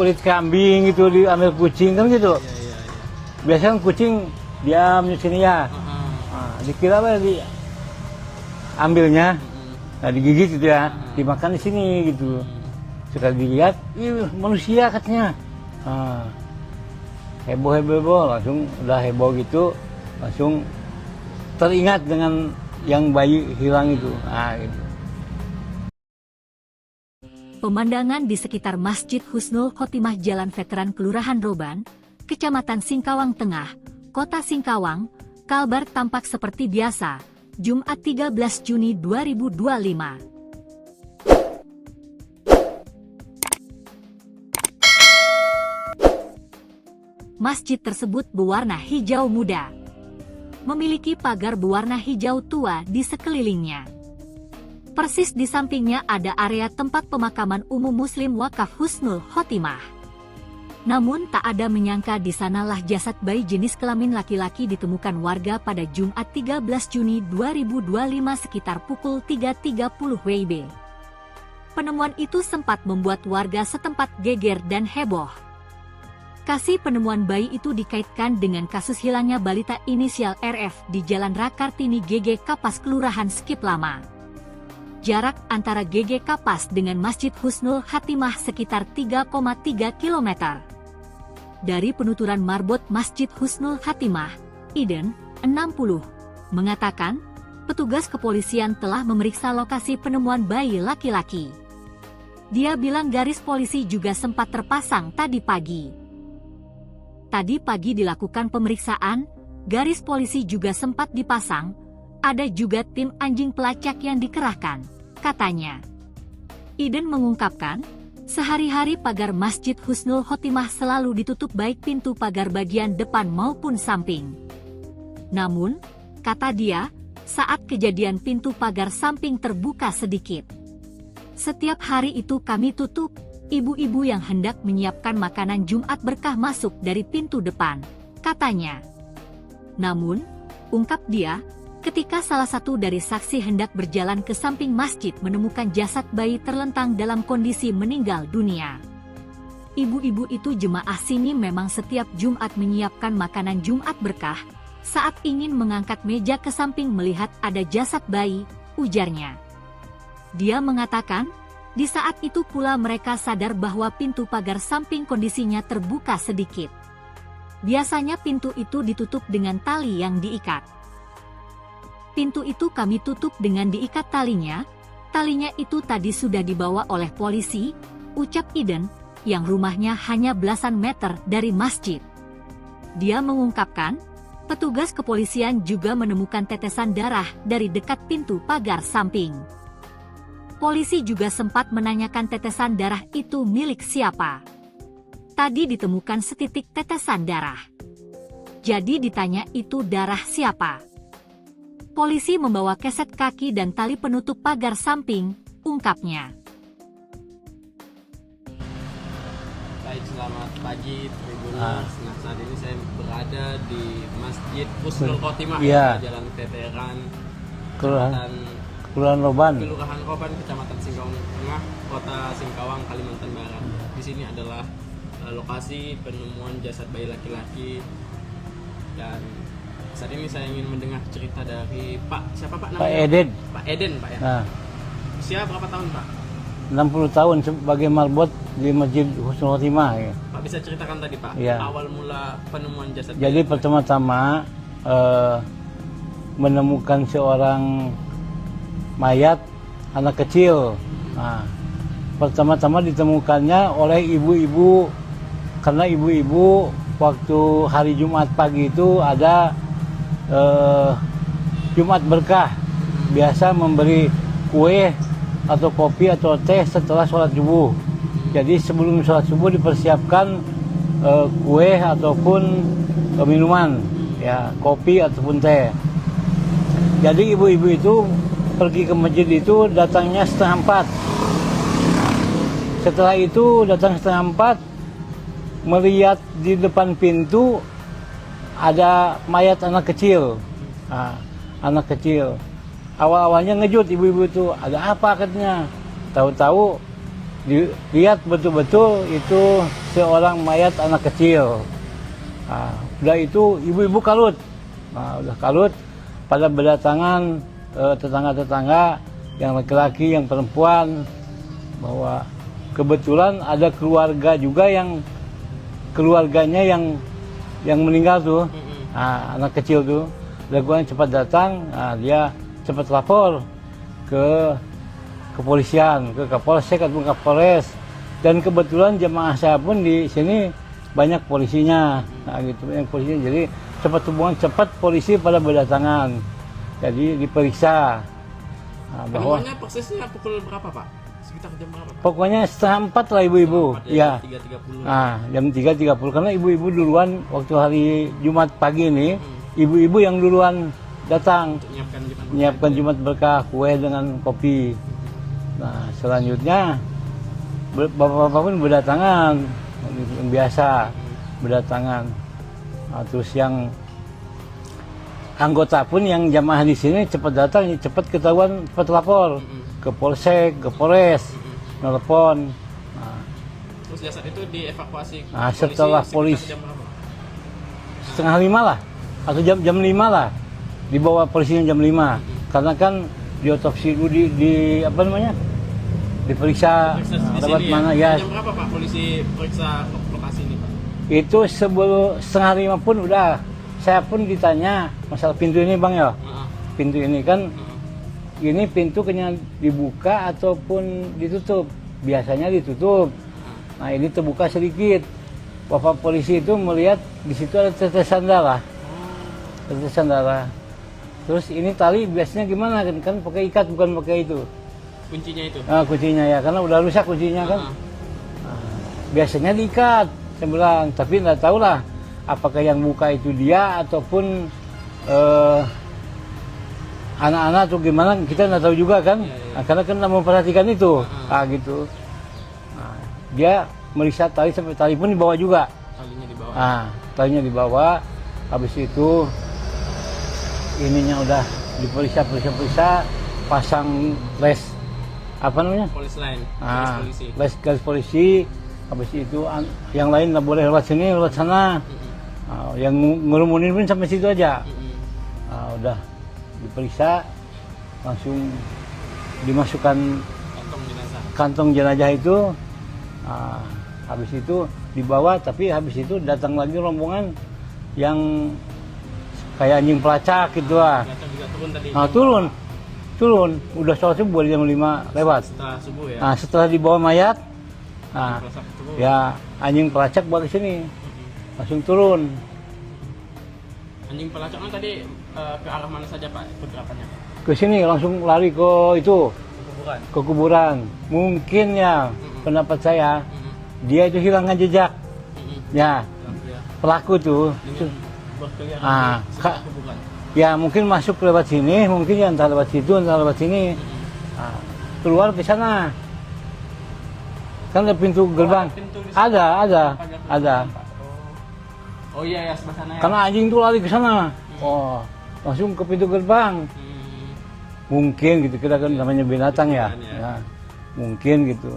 kulit kambing gitu, diambil kucing kan gitu. Biasanya kucing diam di sini ya. Dikira diambilnya, digigit gitu ya, dimakan di sini gitu. Sekali dilihat, manusia katanya. Heboh, langsung udah heboh gitu, langsung teringat dengan yang bayi hilang itu. Gitu.
Pemandangan di sekitar Masjid Husnul Khotimah Jalan Veteran Kelurahan Roban, Kecamatan Singkawang Tengah, Kota Singkawang, Kalbar tampak seperti biasa, Jumat 13 Juni 2025. Masjid tersebut berwarna hijau muda. Memiliki pagar berwarna hijau tua di sekelilingnya. Persis di sampingnya ada area tempat pemakaman umum Muslim Wakaf Husnul Khotimah. Namun tak ada menyangka di sanalah jasad bayi jenis kelamin laki-laki ditemukan warga pada Jumat 13 Juni 2025 sekitar pukul 3.30 WIB. Penemuan itu sempat membuat warga setempat geger dan heboh. Kasus penemuan bayi itu dikaitkan dengan kasus hilangnya balita inisial RF di Jalan Rakartini GG Kapas Kelurahan Skip Lama. Jarak antara GG Kapas dengan Masjid Husnul Khotimah sekitar 3,3 km. Dari penuturan marbot Masjid Husnul Khotimah, Iden, 60, mengatakan, petugas kepolisian telah memeriksa lokasi penemuan bayi laki-laki. Dia bilang garis polisi juga sempat terpasang tadi pagi. Tadi pagi dilakukan pemeriksaan, garis polisi juga sempat dipasang, ada juga tim anjing pelacak yang dikerahkan, katanya. Iden mengungkapkan, sehari-hari pagar Masjid Husnul Khotimah selalu ditutup baik pintu pagar bagian depan maupun samping. Namun, kata dia, saat kejadian pintu pagar samping terbuka sedikit. Setiap hari itu kami tutup, ibu-ibu yang hendak menyiapkan makanan Jumat berkah masuk dari pintu depan, katanya. Namun, ungkap dia, ketika salah satu dari saksi hendak berjalan ke samping masjid menemukan jasad bayi terlentang dalam kondisi meninggal dunia. Ibu-ibu itu jemaah sini memang setiap Jumat menyiapkan makanan Jumat berkah. Saat ingin mengangkat meja ke samping melihat ada jasad bayi, ujarnya. Dia mengatakan, di saat itu pula mereka sadar bahwa pintu pagar samping kondisinya terbuka sedikit. Biasanya pintu itu ditutup dengan tali yang diikat. Pintu itu kami tutup dengan diikat talinya. Talinya itu tadi sudah dibawa oleh polisi, ucap Iden, yang rumahnya hanya belasan meter dari masjid. Dia mengungkapkan, petugas kepolisian juga menemukan tetesan darah dari dekat pintu pagar samping. Polisi juga sempat menanyakan tetesan darah itu milik siapa. Tadi ditemukan setitik tetesan darah. Jadi ditanya itu darah siapa. Polisi membawa keset kaki dan tali penutup pagar samping, ungkapnya.
Baik, selamat pagi Tribuners. Nah, saat ini saya berada di Masjid Husnul Khotimah, Jalan Teteran,
Kelurahan Roban,
Kecamatan Singkawang Tengah, Kota Singkawang, Kalimantan Barat. Di sini adalah lokasi penemuan jasad bayi laki-laki, dan saat ini saya ingin mendengar cerita dari siapa Pak namanya?
Pak Eden.
Pak Eden, Pak ya.
Nah,
Usia berapa tahun Pak?
60 tahun sebagai marbot di Masjid Husnul Khotimah. Ya.
Pak bisa ceritakan tadi Pak,
Ya.
awal mula penemuan jasad.
Jadi pertama-tama menemukan seorang mayat anak kecil. Nah, pertama-tama ditemukannya oleh ibu-ibu, karena ibu-ibu waktu hari Jumat pagi itu ada Jumat berkah, biasa memberi kue atau kopi atau teh setelah sholat subuh. Jadi sebelum sholat subuh dipersiapkan kue ataupun minuman, ya kopi ataupun teh. Jadi ibu-ibu itu pergi ke masjid itu datangnya 3:30. Setelah itu datang 3:30, melihat di depan pintu ada mayat anak kecil. Nah, anak kecil. Awal-awalnya ngejut ibu-ibu itu, ada apa katanya. Tahu-tahu dilihat betul-betul itu seorang mayat anak kecil. Nah, udah itu ibu-ibu kalut. Nah, udah kalut, pada berdatangan tetangga-tetangga yang laki-laki, yang perempuan, bahwa kebetulan ada keluarga juga yang keluarganya yang meninggal tuh, anak kecil tuh. Lakukan cepat datang, dia cepat lapor ke kepolisian, ke Kapolsek atau Kapolres. Dan kebetulan jemaah saya pun di sini banyak polisinya, gitu, banyak polisinya. Jadi cepat polisi pada berdatangan. Jadi diperiksa. Bahwa
penemuannya persisnya pukul berapa Pak? Sekitar jam berapa Pak?
Pokoknya 3:30 lah ibu-ibu. Ya.
3.30.
Jam 3.30 karena ibu-ibu duluan waktu hari Jumat pagi ini, ibu-ibu yang duluan datang menyiapkan Jumat berkah, kue dengan kopi. Nah, selanjutnya bapak-bapak pun berdatangan, yang biasa berdatangan. Nah, terus yang anggota pun yang jamaah di sini cepat datang, cepat ketahuan, cepat lapor ke Polsek, ke Polres, telepon. Nah,
terus jasad itu dievakuasi
setelah polisi
jam berapa?
4:30 lah, atau jam 5 lah, dibawa polisinya jam 5. Karena kan diotopsi dulu, di apa namanya, diperiksa lewat mana ya.
Jam berapa Pak polisi periksa lokasi ini Pak?
Itu sebelum 4:30 pun udah. Saya pun ditanya masalah pintu ini Bang ya. Pintu ini kan, ini pintu kayaknya dibuka ataupun ditutup. Biasanya ditutup. Nah, ini terbuka sedikit. Bapak polisi itu melihat di situ ada tetesan darah. Tetesan darah. Terus ini tali biasanya gimana kan pakai ikat, bukan pakai itu.
Kuncinya itu.
Kuncinya ya, karena udah rusak kuncinya kan. Biasanya diikat, saya bilang, tapi nggak tahu lah apakah yang buka itu dia ataupun anak-anak atau gimana, kita nggak tahu juga kan. Nah, karena kan nggak memperhatikan itu, gitu. Nah, dia meriksa tali sampai tali pun dibawa juga.
Talinya dibawa.
Talinya dibawa. Habis itu ininya udah diperiksa, pasang les apa namanya?
Polis lain,
garis polisi, Habis itu yang lain nggak boleh lewat sini, lewat sana. Yang ngerumunin pun sampai situ aja. Udah diperiksa, langsung dimasukkan kantong jenazah itu. Habis itu dibawa, tapi habis itu datang lagi rombongan yang kayak anjing pelacak gitu lah. Turun. Udah sholat subuh jam 5 lewat.
Setelah subuh ya.
Setelah dibawa mayat, ya anjing pelacak balik sini, langsung turun.
Anjing pelacaknya tadi ke arah mana saja Pak pergerakannya? Pak?
Ke sini langsung lari ke itu,
Kuburan.
ke kuburan. Mungkin ya, pendapat saya, dia itu hilangkan jejak. Ya, pelaku tuh.
Berkeliaran di sekitar kuburan.
Ya mungkin masuk lewat sini, mungkin ya entah lewat situ, entah lewat sini. Keluar ke sana. Kan ada pintu gerbang. Ada.
Oh iya ya, sebelah sana ya.
Karena anjing tuh lari ke sana. Langsung ke pintu gerbang. Mungkin gitu, kita kan namanya binatang ya. Mungkin gitu.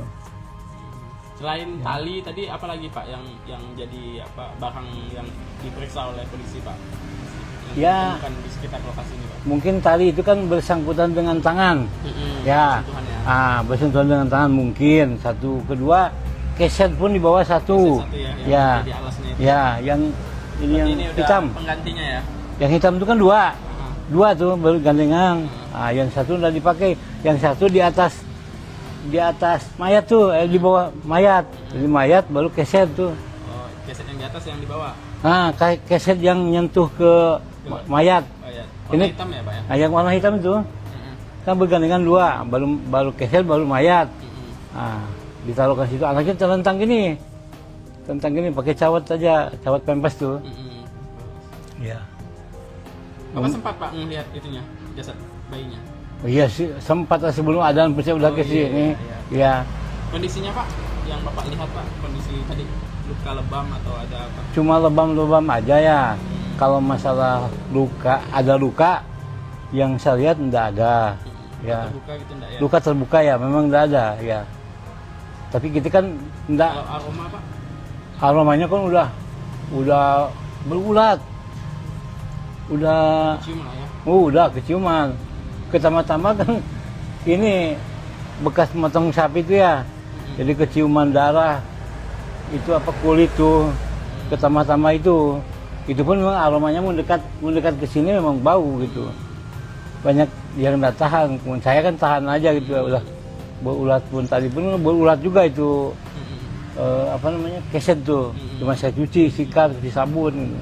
Selain tali tadi apa lagi Pak yang jadi barang yang diperiksa oleh polisi Pak?
Ya,
bukan di sekitar lokasi ini Pak.
Mungkin tali itu kan bersangkutan dengan tangan. Ya. Bersentuhan dengan tangan mungkin. Satu, kedua keset pun di bawah satu. Ya. Yang ini yang hitam.
Penggantinya ya.
Yang hitam itu kan dua tuh bergandengan. Yang satu udah dipakai, yang satu di atas mayat tuh, di bawah mayat. Jadi mayat baru keset tuh.
Keset yang di atas yang di bawah.
Keset yang nyentuh ke mayat.
Warna hitam ya Pak ya?
Yang warna hitam itu kan bergandengan dua, baru keset baru mayat. Ditaruh ke situ, anaknya terlentang gini pakai cawat aja, cawat pempes tuh. Ya.
Bapak sempat Pak melihat itunya, jasad bayinya?
Iya sih, sempat sebelum adzan pasti udah ke sini. Iya.
Kondisinya Pak, yang Bapak lihat Pak, kondisi tadi luka lebam atau ada apa?
Cuma lebam-lebam aja ya. Kalau masalah ada luka yang saya lihat enggak ada. Ya.
Terbuka gitu enggak ya?
Luka terbuka ya, memang enggak ada ya. Tapi kita kan enggak.
Kalau aroma Pak?
Aromanya kan udah berulat.
Kecium lah ya.
Udah keciuman. Pertama-tama kan ini bekas motong sapi itu ya. Jadi keciuman darah. Itu kulit tuh. Pertama-tama itu pun memang aromanya mendekat ke sini memang bau gitu. Banyak yang nggak tahan. Saya kan tahan aja gitu ya. Udah berulat pun tadi pun berulat juga itu. Keset tuh. Cuma saya cuci, sikat, cuci sabun gitu.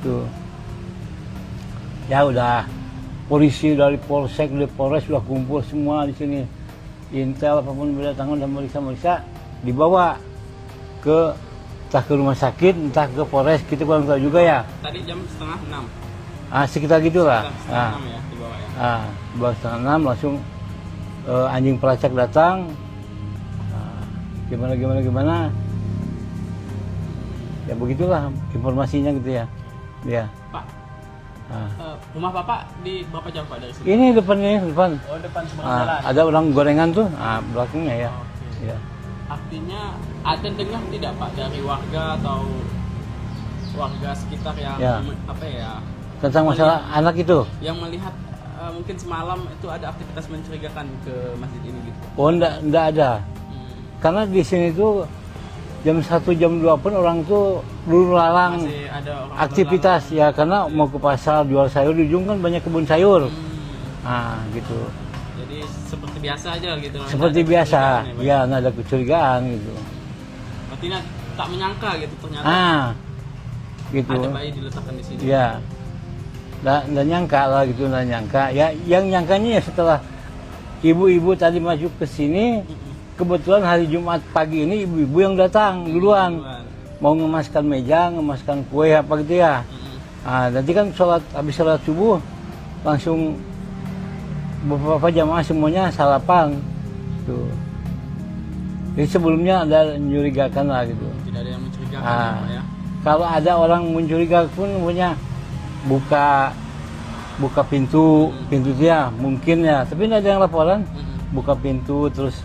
Tuh. Ya udah, polisi dari polsek, dari polres sudah kumpul semua di sini. Intel apapun berdatangan dan meriksa, dibawa entah ke rumah sakit, entah ke polres, kita kurang tahu juga ya.
Tadi jam 5:30.
Sekitar gitulah.
Setengah 6 ya dibawa ya.
Dibawa 5:30 langsung anjing pelacak datang. Gimana. Ya begitulah informasinya gitu ya. Ya.
Pak, rumah Bapak di berapa jauh Pak dari sini?
Ini depan.
Oh, depan seberang jalan.
Ada orang gorengan tuh, belakangnya ya.
Okay.
Ya.
Artinya ada dengar tidak Pak dari warga atau warga sekitar yang
tentang masalah anak itu?
Yang melihat mungkin semalam itu ada aktivitas mencurigakan ke masjid ini gitu?
Oh, enggak ada. Karena di sini tuh jam 1, jam 2 pun orang tuh dulu lalang aktivitas ya, karena mau ke pasar jual sayur, di ujung kan banyak kebun sayur. Gitu.
Jadi seperti biasa aja gitu.
Seperti biasa, ya nggak ada kecurigaan gitu.
Berarti tak menyangka gitu ternyata.
Gitu.
Ada bayi diletakkan di sini.
Ya. Nggak nyangka lah gitu, nggak nyangka. Ya yang nyangkanya ya setelah ibu-ibu tadi masuk ke sini, kebetulan hari Jumat pagi ini ibu-ibu yang datang duluan. Mau ngemaskan meja, ngemaskan kue apa gitu ya. Nanti kan habis sholat subuh langsung beberapa jamaah semuanya sarapan tuh. Jadi sebelumnya ada mencurigakan lah gitu.
Tidak ada yang mencurigakan Pak ya.
Kalau ada orang mencurigakan pun punya buka pintu dia mungkin ya, tapi tidak ada yang laporan. Buka pintu terus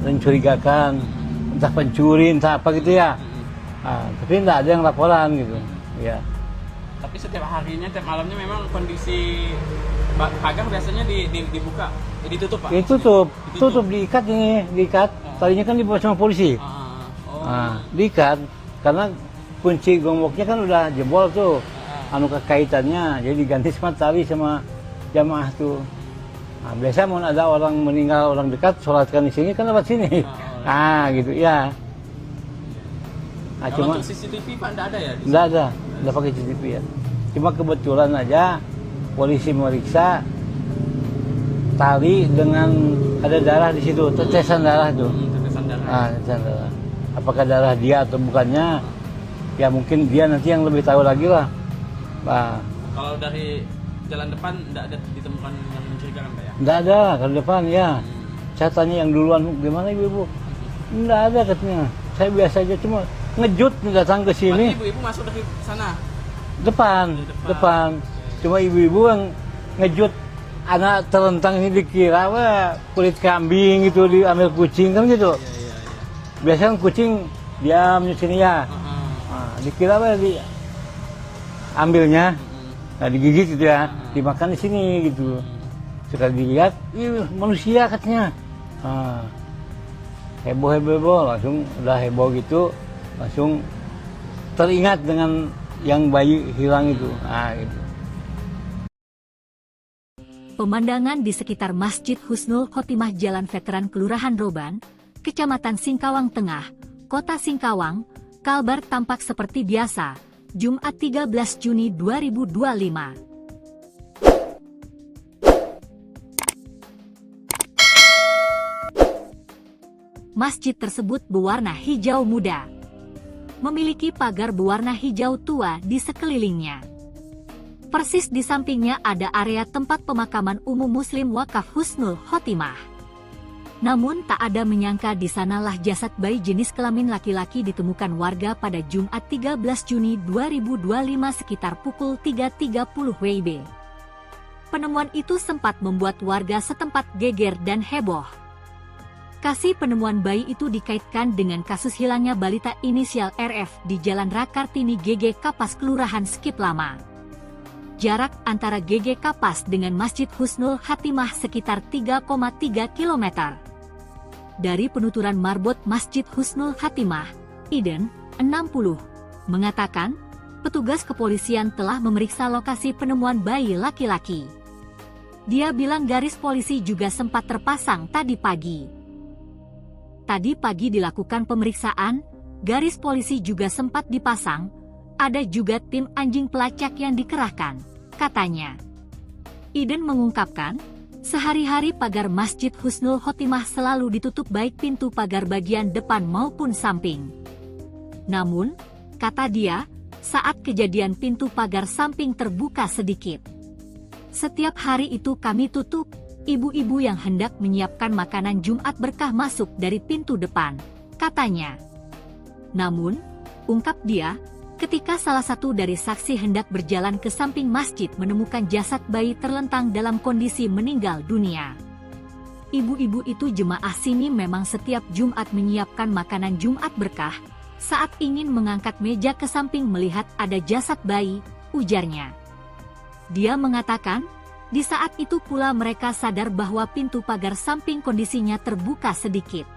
mencurigakan. entah pencuri, entah apa gitu ya. Tapi tidak ada yang laporan gitu. Ya.
Tapi setiap harinya, tiap malamnya memang kondisi pagar biasanya dibuka, ditutup Pak?
Tutup, diikat ini, diikat. Tadinya kan dibawa sama polisi. Diikat, karena kunci gemboknya kan udah jebol tuh. Anu kekaitannya, jadi diganti sama tali sama jamaah tuh. Nah, biasa mau ada orang meninggal, orang dekat, sholatkan di sini kan lewat sini. Gitu ya.
Cuma untuk CCTV Pak enggak ada ya?
Enggak ada pakai CCTV ya. Cuma kebetulan aja polisi meriksa tali dengan ada darah di situ, tetesan darah tuh.
Tetesan darah.
Tetesan darah. Apakah darah dia atau bukannya? Ya mungkin dia nanti yang lebih tahu lagi lah.
Kalau dari jalan depan enggak ada ditemukan yang mencurigakan Pak ya?
Enggak ada kalau depan ya. Saya tanya yang duluan, gimana ibu? Enggak ada katanya. Saya biasa aja cuma ngejut datang ke sini.
Ibu-ibu masuk dari sana?
Depan. Cuma ibu-ibu yang ngejut anak terlentang ini dikira kulit kambing gitu, diambil kucing kan gitu.
Iya.
Biasanya kucing diam di sini ya. Dikira diambilnya, digigit gitu ya, dimakan di sini gitu. Sekali dilihat, manusia katanya. Heboh, langsung udah heboh gitu, langsung teringat dengan yang bayi hilang itu. Gitu.
Pemandangan di sekitar Masjid Husnul Khotimah Jalan Veteran Kelurahan Roban, Kecamatan Singkawang Tengah, Kota Singkawang, Kalbar tampak seperti biasa, Jumat 13 Juni 2025. Masjid tersebut berwarna hijau muda. Memiliki pagar berwarna hijau tua di sekelilingnya. Persis di sampingnya ada area tempat pemakaman umum Muslim Wakaf Husnul Khotimah. Namun tak ada menyangka di sanalah jasad bayi jenis kelamin laki-laki ditemukan warga pada Jumat 13 Juni 2025 sekitar pukul 3.30 WIB. Penemuan itu sempat membuat warga setempat geger dan heboh. Kasih penemuan bayi itu dikaitkan dengan kasus hilangnya balita inisial RF di Jalan Rakartini GG Kapas Kelurahan Skip Lama. Jarak antara GG Kapas dengan Masjid Husnul Khotimah sekitar 3,3 km. Dari penuturan marbot Masjid Husnul Khotimah, Iden, 60, mengatakan, petugas kepolisian telah memeriksa lokasi penemuan bayi laki-laki. Dia bilang garis polisi juga sempat terpasang tadi pagi. Tadi pagi dilakukan pemeriksaan, garis polisi juga sempat dipasang, ada juga tim anjing pelacak yang dikerahkan, katanya. Iden mengungkapkan, sehari-hari pagar Masjid Husnul Khotimah selalu ditutup baik pintu pagar bagian depan maupun samping. Namun, kata dia, saat kejadian pintu pagar samping terbuka sedikit. Setiap hari itu kami tutup. Ibu-ibu yang hendak menyiapkan makanan Jumat berkah masuk dari pintu depan, katanya. Namun, ungkap dia, ketika salah satu dari saksi hendak berjalan ke samping masjid menemukan jasad bayi terlentang dalam kondisi meninggal dunia. Ibu-ibu itu jemaah sini memang setiap Jumat menyiapkan makanan Jumat berkah, saat ingin mengangkat meja ke samping melihat ada jasad bayi, ujarnya. Dia mengatakan, di saat itu pula mereka sadar bahwa pintu pagar samping kondisinya terbuka sedikit.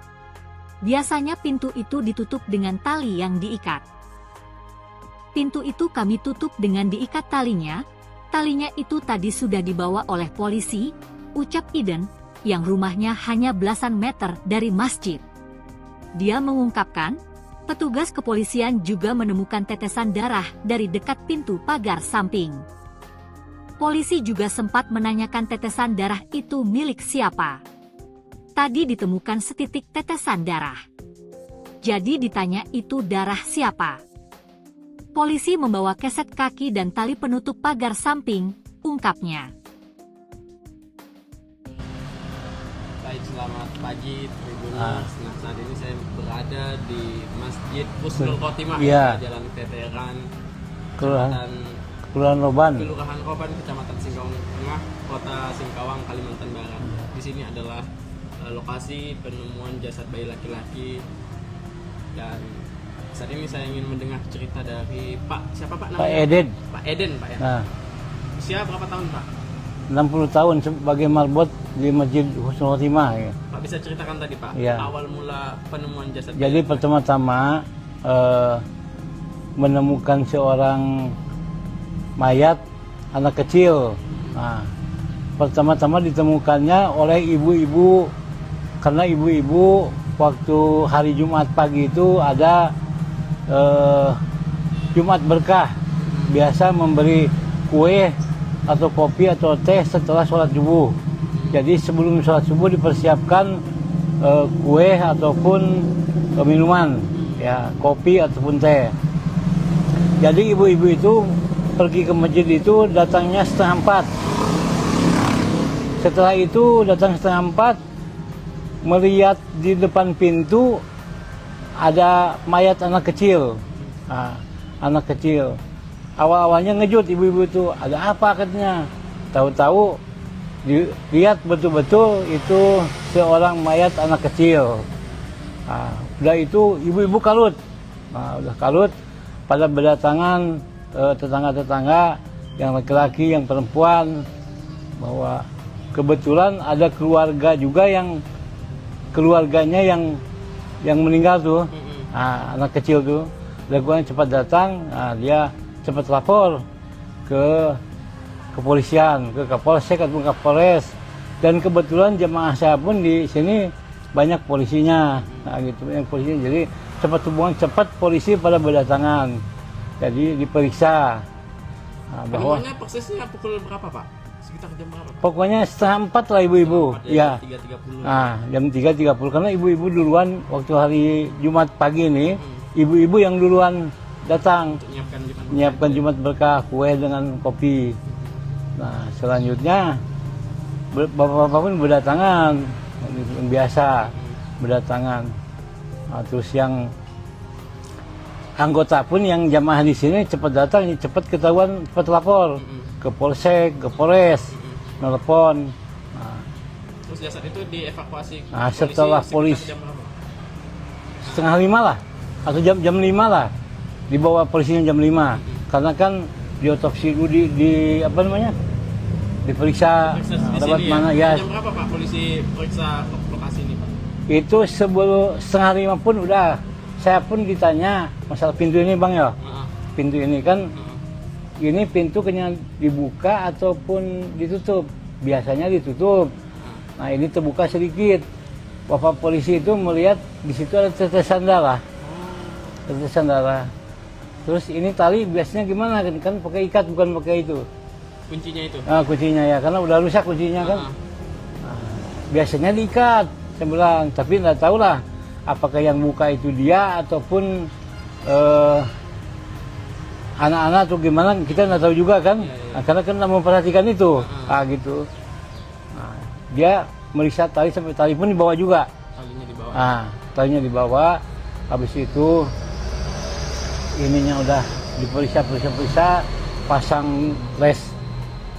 Biasanya pintu itu ditutup dengan tali yang diikat. Pintu itu kami tutup dengan diikat talinya itu tadi sudah dibawa oleh polisi, ucap Iden, yang rumahnya hanya belasan meter dari masjid. Dia mengungkapkan, petugas kepolisian juga menemukan tetesan darah dari dekat pintu pagar samping. Polisi juga sempat menanyakan tetesan darah itu milik siapa. Tadi ditemukan setitik tetesan darah. Jadi ditanya itu darah siapa. Polisi membawa keset kaki dan tali penutup pagar samping, ungkapnya.
Baik, selamat pagi Tribuners. Nah, saat ini saya berada di Masjid Husnul Khotimah, Jalan Veteran
Kelurahan Roban,
Kecamatan Singkawang Tengah, Kota Singkawang, Kalimantan Barat. Di sini adalah lokasi penemuan jasad bayi laki-laki Dan saat ini saya ingin mendengar cerita dari Pak, siapa Pak namanya?
Pak Eden.
Pak Eden, Pak ya.
Nah,
Usia berapa tahun Pak?
60 tahun sebagai marbot di Masjid Husnul Khotimah. Ya.
Pak bisa ceritakan tadi Pak,
Iya.
awal mula penemuan jasad.
Jadi pertama-tama menemukan seorang mayat anak kecil. Nah, pertama-tama ditemukannya oleh ibu-ibu, karena ibu-ibu waktu hari Jumat pagi itu ada Jumat berkah, biasa memberi kue atau kopi atau teh setelah sholat subuh. Jadi sebelum sholat subuh dipersiapkan kue ataupun minuman, ya kopi ataupun teh. Jadi ibu-ibu itu pergi ke masjid itu datangnya 3:30. Setelah itu datang 3:30, melihat di depan pintu ada mayat anak kecil. Nah, anak kecil. Awal-awalnya ngejut ibu-ibu itu, ada apa katanya. Tahu-tahu dilihat betul-betul itu seorang mayat anak kecil. Nah, udah itu ibu-ibu kalut. Nah, udah kalut, pada berdatangan tetangga-tetangga yang laki-laki, yang perempuan, bahwa kebetulan ada keluarga juga yang keluarganya yang meninggal tuh. Nah, anak kecil tuh. Lakukan cepat datang, nah, dia cepat lapor ke kepolisian, ke Kapolsek atau Kapolres, dan kebetulan jemaah saya pun di sini banyak polisinya, nah gitu, banyak polisinya. Jadi cepat hubungan, cepat polisi pada berdatangan, jadi diperiksa. Nah, bahwa
penemuannya persisnya pukul berapa Pak? Sekitar jam berapa Pak?
pokoknya 3:30 lah ibu-ibu, ya.
3.30.
Nah, jam 3.30 karena ibu-ibu duluan waktu hari Jumat pagi ini, ibu-ibu yang duluan datang menyiapkan Jumat berkah, kue dengan kopi. Nah, selanjutnya bapak-bapak pun berdatangan, yang biasa berdatangan. Nah, terus yang anggota pun yang jamaah di sini cepat datang, cepat ketahuan, cepat lapor ke Polsek, ke Polres, nelpon. Nah,
terus jasad itu dievakuasi.
Nah, setelah polisi
jam berapa?
4:30 lah, atau jam 5 lah, dibawa polisinya jam 5, karena kan diotopsi dulu, di apa namanya, diperiksa lewat mana ya.
Jam berapa Pak polisi periksa lokasi ini Pak?
Itu sebelum 4:30 pun udah, saya pun ditanya masalah pintu ini Bang ya. Pintu ini kan, ini pintu kena dibuka ataupun ditutup. Biasanya ditutup. Nah, ini terbuka sedikit. Bapak polisi itu melihat di situ ada tetesan darah. Tetesan darah. Terus ini tali biasanya gimana kan pakai ikat, bukan pakai itu.
Kuncinya itu?
Nah, kuncinya ya, karena udah rusak kuncinya kan. Nah, biasanya diikat, saya bilang. Tapi nggak tahu lah apakah yang buka itu dia ataupun anak-anak atau gimana, kita nggak tahu juga kan. Nah, karena kan nggak memperhatikan itu. Nah, gitu. Nah, dia meriksa tali sampai tali pun dibawa juga.
Talinya dibawa.
Nah, talinya dibawa. Habis itu ininya udah diperiksa, pasang les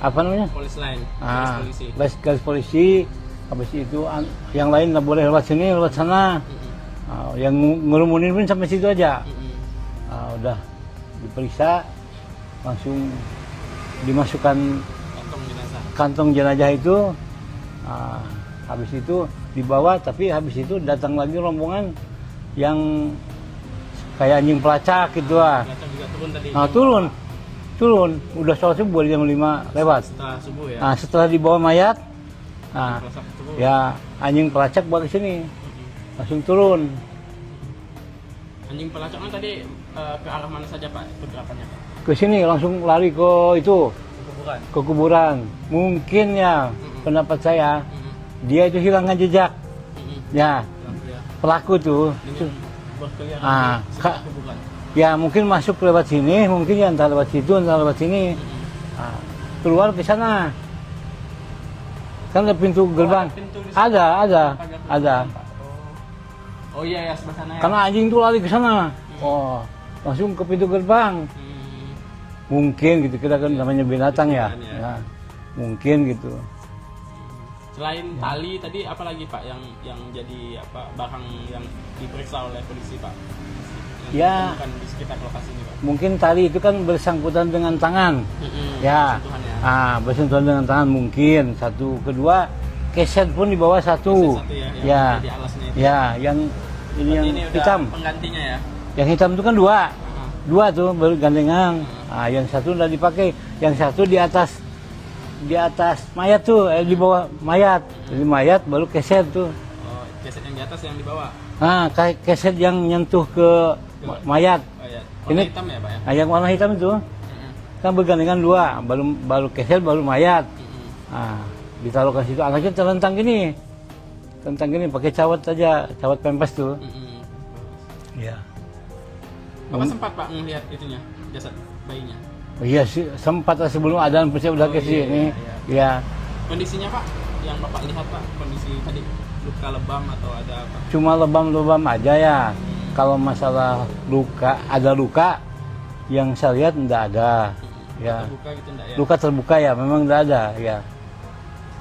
apa namanya?
Polis line,
Ah,
polisi.
garis polisi. Habis itu yang lain nggak boleh lewat sini, lewat sana. Yang ngerumunin pun sampai situ aja. Udah diperiksa, langsung dimasukkan kantong jenazah itu. Habis itu dibawa, tapi habis itu datang lagi rombongan yang kayak anjing pelacak gitu lah.
Pelacak juga turun tadi.
Nah, turun. Udah sholat subuh jam 5 lewat.
Setelah subuh ya.
Nah, setelah dibawa mayat, nah,
Pelacak turun.
ya anjing pelacak bawa ke sini, langsung turun.
Anjing pelacaknya tadi ke arah mana saja Pak pergerakannya Pak?
Ke sini langsung lari ke itu,
Kuburan.
ke kuburan. Mungkin ya, pendapat saya, dia itu hilangkan jejak. Ya, pelaku tuh.
Berkeliaran
Ah,
di sekitar kuburan.
Ya mungkin masuk lewat sini, mungkin ya entah lewat situ, entah lewat sini. Nah, keluar ke sana. Kan ada pintu gerbang.
pintu di
Ada.
Pagar Pak. Oh iya ya, sebelah sana ya.
Karena anjing tuh lari ke sana. Oh, langsung ke pintu gerbang. Mungkin gitu, kita kan namanya binatang ya.
Ya.
Ya, mungkin gitu.
Selain tali tadi apa lagi Pak yang jadi apa barang yang diperiksa oleh polisi Pak?
Ya.
Bukan di sekitar lokasi ini Pak.
Mungkin tali itu kan bersangkutan dengan tangan. Ya.
Bersentuhan ya.
Bersentuhan dengan tangan mungkin satu. Kedua, keset pun di bawah satu.
Keset satu
Ya.
Jadi alasnya itu.
Ya, yang ini yang
ini udah
hitam.
penggantinya ya.
Yang hitam itu kan dua. Dua tuh baru gandengan. Yang satu udah dipakai. Yang satu di atas mayat tuh, di bawah mayat. Jadi mayat baru keset tuh.
Oh, keset yang di atas yang di bawah.
Keset yang nyentuh ke mayat.
Oh ya. Warna
Ini
hitam ya Pak ya.
yang warna hitam itu kan bergandengan dua, baru keset baru mayat. Ditaruh ke situ, anaknya terlentang gini, pakai cawat aja, cawat pempes tuh. Iya.
Bapak sempat Pak melihat itunya, jasad bayinya?
Iya sih, sempat sebelum adzan pasti udah ke sini. Iya.
Kondisinya Pak, yang Bapak lihat Pak, kondisi tadi luka lebam atau ada apa?
Cuma lebam-lebam aja ya. Kalau masalah luka, ada luka yang saya lihat enggak ada. Ya.
Terbuka gitu enggak ya?
Luka terbuka ya, memang enggak ada ya.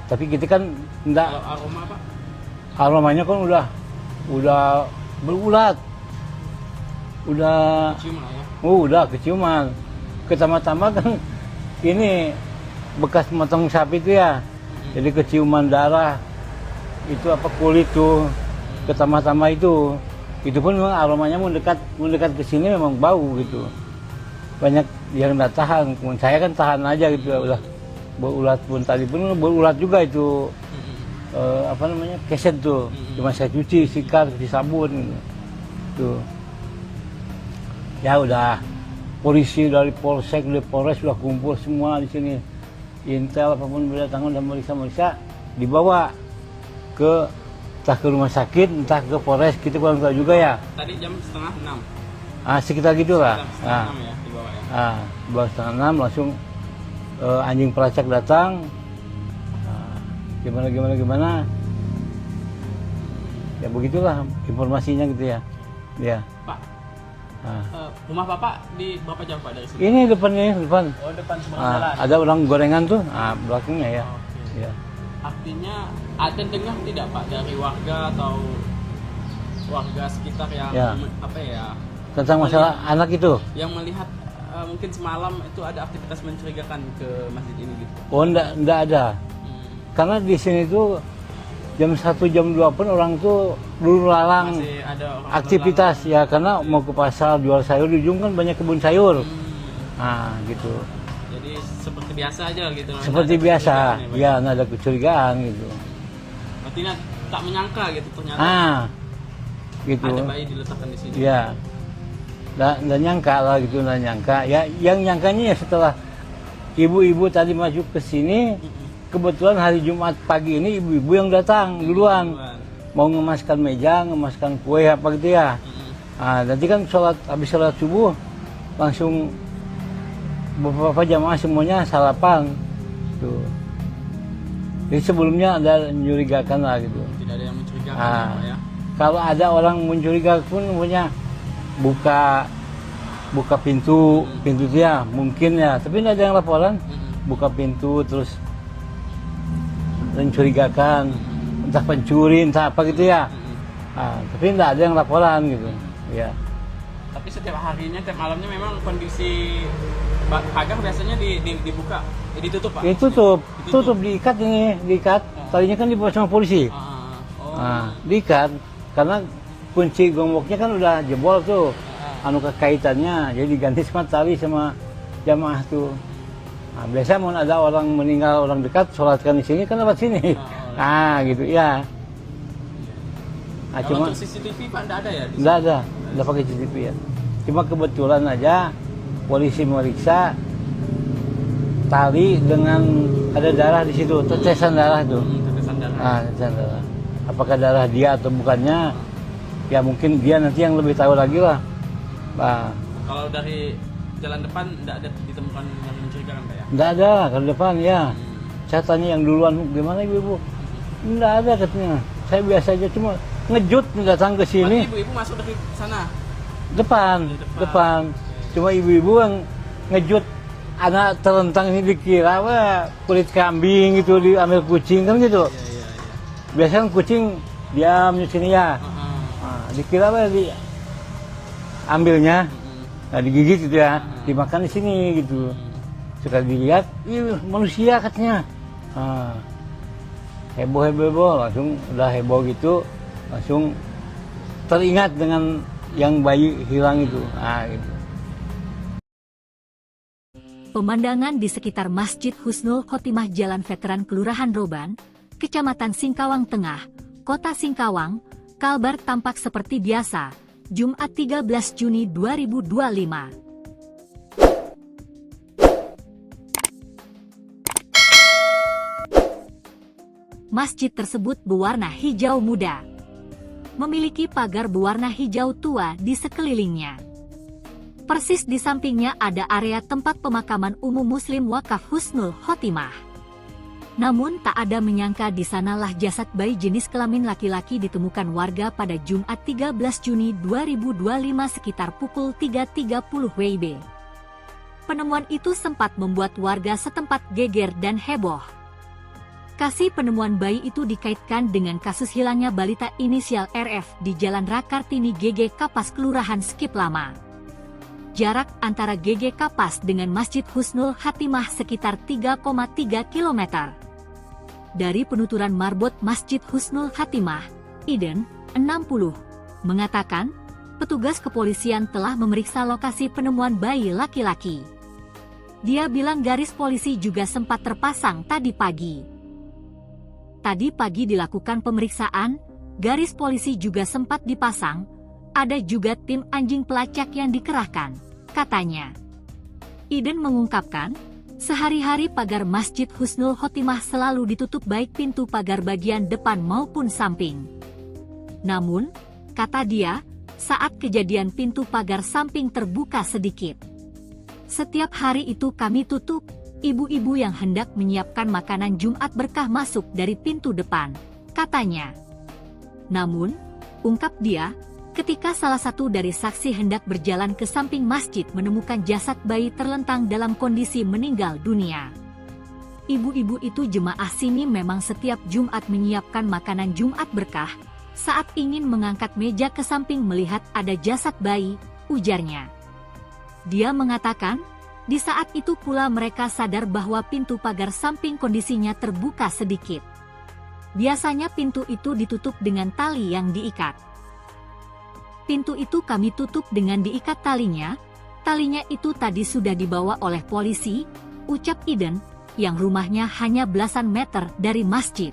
Tapi kita kan enggak.
Kalau aroma Pak?
Aromanya kan udah berulat. Udah
Cium lah ya?
udah keciuman. Pertama-tama kan ini bekas motong sapi itu ya. Jadi keciuman darah. Itu apa kulit tuh. Pertama-tama itu pun memang aromanya mendekat ke sini memang bau gitu. Banyak yang nggak tahan. Saya kan tahan aja gitu. Udah berulat pun tadi pun berulat juga itu. Keset tuh. Cuma saya cuci, sikat, cuci sabun gitu. Tuh. Ya udah. Polisi dari Polsek, dari Polres sudah kumpul semua di sini. Intel apapun berdatangan dan meriksa, dibawa ke entah ke rumah sakit, entah ke Polres, kita kurang tahu juga ya.
Tadi jam 5:30.
Sekitar gitulah.
Sekitar 5:30 ya dibawa ya.
Dibawa 5:30 langsung anjing pelacak datang. Gimana. Ya begitulah informasinya gitu ya. Ya.
Pak, rumah Bapak di berapa jauh Pak dari sini?
Ini depan.
Oh, depan seberang jalan.
Ada orang gorengan tuh, belakangnya ya.
Oke.
Ya.
Artinya ada dengar tidak Pak dari warga atau warga sekitar yang
Ya.
apa ya?
Tentang masalah anak itu.
Yang melihat mungkin semalam itu ada aktivitas mencurigakan ke masjid ini gitu.
Oh, enggak ada. Karena di sini tuh jam 1, jam 2 pun orang tuh dulu lalang
Masih ada orang
aktivitas ya, karena mau ke pasar jual sayur, di ujung kan banyak kebun sayur. Gitu.
Jadi seperti biasa aja gitu.
Seperti
Nggak ada
biasa.
kecurigaan Pak?
Ya, nggak ada kecurigaan gitu.
Berarti tak menyangka gitu ternyata
Gitu.
ada bayi diletakkan di sini.
Ya. Nggak nyangka lah gitu, nggak nyangka. Ya, yang nyangkanya ya setelah ibu-ibu tadi masuk ke sini, kebetulan hari Jumat pagi ini ibu-ibu yang datang duluan. Mau ngemaskan meja, ngemaskan kue apa gitu ya. Nanti kan habis sholat subuh langsung beberapa jamaah semuanya sarapan. Tuh. Jadi sebelumnya ada mencurigakan lah gitu.
Tidak ada yang mencurigakan ya, Pak ya.
Kalau ada orang mencurigakan pun punya buka pintu itu ya mungkin ya, tapi tidak ada yang laporan. Buka pintu terus mencurigakan, entah pencuri, entah apa gitu ya. Tapi tidak ada yang laporan gitu. Ya.
Tapi setiap harinya, tiap malamnya memang kondisi pagar biasanya dibuka, ditutup Pak?
Tutup, diikat. Tadinya kan dibawa sama polisi. Diikat, karena kunci gemboknya kan udah jebol tuh. Kekaitannya, jadi diganti sama tali sama jamaah tuh. Biasa mau ada orang meninggal, orang dekat, sholatkan di sini kan lewat sini. Gitu ya.
Kalau untuk CCTV Pak enggak ada ya?
Enggak pakai CCTV ya. Cuma kebetulan aja polisi meriksa tali dengan ada darah di situ, tetesan darah tuh.
Tetesan darah.
Tetesan darah. Apakah darah dia atau bukannya? Ya mungkin dia nanti yang lebih tahu lagi lah.
Kalau dari jalan depan enggak ada ditemukan yang mencurigakan Pak ya?
Enggak ada, kalau depan ya. Saya tanya yang duluan, gimana ibu-ibu? Enggak ada katanya. Saya biasa aja cuma ngejut datang ke sini.
Ibu-ibu masuk dari sana?
Depan. Cuma ibu-ibu yang ngejut anak terlentang ini dikira kulit kambing gitu, diambil kucing kan gitu. biasanya kucing diam di sini ya. Dikira apa ambilnya, nah digigit gitu ya, dimakan di sini gitu. Sekali dilihat, manusia katanya. Heboh, langsung udah heboh gitu, langsung teringat dengan yang bayi hilang itu. Gitu.
Pemandangan di sekitar Masjid Husnul Khotimah Jalan Veteran Kelurahan Roban, Kecamatan Singkawang Tengah, Kota Singkawang, Kalbar tampak seperti biasa, Jumat 13 Juni 2025. Masjid tersebut berwarna hijau muda. Memiliki pagar berwarna hijau tua di sekelilingnya. Persis di sampingnya ada area tempat pemakaman umum Muslim Wakaf Husnul Khotimah. Namun tak ada menyangka di sanalah jasad bayi jenis kelamin laki-laki ditemukan warga pada Jumat 13 Juni 2025 sekitar pukul 3.30 WIB. Penemuan itu sempat membuat warga setempat geger dan heboh. Kasih penemuan bayi itu dikaitkan dengan kasus hilangnya balita inisial RF di Jalan Rakartini GG Kapas Kelurahan Skip Lama. Jarak antara GG Kapas dengan Masjid Husnul Khotimah sekitar 3,3 km. Dari penuturan marbot Masjid Husnul Khotimah, Iden, 60, mengatakan, petugas kepolisian telah memeriksa lokasi penemuan bayi laki-laki. Dia bilang garis polisi juga sempat terpasang tadi pagi. Tadi pagi dilakukan pemeriksaan, garis polisi juga sempat dipasang, ada juga tim anjing pelacak yang dikerahkan, katanya. Iden mengungkapkan, sehari-hari pagar Masjid Husnul Khotimah selalu ditutup baik pintu pagar bagian depan maupun samping. Namun, kata dia, saat kejadian pintu pagar samping terbuka sedikit. Setiap hari itu kami tutup. Ibu-ibu yang hendak menyiapkan makanan Jumat berkah masuk dari pintu depan, katanya. Namun, ungkap dia, ketika salah satu dari saksi hendak berjalan ke samping masjid menemukan jasad bayi terlentang dalam kondisi meninggal dunia. Ibu-ibu itu jemaah sini memang setiap Jumat menyiapkan makanan Jumat berkah, saat ingin mengangkat meja ke samping melihat ada jasad bayi, ujarnya. Dia mengatakan, di saat itu pula mereka sadar bahwa pintu pagar samping kondisinya terbuka sedikit. Biasanya pintu itu ditutup dengan tali yang diikat. Pintu itu kami tutup dengan diikat talinya itu tadi sudah dibawa oleh polisi, ucap Iden, yang rumahnya hanya belasan meter dari masjid.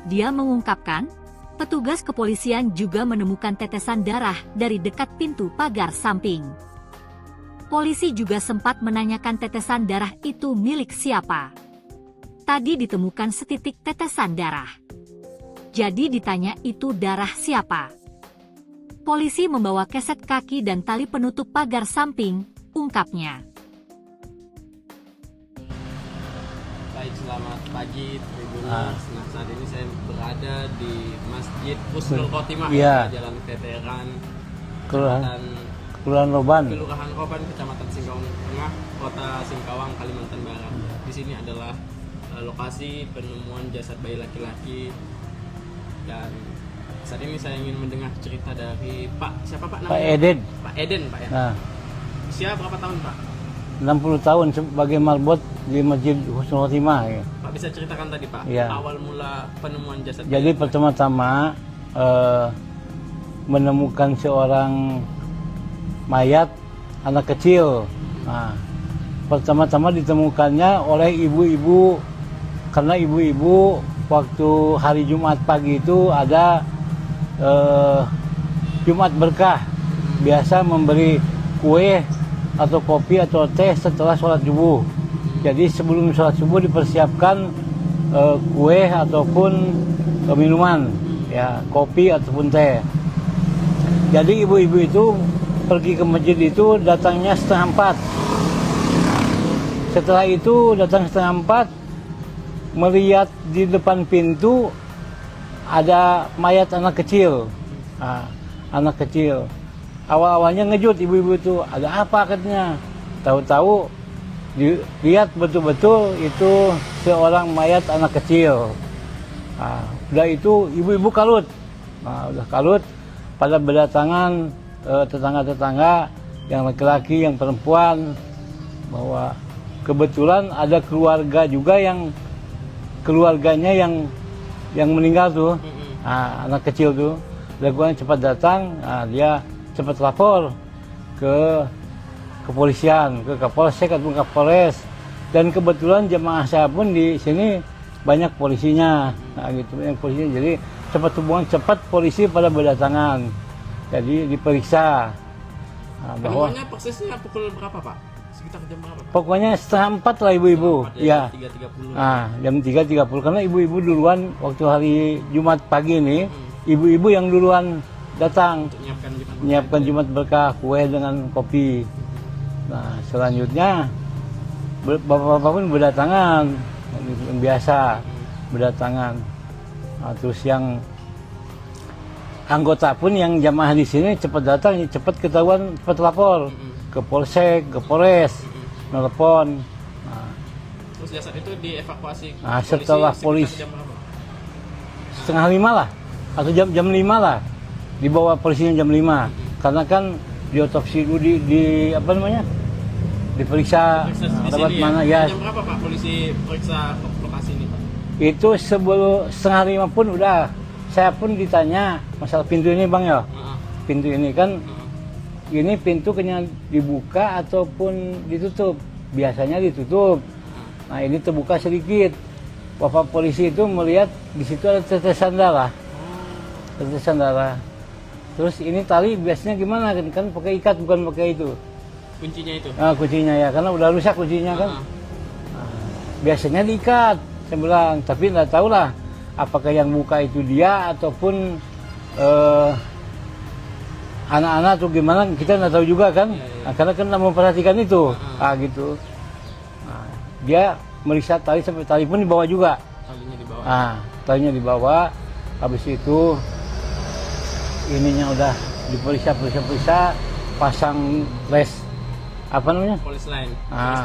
Dia mengungkapkan, petugas kepolisian juga menemukan tetesan darah dari dekat pintu pagar samping. Polisi juga sempat menanyakan tetesan darah itu milik siapa. Tadi ditemukan setitik tetesan darah. Jadi ditanya itu darah siapa. Polisi membawa keset kaki dan tali penutup pagar samping, ungkapnya.
Baik, selamat pagi Tribuners. Nah, saat ini saya berada di Masjid Husnul Khotimah, Jalan Veteran
Kelurahan Roban,
Kecamatan Singkawang Tengah, Kota Singkawang, Kalimantan Barat. Di sini adalah lokasi penemuan jasad bayi laki-laki. Dan saat ini saya ingin mendengar cerita dari siapa Pak namanya?
Pak Eden.
Pak Eden, Pak ya. Usia berapa tahun, Pak?
60 tahun sebagai marbot di Masjid Husnul Khotimah. Ya.
Pak bisa ceritakan tadi, Pak, awal mula penemuan jasad.
Jadi pertama-tama menemukan seorang mayat anak kecil. Nah, pertama-tama ditemukannya oleh ibu-ibu, karena ibu-ibu waktu hari Jumat pagi itu ada Jumat berkah, biasa memberi kue atau kopi atau teh setelah sholat subuh. Jadi sebelum sholat subuh dipersiapkan kue ataupun minuman, ya kopi ataupun teh. Jadi ibu-ibu itu pergi ke masjid itu datangnya 3:30. Setelah itu datang 3:30, melihat di depan pintu ada mayat anak kecil. Anak kecil. Awal-awalnya ngejut ibu-ibu itu, ada apa katanya. Tahu-tahu dilihat betul-betul itu seorang mayat anak kecil. Udah itu ibu-ibu kalut. Nah, udah kalut pada berdatangan tetangga-tetangga yang laki-laki, yang perempuan, bahwa kebetulan ada keluarga juga yang keluarganya yang meninggal tuh. Nah, anak kecil tuh. Lakukan cepat datang, nah, dia cepat lapor ke kepolisian, ke Kapolsek atau Kapolres. Dan kebetulan jemaah saya pun di sini banyak polisinya, nah, gitu, yang polisinya. Jadi cepat polisi pada berdatangan. Jadi diperiksa. Nah, bahwa
Penemuannya persisnya pukul berapa Pak? Sekitar jam berapa Pak?
pokoknya 3:30 lah ibu-ibu. Ya.
3.30.
Nah, jam 3:30 karena ibu-ibu duluan waktu hari Jumat pagi ini, ibu-ibu yang duluan datang
Untuk
menyiapkan Jumat berkah, kue dengan kopi. Nah, selanjutnya bapak-bapak pun berdatangan, yang biasa berdatangan. Nah, terus yang anggota pun yang jamaah di sini cepat datang, cepat ketahuan, cepat lapor ke Polsek, ke Polres, nelpon. Nah,
terus jasad itu dievakuasi
Nah, setelah polisi
sekitar jam berapa?
4:30 lah atau jam 5 lah, dibawa polisinya jam 5 karena kan diotopsi dulu di apa namanya, diperiksa
Periksa di
lewat
sini
mana ya.
Jam berapa Pak polisi periksa lokasi ini Pak?
Itu sebelum 4:30 pun udah, saya pun ditanya masalah pintu ini bang ya. Pintu ini kan, ini pintu kena dibuka ataupun ditutup. Biasanya ditutup. Nah ini terbuka sedikit. Bapak polisi itu melihat di situ ada tetesan darah. Tetesan darah. Terus ini tali biasanya gimana kan pakai ikat bukan pakai itu.
Kuncinya itu?
Nah, kuncinya ya, karena udah rusak kuncinya kan. Nah, biasanya diikat, saya bilang. Tapi nggak tahu lah apakah yang buka itu dia ataupun anak-anak atau gimana, kita nggak tahu juga kan. Nah, karena kan nggak memperhatikan itu. Gitu. Nah, dia meriksa tali sampai tali pun dibawa juga.
Talinya dibawa.
Talinya dibawa. Habis itu ininya udah diperiksa, pasang les apa namanya?
Polis lain.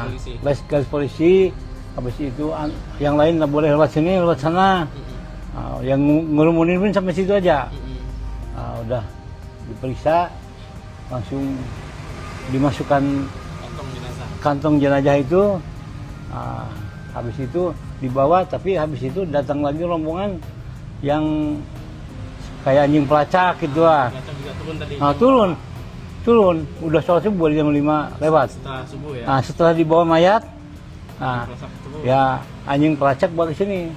Polisi.
Les polisi. Habis itu yang lain nggak boleh lewat sini, lewat sana. Yang ngerumunin pun sampai situ aja. Udah diperiksa, langsung dimasukkan kantong jenazah itu. Habis itu dibawa, tapi habis itu datang lagi rombongan yang kayak anjing pelacak gitu lah.
Juga turun tadi.
Turun. Udah sholat subuh jam 5 lewat.
Setelah subuh ya.
Setelah dibawa mayat, ya anjing pelacak balik sini,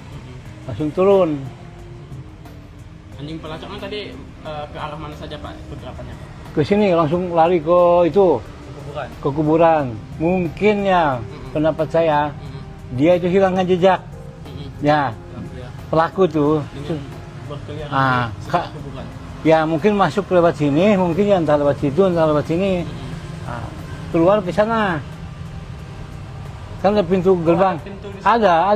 langsung turun.
Anjing pelacaknya tadi ke arah mana saja Pak pergerakannya?
Ke sini langsung lari ke itu,
Kuburan.
ke kuburan. Mungkin ya pendapat saya, dia itu hilangkan jejak. Ya, pelaku tuh.
Berkeliaran di sekitar kuburan.
Ya mungkin masuk lewat sini, mungkin ya entah lewat situ, entah lewat sini. Keluar ke sana. Kan ada pintu gerbang. Ada.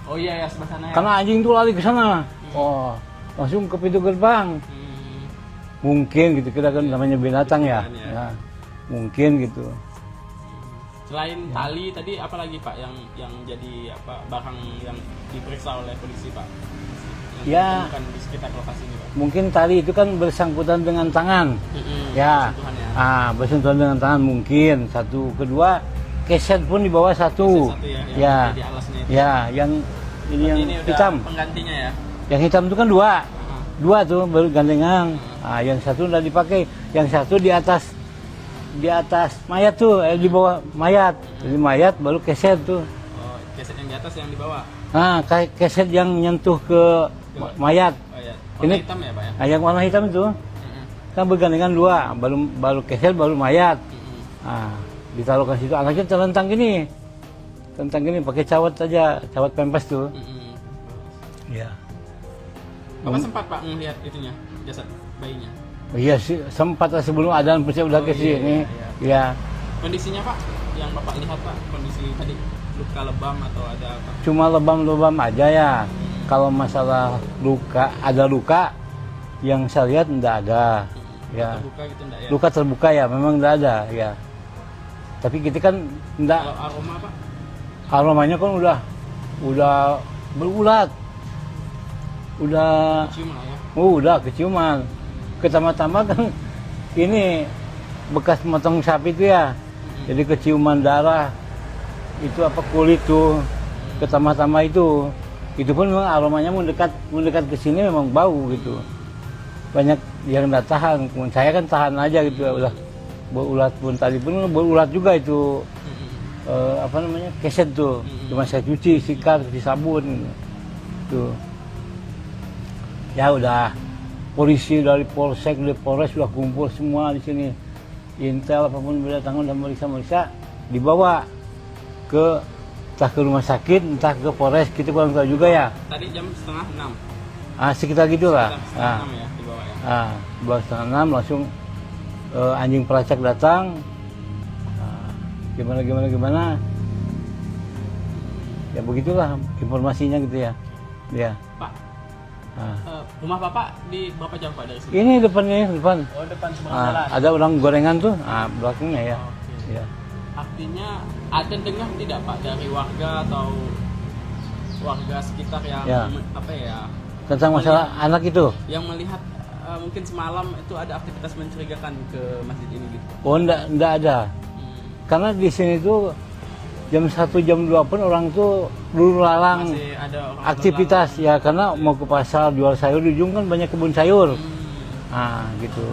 Oh iya ya, sebelah sana ya.
Karena anjing tuh lari ke sana. Langsung ke pintu gerbang. Mungkin gitu, kita kan namanya binatang ya. Mungkin gitu.
Selain tali tadi apa lagi Pak yang jadi apa barang yang diperiksa oleh polisi Pak?
Ya,
bukan di sekitar lokasi ini Pak.
Mungkin tali itu kan bersangkutan dengan tangan. Ya. Bersentuhan dengan tangan mungkin. Satu, kedua keset pun di bawah satu. Ya.
Di alasnya itu.
Ya, yang ini hitam.
Penggantinya ya.
Yang hitam itu kan dua tuh bergandengan. Yang satu udah dipakai, yang satu di atas mayat tuh, di bawah mayat. Jadi mayat baru keset tuh.
Oh, keset yang di atas yang di bawah.
Keset yang nyentuh ke mayat.
Warna hitam ya Pak ya?
Yang warna hitam itu kan bergandengan dua, baru keset baru mayat. Ditaruh ke situ, anaknya terlentang gini pakai cawat aja, cawat pempes tuh. Ya.
Bapak sempat Pak melihat itunya, jasad bayinya?
Iya sih, sempat sebelum adzan pasti udah ke sini. Iya.
Kondisinya Pak, yang Bapak lihat Pak, kondisi tadi luka lebam atau ada apa?
Cuma lebam-lebam aja ya. Kalau masalah ada luka yang saya lihat enggak ada. Ya.
Terbuka gitu enggak ya?
Luka terbuka ya, memang enggak ada ya. Tapi kita kan enggak.
Kalau aroma Pak?
Aromanya kan udah berulat. Udah,
Cium lah ya.
udah keciuman. Ketambah-tambah kan ini bekas motong sapi itu ya. Jadi keciuman darah. Itu apa kulit tuh. Ketambah-tambah itu. Itu pun memang aromanya mendekat ke sini memang bau gitu. Banyak yang nggak tahan. Saya kan tahan aja gitu ya. Udah berulat pun tadi pun berulat juga itu. Apa namanya, keset tuh. Cuma saya cuci, sikat, cuci sabun tuh. Ya udah, polisi dari polsek, dari polres sudah kumpul semua di sini. Intel apapun berdatangan dan meriksa, dibawa ke entah ke rumah sakit, entah ke polres, kita kurang tahu juga ya.
Tadi jam setengah 6.
Sekitar gitulah.
Setengah 6 ya dibawa ya.
Bawa setengah 6 langsung anjing pelacak datang. Gimana ya begitulah informasinya gitu ya.
Pak, rumah Bapak di berapa jauh Pak dari sini?
Ini depannya, depan.
Oh, depan seberang jalan.
Ada orang gorengan tuh, belakangnya ya.
Oke.
Ya.
Artinya ada dengar tidak Pak dari warga atau warga sekitar yang
Ya.
apa ya?
Tentang masalah anak itu.
Yang melihat mungkin semalam itu ada aktivitas mencurigakan ke masjid ini gitu.
Oh, enggak ada. Karena di sini tuh jam 1 jam 2 pun orang tuh dulu lalang
Masih ada orang
aktivitas ya, karena mau ke pasar jual sayur, di ujung kan banyak kebun sayur. Gitu.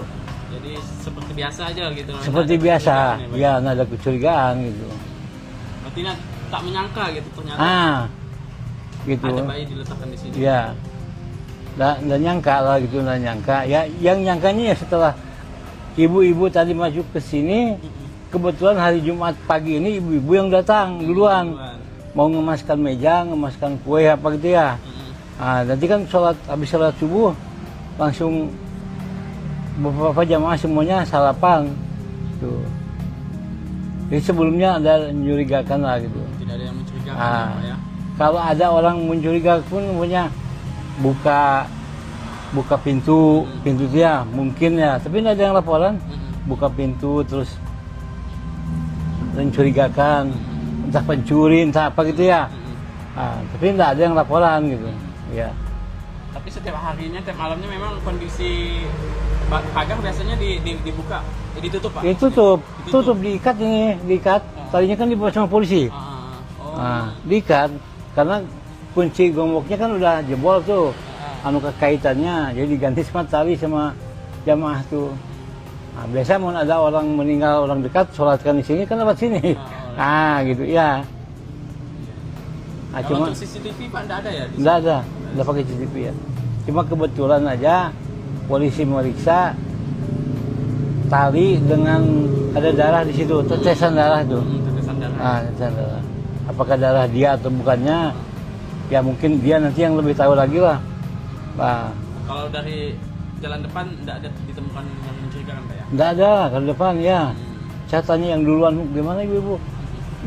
Jadi seperti biasa aja gitu.
Seperti
Nggak ada
biasa.
kecurigaan ya, Pak?
Ya, nggak ada kecurigaan gitu.
Berarti tak menyangka gitu ternyata
Gitu.
ada bayi diletakkan di sini.
Ya. Nggak nyangka lah gitu, nggak nyangka. Ya, yang nyangkanya ya setelah ibu-ibu tadi masuk ke sini, kebetulan hari Jumat pagi ini ibu-ibu yang datang duluan. Mau ngemaskan meja, ngemaskan kue apa gitu ya. Nanti kan habis sholat subuh langsung beberapa jamaah semuanya sarapan. Tuh. Jadi sebelumnya ada mencurigakan lah gitu.
Tidak ada yang mencurigakan ya, Pak ya.
Kalau ada orang mencurigakan pun punya buka pintu dia mungkin ya, tapi tidak ada yang laporan. Buka pintu terus mencurigakan, entah pencuri, entah apa gitu ya. Tapi tidak ada yang laporan gitu. Ya.
Tapi setiap harinya, tiap malamnya memang kondisi pagar biasanya dibuka, ditutup Pak?
Tutup, diikat. Tadinya kan dibawa sama polisi. Diikat, karena kunci gemboknya kan udah jebol tuh. Kaitannya, jadi diganti sama tali sama jamaah tuh. Biasa mau ada orang meninggal, orang dekat, sholatkan di sini kan lewat sini. Gitu ya.
Cuma untuk CCTV Pak enggak ada ya?
Enggak pakai CCTV ya. Cuma kebetulan aja polisi meriksa tali dengan ada darah di situ, tetesan darah itu.
Tetesan darah.
Tetesan darah. Apakah darah dia atau bukannya? Ya mungkin dia nanti yang lebih tahu lagi lah.
Kalau dari jalan depan enggak ada ditemukan yang mencurigakan Pak ya?
Enggak ada kalau depan ya. Saya tanya yang duluan, gimana ibu-ibu?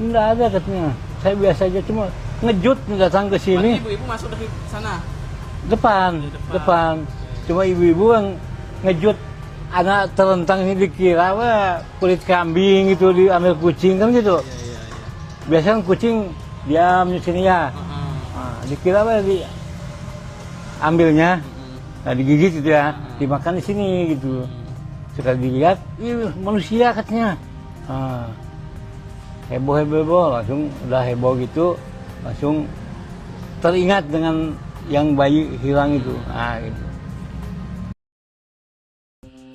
Enggak ada katanya. Saya biasa aja, cuma ngejut datang ke sini.
Berarti ibu-ibu masuk dari sana?
Depan. Cuma ibu-ibu yang ngejut anak terlentang ini dikira kulit kambing gitu, diambil kucing kan gitu.
Iya.
Biasanya kucing diam di sini ya. Dikira ambilnya, digigit gitu ya, dimakan di sini gitu. Sekali dilihat, manusia katanya. Heboh, langsung udah heboh gitu, langsung teringat dengan yang bayi hilang itu. Gitu.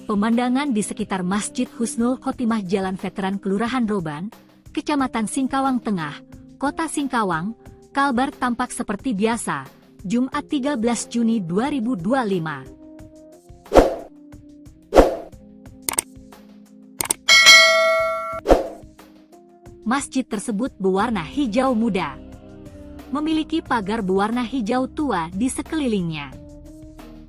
Pemandangan di sekitar Masjid Husnul Khotimah Jalan Veteran Kelurahan Roban, Kecamatan Singkawang Tengah, Kota Singkawang, Kalbar tampak seperti biasa, Jumat 13 Juni 2025. Masjid tersebut berwarna hijau muda. Memiliki pagar berwarna hijau tua di sekelilingnya.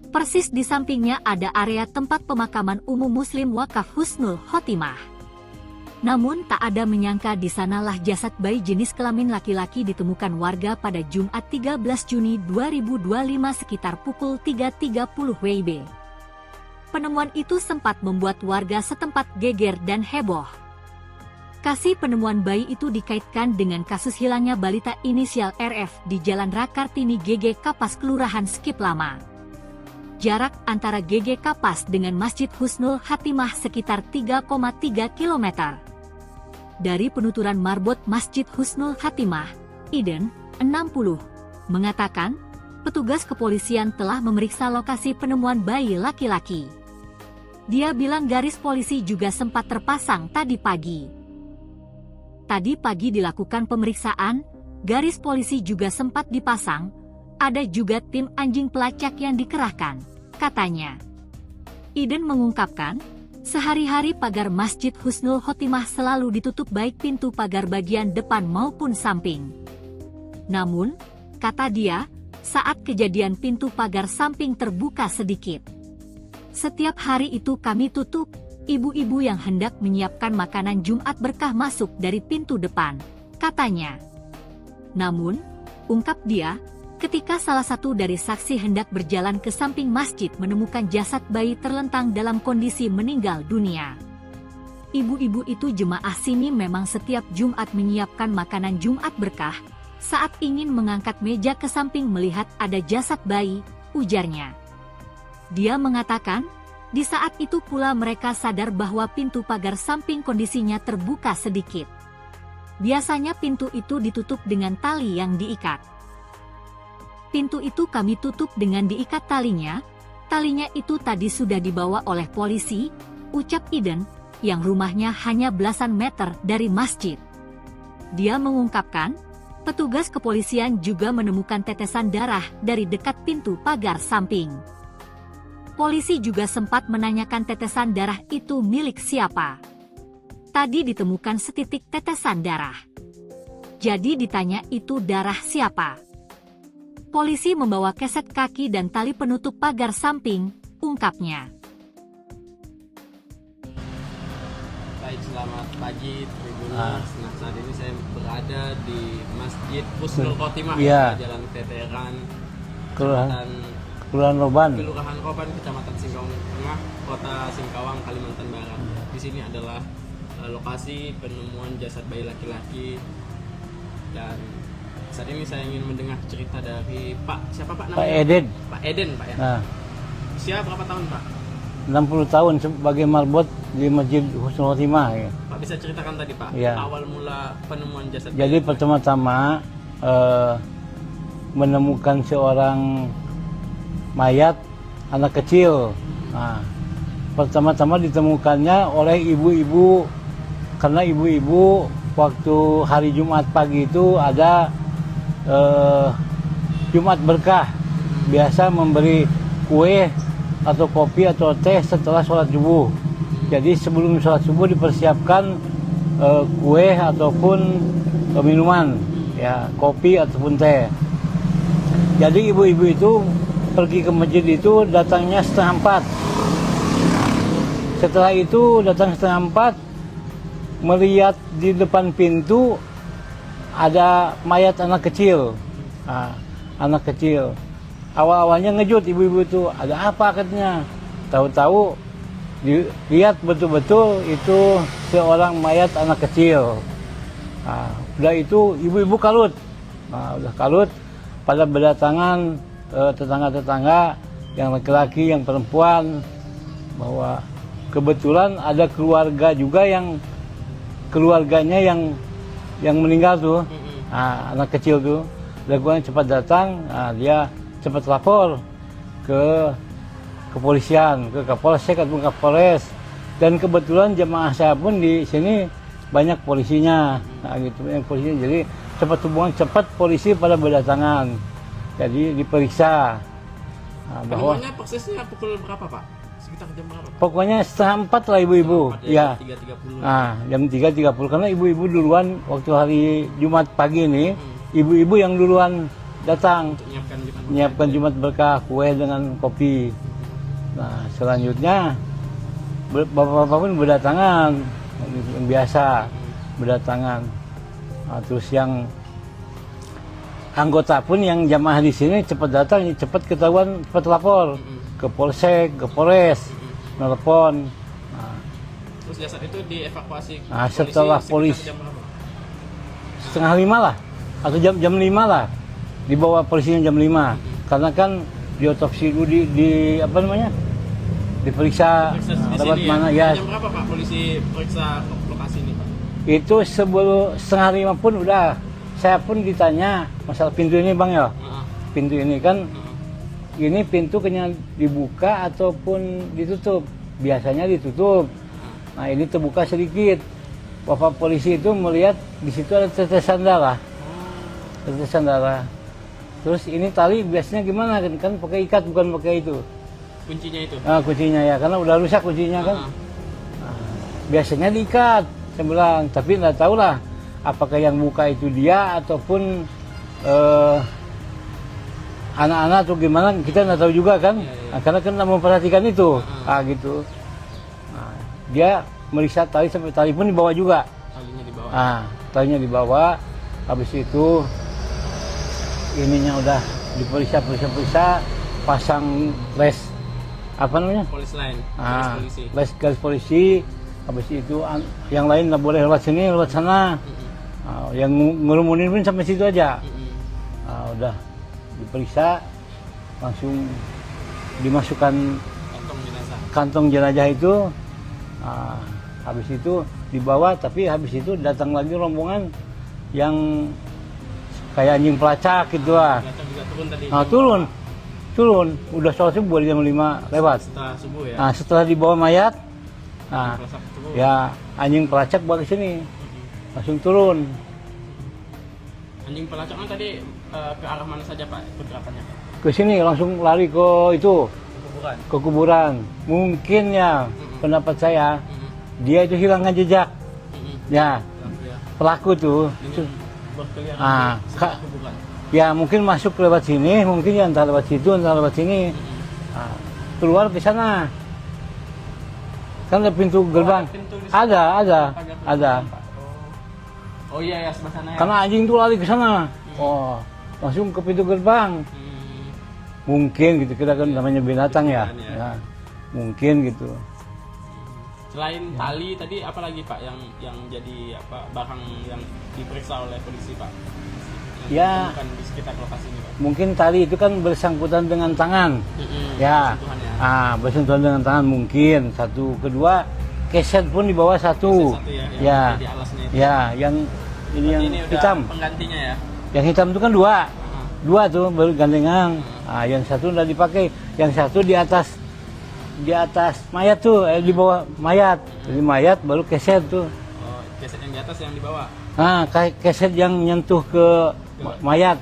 Persis di sampingnya ada area tempat pemakaman umum Muslim Wakaf Husnul Khotimah. Namun tak ada menyangka di sanalah jasad bayi jenis kelamin laki-laki ditemukan warga pada Jumat 13 Juni 2025 sekitar pukul 3.30 WIB. Penemuan itu sempat membuat warga setempat geger dan heboh. Lokasi penemuan bayi itu dikaitkan dengan kasus hilangnya balita inisial RF di Jalan Rakartini GG Kapas Kelurahan Skip Lama. Jarak antara GG Kapas dengan Masjid Husnul Khatimah sekitar 3,3 km. Dari penuturan marbot Masjid Husnul Khatimah, Iden, 60, mengatakan, petugas kepolisian telah memeriksa lokasi penemuan bayi laki-laki. Dia bilang garis polisi juga sempat terpasang tadi pagi. Tadi pagi dilakukan pemeriksaan, garis polisi juga sempat dipasang, ada juga tim anjing pelacak yang dikerahkan, katanya. Iden mengungkapkan, sehari-hari pagar Masjid Husnul Khotimah selalu ditutup baik pintu pagar bagian depan maupun samping. Namun, kata dia, saat kejadian pintu pagar samping terbuka sedikit. Setiap hari itu kami tutup, ibu-ibu yang hendak menyiapkan makanan Jumat berkah masuk dari pintu depan, katanya. Namun, ungkap dia, ketika salah satu dari saksi hendak berjalan ke samping masjid menemukan jasad bayi terlentang dalam kondisi meninggal dunia. Ibu-ibu itu jemaah sini memang setiap Jumat menyiapkan makanan Jumat berkah, saat ingin mengangkat meja ke samping melihat ada jasad bayi, ujarnya. Dia mengatakan, di saat itu pula mereka sadar bahwa pintu pagar samping kondisinya terbuka sedikit. Biasanya pintu itu ditutup dengan tali yang diikat. Pintu itu kami tutup dengan diikat talinya itu tadi sudah dibawa oleh polisi, ucap Iden, yang rumahnya hanya belasan meter dari masjid. Dia mengungkapkan, petugas kepolisian juga menemukan tetesan darah dari dekat pintu pagar samping. Polisi juga sempat menanyakan tetesan darah itu milik siapa. Tadi ditemukan setitik tetesan darah. Jadi ditanya itu darah siapa. Polisi membawa keset kaki dan tali penutup pagar samping, ungkapnya.
Baik, selamat pagi Tribuners. Nah, saat ini saya berada di Masjid Husnul Khotimah, Jalan Teteran,
Kelurahan Roban,
Kecamatan Singkawang Tengah, Kota Singkawang, Kalimantan Barat. Di sini adalah lokasi penemuan jasad bayi laki-laki, dan saat ini saya ingin mendengar cerita dari Pak, siapa Pak namanya?
Pak Eden.
Pak Eden, Pak ya.
Nah,
usia berapa tahun Pak?
60 tahun sebagai marbot di Masjid Husnul Khotimah. Ya.
Pak bisa ceritakan tadi Pak,
ya.
Awal mula penemuan jasad.
Jadi pertama-tama menemukan seorang mayat anak kecil. Nah, pertama-tama ditemukannya oleh ibu-ibu, karena ibu-ibu waktu hari Jumat pagi itu ada Jumat berkah, biasa memberi kue atau kopi atau teh setelah sholat subuh. Jadi sebelum sholat subuh dipersiapkan kue ataupun minuman, ya kopi ataupun teh. Jadi ibu-ibu itu pergi ke masjid itu datangnya 3:30. Setelah itu datang 3:30, melihat di depan pintu ada mayat anak kecil. Nah, anak kecil. Awal-awalnya ngejut ibu-ibu itu, ada apa katanya. Tahu-tahu dilihat betul-betul itu seorang mayat anak kecil. Nah, udah itu ibu-ibu kalut. Nah, udah kalut, pada berdatangan tetangga-tetangga yang laki-laki, yang perempuan, bahwa kebetulan ada keluarga juga yang keluarganya yang meninggal tuh, anak kecil tuh. Lakukan cepat datang, dia cepat lapor ke kepolisian, ke Kapolsek atau Kapolres, dan kebetulan jemaah saya pun di sini banyak polisinya, gitu, banyak polisinya. Jadi cepat hubungan, cepat polisi pada berdatangan. Jadi diperiksa. Bahwa
prosesnya pukul berapa Pak? Sekitar jam berapa Pak?
Pokoknya 3:30 lah ibu-ibu. Ya.
3.30.
Jam 3.30 karena ibu-ibu duluan waktu hari Jumat pagi ini, ibu-ibu yang duluan datang menyiapkan Jumat berkah, kue dengan kopi. Nah, selanjutnya bapak-bapak pun berdatangan, yang biasa berdatangan. Nah, terus yang anggota pun yang jamaah di sini cepat datang, cepat ketahuan, cepat lapor ke Polsek, ke Polres, telepon. Nah,
Terus jasad itu dievakuasi
Nah, setelah polisi
sekitar jam berapa?
setengah 5 lah atau jam 5 lah dibawa polisinya jam 5 karena kan diotopsi dulu di apa namanya diperiksa
Periksa di
lewat
sini
mana
ya.
ya.
Jam berapa Pak polisi periksa lokasi ini Pak?
Itu sebelum setengah 5 pun udah saya pun ditanya masalah pintu ini bang ya. Pintu ini kan ini pintu kayaknya dibuka ataupun ditutup. Biasanya ditutup. Nah ini terbuka sedikit. Bapak polisi itu melihat di situ ada tetesan darah. Tetesan darah. Terus ini tali biasanya gimana kan pakai ikat bukan pakai itu.
Kuncinya itu?
Nah, kuncinya ya karena udah rusak kuncinya kan. Nah, biasanya diikat. Saya bilang tapi nggak tahu lah apakah yang buka itu dia ataupun anak-anak atau gimana kita nggak tahu juga kan. Nah, karena kan nggak memperhatikan itu. Gitu. Nah, dia meriksa tali sampai tali pun dibawa juga.
Talinya dibawa.
Talinya dibawa. Habis itu ininya udah diperiksa, pasang les apa namanya?
Polis lain. Polisi.
Les garis polisi. Habis itu yang lain nggak boleh lewat sini, lewat sana. Yang ngerumunin pun sampai situ aja. Udah diperiksa, langsung dimasukkan kantong jenazah itu. Habis itu dibawa, tapi habis itu datang lagi rombongan yang kayak anjing pelacak gitu lah. Turun. Udah sholat subuh jam 5 lewat.
Setelah subuh ya.
Nah, setelah dibawa mayat, ya anjing pelacak bawa ke sini. Langsung turun.
Anjing pelacaknya tadi ke arah mana saja Pak pergerakannya Pak?
Ke sini langsung lari ke itu. Ke kuburan. Mungkin ya pendapat saya dia itu hilangkan jejak. Ya. Pelaku tuh.
Berkeliaran sekitar kuburan.
Ya mungkin masuk lewat sini, mungkin ya entah lewat situ, entah lewat sini. Keluar ke sana. Kan ada pintu gerbang. Ada.
Oh iya ya sebelah sana ya.
Karena anjing tuh lari ke sana. Langsung ke pintu gerbang. Mungkin gitu, kita kan namanya binatang ya. Mungkin gitu.
Selain tali tadi apa lagi Pak yang jadi apa barang yang diperiksa oleh polisi Pak?
Ya.
Bukan di sekitar lokasi ini Pak.
Mungkin tali itu kan bersangkutan dengan tangan. Ya. Bersentuhan dengan tangan mungkin. Satu, kedua keset pun di bawah satu. Ya. Ya, yang ini hitam.
Penggantinya ya.
Yang hitam itu kan dua tuh baru gandengan. Yang satu udah dipakai, yang satu di atas mayat tuh, di bawah mayat. Jadi mayat baru keset tuh.
Oh, keset yang di atas yang di bawah.
Keset yang nyentuh ke mayat.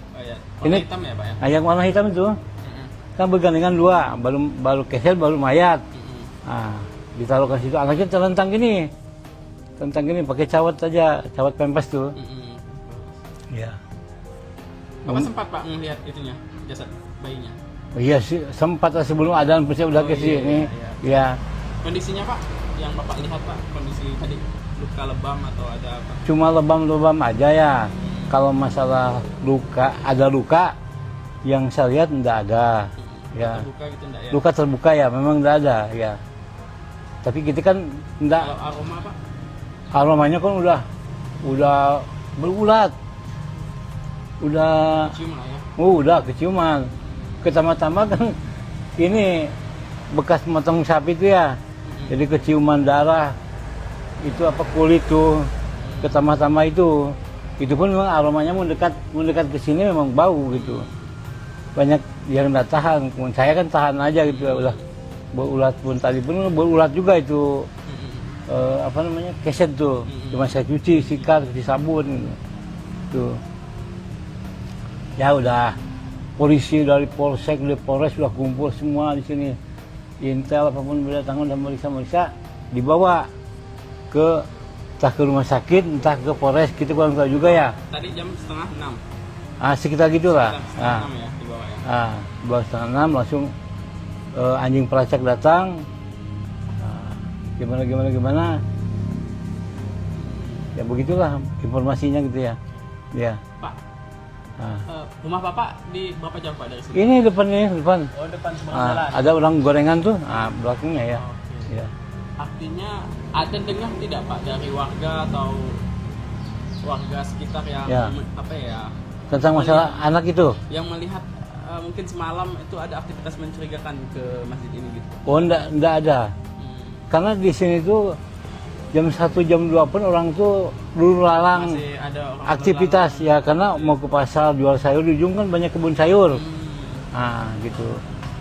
Warna hitam ya Pak ya?
Yang warna hitam itu kan bergandengan dua, baru keset baru mayat. Ditaruh ke situ, anaknya terlentang gini pakai cawat aja, cawat pempes tuh. Ya.
Bapak sempat Pak melihat itunya, jasad bayinya?
Iya sih, sempat sebelum adzan pasti udah ke sini. Iya.
Kondisinya Pak, yang Bapak lihat Pak, kondisi tadi luka lebam atau ada apa?
Cuma lebam-lebam aja ya. Kalau masalah ada luka yang saya lihat enggak ada. Ya.
Terbuka gitu enggak ya?
Luka terbuka ya, memang enggak ada ya. Tapi kita kan enggak.
Kalau aroma Pak?
Aromanya kan udah berulat.
Kecium lah ya.
Udah keciuman. Pertama-tama kan ini bekas motong sapi itu ya. Jadi keciuman darah. Itu apa kulit tuh. Pertama-tama itu pun memang aromanya mendekat ke sini memang bau gitu. Banyak yang nggak tahan. Saya kan tahan aja gitu udah. Berulat pun tadi pun berulat juga itu. Keset tuh. Cuma saya cuci, sikat, cuci sabun gitu. Ya udah, polisi dari polsek, dari polres sudah kumpul semua di sini. Intel apapun berdatangan dan meriksa, dibawa entah ke rumah sakit, entah ke polres, kita kurang tahu juga ya.
Tadi jam 5:30.
Sekitar gitulah.
Sekitar 5:30 ya dibawa ya.
Dibawa 5:30 langsung anjing pelacak datang. Gimana. Ya begitulah informasinya gitu ya. Ya.
Pak, rumah Bapak di berapa jauh Pak dari sini?
Ini depan.
Oh, depan seberang jalan.
Ada orang gorengan tuh, belakangnya ya.
Okay.
Ya.
Artinya ada dengar tidak Pak dari warga atau warga sekitar yang
Ya.
apa ya,
Tentang masalah anak itu.
yang melihat mungkin semalam itu ada aktivitas mencurigakan ke masjid ini gitu?
Oh, enggak ada. Karena di sini tuh jam 1 jam 2 pun orang tuh dulu lalang
Masih ada orang
aktivitas ya, karena mau ke pasar jual sayur, di ujung kan banyak kebun sayur. Nah, gitu.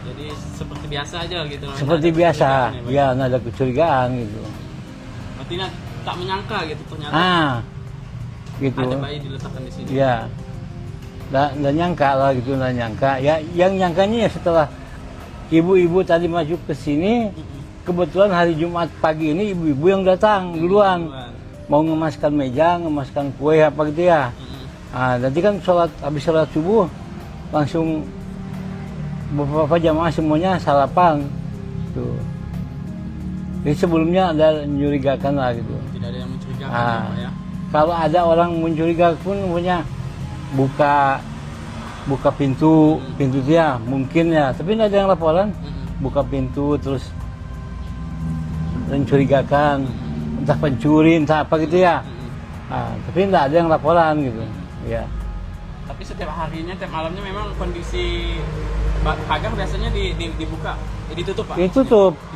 Jadi seperti biasa aja gitu.
Seperti
nggak ada
biasa.
kecurigaan Pak?
Ya, nggak ada kecurigaan gitu.
Artinya tak menyangka gitu ternyata
Gitu.
ada bayi diletakkan di sini.
Ya. Nggak nyangka lah gitu, nggak nyangka. Ya, yang nyangkanya ya setelah ibu-ibu tadi masuk ke sini, kebetulan hari Jumat pagi ini ibu-ibu yang datang duluan. Mau ngemaskan meja, ngemaskan kue apa gitu ya. Nah, nanti kan habis sholat subuh langsung beberapa jamaah semuanya sarapan tuh. Jadi sebelumnya ada mencurigakan lah gitu.
Tidak ada yang mencurigakan
Ah.
ya, Pak ya.
Kalau ada orang mencurigakan pun punya buka pintu dia mungkin ya, tapi tidak ada yang laporan. Buka pintu terus mencurigakan, entah pencuri entah apa gitu ya. Tapi tidak ada yang laporan gitu ya.
Tapi setiap harinya, tiap malamnya memang kondisi pagar biasanya dibuka, ditutup Pak?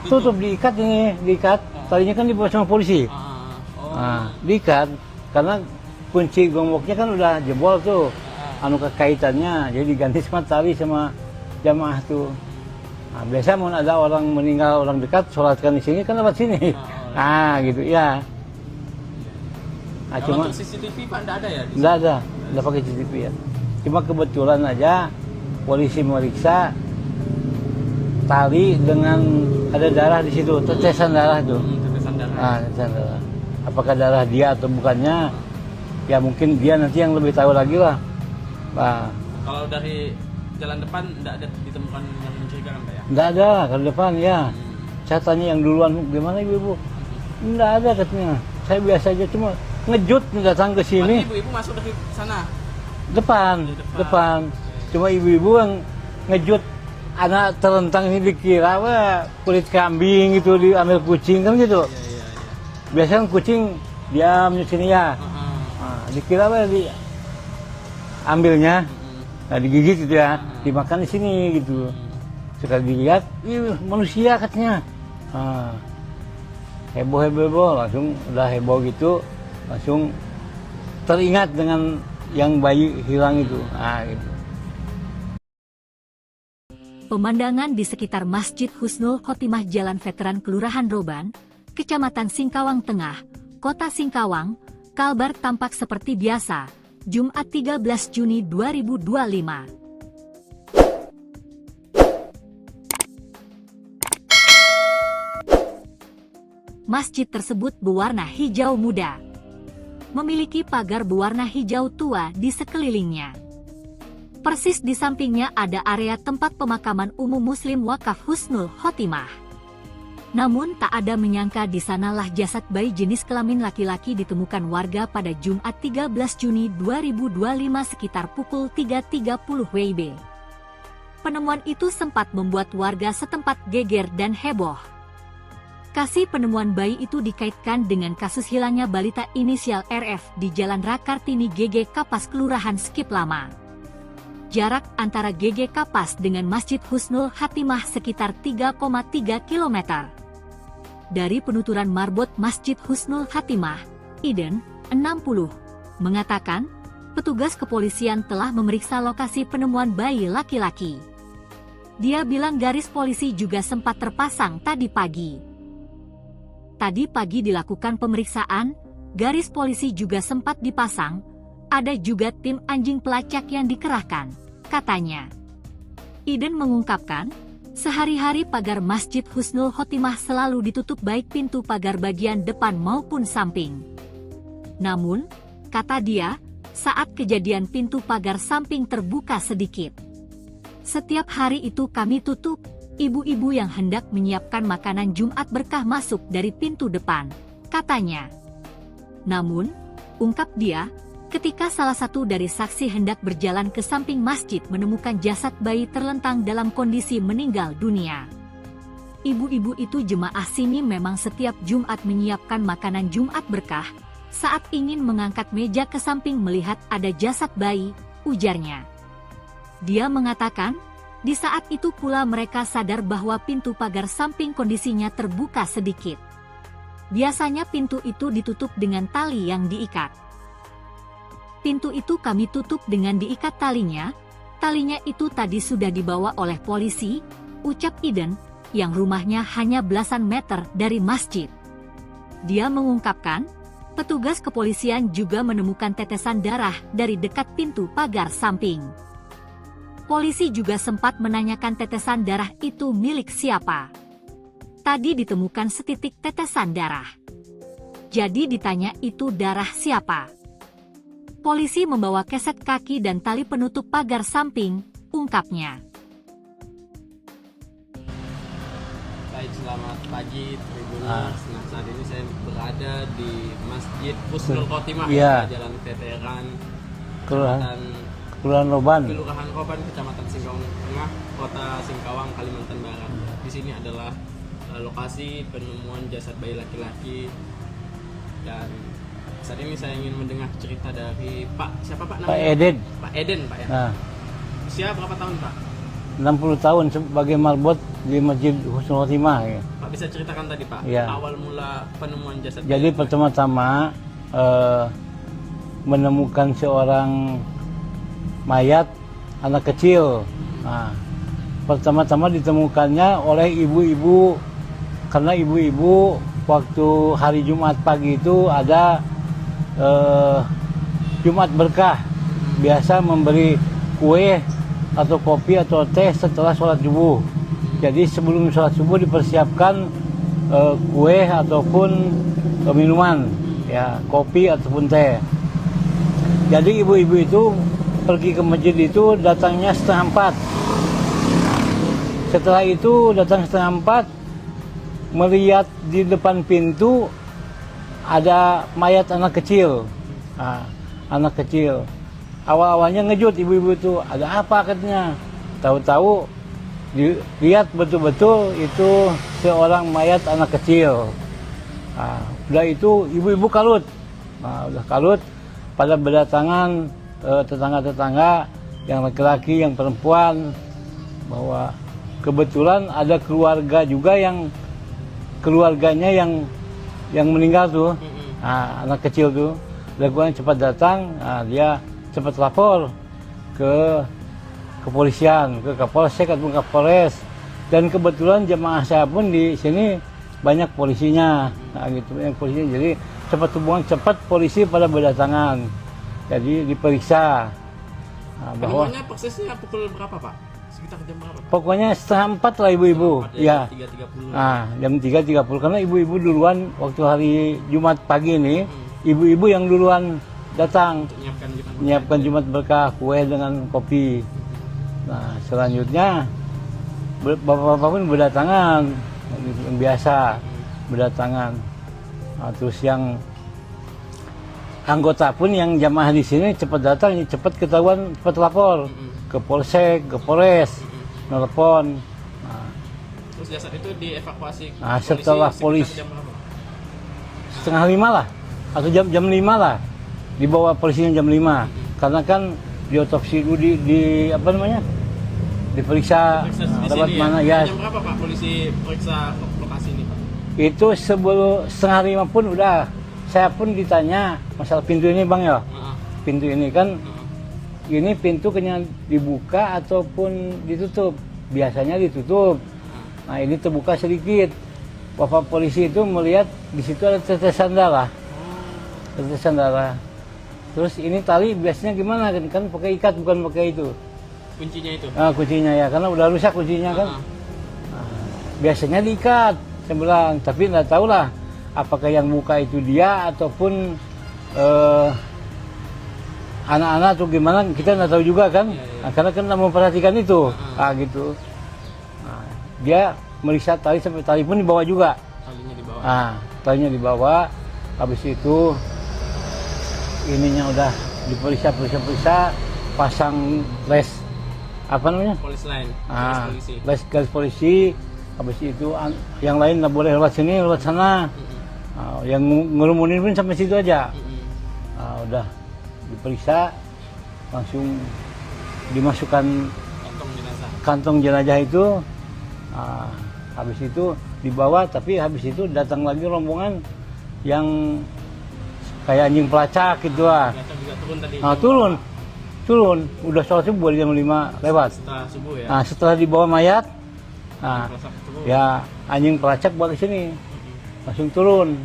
Tutup, diikat ini, diikat. Tadinya kan dibawa sama polisi. Diikat karena kunci gemboknya kan udah jebol tuh. Anu kekaitannya, jadi diganti sama tali sama jamaah tuh. Nah, biasa mau ada orang meninggal, orang dekat, sholatkan di sini kan lewat sini. Gitu ya. Nah,
Kalau
cuma
untuk CCTV Pak enggak ada ya?
enggak ada pakai CCTV ya. Cuma kebetulan aja polisi meriksa tali dengan ada darah di situ, tetesan darah tuh.
Tetesan darah.
Tetesan darah. Apakah darah dia atau bukannya? Ya mungkin dia nanti yang lebih tahu lagi lah. Nah,
Kalau dari jalan depan enggak ada ditemukan yang mencurigakan Pak ya?
enggak ada ke depan ya. Saya tanya yang duluan, gimana ibu-ibu? Enggak ada katanya. Saya biasa aja cuma ngejut datang ke sini.
Berarti ibu-ibu masuk dari sana?
Depan. Cuma ibu-ibu yang ngejut anak terentang ini dikira wah kulit kambing gitu, diambil kucing kan gitu.
Iya.
Biasanya kan kucing diam di sini ya. Dikira wah ambilnya, digigit gitu ya, dimakan di sini gitu. Sekali dilihat, manusia katanya. Heboh, langsung udah heboh gitu, langsung teringat dengan yang bayi hilang itu. Gitu.
Pemandangan di sekitar Masjid Husnul Khotimah Jalan Veteran Kelurahan Roban, Kecamatan Singkawang Tengah, Kota Singkawang, Kalbar tampak seperti biasa, Jumat 13 Juni 2025. Masjid tersebut berwarna hijau muda. Memiliki pagar berwarna hijau tua di sekelilingnya. Persis di sampingnya ada area tempat pemakaman umum Muslim Wakaf Husnul Khotimah. Namun tak ada menyangka di sanalah jasad bayi jenis kelamin laki-laki ditemukan warga pada Jumat 13 Juni 2025 sekitar pukul 3.30 WIB. Penemuan itu sempat membuat warga setempat geger dan heboh. Kasih penemuan bayi itu dikaitkan dengan kasus hilangnya balita inisial RF di Jalan Rakartini GG Kapas Kelurahan Skip Lama. Jarak antara GG Kapas dengan Masjid Husnul Khotimah sekitar 3,3 km. Dari penuturan marbot Masjid Husnul Khotimah, Iden, 60, mengatakan, petugas kepolisian telah memeriksa lokasi penemuan bayi laki-laki. Dia bilang garis polisi juga sempat terpasang tadi pagi. Tadi pagi dilakukan pemeriksaan, garis polisi juga sempat dipasang, ada juga tim anjing pelacak yang dikerahkan, katanya. Iden mengungkapkan, sehari-hari pagar Masjid Husnul Khotimah selalu ditutup baik pintu pagar bagian depan maupun samping. Namun, kata dia, saat kejadian pintu pagar samping terbuka sedikit. Setiap hari itu kami tutup, ibu-ibu yang hendak menyiapkan makanan Jumat berkah masuk dari pintu depan, katanya. Namun, ungkap dia, ketika salah satu dari saksi hendak berjalan ke samping masjid menemukan jasad bayi terlentang dalam kondisi meninggal dunia. ibu-ibu itu jemaah sini memang setiap Jumat menyiapkan makanan Jumat berkah. Saat ingin mengangkat meja ke samping melihat ada jasad bayi, ujarnya. Dia mengatakan, di saat itu pula mereka sadar bahwa pintu pagar samping kondisinya terbuka sedikit. Biasanya pintu itu ditutup dengan tali yang diikat. Pintu itu kami tutup dengan diikat talinya. Talinya itu tadi sudah dibawa oleh polisi, ucap Iden, yang rumahnya hanya belasan meter dari masjid. Dia mengungkapkan, petugas kepolisian juga menemukan tetesan darah dari dekat pintu pagar samping. Polisi juga sempat menanyakan tetesan darah itu milik siapa. Tadi ditemukan setitik tetesan darah. Jadi ditanya itu darah siapa. Polisi membawa keset kaki dan tali penutup pagar samping, ungkapnya.
Baik, selamat pagi Tribuners. Nah, saat ini saya berada di Masjid Husnul Khotimah, Jalan Veteran,
Kelurahan Roban,
Kelurahan Roban, Kecamatan Singkawang Tengah, Kota Singkawang, Kalimantan Barat. Di sini adalah lokasi penemuan jasad bayi laki-laki, dan saat ini saya ingin mendengar cerita dari siapa Pak namanya?
Pak Eden.
Pak Eden, Pak ya.
Nah,
Usia berapa tahun Pak?
60 tahun sebagai marbot di Masjid Husnul Khotimah. Ya.
Pak bisa ceritakan tadi Pak,
Ya.
awal mula penemuan jasad.
Jadi pertama-tama menemukan seorang mayat anak kecil. Nah, pertama-tama ditemukannya oleh ibu-ibu, karena ibu-ibu waktu hari Jumat pagi itu ada Jumat berkah, biasa memberi kue atau kopi atau teh setelah sholat subuh. Jadi sebelum sholat subuh dipersiapkan kue ataupun minuman, ya kopi ataupun teh. Jadi ibu-ibu itu pergi ke masjid itu datangnya 3:30. Setelah itu datang 3:30, melihat di depan pintu ada mayat anak kecil. Nah, anak kecil. Awal-awalnya ngejut ibu-ibu itu, ada apa katanya. Tahu-tahu dilihat betul-betul itu seorang mayat anak kecil. Nah, udah itu ibu-ibu kalut. Nah, udah kalut, pada berdatangan tetangga-tetangga yang laki-laki, yang perempuan, bahwa kebetulan ada keluarga juga yang keluarganya yang meninggal tuh. Nah, anak kecil tuh, lakukan cepat datang. Nah, dia cepat lapor ke kepolisian, ke Kapolsek atau Kapolres, dan kebetulan jemaah saya pun di sini banyak polisinya. Nah, gitu, banyak polisinya. Jadi cepat hubungan, cepat polisi pada berdatangan. Jadi diperiksa. Nah, bahwa
penemuannya persisnya pukul berapa Pak? Sekitar jam berapa Pak?
pokoknya 3:30 lah ibu-ibu. Ya.
3.30.
Nah, jam 3.30 karena ibu-ibu duluan waktu hari Jumat pagi ini, ibu-ibu yang duluan datang menyiapkan Jumat berkah, kue dengan kopi. Nah, selanjutnya bapak-bapak pun berdatangan, yang biasa berdatangan. Nah, terus yang anggota pun yang jamaah di sini cepat datang, cepat ketahuan, cepat lapor ke Polsek, ke Polres, nelpon. Nah,
terus jasad itu dievakuasi.
Nah, setelah polisi
jam berapa?
4:30 lah, atau jam 5 lah, dibawa polisinya jam 5, karena kan diotopsi dulu di apa namanya, diperiksa lewat mana ya.
Jam berapa Pak polisi periksa lokasi ini Pak?
Itu sebelum 4:30 pun udah, saya pun ditanya masalah pintu ini Bang ya. Pintu ini kan, ini pintu kena dibuka ataupun ditutup. Biasanya ditutup. Nah, ini terbuka sedikit. Bapak polisi itu melihat di situ ada tetesan darah. Tetesan darah. Terus ini tali biasanya gimana kan pakai ikat bukan pakai itu.
Kuncinya itu.
Nah, kuncinya ya, karena udah rusak kuncinya kan. Nah, biasanya diikat, saya bilang, tapi nggak tahu lah apakah yang buka itu dia ataupun anak-anak atau gimana, kita nggak tahu juga kan. Nah, karena kan nggak memperhatikan itu. Nah, gitu. Nah, dia meriksa tali sampai tali pun dibawa juga.
Talinya dibawa.
Nah, talinya dibawa. Habis itu ininya udah diperiksa, pasang les apa namanya?
Polis lain.
Garis polisi. Habis itu yang lain nggak boleh lewat sini, lewat sana. Yang ngerumunin pun sampai situ aja. Udah diperiksa, langsung dimasukkan kantong jenazah itu. Habis itu dibawa, tapi habis itu datang lagi rombongan yang kayak anjing pelacak gitu lah. Turun. Udah sholat subuh jam 5 lewat.
Setelah subuh ya.
Setelah dibawa mayat, ya anjing pelacak bawa ke sini, langsung turun.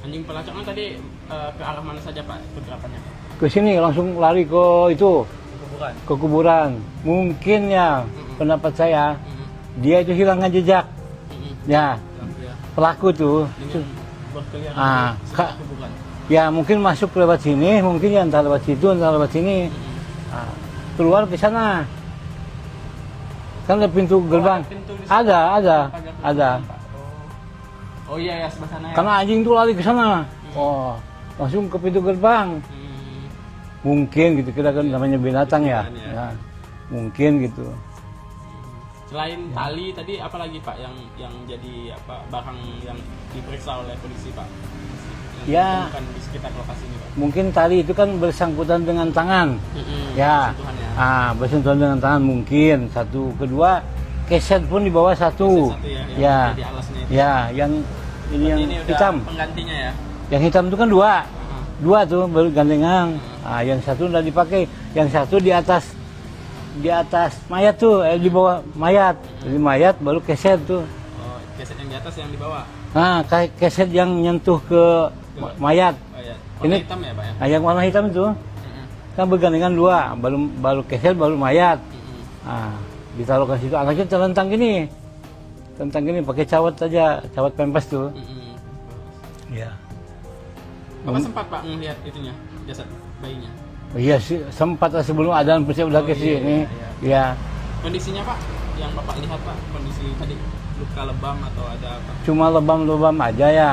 Anjing pelacaknya tadi ke arah mana saja Pak pergerakannya?
Ke sini langsung lari ke itu, ke kuburan. Mungkin ya pendapat saya, dia itu hilangkan jejak. Ya, pelaku tuh. Ya mungkin masuk lewat sini, mungkin ya entah lewat situ, entah lewat sini. Keluar ke sana. Kan ada pintu gerbang. Ada.
Oh iya ya, sebelah sana ya.
Karena anjing tuh lari ke sana. Langsung ke pintu gerbang. Mungkin gitu, kita kan namanya binatang ya. Mungkin gitu.
Selain tali tadi apa lagi Pak yang jadi barang yang diperiksa oleh polisi Pak?
Ya.
Bukan di sekitar lokasi ini Pak.
Mungkin tali itu kan bersangkutan dengan tangan. Ya. Bersentuhan dengan tangan mungkin. Satu, kedua keset pun di bawah satu. Ya. Ya, yang ini hitam.
Penggantinya ya.
Yang hitam itu kan dua tuh baru gandengan. Yang satu udah dipakai, yang satu di atas mayat tuh, di bawah mayat. Jadi mayat baru keset tuh.
Oh, keset yang di atas yang di bawah.
Keset yang nyentuh ke mayat.
Warna hitam ya Pak ya?
Yang warna hitam itu kan bergandengan dua, baru keset baru mayat. Ditaruh ke situ, anaknya terlentang gini pakai cawat aja, cawat pempes tuh. Ya.
Bapak sempat Pak melihat itunya, jasad bayinya?
Iya sih, sempat sebelum adzan pasti udah ke sini. Iya.
Kondisinya Pak, yang Bapak lihat Pak, kondisi tadi luka lebam atau ada apa?
Cuma lebam-lebam aja ya.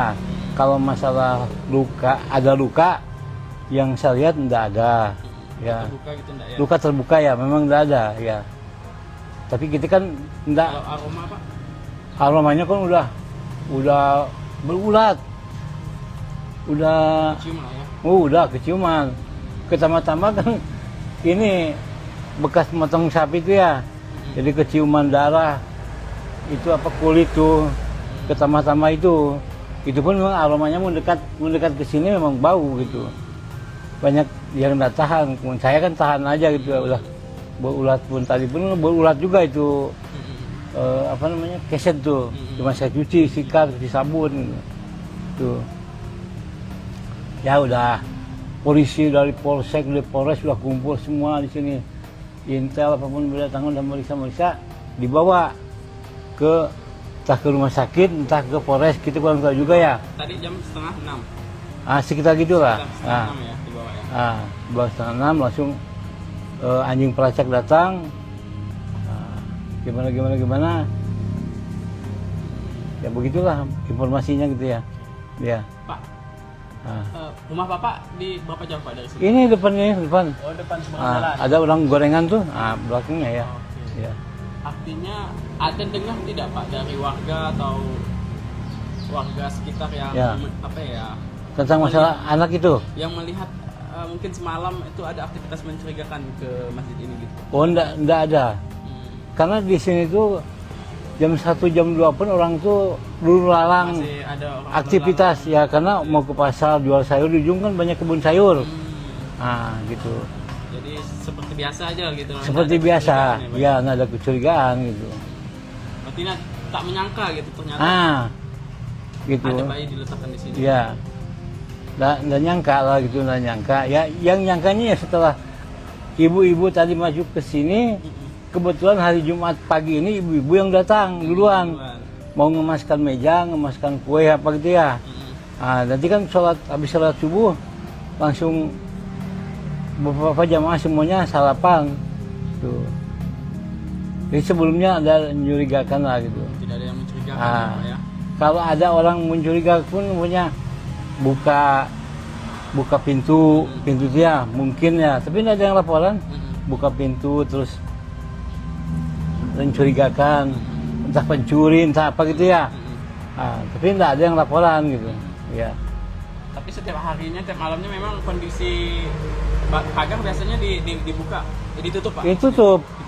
Kalau masalah ada luka yang saya lihat enggak ada. Ya.
Terbuka gitu enggak ya?
Luka terbuka ya, memang enggak ada ya. Tapi kita kan enggak.
Kalau aroma Pak?
Aromanya kan udah berulat. Udah
keciuman ya?
Udah keciuman. Pertama-tama kan ini bekas motong sapi itu ya. Jadi keciuman darah. Itu kulit tuh. Pertama-tama itu pun memang aromanya mendekat ke sini memang bau gitu. Banyak yang nggak tahan. Saya kan tahan aja gitu. Udah berulat pun tadi pun berulat juga itu. Keset tuh. Cuma saya cuci, sikat, cuci sabun tuh. Ya udah, polisi dari polsek, dari polres sudah kumpul semua di sini. Intel apapun berdatangan dan meriksa, dibawa entah ke rumah sakit, entah ke polres, kita kurang tahu juga ya.
Tadi jam 5:30.
Sekitar gitulah.
Sekitar 5:30 ya dibawa ya.
Dibawa 5:30 langsung anjing pelacak datang. Gimana. Ya begitulah informasinya gitu ya. Ya.
Pak. Rumah Bapak di berapa jauh Pak dari sini?
Ini depan.
Oh, depan seberang jalan.
Ada orang gorengan tuh, belakangnya ya.
Okay.
Ya.
Artinya ada dengar tidak Pak dari warga atau warga sekitar yang
tentang masalah anak itu?
Yang melihat mungkin semalam itu ada aktivitas mencurigakan ke masjid ini gitu?
Oh, enggak ada. Karena di sini tuh jam 1, jam 2 pun orang tuh dulu lalang aktivitas ya, karena mau ke pasar jual sayur, di ujung kan banyak kebun sayur. Gitu.
Jadi seperti biasa aja gitu.
Seperti biasa, ya nggak ada kecurigaan gitu.
Berarti tak menyangka gitu ternyata.
Gitu.
Ada bayi diletakkan di sini.
Ya, nggak nyangka lah gitu, nggak nyangka. Ya, yang nyangkanya ya setelah ibu-ibu tadi masuk ke sini. Kebetulan hari Jumat pagi ini ibu-ibu yang datang duluan. Mau ngemaskan meja, ngemaskan kue apa gitu ya. Nanti kan habis sholat subuh langsung beberapa jamaah semuanya sarapan. Tuh. Jadi sebelumnya ada mencurigakan lah gitu.
Tidak ada yang mencurigakan ya.
Kalau ada orang mencurigakan pun punya buka pintu dia mungkin ya. Tapi tidak ada yang laporan. Buka pintu terus mencurigakan, entah pencuri, entah apa gitu ya. Tapi tidak ada yang laporan gitu. Ya.
Tapi setiap harinya, tiap malamnya memang kondisi pagar biasanya dibuka, ditutup Pak?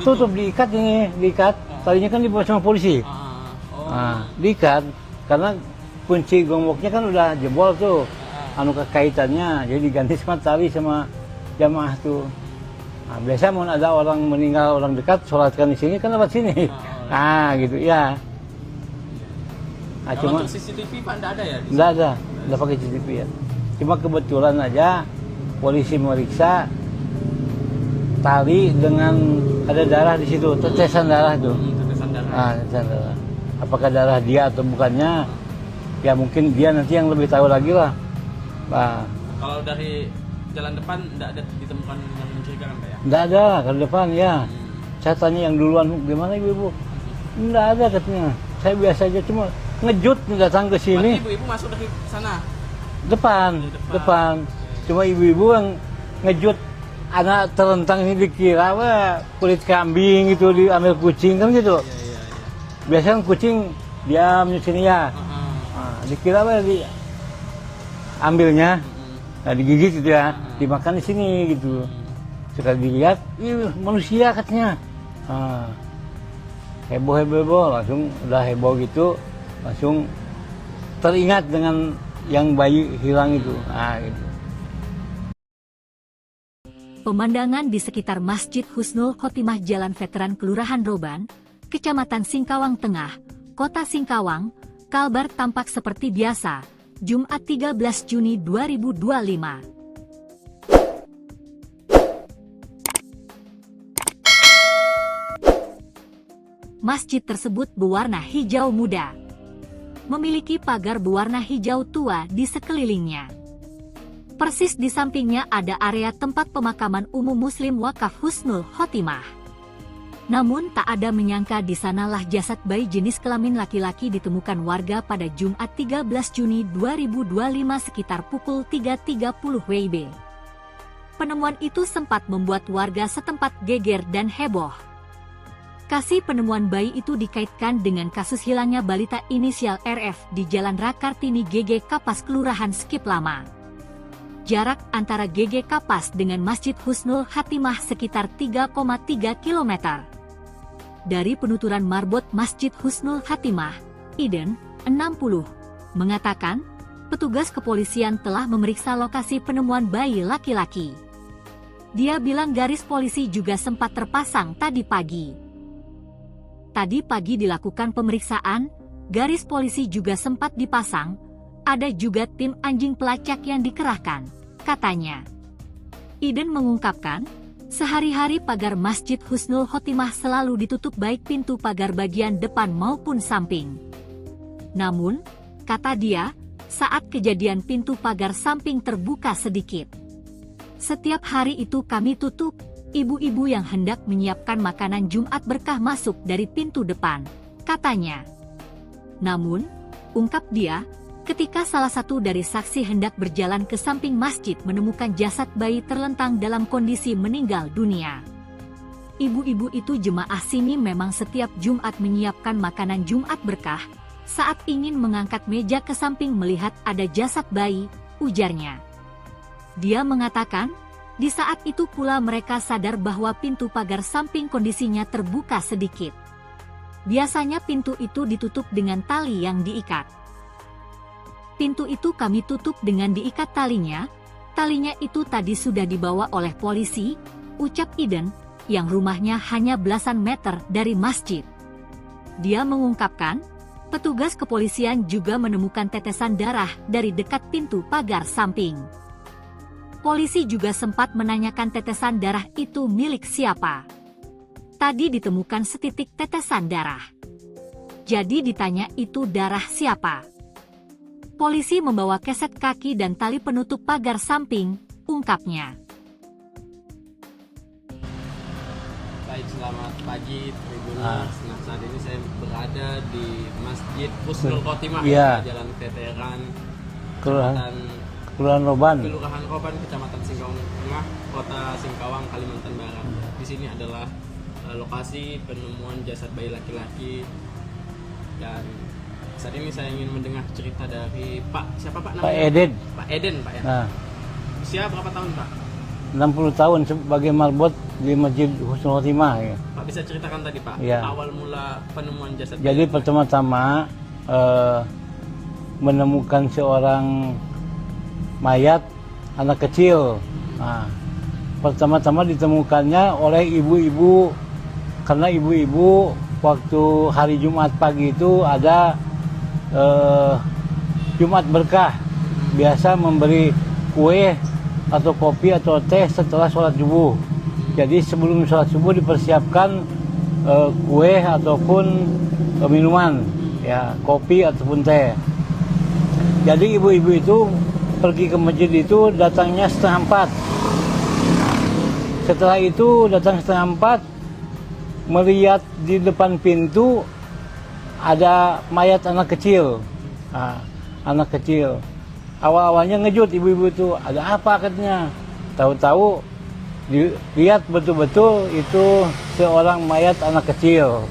Tutup, diikat ini, diikat. Tadinya kan dibawa sama polisi. Diikat, karena kunci gemboknya kan udah jebol tuh. Anu kekaitannya, jadi diganti sama tali sama jamaah tuh. Nah, biasa mau ada orang meninggal, orang dekat, sholatkan di sini kan lewat sini. Gitu ya.
Cuma untuk CCTV Pak enggak ada ya?
Enggak pakai CCTV ya. Cuma kebetulan aja polisi meriksa tali dengan ada darah di situ, tetesan darah tuh.
Tetesan darah.
Tetesan darah. Apakah darah dia atau bukannya? Ya mungkin dia nanti yang lebih tahu lagi lah.
Kalau dari jalan depan enggak ada ditemukan yang mencurigakan Pak ya?
Enggak ada ke depan ya. Saya tanya yang duluan, gimana ibu-ibu? Enggak ada katanya. Saya biasa aja cuma ngejut datang ke sini.
Ibu-ibu masuk dari sana?
Depan. Cuma ibu-ibu yang ngejut anak terentang ini dikira kulit kambing gitu, diambil kucing kan gitu. Biasanya kucing diam di sini ya. Dikira ambilnya, digigit gitu ya, dimakan di sini gitu. Sekali dilihat, manusia katanya. Heboh, langsung udah heboh gitu, langsung teringat dengan yang bayi hilang itu. Gitu.
Pemandangan di sekitar Masjid Husnul Khotimah Jalan Veteran Kelurahan Roban, Kecamatan Singkawang Tengah, Kota Singkawang, Kalbar tampak seperti biasa, Jumat 13 Juni 2025. Masjid tersebut berwarna hijau muda. Memiliki pagar berwarna hijau tua di sekelilingnya. Persis di sampingnya ada area tempat pemakaman umum Muslim Wakaf Husnul Khotimah. Namun tak ada menyangka di sanalah jasad bayi jenis kelamin laki-laki ditemukan warga pada Jumat 13 Juni 2025 sekitar pukul 3.30 WIB. Penemuan itu sempat membuat warga setempat geger dan heboh. Kasih penemuan bayi itu dikaitkan dengan kasus hilangnya balita inisial RF di Jalan Rakartini GG Kapas Kelurahan Skip Lama. Jarak antara GG Kapas dengan Masjid Husnul Khotimah sekitar 3,3 km. Dari penuturan marbot Masjid Husnul Khotimah, Iden, 60, mengatakan, petugas kepolisian telah memeriksa lokasi penemuan bayi laki-laki. Dia bilang garis polisi juga sempat terpasang tadi pagi. Tadi pagi dilakukan pemeriksaan, garis polisi juga sempat dipasang, ada juga tim anjing pelacak yang dikerahkan, katanya. Iden mengungkapkan, sehari-hari pagar Masjid Husnul Khotimah selalu ditutup baik pintu pagar bagian depan maupun samping. Namun, kata dia, saat kejadian pintu pagar samping terbuka sedikit. Setiap hari itu kami tutup. Ibu-ibu yang hendak menyiapkan makanan Jumat berkah masuk dari pintu depan, katanya. Namun, ungkap dia, ketika salah satu dari saksi hendak berjalan ke samping masjid menemukan jasad bayi terlentang dalam kondisi meninggal dunia. Ibu-ibu itu jemaah sini memang setiap Jumat menyiapkan makanan Jumat berkah, saat ingin mengangkat meja ke samping melihat ada jasad bayi, ujarnya. Dia mengatakan, di saat itu pula mereka sadar bahwa pintu pagar samping kondisinya terbuka sedikit. Biasanya pintu itu ditutup dengan tali yang diikat. Pintu itu kami tutup dengan diikat talinya itu tadi sudah dibawa oleh polisi, ucap Iden, yang rumahnya hanya belasan meter dari masjid. Dia mengungkapkan, petugas kepolisian juga menemukan tetesan darah dari dekat pintu pagar samping. Polisi juga sempat menanyakan tetesan darah itu milik siapa. Tadi ditemukan setitik tetesan darah. Jadi ditanya itu darah siapa. Polisi membawa keset kaki dan tali penutup pagar samping, ungkapnya.
Baik, selamat pagi Tribuners. Nah, saat ini saya berada di Masjid Husnul Khotimah, Jalan Veteran
Kelurahan Roban,
Kecamatan Singkawang Tengah, Kota Singkawang, Kalimantan Barat. Di sini adalah lokasi penemuan jasad bayi laki-laki Dan saat ini saya ingin mendengar cerita dari Pak, siapa Pak namanya?
Pak Eden.
Pak Eden, Pak ya.
Nah,
Usia berapa tahun Pak?
60 tahun sebagai marbot di Masjid Husnul Khotimah ya.
Pak bisa ceritakan tadi Pak,
Iya.
awal mula penemuan jasad.
Jadi pertama-tama menemukan seorang mayat anak kecil. Nah, pertama-tama ditemukannya oleh ibu-ibu, karena ibu-ibu waktu hari Jumat pagi itu ada Jumat berkah, biasa memberi kue atau kopi atau teh setelah sholat subuh. Jadi sebelum sholat subuh dipersiapkan kue ataupun minuman, ya kopi ataupun teh. Jadi ibu-ibu itu pergi ke masjid itu datangnya 3:30. Setelah itu datang 3:30, melihat di depan pintu ada mayat anak kecil. Nah, anak kecil. Awal-awalnya ngejut ibu-ibu itu, ada apa katanya. Tahu-tahu dilihat betul-betul itu seorang mayat anak kecil.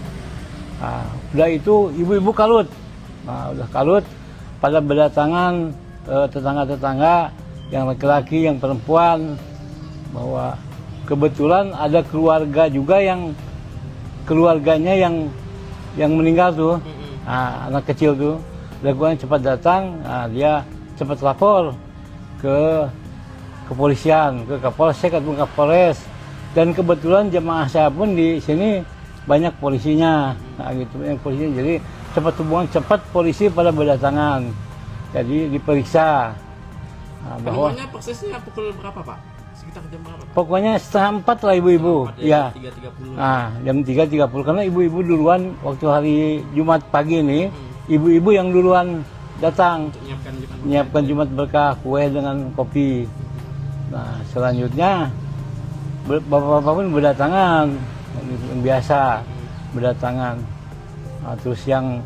Nah, udah itu ibu-ibu kalut. Nah, udah kalut, pada berdatangan tetangga-tetangga yang laki-laki, yang perempuan, bahwa kebetulan ada keluarga juga yang keluarganya yang meninggal tuh. Nah, anak kecil tuh. Lakukan cepat datang, nah, dia cepat lapor ke kepolisian, ke Kapolsek atau Kapolres. Dan kebetulan jemaah saya pun di sini banyak polisinya, nah, gitu, banyak polisinya. Jadi cepat hubungan, cepat polisi pada berdatangan. Jadi diperiksa. Nah, bahwa
penemuannya prosesnya pukul berapa Pak? Sekitar jam berapa Pak?
pokoknya 3:30 lah ibu-ibu. Ya.
3.30.
Nah, jam 3.30 karena ibu-ibu duluan waktu hari Jumat pagi ini, ibu-ibu yang duluan datang menyiapkan Jumat berkah, kue dengan kopi. Nah, selanjutnya bapak-bapak pun berdatangan, yang biasa berdatangan. Nah, terus yang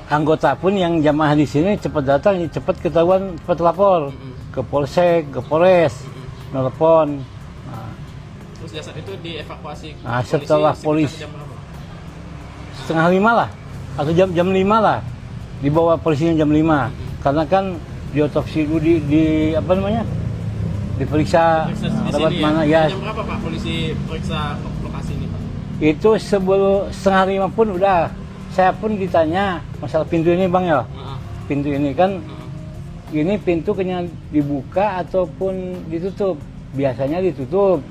anggota pun yang jamaah di sini cepat datang, cepat ketahuan, cepat lapor ke Polsek, ke Polres, nelpon. Nah,
terus jasad itu dievakuasi.
Nah, setelah polisi
jam berapa?
4:30 lah, atau jam 5 lah, dibawa polisinya jam 5. Karena kan diotopsi dulu, di apa namanya, diperiksa
Di
lewat
sini
mana
ya.
ya.
Jam berapa Pak polisi periksa lokasi ini Pak?
Itu sebelum 4:30 pun udah. Saya pun ditanya masalah pintu ini bang ya. Pintu ini kan, ini pintu kayaknya dibuka ataupun ditutup. Biasanya ditutup.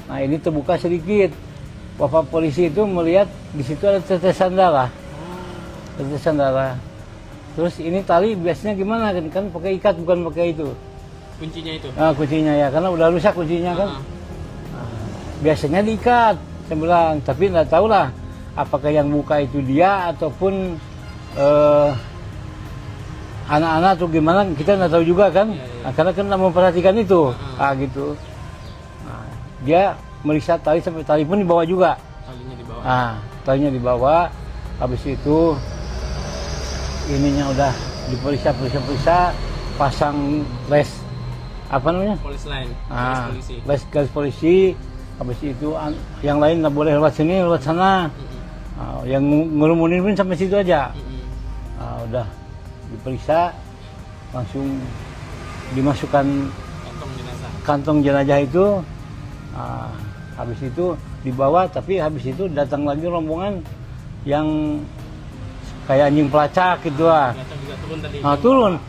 Nah ini terbuka sedikit. Bapak polisi itu melihat di situ ada tetesan darah. Tetesan darah. Terus ini tali biasanya gimana kan pakai ikat bukan pakai itu.
Kuncinya itu?
Nah, kuncinya ya, karena udah rusak kuncinya kan. Nah, biasanya diikat, saya bilang, tapi nggak tahu lah apakah yang buka itu dia ataupun anak-anak atau gimana, kita nggak tahu juga kan. Nah, karena kan nggak memperhatikan itu, gitu. Nah, dia meriksa tali sampai tali pun dibawa juga.
Talinya dibawa.
Nah, talinya dibawa, habis itu ininya udah diperiksa, pasang les apa namanya?
Polis lain,
Ah,
polisi.
garis polisi. Habis itu yang lain nggak boleh lewat sini, lewat sana. Yang ngerumunin pun sampai situ aja. Udah diperiksa, langsung dimasukkan kantong jenazah itu. Habis itu dibawa, tapi habis itu datang lagi rombongan yang kayak anjing pelacak gitu lah.
Juga turun tadi.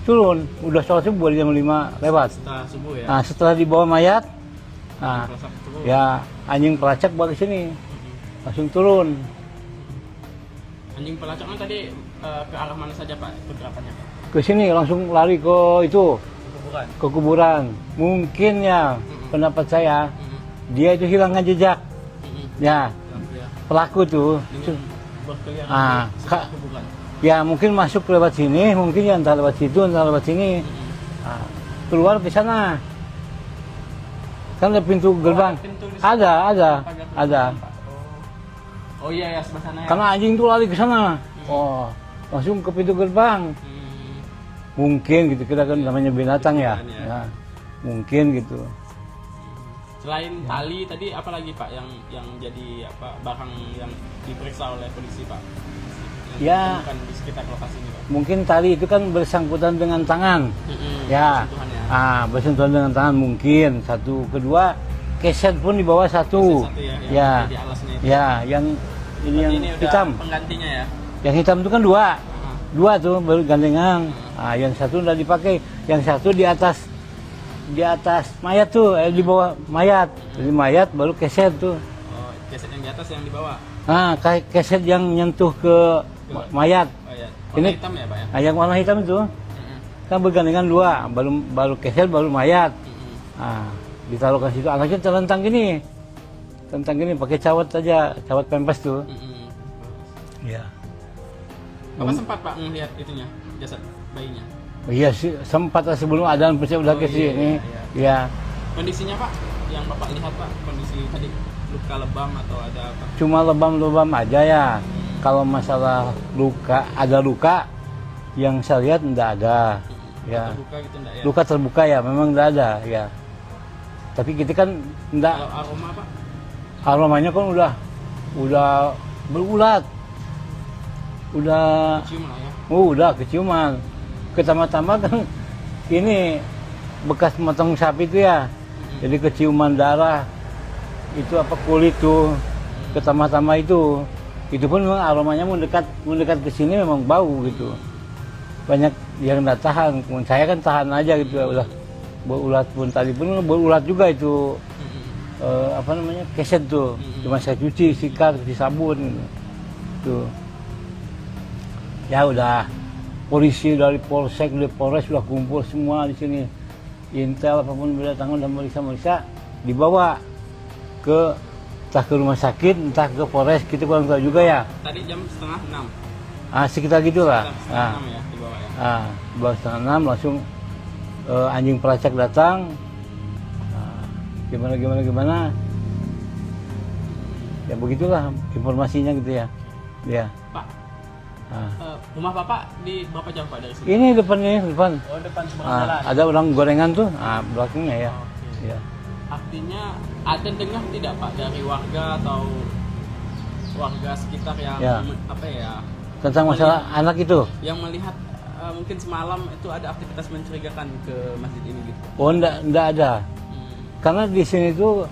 Turun, udah sholat subuh jam 5 lewat.
Setelah subuh ya.
Nah, setelah dibawa mayat, nah, ya anjing pelacak bawa ke sini, langsung turun.
Anjing pelacaknya tadi ke arah mana saja Pak pergerakannya Pak?
Ke sini langsung lari ke itu,
Kuburan.
ke kuburan. Mungkin ya, pendapat saya, dia itu hilangkan jejak. Ya, pelaku tuh.
Berkeliaran di sekitar kuburan.
Ya mungkin masuk lewat sini, mungkin ya entah lewat situ, entah lewat sini. Nah, keluar ke sana. Kan ada pintu gerbang. Ada.
Oh iya ya, sebelah sana ya.
Karena anjing tuh lari ke sana. Oh, langsung ke pintu gerbang. Mungkin gitu, kita kan namanya binatang ya. Ya. Mungkin gitu.
Selain tali tadi apa lagi Pak yang jadi apa barang yang diperiksa oleh polisi Pak?
Ya.
ditemukan di sekitar lokasi ini, Pak?
Mungkin tali itu kan bersangkutan dengan tangan. Ya.
Bersentuhan ya.
Bersentuhan dengan tangan mungkin. Satu. Kedua, keset pun di bawah satu.
Satu ya,
Ya.
yang di alasnya itu.
Ya, yang ini yang
Ini udah
hitam.
penggantinya ya.
Yang hitam itu kan dua.
Heeh.
Dua tuh baru gandengan. Yang satu udah dipakai. Yang satu di atas mayat tuh, di bawah mayat. Jadi mayat baru keset tuh.
Oh, keset yang di atas yang di bawah.
Keset yang nyentuh ke mayat.
Oh ya. Warna
Ini
hitam ya, Pak ya?
yang warna hitam itu
Heeh.
kan bergandengan dua, baru keset baru mayat.
Heeh.
Ditaruh ke situ, anaknya terlentang gini pakai cawat aja, cawat pempes tuh.
Heeh.
Iya.
Bapak sempat Pak melihat itunya, jasad bayinya?
Iya sih, sempat sebelum adzan pasti udah ke sini. Iya.
Kondisinya Pak, yang Bapak lihat Pak, kondisi tadi luka lebam atau ada apa?
Cuma lebam-lebam aja ya. Kalau masalah ada luka yang saya lihat enggak ada. Ya.
Terbuka gitu enggak ya?
Luka terbuka ya, memang enggak ada ya. Tapi kita kan enggak,
Kalau aroma Pak?
aromanya kan udah berulat. Udah
Cium lah ya?
udah keciuman. Pertama-tama kan ini bekas motong sapi itu ya. Jadi keciuman darah. Itu apa kulit tuh. Pertama-tama itu pun memang aromanya mendekat ke sini memang bau gitu. Banyak yang nggak tahan. Saya kan tahan aja gitu ya, udah berulat pun tadi pun berulat juga itu. Keset tuh. Cuma saya cuci, sikat, cuci sabun gitu. Tuh. Ya udah, polisi dari Polsek, dari Polres sudah kumpul semua di sini. Intel apapun berdatangan dan meriksa, dibawa ke entah ke rumah sakit, entah ke Polres, kita kurang tahu juga ya.
Tadi jam 5:30.
Sekitar gitulah.
Sekitar 5:30 ya dibawa ya.
Dibawa 5:30 langsung anjing pelacak datang. Gimana. Ya begitulah informasinya gitu ya. Ya.
Pak, rumah Bapak di berapa jauh Pak dari sini?
Ini depan.
Oh, depan seberang jalan.
Ada orang gorengan tuh, belakangnya ya.
Oke.
Ya.
Artinya ada dengar tidak Pak dari warga atau warga sekitar yang
Ya.
apa ya?
Tentang masalah anak itu.
Yang melihat mungkin semalam itu ada aktivitas mencurigakan ke masjid ini gitu.
Oh, enggak ada. Karena di sini tuh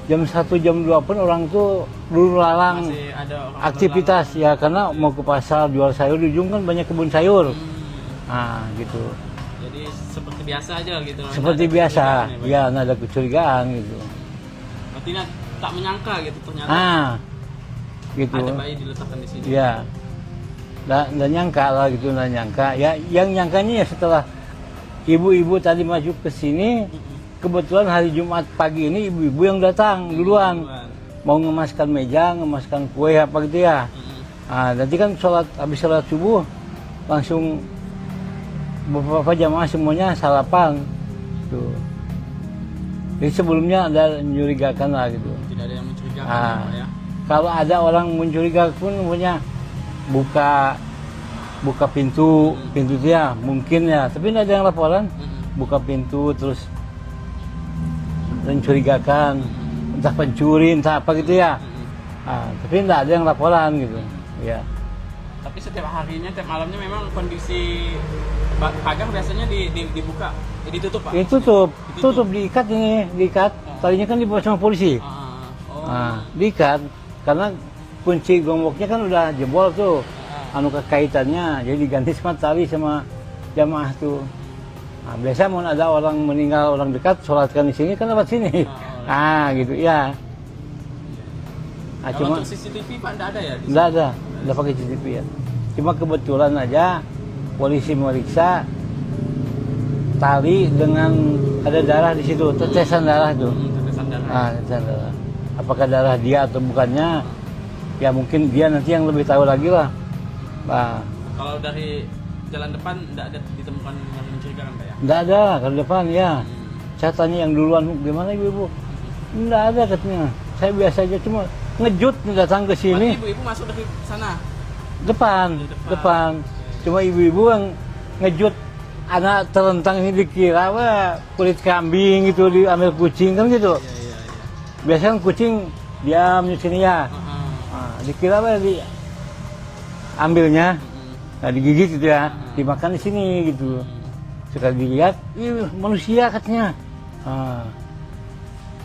jam 1, jam 2 pun orang tuh lulu lalang
Masih ada orang
aktivitas ya, karena mau ke pasar jual sayur, di ujung kan banyak kebun sayur. Gitu.
Jadi seperti biasa aja gitu.
Seperti
Nggak ada
biasa.
kecurigaan Pak?
Ya, nggak ada kecurigaan gitu.
Artinya tak menyangka gitu ternyata
Gitu.
ada bayi diletakkan di sini.
Ya. Nggak nyangka lah gitu, nggak nyangka. Ya, yang nyangkanya ya setelah ibu-ibu tadi masuk ke sini, kebetulan hari Jumat pagi ini ibu-ibu yang datang duluan. Mau ngemaskan meja, ngemaskan kue apa gitu ya. Nanti kan habis sholat subuh langsung beberapa jamaah semuanya sarapan. Tuh. Jadi sebelumnya ada mencurigakan lah gitu.
Tidak ada yang mencurigakan ya, Pak ya.
Kalau ada orang mencurigakan pun punya buka pintu dia mungkin ya, tapi tidak ada yang laporan. Buka pintu terus mencurigakan, entah pencuri, entah apa gitu ya. Tapi tidak ada yang laporan gitu. Ya.
Tapi setiap harinya, tiap malamnya memang kondisi pagar biasanya dibuka, ditutup Pak?
Tutup, diikat. Tadinya kan dibawa sama polisi. Diikat, karena kunci gemboknya kan udah jebol tuh. Kaitannya, jadi diganti sama tali sama jamaah tuh. Biasa mau ada orang meninggal, orang dekat, sholatkan di sini kan lewat sini. Gitu ya.
Kalau
Cuma
untuk CCTV Pak enggak ada ya?
Enggak pakai CCTV ya. Cuma kebetulan aja polisi meriksa tali dengan ada darah di situ, tetesan darah tuh.
Tetesan darah.
Tetesan darah. Apakah darah dia atau bukannya? Ya mungkin dia nanti yang lebih tahu lagi lah.
Kalau dari jalan depan enggak ada ditemukan yang mencurigakan Pak ya?
Enggak ada ke depan ya. Saya tanya yang duluan, gimana ibu-ibu? Enggak ada katanya. Saya biasa aja, cuma ngejut datang ke sini.
Ibu-ibu masuk dari sana?
Depan. Cuma ibu-ibu yang ngejut anak terlentang ini dikira kulit kambing gitu, diambil kucing kan gitu.
Iya.
Biasanya kan kucing diam di sini ya. Dikira ambilnya, nah digigit gitu ya, dimakan di sini gitu. Sekali dilihat, ih manusia katanya.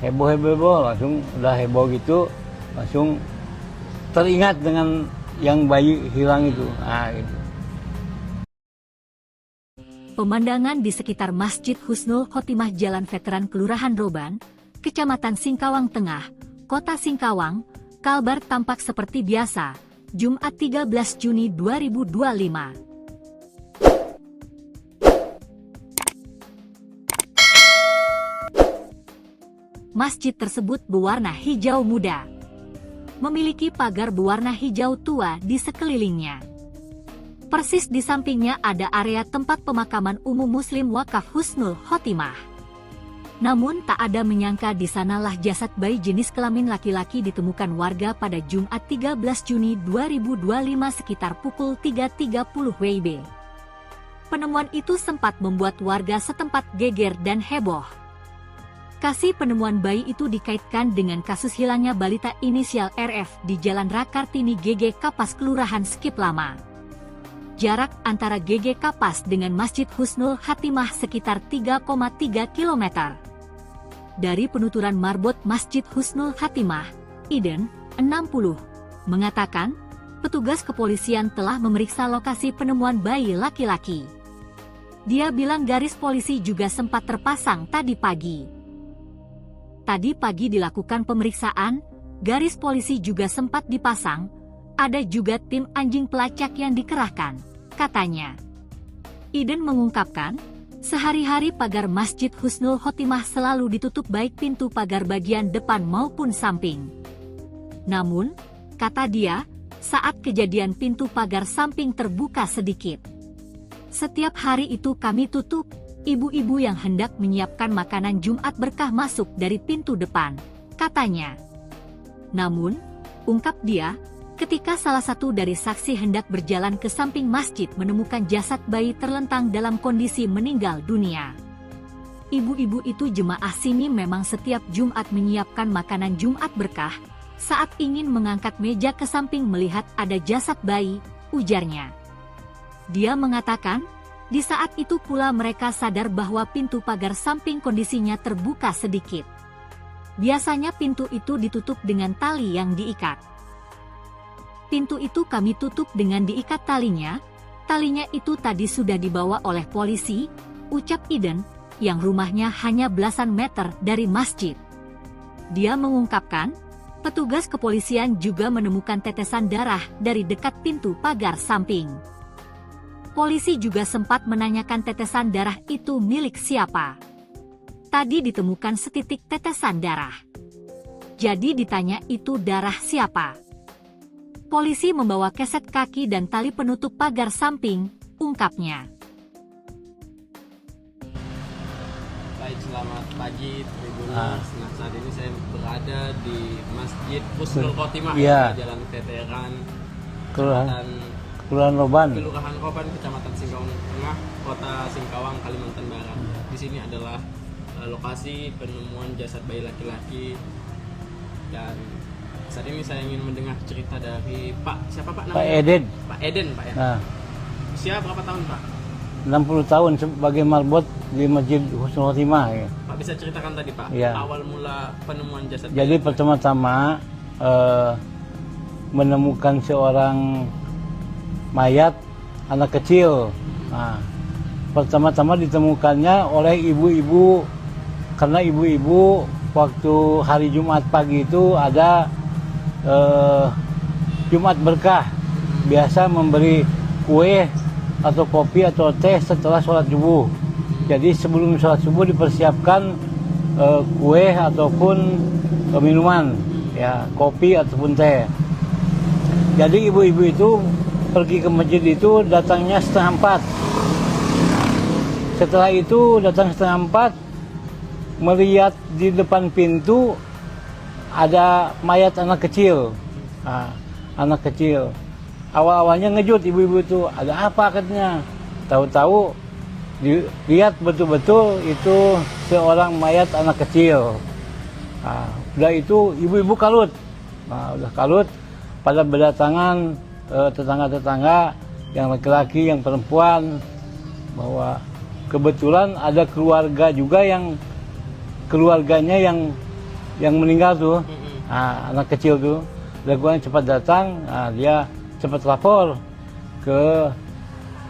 Heboh, langsung udah heboh gitu, langsung teringat dengan yang bayi hilang itu. Gitu.
Pemandangan di sekitar Masjid Husnul Khotimah Jalan Veteran Kelurahan Roban, Kecamatan Singkawang Tengah, Kota Singkawang, Kalbar tampak seperti biasa, Jumat 13 Juni 2025. Masjid tersebut berwarna hijau muda. Memiliki pagar berwarna hijau tua di sekelilingnya. Persis di sampingnya ada area tempat pemakaman umum Muslim Wakaf Husnul Khotimah. Namun tak ada menyangka di sanalah jasad bayi jenis kelamin laki-laki ditemukan warga pada Jumat 13 Juni 2025 sekitar pukul 3.30 WIB. Penemuan itu sempat membuat warga setempat geger dan heboh. Lokasi penemuan bayi itu dikaitkan dengan kasus hilangnya balita inisial RF di Jalan Rakartini GG Kapas Kelurahan Skip Lama. Jarak antara GG Kapas dengan Masjid Husnul Khotimah sekitar 3,3 km. Dari penuturan marbot Masjid Husnul Khotimah, Iden, 60, mengatakan, petugas kepolisian telah memeriksa lokasi penemuan bayi laki-laki. Dia bilang garis polisi juga sempat terpasang tadi pagi. Tadi pagi dilakukan pemeriksaan, garis polisi juga sempat dipasang, ada juga tim anjing pelacak yang dikerahkan, katanya. Iden mengungkapkan, sehari-hari pagar Masjid Husnul Khotimah selalu ditutup baik pintu pagar bagian depan maupun samping. Namun, kata dia, saat kejadian pintu pagar samping terbuka sedikit. Setiap hari itu kami tutup. Ibu-ibu yang hendak menyiapkan makanan Jumat berkah masuk dari pintu depan, katanya. Namun, ungkap dia, ketika salah satu dari saksi hendak berjalan ke samping masjid menemukan jasad bayi terlentang dalam kondisi meninggal dunia. Ibu-ibu itu jemaah sini memang setiap Jumat menyiapkan makanan Jumat berkah, saat ingin mengangkat meja ke samping melihat ada jasad bayi, ujarnya. Dia mengatakan, di saat itu pula mereka sadar bahwa pintu pagar samping kondisinya terbuka sedikit. Biasanya pintu itu ditutup dengan tali yang diikat. Pintu itu kami tutup dengan diikat talinya itu tadi sudah dibawa oleh polisi, ucap Iden, yang rumahnya hanya belasan meter dari masjid. Dia mengungkapkan, petugas kepolisian juga menemukan tetesan darah dari dekat pintu pagar samping. Polisi juga sempat menanyakan tetesan darah itu milik siapa. Tadi ditemukan setitik tetesan darah. Jadi ditanya itu darah siapa. Polisi membawa keset kaki dan tali penutup pagar samping, ungkapnya.
Baik, selamat pagi Tribuners. Nah, saat ini saya berada di Masjid Husnul Khotimah, Jalan Veteran
Kelurahan Roban,
Kecamatan Singkawang Tengah, Kota Singkawang, Kalimantan Barat. Di sini adalah lokasi penemuan jasad bayi laki-laki. Dan saat ini saya ingin mendengar cerita dari Pak, siapa Pak namanya?
Pak Eden.
Pak Eden, Pak ya. Usia berapa tahun Pak?
60 tahun sebagai marbot di Masjid Husnul Khotimah. Ya.
Pak bisa ceritakan tadi Pak, awal mula penemuan jasad bayi.
Jadi pertama-tama menemukan seorang mayat anak kecil. Pertama-tama ditemukannya oleh ibu-ibu, karena ibu-ibu waktu hari Jumat pagi itu ada Jumat berkah, biasa memberi kue atau kopi atau teh setelah sholat subuh. Jadi sebelum sholat subuh dipersiapkan kue ataupun minuman, ya kopi ataupun teh. Jadi ibu-ibu itu pergi ke masjid itu datangnya 3:30. Setelah itu datang 3:30, melihat di depan pintu ada mayat anak kecil. Anak kecil. Awal-awalnya ngejut ibu-ibu itu, ada apa katanya. Tahu-tahu dilihat betul-betul itu seorang mayat anak kecil. Udah itu ibu-ibu kalut. Udah kalut pada berdatangan tetangga-tetangga yang laki-laki, yang perempuan, bahwa kebetulan ada keluarga juga yang keluarganya yang meninggal tuh, anak kecil tuh, lakukan cepat datang, dia cepat lapor ke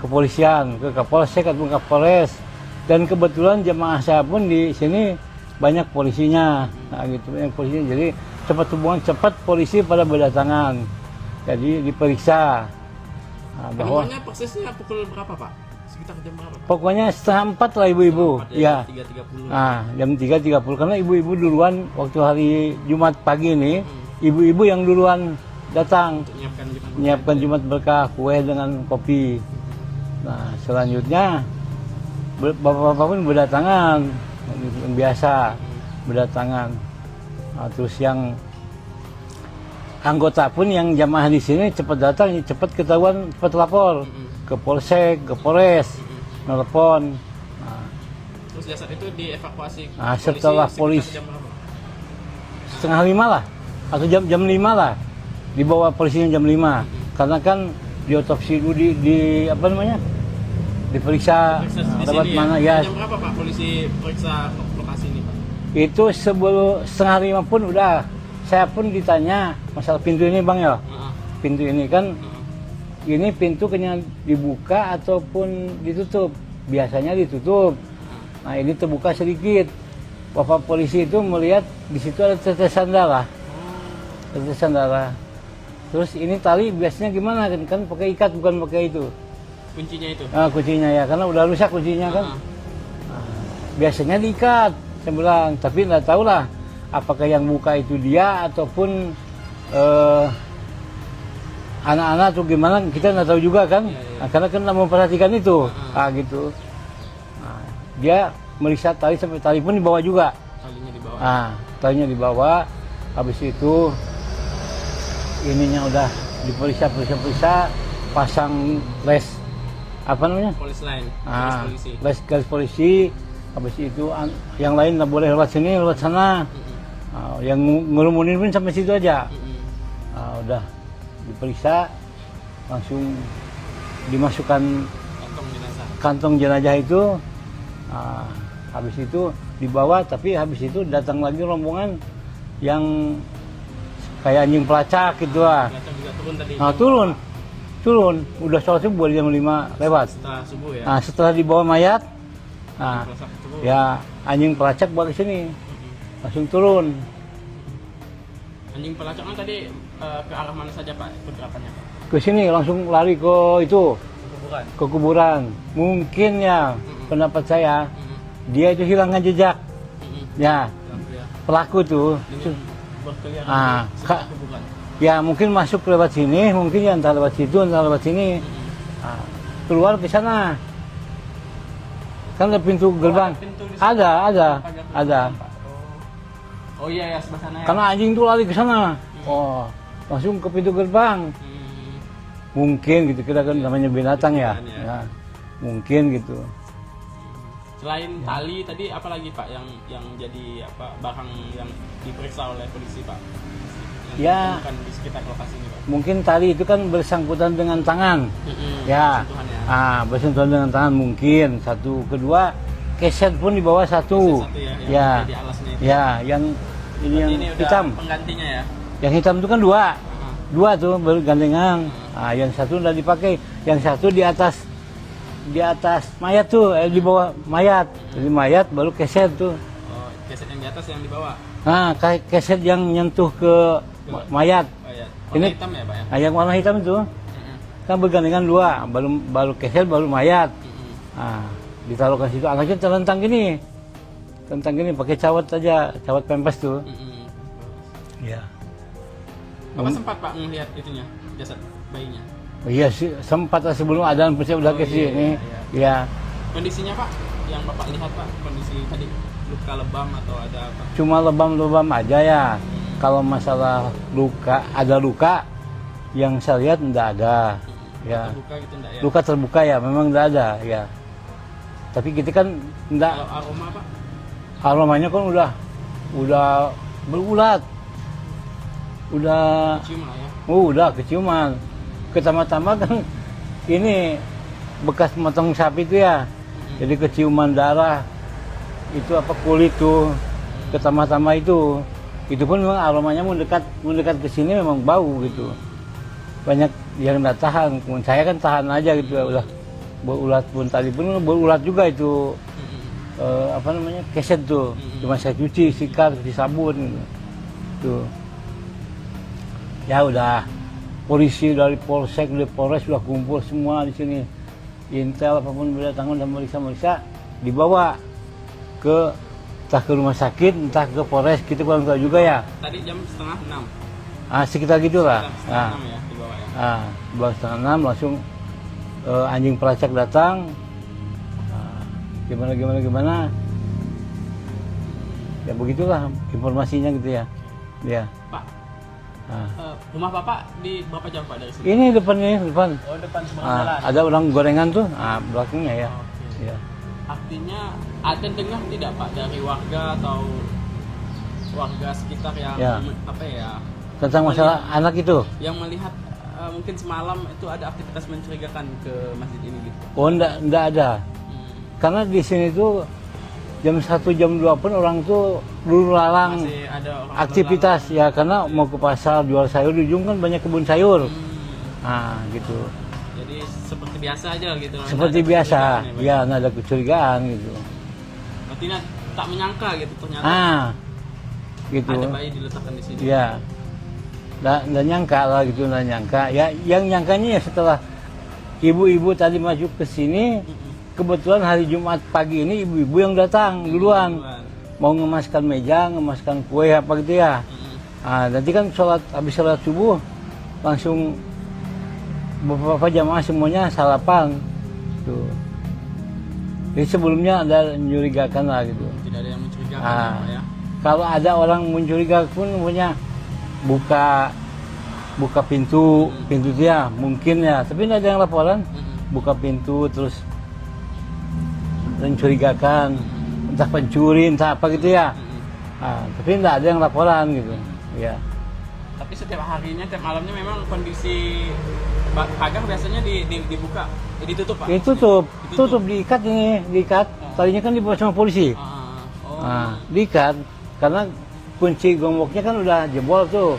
kepolisian, ke Kapolsek atau Kapolres, dan kebetulan jemaah saya pun di sini banyak polisinya, gitu, banyak polisinya, jadi cepat hubungan, cepat polisi pada berdatangan, jadi diperiksa. Bahwa
Penemuannya persisnya pukul berapa Pak? Sekitar jam berapa Pak?
pokoknya 3:30 lah ibu-ibu, ya.
3.30.
Jam 3.30 karena ibu-ibu duluan waktu hari Jumat pagi ini, ibu-ibu yang duluan datang menyiapkan Jumat berkah, kue dengan kopi. Nah, selanjutnya bapak-bapak pun berdatangan, yang biasa berdatangan. Nah, terus yang anggota pun yang jamaah di sini cepat datang, cepat ketahuan, cepat lapor ke Polsek, ke Polres, nelpon.
Terus jasad itu dievakuasi
Setelah polisi
jam berapa?
4:30 lah, atau jam 5 lah, dibawa polisinya jam 5, karena kan diotopsi dulu, di apa namanya, diperiksa
Di
lewat
sini
mana ya.
Jam berapa Pak polisi periksa lokasi ini Pak?
Itu sebelum 4:30 pun udah, saya pun ditanya masalah pintu ini bang ya, pintu ini kan, ini pintu kena dibuka ataupun ditutup, biasanya ditutup. Nah ini terbuka sedikit. Bapak polisi itu melihat di situ ada tetesan darah, tetesan darah. Terus ini tali biasanya gimana kan pakai ikat bukan pakai itu.
Kuncinya itu?
Kuncinya ya, karena udah rusak kuncinya kan. Biasanya diikat, saya bilang, tapi nggak tahu lah apakah yang buka itu dia ataupun anak-anak atau gimana, kita nggak tahu juga kan. Karena kan nggak memperhatikan itu, gitu. Dia meriksa tali sampai tali pun dibawa juga.
Talinya dibawa.
Talinya dibawa. Habis itu ininya udah diperiksa, pasang les apa namanya?
Polis line, polisi.
Les polisi. Habis itu yang lain nggak boleh lewat sini, lewat sana. Yang ngerumunin pun sampai situ aja. Udah diperiksa, langsung dimasukkan kantong jenazah itu. Habis itu dibawa, tapi habis itu datang lagi rombongan yang kayak anjing pelacak gitu lah. Turun. Udah sholat subuh jam 5 lewat.
Setelah subuh ya.
Setelah dibawa mayat, ya anjing pelacak bawa ke sini, langsung turun.
Anjing pelacaknya tadi ke arah mana saja Pak pergerakannya Pak?
Ke sini langsung lari ke itu, ke kuburan. Mungkin ya pendapat saya, dia itu hilangkan jejak. Ya, pelaku tuh. Ya mungkin masuk lewat sini, mungkin ya entah lewat situ, entah lewat sini. Keluar ke sana. Kan ada pintu gerbang. Ada.
Oh iya ya, sebelah sana ya.
Karena anjing tuh lari ke sana. Langsung ke pintu gerbang. Mungkin gitu, kita kan namanya binatang ya. Mungkin gitu.
Selain tali tadi apa lagi Pak yang jadi barang yang diperiksa oleh polisi Pak?
Ya,
bukan di sekitar lokasi ini Pak.
Mungkin tali itu kan bersangkutan dengan tangan. Ya. Bersentuhan dengan tangan mungkin satu. Kedua, keset pun di bawah satu. Ya. Ya, yang ini hitam.
Penggantinya ya.
Yang hitam itu kan dua tuh bergandengan. Yang satu udah dipakai, yang satu di atas mayat tuh, di bawah mayat. Jadi mayat baru keset tuh.
Keset yang di atas yang di bawah.
Keset yang nyentuh ke mayat.
Warna hitam ya Pak ya?
Yang warna hitam itu kan bergandengan dua, baru keset baru mayat. Ditaruh ke situ, anaknya terlentang gini, pakai cawat aja, cawat pempes tuh. Ya.
Bapak sempat Pak melihat itunya, jasad bayinya?
Iya sih, sempat sebelum adzan pasti udah ke sini. Iya.
Kondisinya Pak, yang Bapak lihat Pak, kondisi tadi luka lebam atau ada apa?
Cuma lebam-lebam aja ya. Kalau masalah ada luka, yang saya lihat enggak ada. Ya.
Terbuka gitu enggak ya?
Luka terbuka ya, memang enggak ada ya. Tapi kita kan enggak.
Kalau aroma Pak?
Aromanya kan udah berulat. Udah.
Kecium lah ya?
Udah keciuman. Pertama-tama kan ini bekas motong sapi itu ya, jadi keciuman darah itu apa kulit tuh, pertama-tama itu pun memang aromanya mendekat ke sini memang bau gitu. Banyak yang nggak tahan, saya kan tahan aja gitu ya, udah berulat pun tadi pun berulat juga itu apa namanya keset tuh, cuma saya cuci, sikat, cuci sabun gitu. Tuh. Ya udah polisi dari polsek, dari polres sudah kumpul semua di sini, intel apapun berdatangan dan meriksa dibawa ke entah ke rumah sakit, entah ke polres, kita kurang tahu juga ya.
Tadi jam setengah 6.
Sekitar gitulah.
Setengah 6 ya dibawa ya.
Dibawa setengah 6 langsung anjing pelacak datang. Gimana. Ya begitulah informasinya gitu ya. Ya.
Pak, rumah Bapak di berapa jauh Pak dari sini?
Ini depan.
Oh, depan seberang jalan.
Ada orang gorengan tuh, belakangnya ya.
Oke.
Ya.
Artinya ada dengar tidak Pak dari warga atau warga sekitar yang
Ya.
apa ya?
Tentang masalah anak itu.
Yang melihat mungkin semalam itu ada aktivitas mencurigakan ke masjid ini gitu.
Oh, enggak ada. Karena di sini tuh jam 1 jam 2 pun orang tuh dulu lalang
Masih ada orang
aktivitas ya, karena mau ke pasar jual sayur, di ujung kan banyak kebun sayur. Gitu.
Jadi seperti biasa aja gitu.
Seperti
Nggak ada
biasa.
kecurigaan Pak?
Ya, nggak ada kecurigaan gitu.
Berarti tak menyangka gitu ternyata
Gitu.
ada bayi diletakkan di sini.
Ya. Nggak nyangka lah gitu, nggak nyangka. Ya, yang nyangkanya ya setelah ibu-ibu tadi masuk ke sini, kebetulan hari Jumat pagi ini ibu-ibu yang datang duluan. Mau ngemaskan meja, ngemaskan kue apa gitu ya. Nanti kan habis sholat subuh langsung beberapa jamaah semuanya sarapan. Tuh. Jadi sebelumnya ada mencurigakan lah gitu.
Tidak ada yang mencurigakan ya, Pak ya.
Kalau ada orang mencurigakan pun punya buka pintu dia mungkin ya, tapi tidak ada yang laporan. Buka pintu terus mencurigakan, entah pencuri, entah apa gitu ya. Tapi tidak ada yang laporan gitu. Ya.
Tapi setiap harinya, tiap malamnya memang kondisi pagar biasanya dibuka, ditutup Pak?
Tutup, diikat. Tadinya kan dibawa sama polisi. Diikat karena kunci gemboknya kan udah jebol tuh,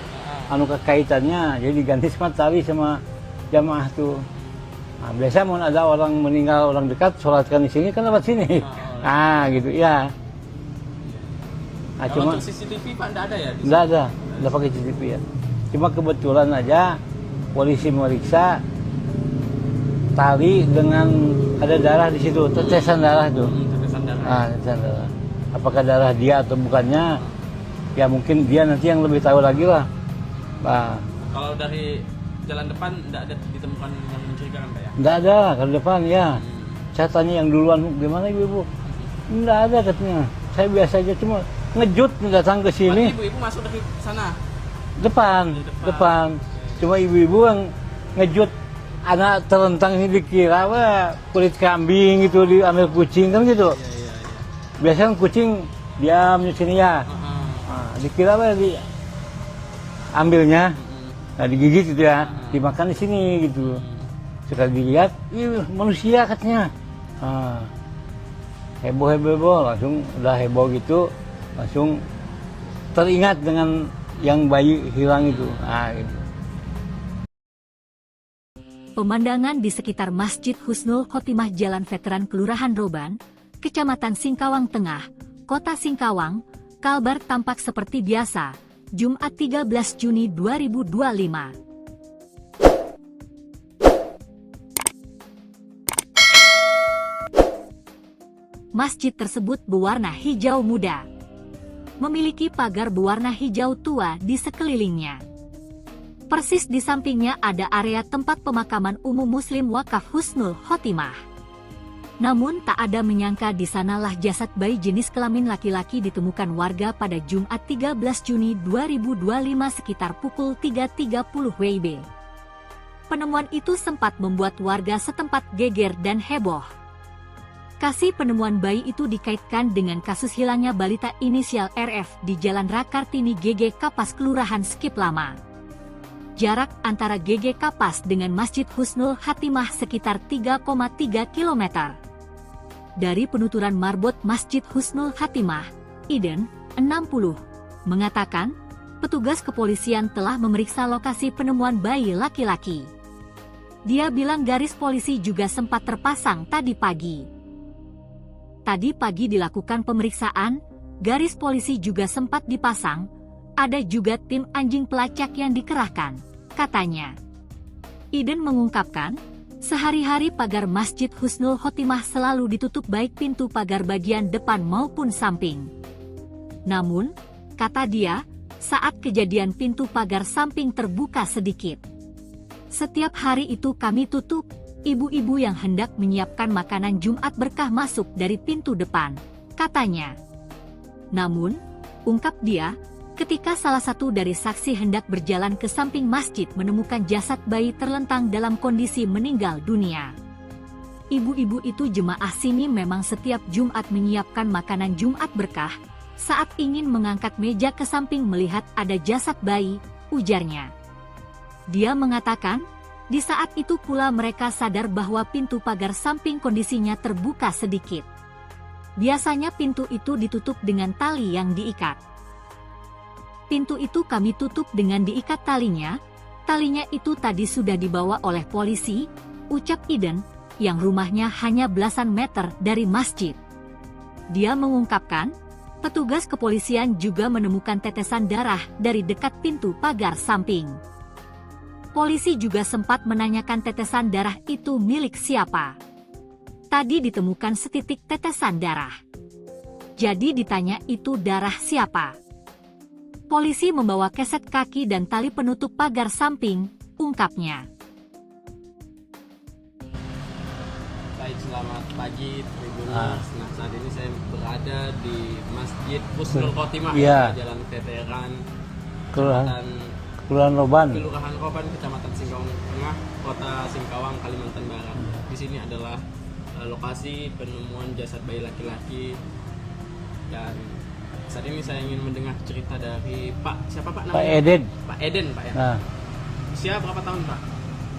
kekaitannya, jadi diganti sama tali sama jamaah tuh. Biasa mau ada orang meninggal, orang dekat, sholatkan di sini kan lewat sini. Gitu ya.
Cuma untuk CCTV Pak nggak ada ya?
Nggak pakai CCTV ya. Cuma kebetulan aja polisi meriksa tali dengan ada darah di situ, tetesan darah tuh.
Tetesan darah.
Tetesan darah. Apakah darah dia atau bukannya? Ya mungkin dia nanti yang lebih tahu lagi lah.
Kalau dari jalan depan tidak ada ditemukan yang mencurigakan Pak ya?
Nggak ada, kalau depan ya. Saya tanya yang duluan, gimana ibu-ibu? Nggak ada katanya. Saya biasa aja, cuma ngejut datang ke sini.
Ibu-ibu masuk dari sana?
Depan. Cuma ibu-ibu yang ngejut anak terentang ini dikira kulit kambing gitu, diambil kucing kan gitu. Biasanya kucing diam di sini ya. Dikira diambilnya, digigit gitu ya, dimakan di sini gitu. Sekali dilihat, manusia katanya. Heboh, langsung udah heboh gitu, langsung teringat dengan yang bayi hilang itu. Gitu.
Pemandangan di sekitar Masjid Husnul Khotimah Jalan Veteran Kelurahan Roban, Kecamatan Singkawang Tengah, Kota Singkawang, Kalbar tampak seperti biasa, Jumat 13 Juni 2025. Masjid tersebut berwarna hijau muda. Memiliki pagar berwarna hijau tua di sekelilingnya. Persis di sampingnya ada area tempat pemakaman umum Muslim Wakaf Husnul Khotimah. Namun tak ada menyangka di sanalah jasad bayi jenis kelamin laki-laki ditemukan warga pada Jumat 13 Juni 2025 sekitar pukul 3.30 WIB. Penemuan itu sempat membuat warga setempat geger dan heboh. Lokasi penemuan bayi itu dikaitkan dengan kasus hilangnya balita inisial RF di Jalan Rakartini GG Kapas Kelurahan Skip Lama. Jarak antara GG Kapas dengan Masjid Husnul Khatimah sekitar 3,3 km. Dari penuturan marbot Masjid Husnul Khatimah, Iden, 60, mengatakan, petugas kepolisian telah memeriksa lokasi penemuan bayi laki-laki. Dia bilang garis polisi juga sempat terpasang tadi pagi. Tadi pagi dilakukan pemeriksaan, garis polisi juga sempat dipasang, ada juga tim anjing pelacak yang dikerahkan, katanya. Iden mengungkapkan, sehari-hari pagar Masjid Husnul Khotimah selalu ditutup baik pintu pagar bagian depan maupun samping. Namun, kata dia, saat kejadian pintu pagar samping terbuka sedikit. Setiap hari itu kami tutup, ibu-ibu yang hendak menyiapkan makanan Jumat berkah masuk dari pintu depan, katanya. Namun, ungkap dia, ketika salah satu dari saksi hendak berjalan ke samping masjid menemukan jasad bayi terlentang dalam kondisi meninggal dunia. Ibu-ibu itu jemaah sini memang setiap Jumat menyiapkan makanan Jumat berkah, saat ingin mengangkat meja ke samping melihat ada jasad bayi, ujarnya. Dia mengatakan, di saat itu pula mereka sadar bahwa pintu pagar samping kondisinya terbuka sedikit. Biasanya pintu itu ditutup dengan tali yang diikat. Pintu itu kami tutup dengan diikat talinya itu tadi sudah dibawa oleh polisi, ucap Iden, yang rumahnya hanya belasan meter dari masjid. Dia mengungkapkan, petugas kepolisian juga menemukan tetesan darah dari dekat pintu pagar samping. Polisi juga sempat menanyakan tetesan darah itu milik siapa. Tadi ditemukan setitik tetesan darah. Jadi ditanya itu darah siapa. Polisi membawa keset kaki dan tali penutup pagar samping, ungkapnya.
Baik, selamat pagi Tribuners. Nah, saat ini saya berada di Masjid Husnul Khotimah, Jalan Veteran,
Kelurahan Roban,
Kecamatan Singkawang Tengah, Kota Singkawang, Kalimantan Barat. Di sini adalah lokasi penemuan jasad bayi laki-laki, dan saat ini saya ingin mendengar cerita dari Pak, siapa Pak namanya?
Pak Eden.
Pak Eden, Pak ya.
Nah,
usia berapa tahun Pak?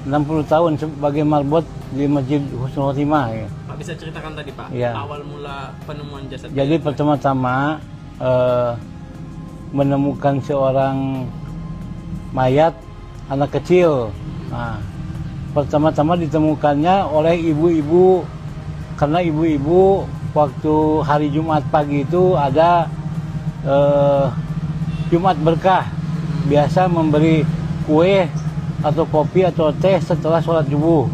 60 tahun sebagai marbot di Masjid Husnul Khotimah. Ya.
Pak bisa ceritakan tadi Pak,
Ya.
awal mula penemuan jasad.
Jadi pertama-tama menemukan seorang mayat anak kecil. Nah, pertama-tama ditemukannya oleh ibu-ibu, karena ibu-ibu waktu hari Jumat pagi itu ada Jumat berkah, biasa memberi kue atau kopi atau teh setelah sholat subuh.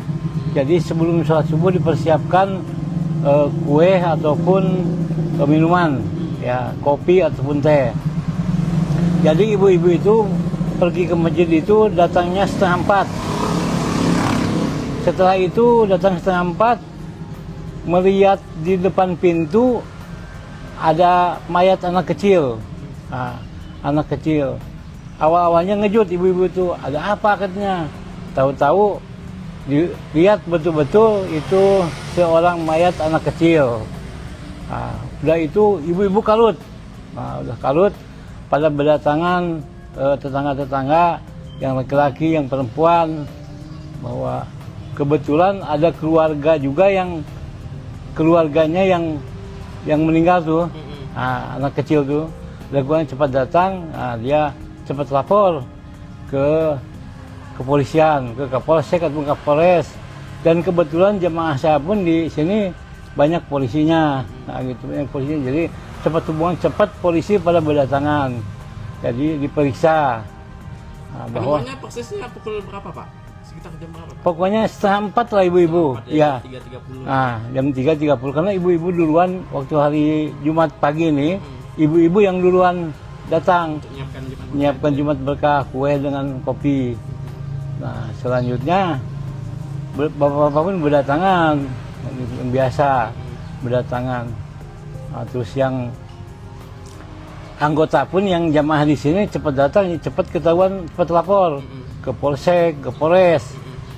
Jadi sebelum sholat subuh dipersiapkan kue ataupun minuman, ya kopi ataupun teh. Jadi ibu-ibu itu pergi ke masjid itu datangnya 3:30. Setelah itu datang 3:30, melihat di depan pintu ada mayat anak kecil. Nah, anak kecil. Awal-awalnya ngejut ibu-ibu itu, ada apa katanya. Tahu-tahu dilihat betul-betul itu seorang mayat anak kecil. Nah, udah itu ibu-ibu kalut. Nah, udah kalut, pada berdatangan tetangga-tetangga yang laki-laki, yang perempuan, bahwa kebetulan ada keluarga juga yang keluarganya yang meninggal tuh, anak kecil tuh. Laguan cepat datang, dia cepat lapor ke kepolisian, ke Kapolsek atau Kapolres, dan kebetulan jemaah saya pun di sini banyak polisinya, gitu, banyak polisinya. Jadi cepat hubungan, cepat polisi pada berdatangan, jadi diperiksa. Bahwa
penemuannya persisnya pukul berapa Pak? Sekitar jam berapa Pak?
Pokoknya 3:30 lah ibu-ibu, ya.
3.30.
Jam 3.30 karena ibu-ibu duluan waktu hari Jumat pagi ini, ibu-ibu yang duluan datang menyiapkan Jumat berkah, kue dengan kopi. Nah, selanjutnya bapak-bapak pun berdatangan, yang biasa berdatangan. Nah, terus yang anggota pun yang jamaah di sini cepat datang, cepat ketahuan, cepat lapor ke Polsek, ke Polres,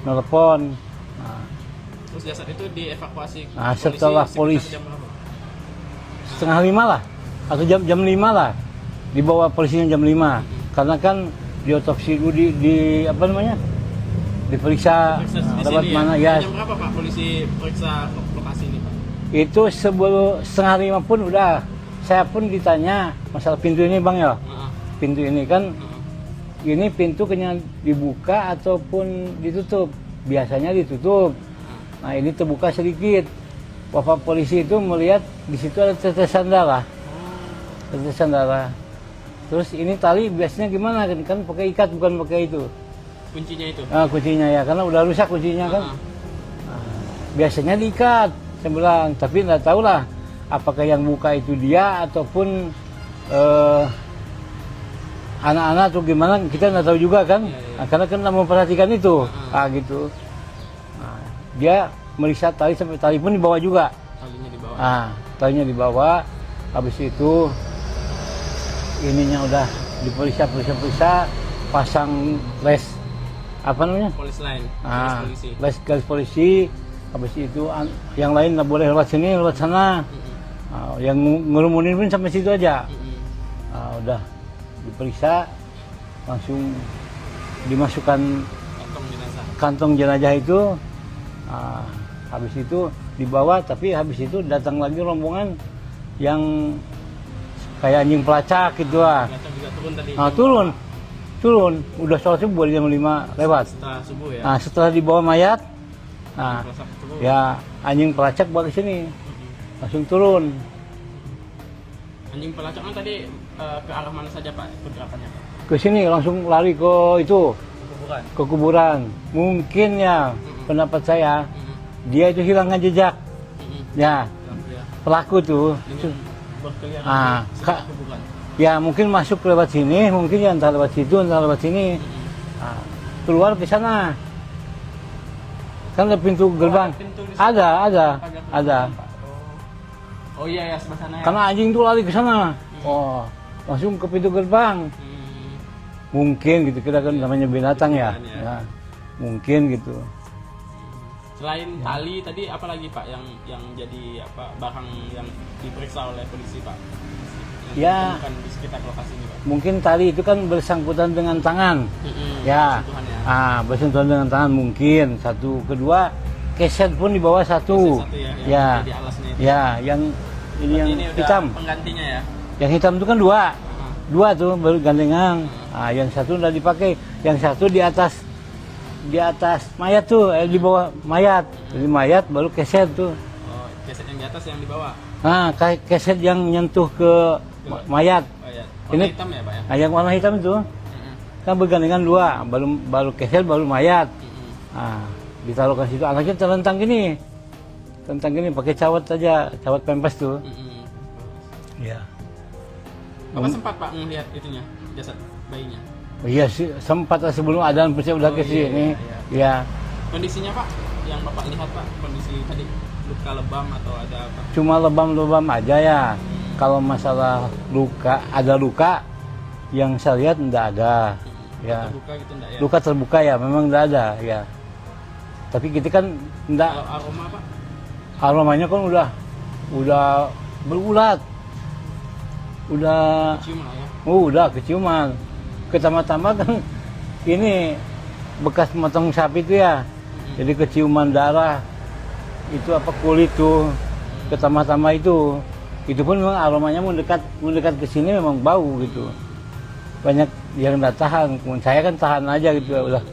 nelpon. Nah,
terus jasad itu dievakuasi.
Nah, setelah polisi 4:30 lah, atau jam 5 lah, dibawa polisinya jam 5, karena kan diotopsi dulu, di apa namanya, diperiksa
Periksa di
lewat
sini
mana
ya.
ya.
Jam berapa Pak polisi periksa lokasi ini Pak?
Itu sebelum 4:30 pun udah, saya pun ditanya masalah pintu ini bang ya. Pintu ini kan, ini pintu kena dibuka ataupun ditutup. Biasanya ditutup. Nah ini terbuka sedikit. Bapak polisi itu melihat di situ ada tetesan darah. Tetesan darah. Terus ini tali biasanya gimana kan pakai ikat bukan pakai itu.
Kuncinya itu?
Kuncinya ya, karena udah rusak kuncinya kan. Biasanya diikat, saya bilang. Tapi nggak tahu lah apakah yang buka itu dia ataupun anak-anak atau gimana, kita nggak tahu juga kan. Nah, karena kan nggak memperhatikan itu, gitu. Nah, dia meriksa tali sampai tali pun dibawa juga.
Talinya dibawa.
Talinya dibawa. Habis itu ininya udah diperiksa, pasang les apa namanya?
Polis line, polisi.
Garis polisi. Habis itu yang lain nggak boleh lewat sini, lewat sana. Yang ngerumunin pun sampai situ aja. Udah diperiksa, langsung dimasukkan kantong jenazah itu. Habis itu dibawa, tapi habis itu datang lagi rombongan yang kayak anjing pelacak gitu lah. Turun. Udah sholat subuh jam 5 lewat.
Setelah subuh ya.
Setelah dibawa mayat, ya anjing pelacak bawa ke sini, langsung turun.
Anjing pelacaknya tadi ke arah mana saja Pak pergerakannya Pak?
Ke sini langsung lari ke itu, ke kuburan. Mungkin ya pendapat saya, dia itu hilangkan jejak. Ya, pelaku tuh.
Berkeliaran sekitar kuburan.
Ya mungkin masuk lewat sini, mungkin ya entah lewat situ, entah lewat sini. Keluar ke sana. Kan ada pintu gerbang. Ada.
Oh iya ya, sebelah sana ya.
Karena anjing tuh lari ke sana. Langsung ke pintu gerbang. Mungkin gitu, kita kan namanya binatang ya. Mungkin gitu.
Selain tali tadi apa lagi Pak yang jadi barang yang diperiksa oleh polisi Pak?
Ya,
di sekitar lokasi ini Pak.
Mungkin tali itu kan bersangkutan dengan tangan. Bersentuhan dengan tangan mungkin. Satu, kedua keset pun di bawah satu. Ya, yang ini hitam.
Penggantinya ya.
Yang hitam itu kan dua tuh baru gandengan. Yang satu udah dipakai, yang satu di atas mayat tuh, di bawah mayat. Jadi mayat baru keset tuh.
Oh, keset yang di atas yang di bawah.
Keset yang nyentuh ke mayat.
Warna hitam ya Pak ya?
Yang warna hitam itu kan bergandengan dua, baru keset baru mayat. Ditaruh ke situ, anaknya terlentang gini pakai cawat aja, cawat pempes tuh. Ya.
Bapak sempat Pak melihat itunya, jasad bayinya?
Iya sih, sempat sebelum adzan pasti udah ke sini. Ya.
Kondisinya Pak, yang Bapak lihat Pak, kondisi tadi luka lebam atau ada apa?
Cuma lebam-lebam aja ya. Kalau masalah ada luka yang saya lihat enggak ada. Ya.
Terbuka gitu enggak ya?
Luka terbuka ya, memang enggak ada ya. Tapi kita kan enggak.
Kalau aroma Pak?
Aromanya kan udah berulat. Udah
kecium lah ya.
Udah keciuman. Pertama-tama kan ini bekas motong sapi itu ya. Jadi keciuman darah. Itu kulit tuh. Pertama-tama itu pun memang aromanya mendekat ke sini memang bau gitu. Banyak yang nggak tahan. Saya kan tahan aja gitu. Udah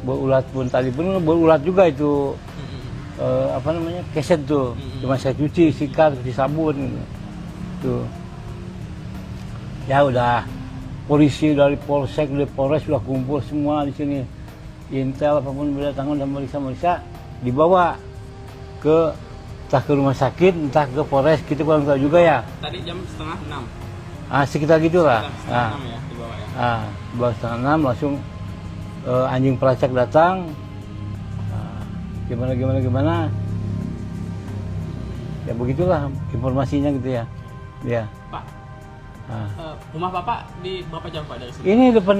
berulat pun tadi pun berulat juga itu. Keset tuh. Cuma saya cuci, sikat, cuci sabun gitu. Tuh. Ya udah, polisi dari polsek, dari polres sudah kumpul semua di sini. Intel apapun berdatangan dan meriksa, dibawa entah ke rumah sakit, entah ke polres, kita kurang tahu juga ya.
Tadi jam 5:30.
Sekitar gitulah.
Setengah 6 ya dibawa ya.
Dibawa 5:30 langsung anjing pelacak datang. Gimana. Ya begitulah informasinya gitu ya. Ya.
Pak, rumah Bapak di berapa jam Pak dari sini?
Ini depan.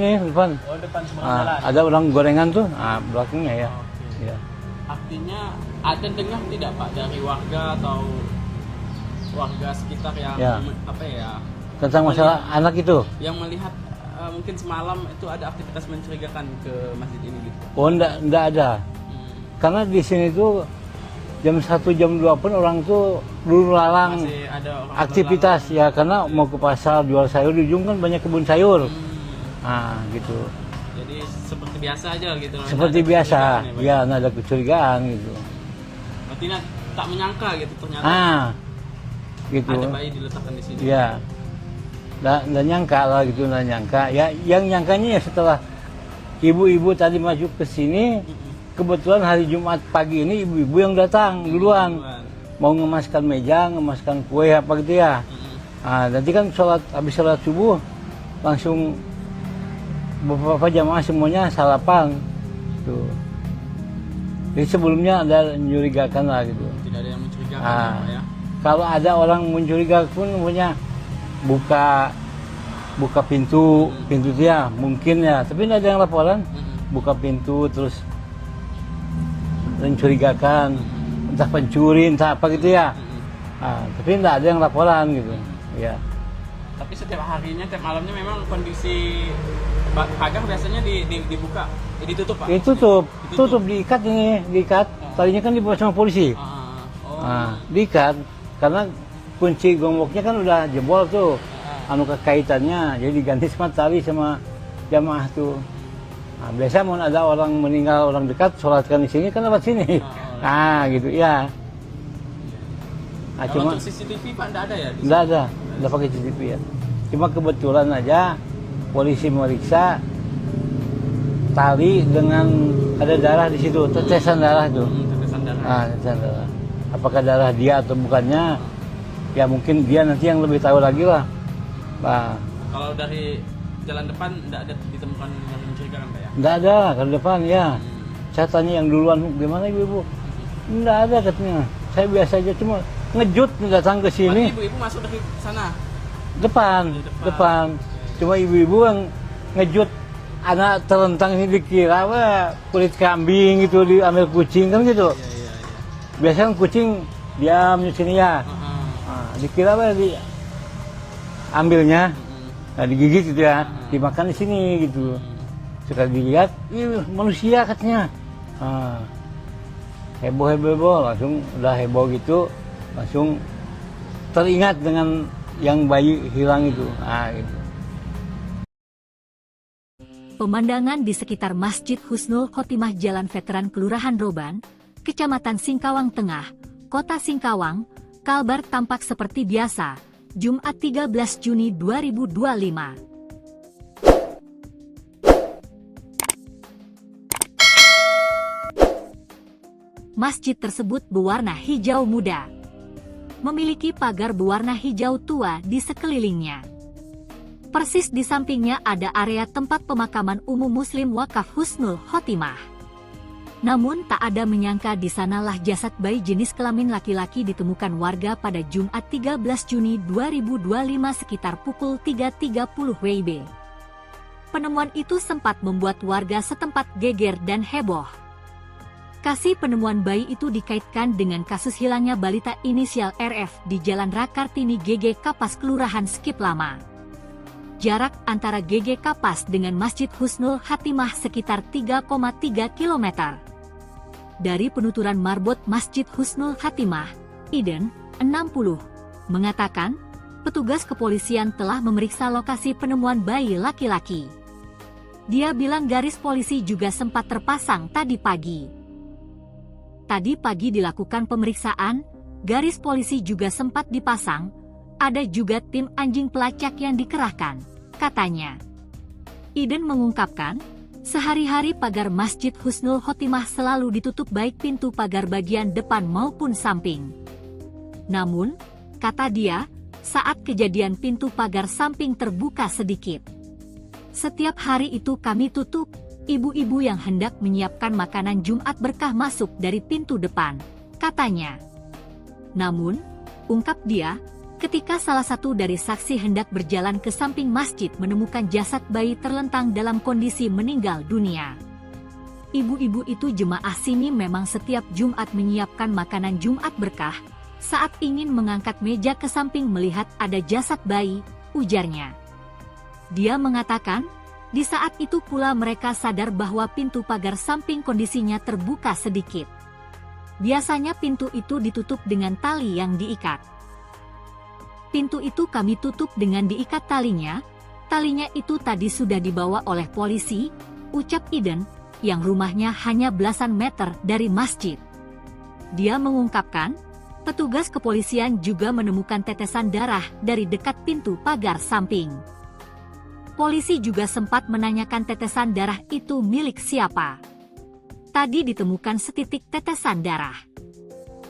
Oh, depan seberang jalan.
Ada orang gorengan tuh, belakangnya ya.
Okay.
Ya.
Artinya ada dengar tidak Pak dari warga atau warga sekitar yang tentang
masalah anak itu?
Yang melihat mungkin semalam itu ada aktivitas mencurigakan ke masjid ini gitu Pak?
Oh, enggak ada. Karena di sini tuh jam 1 jam 2 pun orang tuh dulu lalang
Masih ada orang
aktivitas ya, karena mau ke pasar jual sayur, di ujung kan banyak kebun sayur. Nah, gitu.
Jadi seperti biasa aja gitu.
Seperti
Nggak ada
biasa,
kecurigaan Pak?
ya, nggak ada kecurigaan gitu.
Berarti tak menyangka gitu ternyata
Gitu.
ada bayi diletakkan di sini.
Ya, nggak nyangka lah gitu, nggak nyangka. Ya, yang nyangkanya ya setelah ibu-ibu tadi masuk ke sini, kebetulan hari Jumat pagi ini ibu-ibu yang datang duluan, mau ngemaskan meja, ngemaskan kue apa gitu ya. Nah, nanti kan habis sholat subuh langsung beberapa jamaah semuanya sarapan tuh. Jadi sebelumnya ada mencurigakan lah gitu.
Tidak ada yang mencurigakan ya, Pak ya.
Kalau ada orang mencurigakan pun punya buka pintu dia mungkin ya, tapi tidak ada yang laporan. Buka pintu terus mencurigakan, entah pencuri entah apa gitu ya. Tapi tidak ada yang laporan gitu ya.
Tapi setiap harinya, tiap malamnya memang kondisi pagar biasanya dibuka, ditutup Pak?
Tutup, diikat ini, diikat. Tadinya kan dibawa sama polisi. Diikat karena kunci gemboknya kan udah jebol tuh, kekaitannya, jadi diganti sama tali sama jamaah tuh. Nah, biasa mau ada orang meninggal, orang dekat, sholatkan di sini kan lewat sini. Gitu ya.
Kalau untuk CCTV Pak enggak ada ya?
Enggak pakai CCTV ya. Cuma kebetulan aja polisi meriksa tali dengan ada darah di situ, tetesan darah tuh.
Tetesan darah.
Tetesan darah. Apakah darah dia atau bukannya? Ya mungkin dia nanti yang lebih tahu lagi lah.
Kalau dari jalan depan enggak ada ditemukan yang mencurigakan Pak ya?
Enggak ada kalau depan ya. Saya tanya yang duluan, gimana ibu-ibu? Enggak ada katanya. Saya biasa aja, cuma ngejut datang ke sini.
Ibu-ibu masuk dari sana?
Depan. Cuma ibu-ibu yang ngejut anak terlentang ini dikira kulit kambing gitu, diambil kucing kan gitu. Biasanya kucing diam di sini ya. Dikira diambilnya, digigit gitu ya, dimakan di sini gitu. Suka dilihat, manusia katanya. Heboh, langsung udah heboh gitu, langsung teringat dengan yang bayi hilang itu. Gitu.
Pemandangan di sekitar Masjid Husnul Khotimah Jalan Veteran Kelurahan Roban, Kecamatan Singkawang Tengah, Kota Singkawang, Kalbar tampak seperti biasa, Jumat 13 Juni 2025. Masjid tersebut berwarna hijau muda, memiliki pagar berwarna hijau tua di sekelilingnya. Persis di sampingnya ada area tempat pemakaman umum Muslim Wakaf Husnul Khotimah. Namun tak ada menyangka di sanalah jasad bayi jenis kelamin laki-laki ditemukan warga pada Jumat 13 Juni 2025 sekitar pukul 3.30 WIB. Penemuan itu sempat membuat warga setempat geger dan heboh. Kasih penemuan bayi itu dikaitkan dengan kasus hilangnya balita inisial RF di Jalan Rakartini GG Kapas Kelurahan Skip Lama. Jarak antara GG Kapas dengan Masjid Husnul Khotimah sekitar 3,3 km. Dari penuturan marbot Masjid Husnul Khotimah, Iden, 60, mengatakan, petugas kepolisian telah memeriksa lokasi penemuan bayi laki-laki. Dia bilang garis polisi juga sempat terpasang tadi pagi. Tadi pagi dilakukan pemeriksaan, garis polisi juga sempat dipasang, ada juga tim anjing pelacak yang dikerahkan, katanya. Iden mengungkapkan, sehari-hari pagar Masjid Husnul Khotimah selalu ditutup baik pintu pagar bagian depan maupun samping. Namun, kata dia, saat kejadian pintu pagar samping terbuka sedikit. Setiap hari itu kami tutup. Ibu-ibu yang hendak menyiapkan makanan Jumat berkah masuk dari pintu depan, katanya. Namun, ungkap dia, ketika salah satu dari saksi hendak berjalan ke samping masjid menemukan jasad bayi terlentang dalam kondisi meninggal dunia. Ibu-ibu itu jemaah sini memang setiap Jumat menyiapkan makanan Jumat berkah, saat ingin mengangkat meja ke samping melihat ada jasad bayi, ujarnya. Dia mengatakan, di saat itu pula mereka sadar bahwa pintu pagar samping kondisinya terbuka sedikit. Biasanya pintu itu ditutup dengan tali yang diikat. Pintu itu kami tutup dengan diikat talinya. Talinya itu tadi sudah dibawa oleh polisi, ucap Iden, yang rumahnya hanya belasan meter dari masjid. Dia mengungkapkan, petugas kepolisian juga menemukan tetesan darah dari dekat pintu pagar samping. Polisi juga sempat menanyakan tetesan darah itu milik siapa. Tadi ditemukan setitik tetesan darah.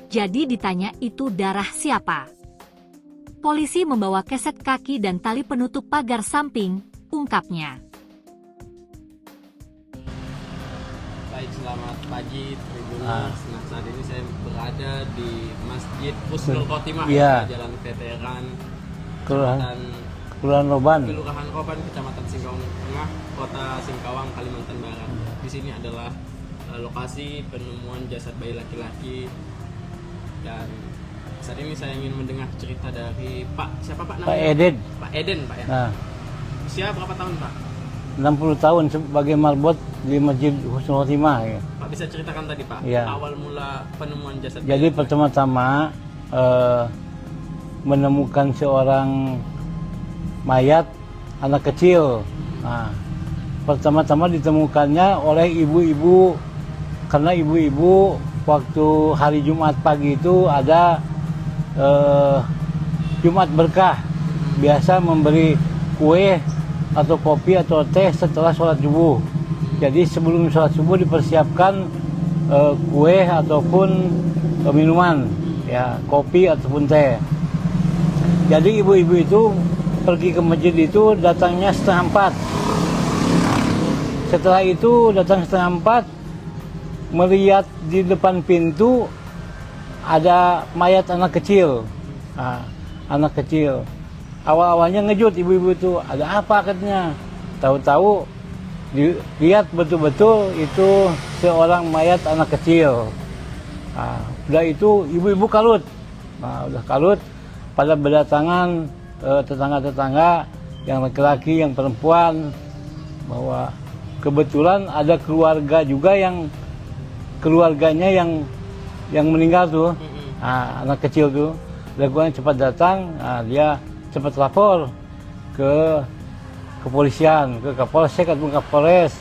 Jadi ditanya itu darah siapa. Polisi membawa keset kaki dan tali penutup pagar samping, ungkapnya.
Baik, selamat pagi Tribuners. Nah, saat ini saya berada di Masjid Husnul Khotimah, Jalan Veteran,
Kelurahan Roban,
Kelurahan Roban, Kecamatan Singkawang Tengah, Kota Singkawang, Kalimantan Barat. Di sini adalah lokasi penemuan jasad bayi laki-laki, dan saat ini saya ingin mendengar cerita dari siapa Pak namanya?
Pak Eden.
Pak Eden, Pak ya.
Nah,
Usia berapa tahun Pak?
60 tahun sebagai marbot di Masjid Husnul Khotimah. Ya.
Pak bisa ceritakan tadi Pak,
Ya.
awal mula penemuan jasad bayi.
Jadi pertama-tama menemukan seorang mayat anak kecil. Nah, pertama-tama ditemukannya oleh ibu-ibu, karena ibu-ibu waktu hari Jumat pagi itu ada Jumat berkah, biasa memberi kue atau kopi atau teh setelah sholat subuh. Jadi sebelum sholat subuh dipersiapkan kue ataupun minuman, ya kopi ataupun teh. Jadi ibu-ibu itu pergi ke masjid itu datangnya 3:30. Setelah itu datang 3:30, melihat di depan pintu ada mayat anak kecil. Nah, anak kecil. Awal-awalnya ngejut ibu-ibu itu, ada apa katanya. Tahu-tahu dilihat betul-betul itu seorang mayat anak kecil. Nah, udah itu ibu-ibu kalut. Nah, udah kalut, pada berdatangan tetangga-tetangga yang laki-laki, yang perempuan, bahwa kebetulan ada keluarga juga yang keluarganya yang meninggal tuh, anak kecil tuh. Lakukan cepat datang, dia cepat lapor ke kepolisian, ke Kapolsek atau Kapolres,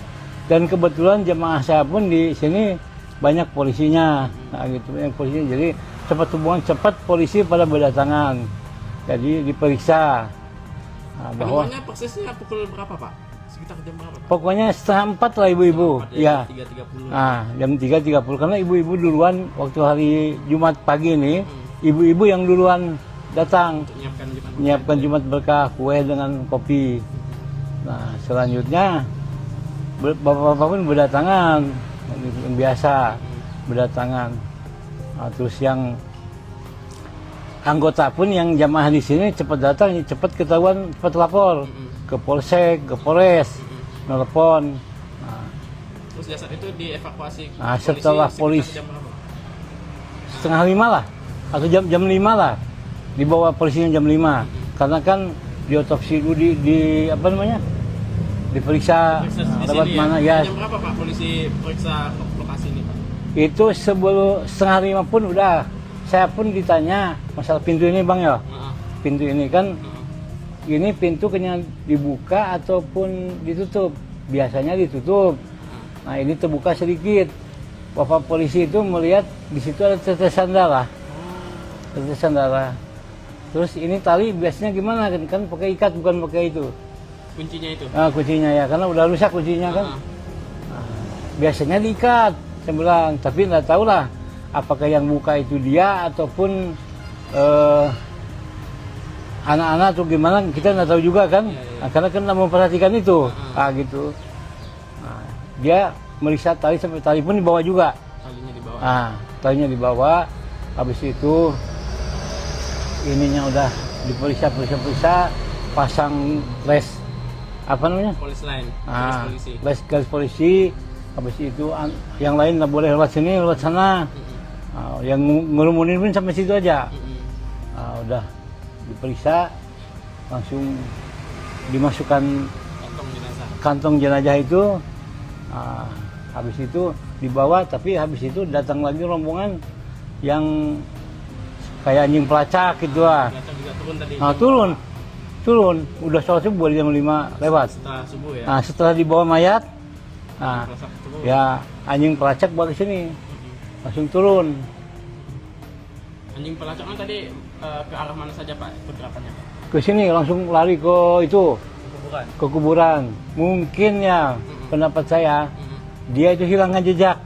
dan kebetulan jemaah saya pun di sini banyak polisinya, gitu, banyak polisinya. Jadi cepat hubungan, cepat polisi pada berdatangan. Jadi diperiksa.
Bahwa persisnya pukul berapa Pak? Sekitar jam berapa Pak?
Pokoknya 3:30 lah ibu-ibu. Ya.
3.30.
Jam 3.30 karena ibu-ibu duluan waktu hari Jumat pagi ini, ibu-ibu yang duluan datang menyiapkan Jumat berkah, kue dengan kopi. Nah, selanjutnya bapak-bapak pun berdatangan, yang biasa berdatangan. Nah, terus yang anggota pun yang jamaah di sini cepat datang, cepat ketahuan, cepat lapor ke Polsek, ke Polres, nelpon. Nah,
terus jasad itu dievakuasi.
Nah, setelah polisi 4:30 lah, atau jam 5 lah, dibawa polisinya jam 5, karena kan diotopsi dulu di apa namanya, diperiksa lewat mana ya.
Jam berapa Pak polisi periksa lokasi ini Pak?
Itu sebelum 4:30 pun udah. Saya pun ditanya masalah pintu ini Bang ya. Pintu ini kan, ini pintu kena dibuka ataupun ditutup. Biasanya ditutup. Nah, ini terbuka sedikit. Bapak polisi itu melihat di situ ada tetesan darah. Tetesan darah. Terus ini tali biasanya gimana kan pakai ikat bukan pakai itu.
Kuncinya itu.
Nah, kuncinya ya, karena udah rusak kuncinya kan. Nah, biasanya diikat, saya bilang, tapi nggak tahu lah apakah yang buka itu dia ataupun anak-anak atau gimana, kita nggak tahu juga kan. Nah, karena kan nggak memperhatikan itu, gitu. Nah, dia meriksa tali sampai tali pun dibawa juga.
Talinya dibawa.
Talinya dibawa. Habis itu ininya udah diperiksa, pasang les apa namanya?
Polis line.
Garis polisi. Habis itu yang lain nggak boleh lewat sini, lewat sana. Yang ngerumunin pun sampai situ aja. Udah diperiksa, langsung dimasukkan
kantong jenazah.
kantong jenazah itu. Habis itu dibawa, tapi habis itu datang lagi rombongan yang kayak anjing pelacak gitu lah.
Pelacak juga turun tadi.
Turun, udah sholat subuh jam 5 lewat.
Setelah subuh ya.
Nah, setelah dibawa mayat, nah,
Pelacak turun.
ya anjing pelacak bawa ke sini, langsung turun.
Anjing pelacaknya tadi ke arah mana saja Pak pergerakannya Pak?
Ke sini langsung lari ke itu,
Kuburan.
ke kuburan. Mungkin ya, pendapat saya, dia itu hilangkan jejak.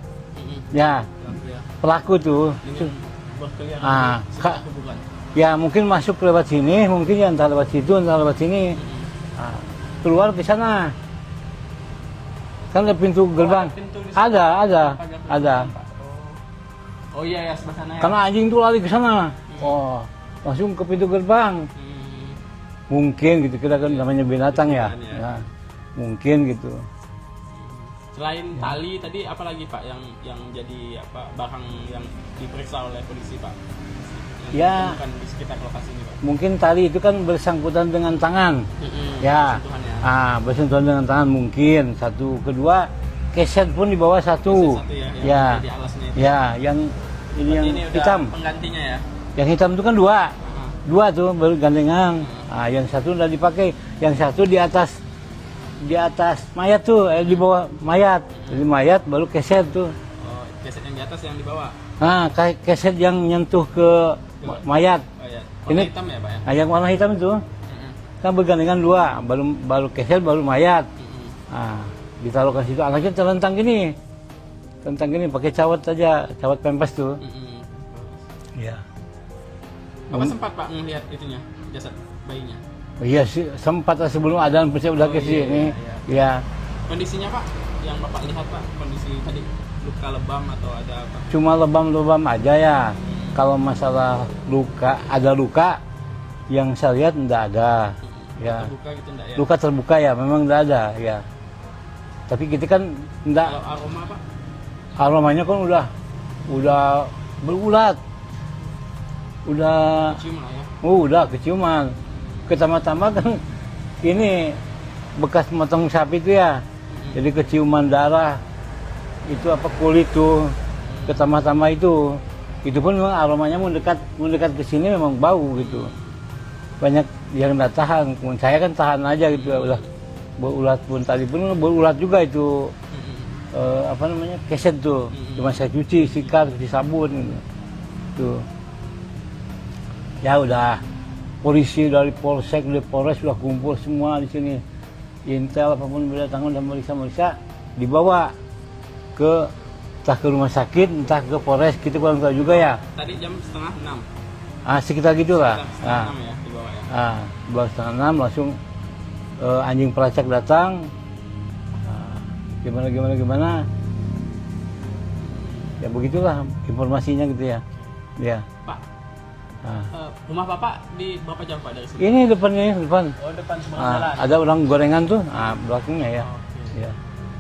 Ya, pelaku tuh.
Dengan berkeliaran di sekitar
Kak,
kuburan.
ya mungkin masuk lewat sini, mungkin ya entah lewat situ, entah lewat sini. Keluar ke sana. Kan ada pintu gerbang.
Ada pintu di sana.
Ada.
Pagar Pak. Oh iya ya, sebelah sana ya.
Karena anjing tuh lari ke sana. Oh, langsung ke pintu gerbang. Mungkin gitu, kita kan namanya binatang ya.
Binatang, ya.
Ya, mungkin gitu.
Selain tali tadi apa lagi Pak yang jadi apa barang yang diperiksa oleh polisi Pak? Yang
Ya.
ditemukan di sekitar lokasi ini Pak.
Mungkin tali itu kan bersangkutan dengan tangan. Ya.
Sentuhan ya.
Bersentuhan dengan tangan mungkin. Satu, kedua, keset pun di bawah satu.
Satu ya, yang
Ya.
jadi alasnya itu.
Ya, yang ini yang
Ini udah
hitam.
penggantinya ya.
Yang hitam itu kan dua. Dua tuh baru gandengan. Yang satu udah dipakai. Yang satu di atas mayat tuh, di bawah mayat. Jadi mayat baru keset tuh.
Oh, keset yang di atas yang di bawah.
Keset yang nyentuh ke mayat.
Oh ya. Warna
Ini
hitam ya Pak ya.
Yang warna hitam itu kan bergandengan dua, baru keset baru mayat. Ditaruh ke situ, anaknya terlentang gini. Pakai cawat aja, cawat pempes tuh. Iya.
Bapak sempat Pak melihat itunya, jasad bayinya.
Iya sih, sempat sebelum adzan pasti udah ke sini. Iya.
Kondisinya Pak, yang Bapak lihat Pak, kondisi tadi luka lebam atau ada apa?
Cuma lebam-lebam aja ya. Kalau masalah ada luka yang saya lihat enggak ada. Ya.
Terbuka gitu enggak ya?
Luka terbuka ya, memang enggak ada ya. Tapi kita kan enggak,
Kalau aroma Pak?
aromanya kan udah berulat. Udah
Cium lah ya.
udah keciuman. Pertama-tama kan ini bekas motong sapi itu ya. Jadi keciuman darah. Itu apa kulit tuh. Pertama-tama itu pun memang aromanya mendekat ke sini memang bau gitu. Banyak yang nggak tahan. Saya kan tahan aja gitu. Udah berulat pun tadi pun berulat juga itu. Keset tuh. Cuma saya cuci, sikat, cuci sabun gitu. Tuh. Ya udah, polisi dari polsek, dari polres sudah kumpul semua di sini. Intel apapun berdatangan dan meriksa, dibawa entah ke rumah sakit, entah ke polres, kita kurang tahu juga ya.
Tadi jam 5:30.
Sekitar gitulah.
Sekitar 5:30 ya dibawa ya.
Dibawa 5:30 langsung anjing pelacak datang. Gimana. Ya begitulah informasinya gitu ya. Ya.
Pak, rumah Bapak di berapa jauh Pak dari sini?
Ini depan.
Oh, depan seberang jalan.
Ada orang gorengan tuh, belakangnya ya.
Oke.
Ya.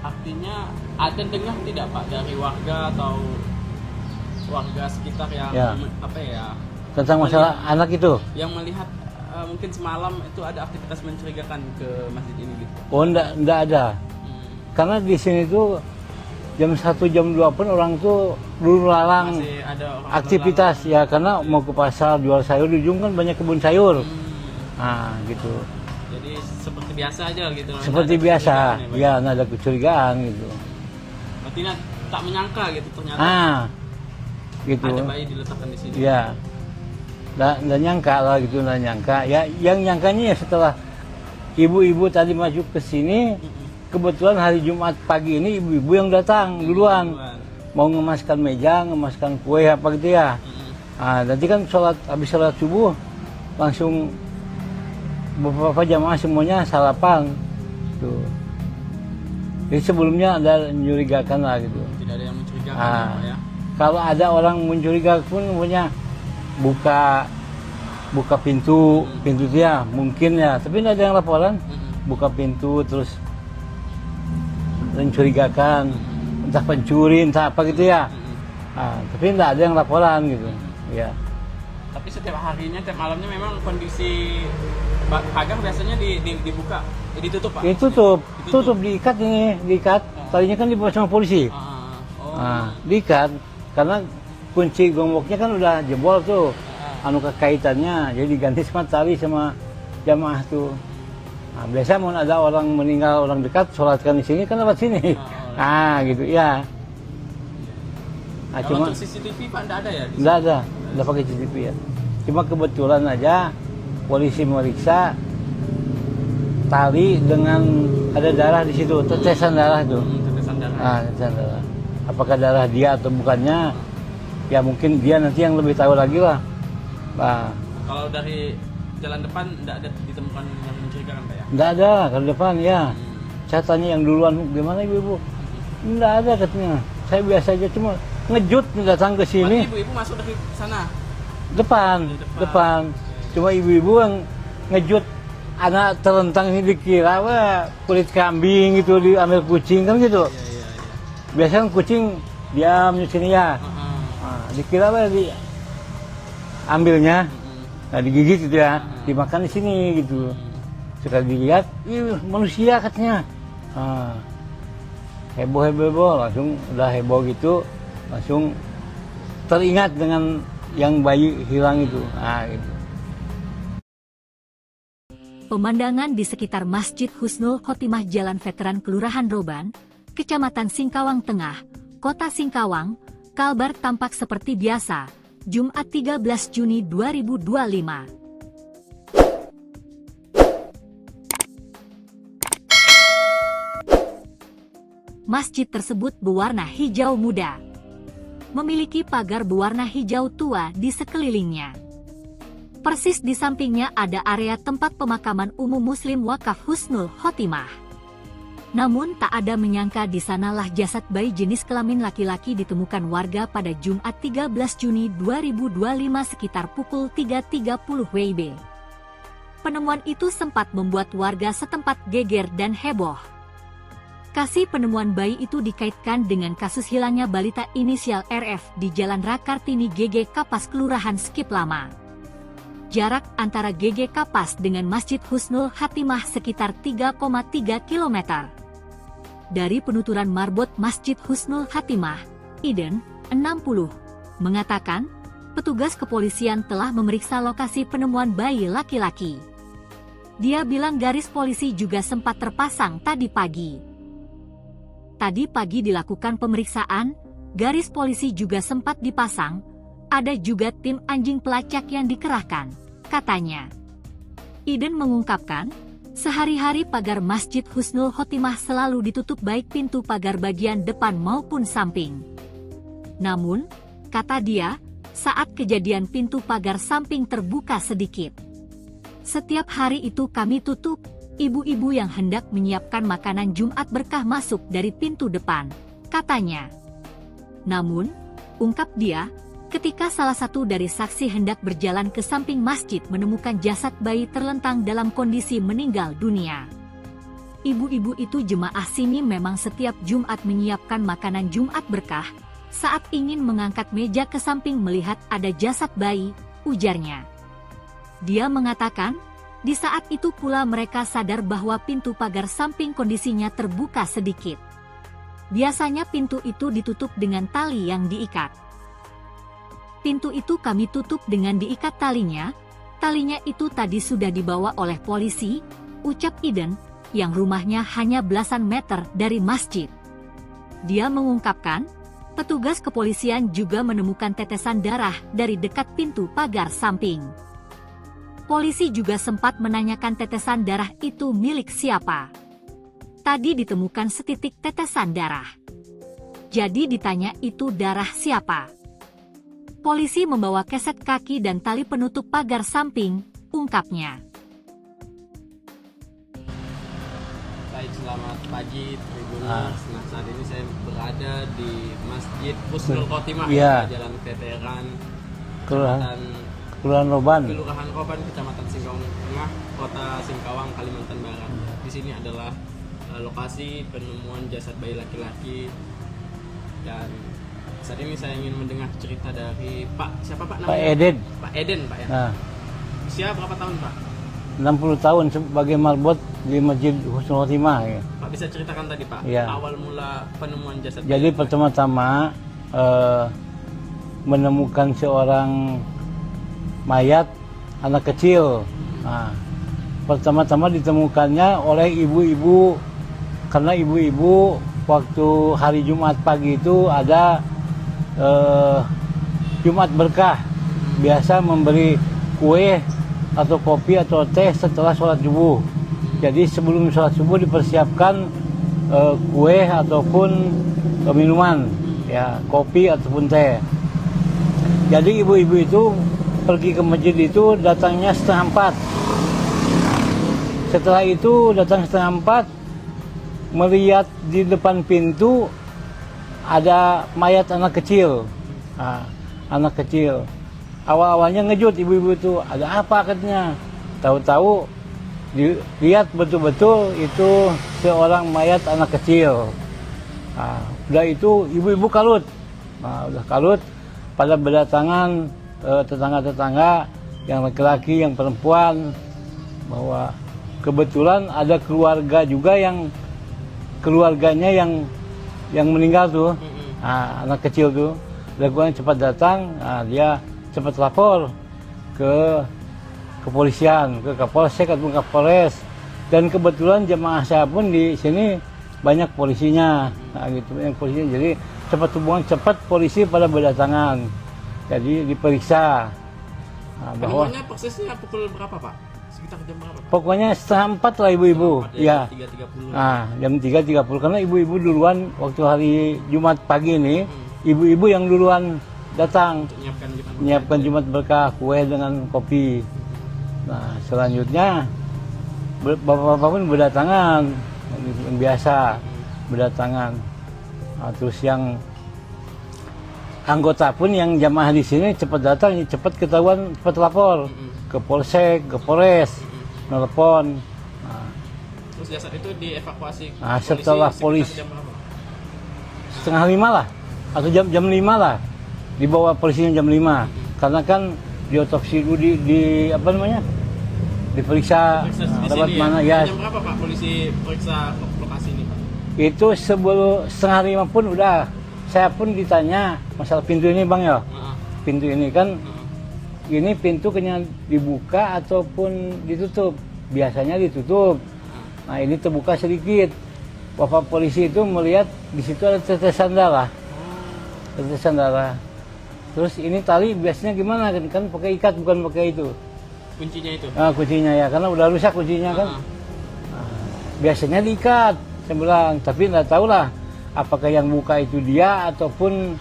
Artinya ada dengar tidak Pak dari warga atau warga sekitar yang
Ya.
apa ya?
Tentang masalah anak itu.
Yang melihat mungkin semalam itu ada aktivitas mencurigakan ke masjid ini gitu.
Oh, enggak ada. Karena di sini tuh jam 1, jam 2 pun orang tuh dulu lalang
Masih ada orang
aktivitas ya, karena mau ke pasar jual sayur, di ujung kan banyak kebun sayur. Gitu.
Jadi seperti biasa aja gitu.
Seperti
Nggak ada
biasa.
kecurigaan Pak?
Ya, nggak ada kecurigaan gitu.
Berarti tak menyangka gitu ternyata
Gitu.
ada bayi diletakkan di sini.
Ya. Nggak nyangka lah gitu, nggak nyangka. Ya, yang nyangkanya ya setelah ibu-ibu tadi masuk ke sini, kebetulan hari Jumat pagi ini ibu-ibu yang datang duluan. Mau ngemaskan meja, ngemaskan kue apa gitu ya. Nanti kan habis sholat subuh langsung beberapa jamaah semuanya sarapan. Tuh. Jadi sebelumnya ada mencurigakan lah gitu.
Tidak ada yang mencurigakan ya, Pak ya.
Kalau ada orang mencurigakan pun punya buka pintu dia mungkin ya, tapi tidak ada yang laporan. Buka pintu terus mencurigakan, entah pencuri, entah apa gitu ya. Tapi tidak ada yang laporan gitu. Ya.
Tapi setiap harinya, tiap malamnya memang kondisi pagar biasanya dibuka, ditutup Pak?
Tutup, diikat ini, diikat. Tadinya kan dibawa sama polisi. Diikat, karena kunci gemboknya kan udah jebol tuh. Anu kekaitannya, jadi diganti sama tali sama jamaah tuh. Nah, biasa mau ada orang meninggal, orang dekat, sholatkan di sini kan lewat sini. Gitu ya. Nah,
kalau
cuma
untuk CCTV Pak enggak ada ya?
Enggak pakai CCTV ya. Cuma kebetulan aja polisi meriksa tali dengan ada darah di situ, tetesan darah tuh.
Tetesan darah.
Tetesan darah. Apakah darah dia atau bukannya? Ya mungkin dia nanti yang lebih tahu lagi lah. Nah,
kalau dari jalan depan enggak ada ditemukan yang mencurigakan Pak ya?
enggak ada ke depan ya. Saya tanya yang duluan, gimana ibu-ibu? Enggak ada katanya. Saya biasa aja cuma ngejut datang ke sini.
Ibu-ibu masuk dari sana?
Depan. Cuma ibu-ibu yang ngejut anak terentang ini dikira kulit kambing gitu, diambil kucing kan gitu. Biasanya kucing diam di sini ya. Dikira diambilnya, digigit gitu ya, dimakan di sini gitu. Sekali dilihat, manusia katanya. Heboh, langsung udah heboh gitu, langsung teringat dengan yang bayi hilang itu. Gitu.
Pemandangan di sekitar Masjid Husnul Khotimah Jalan Veteran Kelurahan Roban, Kecamatan Singkawang Tengah, Kota Singkawang, Kalbar tampak seperti biasa, Jumat 13 Juni 2025. Masjid tersebut berwarna hijau muda. Memiliki pagar berwarna hijau tua di sekelilingnya. Persis di sampingnya ada area tempat pemakaman umum Muslim Wakaf Husnul Khotimah. Namun tak ada menyangka di sanalah jasad bayi jenis kelamin laki-laki ditemukan warga pada Jumat 13 Juni 2025 sekitar pukul 3.30 WIB. Penemuan itu sempat membuat warga setempat geger dan heboh. Kasih penemuan bayi itu dikaitkan dengan kasus hilangnya balita inisial RF di Jalan Rakartini GG Kapas Kelurahan Skip Lama. Jarak antara GG Kapas dengan Masjid Husnul Khotimah sekitar 3,3 km. Dari penuturan marbot Masjid Husnul Khotimah, Iden, 60, mengatakan, petugas kepolisian telah memeriksa lokasi penemuan bayi laki-laki. Dia bilang garis polisi juga sempat terpasang tadi pagi. Tadi pagi dilakukan pemeriksaan, garis polisi juga sempat dipasang, ada juga tim anjing pelacak yang dikerahkan, katanya. Iden mengungkapkan, sehari-hari pagar Masjid Husnul Khotimah selalu ditutup baik pintu pagar bagian depan maupun samping. Namun, kata dia, saat kejadian pintu pagar samping terbuka sedikit. Setiap hari itu kami tutup. Ibu-ibu yang hendak menyiapkan makanan Jumat berkah masuk dari pintu depan, katanya. Namun, ungkap dia, ketika salah satu dari saksi hendak berjalan ke samping masjid menemukan jasad bayi terlentang dalam kondisi meninggal dunia. Ibu-ibu itu jemaah sini memang setiap Jumat menyiapkan makanan Jumat berkah, saat ingin mengangkat meja ke samping melihat ada jasad bayi, ujarnya. Dia mengatakan, di saat itu pula mereka sadar bahwa pintu pagar samping kondisinya terbuka sedikit. Biasanya pintu itu ditutup dengan tali yang diikat. Pintu itu kami tutup dengan diikat talinya itu tadi sudah dibawa oleh polisi, ucap Iden, yang rumahnya hanya belasan meter dari masjid. Dia mengungkapkan, petugas kepolisian juga menemukan tetesan darah dari dekat pintu pagar samping. Polisi juga sempat menanyakan tetesan darah itu milik siapa. Tadi ditemukan setitik tetesan darah. Jadi ditanya itu darah siapa. Polisi membawa keset kaki dan tali penutup pagar samping, ungkapnya.
Baik, selamat pagi Tribuners. Nah, saat ini saya berada di Masjid Husnul Khotimah, Jalan Veteran
Kelurahan Roban,
Kecamatan Singkawang Tengah, Kota Singkawang, Kalimantan Barat. Di sini adalah lokasi penemuan jasad bayi laki-laki, dan saat ini saya ingin mendengar cerita dari Pak, siapa Pak namanya?
Pak Eden.
Pak Eden, Pak ya. Usia berapa tahun Pak?
60 tahun sebagai marbot di Masjid Husnul Khotimah. Ya.
Pak bisa ceritakan tadi Pak,
Iya.
awal mula penemuan jasad
Jadi
bayi?
pertama-tama menemukan seorang mayat anak kecil. Nah, pertama-tama ditemukannya oleh ibu-ibu, karena ibu-ibu waktu hari Jumat pagi itu ada Jumat berkah, biasa memberi kue atau kopi atau teh setelah sholat subuh. Jadi sebelum sholat subuh dipersiapkan kue ataupun minuman, ya kopi ataupun teh. Jadi ibu-ibu itu pergi ke masjid itu datangnya 3:30. Setelah itu datang 3:30, melihat di depan pintu ada mayat anak kecil. Nah, anak kecil. Awal-awalnya ngejut ibu-ibu itu, ada apa katanya. Tahu-tahu dilihat betul-betul itu seorang mayat anak kecil. Nah, udah itu ibu-ibu kalut. Nah, udah kalut, pada berdatangan tetangga-tetangga yang laki-laki, yang perempuan, bahwa kebetulan ada keluarga juga yang keluarganya yang meninggal tuh. Nah, anak kecil tuh, keluarganya cepat datang. Nah, dia cepat lapor ke kepolisian, ke Kapolsek atau Kapolres, dan kebetulan jemaah saya pun di sini banyak polisinya. Nah, gitu, banyak polisinya, jadi cepat polisi pada berdatangan, jadi diperiksa. Nah, bahwa
Penemuannya persisnya pukul berapa Pak? Sekitar jam berapa Pak?
pokoknya 3:30 lah ibu-ibu. Ya.
3.30.
Nah, jam 3.30 karena ibu-ibu duluan waktu hari Jumat pagi ini, ibu-ibu yang duluan datang menyiapkan Jumat berkah, kue dengan kopi. Nah, selanjutnya bapak-bapak pun berdatangan, yang biasa berdatangan. Nah, terus yang anggota pun yang jamaah di sini cepat datang, cepat ketahuan, cepat lapor ke Polsek, ke Polres, nelpon. Nah,
terus jasad itu dievakuasi
nah, setelah polisi
jam berapa?
4:30 lah, atau jam 5 lah, dibawa polisinya jam 5, karena kan diotopsi dulu di apa namanya, diperiksa
Di
lewat
sini
mana
ya?
ya.
Jam berapa Pak polisi periksa lokasi ini Pak?
Itu sebelum 4:30 pun udah, saya pun ditanya masalah pintu ini bang ya. Pintu ini kan, ini pintu kena dibuka ataupun ditutup. Biasanya ditutup. Nah ini terbuka sedikit. Bapak polisi itu melihat di situ ada tetesan darah. Tetesan darah. Terus ini tali biasanya gimana? Kan pakai ikat, bukan pakai itu.
Kuncinya itu?
Nah, kuncinya ya, karena udah rusak kuncinya kan. Nah, biasanya diikat, saya bilang. Tapi nggak tahu lah, apakah yang buka itu dia ataupun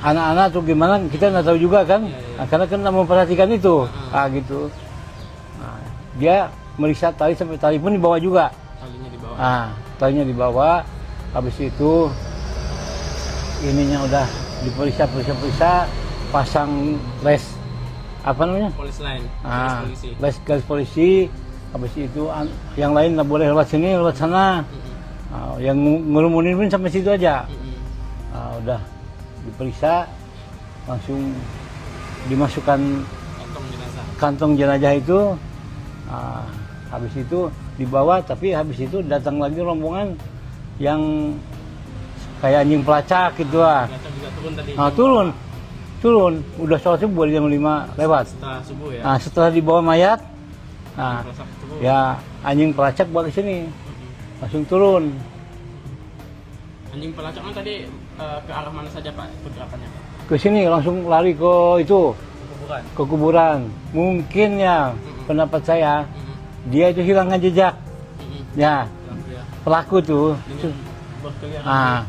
anak-anak atau gimana, kita nggak tahu juga kan. Nah, karena kan nggak memperhatikan itu. Nah, gitu. Nah, dia meriksa tali sampai tali pun dibawa juga.
Talinya dibawa.
Nah, talinya dibawa. Habis itu ininya udah diperiksa, pasang les apa namanya?
Polis lain,
Ah,
polisi.
garis polisi. Habis itu yang lain nggak boleh lewat sini, lewat sana. Yang ngerumunin pun sampai situ aja. Udah diperiksa, langsung dimasukkan kantong jenazah itu. Habis itu dibawa, tapi habis itu datang lagi rombongan yang kayak anjing pelacak gitu lah. Turun, udah sholat subuh jam 5 lewat.
Setelah subuh ya?
Nah, setelah dibawa mayat, nah, ya anjing pelacak bawa ke sini, langsung turun.
Anjing pelacaknya tadi ke arah mana saja Pak pergerakannya Pak?
Ke sini langsung lari ke itu, ke kuburan. Mungkin ya, pendapat saya, dia itu hilangkan jejak. Ya, pelaku tuh. Ah,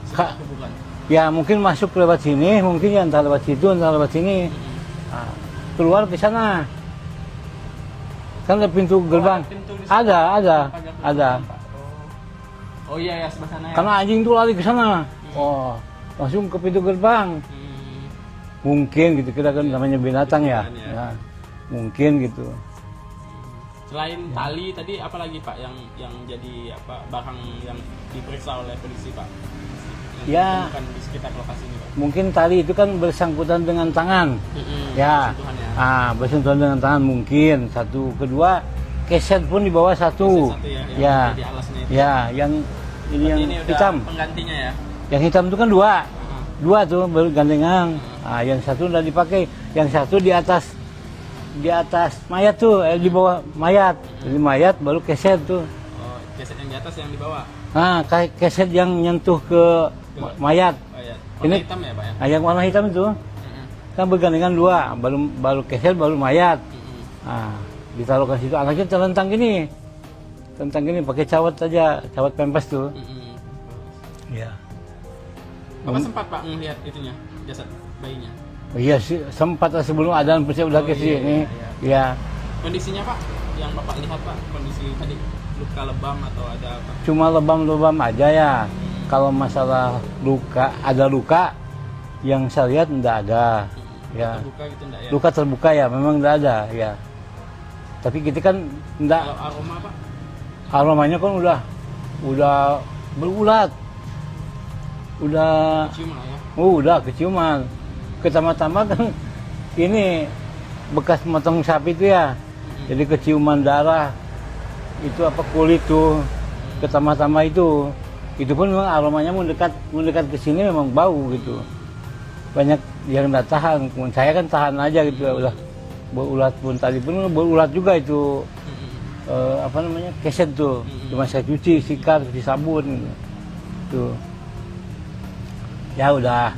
ya mungkin masuk lewat sini, mungkin ya entah lewat situ, entah lewat sini. Nah, keluar ke sana. Kan ada pintu gerbang. Ada.
Oh iya ya, sebelah sana ya.
Karena anjing tuh lari ke sana. Oh, langsung ke pintu gerbang. Mungkin gitu, kita kan namanya binatang ya. Ya. Mungkin gitu.
Selain tali tadi apa lagi Pak yang jadi apa barang yang diperiksa oleh polisi Pak?
Ya,
di sekitar lokasi ini Pak.
mungkin tali itu kan bersangkutan dengan tangan. Ya. bersentuhan dengan tangan mungkin satu. Kedua, keset pun di bawah satu.
Keset satu ya, yang
Ya,
di alasnya itu.
ya, yang ini yang
Ini udah
hitam.
penggantinya ya.
Yang hitam itu kan dua tuh baru gandengan. Yang satu udah dipakai, yang satu di atas mayat tuh, di bawah mayat. Jadi mayat baru keset tuh.
Oh, keset yang di atas yang di bawah.
Keset yang nyentuh ke mayat.
Oh ya. Warna
Ini-
hitam ya, Pak ya?
Yang warna hitam itu kan bergandengan dua, baru keset baru mayat. Ditaruh ke situ, anaknya terlentang gini, pakai cawat aja, cawat pempes tuh. Ya.
Bapak sempat Pak melihat itunya, jasad bayinya.
Oh iya sih, sempat sebelum adzan pasti udah
Oh,
ke sini. Ya,
Kondisinya Pak, yang Bapak lihat Pak, kondisi tadi luka lebam atau ada apa?
cuma lebam-lebam aja ya. Kalau masalah ada luka yang saya lihat enggak ada. Ya.
Terbuka gitu enggak ya?
Luka terbuka ya, memang enggak ada ya. Tapi kita kan enggak,
Kalau aroma Pak?
aromanya kan udah berulat. Udah
Cium lah ya.
udah keciuman. Pertama-tama kan ini bekas motong sapi itu ya. Jadi keciuman darah. Itu apa kulit tuh. Pertama-tama itu pun memang aromanya mendekat ke sini memang bau gitu. Banyak yang nggak tahan. Saya kan tahan aja gitu. Udah berulat pun tadi pun berulat juga itu. Keset tuh. Cuma saya cuci, sikat, cuci sabun gitu. Tuh. Ya udah,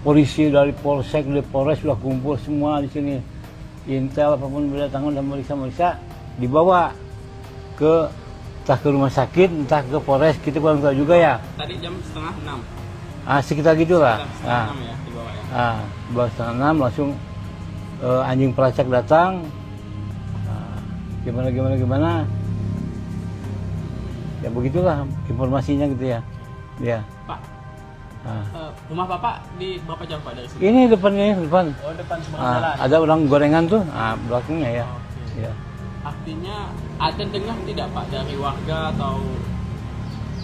polisi dari polsek, dari polres sudah kumpul semua di sini. Intel apapun berdatangan dan meriksa, dibawa entah ke rumah sakit, entah ke polres, kita kurang tahu juga ya.
Tadi jam setengah 6.
Sekitar gitulah.
Setengah 6 ya dibawa ya.
Bawa setengah 6 langsung anjing pelacak datang. Gimana. Ya begitulah informasinya gitu ya. Ya.
Pak, rumah Bapak di berapa jauh Pak dari sini?
Ini depan.
Oh, depan seberang jalan.
Ada orang gorengan tuh, belakangnya ya.
Oke.
Ya.
Artinya ada dengar tidak Pak dari warga atau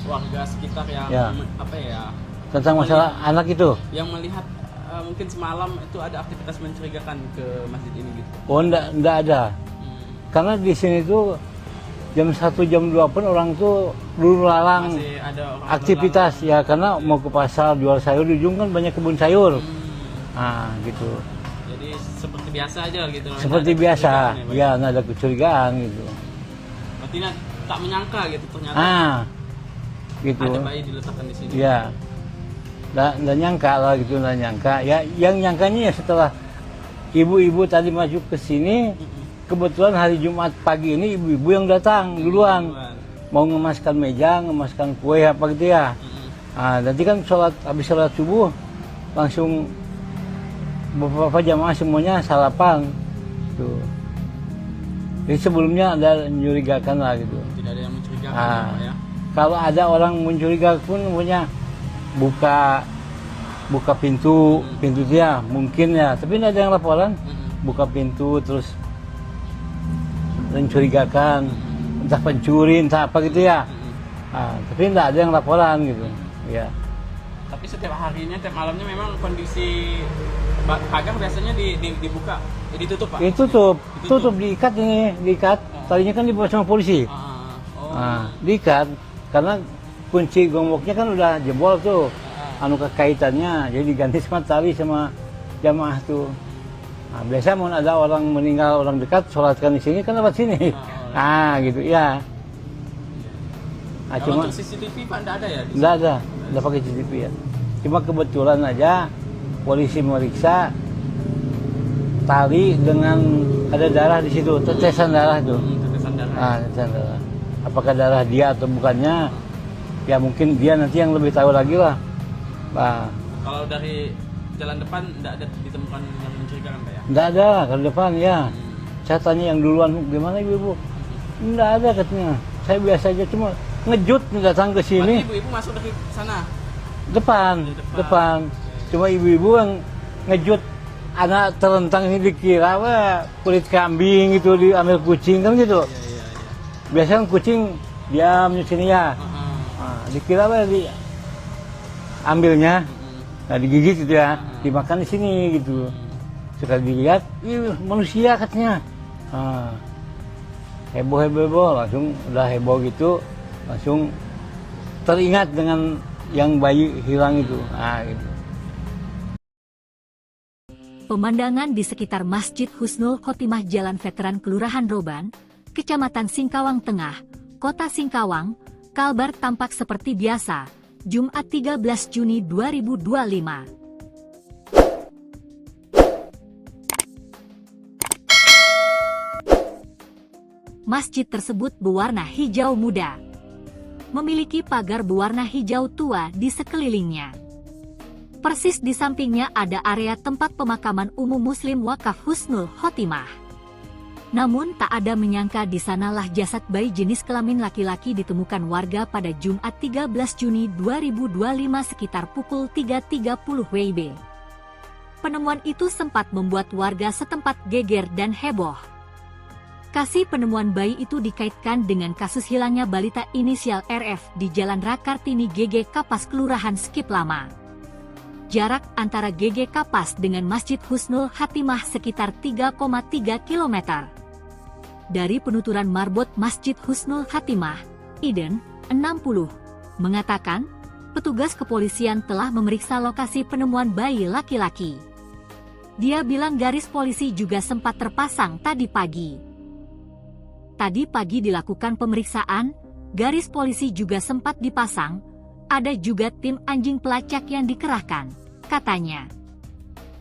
warga sekitar yang
Ya. Tentang masalah anak itu.
yang melihat mungkin semalam itu ada aktivitas mencurigakan ke masjid ini gitu.
Oh, enggak ada. Karena di sini tuh jam 1 jam 2 pun orang tuh lulu lalang
Masih ada orang
aktivitas ya, karena mau ke pasar jual sayur, di ujung kan banyak kebun sayur. Gitu.
Jadi seperti biasa aja gitu.
Seperti
Nggak ada
biasa.
kecurigaan Pak?
Ya, nggak ada kecurigaan gitu.
Berarti tak menyangka gitu ternyata
Gitu.
ada bayi diletakkan di sini.
Ya. Nggak nyangka lah gitu, nggak nyangka. Ya, yang nyangkanya ya setelah ibu-ibu tadi masuk ke sini, kebetulan hari Jumat pagi ini ibu-ibu yang datang duluan. Mau ngemaskan meja, ngemaskan kue apa gitu ya. Nanti kan habis sholat subuh langsung beberapa jamaah semuanya sarapan. Tuh. Jadi sebelumnya ada mencurigakan lah gitu.
Tidak ada yang mencurigakan ya, Pak ya.
Kalau ada orang mencurigakan pun punya buka pintu dia mungkin ya, tapi tidak ada yang laporan. Buka pintu terus mencurigakan, entah pencuri, entah apa gitu ya. Tapi tidak ada yang laporan gitu. Ya.
Tapi setiap harinya, tiap malamnya memang kondisi pagar biasanya dibuka, ditutup Pak?
Tutup, diikat ini, diikat. Tadinya kan dibawa sama polisi. Diikat, karena kunci gemboknya kan udah jebol tuh. Kaitannya, jadi diganti sama tali sama jamaah tuh. Biasa mau ada orang meninggal, orang dekat, sholatkan di sini kan lewat sini. Gitu ya.
Kalau
Cuma
untuk CCTV Pak tidak ada ya?
enggak ada pakai CCTV ya. Cuma kebetulan aja polisi meriksa tali dengan ada darah di situ, tetesan darah tuh.
Tetesan darah.
Tetesan darah. Apakah darah dia atau bukannya? Ya mungkin dia nanti yang lebih tahu lagi lah.
Kalau dari jalan depan tidak ada ditemukan yang mencurigakan Pak ya?
Enggak ada ke depan ya. Saya tanya yang duluan, gimana ibu? Enggak ada katanya. Saya biasa aja, cuma ngejut datang ke sini.
Berarti ibu-ibu masuk dari sana?
Depan. Cuma ibu-ibu yang ngejut anak terlentang ini dikira kulit kambing gitu, diambil kucing kan gitu.
Iya.
Biasanya kan kucing diam di sini ya. Dikira ambilnya, digigit gitu ya, dimakan di sini gitu. Sekali dilihat, ih manusia katanya. Heboh, langsung udah heboh gitu, langsung teringat dengan yang bayi hilang itu. Gitu.
Pemandangan di sekitar Masjid Husnul Khotimah Jalan Veteran Kelurahan Roban, Kecamatan Singkawang Tengah, Kota Singkawang, Kalbar tampak seperti biasa, Jumat 13 Juni 2025. Masjid tersebut berwarna hijau muda. Memiliki pagar berwarna hijau tua di sekelilingnya. Persis di sampingnya ada area tempat pemakaman umum Muslim Wakaf Husnul Khotimah. Namun tak ada menyangka di sanalah jasad bayi jenis kelamin laki-laki ditemukan warga pada Jumat 13 Juni 2025 sekitar pukul 3.30 WIB. Penemuan itu sempat membuat warga setempat geger dan heboh. Kasih penemuan bayi itu dikaitkan dengan kasus hilangnya balita inisial RF di Jalan Rakartini GG Kapas Kelurahan Skip Lama. Jarak antara GG Kapas dengan Masjid Husnul Khotimah sekitar 3,3 km. Dari penuturan marbot Masjid Husnul Khotimah, Iden, 60, mengatakan, petugas kepolisian telah memeriksa lokasi penemuan bayi laki-laki. Dia bilang garis polisi juga sempat terpasang tadi pagi. Tadi pagi dilakukan pemeriksaan, garis polisi juga sempat dipasang, ada juga tim anjing pelacak yang dikerahkan, katanya.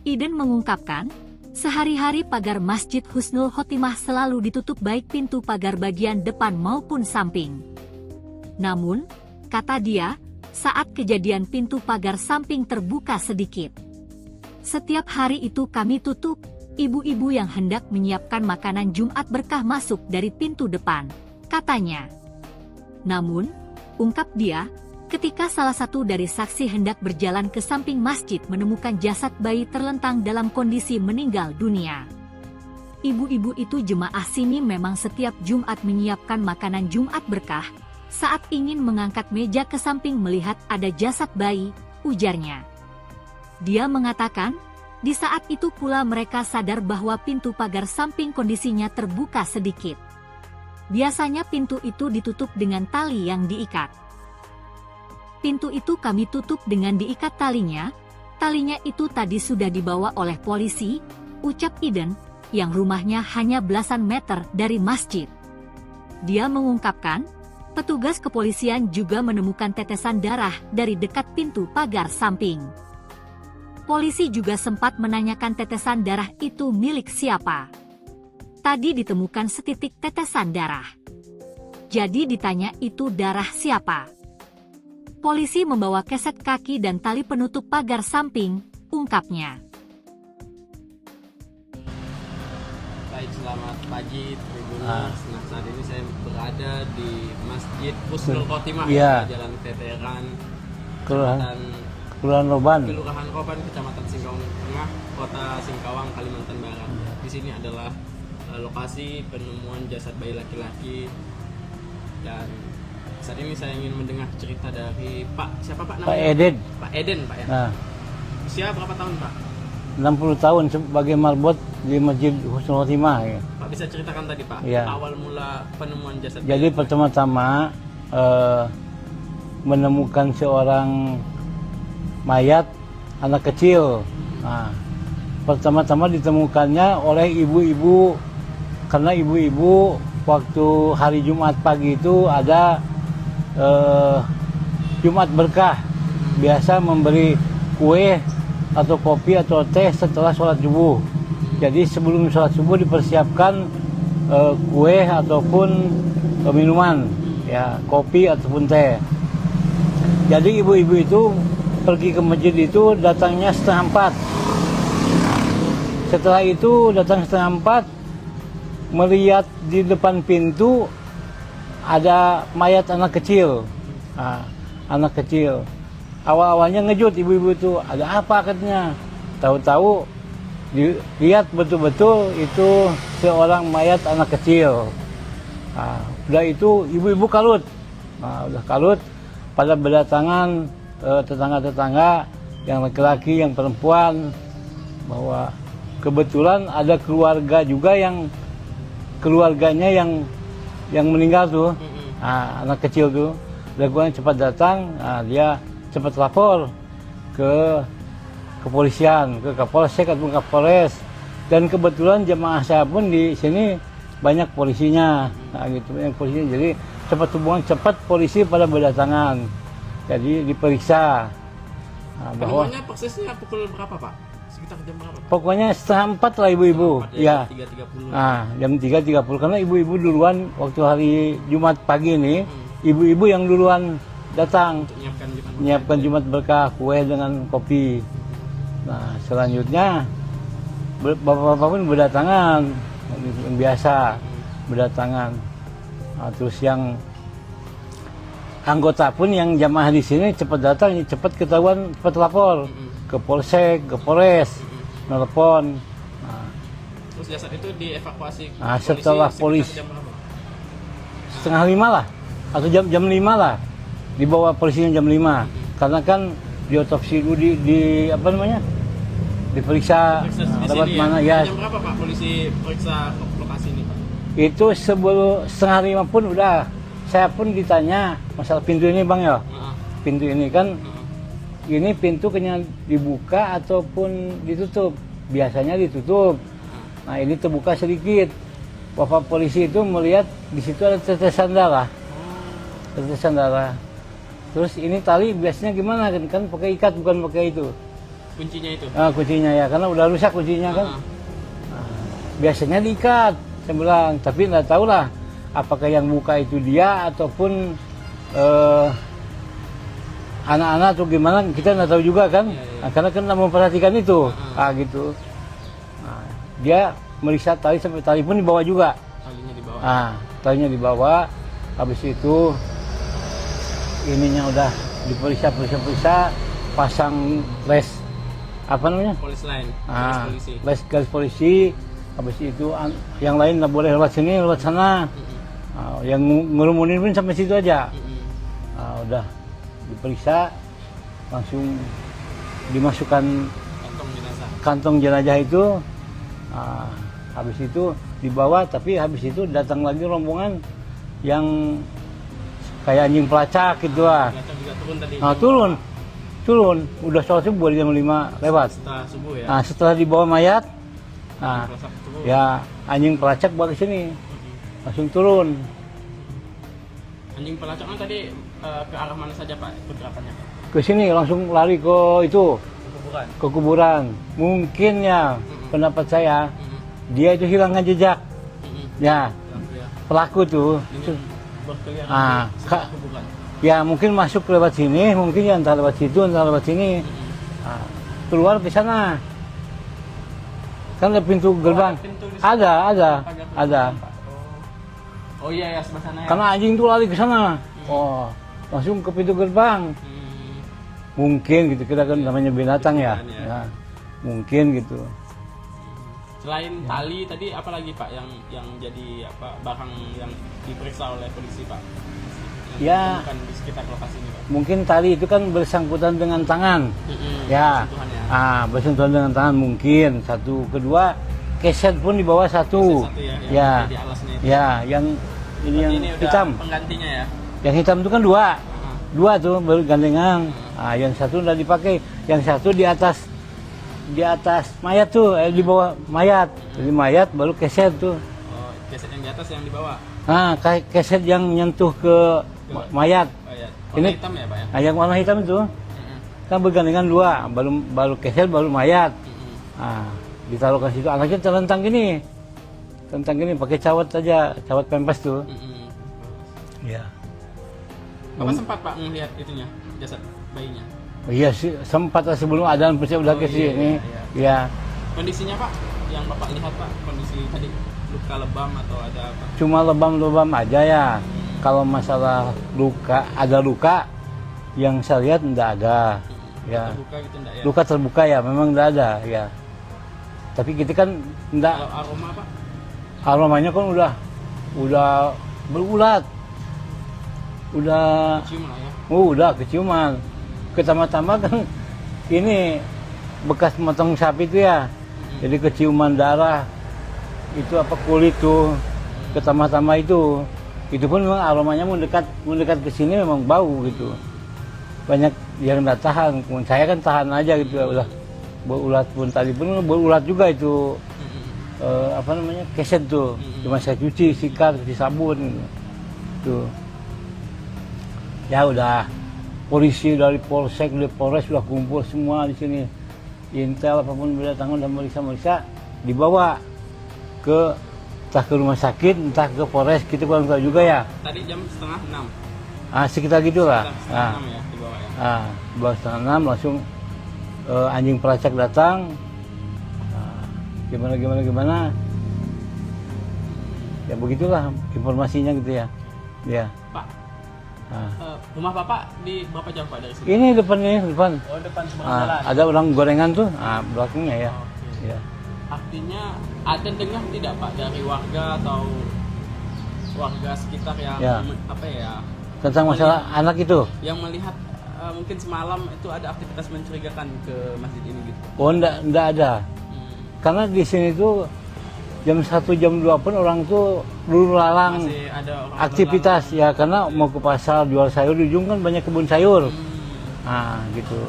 Iden mengungkapkan, sehari-hari pagar Masjid Husnul Khotimah selalu ditutup baik pintu pagar bagian depan maupun samping. Namun, kata dia, saat kejadian pintu pagar samping terbuka sedikit. Setiap hari itu kami tutup. Ibu-ibu yang hendak menyiapkan makanan Jumat berkah masuk dari pintu depan, katanya. Namun, ungkap dia, ketika salah satu dari saksi hendak berjalan ke samping masjid menemukan jasad bayi terlentang dalam kondisi meninggal dunia. Ibu-ibu itu jemaah sini memang setiap Jumat menyiapkan makanan Jumat berkah, saat ingin mengangkat meja ke samping melihat ada jasad bayi, ujarnya. Dia mengatakan, di saat itu pula mereka sadar bahwa pintu pagar samping kondisinya terbuka sedikit. Biasanya pintu itu ditutup dengan tali yang diikat. Pintu itu kami tutup dengan diikat talinya itu tadi sudah dibawa oleh polisi, ucap Iden, yang rumahnya hanya belasan meter dari masjid. Dia mengungkapkan, petugas kepolisian juga menemukan tetesan darah dari dekat pintu pagar samping. Polisi juga sempat menanyakan tetesan darah itu milik siapa. Tadi ditemukan setitik tetesan darah. Jadi ditanya itu darah siapa. Polisi membawa keset kaki dan tali penutup pagar samping, ungkapnya.
Baik, selamat pagi Tribuners. Nah, saat ini saya berada di Masjid Husnul Khotimah, Jalan Veteran
Kelurahan Roban,
Kecamatan Singkawang Tengah, Kota Singkawang, Kalimantan Barat. Di sini adalah lokasi penemuan jasad bayi laki-laki, dan saat ini saya ingin mendengar cerita dari siapa Pak namanya?
Pak Eden.
Pak Eden, Pak ya. Usia berapa tahun Pak?
60 tahun sebagai marbot di Masjid Husnul Khotimah. Ya.
Pak bisa ceritakan tadi Pak, awal mula penemuan jasad bayi.
Jadi pertama-tama menemukan seorang mayat anak kecil. Pertama-tama ditemukannya oleh ibu-ibu, karena ibu-ibu waktu hari Jumat pagi itu ada Jumat berkah, biasa memberi kue atau kopi atau teh setelah sholat subuh. Jadi sebelum sholat subuh dipersiapkan kue ataupun minuman, ya kopi ataupun teh. Jadi ibu-ibu itu pergi ke masjid itu datangnya 3:30. Setelah itu datang 3:30, melihat di depan pintu ada mayat anak kecil. Anak kecil. Awal-awalnya ngejut ibu-ibu itu, ada apa katanya. Tahu-tahu dilihat betul-betul itu seorang mayat anak kecil. Udah itu ibu-ibu kalut. Udah kalut, pada berdatangan tetangga-tetangga yang laki-laki yang perempuan, bahwa kebetulan ada keluarga juga yang keluarganya yang meninggal tuh. Anak kecil tuh. Laguan cepat datang, dia cepat lapor ke kepolisian, ke Kapolsek atau Kapolres. Dan kebetulan jemaah saya pun di sini banyak polisinya, gitu, banyak polisinya. Jadi cepat polisi pada berdatangan. Jadi diperiksa. Bahwa
Penemuannya persisnya pukul berapa Pak? Sekitar jam berapa Pak?
pokoknya 3:30 lah ibu-ibu. Ya.
3.30.
Jam 3.30 karena ibu-ibu duluan waktu hari Jumat pagi ini, ibu-ibu yang duluan datang
Untuk
menyiapkan Jumat berkah, kue dengan kopi. Nah, selanjutnya bapak-bapak pun berdatangan, yang biasa berdatangan. Terus yang anggota pun yang jamaah di sini cepat datang, cepat ketahuan, cepat lapor ke Polsek, ke Polres, nelpon.
Terus jasad itu dievakuasi
Setelah polisi
jam berapa?
4:30 lah, atau jam 5 lah, dibawa polisinya jam 5. Karena kan diotopsi dulu di apa namanya, diperiksa
Di
lewat
sini
mana
ya?
ya.
Jam berapa Pak polisi periksa lokasi ini Pak?
Itu sebelum 4:30 pun udah, saya pun ditanya masalah pintu ini bang ya. Pintu ini kan, ini pintu kena dibuka ataupun ditutup. Biasanya ditutup. Nah ini terbuka sedikit. Bapak polisi itu melihat di situ ada tetesan darah. Tetesan darah. Terus ini tali biasanya gimana kan pakai ikat bukan pakai itu.
Kuncinya itu?
Kuncinya ya, karena udah rusak kuncinya kan. Biasanya diikat, saya bilang. Tapi nggak tahu lah apakah yang buka itu dia ataupun anak-anak atau gimana, kita nggak tahu juga kan. Karena kan nggak memperhatikan itu. Gitu. Dia meriksa tali sampai tali pun dibawa juga.
Talinya dibawa.
Talinya dibawa. Habis itu ininya udah diperiksa, pasang les apa namanya?
Polis line, polisi.
Garis polisi. Habis itu yang lain nggak boleh lewat sini, lewat sana. Yang ngerumunin pun sampai situ aja. Udah diperiksa, langsung dimasukkan kantong jenazah itu. Habis itu dibawa, tapi habis itu datang lagi rombongan yang kayak anjing pelacak gitu lah. Turun, udah sholat subuh jam 5 lewat.
Setelah subuh ya?
Setelah dibawa mayat, ya anjing pelacak bawa ke sini, langsung turun.
Anjing pelacaknya tadi ke arah mana saja Pak pergerakannya?
Ke sini langsung lari ke itu, ke kuburan. Mungkin ya pendapat saya, dia itu hilangkan jejak. Ya, pelaku tuh. Ya mungkin masuk lewat sini, mungkin ya entah lewat situ, entah lewat sini. Keluar ke sana. Kan ada pintu gerbang. Ada.
Oh iya ya, sebelah sana ya.
Karena anjing itu lari ke sana. Langsung ke pintu gerbang. Mungkin gitu, kita kan namanya binatang ya. Mungkin gitu.
Selain tali tadi apa lagi Pak yang jadi barang yang diperiksa oleh polisi Pak?
Ya,
di sekitar lokasi ini Pak.
Mungkin tali itu kan bersangkutan dengan tangan. Ya. Bersentuhan dengan tangan mungkin. Satu, kedua keset pun di bawah satu. Ya. Ya, yang ini hitam.
Penggantinya ya.
Yang hitam itu kan dua tuh bergandengan. Yang satu udah dipakai, yang satu di atas mayat tuh, di bawah mayat. Jadi mayat baru keset tuh.
Oh, keset yang di atas yang di bawah.
Keset yang nyentuh ke mayat.
Warna hitam ya Pak ya?
Yang warna hitam itu kan bergandengan dua, baru keset baru mayat. Ditaruh ke situ, anaknya terlentang gini pakai cawat aja, cawat pempes tuh. Ya.
Bapak sempat Pak melihat itunya, jasad bayinya?
Iya sih, sempat sebelum adzan pasti udah ke sini. Ya.
Kondisinya Pak, yang Bapak lihat Pak, kondisi tadi luka lebam atau ada apa?
Cuma lebam-lebam aja ya. Kalau masalah ada luka yang saya lihat enggak ada. Ya.
Terbuka gitu enggak ya?
Luka terbuka ya, memang enggak ada ya. Tapi kita kan enggak.
Kalau aroma Pak?
Aromanya kan udah berulat. Udah
kecium lah ya.
Udah keciuman. Pertama-tama kan ini bekas motong sapi itu ya. Jadi keciuman darah itu apa kulit tuh ketama-tama itu pun memang aromanya mendekat ke sini memang bau gitu. Banyak yang nggak tahan, saya kan tahan aja gitu udah. Berulat pun tadi pun berulat juga itu apa namanya keset tuh, cuma saya cuci sikat, cuci sabun gitu. Tuh. Ya udah polisi dari polsek, dari polres sudah kumpul semua di sini. Intel apapun berdatangan dan meriksa dibawa ke entah ke rumah sakit, entah ke polres, kita kurang tahu juga ya.
Tadi jam setengah 6.
Sekitar gitulah.
Setengah 6 ya dibawa ya.
Bawa setengah 6 langsung anjing pelacak datang. Gimana. Ya begitulah informasinya gitu ya. Ya.
Pak, rumah Bapak di berapa jauh Pak dari sini?
Ini depan.
Oh, depan seberang jalan.
Ada orang gorengan tuh, belakangnya ya.
Oke.
Ya.
Artinya ada dengar tidak Pak dari warga atau warga sekitar yang
Ya.
apa ya?
Tentang masalah anak itu.
Yang melihat mungkin semalam itu ada aktivitas mencurigakan ke masjid ini gitu.
Oh, enggak ada. Karena di sini tuh jam 1 jam 2 pun orang tuh lulu lalang
Masih ada orang
aktivitas ya, karena mau ke pasar jual sayur, di ujung kan banyak kebun sayur. Gitu.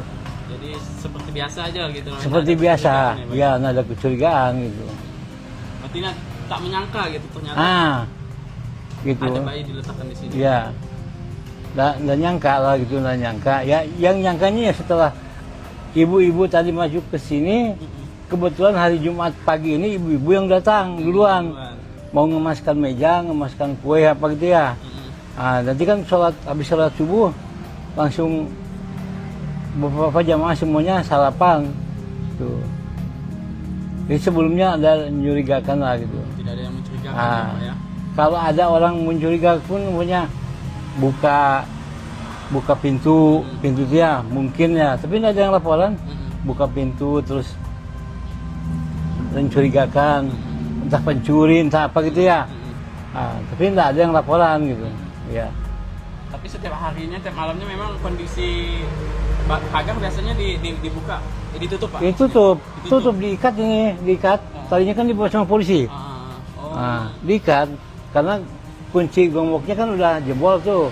Jadi seperti biasa aja gitu.
Seperti
Ada
biasa.
kecurigaan
Ya, nggak ada kecurigaan gitu.
Berarti tak menyangka gitu ternyata
Gitu.
ada bayi diletakkan di sini.
Ya. Nggak nyangka lah gitu, nggak nyangka. Ya, yang nyangkanya ya setelah ibu-ibu tadi masuk ke sini, kebetulan hari Jumat pagi ini ibu-ibu yang datang duluan. Mau ngemaskan meja, ngemaskan kue apa gitu ya. Nanti kan habis sholat subuh langsung beberapa jamaah semuanya sarapan. Tuh. Jadi sebelumnya ada mencurigakan lah gitu.
Tidak ada yang mencurigakan ya, Pak ya.
Kalau ada orang mencurigakan pun punya buka pintu dia mungkin ya, tapi tidak ada yang laporan. Buka pintu terus mencurigakan, entah pencuri, entah apa gitu ya. Tapi tidak ada yang laporan gitu. Ya.
Tapi setiap harinya, tiap malamnya memang kondisi pagar biasanya dibuka, ditutup Pak?
Tutup, diikat ini, diikat. Tadinya kan dibawa sama polisi. Diikat, karena kunci gemboknya kan udah jebol tuh.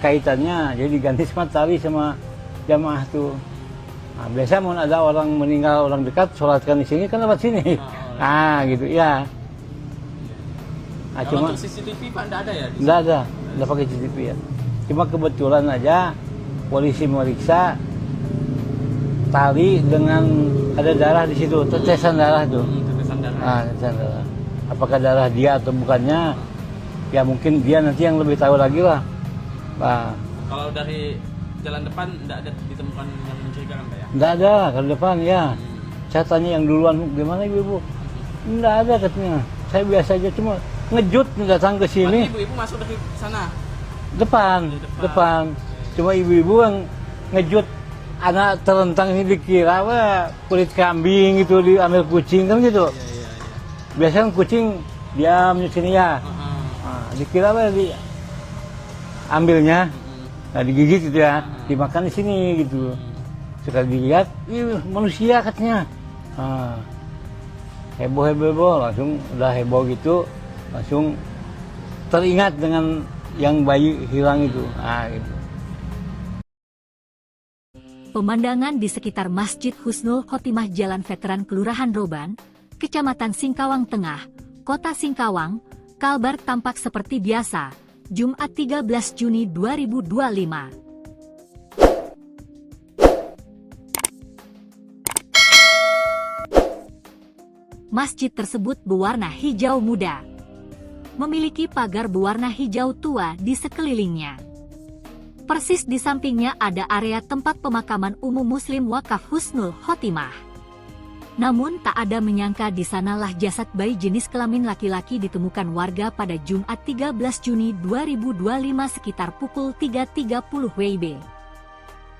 Kaitannya, jadi diganti sama tali sama jamaah tuh. Biasa mau ada orang meninggal, orang dekat, sholatkan di sini kan lewat sini. Gitu ya.
Kalau
Cuma
untuk CCTV Pak enggak ada ya?
Enggak pakai CCTV ya. Cuma kebetulan aja polisi meriksa tali dengan ada darah di situ, tetesan darah tuh.
Tetesan darah.
Tetesan darah. Apakah darah dia atau bukannya? Ya mungkin dia nanti yang lebih tahu lagi lah.
Kalau dari jalan depan enggak ada ditemukan yang mencurigakan Pak ya?
Enggak ada kalau depan ya. Saya tanya yang duluan, gimana ibu? Enggak ada katanya. Saya biasa aja, cuma ngejut datang ke sini.
Ibu-ibu masuk dari sana?
Depan. Cuma ibu-ibu yang ngejut anak terentang ini dikira kulit kambing gitu, diambil kucing kan gitu.
Iya.
Biasanya kucing diam di sini ya. Dikira ambilnya, digigit gitu ya, dimakan di sini gitu. Sekali dilihat, manusia katanya. Heboh, langsung udah heboh gitu, langsung teringat dengan yang bayi hilang itu. Gitu.
Pemandangan di sekitar Masjid Husnul Khotimah Jalan Veteran Kelurahan Roban, Kecamatan Singkawang Tengah, Kota Singkawang, Kalbar tampak seperti biasa, Jumat 13 Juni 2025. Masjid tersebut berwarna hijau muda. Memiliki pagar berwarna hijau tua di sekelilingnya. Persis di sampingnya ada area tempat pemakaman umum Muslim Wakaf Husnul Khotimah. Namun tak ada menyangka di sanalah jasad bayi jenis kelamin laki-laki ditemukan warga pada Jumat 13 Juni 2025 sekitar pukul 3.30 WIB.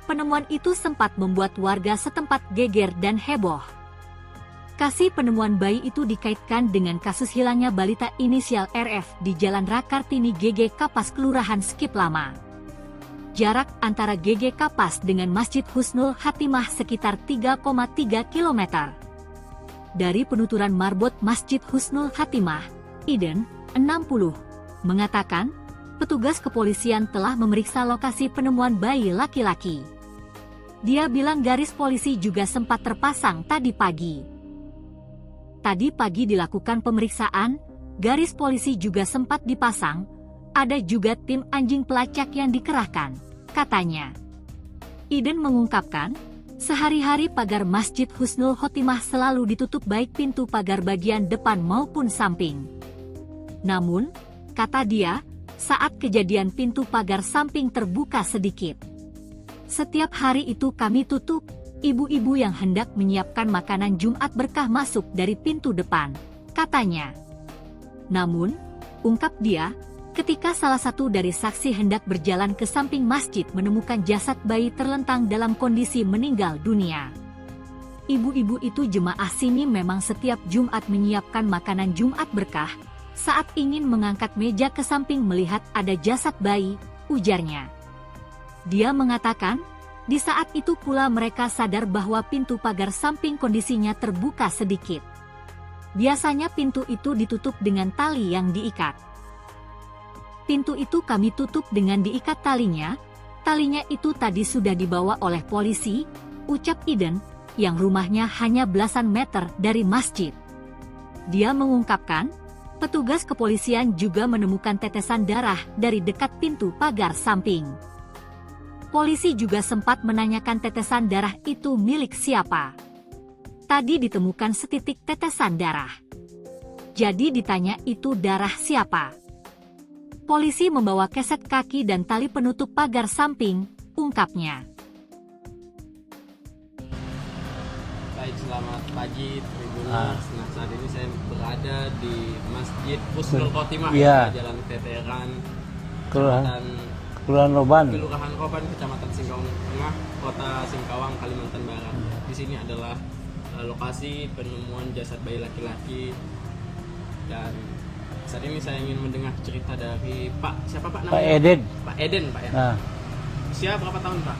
Penemuan itu sempat membuat warga setempat geger dan heboh. Lokasi penemuan bayi itu dikaitkan dengan kasus hilangnya balita inisial RF di Jalan Rakartini GG Kapas Kelurahan Skip Lama. Jarak antara GG Kapas dengan Masjid Husnul Khotimah sekitar 3,3 km. dari penuturan marbot Masjid Husnul Khatimah, Iden, 60, mengatakan, petugas kepolisian telah memeriksa lokasi penemuan bayi laki-laki. Dia bilang garis polisi juga sempat terpasang tadi pagi. Tadi pagi dilakukan pemeriksaan, garis polisi juga sempat dipasang, ada juga tim anjing pelacak yang dikerahkan, katanya. Iden mengungkapkan, sehari-hari pagar Masjid Husnul Khotimah selalu ditutup baik pintu pagar bagian depan maupun samping. Namun, kata dia, saat kejadian pintu pagar samping terbuka sedikit. Setiap hari itu kami tutup, ibu-ibu yang hendak menyiapkan makanan Jumat berkah masuk dari pintu depan, katanya. Namun, ungkap dia, ketika salah satu dari saksi hendak berjalan ke samping masjid menemukan jasad bayi terlentang dalam kondisi meninggal dunia. Ibu-ibu itu jemaah sini memang setiap Jumat menyiapkan makanan Jumat berkah, saat ingin mengangkat meja ke samping melihat ada jasad bayi, ujarnya. Dia mengatakan, di saat itu pula mereka sadar bahwa pintu pagar samping kondisinya terbuka sedikit. Biasanya pintu itu ditutup dengan tali yang diikat. Pintu itu kami tutup dengan diikat talinya itu tadi sudah dibawa oleh polisi, ucap Iden, yang rumahnya hanya belasan meter dari masjid. Dia mengungkapkan, petugas kepolisian juga menemukan tetesan darah dari dekat pintu pagar samping. Polisi juga sempat menanyakan tetesan darah itu milik siapa. Tadi ditemukan setitik tetesan darah. Jadi ditanya itu darah siapa. Polisi membawa keset kaki dan tali penutup pagar samping, ungkapnya.
Baik, selamat pagi Tribuners. Nah, saat ini saya berada di Masjid Husnul Khotimah, Jalan Veteran,
Kelurahan Roban,
Kecamatan Singkawang Tengah, Kota Singkawang, Kalimantan Barat. Di sini adalah lokasi penemuan jasad bayi laki-laki, dan saat ini saya ingin mendengar cerita dari siapa Pak namanya?
Pak Eden.
Pak Eden, Pak ya.
Nah,
usia berapa tahun Pak?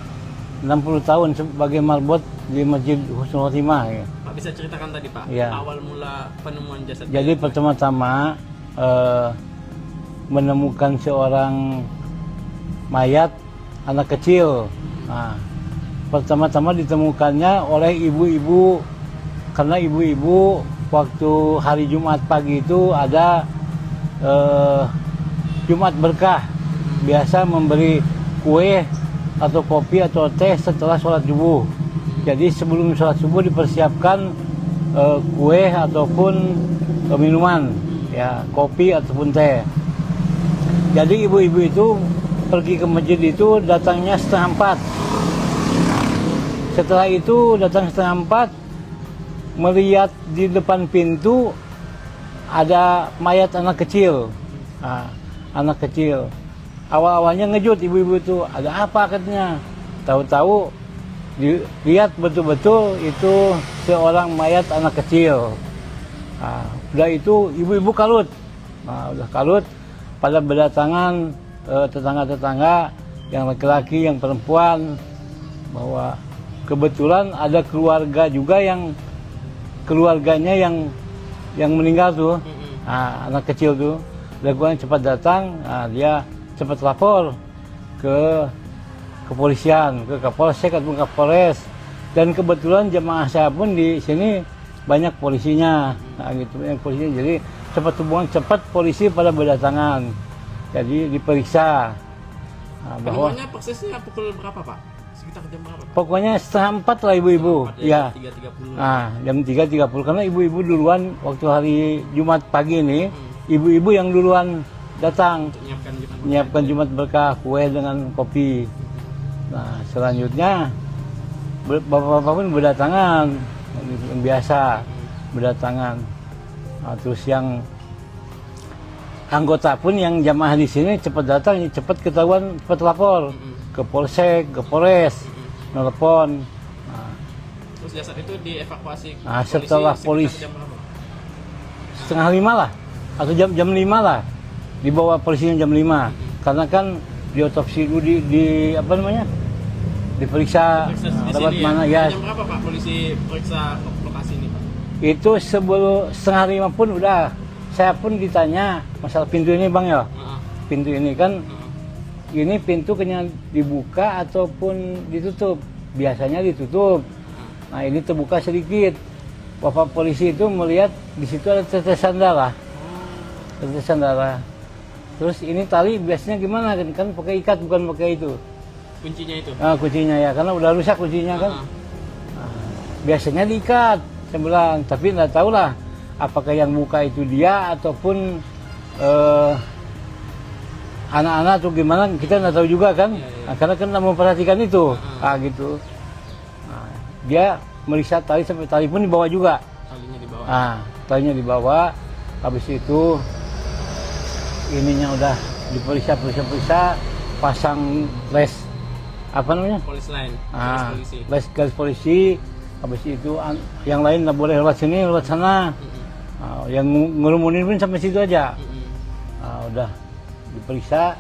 60 tahun sebagai marbot di Masjid Husnul Khotimah. Ya.
Pak bisa ceritakan tadi Pak,
ya.
Awal mula penemuan jasad.
Jadi pertama-tama menemukan seorang mayat anak kecil. Nah, pertama-tama ditemukannya oleh ibu-ibu, karena ibu-ibu waktu hari Jumat pagi itu ada Jumat berkah, biasa memberi kue atau kopi atau teh setelah sholat subuh. Jadi sebelum sholat subuh dipersiapkan kue ataupun minuman, ya kopi ataupun teh. Jadi ibu-ibu itu pergi ke masjid itu datangnya 3:30. Setelah itu datang 3:30, melihat di depan pintu ada mayat anak kecil. Nah, anak kecil. Awal-awalnya ngejut ibu-ibu itu, ada apa katanya. Tahu-tahu dilihat betul-betul itu seorang mayat anak kecil. Nah, udah itu ibu-ibu kalut. Nah, udah kalut, pada berdatangan tetangga-tetangga yang laki-laki, yang perempuan, bahwa kebetulan ada keluarga juga yang keluarganya yang meninggal tuh, anak kecil tuh, lakukan cepat datang, dia cepat lapor ke kepolisian, ke Kapolsek atau Kapolres, dan kebetulan jemaah saya pun di sini banyak polisinya, gitu, banyak polisinya, jadi cepat polisi pada berdatangan, jadi diperiksa. Bahwa
penemuannya persisnya pukul berapa Pak? Sekitar jam berapa Pak?
Pokoknya 3:30 lah ibu-ibu, ya.
3.30.
Jam 3.30 karena ibu-ibu duluan waktu hari Jumat pagi ini, ibu-ibu yang duluan datang menyiapkan Jumat berkah, kue dengan kopi. Nah, selanjutnya bapak-bapak pun berdatangan, yang biasa berdatangan. Nah, terus yang anggota pun yang jamaah di sini cepat datang, cepat ketahuan, cepat lapor ke Polsek, ke Polres, nelpon. Nah,
terus jasad itu dievakuasi.
Nah, setelah polisi 4:30 lah, atau jam 5 lah, dibawa polisinya jam 5, karena kan diotopsi dulu, di apa namanya, diperiksa tempat mana ya.
Jam berapa Pak polisi periksa lokasi ini Pak?
Itu sebelum setengah 5 pun udah. Saya pun ditanya masalah pintu ini bang ya. Pintu ini kan, ini pintu kena dibuka ataupun ditutup. Biasanya ditutup. Nah ini terbuka sedikit. Bapak polisi itu melihat di situ ada tetesan darah. Tetesan darah. Terus ini tali biasanya gimana kan pakai ikat bukan pakai itu.
Kuncinya itu.
Nah, kuncinya ya karena udah rusak kuncinya kan. Nah, biasanya diikat. Saya bilang, tapi nggak tahu lah apakah yang buka itu dia ataupun anak-anak atau gimana, kita nggak tahu juga kan. Nah, karena kan nggak memperhatikan itu. Gitu. Nah, dia meriksa tali sampai tali pun dibawa juga.
Talinya dibawa.
Talinya dibawa. Habis itu ininya udah diperiksa, pasang les apa namanya?
Polis lain. Polisi.
Les garis polisi. Habis itu yang lain nggak boleh lewat sini, lewat sana. Yang ngerumunin pun sampai situ aja. Udah diperiksa,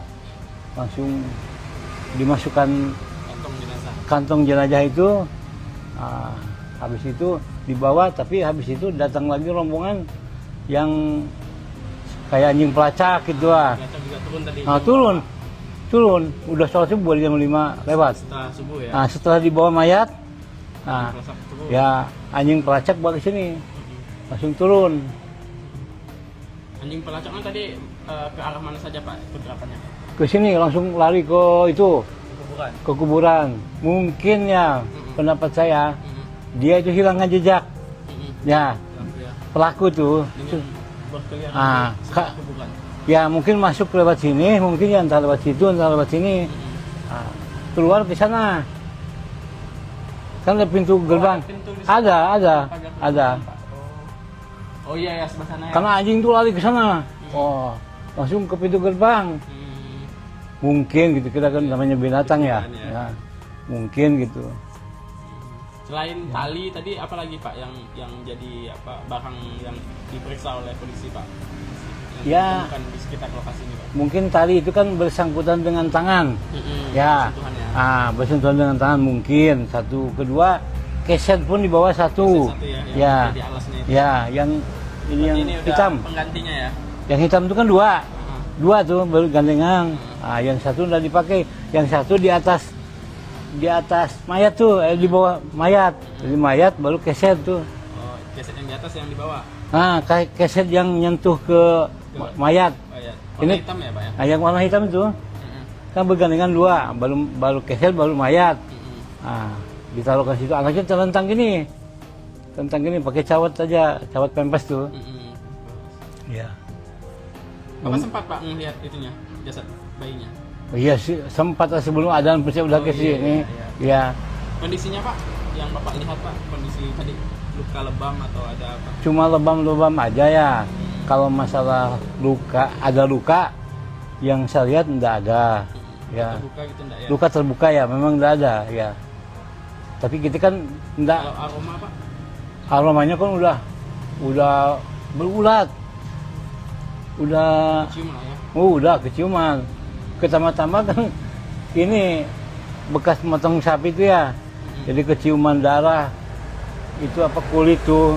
langsung dimasukkan kantong jenazah itu. Habis itu dibawa, tapi habis itu datang lagi rombongan yang kayak anjing pelacak gitu lah. Turun. Udah sholat subuh jam 5 lewat.
Setelah subuh ya.
Setelah dibawa mayat, ya anjing pelacak balik sini, langsung turun.
Anjing pelacaknya tadi ke arah mana saja Pak pergerakannya?
Ke sini langsung lari ke itu, ke kuburan. Mungkin ya pendapat saya dia itu hilangkan jejak. Ya pelaku tuh. Ya mungkin masuk lewat sini, mungkin ya entah lewat situ, entah lewat sini. Keluar ke sana. Kan ada pintu gerbang. Ada.
Oh iya ya sebelah sana ya.
Karena anjing tuh lari ke sana. Langsung ke pintu gerbang. Mungkin gitu, kita kan namanya binatang ya. Mungkin gitu.
Selain tali tadi apa lagi Pak yang jadi barang yang diperiksa oleh polisi Pak? Yang ditemukan di sekitar lokasi ini Pak. Mungkin
tali itu kan bersangkutan dengan tangan. Bersentuhan dengan tangan mungkin satu. Kedua, keset pun di bawah satu. Ya, yang ini hitam.
Penggantinya ya.
Yang hitam itu kan dua tuh baru gandengan. Yang satu udah dipakai, yang satu di atas mayat tuh, di bawah mayat. Jadi mayat baru keset tuh.
Keset yang di atas yang di bawah.
Keset yang nyentuh ke mayat.
Warna hitam ya Pak ya?
Yang warna hitam itu kan bergandengan dua, baru keset baru mayat. Ditaruh ke situ, anaknya terlentang gini pakai cawat aja, cawat pempes tuh. Ya.
Bapak sempat Pak melihat itunya, jasad bayinya?
Iya sih, sempat sebelum adzan saya udah ke sini. Ya.
Kondisinya Pak, yang Bapak lihat Pak, kondisi tadi luka lebam atau ada apa?
Cuma lebam-lebam aja ya. Kalau masalah ada luka yang saya lihat enggak ada. Ya.
Terbuka gitu enggak ya?
Luka terbuka ya, memang enggak ada ya. Tapi kita kan enggak.
Kalau aroma Pak?
Aromanya kan udah berulat. Udah
kecium lah ya.
Udah keciuman. Pertama-tama kan ini bekas motong sapi itu ya. Jadi keciuman darah. Itu kulit tuh.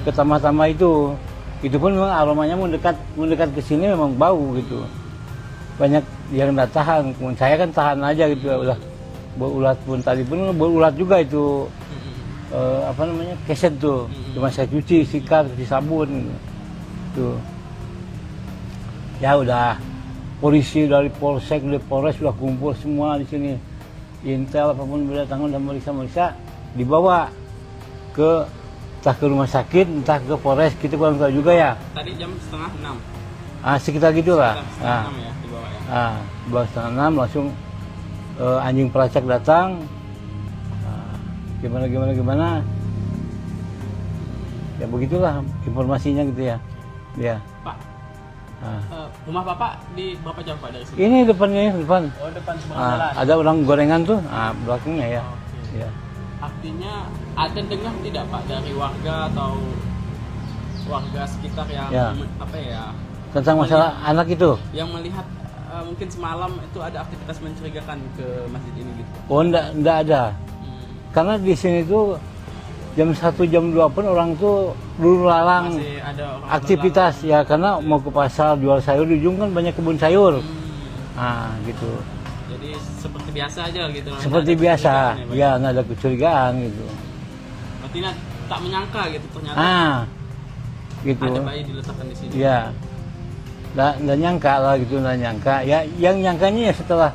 Pertama-tama itu pun memang aromanya mendekat ke sini memang bau gitu. Banyak yang nggak tahan. Saya kan tahan aja gitu. Udah berulat pun tadi pun berulat juga itu. Keset tuh. Cuma saya cuci, sikat, cuci sabun gitu. Ya udah, polisi dari polsek, dari polres sudah kumpul semua di sini. Intel apapun berdatangan dan meriksa, dibawa entah ke rumah sakit, entah ke polres, kita kurang tahu juga ya.
Tadi jam 5:30.
Sekitar gitulah.
Setengah 6 ya dibawa ya.
Dibawa 5:30 langsung anjing pelacak datang. Gimana. Ya begitulah informasinya gitu ya. Ya.
Pak, rumah Bapak di berapa jauh Pak dari sini?
Ini depan.
Oh, depan seberang jalan.
Ada orang gorengan tuh, belakangnya ya.
Okay.
Ya.
Artinya ada dengar tidak Pak dari warga atau warga sekitar yang
tentang masalah anak itu?
Yang melihat mungkin semalam itu ada aktivitas mencurigakan ke masjid ini gitu.
Oh, enggak ada. Karena di sini tuh jam 1 jam 2 pun orang tuh dulu lalang
Masih ada orang
aktivitas ya, karena mau ke pasar jual sayur, di ujung kan banyak kebun sayur. Nah gitu,
Jadi seperti biasa aja gitu.
seperti
Nggak ada
biasa
kecurigaan Pak?
ya, nggak ada kecurigaan gitu.
Berarti tak menyangka gitu ternyata
Gitu
ada bayi diletakkan di sini.
ya, nggak nyangka lah gitu, nggak nyangka ya. Yang nyangkanya ya setelah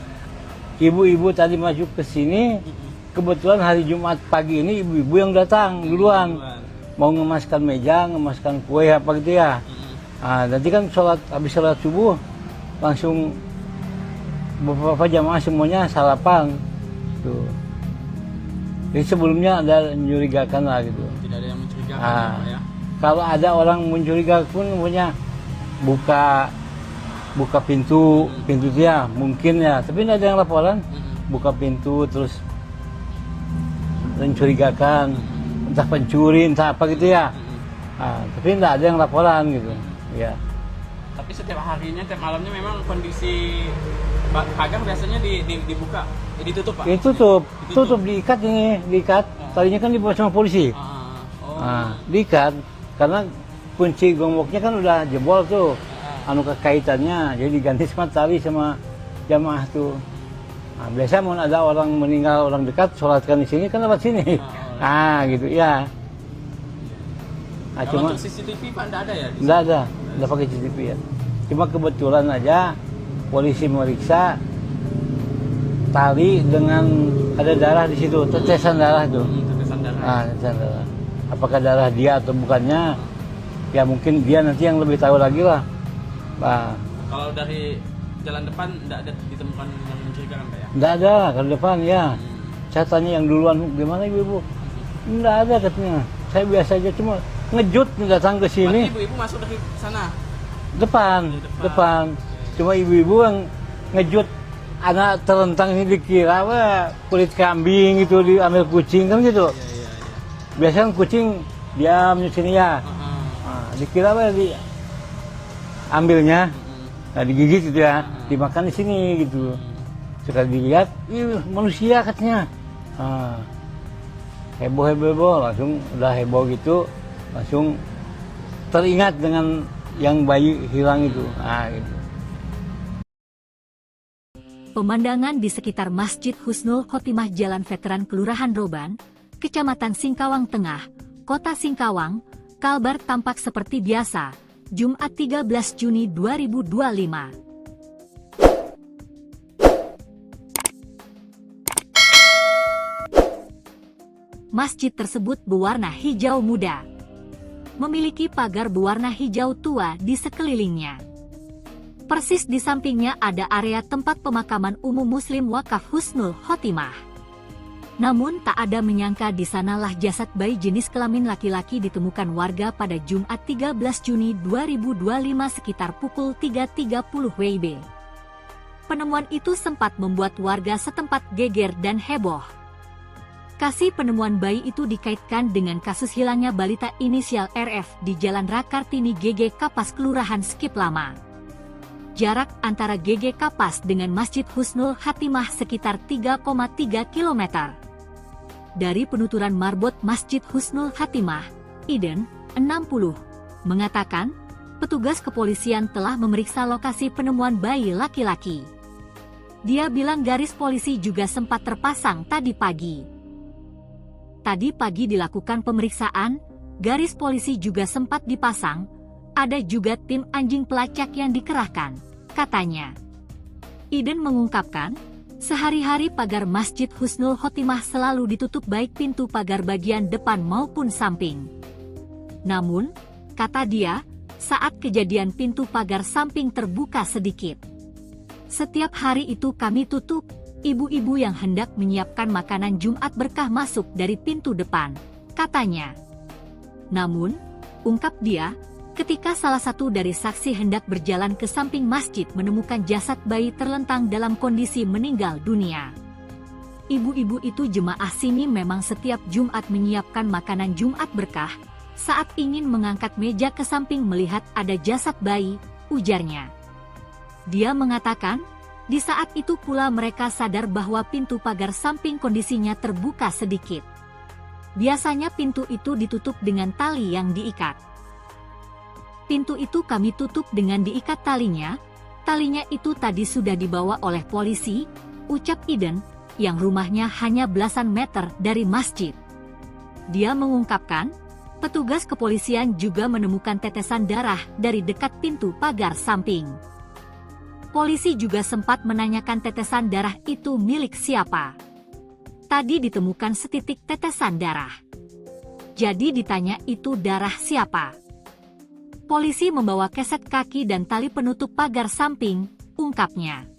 ibu-ibu tadi masuk ke sini, kebetulan hari Jumat pagi ini ibu-ibu yang datang duluan, mau ngemaskan meja, ngemaskan kue apa gitu ya. Nanti kan habis sholat subuh langsung beberapa jamaah semuanya sarapan tuh. Jadi sebelumnya ada mencurigakan lah gitu.
Tidak ada yang mencurigakan ya, Pak ya.
Kalau ada orang mencurigakan pun punya buka pintu dia mungkin ya, tapi tidak ada yang laporan. Buka pintu terus mencurigakan, entah pencuri entah apa gitu ya. Tapi tidak ada yang laporan gitu ya.
Tapi setiap harinya, tiap malamnya memang kondisi pagar biasanya dibuka, ditutup Pak?
Tutup, diikat ini, diikat. Tadinya kan dibawa sama polisi. Diikat karena kunci gemboknya kan udah jebol tuh, kekaitannya, jadi diganti sama tali sama jamaah tuh. Biasa mau ada orang meninggal, orang dekat, sholatkan di sini kan lewat sini. Gitu ya.
Kalau
Cuma
untuk CCTV Pak nggak ada ya?
Nggak pakai CCTV ya. Cuma kebetulan aja polisi meriksa tali dengan ada darah di situ, tetesan darah tuh.
Tetesan darah.
Tetesan darah. Apakah darah dia atau bukannya? Ya mungkin dia nanti yang lebih tahu lagi lah.
Kalau dari jalan depan nggak ada ditemukan yang mencurigakan Pak ya?
Nggak ada kalau depan ya. Saya tanya yang duluan, gimana ibu-ibu? Nggak ada katanya. Saya biasa aja, cuma ngejut datang ke sini.
Berarti ibu-ibu masuk dari sana?
Depan. Cuma ibu-ibu yang ngejut anak terentang ini dikira kulit kambing gitu, diambil kucing kan gitu. Biasanya kucing diam di sini ya. Dikira diambilnya, digigit gitu ya, dimakan di sini gitu. Sekali dilihat, manusia katanya. Heboh, langsung udah heboh gitu, langsung teringat dengan yang bayi hilang itu. Gitu.
Pemandangan di sekitar Masjid Husnul Khotimah Jalan Veteran Kelurahan Roban, Kecamatan Singkawang Tengah, Kota Singkawang, Kalbar tampak seperti biasa, Jumat 13 Juni 2025. Masjid tersebut berwarna hijau muda, memiliki pagar berwarna hijau tua di sekelilingnya. Persis di sampingnya ada area tempat pemakaman umum Muslim Wakaf Husnul Khotimah. Namun tak ada menyangka di sanalah jasad bayi jenis kelamin laki-laki ditemukan warga pada Jumat 13 Juni 2025 sekitar pukul 3.30 WIB. Penemuan itu sempat membuat warga setempat geger dan heboh. Kasih penemuan bayi itu dikaitkan dengan kasus hilangnya balita inisial RF di Jalan Rakartini GG Kapas Kelurahan Skip Lama. Jarak antara GG Kapas dengan Masjid Husnul Khotimah sekitar 3,3 km. Dari penuturan marbot Masjid Husnul Khotimah, Iden, 60, mengatakan, petugas kepolisian telah memeriksa lokasi penemuan bayi laki-laki. Dia bilang garis polisi juga sempat terpasang tadi pagi. Tadi pagi dilakukan pemeriksaan, garis polisi juga sempat dipasang, ada juga tim anjing pelacak yang dikerahkan, katanya. Iden mengungkapkan, sehari-hari pagar Masjid Husnul Khotimah selalu ditutup baik pintu pagar bagian depan maupun samping. Namun, kata dia, saat kejadian pintu pagar samping terbuka sedikit. Setiap hari itu kami tutup, ibu-ibu yang hendak menyiapkan makanan Jumat berkah masuk dari pintu depan, katanya. Namun, ungkap dia, ketika salah satu dari saksi hendak berjalan ke samping masjid menemukan jasad bayi terlentang dalam kondisi meninggal dunia. Ibu-ibu itu jemaah sini memang setiap Jumat menyiapkan makanan Jumat berkah, saat ingin mengangkat meja ke samping melihat ada jasad bayi, ujarnya. Dia mengatakan, di saat itu pula mereka sadar bahwa pintu pagar samping kondisinya terbuka sedikit. Biasanya pintu itu ditutup dengan tali yang diikat. Pintu itu kami tutup dengan diikat talinya. Talinya itu tadi sudah dibawa oleh polisi, ucap Iden, yang rumahnya hanya belasan meter dari masjid. Dia mengungkapkan, petugas kepolisian juga menemukan tetesan darah dari dekat pintu pagar samping. Polisi juga sempat menanyakan tetesan darah itu milik siapa. Tadi ditemukan setitik tetesan darah. Jadi ditanya itu darah siapa? Polisi membawa keset kaki dan tali penutup pagar samping, ungkapnya.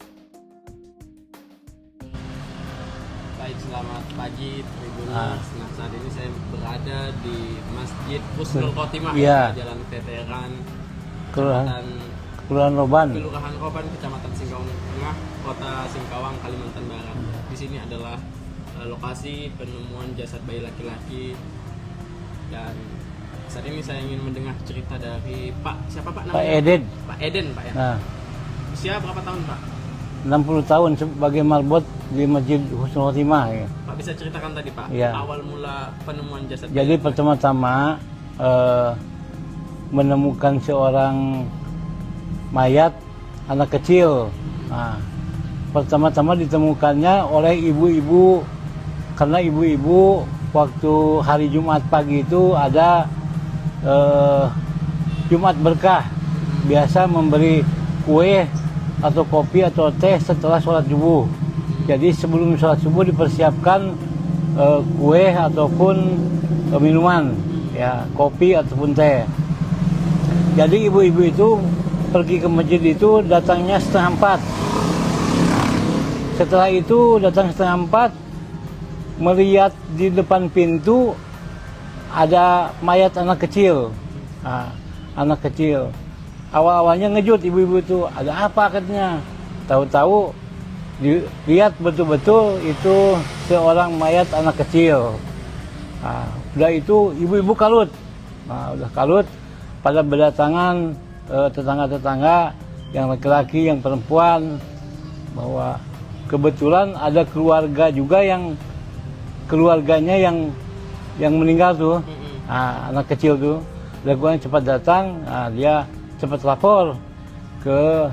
Baik, selamat pagi Tribuners. Nah, saat ini saya berada di Masjid Husnul Khotimah, Jalan Veteran,
Kelurahan Roban,
Kecamatan Singkawang Tengah, Kota Singkawang, Kalimantan Barat. Di sini adalah lokasi penemuan jasad bayi laki-laki, dan saat ini saya ingin mendengar cerita dari siapa Pak namanya?
Pak Eden.
Pak Eden, Pak ya.
Nah,
usia berapa tahun Pak?
60 tahun sebagai marbot di Masjid Husnul Khotimah. Ya.
Pak bisa ceritakan tadi Pak,
ya,
awal mula penemuan jasad bayi.
Jadi pertama-tama menemukan seorang mayat anak kecil. Nah, pertama-tama ditemukannya oleh ibu-ibu, karena ibu-ibu waktu hari Jumat pagi itu ada Jumat berkah, biasa memberi kue atau kopi atau teh setelah sholat subuh. Jadi sebelum sholat subuh dipersiapkan kue ataupun minuman, ya, kopi ataupun teh. Jadi ibu-ibu itu pergi ke masjid itu datangnya 3:30. Setelah itu datang 3:30, melihat di depan pintu ada mayat anak kecil. Nah, anak kecil. Awal-awalnya ngejut ibu-ibu itu, ada apa katanya. Tahu-tahu dilihat betul-betul itu seorang mayat anak kecil. Nah, udah itu ibu-ibu kalut. Nah, udah kalut, pada berdatangan tetangga-tetangga yang laki-laki, yang perempuan, bahwa kebetulan ada keluarga juga yang keluarganya yang meninggal tuh, anak kecil tuh. Lakukan cepat datang, dia cepat lapor ke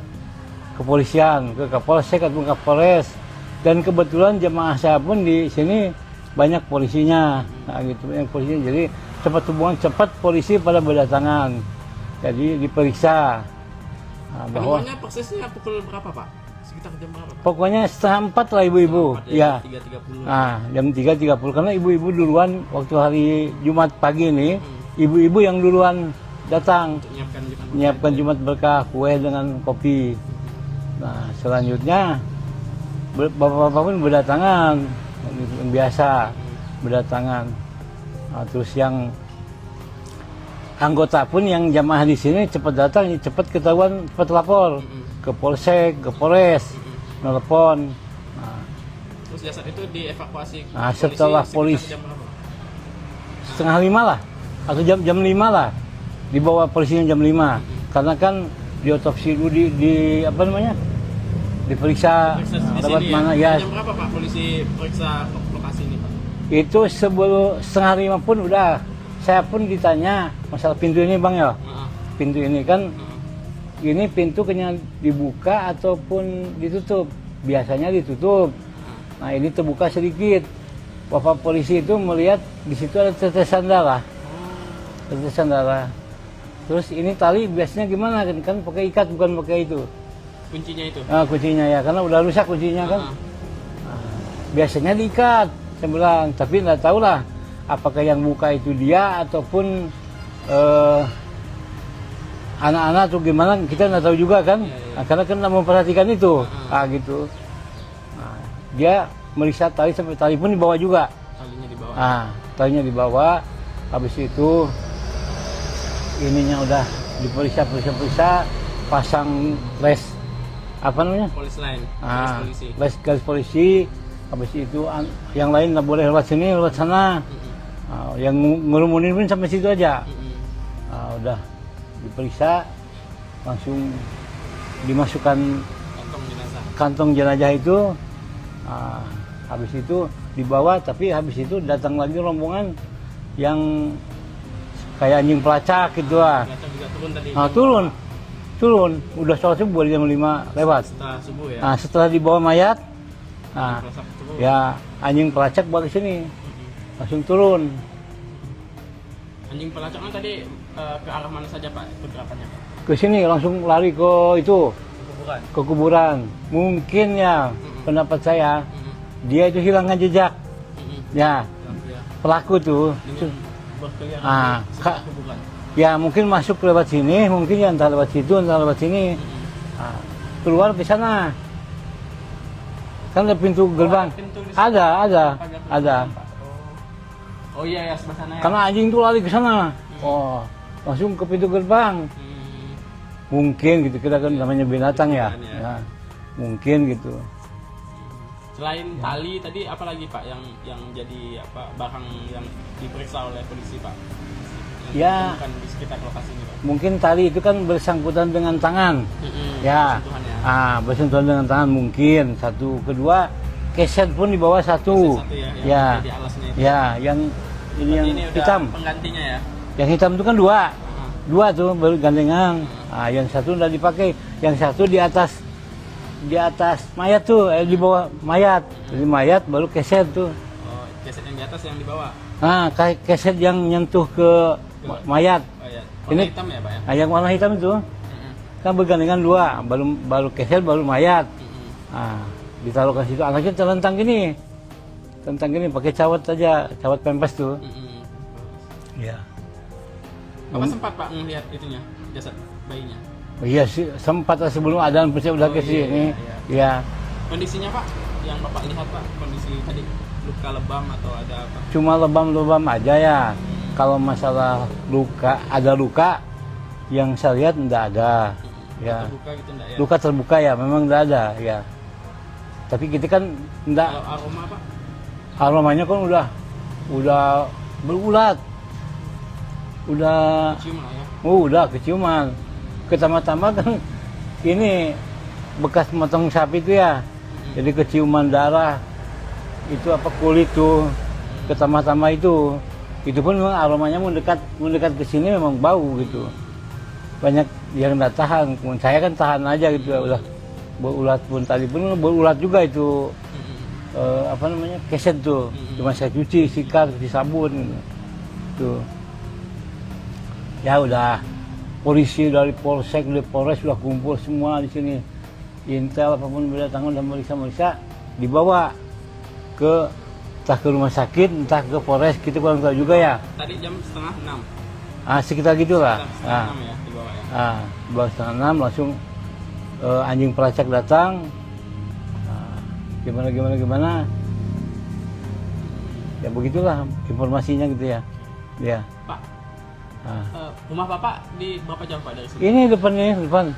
kepolisian, ke Kapolsek atau Kapolres, dan kebetulan jemaah saya pun di sini banyak polisinya, gitu, banyak polisinya. Jadi cepat polisi pada berdatangan, jadi diperiksa. Bahwa
penemuannya persisnya pukul berapa Pak? Sekitar jam berapa Pak?
Pokoknya 3:30 lah ibu-ibu, ya.
3.30.
Jam 3.30 karena ibu-ibu duluan waktu hari Jumat pagi ini, ibu-ibu yang duluan datang menyiapkan Jumat berkah, kue dengan kopi. Nah, selanjutnya bapak-bapak pun berdatangan, yang biasa berdatangan. Nah, terus yang anggota pun yang jamaah di sini cepat datang, cepat ketahuan, cepat lapor ke Polsek, ke Polres, nelpon. Nah,
terus jasad itu dievakuasi.
Nah, setelah polisi
jam berapa?
4:30 lah, atau jam 5 lah, dibawa polisinya jam 5. Karena kan diotopsi dulu, di apa namanya, diperiksa lewat mana ya.
Jam berapa Pak polisi periksa lokasi ini Pak?
Itu sebelum 4:30 pun udah. Saya pun ditanya masalah pintu ini Bang ya. Pintu ini kan, ini pintu kena dibuka ataupun ditutup. Biasanya ditutup. Nah, ini terbuka sedikit. Bapak polisi itu melihat di situ ada tetesan darah. Tetesan darah. Terus ini tali biasanya gimana kan pakai ikat, bukan pakai itu.
Kuncinya itu?
Kuncinya ya, karena udah rusak kuncinya kan. Nah, biasanya diikat, saya bilang, tapi nggak tahu lah apakah yang buka itu dia ataupun anak-anak atau gimana, kita nggak tahu juga kan. Nah, karena kan nggak memperhatikan itu, gitu. Nah, dia meriksa tali sampai tali pun dibawa juga.
Talinya dibawa.
Talinya dibawa. Habis itu ininya udah diperiksa, pasang les apa namanya?
Polis line.
Garis polisi. Habis itu yang lain nggak boleh lewat sini, lewat sana. Yang ngerumunin pun sampai situ aja. Udah diperiksa, langsung dimasukkan kantong jenazah itu. Habis itu dibawa, tapi habis itu datang lagi rombongan yang kayak anjing pelacak gitu lah.
Pelacak juga turun tadi.
Nah, turun. Udah sholat subuh jam 5 lewat.
Setelah subuh ya.
Nah, setelah dibawa mayat, nah,
Pelacak turun.
ya anjing pelacak balik sini, langsung turun.
Anjing pelacaknya tadi ke arah mana saja Pak pergerakannya Pak?
Ke sini langsung lari ke itu,
Kuburan.
ke kuburan. Mungkin ya, pendapat saya, dia itu hilangkan jejak. Ya,
Ya.
pelaku tuh.
Dengan berkeliaran
Ah,
di sekitar kuburan.
Ya mungkin masuk lewat sini, mungkin ya entah lewat situ, entah lewat sini. Nah, keluar ke sana. Kan ada pintu gerbang.
pintu di sana.
Ada.
Pagar Pak. Oh iya ya sebelah sana ya.
Karena anjing tuh lari ke sana. Oh, langsung ke pintu gerbang. Mungkin gitu, kita kan namanya binatang ya.
Binatang, ya.
Ya, mungkin gitu.
Selain tali tadi apa lagi Pak yang jadi apa barang yang diperiksa oleh polisi Pak? Yang
Ya.
ditemukan di sekitar lokasi ini Pak.
Mungkin tali itu kan bersangkutan dengan tangan. Ya.
Sentuhannya.
Bersentuhan dengan tangan mungkin. Satu, kedua, keset pun di bawah satu.
Satu ya, yang
Ya.
jadi alasnya itu.
Ya, yang ini yang
Ini udah
hitam.
penggantinya ya.
Yang hitam itu kan dua tuh baru gandengan. Yang satu udah dipakai, yang satu di atas mayat tuh, di bawah mayat. Jadi mayat baru keset tuh.
Oh, keset yang di atas yang di bawah.
Nah, keset yang nyentuh ke mayat.
Oh ya.
Ini-
Warna hitam ya Pak ya.
Nah, yang warna hitam itu kan bergandengan dua, baru keset baru mayat. Nah, ditaruh ke situ, anaknya terlentang gini, pakai cawat aja, cawat pempes tuh. Ya.
Bapak sempat Pak melihat itunya jasad bayinya.
Oh iya sih, sempat sebelum adzan pasti udah ke sini. Ya,
Kondisinya Pak yang Bapak lihat Pak, kondisi tadi luka lebam atau ada apa?
cuma lebam-lebam aja ya. Kalau masalah ada luka yang saya lihat enggak ada. Ya.
Terbuka gitu enggak ya?
Luka terbuka ya, memang enggak ada ya. Tapi kita kan enggak,
Kalau aroma Pak?
aromanya kan udah berulat. Udah
Cium lah ya.
udah keciuman. Pertama-tama kan ini bekas motong sapi itu ya. Jadi keciuman darah. Itu apa kulit tuh. Pertama-tama itu pun memang aromanya mendekat ke sini memang bau gitu. Banyak yang nggak tahan. Saya kan tahan aja gitu. Udah berulat pun tadi pun berulat juga itu. Apa namanya? Keset tuh. Cuma saya cuci, sikat, cuci sabun gitu. Tuh. Ya udah, polisi dari polsek, dari polres sudah kumpul semua di sini. Intel apapun berdatangan dan meriksa, dibawa entah ke rumah sakit, entah ke polres, kita kurang tahu juga ya.
Tadi jam 5:30.
Sekitar gitulah.
Setengah 6 ya dibawa ya.
Baru 5:30 langsung anjing pelacak datang. Gimana. Ya begitulah informasinya gitu ya. Ya.
Pak, rumah Bapak di berapa jauh Pak dari sini?
Ini depan.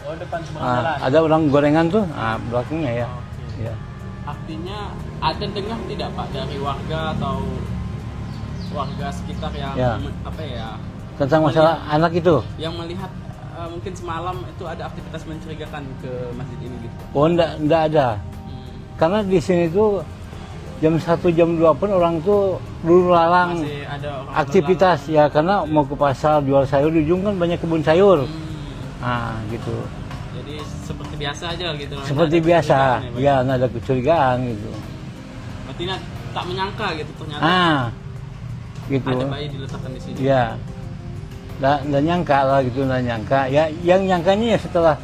Oh, depan seberang jalan.
Ada orang gorengan tuh, belakangnya ya.
Oke.
Ya.
Artinya ada dengar tidak Pak dari warga atau warga sekitar yang
Ya.
apa ya?
Tentang masalah anak itu.
Yang melihat mungkin semalam itu ada aktivitas mencurigakan ke masjid ini gitu.
Oh, enggak ada. Karena di sini tuh jam 1, jam 2 pun orang tuh dulu lalang
Masih ada orang
aktivitas ya, karena mau ke pasar jual sayur, di ujung kan banyak kebun sayur. Gitu.
Jadi seperti biasa aja gitu.
Seperti
Nggak ada
biasa.
kecurigaan
Ya, nggak ada kecurigaan gitu.
Berarti tak menyangka gitu ternyata
Gitu.
ada bayi diletakkan di sini.
Ya. Nggak nyangka lah gitu, nggak nyangka. Ya, yang nyangkanya ya setelah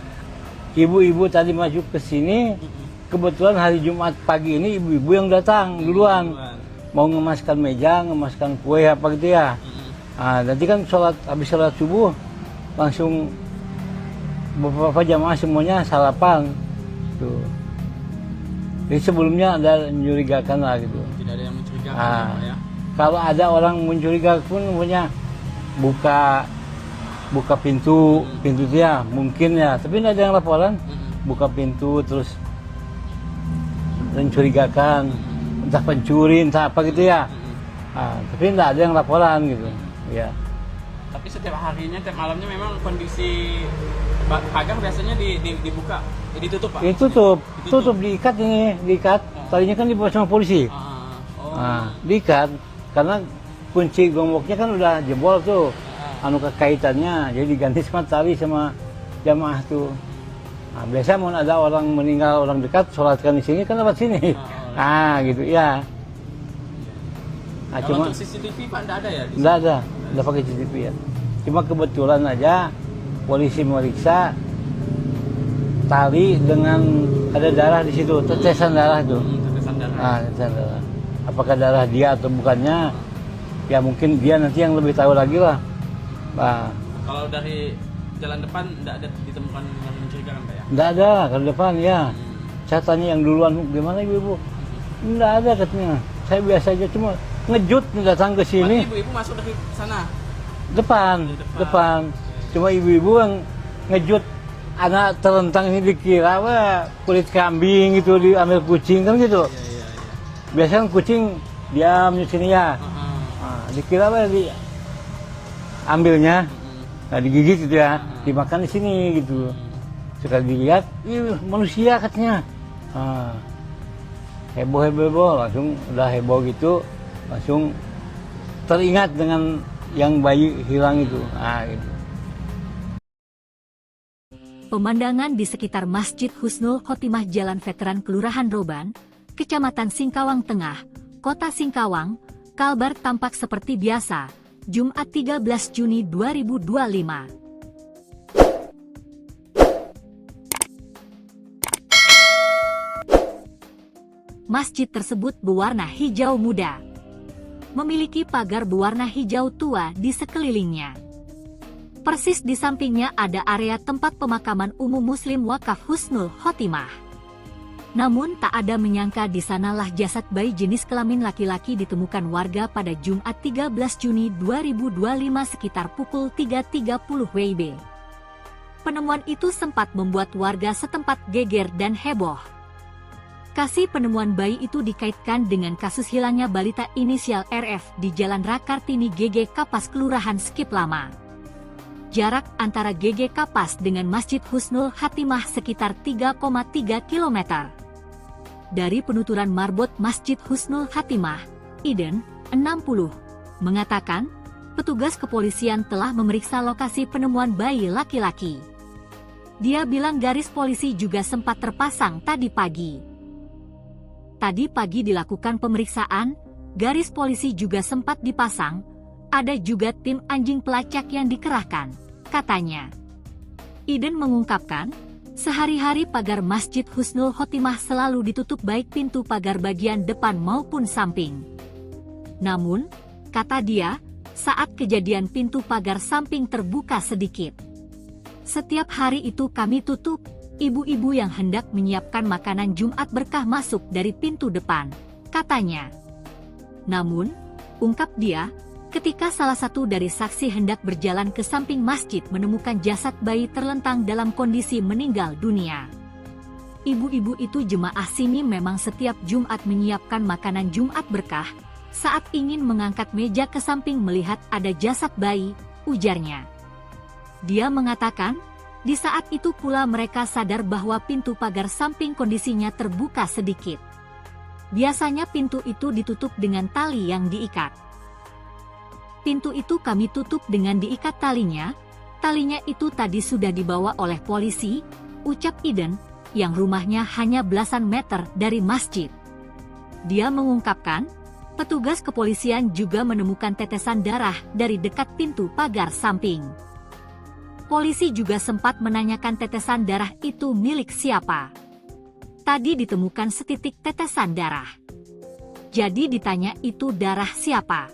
ibu-ibu tadi masuk ke sini, kebetulan hari Jumat pagi ini ibu-ibu yang datang duluan. Mau ngemaskan meja, ngemaskan kue apa gitu ya. Nanti kan habis sholat subuh langsung beberapa jamaah semuanya sarapan. Tuh. Jadi sebelumnya ada mencurigakan lah gitu.
Tidak ada yang mencurigakan ya, Pak, ya.
Kalau ada orang mencurigakan pun punya buka pintu dia mungkin ya, tapi tidak ada yang laporan. Buka pintu terus mencurigakan, entah pencuri, entah apa gitu ya. Tapi tidak ada yang laporan gitu. Ya.
Tapi setiap harinya, tiap malamnya memang kondisi pagar biasanya dibuka, ditutup Pak?
Tutup, diikat. Tadinya kan dibawa sama polisi. Diikat karena kunci gemboknya kan udah jebol tuh, anu kekaitannya, jadi diganti sama tali sama jamaah tuh. Nah, biasa mau ada orang meninggal, orang dekat, sholatkan di sini kan lewat sini. Gitu ya. Nah,
Kalau
cuma
untuk CCTV Pak enggak ada ya?
enggak ada pakai CCTV ya. Cuma kebetulan aja polisi meriksa tali dengan ada darah di situ, tetesan darah itu.
Tetesan darah.
Tetesan darah. Apakah darah dia atau bukannya? Ya mungkin dia nanti yang lebih tahu lagi lah. Nah,
Kalau dari jalan depan enggak ada ditemukan yang mencurigakan Pak ya?
enggak ada ke depan ya. Saya tanya yang duluan, gimana ibu-ibu? Enggak ada katanya. Saya biasa aja cuma ngejut datang ke sini.
Berarti ibu-ibu masuk dari sana?
Depan. Cuma ibu-ibu yang ngejut anak terentang ini dikira kulit kambing gitu, diambil kucing kan gitu.
Iya.
Biasanya kan kucing diam di sini ya. Dikira ambilnya, digigit gitu ya, dimakan di sini gitu. Sekali dilihat, manusia katanya. Heboh, langsung udah heboh gitu, langsung teringat dengan yang bayi hilang itu. Gitu.
Pemandangan di sekitar Masjid Husnul Khotimah Jalan Veteran Kelurahan Roban, Kecamatan Singkawang Tengah, Kota Singkawang, Kalbar tampak seperti biasa, Jumat 13 Juni 2025. Masjid tersebut berwarna hijau muda. Memiliki pagar berwarna hijau tua di sekelilingnya. Persis di sampingnya ada area tempat pemakaman umum Muslim Wakaf Husnul Khotimah. Namun tak ada menyangka di sanalah jasad bayi jenis kelamin laki-laki ditemukan warga pada Jumat 13 Juni 2025 sekitar pukul 3.30 WIB. Penemuan itu sempat membuat warga setempat geger dan heboh. Kasih penemuan bayi itu dikaitkan dengan kasus hilangnya balita inisial RF di Jalan Rakartini GG Kapas Kelurahan Skip Lama. Jarak antara GG Kapas dengan Masjid Husnul Khotimah sekitar 3,3 km. Dari penuturan marbot Masjid Husnul Khotimah, Iden, 60, mengatakan, petugas kepolisian telah memeriksa lokasi penemuan bayi laki-laki. Dia bilang garis polisi juga sempat terpasang tadi pagi. Tadi pagi dilakukan pemeriksaan, garis polisi juga sempat dipasang, ada juga tim anjing pelacak yang dikerahkan, katanya. Iden mengungkapkan, sehari-hari pagar Masjid Husnul Khotimah selalu ditutup baik pintu pagar bagian depan maupun samping. Namun, kata dia, saat kejadian pintu pagar samping terbuka sedikit. Setiap hari itu kami tutup, ibu-ibu yang hendak menyiapkan makanan Jumat berkah masuk dari pintu depan, katanya. Namun, ungkap dia, ketika salah satu dari saksi hendak berjalan ke samping masjid menemukan jasad bayi terlentang dalam kondisi meninggal dunia. Ibu-ibu itu jemaah sini memang setiap Jumat menyiapkan makanan Jumat berkah, saat ingin mengangkat meja ke samping melihat ada jasad bayi, ujarnya. Dia mengatakan, di saat itu pula mereka sadar bahwa pintu pagar samping kondisinya terbuka sedikit. Biasanya pintu itu ditutup dengan tali yang diikat. Pintu itu kami tutup dengan diikat talinya itu tadi sudah dibawa oleh polisi, ucap Iden, yang rumahnya hanya belasan meter dari masjid. Dia mengungkapkan, petugas kepolisian juga menemukan tetesan darah dari dekat pintu pagar samping. Polisi juga sempat menanyakan tetesan darah itu milik siapa. Tadi ditemukan setitik tetesan darah. Jadi ditanya itu darah siapa.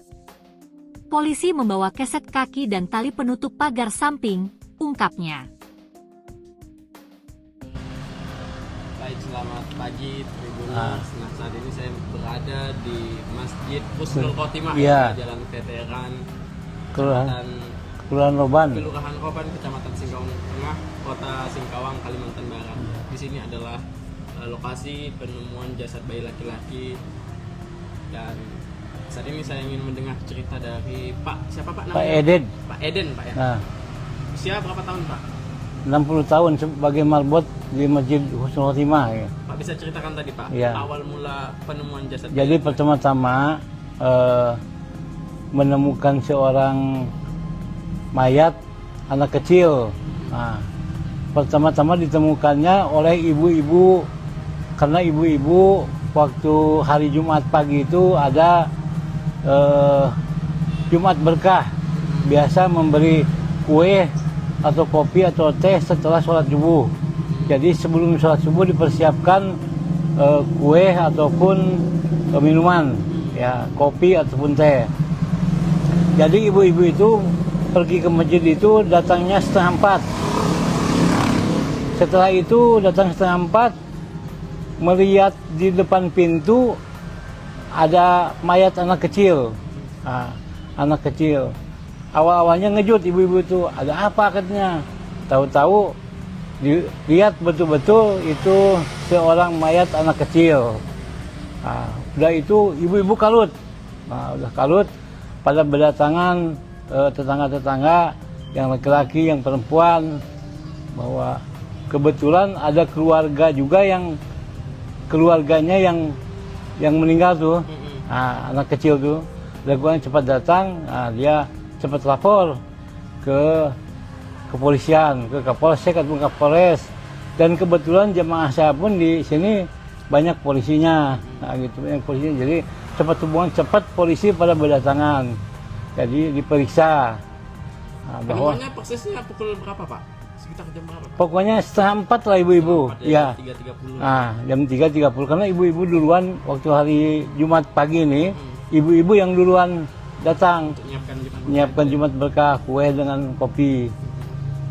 Polisi membawa keset kaki dan tali penutup pagar samping, ungkapnya.
Baik, selamat pagi Tribuners. Nah, saat ini saya berada di Masjid Husnul Khotimah, Jalan Veteran
Kelurahan Roban,
Kecamatan Singkawang Tengah, Kota Singkawang, Kalimantan Barat. Di sini adalah lokasi penemuan jasad bayi laki-laki, dan saat ini saya ingin mendengar cerita dari siapa Pak namanya?
Pak Eden.
Pak Eden, Pak ya. Usia berapa tahun Pak?
60 tahun sebagai marbot di Masjid Husnul Khotimah. Ya.
Pak bisa ceritakan tadi Pak,
ya.
Awal mula penemuan jasad bayi.
Jadi pertama-tama menemukan seorang mayat anak kecil. Nah, pertama-tama ditemukannya oleh ibu-ibu, karena ibu-ibu waktu hari Jumat pagi itu ada Jumat berkah, biasa memberi kue atau kopi atau teh setelah sholat subuh. Jadi sebelum sholat subuh dipersiapkan kue ataupun minuman, ya kopi ataupun teh. Jadi ibu-ibu itu pergi ke masjid itu datangnya 3:30. Setelah itu datang 3:30, melihat di depan pintu ada mayat anak kecil. Nah, anak kecil. Awal-awalnya ngejut ibu-ibu itu, ada apa katanya. Tahu-tahu dilihat betul-betul itu seorang mayat anak kecil. Nah, udah itu ibu-ibu kalut. Nah, udah kalut, pada berdatangan tetangga-tetangga yang laki-laki, yang perempuan, bahwa kebetulan ada keluarga juga yang keluarganya yang meninggal tuh. Nah, anak kecil tuh. Lakukan cepat datang, nah, dia cepat lapor ke kepolisian, ke Kapolsek atau Kapolres. Dan kebetulan jemaah saya pun di sini banyak polisinya, nah, gitu, banyak polisinya. Jadi cepat polisi pada berdatangan. Jadi diperiksa. Nah, bahwa
Penemuannya persisnya pukul berapa, Pak? Sekitar jam berapa, Pak?
pokoknya 3:30 lah ibu-ibu. Ya.
3.30.
Nah, jam 3.30 karena ibu-ibu duluan waktu hari Jumat pagi ini, ibu-ibu yang duluan datang
Untuk
menyiapkan Jumat berkah, kue dengan kopi.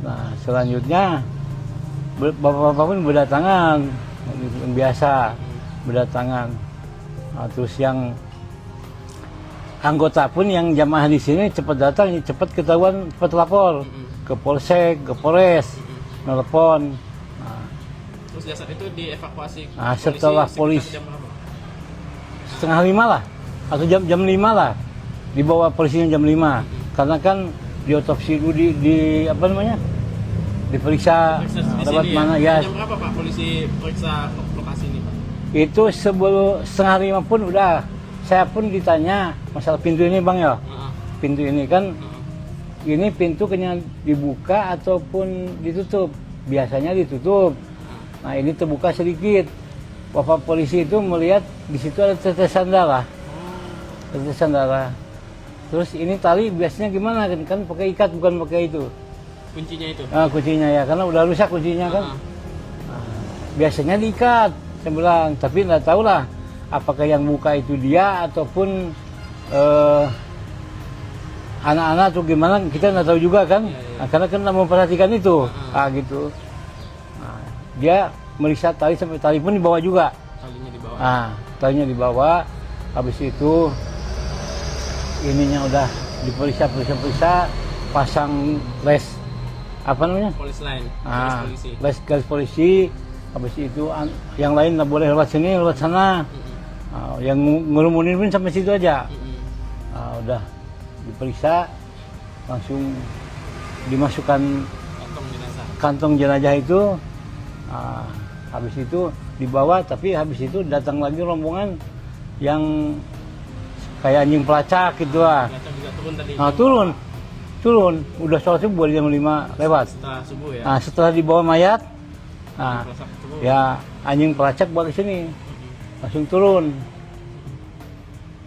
Nah, selanjutnya bapak-bapak pun berdatangan, yang biasa berdatangan. Nah, terus yang anggota pun yang jamaah di sini cepat datang, cepat ketahuan, cepat lapor ke Polsek, ke Polres, nelpon. Nah,
Terus jasad itu dievakuasi
Nah, setelah
sekitar
polisi
jam berapa?
4:30 lah atau jam 5 lah, dibawa polisinya jam 5 karena kan diotopsi dulu, di apa namanya, diperiksa
Periksa di
lewat
sini
mana
ya.
ya.
Jam berapa, Pak, polisi periksa lokasi ini, Pak?
Itu sebelum 4:30 pun udah, saya pun ditanya masalah pintu ini bang ya. Pintu ini kan, ini pintu kena dibuka ataupun ditutup. Biasanya ditutup. Nah, ini terbuka sedikit. Bapak polisi itu melihat di situ ada tetesan darah. Tetesan darah. Terus ini tali biasanya gimana kan? Kan pakai ikat, bukan pakai itu.
Kuncinya itu.
Nah, kuncinya ya, karena udah rusak kuncinya kan. Nah, biasanya diikat, saya bilang. Tapi nggak tahu lah, apakah yang buka itu dia ataupun anak-anak atau gimana, kita nggak tahu juga kan. Nah, karena kan nggak memperhatikan itu. Gitu. Nah, dia meriksa tali sampai tali pun dibawa juga.
Talinya di bawah.
Nah, talinya dibawa. Habis itu ininya udah diperiksa, pasang les apa namanya?
Polis lain. Polisi.
Garis polisi. Habis itu yang lain nggak boleh lewat sini, lewat sana. Yang ngerumunin pun sampai situ aja. Udah diperiksa, langsung dimasukkan kantong jenazah itu. Habis itu dibawa, tapi habis itu datang lagi rombongan yang kayak anjing pelacak gitu lah.
Juga turun tadi.
Turun. Udah sholat subuh jam 5 lewat.
Setelah subuh ya.
Nah, setelah dibawa mayat, nah,
Subuh.
ya anjing pelacak balik sini, langsung turun.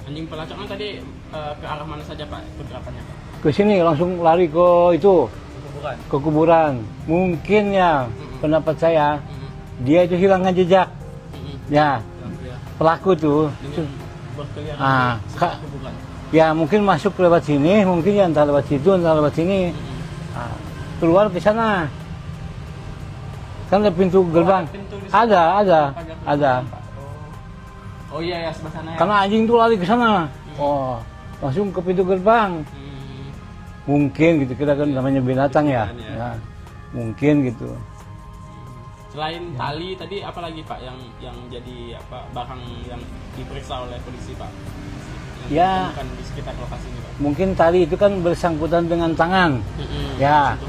Anjing pelacaknya tadi ke arah mana saja, Pak, pergerakannya, Pak?
Ke sini langsung lari ke itu,
Kuburan.
ke kuburan. Mungkin ya, pendapat saya, dia itu hilangkan jejak. Ya, pelaku tuh.
Berkeliaran di sekitar kuburan.
Ya mungkin masuk lewat sini, mungkin ya entah lewat situ, entah lewat sini. Keluar ke sana. Kan ada pintu gerbang. Ada.
Oh iya ya, sebelah sana ya.
Karena anjing tuh lari ke sana. Oh, langsung ke pintu gerbang. Mungkin gitu, kita kan namanya binatang ya. Ya. Mungkin gitu.
Selain tali tadi apa lagi, Pak, yang jadi apa barang yang diperiksa oleh polisi, Pak?
Ya.
Bukan di sekitar lokasi ini, Pak.
Mungkin tali itu kan bersangkutan dengan tangan. Ya.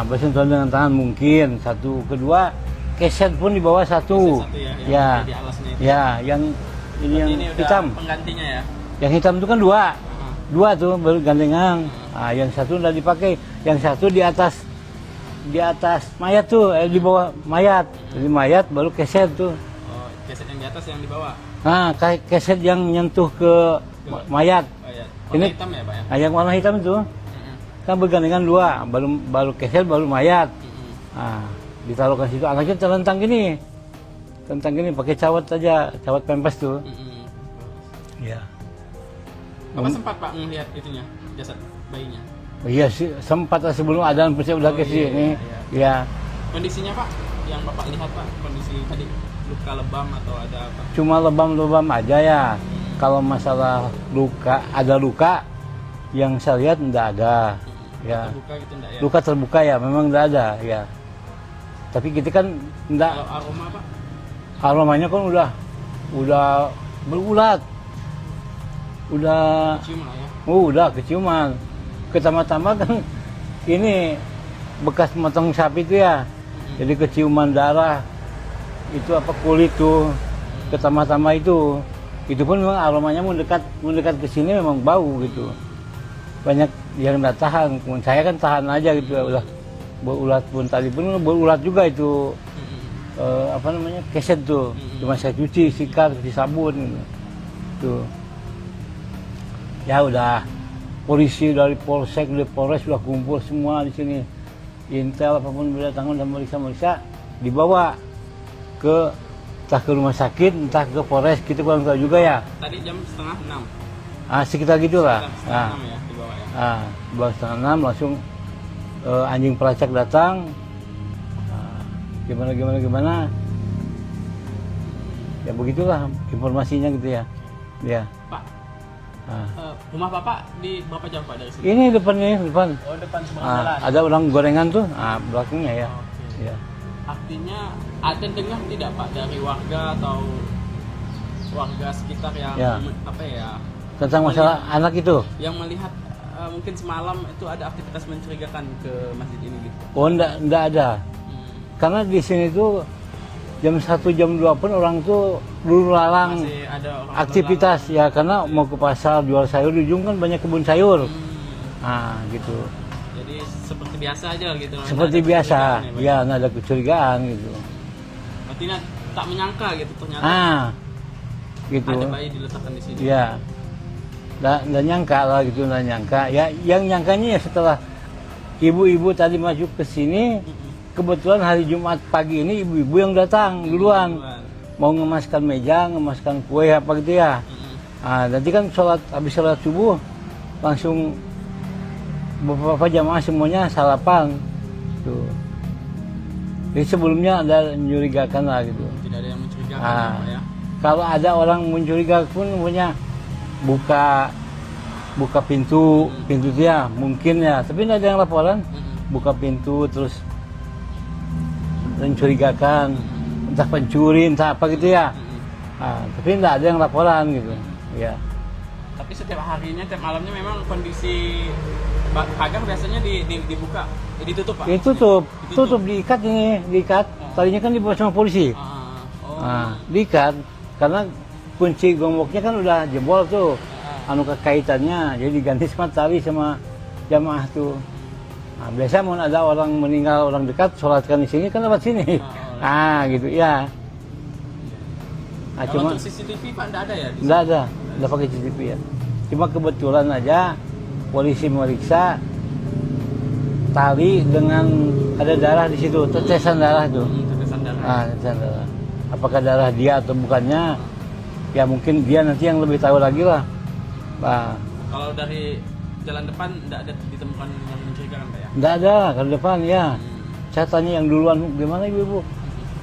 Bersentuhan dengan tangan mungkin. Satu, kedua, keset pun di bawah satu.
Yang di alasnya itu.
Ya, yang ini yang
udah
hitam.
Penggantinya ya.
Yang hitam itu kan 2. Dua tuh bergandengan. Nah, yang satu udah dipakai, yang satu di atas mayat tuh, di bawah mayat. Jadi mayat baru keset tuh.
Oh, keset yang di atas yang di bawah.
Nah, keset yang nyentuh ke mayat.
Mayat.
Ini
Warna hitam ya, Pak ya?
Nah, yang warna hitam itu kan bergandengan dua, baru keset baru mayat. Nah, ditaruhkan situ, anaknya terlentang gini. Tentang gini pakai cawat aja, cawat pempes tuh. Iya.
Bapak sempat Pak melihat itunya, jasad bayinya?
Iya sih, sempat sebelum adzan pasti udah ke sini. Iya.
Kondisinya Pak, yang Bapak lihat Pak, kondisi tadi luka lebam atau ada apa?
Cuma lebam-lebam aja ya. Kalau masalah luka, ada luka yang saya lihat enggak ada. Ya.
Terbuka gitu enggak ya?
Luka terbuka ya, memang enggak ada ya. Tapi kita kan enggak.
Kalau aroma Pak?
Aromanya kan udah berulat. Udah
Cium lah ya?
udah keciuman. Pertama-tama kan ini bekas motong sapi itu ya. Jadi keciuman darah. Itu apa kulit tuh. Pertama-tama itu pun memang aromanya mendekat ke sini memang bau gitu. Banyak yang nggak tahan. Saya kan tahan aja gitu. Udah berulat pun tadi pun berulat juga itu. Apa namanya, keset tuh. Cuma saya cuci, sikat, cuci sabun gitu. Tuh. Ya udah, polisi dari polsek, dari polres sudah kumpul semua di sini. Intel apapun berdatangan dan meriksa, dibawa entah ke rumah sakit, entah ke polres, kita kurang tahu juga ya.
Tadi jam setengah 6.
Sekitar gitulah.
Setengah 6 ya dibawa ya.
Baru setengah 6 langsung anjing pelacak datang. Gimana. Ya begitulah informasinya gitu ya. Ya.
Pak, rumah Bapak di berapa jauh Pak dari sini?
Ini depan.
Oh, depan seberang jalan.
Ada orang gorengan tuh, belakangnya ya.
Oke.
Ya.
Artinya ada dengar tidak Pak dari warga atau warga sekitar yang
Ya.
apa ya?
Tentang masalah anak itu.
Yang melihat mungkin semalam itu ada aktivitas mencurigakan ke masjid ini gitu.
Oh, enggak ada. Karena di sini tuh jam 1 jam 2 pun orang tuh lulu lalang
Masih ada orang
aktivitas ya, karena mau ke pasar jual sayur, di ujung kan banyak kebun sayur. Gitu.
Jadi seperti biasa aja gitu.
Seperti
Nggak ada
biasa.
kecurigaan
Ya, nggak ada kecurigaan gitu.
Berarti tak menyangka gitu ternyata
Gitu.
ada bayi diletakkan di sini.
Ya. Nggak nyangka lah gitu, nggak nyangka. Ya, yang nyangkanya ya setelah ibu-ibu tadi masuk ke sini, kebetulan hari Jumat pagi ini ibu-ibu yang datang duluan. Mau ngemaskan meja, ngemaskan kue apa gitu ya. Nanti kan habis sholat subuh langsung beberapa jamaah semuanya sarapan. Tuh. Jadi sebelumnya ada mencurigakan lah gitu.
Tidak ada yang mencurigakan ya, Pak ya.
Kalau ada orang mencurigakan pun punya buka pintu dia mungkin ya, tapi tidak ada yang laporan. Buka pintu terus mencurigakan, entah pencuri, entah apa gitu ya. Tapi tidak ada yang laporan gitu. Ya.
Tapi setiap harinya, tiap malamnya memang kondisi pagar biasanya dibuka, ditutup Pak?
Tutup, diikat ini, diikat. Tadinya kan dibawa sama polisi. Diikat, karena kunci gemboknya kan udah jebol tuh. Kekaitannya, jadi diganti sama tali sama jamaah tuh. Biasa mau ada orang meninggal, orang dekat, sholatkan di sini kan lewat sini. Gitu ya.
Kalau
Cuma
untuk CCTV Pak enggak ada ya?
enggak ada pakai CCTV ya. Cuma kebetulan aja polisi meriksa tali dengan ada darah di situ, tetesan darah tuh.
Tetesan darah.
Tetesan darah. Apakah darah dia atau bukannya? Ya mungkin dia nanti yang lebih tahu lagi lah.
Kalau dari jalan depan enggak ada ditemukan yang mencurigakan Pak ya?
Enggak ada ke depan ya. Saya tanya yang duluan, gimana ibu-ibu?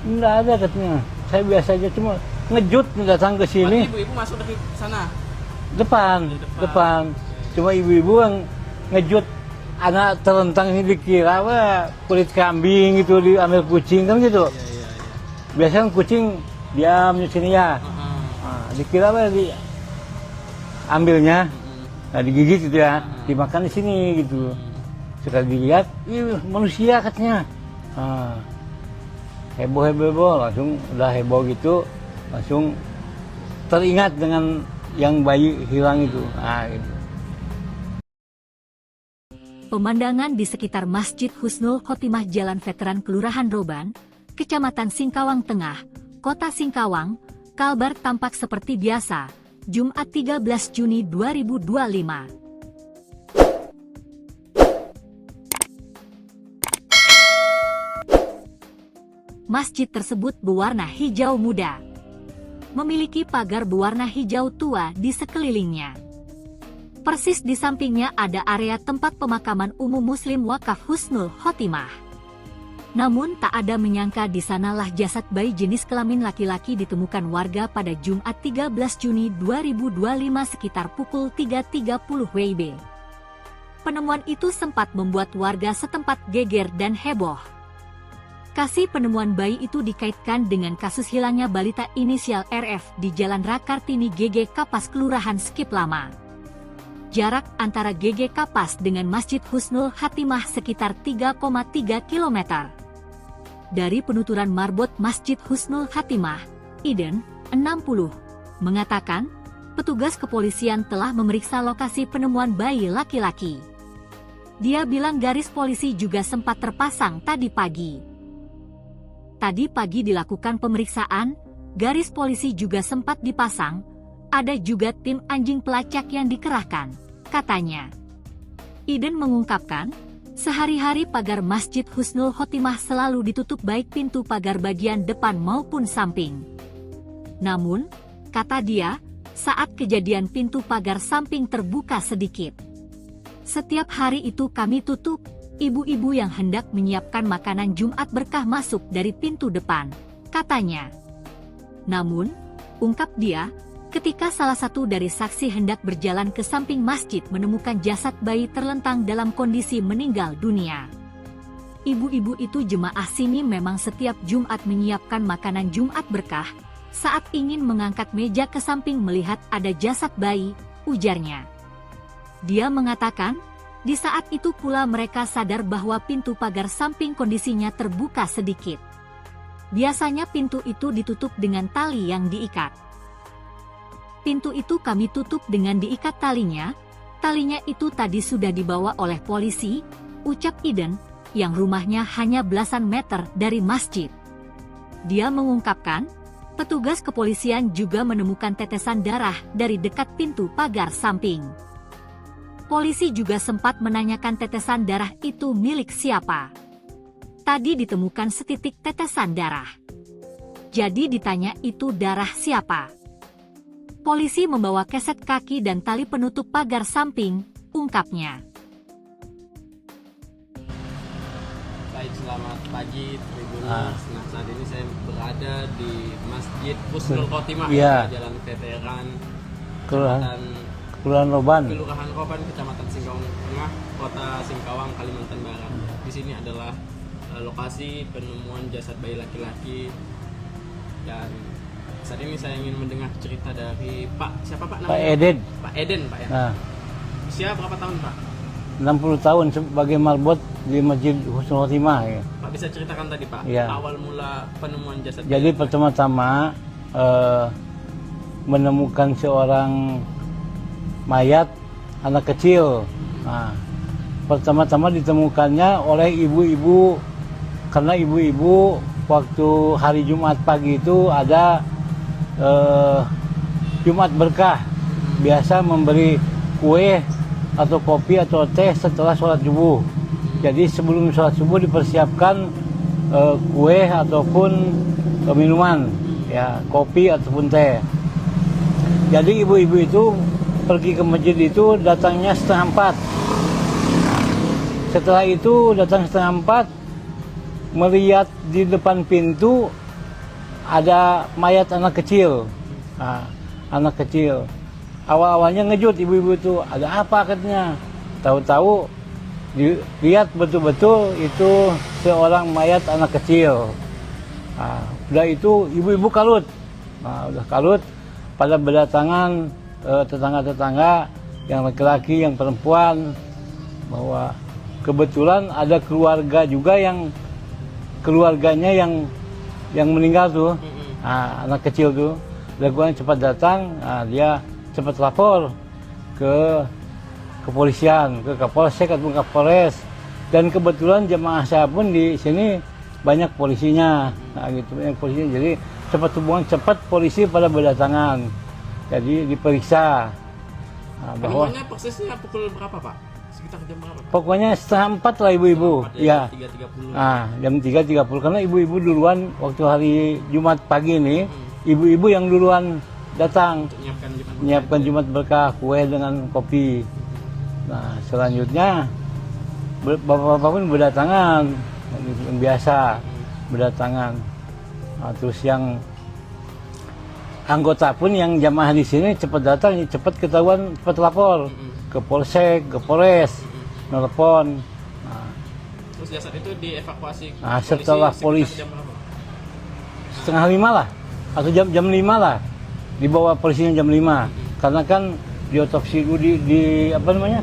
Enggak ada katanya. Saya biasa aja, cuma ngejut datang ke sini.
Ibu-ibu masuk dari sana?
Depan. Cuma ibu-ibu yang ngejut anak terlentang ini dikira kulit kambing gitu, diambil kucing kan gitu.
Iya.
Biasanya kucing diam di sini ya. Dikira ambilnya, digigit gitu ya, dimakan di sini gitu. Suka dilihat, manusia katanya. Heboh, langsung udah heboh gitu, langsung teringat dengan yang bayi hilang itu. Gitu.
Pemandangan di sekitar Masjid Husnul Khotimah Jalan Veteran Kelurahan Roban, Kecamatan Singkawang Tengah, Kota Singkawang, Kalbar tampak seperti biasa, Jumat 13 Juni 2025. Masjid tersebut berwarna hijau muda. Memiliki pagar berwarna hijau tua di sekelilingnya. Persis di sampingnya ada area tempat pemakaman umum Muslim Wakaf Husnul Khotimah. Namun tak ada menyangka di sanalah jasad bayi jenis kelamin laki-laki ditemukan warga pada Jumat 13 Juni 2025 sekitar pukul 3.30 WIB. Penemuan itu sempat membuat warga setempat geger dan heboh. Kasus penemuan bayi itu dikaitkan dengan kasus hilangnya balita inisial RF di Jalan Rakartini GG Kapas Kelurahan Skip Lama. Jarak antara GG Kapas dengan Masjid Husnul Khotimah sekitar 3,3 km. Dari penuturan marbot Masjid Husnul Khotimah, Iden, 60, mengatakan, petugas kepolisian telah memeriksa lokasi penemuan bayi laki-laki. Dia bilang garis polisi juga sempat terpasang tadi pagi. Tadi pagi dilakukan pemeriksaan, garis polisi juga sempat dipasang, ada juga tim anjing pelacak yang dikerahkan, katanya. Iden mengungkapkan, sehari-hari pagar Masjid Husnul Khotimah selalu ditutup baik pintu pagar bagian depan maupun samping. Namun, kata dia, saat kejadian pintu pagar samping terbuka sedikit. Setiap hari itu kami tutup. Ibu-ibu yang hendak menyiapkan makanan Jumat berkah masuk dari pintu depan, katanya. Namun, ungkap dia, ketika salah satu dari saksi hendak berjalan ke samping masjid menemukan jasad bayi terlentang dalam kondisi meninggal dunia. Ibu-ibu itu jemaah sini memang setiap Jumat menyiapkan makanan Jumat berkah, saat ingin mengangkat meja ke samping melihat ada jasad bayi, ujarnya. Dia mengatakan, di saat itu pula mereka sadar bahwa pintu pagar samping kondisinya terbuka sedikit. Biasanya pintu itu ditutup dengan tali yang diikat. Pintu itu kami tutup dengan diikat talinya itu tadi sudah dibawa oleh polisi, ucap Iden, yang rumahnya hanya belasan meter dari masjid. Dia mengungkapkan, petugas kepolisian juga menemukan tetesan darah dari dekat pintu pagar samping. Polisi juga sempat menanyakan tetesan darah itu milik siapa. Tadi ditemukan setitik tetesan darah. Jadi ditanya itu darah siapa. Polisi membawa keset kaki dan tali penutup pagar samping, ungkapnya.
Baik, selamat pagi Tribuners. Nah, saat ini saya berada di Masjid Husnul Khotimah, Jalan Veteran
Kelurahan Roban,
Kecamatan Singkawang Tengah, Kota Singkawang, Kalimantan Barat. Di sini adalah lokasi penemuan jasad bayi laki-laki. Dan saat ini saya ingin mendengar cerita dari Pak, siapa Pak namanya?
Pak Eden.
Pak Eden, Pak ya.
Nah,
usia berapa tahun Pak?
60 tahun sebagai marbot di Masjid Husnul Khotimah. Ya.
Pak bisa ceritakan tadi Pak, awal mula penemuan jasad bayi.
Jadi pertama-tama menemukan seorang mayat anak kecil. Nah, pertama-tama ditemukannya oleh ibu-ibu, karena ibu-ibu waktu hari Jumat pagi itu ada Jumat berkah, biasa memberi kue atau kopi atau teh setelah sholat subuh. Jadi sebelum sholat subuh dipersiapkan kue ataupun minuman, ya kopi ataupun teh. Jadi ibu-ibu itu pergi ke masjid itu datangnya 3:30. Setelah itu datang 3:30, melihat di depan pintu ada mayat anak kecil. Nah, anak kecil. Awal-awalnya ngejut ibu-ibu itu, ada apa katanya. Tahu-tahu dilihat betul-betul itu seorang mayat anak kecil. Nah, udah itu ibu-ibu kalut. Nah, udah kalut, pada berdatangan tetangga-tetangga yang laki-laki, yang perempuan, bahwa kebetulan ada keluarga juga yang keluarganya yang meninggal tuh, anak kecil tuh, lakukan cepat datang, dia cepat lapor ke kepolisian, ke Kapolsek atau Kapolres. Dan kebetulan jemaah saya pun di sini banyak polisinya, nah gitu, banyak polisinya. Jadi cepat hubungan, cepat polisi pada berdatangan. Jadi diperiksa. Nah, bahwa
Penemuannya persisnya pukul berapa Pak? Sekitar jam berapa Pak?
pokoknya 3:30 lah ibu-ibu. Ya.
3.30.
Nah, jam 3.30 karena ibu-ibu duluan waktu hari Jumat pagi ini, ibu-ibu yang duluan datang
Untuk
menyiapkan Jumat berkah, kue dengan kopi. Nah, selanjutnya bapak-bapak pun berdatangan, yang biasa berdatangan. Nah, terus yang anggota pun yang jamaah di sini cepat datang, cepat ketahuan, cepat lapor ke Polsek, ke Polres, nelpon. Nah,
Terus jasad itu dievakuasi
Nah, setelah
sekitar
polisi-
jam berapa?
4:30 lah atau jam 5 lah dibawa polisinya jam 5 karena kan diotopsi dulu di apa namanya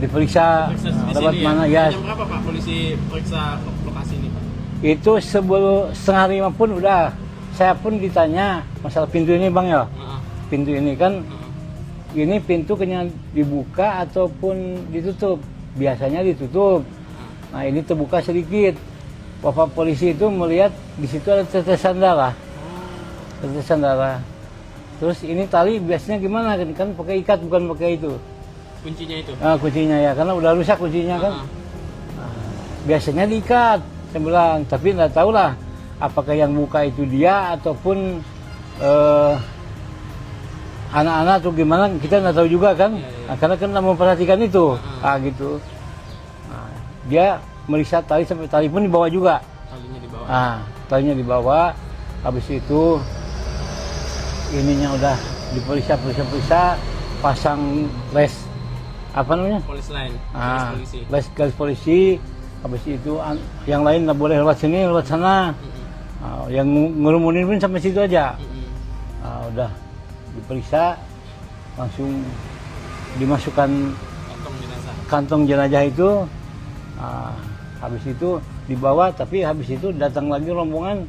diperiksa
Periksa di
lewat
sini
mana
ya.
ya.
Jam berapa Pak polisi periksa lokasi ini Pak?
Itu sebelum 4:30 pun udah saya pun ditanya masalah pintu ini bang ya,
Heeh.
pintu ini kan
Heeh.
ini pintu kena dibuka ataupun ditutup, biasanya ditutup. Nah ini terbuka sedikit. Bapak polisi itu melihat di situ ada tetesan darah. Tetesan darah. Terus ini tali biasanya gimana kan pakai ikat bukan pakai itu.
Kuncinya itu.
Nah, kuncinya ya karena udah rusak kuncinya kan.
Heeh.
Biasanya diikat. Saya bilang, tapi nggak tahu lah apakah yang buka itu dia ataupun anak-anak atau gimana kita nggak tahu juga kan. Nah, karena kan nggak memperhatikan itu. Gitu. Nah, dia meriksa tali sampai tali pun dibawa juga.
Talinya di bawah.
Talinya dibawa. Habis itu ininya udah diperiksa, pasang les apa namanya?
Polis lain. Polis polisi.
Les garis polisi. Habis itu yang lain nggak boleh lewat sini, lewat sana. Yang ngerumunin pun sampai situ aja. Udah diperiksa, langsung dimasukkan kantong jenazah itu. Habis itu dibawa, tapi habis itu datang lagi rombongan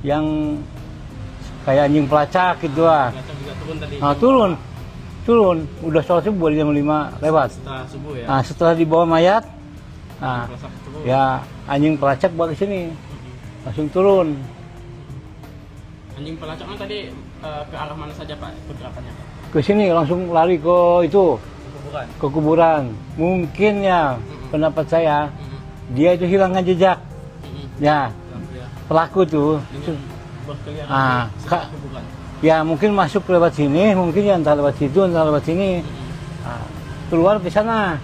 yang kayak anjing pelacak gitu lah.
Juga turun tadi.
Turun. Udah sholat subuh jam 5 lewat.
Setelah subuh ya.
Setelah dibawa mayat,
Pelacak turun.
ya anjing pelacak bawa ke sini, langsung turun.
Anjing pelacaknya tadi ke arah mana saja Pak pergerakannya Pak?
Ke sini langsung lari ke itu,
Kuburan.
ke kuburan. Mungkin ya pendapat saya dia itu hilangkan jejak. Ya, pelaku tuh.
Dengan berkeliaran di sekitar kuburan.
Ya mungkin masuk lewat sini, mungkin ya entah lewat situ, entah lewat sini. Keluar ke sana.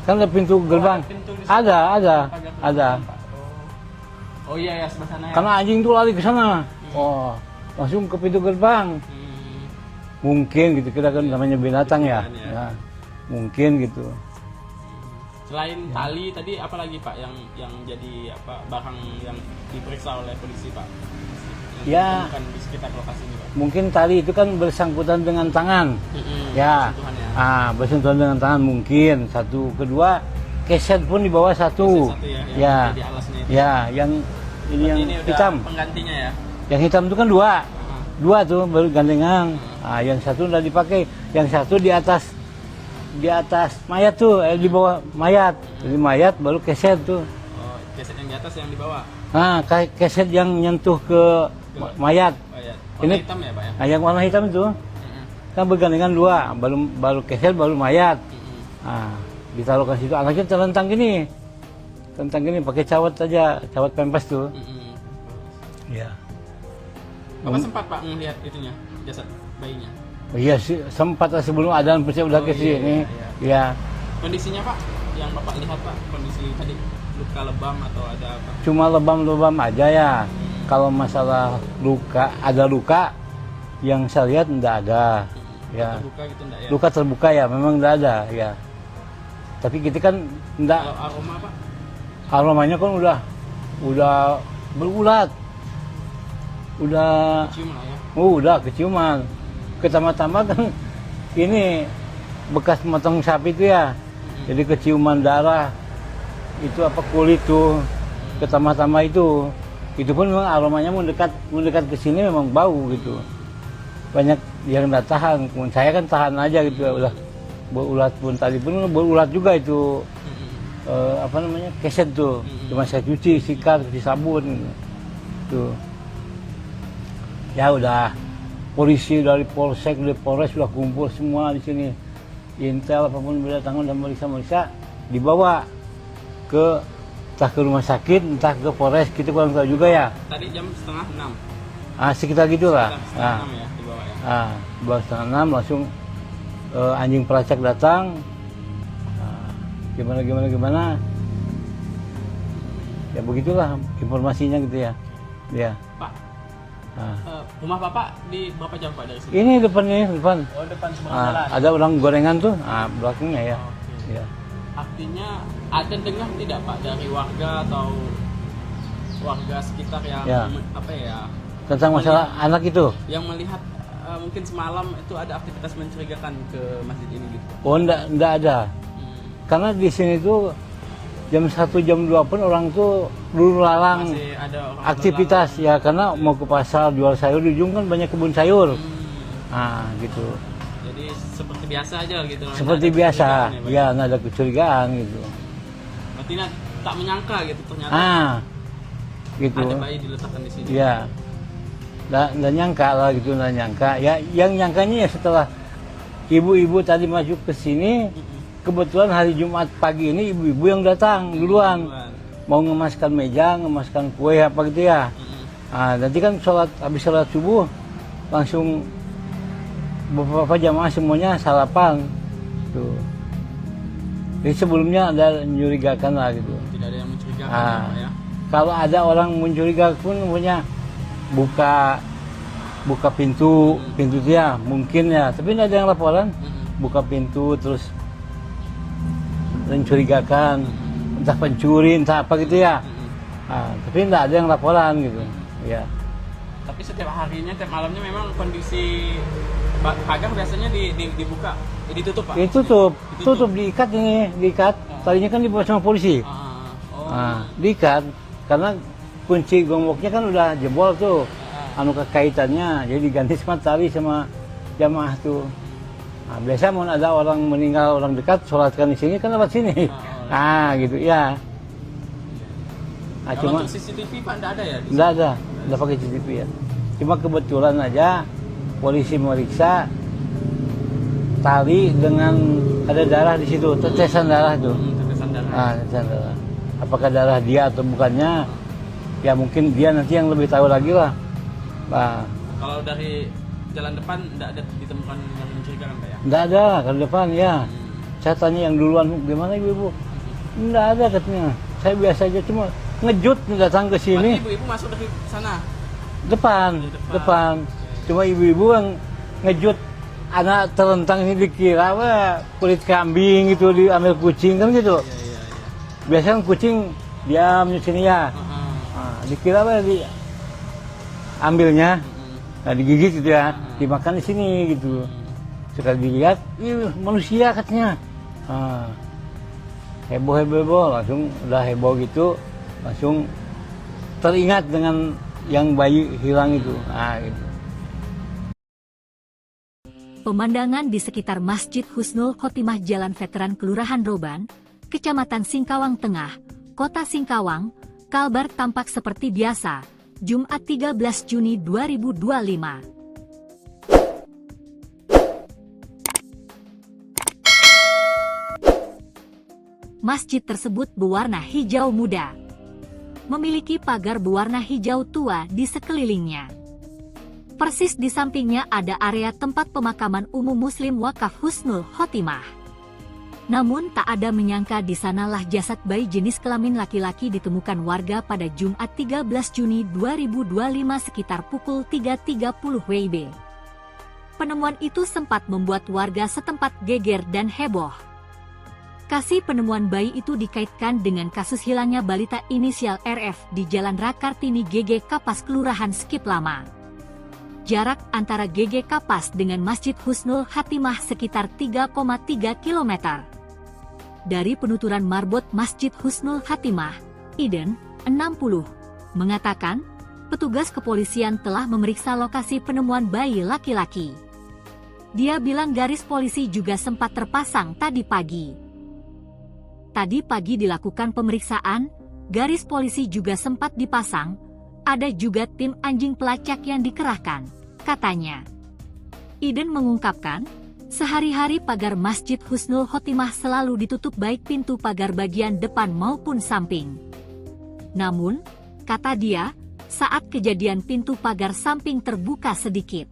Kan ada pintu gerbang.
Pintu di sana.
Ada.
Pagar Pak. Oh iya ya sebelah sana ya.
Karena anjing tuh lari ke sana. Langsung ke pintu gerbang. Mungkin gitu, kita kan namanya binatang ya. Ya. Mungkin gitu.
Selain tali tadi apa lagi Pak yang jadi barang yang diperiksa oleh polisi Pak?
Ya.
Bukan di sekitar lokasi ini Pak.
Mungkin tali itu kan bersangkutan dengan tangan. Ya.
Bersentuhan ya.
Bersentuhan dengan tangan mungkin. Satu, kedua keset pun di bawah satu.
Satu ya.
Ya.
Di alasnya itu.
Ya, yang ini yang
Ini udah
hitam.
penggantinya ya.
Yang hitam itu kan dua. Dua tuh baru gandengan. Yang satu udah dipakai, yang satu di atas mayat tuh, di bawah mayat. Jadi mayat baru keset tuh.
Oh, keset yang di atas yang di bawah.
Keset yang nyentuh ke mayat.
Warna
Ini
hitam ya Pak ya?
Yang warna hitam itu kan bergandengan dua, baru keset baru mayat. Ditaruhkan situ, anaknya terlentang gini. Tentang gini pakai cawat aja, cawat pempes tuh. Ya.
Bapak sempat Pak melihat itunya, jasad bayinya?
Iya sih, sempat lah sebelum adzan pasti udah ke sini. Ya.
Kondisinya Pak, yang Bapak lihat Pak, kondisi tadi luka lebam atau ada apa?
Cuma lebam-lebam aja ya. Kalau masalah luka, ada luka yang saya lihat enggak ada. Ya.
Terbuka gitu enggak ya?
Luka terbuka ya, memang enggak ada ya. Tapi kita kan enggak.
Kalau aroma Pak?
Aromanya kan udah berulat. Udah
Cium lah ya?
udah keciuman. Pertama-tama kan ini bekas motong sapi itu ya. Jadi keciuman darah. Itu apa kulit tuh. Pertama-tama itu pun memang aromanya mendekat ke sini memang bau gitu. Banyak yang nggak tahan. Saya kan tahan aja gitu udah. berulat pun tadi pun berulat juga itu apa namanya keset tuh, cuma saya cuci, sikat, cuci sabun tuh. Ya udah, polisi dari polsek, dari polres sudah kumpul semua di sini, intel apapun berdatangan dan meriksa dibawa ke entah ke rumah sakit, entah ke polres, kita kurang tahu juga ya.
Tadi jam setengah 6.
Sekitar gitulah.
Setengah 6 ya dibawa ya.
Baru setengah 6 langsung anjing pelacak datang. Gimana. Ya begitulah informasinya gitu ya. Ya.
Pak, rumah Bapak di berapa jam Pak dari sini?
Ini depan.
Oh, depan seberang jalan.
Ada orang gorengan tuh, belakangnya ya.
Oke.
Ya.
Artinya ada dengar tidak Pak dari warga atau warga sekitar yang
Ya.
apa ya?
Tentang masalah anak itu.
Yang melihat mungkin semalam itu ada aktivitas mencurigakan ke masjid ini gitu.
Oh, enggak ada. Karena di sini tuh jam 1 jam 2 pun orang tuh dulu lalang
Masih ada orang
aktivitas
berlalang.
ya, karena mau ke pasar jual sayur, di ujung kan banyak kebun sayur. Gitu.
Jadi seperti biasa aja gitu.
Seperti
Nggak ada
biasa.
kecurigaan
Ya, nggak ada kecurigaan gitu.
Berarti tak menyangka gitu ternyata
Gitu.
ada bayi diletakkan di sini.
Ya. Nggak nyangka lah gitu, nggak nyangka. Ya, yang nyangkanya ya setelah ibu-ibu tadi masuk ke sini, kebetulan hari Jumat pagi ini ibu-ibu yang datang duluan. Mau ngemaskan meja, ngemaskan kue apa gitu ya. Nanti kan habis sholat subuh langsung beberapa jamaah semuanya sarapan tuh. Jadi sebelumnya ada mencurigakan lah gitu.
Tidak ada yang mencurigakan ya, Pak, ya.
Kalau ada orang mencurigakan pun punya buka pintu dia mungkin ya, tapi tidak ada yang laporan. Buka pintu terus mencurigakan, entah pencuri, entah apa gitu ya. Tapi tidak ada yang laporan gitu. Ya.
Tapi setiap harinya, tiap malamnya memang kondisi pagar biasanya dibuka, ditutup Pak?
Tutup, diikat ini, diikat. Tadinya kan dibawa sama polisi. Diikat, karena kunci gemboknya kan udah jebol tuh. Kaitannya, jadi diganti sama tali sama jamaah tuh. Biasa mau ada orang meninggal, orang dekat, sholatkan di sini kan lewat sini. Gitu ya.
Kalau
Cuma
untuk CCTV Pak nggak ada ya?
nggak ada pakai CCTV ya. Cuma kebetulan aja polisi meriksa tali dengan ada darah di situ, tetesan darah tuh.
Tetesan darah.
Tetesan darah. Apakah darah dia atau bukannya? Ya mungkin dia nanti yang lebih tahu lagi lah.
Kalau dari jalan depan nggak ada ditemukan yang mencurigakan Pak ya?
Nggak ada kalau depan ya. Saya tanya yang duluan, gimana ibu? Nggak ada katanya. Saya biasa aja, cuma ngejut datang ke sini.
Ibu-ibu masuk dari sana?
Depan. Cuma ibu-ibu yang ngejut anak terlentang ini dikira kulit kambing gitu, diambil kucing kan gitu. Biasanya kucing diam di sini ya. Dikira ambilnya, digigit gitu ya, dimakan di sini gitu. Sekali dilihat, manusia katanya. Heboh, langsung udah heboh gitu, langsung teringat dengan yang bayi hilang itu. Gitu.
Pemandangan di sekitar Masjid Husnul Khotimah Jalan Veteran Kelurahan Roban, Kecamatan Singkawang Tengah, Kota Singkawang, Kalbar tampak seperti biasa, Jumat 13 Juni 2025. Masjid tersebut berwarna hijau muda. Memiliki pagar berwarna hijau tua di sekelilingnya. Persis di sampingnya ada area tempat pemakaman umum Muslim Wakaf Husnul Khotimah. Namun tak ada menyangka di sanalah jasad bayi jenis kelamin laki-laki ditemukan warga pada Jumat 13 Juni 2025 sekitar pukul 3.30 WIB. Penemuan itu sempat membuat warga setempat geger dan heboh. Kasus penemuan bayi itu dikaitkan dengan kasus hilangnya balita inisial RF di Jalan Rakartini GG Kapas Kelurahan Skip Lama. Jarak antara GG Kapas dengan Masjid Husnul Khotimah sekitar 3,3 km. Dari penuturan marbot Masjid Husnul Khotimah, Iden, 60, mengatakan, petugas kepolisian telah memeriksa lokasi penemuan bayi laki-laki. Dia bilang garis polisi juga sempat terpasang tadi pagi. Tadi pagi dilakukan pemeriksaan, garis polisi juga sempat dipasang, ada juga tim anjing pelacak yang dikerahkan, katanya. Iden mengungkapkan, sehari-hari pagar Masjid Husnul Khotimah selalu ditutup baik pintu pagar bagian depan maupun samping. Namun, kata dia, saat kejadian pintu pagar samping terbuka sedikit.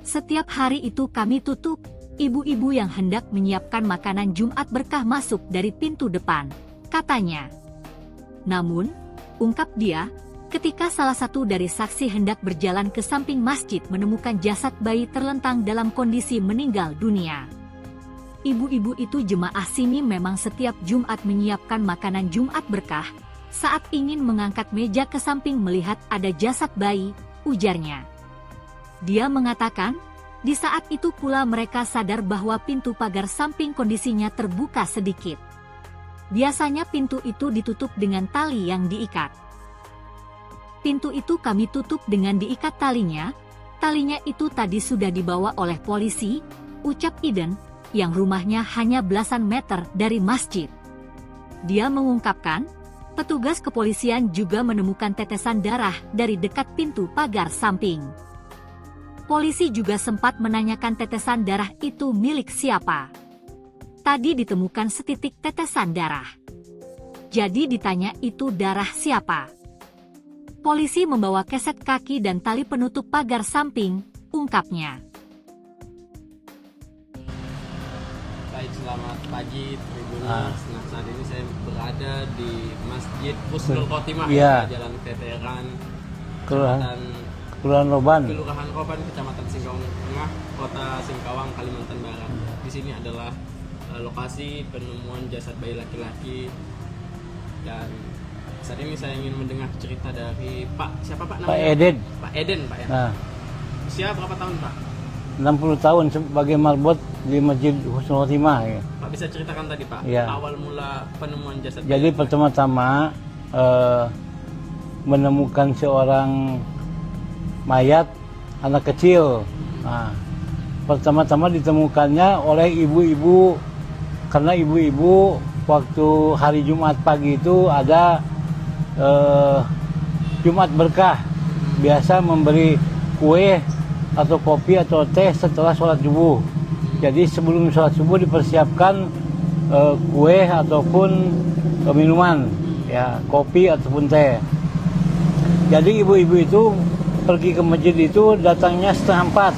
Setiap hari itu kami tutup, ibu-ibu yang hendak menyiapkan makanan Jumat berkah masuk dari pintu depan, katanya. Namun, ungkap dia, ketika salah satu dari saksi hendak berjalan ke samping masjid menemukan jasad bayi terlentang dalam kondisi meninggal dunia. Ibu-ibu itu jemaah sini memang setiap Jumat menyiapkan makanan Jumat berkah, saat ingin mengangkat meja ke samping melihat ada jasad bayi, ujarnya. Dia mengatakan, di saat itu pula mereka sadar bahwa pintu pagar samping kondisinya terbuka sedikit. Biasanya pintu itu ditutup dengan tali yang diikat. Pintu itu kami tutup dengan diikat talinya itu tadi sudah dibawa oleh polisi, ucap Iden, yang rumahnya hanya belasan meter dari masjid. Dia mengungkapkan, petugas kepolisian juga menemukan tetesan darah dari dekat pintu pagar samping. Polisi juga sempat menanyakan tetesan darah itu milik siapa. Tadi ditemukan setitik tetesan darah. Jadi ditanya itu darah siapa. Polisi membawa keset kaki dan tali penutup pagar samping, ungkapnya.
Baik, selamat pagi Tribuners. Nah, saat ini saya berada di Masjid Husnul Khotimah, Jalan Veteran,
Kelurahan Roban,
Kecamatan Singkawang Tengah, Kota Singkawang, Kalimantan Barat. Di sini adalah lokasi penemuan jasad bayi laki-laki, dan saat ini saya ingin mendengar cerita dari siapa Pak namanya?
Pak Eden.
Pak Eden, Pak ya.
Nah,
usia berapa tahun Pak?
60 tahun sebagai marbot di Masjid Husnul Khotimah. Ya.
Pak bisa ceritakan tadi Pak, awal mula penemuan jasad bayi.
Jadi pertama-tama menemukan seorang mayat anak kecil. Nah, pertama-tama ditemukannya oleh ibu-ibu, karena ibu-ibu waktu hari Jumat pagi itu ada Jumat berkah, biasa memberi kue atau kopi atau teh setelah sholat subuh. Jadi sebelum sholat subuh dipersiapkan kue ataupun minuman, ya kopi ataupun teh. Jadi ibu-ibu itu pergi ke masjid itu datangnya 3:30.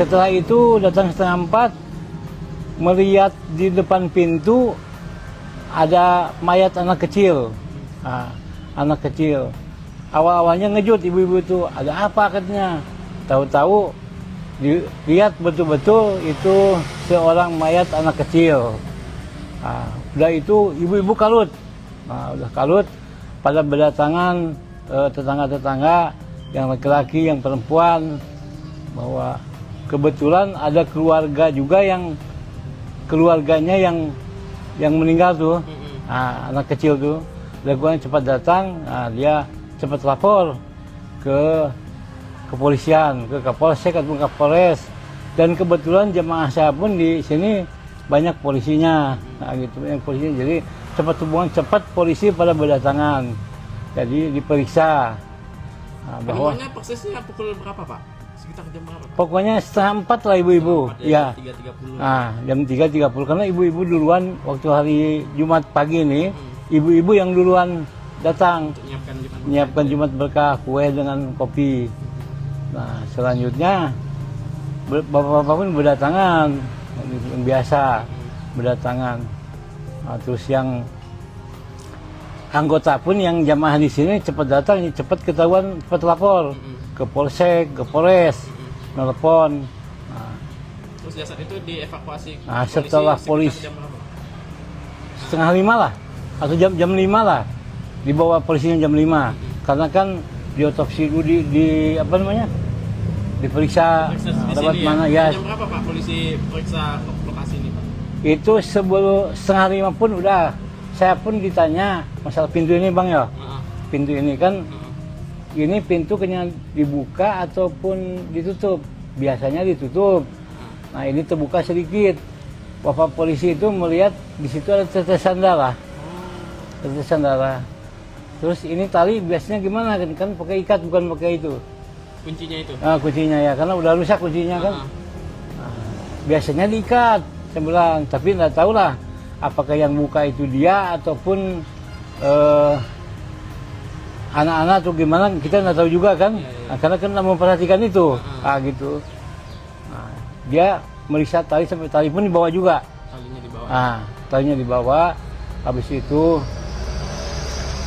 Setelah itu datang 3:30, melihat di depan pintu ada mayat anak kecil. Nah, anak kecil. Awal-awalnya ngejut ibu-ibu itu, ada apa katanya. Tahu-tahu dilihat betul-betul itu seorang mayat anak kecil. Nah, udah itu ibu-ibu kalut. Nah, udah kalut, pada berdatangan tetangga-tetangga yang laki-laki, yang perempuan, bahwa kebetulan ada keluarga juga yang keluarganya yang meninggal tuh, anak kecil tuh, lakukan cepat datang, dia cepat lapor ke kepolisian, ke Kapolsek ataupun Kapolres, dan kebetulan jemaah saya pun di sini banyak polisinya, gitu, banyak polisinya, jadi cepat hubungan cepat polisi pada berdatangan. Jadi diperiksa bahwa
persisnya pukul berapa Pak? Sekitar jam berapa Pak?
Pokoknya 3:30 lah ibu-ibu. Ya.
3.30.
Jam 3.30 karena ibu-ibu duluan waktu hari Jumat pagi ini, ibu-ibu yang duluan datang menyiapkan Jumat berkah, kue dengan kopi. Nah, selanjutnya bapak-bapak pun berdatangan, yang biasa berdatangan. Nah, terus yang anggota pun yang jamaah di sini cepat datang, cepat ketahuan, cepat lapor ke Polsek, ke Polres, nelpon. Nah,
terus jasad itu dievakuasi.
Nah, setelah polisi 4:30 lah, atau jam 5 lah, dibawa polisinya jam 5, karena kan diotopsi dulu di apa namanya, diperiksa lewat mana ya.
Jam berapa Pak polisi periksa lokasi ini Pak?
Itu sebelum 4:30 pun udah. Saya pun ditanya masalah pintu ini Bang ya. Pintu ini kan, ini pintu kena dibuka ataupun ditutup. biasanya ditutup. Nah ini terbuka sedikit. Bapak polisi itu melihat di situ ada tetesan darah. Tetesan darah. Terus ini tali biasanya gimana kan pakai ikat bukan pakai itu.
Kuncinya itu.
Nah, kuncinya ya karena udah rusak kuncinya kan. Nah, biasanya diikat, saya bilang, tapi nggak tahu lah apakah yang buka itu dia ataupun anak-anak atau gimana, kita nggak tahu juga kan. Nah, karena kan nggak memperhatikan itu, gitu. Nah, dia meriksa tali sampai tali pun dibawa juga.
Talinya dibawa.
Nah, talinya dibawa. Habis itu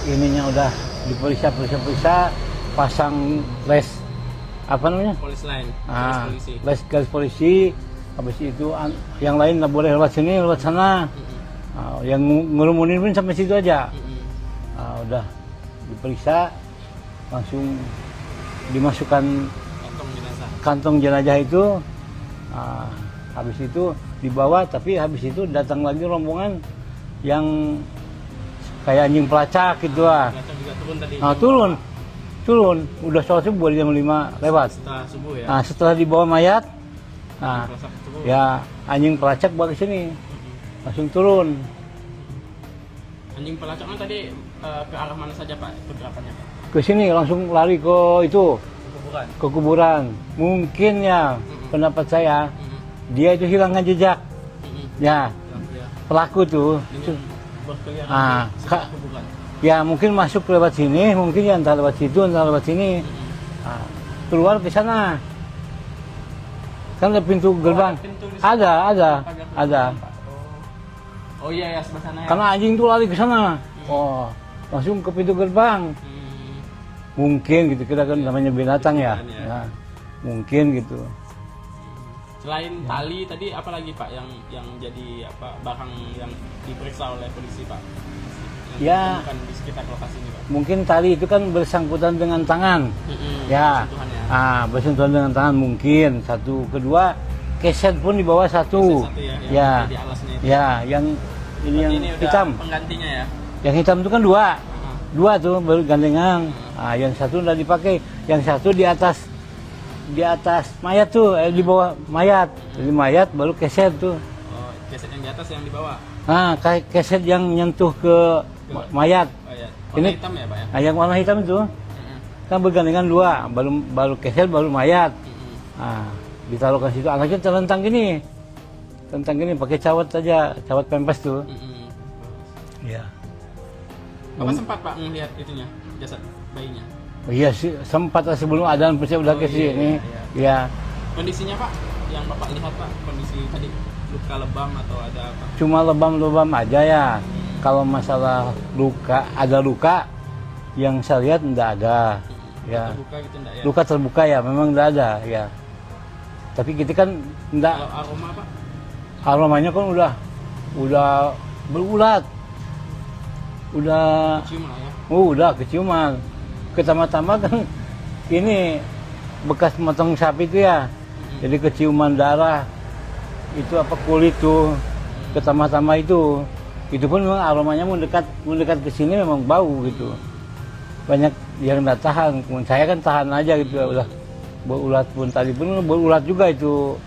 ininya udah diperiksa, pasang les apa namanya?
Polis lain. Garis polisi.
Les garis polisi. Habis itu yang lain nggak boleh lewat sini, lewat sana. Yang ngerumunin pun sampai situ aja. Udah diperiksa, langsung dimasukkan kantong jenazah itu. Habis itu dibawa, tapi habis itu datang lagi rombongan yang kayak anjing pelacak gitu lah.
Juga turun tadi.
Turun. Udah sholat subuh jam 5 lewat.
Setelah subuh ya.
Nah, setelah dibawa mayat, ya anjing pelacak buat ke sini. Langsung turun.
Anjing pelacaknya tadi ke arah mana saja Pak pergerakannya Pak?
Ke sini langsung lari ke itu.
Ke kuburan.
Ke kuburan. Mungkin ya pendapat saya dia itu hilangkan jejak. Ya. Pelaku tuh.
Berkeliaran sekitar kuburan.
Ya mungkin masuk lewat sini, mungkin ya entah lewat situ, entah lewat sini. Keluar ke sana. Kan ada pintu gerbang. Ada.
Oh iya ya sebelah sana ya.
Karena anjing tuh lari ke sana. Langsung ke pintu gerbang. Mungkin gitu, kita kan namanya binatang ya. Mungkin gitu.
Selain tali tadi apa lagi Pak yang jadi barang yang diperiksa oleh polisi Pak?
Ya.
Bukan di sekitar lokasi ini Pak.
Mungkin tali itu kan bersangkutan dengan tangan. Ya. Bersentuhan dengan tangan mungkin. Satu, kedua keset pun di bawah satu. Ya. Ya, yang ini yang hitam.
Penggantinya ya.
Yang hitam itu kan dua. Dua tuh baru gandengan. Yang satu udah dipakai, yang satu di atas mayat tuh, di bawah mayat. Jadi mayat baru keset tuh.
Oh, keset yang di atas yang dibawa.
Keset yang nyentuh ke mayat.
Warna hitam ya Pak ya?
Yang warna hitam itu kan bergandengan dua, baru keset baru mayat. Ditaruhkan situ, anaknya terlentang gini. Pakai cawat aja, cawat pempes tuh. Iya.
Bapak sempat Pak melihat itunya, jasad bayinya?
Iya sih, sempat sebelum adzan pasti udah ke sini. Iya.
Kondisinya Pak, yang Bapak lihat Pak, kondisi tadi luka lebam atau ada apa?
Cuma lebam-lebam aja ya. Kalau masalah luka, ada luka yang saya lihat enggak ada. Ya.
Terbuka gitu enggak ya?
Luka terbuka ya, memang enggak ada ya. Tapi kita kan enggak.
Kalau aroma Pak?
Aromanya kan udah berulat. Udah
Kecium lah ya?
udah keciuman. Pertama-tama kan ini bekas motong sapi itu ya. Jadi keciuman darah. Itu kulit tuh. Pertama-tama itu pun memang aromanya mendekat ke sini memang bau gitu. Banyak yang nggak tahan. Saya kan tahan aja gitu. Udah berulat pun tadi pun berulat juga itu.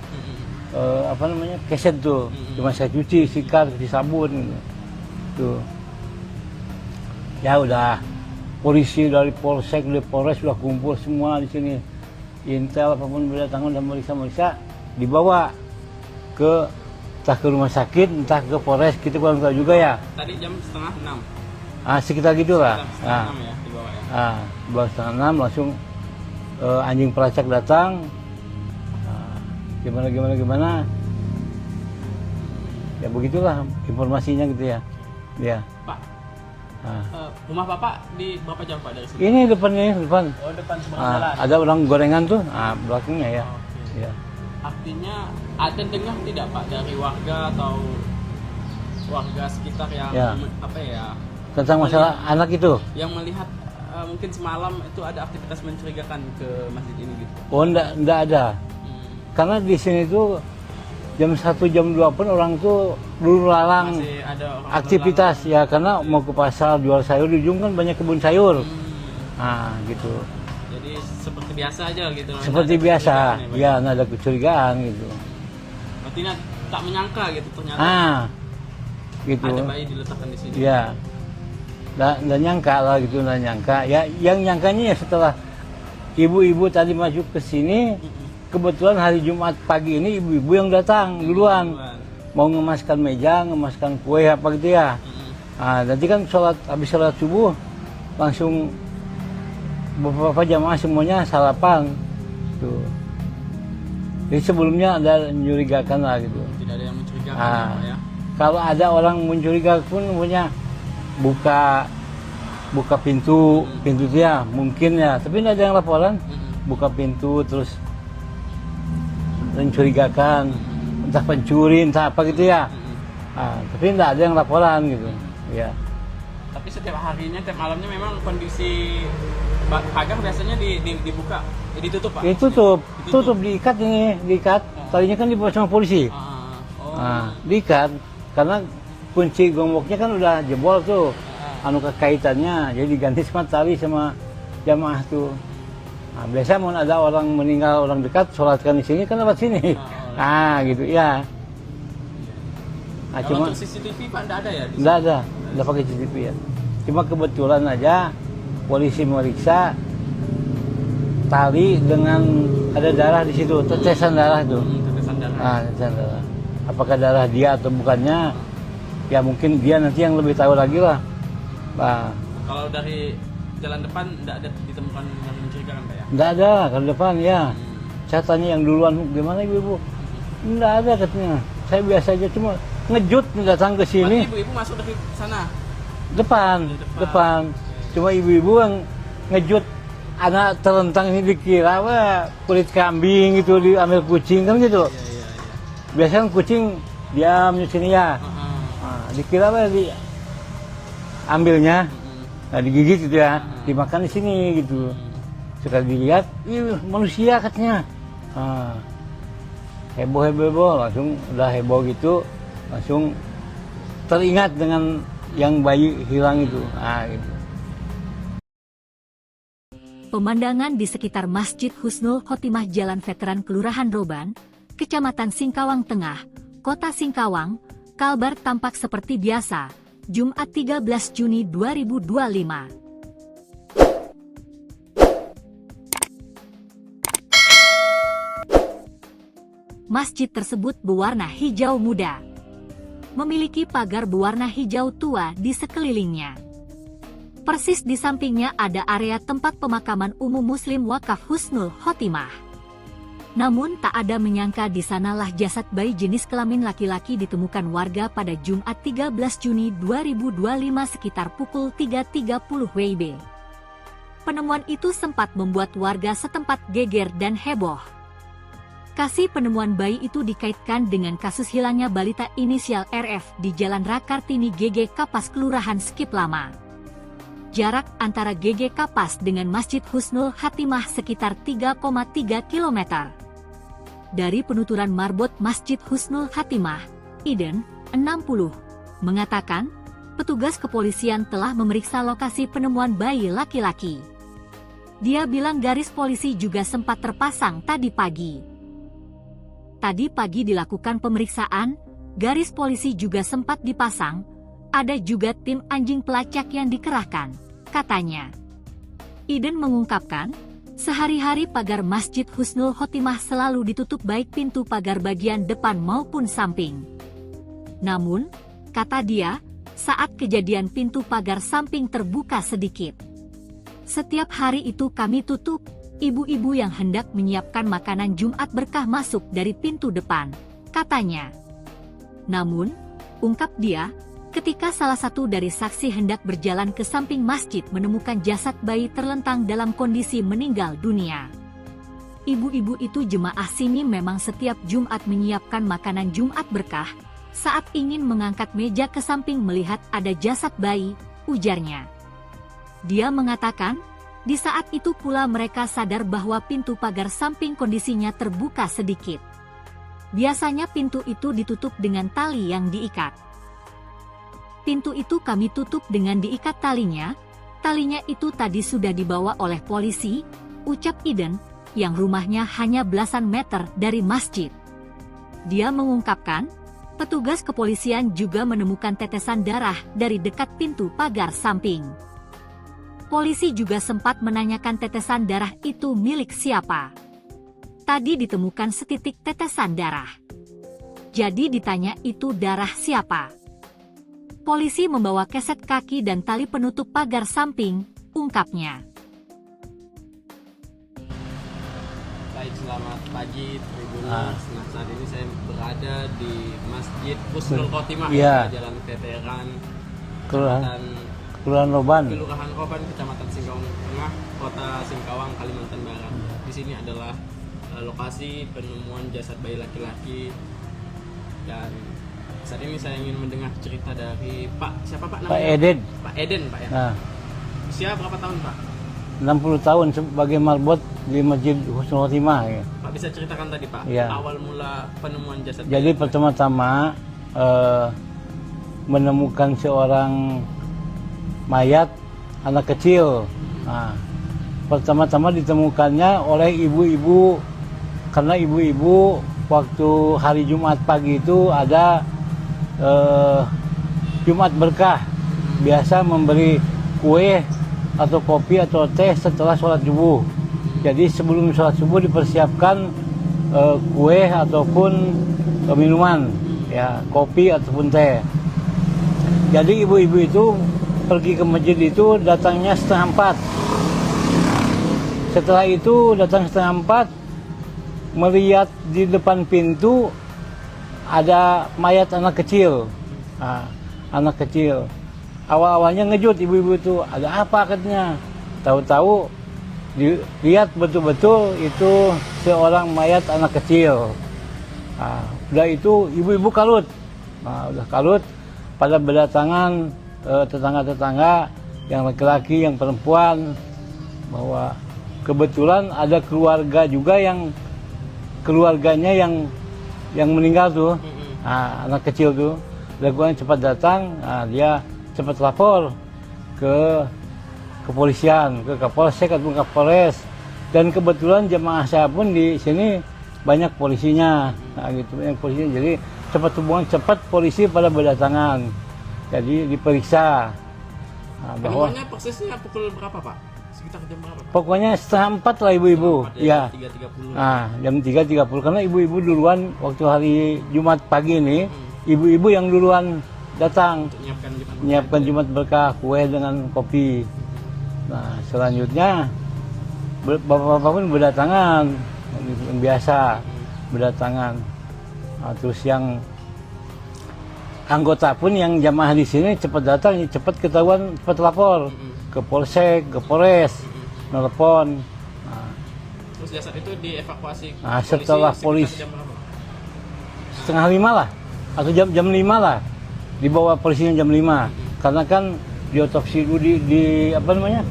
Keset tuh. Cuma saya cuci, sikat, cuci sabun gitu. Tuh. Ya udah, polisi dari polsek, dari polres sudah kumpul semua di sini. Intel apapun berdatangan dan meriksa, dibawa ke entah ke rumah sakit, entah ke polres, kita kurang tahu juga ya.
Tadi jam 5:30.
Sekitar gitulah.
Sekitar 5:30 ya dibawa ya.
Dibawa 5:30 langsung anjing pelacak datang. Gimana. Ya begitulah informasinya gitu ya. Ya.
Pak, rumah Bapak di berapa jam Pak dari sini?
Ini depan.
Oh, depan seberang jalan.
Ada orang gorengan tuh, belakangnya ya.
Okay.
Ya.
Artinya ada dengar tidak Pak dari warga atau warga sekitar yang
Tentang masalah anak itu?
Yang melihat mungkin semalam itu ada aktivitas mencurigakan ke masjid ini gitu?
Oh, enggak ada. Karena di sini tuh jam 1, jam 2 pun orang tuh dulu lalang aktivitas ya, karena mau ke pasar jual sayur, di ujung kan banyak kebun sayur. Gitu.
Jadi seperti biasa aja gitu.
Seperti biasa, ya nggak ada kecurigaan gitu.
Berarti tak menyangka gitu ternyata.
Gitu.
Ada bayi diletakkan di sini.
Ya, nggak nyangka lah gitu, nggak nyangka. Ya, yang nyangkanya ya setelah ibu-ibu tadi masuk ke sini, kebetulan hari Jumat pagi ini ibu-ibu yang datang duluan. Mau ngemaskan meja, ngemaskan kue apa gitu ya. Nanti kan habis sholat subuh langsung beberapa jamaah semuanya sarapan tuh. Jadi sebelumnya ada mencurigakan lah gitu.
Tidak ada yang mencurigakan ya.
Kalau ada orang mencurigakan pun punya buka pintu dia mungkin ya, tapi tidak ada yang laporan. Buka pintu terus mencurigakan, entah pencuri entah apa gitu ya. Tapi tidak ada yang laporan gitu ya.
Tapi setiap harinya, tiap malamnya memang kondisi pagar biasanya dibuka, ditutup Pak?
Tutup, diikat ini, diikat. Tadinya kan dibawa sama polisi. Diikat, karena kunci gemboknya kan udah jebol tuh. Kaitannya, jadi diganti sama tali sama jamaah tuh. Biasa mau ada orang meninggal, orang dekat, sholatkan di sini kan lewat sini. Gitu ya.
Cuma untuk CCTV Pak nggak ada ya?
Nggak ada pakai CCTV ya. Cuma kebetulan aja polisi meriksa tali dengan ada darah di situ, tetesan darah itu. Tetesan darah. Apakah darah dia atau bukannya? Ya mungkin dia nanti yang lebih tahu lagi lah.
Kalau dari jalan depan nggak ada ditemukan yang mencurigakan Pak ya?
Nggak ada kalau depan ya. Saya tanya yang duluan, gimana ibu? Nggak ada katanya. Saya biasa aja cuma ngejut datang ke sini.
Ibu-ibu masuk dari sana?
Depan. Cuma ibu-ibu yang ngejut anak terlentang ini dikira kulit kambing gitu, diambil kucing kan gitu. Biasanya kucing diam di sini ya. Dikira diambilnya, digigit gitu ya, dimakan di sini gitu. Sekali dilihat, manusia katanya. Heboh, langsung udah heboh gitu, langsung teringat dengan yang bayi hilang itu. Gitu.
Pemandangan di sekitar Masjid Husnul Khotimah Jalan Veteran Kelurahan Roban, Kecamatan Singkawang Tengah, Kota Singkawang, Kalbar tampak seperti biasa, Jumat 13 Juni 2025. Masjid tersebut berwarna hijau muda. Memiliki pagar berwarna hijau tua di sekelilingnya. Persis di sampingnya ada area tempat pemakaman umum Muslim Wakaf Husnul Khotimah. Namun tak ada menyangka di sanalah jasad bayi jenis kelamin laki-laki ditemukan warga pada Jumat 13 Juni 2025 sekitar pukul 3.30 WIB. Penemuan itu sempat membuat warga setempat geger dan heboh. Kasus penemuan bayi itu dikaitkan dengan kasus hilangnya balita inisial RF di Jalan Rakartini GG Kapas Kelurahan Skip Lama. Jarak antara GG Kapas dengan Masjid Husnul Khotimah sekitar 3,3 km. Dari penuturan marbot Masjid Husnul Khotimah, Iden, 60, mengatakan, petugas kepolisian telah memeriksa lokasi penemuan bayi laki-laki. Dia bilang garis polisi juga sempat terpasang tadi pagi. Tadi pagi dilakukan pemeriksaan, garis polisi juga sempat dipasang, ada juga tim anjing pelacak yang dikerahkan, katanya. Iden mengungkapkan, sehari-hari pagar Masjid Husnul Khotimah selalu ditutup baik pintu pagar bagian depan maupun samping. Namun, kata dia, saat kejadian pintu pagar samping terbuka sedikit. Setiap hari itu kami tutup. Ibu-ibu yang hendak menyiapkan makanan Jumat berkah masuk dari pintu depan, katanya. Namun, ungkap dia, ketika salah satu dari saksi hendak berjalan ke samping masjid menemukan jasad bayi terlentang dalam kondisi meninggal dunia. Ibu-ibu itu jemaah sini memang setiap Jumat menyiapkan makanan Jumat berkah, saat ingin mengangkat meja ke samping melihat ada jasad bayi, ujarnya. Dia mengatakan, di saat itu pula mereka sadar bahwa pintu pagar samping kondisinya terbuka sedikit. Biasanya pintu itu ditutup dengan tali yang diikat. Pintu itu kami tutup dengan diikat talinya itu tadi sudah dibawa oleh polisi, ucap Iden, yang rumahnya hanya belasan meter dari masjid. Dia mengungkapkan, petugas kepolisian juga menemukan tetesan darah dari dekat pintu pagar samping. Polisi juga sempat menanyakan tetesan darah itu milik siapa. Tadi ditemukan setitik tetesan darah. Jadi ditanya itu darah siapa. Polisi membawa keset kaki dan tali penutup pagar samping, ungkapnya.
Baik, selamat pagi Tribuners. Nah, saat ini saya berada di Masjid Husnul Khotimah, Jalan Veteran,
Kelurahan Roban,
Kecamatan Singkawang Tengah, Kota Singkawang, Kalimantan Barat. Di sini adalah lokasi penemuan jasad bayi laki-laki, dan saat ini saya ingin mendengar cerita dari siapa Pak namanya?
Pak Eden.
Pak Eden, Pak ya.
Nah,
usia berapa tahun Pak?
60 tahun sebagai marbot di Masjid Husnul Khotimah. Ya.
Pak bisa ceritakan tadi Pak,
Ya.
awal mula penemuan jasad.
Jadi pertama-tama menemukan seorang mayat anak kecil. Nah, pertama-tama ditemukannya oleh ibu-ibu, karena ibu-ibu waktu hari Jumat pagi itu ada Jumat berkah, biasa memberi kue atau kopi atau teh setelah sholat subuh. Jadi sebelum sholat subuh dipersiapkan kue ataupun minuman, ya kopi ataupun teh. Jadi ibu-ibu itu pergi ke masjid itu datangnya 3:30. Setelah itu datang 3:30, melihat di depan pintu ada mayat anak kecil. Nah, anak kecil. Awal-awalnya ngejut ibu-ibu itu, ada apa katanya. Tahu-tahu dilihat betul-betul itu seorang mayat anak kecil. Nah, udah itu ibu-ibu kalut. Nah, udah kalut, pada berdatangan tetangga-tetangga yang laki-laki, yang perempuan, bahwa kebetulan ada keluarga juga yang keluarganya yang meninggal tuh, nah, anak kecil tuh, lakukan cepat datang, nah, dia cepat lapor ke kepolisian, ke Kapolsek atau Kapolres, dan kebetulan jemaah saya pun di sini banyak polisinya, nah, gitu, banyak polisinya, jadi cepat hubungan, cepat polisi pada berdatangan, jadi diperiksa. Nah, bahwa
penemuannya persisnya pukul berapa Pak? Sekitar jam berapa Pak?
Pokoknya 3:30 lah ibu-ibu, ya.
3.30.
Nah, jam 3.30 karena ibu-ibu duluan waktu hari Jumat pagi ini, ibu-ibu yang duluan datang menyiapkan Jumat berkah, kue dengan kopi. Nah, selanjutnya bapak-bapak pun berdatangan, yang biasa berdatangan. Nah, terus yang anggota pun yang jamaah di sini cepat datang, cepat ketahuan, cepat lapor ke Polsek, ke Polres, nelpon. Nah,
terus jasad itu dievakuasi.
Nah, setelah polisi 4:30 lah, atau jam 5 lah, dibawa polisinya jam 5, karena kan diotopsi dulu di apa namanya,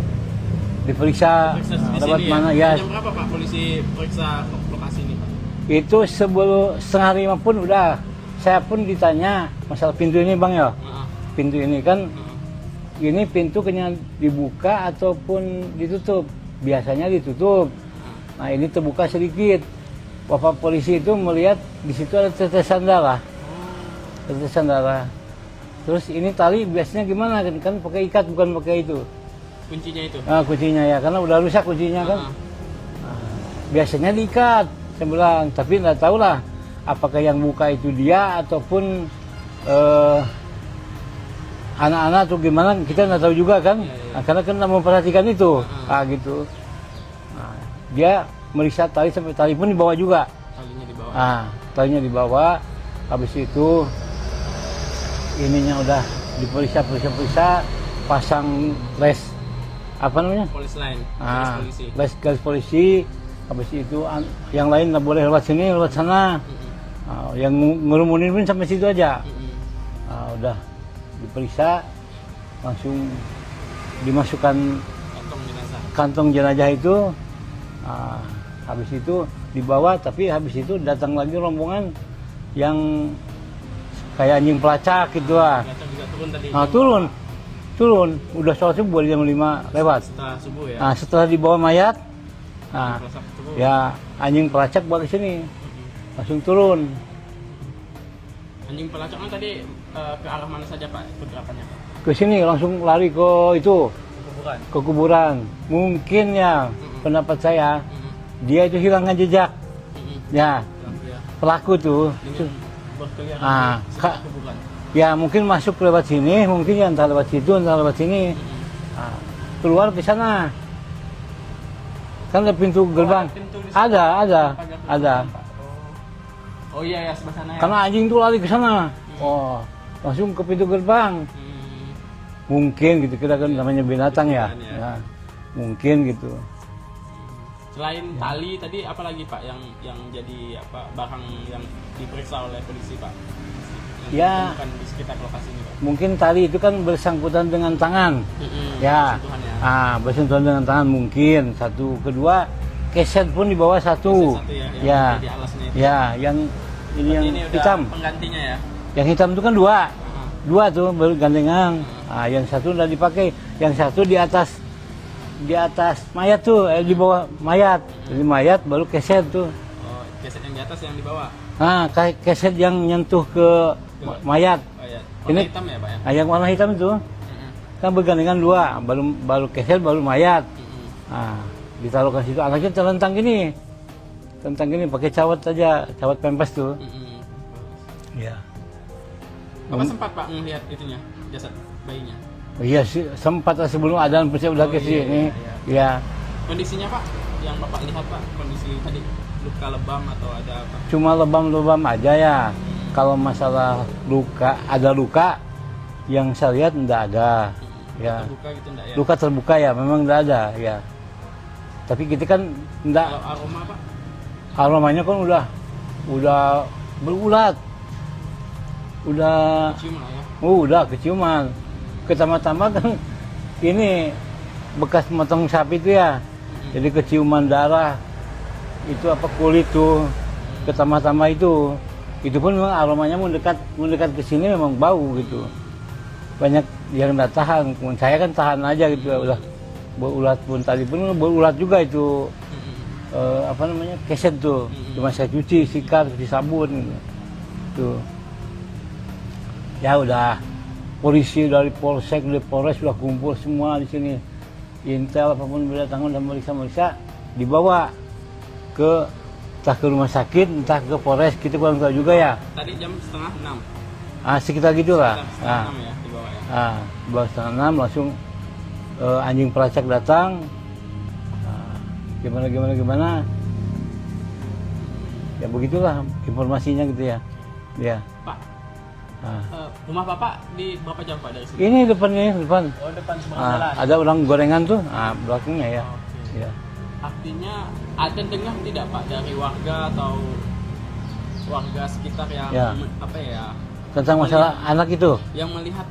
diperiksa lewat mana ya.
Jam berapa Pak polisi periksa lokasi ini Pak?
Itu sebelum 4:30 pun udah, saya pun ditanya masalah pintu ini Bang ya, pintu ini kan, ini pintu kena dibuka ataupun ditutup, biasanya ditutup. Nah, ini terbuka sedikit. Bapak polisi itu melihat di situ ada tetesan darah. Tetesan darah. Terus ini tali biasanya gimana kan pakai ikat bukan pakai itu.
Kuncinya itu.
Nah, kuncinya ya, karena udah rusak kuncinya kan. Nah, biasanya diikat, saya bilang, tapi nggak tahu lah apakah yang buka itu dia ataupun anak-anak atau gimana, kita nggak tahu juga kan. Nah, karena kan memperhatikan itu, gitu. Nah, dia meriksa tali sampai tali pun dibawa juga.
Talinya dibawa.
Nah, talinya dibawa. Habis itu ininya udah diperiksa, pasang les apa namanya?
Polis lain.
Garis polisi. Habis itu yang lain nggak boleh lewat sini, lewat sana. Nah, yang ngerumunin pun sampai situ aja. Nah, udah diperiksa, langsung dimasukkan kantong jenazah itu. Nah, habis itu dibawa, tapi habis itu datang lagi rombongan yang kayak anjing pelacak gitu lah. Nah, turun, udah sholat subuh jam 5 lewat.
Setelah subuh ya.
Nah, setelah dibawa mayat, Nah,
pelacak turun.
ya anjing pelacak buat ke sini, langsung turun.
Anjing pelacaknya tadi ke arah mana saja Pak pergerakannya Pak?
Ke sini langsung lari ke itu,
Kuburan.
ke kuburan. Mungkin ya pendapat saya dia itu hilangkan jejak. Ya,
Ya.
pelaku tuh.
Dengan berkeliaran
Ah,
di sekitar kuburan.
Ya mungkin masuk lewat sini, mungkin ya entah lewat situ, entah lewat sini. Nah, keluar ke sana. Kan ada pintu gerbang.
Pintu di sana.
Ada.
Pagar Pak. Oh iya ya sebelah sana ya.
Karena anjing tuh lari ke sana. Oh, langsung ke pintu gerbang. Mungkin gitu, kita kan namanya binatang ya.
Binatang, ya.
Ya, mungkin gitu.
Selain tali tadi apa lagi Pak yang jadi apa barang yang diperiksa oleh polisi Pak? Yang
Ya.
ditemukan di sekitar lokasi ini Pak.
Mungkin tali itu kan bersangkutan dengan tangan. Ya.
Sentuhan ya.
Bersentuhan dengan tangan mungkin. Satu, kedua, keset pun di bawah satu.
Satu ya, yang
Ya.
di alasnya itu.
Ya, yang ini yang
Ini udah
hitam.
penggantinya ya.
Yang hitam itu kan dua.
Heeh.
Dua tuh bergandengan. Yang satu udah dipakai, yang satu di atas mayat tuh, di bawah mayat. Jadi mayat baru keset tuh.
Oh, keset yang di atas yang di bawah.
Keset yang nyentuh ke mayat.
Oh ya. Warna
Ini-
hitam ya Pak ya.
Yang warna hitam itu kan bergandengan dua, baru keset baru mayat. Ditaruhkan situ, anaknya terlentang gini. Tentang gini pakai cawat aja, cawat pempes tuh. Ya.
Bapak sempat Pak melihat itunya jasad bayinya.
Iya sih, sempat lah sebelum adzan pasti udah ke sini. Ya,
Kondisinya Pak yang Bapak lihat Pak, kondisi tadi luka lebam atau ada apa?
cuma lebam-lebam aja ya. Kalau masalah luka, ada luka yang saya lihat enggak ada. Ya,
Luka gitu enggak ya?
luka terbuka ya, memang enggak ada ya. Tapi kita kan enggak,
Kalau aroma Pak?
aromanya kan udah berulat. Udah
Cium lah ya.
udah keciuman. Pertama-tama kan ini bekas motong sapi itu ya. Jadi keciuman darah. Itu apa kulit tuh. Pertama-tama itu pun memang aromanya mendekat ke sini memang bau gitu. Banyak yang nggak tahan. Saya kan tahan aja gitu. Udah berulat pun tadi pun berulat juga itu. Apa namanya? Keset tuh. Cuma saya cuci, sikat, cuci sabun gitu. Tuh. Ya udah, polisi dari polsek, dari polres sudah kumpul semua di sini. Intel apapun berdatangan dan meriksa-meriksa, dibawa ke entah ke rumah sakit, entah ke polres, kita kurang tahu juga ya.
Tadi jam setengah 6.
Sekitar gitulah.
Setengah 6 ya dibawa ya.
Bawa setengah 6 langsung anjing pelacak datang. Gimana. Ya begitulah informasinya gitu ya. Ya.
Pak, rumah Bapak di berapa jam Pak dari sini?
Ini depan.
Oh, depan seberang jalan.
Ada orang gorengan tuh, belakangnya ya.
Oke.
Ya.
Artinya ada dengar tidak Pak dari warga atau warga sekitar yang
Ya.
apa ya?
Tentang masalah anak itu.
Yang melihat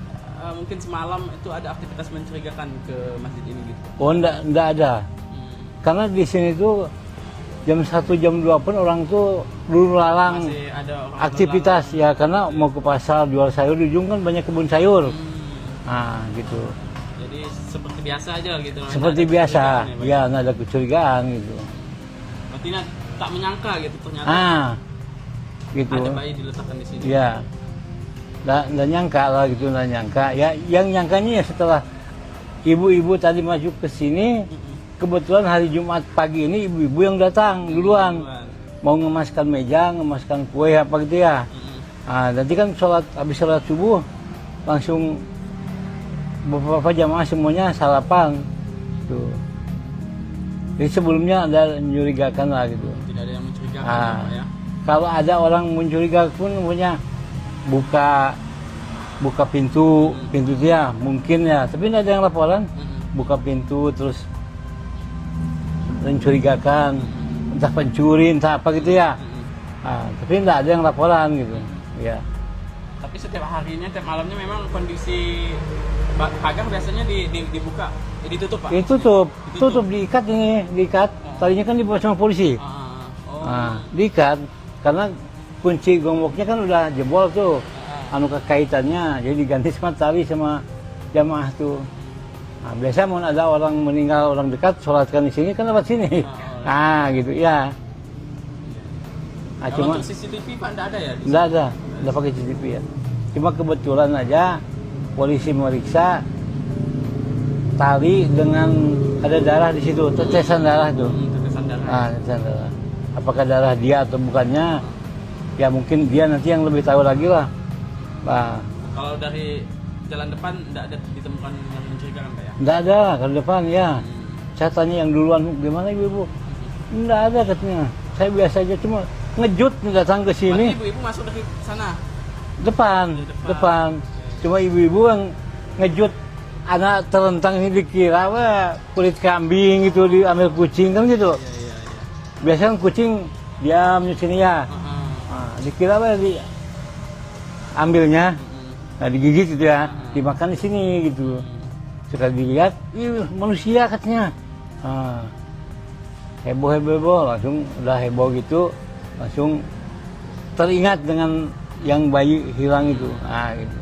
mungkin semalam itu ada aktivitas mencurigakan ke masjid ini gitu.
Oh, enggak ada. Karena di sini tuh jam 1 jam 2 pun orang tuh lulu lalang
Masih ada orang
aktivitas ya, karena mau ke pasar jual sayur, di ujung kan banyak kebun sayur. Gitu.
Jadi seperti biasa aja gitu.
Seperti
Nggak ada
biasa.
kecurigaan
Ya, nggak ada kecurigaan gitu.
Berarti tak menyangka gitu ternyata
Gitu.
ada bayi diletakkan di sini.
Ya. Nggak nyangka lah gitu, nggak nyangka. Ya, yang nyangkanya ya setelah ibu-ibu tadi masuk ke sini, kebetulan hari Jumat pagi ini ibu-ibu yang datang duluan. Mau ngemaskan meja, ngemaskan kue apa gitu ya. Nanti kan habis sholat subuh langsung beberapa jamaah semuanya sarapan. Tuh. Jadi sebelumnya ada mencurigakan lah gitu.
Tidak ada yang mencurigakan ya, Pak, ya.
Kalau ada orang mencurigakan pun punya buka pintu dia mungkin ya, tapi tidak ada yang laporan. Buka pintu terus mencurigakan, entah pencuri, entah apa gitu ya. Tapi tidak ada yang laporan gitu. Ya.
Tapi setiap harinya, tiap malamnya memang kondisi pagar biasanya dibuka, ditutup Pak?
Tutup, diikat ini, diikat. Tadinya kan dibawa sama polisi. Diikat, karena kunci gemboknya kan udah jebol tuh. Kaitannya, jadi diganti sama tali sama jamaah tuh. Nah, biasa mau ada orang meninggal, orang dekat, sholatkan di sini kan lewat sini. Nah, gitu ya. Nah,
Kalau
cuma
untuk CCTV Pak nggak ada ya?
nggak ada pakai CCTV ya. Cuma kebetulan aja polisi meriksa tali dengan ada darah di situ, tetesan darah tuh.
Tetesan darah.
Nah, tetesan darah. Apakah darah dia atau bukannya? Ya mungkin dia nanti yang lebih tahu lagi lah. Nah,
Kalau dari jalan depan nggak ada ditemukan yang mencurigakan Pak ya?
nggak ada kalau depan ya. Saya tanya yang duluan, gimana ibu? Nggak ada katanya. Saya biasa aja cuma ngejut datang ke sini.
Berarti ibu-ibu masuk dari sana?
Depan. Cuma ibu-ibu yang ngejut anak terlentang ini dikira wah, kulit kambing gitu diambil kucing kan gitu.
Iya.
Biasanya kan kucing diam di sini ya. Nah, dikira wah ambilnya, nah digigit gitu ya, dimakan di sini gitu. Setelah dilihat, ih manusia katanya. Nah, heboh, langsung udah heboh gitu, langsung teringat dengan yang bayi hilang itu. Nah, gitu.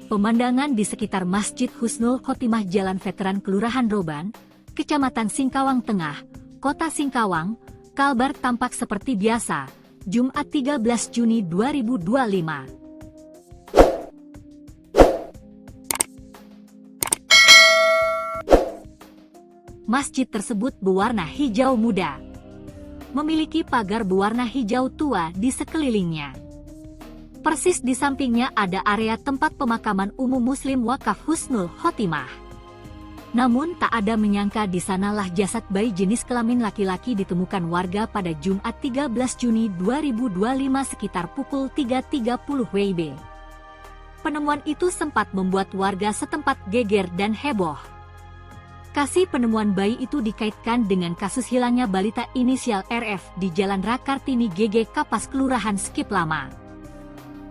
Pemandangan di sekitar Masjid Husnul Khotimah Jalan Veteran Kelurahan Roban, Kecamatan Singkawang Tengah, Kota Singkawang, Kalbar tampak seperti biasa, Jumat 13 Juni 2025. Masjid tersebut berwarna hijau muda. Memiliki pagar berwarna hijau tua di sekelilingnya. Persis di sampingnya ada area tempat pemakaman umum Muslim Wakaf Husnul Khotimah. Namun tak ada menyangka di sanalah jasad bayi jenis kelamin laki-laki ditemukan warga pada Jumat 13 Juni 2025 sekitar pukul 3.30 WIB. Penemuan itu sempat membuat warga setempat geger dan heboh. Kasus penemuan bayi itu dikaitkan dengan kasus hilangnya balita inisial RF di Jalan Rakartini GG Kapas Kelurahan Skip Lama.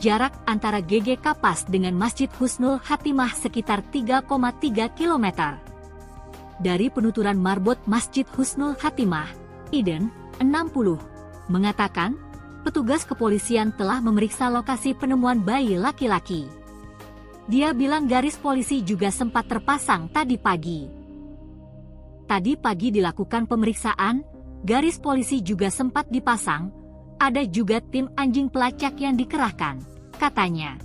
Jarak antara GG Kapas dengan Masjid Husnul Khotimah sekitar 3,3 km. Dari penuturan marbot Masjid Husnul Khotimah, Iden, 60, mengatakan, petugas kepolisian telah memeriksa lokasi penemuan bayi laki-laki. Dia bilang garis polisi juga sempat terpasang tadi pagi. Tadi pagi dilakukan pemeriksaan, garis polisi juga sempat dipasang, ada juga tim anjing pelacak yang dikerahkan, katanya.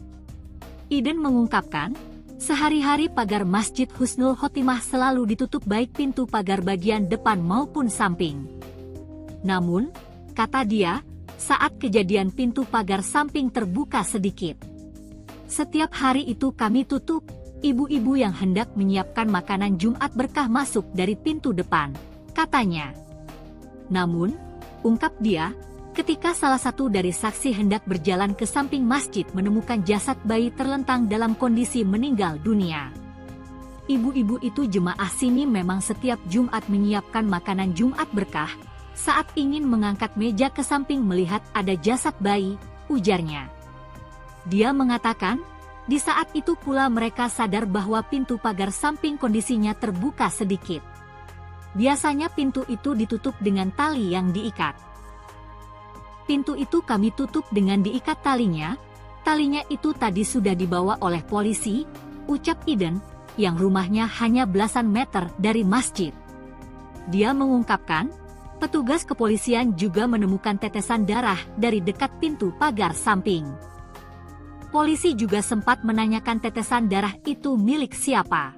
Iden mengungkapkan, sehari-hari pagar Masjid Husnul Khotimah selalu ditutup baik pintu pagar bagian depan maupun samping. Namun, kata dia, saat kejadian pintu pagar samping terbuka sedikit. Setiap hari itu kami tutup, ibu-ibu yang hendak menyiapkan makanan Jumat berkah masuk dari pintu depan, katanya. Namun, ungkap dia, ketika salah satu dari saksi hendak berjalan ke samping masjid menemukan jasad bayi terlentang dalam kondisi meninggal dunia. Ibu-ibu itu jemaah sini memang setiap Jumat menyiapkan makanan Jumat berkah, saat ingin mengangkat meja ke samping melihat ada jasad bayi, ujarnya. Dia mengatakan, di saat itu pula mereka sadar bahwa pintu pagar samping kondisinya terbuka sedikit. Biasanya pintu itu ditutup dengan tali yang diikat. Pintu itu kami tutup dengan diikat talinya itu tadi sudah dibawa oleh polisi, ucap Iden, yang rumahnya hanya belasan meter dari masjid. Dia mengungkapkan, petugas kepolisian juga menemukan tetesan darah dari dekat pintu pagar samping. Polisi juga sempat menanyakan tetesan darah itu milik siapa.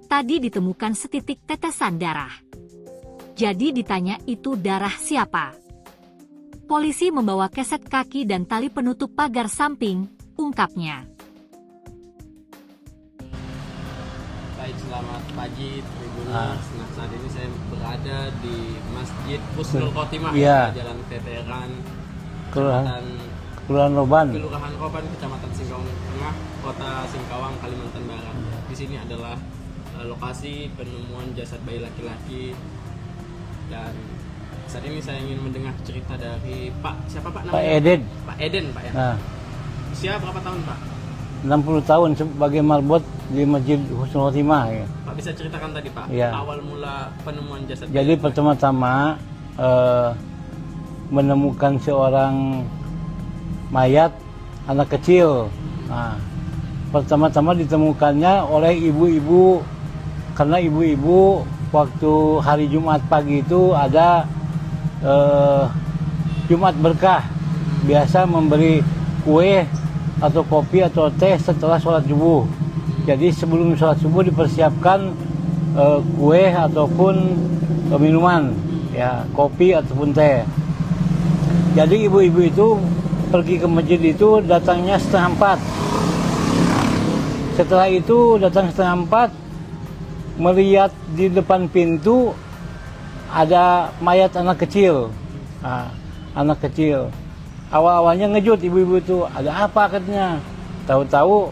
Tadi ditemukan setitik tetesan darah. Jadi ditanya itu darah siapa. Polisi membawa keset kaki dan tali penutup pagar samping, ungkapnya.
Baik, selamat pagi Tribuners. Nah, saat ini saya berada di Masjid Husnul Khotimah, Jalan Veteran
Kelurahan Roban,
Kecamatan Singkawang Tengah, Kota Singkawang, Kalimantan Barat. Di sini adalah lokasi penemuan jasad bayi laki-laki, dan saat ini saya ingin mendengar cerita dari siapa Pak namanya?
Pak Eden.
Pak Eden, Pak ya.
Nah,
usia berapa tahun Pak?
60 tahun sebagai marbot di Masjid Husnul Khotimah. Ya.
Pak bisa ceritakan tadi Pak, awal mula penemuan jasad bayi.
Jadi pertama-tama menemukan seorang mayat anak kecil. Nah, pertama-tama ditemukannya oleh ibu-ibu, karena ibu-ibu waktu hari Jumat pagi itu ada Jumat berkah, biasa memberi kue atau kopi atau teh setelah sholat subuh. Jadi sebelum sholat subuh dipersiapkan kue ataupun minuman, ya kopi ataupun teh. Jadi ibu-ibu itu pergi ke masjid itu datangnya 3:30. Setelah itu datang 3:30, melihat di depan pintu ada mayat anak kecil. Nah, anak kecil. Awal-awalnya ngejut ibu-ibu itu, ada apa katanya. Tahu-tahu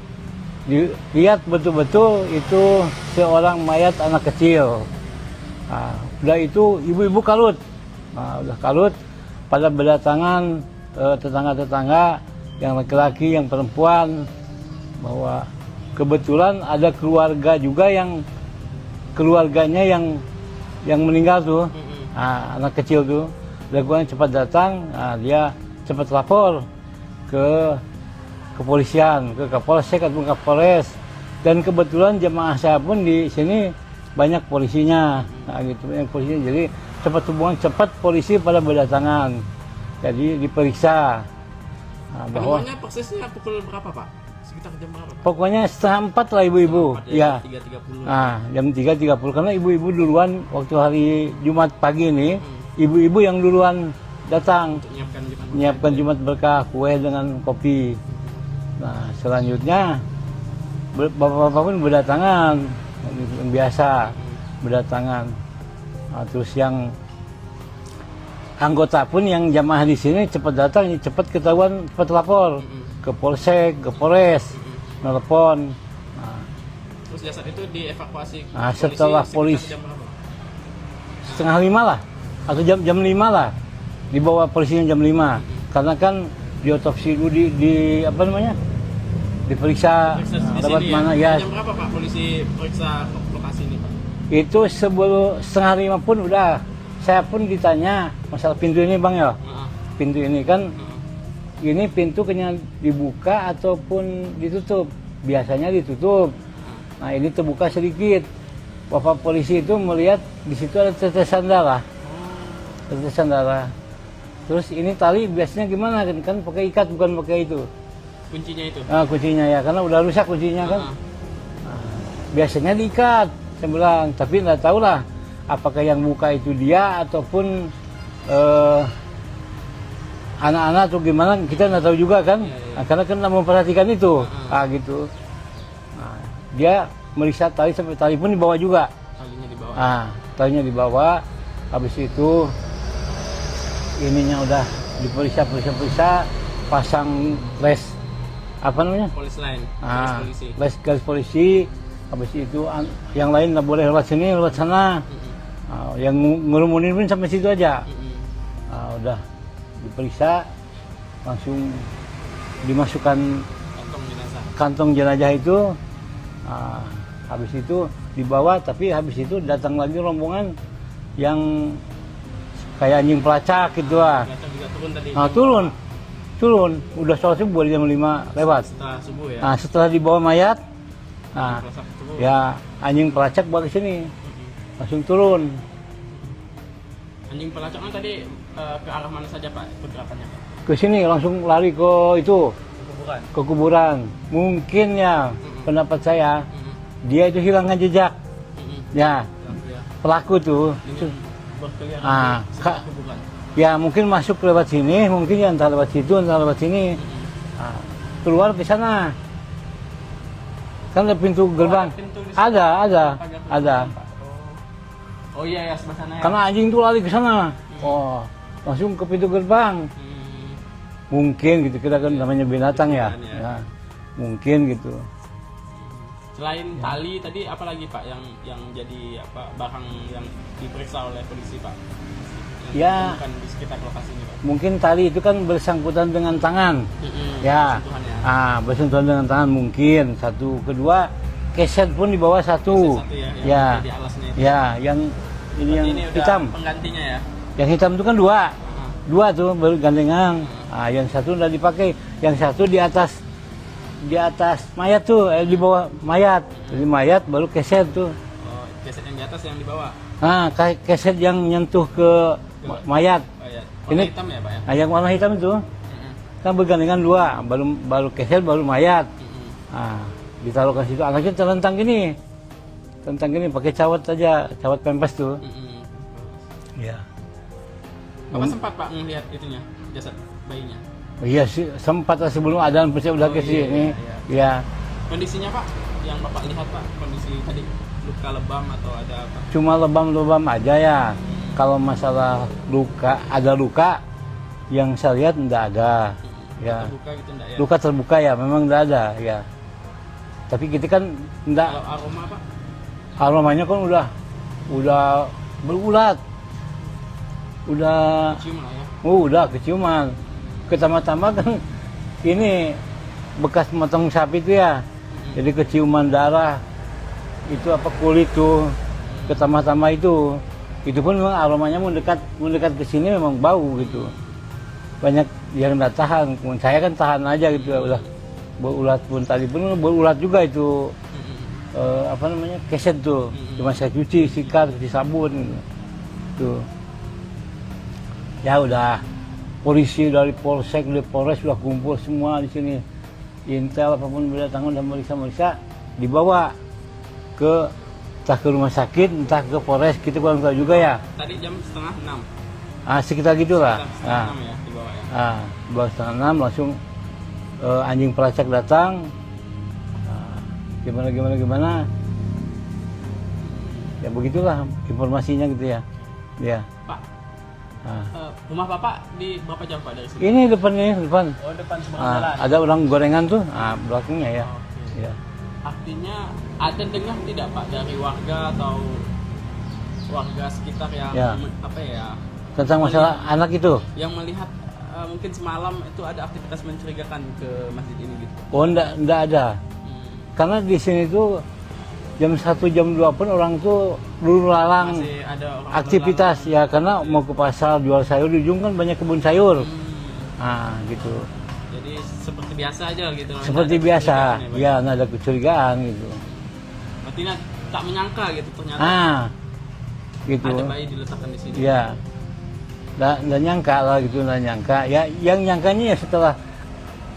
dilihat betul-betul itu seorang mayat anak kecil. Nah, udah itu ibu-ibu kalut. Nah, udah kalut, pada berdatangan tetangga-tetangga yang laki-laki, yang perempuan, bahwa kebetulan ada keluarga juga yang keluarganya yang meninggal tuh, anak kecil tuh. Lakukan cepat datang, dia cepat lapor ke kepolisian, ke Kapolsek atau Kapolres. Dan kebetulan jemaah saya pun di sini banyak polisinya, gitu, banyak polisinya. Jadi cepat hubungan, cepat polisi pada berdatangan. Jadi diperiksa. Bahwa
Penemuannya persisnya pukul berapa Pak? Sekitar jam berapa Pak?
pokoknya 3:30 lah ibu-ibu. Ya.
3.30.
Jam 3.30 karena ibu-ibu duluan waktu hari Jumat pagi ini, ibu-ibu yang duluan datang menyiapkan Jumat berkah, kue dengan kopi. Nah, selanjutnya bapak-bapak pun berdatangan, yang biasa berdatangan. Nah, terus yang anggota pun yang jamaah di sini cepat datang, cepat ketahuan, cepat lapor ke Polsek, ke Polres, nelpon. Nah,
terus jasad itu dievakuasi
setelah polisi
jam berapa?
4:30 lah, atau jam 5 lah, dibawa polisinya jam 5, karena kan diotopsi dulu, di apa namanya, diperiksa dapat mana ya.
Jam berapa Pak polisi periksa lokasi ini Pak?
Itu sebelum 4:30 pun udah, saya pun ditanya masalah pintu ini bang ya. Pintu ini kan, ini pintu kena dibuka ataupun ditutup. Biasanya ditutup. Nah ini terbuka sedikit. Bapak polisi itu melihat di situ ada tetesan darah. Tetesan darah. Terus ini tali biasanya gimana kan pakai ikat bukan pakai itu.
Kuncinya itu?
Kuncinya ya, karena udah rusak kuncinya kan. Biasanya diikat, saya bilang. Tapi nggak tahu lah apakah yang buka itu dia ataupun anak-anak atau gimana, kita nggak tahu juga kan. Nah, karena kan nggak memperhatikan itu, gitu. Nah, dia meriksa tali sampai tali pun dibawa juga.
Talinya dibawa.
Talinya dibawa. Habis itu ininya udah diperiksa, pasang les apa namanya?
Polis lain.
Garis polisi. Habis itu yang lain nggak boleh lewat sini, lewat sana. Yang ngerumunin pun sampai situ aja. Udah diperiksa, langsung dimasukkan kantong jenazah itu. Habis itu dibawa, tapi habis itu datang lagi rombongan yang kayak anjing pelacak gitu lah. Turun. Udah sholat subuh jam 5 lewat.
Setelah subuh ya.
Setelah dibawa mayat, ya anjing pelacak balik sini, langsung turun.
Anjing pelacaknya tadi ke arah mana saja Pak pergerakannya Pak?
Ke sini langsung lari ke itu, ke kuburan. Mungkin ya pendapat saya, dia itu hilangkan jejak. Ya, pelaku tuh. Ya mungkin masuk lewat sini, mungkin ya entah lewat situ, entah lewat sini. Keluar ke sana. Kan ada pintu gerbang. Ada.
Oh iya ya, sebelah sana ya.
Karena anjing itu lari ke sana. Langsung ke pintu gerbang. Mungkin gitu, kita kan namanya binatang ya. Mungkin gitu.
Selain tali tadi apa lagi Pak yang jadi barang yang diperiksa oleh polisi Pak?
Ya.
Bukan di sekitar lokasi ini Pak.
Mungkin tali itu kan bersangkutan dengan tangan. Ya. Bersentuhan dengan tangan mungkin. Satu, kedua keset pun di bawah satu. Ya. Yang ini hitam.
Penggantinya ya.
Yang hitam itu kan dua tuh bergandengan. Yang satu udah dipakai, yang satu di atas di atas mayat tuh, di bawah mayat. Jadi mayat baru keset tuh.
Oh, keset yang di atas yang di bawah.
Nah, keset yang nyentuh ke mayat.
Mayat. Warna
Ini
hitam ya, Pak ya?
Nah, yang warna hitam itu kan bergandengan dua, baru keset baru mayat. Nah, ditaruh ke situ, anaknya terlentang gini. Tentang gini pakai cawat aja, cawat pempes tuh. Iya.
Bapak sempat Pak melihat itunya, jasad bayinya?
Iya sih, sempat lah sebelum adzan pasti udah ke sini. Iya.
Kondisinya Pak, yang Bapak lihat Pak, kondisi tadi luka lebam atau ada apa?
Cuma lebam-lebam aja ya. Kalau masalah luka, ada luka yang saya lihat enggak ada. Ya.
Terbuka gitu enggak ya?
Luka terbuka ya, memang enggak ada ya. Tapi kita kan enggak,
Kalau aroma Pak?
aromanya kan udah berulat. Udah
Cium lah ya?
udah keciuman. Pertama-tama kan ini bekas motong sapi itu ya. Jadi keciuman darah. Itu apa kulit tuh. Pertama-tama itu pun memang aromanya mendekat ke sini memang bau gitu. Banyak yang nggak tahan. Saya kan tahan aja gitu ya, udah berulat pun tadi pun berulat juga itu. Apa namanya, keset tuh. Cuma saya cuci, sikat, cuci sabun gitu. Tuh. Ya udah, polisi dari polsek, dari polres sudah kumpul semua di sini. Intel apapun berdatangan dan meriksa-meriksa, dibawa ke entah ke rumah sakit, entah ke polres, kita kurang tahu juga ya.
Tadi jam setengah 6.
Sekitar gitulah.
Setengah 6 ya dibawa ya.
Baru setengah 6 langsung anjing pelacak datang. Gimana. Ya begitulah informasinya gitu ya. Ya.
Pak, rumah Bapak di berapa jam Pak dari sini?
Ini depan.
Oh, depan seberang jalan.
Ada orang gorengan tuh, belakangnya ya.
Oke.
Ya.
Artinya ada dengar tidak Pak dari warga atau warga sekitar yang
Ya.
apa ya?
Tentang masalah anak itu.
Yang melihat mungkin semalam itu ada aktivitas mencurigakan ke masjid ini gitu.
Oh, enggak ada. Karena di sini tuh jam 1 jam 2 pun orang tuh lulu lalang
Masih ada orang
aktivitas ya, karena mau ke pasar jual sayur, di ujung kan banyak kebun sayur. Gitu.
Jadi seperti biasa aja gitu.
Seperti
Nggak ada
biasa.
kecurigaan ya, Pak?
Ya, nggak ada kecurigaan gitu.
Berarti tak menyangka gitu ternyata
Gitu.
ada bayi diletakkan di sini.
Ya. Nggak nyangka lah gitu, nggak nyangka. Ya, yang nyangkanya ya setelah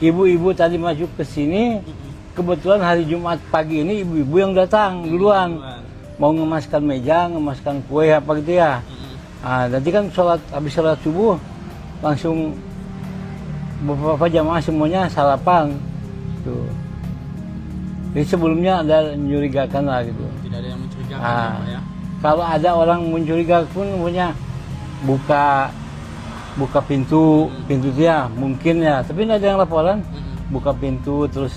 ibu-ibu tadi masuk ke sini, kebetulan hari Jumat pagi ini ibu-ibu yang datang duluan. Mau ngemaskan meja, ngemaskan kue apa gitu ya. Nanti kan habis sholat subuh langsung beberapa jamaah semuanya sarapan. Tuh. Jadi sebelumnya ada mencurigakan lah gitu.
Tidak ada yang mencurigakan ya, Pak ya.
Kalau ada orang mencurigakan pun punya buka pintu dia mungkin ya, tapi tidak ada yang laporan. Buka pintu terus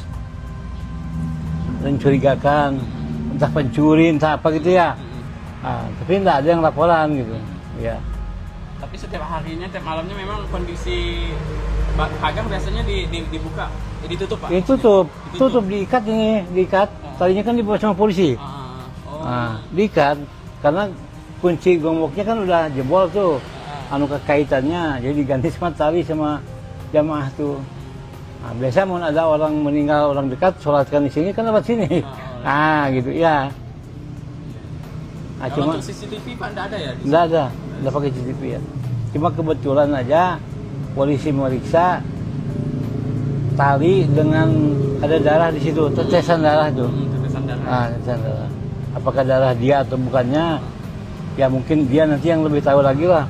mencurigakan, entah pencuri, entah apa gitu ya. Tapi tidak ada yang laporan gitu. Ya.
Tapi setiap harinya, tiap malamnya memang kondisi pagar biasanya dibuka, ditutup Pak?
Tutup, diikat. Tadinya kan dibawa sama polisi. Diikat, karena kunci gemboknya kan udah jebol tuh. Kaitannya, jadi diganti sama tali sama jamaah tuh. Biasa mau ada orang meninggal, orang dekat, sholatkan di sini kan lewat sini. Gitu ya.
Kalau
Cuma
untuk CCTV Pak enggak ada ya?
enggak ada pakai CCTV ya. Cuma kebetulan aja polisi meriksa tali dengan ada darah di situ, tetesan darah itu.
Tetesan darah.
Tetesan darah. Apakah darah dia atau bukannya? Ya mungkin dia nanti yang lebih tahu lagi lah.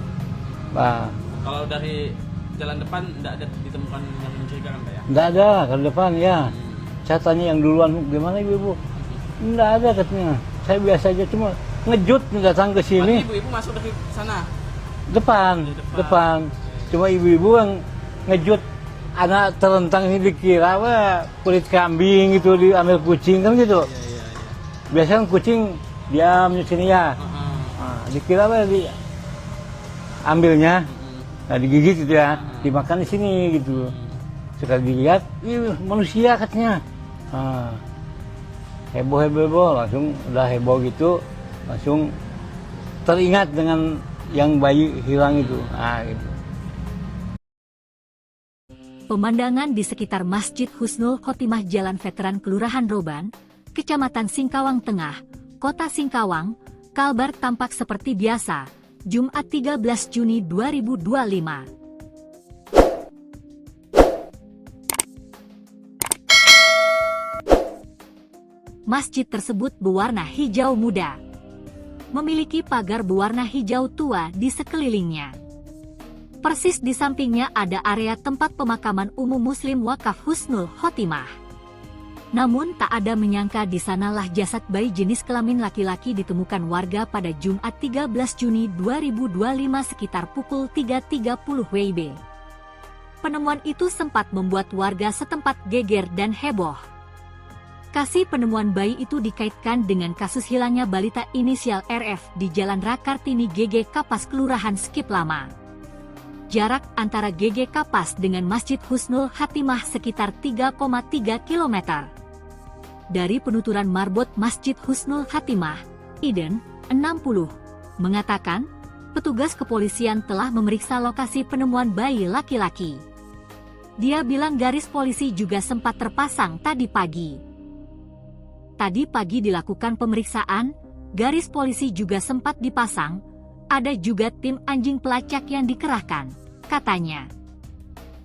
Kalau dari jalan depan enggak ada ditemukan yang mencurigakan Pak ya?
Enggak ada ke depan ya. Saya tanya yang duluan, gimana ibu-ibu? Enggak ada katanya. Saya biasa aja, cuma ngejut datang ke sini.
Ibu-ibu masuk dari sana?
Depan. Cuma ibu-ibu yang ngejut anak terlentang ini dikira kulit kambing gitu, diambil kucing kan gitu.
Iya.
Biasanya kan kucing diam di sini ya. Dikira ambilnya, digigit gitu ya, dimakan di sini gitu. Sekali dilihat, manusia katanya. Heboh, langsung udah heboh gitu, langsung teringat dengan yang bayi hilang itu. Gitu.
Pemandangan di sekitar Masjid Husnul Khotimah Jalan Veteran Kelurahan Roban, Kecamatan Singkawang Tengah, Kota Singkawang, Kalbar tampak seperti biasa, Jumat 13 Juni 2025. Masjid tersebut berwarna hijau muda. Memiliki pagar berwarna hijau tua di sekelilingnya. Persis di sampingnya ada area tempat pemakaman umum Muslim Wakaf Husnul Khotimah. Namun tak ada menyangka di sanalah jasad bayi jenis kelamin laki-laki ditemukan warga pada Jumat 13 Juni 2025 sekitar pukul 3.30 WIB. Penemuan itu sempat membuat warga setempat geger dan heboh. Kasus penemuan bayi itu dikaitkan dengan kasus hilangnya balita inisial RF di Jalan Rakartini GG Kapas Kelurahan Skip Lama. Jarak antara GG Kapas dengan Masjid Husnul Khotimah sekitar 3,3 km. Dari penuturan marbot Masjid Husnul Khotimah, Iden, 60, mengatakan, petugas kepolisian telah memeriksa lokasi penemuan bayi laki-laki. Dia bilang garis polisi juga sempat terpasang tadi pagi. Tadi pagi dilakukan pemeriksaan, garis polisi juga sempat dipasang, ada juga tim anjing pelacak yang dikerahkan, katanya.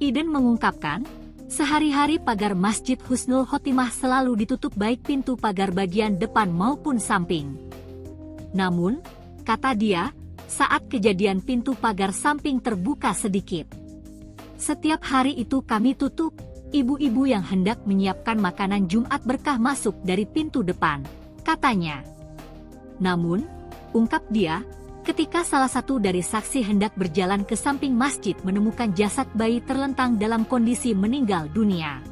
Iden mengungkapkan, sehari-hari pagar Masjid Husnul Khotimah selalu ditutup baik pintu pagar bagian depan maupun samping. Namun, kata dia, saat kejadian pintu pagar samping terbuka sedikit. Setiap hari itu kami tutup. Ibu-ibu yang hendak menyiapkan makanan Jumat berkah masuk dari pintu depan, katanya. Namun, ungkap dia, ketika salah satu dari saksi hendak berjalan ke samping masjid menemukan jasad bayi terlentang dalam kondisi meninggal dunia.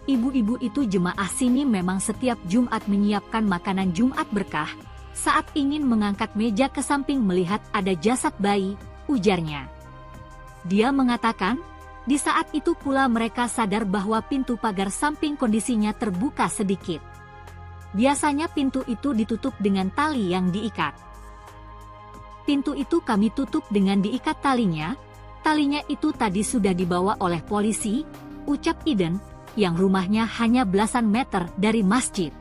Ibu-ibu itu jemaah sini memang setiap Jumat menyiapkan makanan Jumat berkah, saat ingin mengangkat meja ke samping melihat ada jasad bayi, ujarnya. Dia mengatakan, di saat itu pula mereka sadar bahwa pintu pagar samping kondisinya terbuka sedikit. Biasanya pintu itu ditutup dengan tali yang diikat. Pintu itu kami tutup dengan diikat talinya itu tadi sudah dibawa oleh polisi, ucap Iden, yang rumahnya hanya belasan meter dari masjid.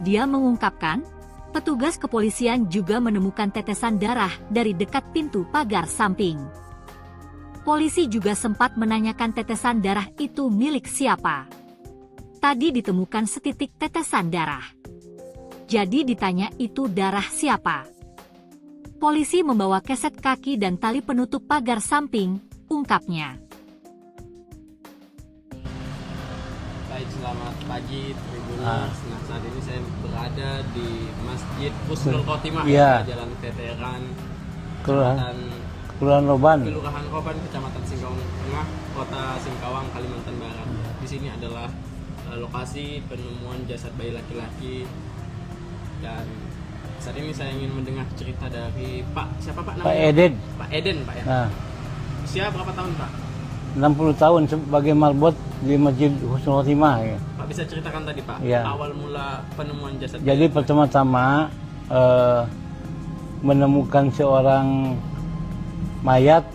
Dia mengungkapkan, petugas kepolisian juga menemukan tetesan darah dari dekat pintu pagar samping. Polisi juga sempat menanyakan tetesan darah itu milik siapa. Tadi ditemukan setitik tetesan darah. Jadi ditanya itu darah siapa. Polisi membawa keset kaki dan tali penutup pagar samping, ungkapnya.
Baik, selamat pagi Tribuners. Nah, saat ini saya berada di Masjid Husnul Khotimah, Jalan Veteran
Kelurahan Roban,
Kecamatan Singkawang Tengah, Kota Singkawang, Kalimantan Barat. Di sini adalah lokasi penemuan jasad bayi laki-laki. Dan saat ini saya ingin mendengar cerita dari Pak, siapa Pak namanya?
Pak Eden.
Pak Eden, Pak ya.
Nah,
usia berapa tahun Pak?
60 tahun sebagai marbot di Masjid Husnul Khotimah. Ya.
Pak bisa ceritakan tadi Pak,
Ya.
awal mula penemuan jasad
Jadi
bayi.
pertama-tama menemukan seorang mayat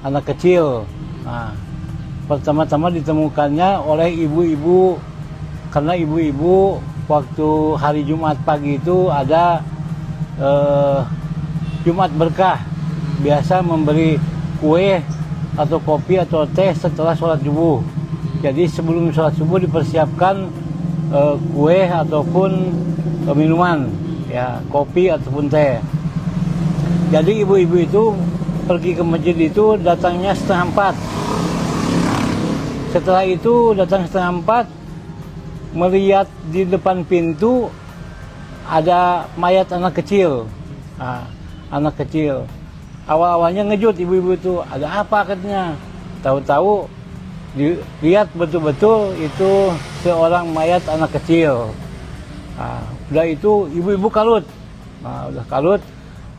anak kecil. Nah, pertama-tama ditemukannya oleh ibu-ibu, karena ibu-ibu waktu hari Jumat pagi itu ada Jumat berkah, biasa memberi kue atau kopi atau teh setelah sholat subuh. Jadi sebelum sholat subuh dipersiapkan kue ataupun minuman, ya kopi ataupun teh. Jadi ibu-ibu itu pergi ke masjid itu datangnya 3:30. Setelah itu datang 3:30, melihat di depan pintu ada mayat anak kecil. Nah, anak kecil. Awal-awalnya ngejut ibu-ibu itu, ada apa katanya. Tahu-tahu dilihat betul-betul itu seorang mayat anak kecil. Nah, udah itu ibu-ibu kalut. Nah, udah kalut,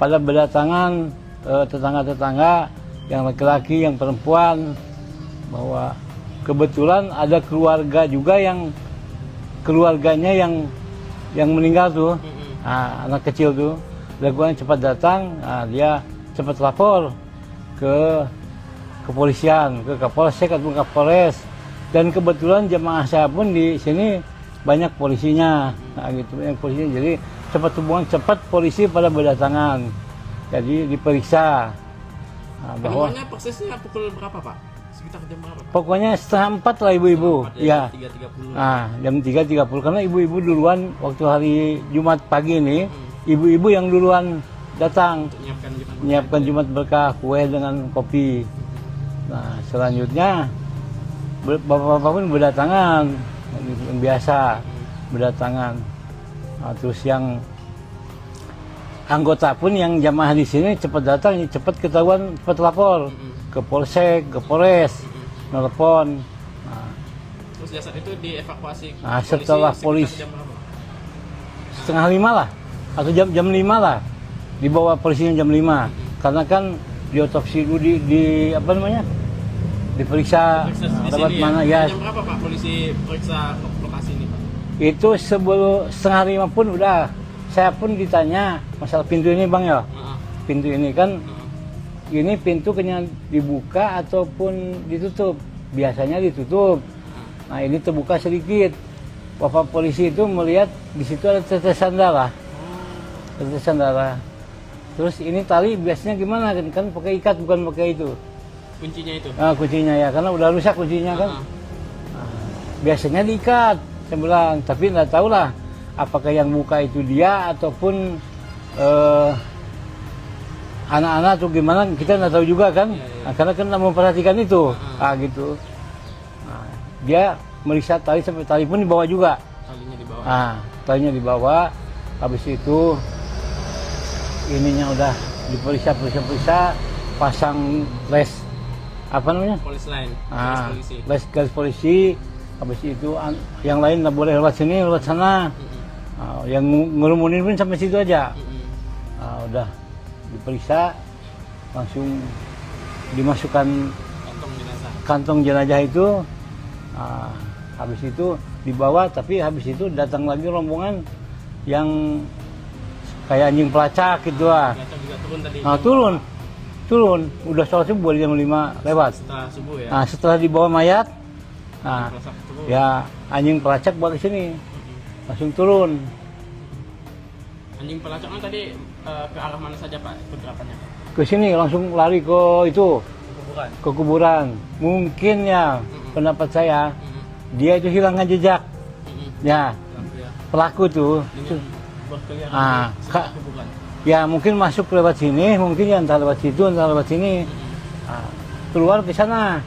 pada berdatangan tetangga-tetangga yang laki-laki, yang perempuan, bahwa kebetulan ada keluarga juga yang keluarganya yang meninggal tuh, anak kecil tuh, lakukan cepat datang, dia cepat lapor ke kepolisian, ke Kapolsek atau Kapolres. Dan kebetulan jemaah saya pun di sini banyak polisinya, nah gitu, banyak polisinya. Jadi cepat polisi pada berdatangan, jadi diperiksa. Nah, bahwa
Penemuannya persisnya pukul berapa Pak? Sekitar jam berapa Pak?
pokoknya 3:30 lah ibu-ibu, ya.
3.30.
Nah, jam 3.30 karena ibu-ibu duluan waktu hari Jumat pagi ini, ibu-ibu yang duluan datang
Untuk
menyiapkan Jumat berkah, kue dengan kopi. Nah, selanjutnya bapak-bapak pun berdatangan, yang biasa berdatangan. Nah, terus yang anggota pun yang jamaah di sini cepat datang, cepat ketahuan, cepat lapor ke Polsek, ke Polres, nelpon. Nah,
Terus jasad itu dievakuasi
Nah,
polisi
setelah
sekitar
polisi-
jam berapa?
4:30 lah, atau jam 5 lah, dibawa polisinya jam 5, karena kan diotopsi dulu di apa namanya, diperiksa
Periksa di
lewat
sini
mana
ya.
ya.
Jam berapa Pak polisi periksa lokasi ini Pak?
Itu sebelum 4:30 pun udah, saya pun ditanya masalah pintu ini bang ya,
Heeh.
pintu ini kan,
Heeh.
ini pintu kena dibuka ataupun ditutup, biasanya ditutup. Nah ini terbuka sedikit, bapak polisi itu melihat di situ ada tetesan darah, tetesan darah. Terus ini tali biasanya gimana kan pakai ikat bukan pakai itu.
Kuncinya itu.
Nah, kuncinya ya, karena udah rusak kuncinya kan.
Heeh.
Biasanya diikat, saya bilang, tapi nggak tahu lah apakah yang buka itu dia ataupun anak-anak atau gimana, kita nggak tahu juga kan. Nah, karena kan nggak memperhatikan itu, gitu. Nah, dia meriksa tali sampai tali pun dibawa juga.
Talinya di bawah.
Nah, talinya dibawa, habis itu ininya udah diperiksa, pasang les apa namanya?
Polis lain.
Ah,
Polisi.
garis polisi. Habis itu yang lain nggak boleh lewat sini, lewat sana. Yang ngerumunin pun sampai situ aja. Udah diperiksa, langsung dimasukkan
Kantong jenazah.
kantong jenazah itu. Habis itu dibawa, tapi habis itu datang lagi rombongan yang kayak anjing pelacak gitu lah.
Jenazah juga turun tadi.
Turun, udah sholat subuh jam 5 lewat.
Setelah subuh ya.
Nah, setelah dibawa mayat, nah,
Pelacak turun.
ya anjing pelacak bawa ke sini, langsung turun.
Anjing pelacaknya tadi ke arah mana saja Pak pergerakannya?
Ke sini langsung lari ke itu,
Kuburan.
ke kuburan. Mungkin ya, pendapat saya, dia itu hilangkan jejak. Ya,
Lampu ya.
pelaku tuh.
Dengan berkeliaran
Ah,
di
Kak.
sekitar kuburan.
Ya mungkin masuk lewat sini, mungkin ya entah lewat situ, entah lewat sini. Keluar ke sana.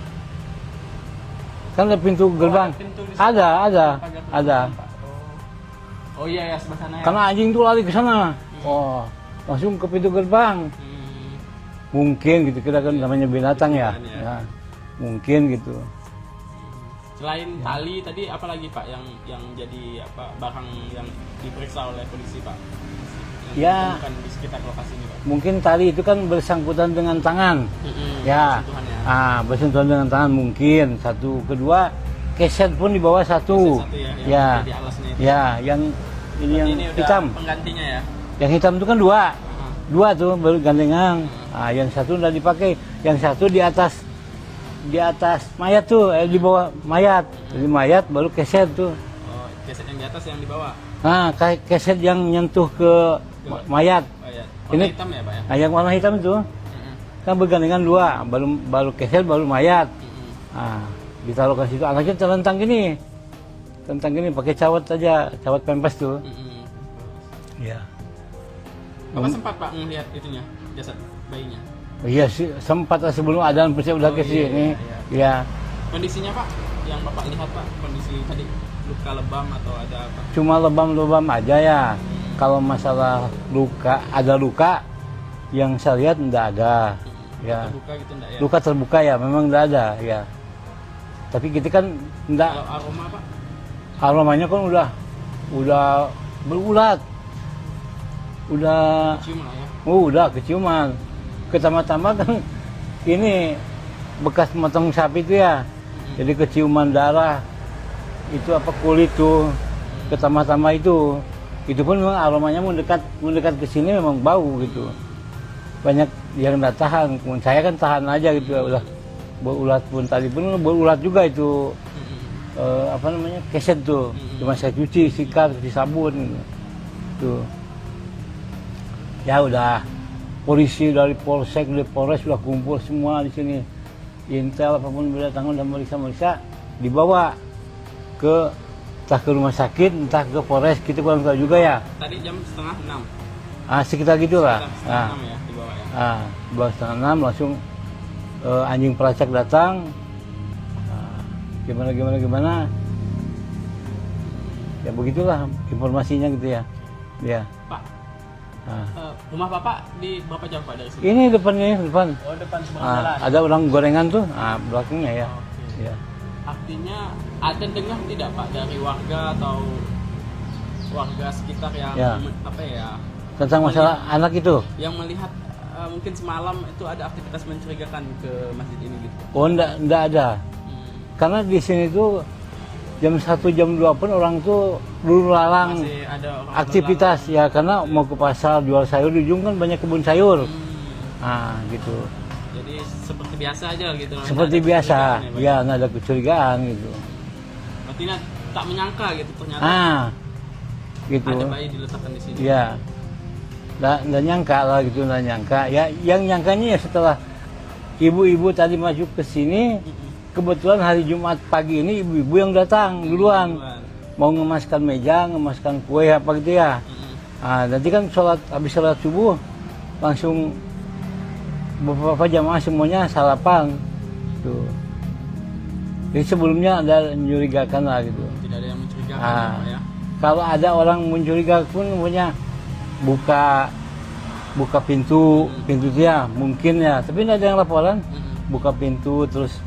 Kan ada pintu gerbang.
pintu di sana.
Ada.
Pagar Pak. Oh iya ya sebelah sana ya.
Karena anjing tuh lari ke sana. Oh, langsung ke pintu gerbang. Mungkin gitu, kita kan namanya binatang ya.
Binatang, ya.
Ya, mungkin gitu.
Selain tali tadi apa lagi Pak yang jadi apa barang yang diperiksa oleh polisi Pak?
Ya.
Bukan di sekitar lokasi ini Pak.
Mungkin tali itu kan bersangkutan dengan tangan. Ya.
Sentuhan ya.
Bersentuhan dengan tangan mungkin. Satu, kedua, keset pun di bawah satu.
Satu ya, yang
Ya.
jadi alasnya itu.
Ya, yang ini yang
Ini udah
hitam.
penggantinya ya.
Yang hitam itu kan dua. Dua tuh baru gandengan. Yang satu udah dipakai. Yang satu di atas mayat tuh, di bawah mayat. Jadi mayat baru keset tuh.
Oh, keset yang di atas yang di bawah.
Nah, keset yang nyentuh ke mayat.
Oh ya. Warna
Ini
hitam ya Pak ya.
Nah, yang warna hitam itu kan bergandengan dua, baru keset baru mayat. Nah, ditaruh ke situ, anaknya terlentang gini. Tentang gini pakai cawat aja, cawat pempes tuh. Iya.
Bapak sempat Pak melihat itunya, jasad bayinya.
Iya sih, sempat lah sebelum adzan pasti udah ke sini. Iya.
Kondisinya Pak, yang Bapak lihat Pak, kondisi tadi luka lebam atau ada apa?
Cuma lebam-lebam aja ya. Kalau masalah luka, ada luka yang saya lihat enggak ada. Ya.
Terbuka gitu enggak ya?
Luka terbuka ya, memang enggak ada ya. Tapi kita kan enggak,
Kalau aroma Pak?
aromanya kan udah berulat. Udah
Cium lah ya.
udah keciuman. Pertama-tama kan ini bekas motong sapi itu ya. Jadi keciuman darah. Itu apa kulit tuh. Pertama-tama itu pun memang aromanya mendekat ke sini memang bau gitu. Banyak yang nggak tahan. Saya kan tahan aja gitu udah. berulat pun tadi pun berulat juga itu apa namanya keset tuh, cuma saya cuci, sikat, cuci sabun tuh. Ya udah, polisi dari polsek, dari polres sudah kumpul semua di sini, intel apapun berdatangan dan meriksa dibawa ke entah ke rumah sakit, entah ke polres, kita kurang tahu juga ya.
Tadi jam setengah 6.
Sekitar gitulah.
Setengah 6 ya dibawa ya.
Bawa setengah 6 langsung anjing pelacak datang. Gimana. Ya begitulah informasinya gitu ya. Ya.
Pak, rumah Bapak di berapa jauh Pak dari sini?
Ini depan.
Oh, depan seberang jalan.
Ada orang gorengan tuh, belakangnya ya.
Oke.
Ya.
Artinya ada dengar tidak Pak dari warga atau warga sekitar yang
Ya.
apa ya?
Tentang masalah anak itu.
Yang melihat mungkin semalam itu ada aktivitas mencurigakan ke masjid ini gitu.
Oh, enggak ada. Karena di sini tuh jam 1 jam 2 pun orang tuh dulu lalang
Masih ada orang
aktivitas ya, karena mau ke pasar jual sayur, di ujung kan banyak kebun sayur. Gitu.
Jadi seperti biasa aja gitu.
Seperti
Nggak ada
biasa,
kecurigaan ya, Pak?
ya nggak ada kecurigaan gitu.
Berarti tak menyangka gitu ternyata
Gitu.
ada bayi diletakkan di sini.
Ya, nggak nyangka lah gitu, nggak nyangka. Ya, yang nyangkanya ya setelah ibu-ibu tadi masuk ke sini, kebetulan hari Jumat pagi ini ibu-ibu yang datang duluan, mau ngemaskan meja, ngemaskan kue apa gitu ya. Nanti kan habis sholat subuh langsung beberapa jamaah semuanya sarapan tuh. Jadi sebelumnya ada mencurigakan lah gitu.
Tidak ada yang mencurigakan ya, Pak ya.
Kalau ada orang mencurigakan pun punya buka pintu dia mungkin ya, tapi tidak ada yang laporan. Buka pintu terus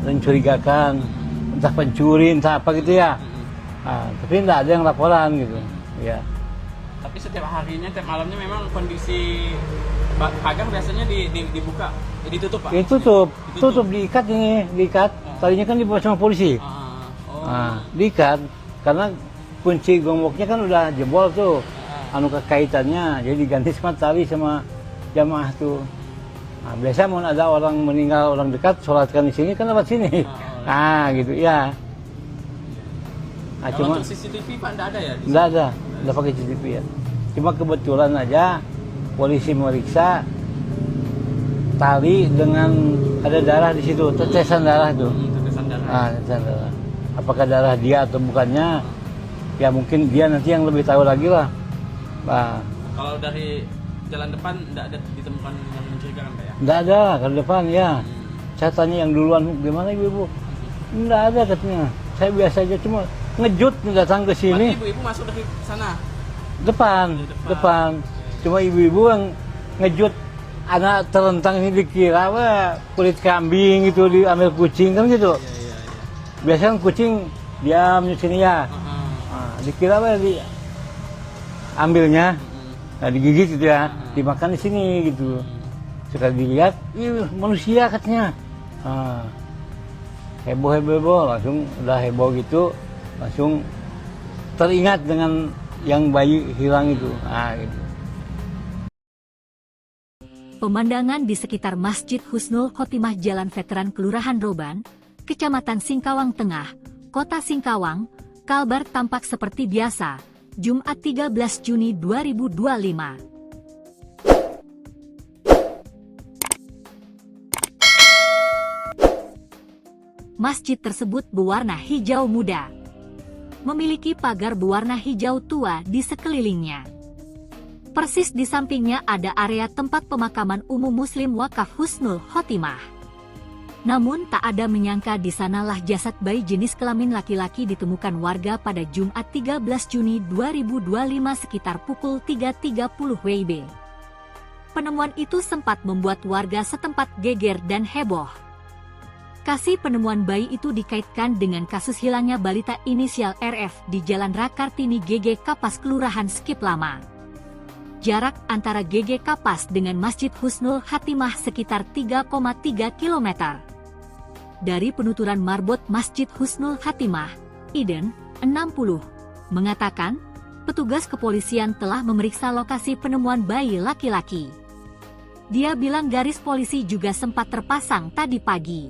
mencurigakan, entah pencuri, entah apa gitu ya. Tapi tidak ada yang laporan gitu. Ya.
Tapi setiap harinya, tiap malamnya memang kondisi pagar biasanya dibuka, ditutup Pak?
Tutup, diikat ini, diikat. Tadinya kan dibawa sama polisi. Diikat, karena kunci gemboknya kan udah jebol tuh. Kaitannya, jadi diganti sama tali sama jamaah tuh. Biasa mau ada orang meninggal, orang dekat, sholatkan di sini kan lewat sini. Gitu ya.
Kalau
Cuma
untuk CCTV Pak nggak ada ya?
nggak ada pakai CCTV ya. Cuma kebetulan aja polisi meriksa tali dengan ada darah di situ, tetesan darah tuh.
Tetesan darah.
Tetesan darah. Apakah darah dia atau bukannya? Ya mungkin dia nanti yang lebih tahu lagi lah.
Kalau dari jalan depan nggak ada ditemukan yang mencurigakan Pak ya?
Nggak ada ke depan ya. Saya tanya yang duluan, gimana ibu? Nggak ada katanya. Saya biasa aja, cuma ngejut datang ke sini.
Berarti ibu-ibu masuk dari sana?
Depan. Cuma ibu-ibu yang ngejut anak terlentang ini dikira kulit kambing gitu, diambil kucing kan gitu.
Iya.
Biasanya kan kucing diam di sini ya. Dikira ambilnya, digigit gitu ya, dimakan di sini gitu. Sekali dilihat, manusia katanya. Heboh, langsung udah heboh gitu, langsung teringat dengan yang bayi hilang itu. Gitu.
Pemandangan di sekitar Masjid Husnul Khotimah Jalan Veteran Kelurahan Roban, Kecamatan Singkawang Tengah, Kota Singkawang, Kalbar tampak seperti biasa, Jumat 13 Juni 2025. Masjid tersebut berwarna hijau muda, memiliki pagar berwarna hijau tua di sekelilingnya. Persis di sampingnya ada area tempat pemakaman umum Muslim Wakaf Husnul Khotimah. Namun tak ada menyangka di sanalah jasad bayi jenis kelamin laki-laki ditemukan warga pada Jumat 13 Juni 2025 sekitar pukul 3.30 WIB. Penemuan itu sempat membuat warga setempat geger dan heboh. Kasus penemuan bayi itu dikaitkan dengan kasus hilangnya balita inisial RF di Jalan Rakartini GG Kapas Kelurahan Skip Lama. Jarak antara GG Kapas dengan Masjid Husnul Khotimah sekitar 3,3 km. Dari penuturan marbot Masjid Husnul Khotimah, Iden, 60, mengatakan, petugas kepolisian telah memeriksa lokasi penemuan bayi laki-laki. Dia bilang garis polisi juga sempat terpasang tadi pagi.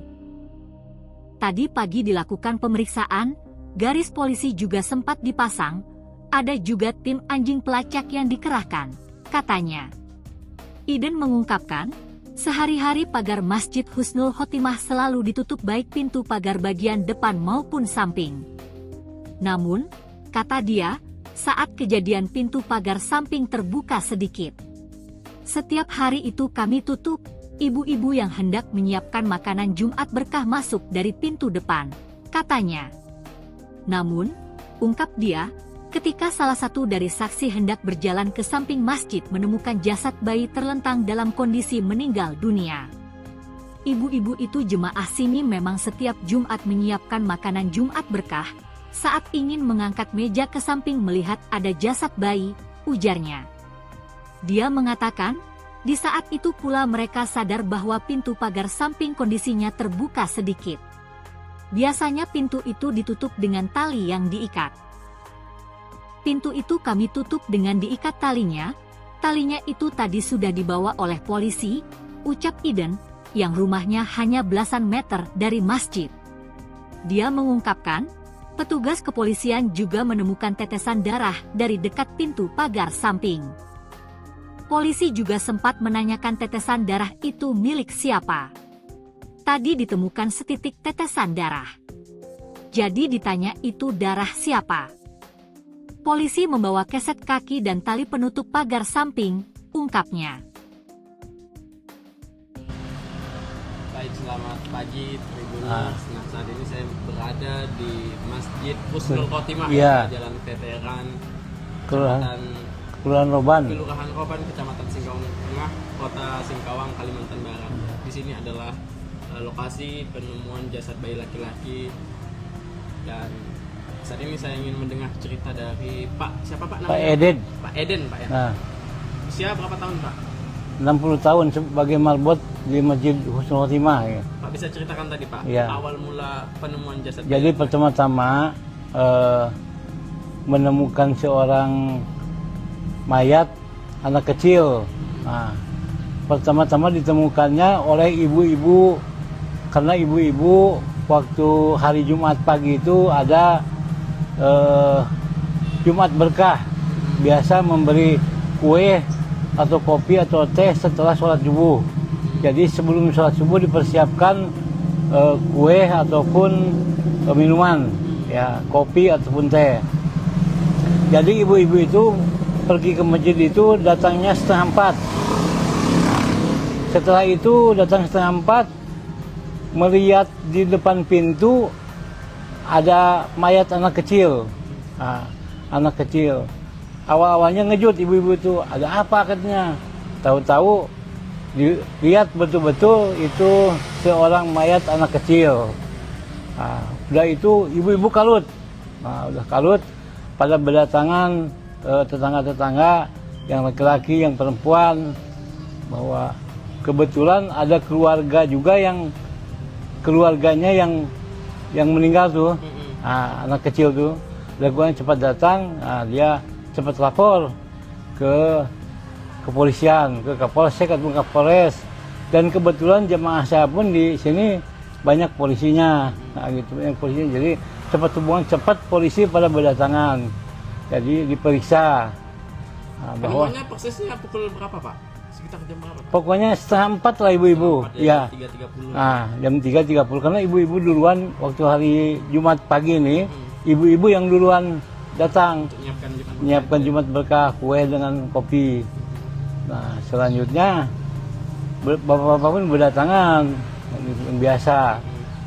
Tadi pagi dilakukan pemeriksaan, garis polisi juga sempat dipasang, ada juga tim anjing pelacak yang dikerahkan, katanya. Iden mengungkapkan, sehari-hari pagar Masjid Husnul Khotimah selalu ditutup baik pintu pagar bagian depan maupun samping. Namun, kata dia, saat kejadian pintu pagar samping terbuka sedikit. Setiap hari itu kami tutup, ibu-ibu yang hendak menyiapkan makanan Jumat berkah masuk dari pintu depan, katanya. Namun, ungkap dia, ketika salah satu dari saksi hendak berjalan ke samping masjid menemukan jasad bayi terlentang dalam kondisi meninggal dunia. Ibu-ibu itu jemaah sini memang setiap Jumat menyiapkan makanan Jumat berkah, saat ingin mengangkat meja ke samping melihat ada jasad bayi, ujarnya. Dia mengatakan, di saat itu pula mereka sadar bahwa pintu pagar samping kondisinya terbuka sedikit. Biasanya pintu itu ditutup dengan tali yang diikat. Pintu itu kami tutup dengan diikat talinya itu tadi sudah dibawa oleh polisi, ucap Iden, yang rumahnya hanya belasan meter dari masjid. Dia mengungkapkan, petugas kepolisian juga menemukan tetesan darah dari dekat pintu pagar samping. Polisi juga sempat menanyakan tetesan darah itu milik siapa. Tadi ditemukan setitik tetesan darah. Jadi ditanya itu darah siapa. Polisi membawa keset kaki dan tali penutup pagar samping, ungkapnya.
Baik, selamat pagi Tribuners. Nah, saat ini saya berada di Masjid Husnul Khotimah, Jalan Veteran,
Kelurahan Roban,
Kecamatan Singkawang Tengah, Kota Singkawang, Kalimantan Barat. Di sini adalah lokasi penemuan jasad bayi laki-laki, dan saat ini saya ingin mendengar cerita dari siapa Pak namanya?
Pak Eden.
Pak Eden, Pak ya.
Nah,
usia berapa tahun Pak?
60 tahun sebagai marbot di Masjid Husnul Khotimah. Ya.
Pak bisa ceritakan tadi Pak, awal mula penemuan jasad bayi.
Jadi pertama-tama menemukan seorang mayat anak kecil. Nah, pertama-tama ditemukannya oleh ibu-ibu, karena ibu-ibu waktu hari Jumat pagi itu ada Jumat berkah, biasa memberi kue atau kopi atau teh setelah sholat subuh. Jadi sebelum sholat subuh dipersiapkan kue ataupun minuman, ya kopi ataupun teh. Jadi ibu-ibu itu pergi ke masjid itu datangnya 3:30. Setelah itu datang 3:30, melihat di depan pintu ada mayat anak kecil. Nah, anak kecil. Awal-awalnya ngejut ibu-ibu itu, ada apa katanya. Tahu-tahu dilihat betul-betul itu seorang mayat anak kecil. Nah, udah itu ibu-ibu kalut. Nah, udah kalut, pada berdatangan tetangga-tetangga yang laki-laki, yang perempuan, bahwa kebetulan ada keluarga juga yang keluarganya yang meninggal tuh, anak kecil tuh, lakukan cepat datang, dia cepat lapor ke kepolisian, ke Kapolsek atau Kapolres, dan kebetulan jemaah saya pun di sini banyak polisinya, gitu, banyak polisinya, jadi cepat polisi pada berdatangan. Jadi diperiksa. Nah, bahwa
persisnya pukul berapa Pak? Sekitar jam berapa Pak?
Pokoknya 3:30 lah ibu-ibu. Ya.
3.30.
Nah, jam 3.30 karena ibu-ibu duluan waktu hari Jumat pagi ini, ibu-ibu yang duluan datang menyiapkan Jumat berkah, kue dengan kopi. Nah, selanjutnya bapak-bapak pun berdatangan, yang biasa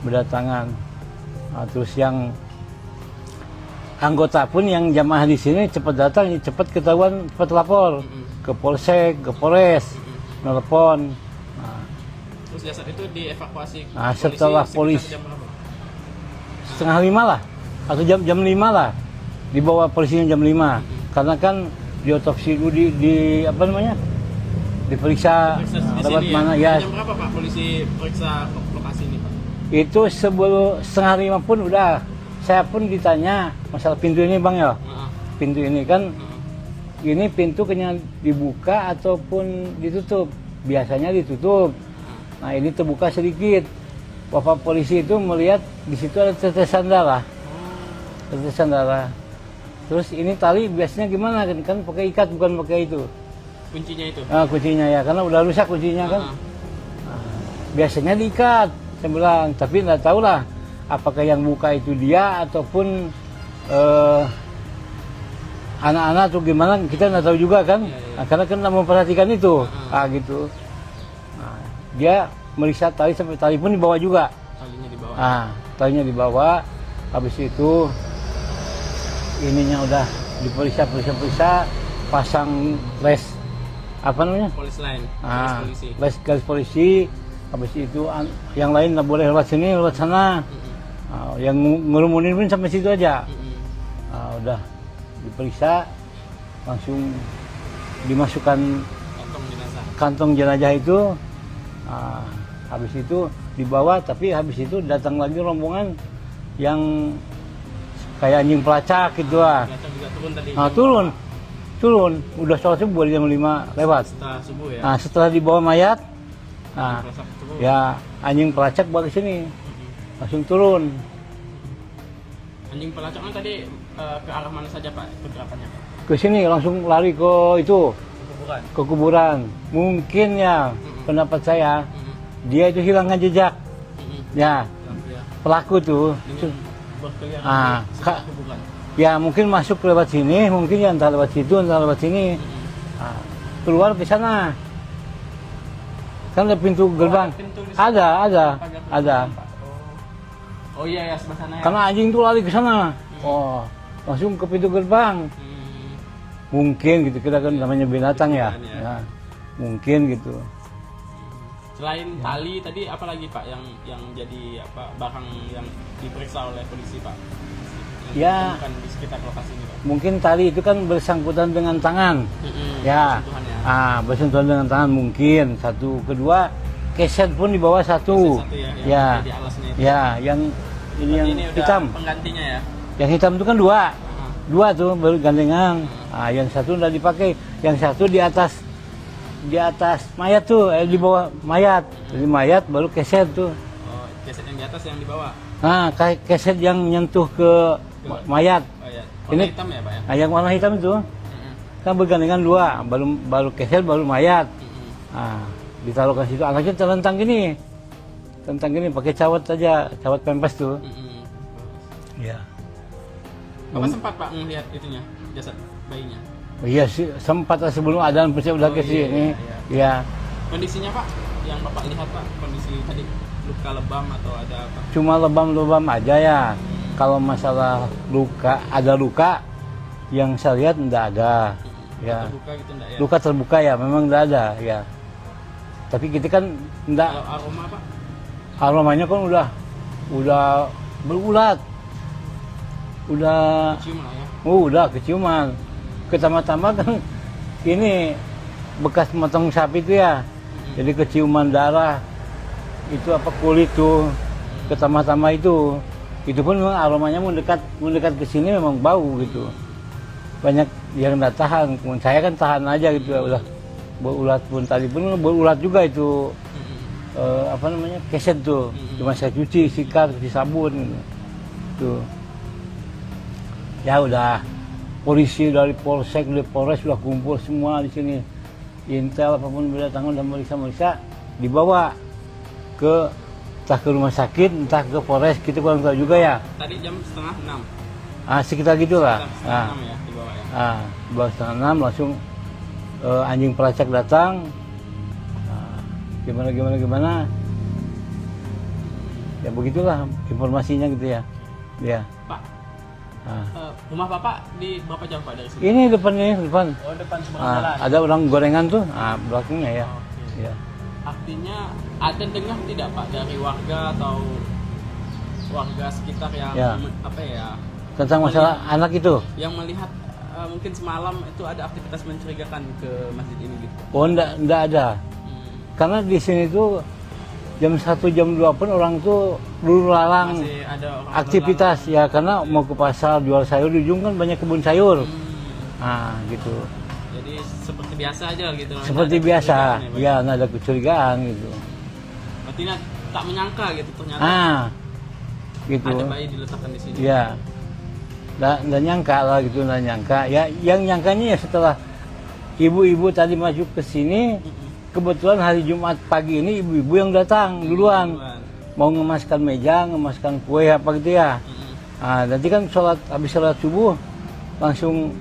berdatangan. Nah, terus yang anggota pun yang jamaah di sini cepat datang, cepat ketahuan, cepat lapor ke Polsek, ke Polres, nelpon. Nah,
terus jasad itu dievakuasi.
Nah, setelah polisi 4:30 lah, atau jam 5 lah, dibawa polisinya jam 5, karena kan diotopsi dulu di apa namanya, diperiksa lewat mana ya.
Jam berapa Pak polisi periksa lokasi ini Pak?
Itu sebelum 4:30 pun udah. Saya pun ditanya masalah pintu ini Bang ya. Pintu ini kan, ini pintu kena dibuka ataupun ditutup. biasanya ditutup. Nah ini terbuka sedikit. Bapak polisi itu melihat di situ ada tetesan darah. Tetesan darah. Terus ini tali biasanya gimana kan pakai ikat bukan pakai itu.
Kuncinya itu.
Nah, kuncinya ya karena udah rusak kuncinya kan. Nah, biasanya diikat saya bilang, tapi nggak tahu lah apakah yang buka itu dia ataupun anak-anak tuh gimana kita nggak tahu juga kan. Nah, karena kan nggak memperhatikan itu. Gitu. Nah, dia meriksa tali sampai tali pun dibawa juga.
Talinya dibawa.
Talinya dibawa. Habis itu ininya udah diperiksa, pasang les apa namanya?
Polis lain.
Garis polisi. Habis itu yang lain nggak boleh lewat sini, lewat sana. Yang ngerumunin pun sampai situ aja. Udah diperiksa, langsung dimasukkan kantong jenazah itu. Habis itu dibawa, tapi habis itu datang lagi rombongan yang kayak anjing pelacak gitu lah. Turun. Udah sholat subuh jam 5 lewat.
Setelah subuh ya.
Nah, setelah dibawa mayat, ya anjing pelacak balik sini. Langsung turun.
Anjing pelacaknya tadi ke arah mana saja Pak pergerakannya Pak?
Ke sini langsung lari ke itu. Ke kuburan. Mungkin ya pendapat saya dia itu hilangkan jejak. Ya. Pelaku tuh. Ya mungkin masuk lewat sini, mungkin ya entah lewat situ, entah lewat sini. Keluar ke sana. Kan ada pintu gerbang. Ada.
Oh iya ya sebelah sana ya.
Karena anjing tuh lari ke sana. Langsung ke pintu gerbang. Mungkin gitu, kita kan namanya binatang ya. Mungkin gitu.
Selain tali tadi apa lagi Pak yang jadi barang yang diperiksa oleh polisi Pak?
Ya.
Bukan di sekitar lokasi ini Pak.
Mungkin tali itu kan bersangkutan dengan tangan. Ya. Bersentuhan dengan tangan mungkin. Satu, kedua keset pun di bawah satu. Ya. Yang ini hitam.
Penggantinya ya.
Yang hitam itu kan dua. Dua tuh baru gandengan. Yang satu udah dipakai, yang satu di atas mayat tuh, di bawah mayat. Jadi mayat baru keset tuh.
Oh, keset yang di atas yang dibawa.
Keset yang nyentuh ke mayat.
Warna hitam ya Pak ya?
Yang warna hitam itu kan bergandengan dua, baru keset baru mayat. Ditaruh ke situ, anaknya terlentang gini. Pakai cawat aja, cawat pempes tuh. Ya.
Bapak sempat Pak melihat itunya, jasad bayinya?
Iya sih, sempat sebelum adzan pasti udah ke sini. Iya.
Kondisinya Pak, yang Bapak lihat Pak, kondisi tadi luka lebam atau ada apa?
Cuma lebam-lebam aja ya. Kalau masalah ada luka yang saya lihat enggak ada. Ya.
Terbuka gitu enggak ya?
Luka terbuka ya, memang enggak ada ya. Tapi kita kan enggak.
Kalau aroma Pak?
Aromanya kan udah berulat. Udah
keciuman ya?
Udah keciuman. Pertama-tama kan ini bekas motong sapi itu ya. Jadi keciuman darah. Itu kulit tuh. Pertama-tama itu pun memang aromanya mendekat ke sini memang bau gitu. Banyak yang enggak tahan. Saya kan tahan aja gitu ya. Udah berulat pun tadi pun berulat juga itu. Keset tuh. Cuma saya cuci, sikat, cuci sabun gitu. Tuh. Ya udah, polisi dari polsek, dari polres sudah kumpul semua di sini. Intel apapun berdatangan dan meriksa, dibawa entah ke rumah sakit, entah ke polres, kita kurang tahu juga ya.
Tadi jam 5:30.
Sekitar gitulah.
Sekitar 5:30 ya dibawa ya.
Dibawa 5:30 langsung anjing pelacak datang. Gimana. Ya begitulah informasinya gitu ya. Ya.
Pak, rumah Bapak di berapa jauh Pak dari sini?
Ini depan.
Oh, depan seberang jalan.
Ada orang gorengan tuh, belakangnya ya.
Okay.
Ya.
Artinya ada dengar tidak Pak dari warga atau warga sekitar yang
tentang masalah anak itu?
Yang melihat mungkin semalam itu ada aktivitas mencurigakan ke masjid ini gitu?
Oh, enggak ada. Karena di sini tuh jam 1, jam 2 pun orang tuh lulu lalang aktivitas ya, karena mau ke pasar jual sayur, di ujung kan banyak kebun sayur. Gitu.
Jadi seperti biasa aja gitu.
Seperti biasa, ya nggak ada kecurigaan gitu.
Berarti tak menyangka gitu ternyata.
Gitu.
Ada bayi diletakkan di sini.
Ya, nggak nyangka lah gitu, nggak nyangka. Ya, yang nyangkanya ya setelah ibu-ibu tadi masuk ke sini, kebetulan hari Jumat pagi ini ibu-ibu yang datang duluan. Mau ngemaskan meja, ngemaskan kue apa gitu ya. Nanti kan habis sholat subuh langsung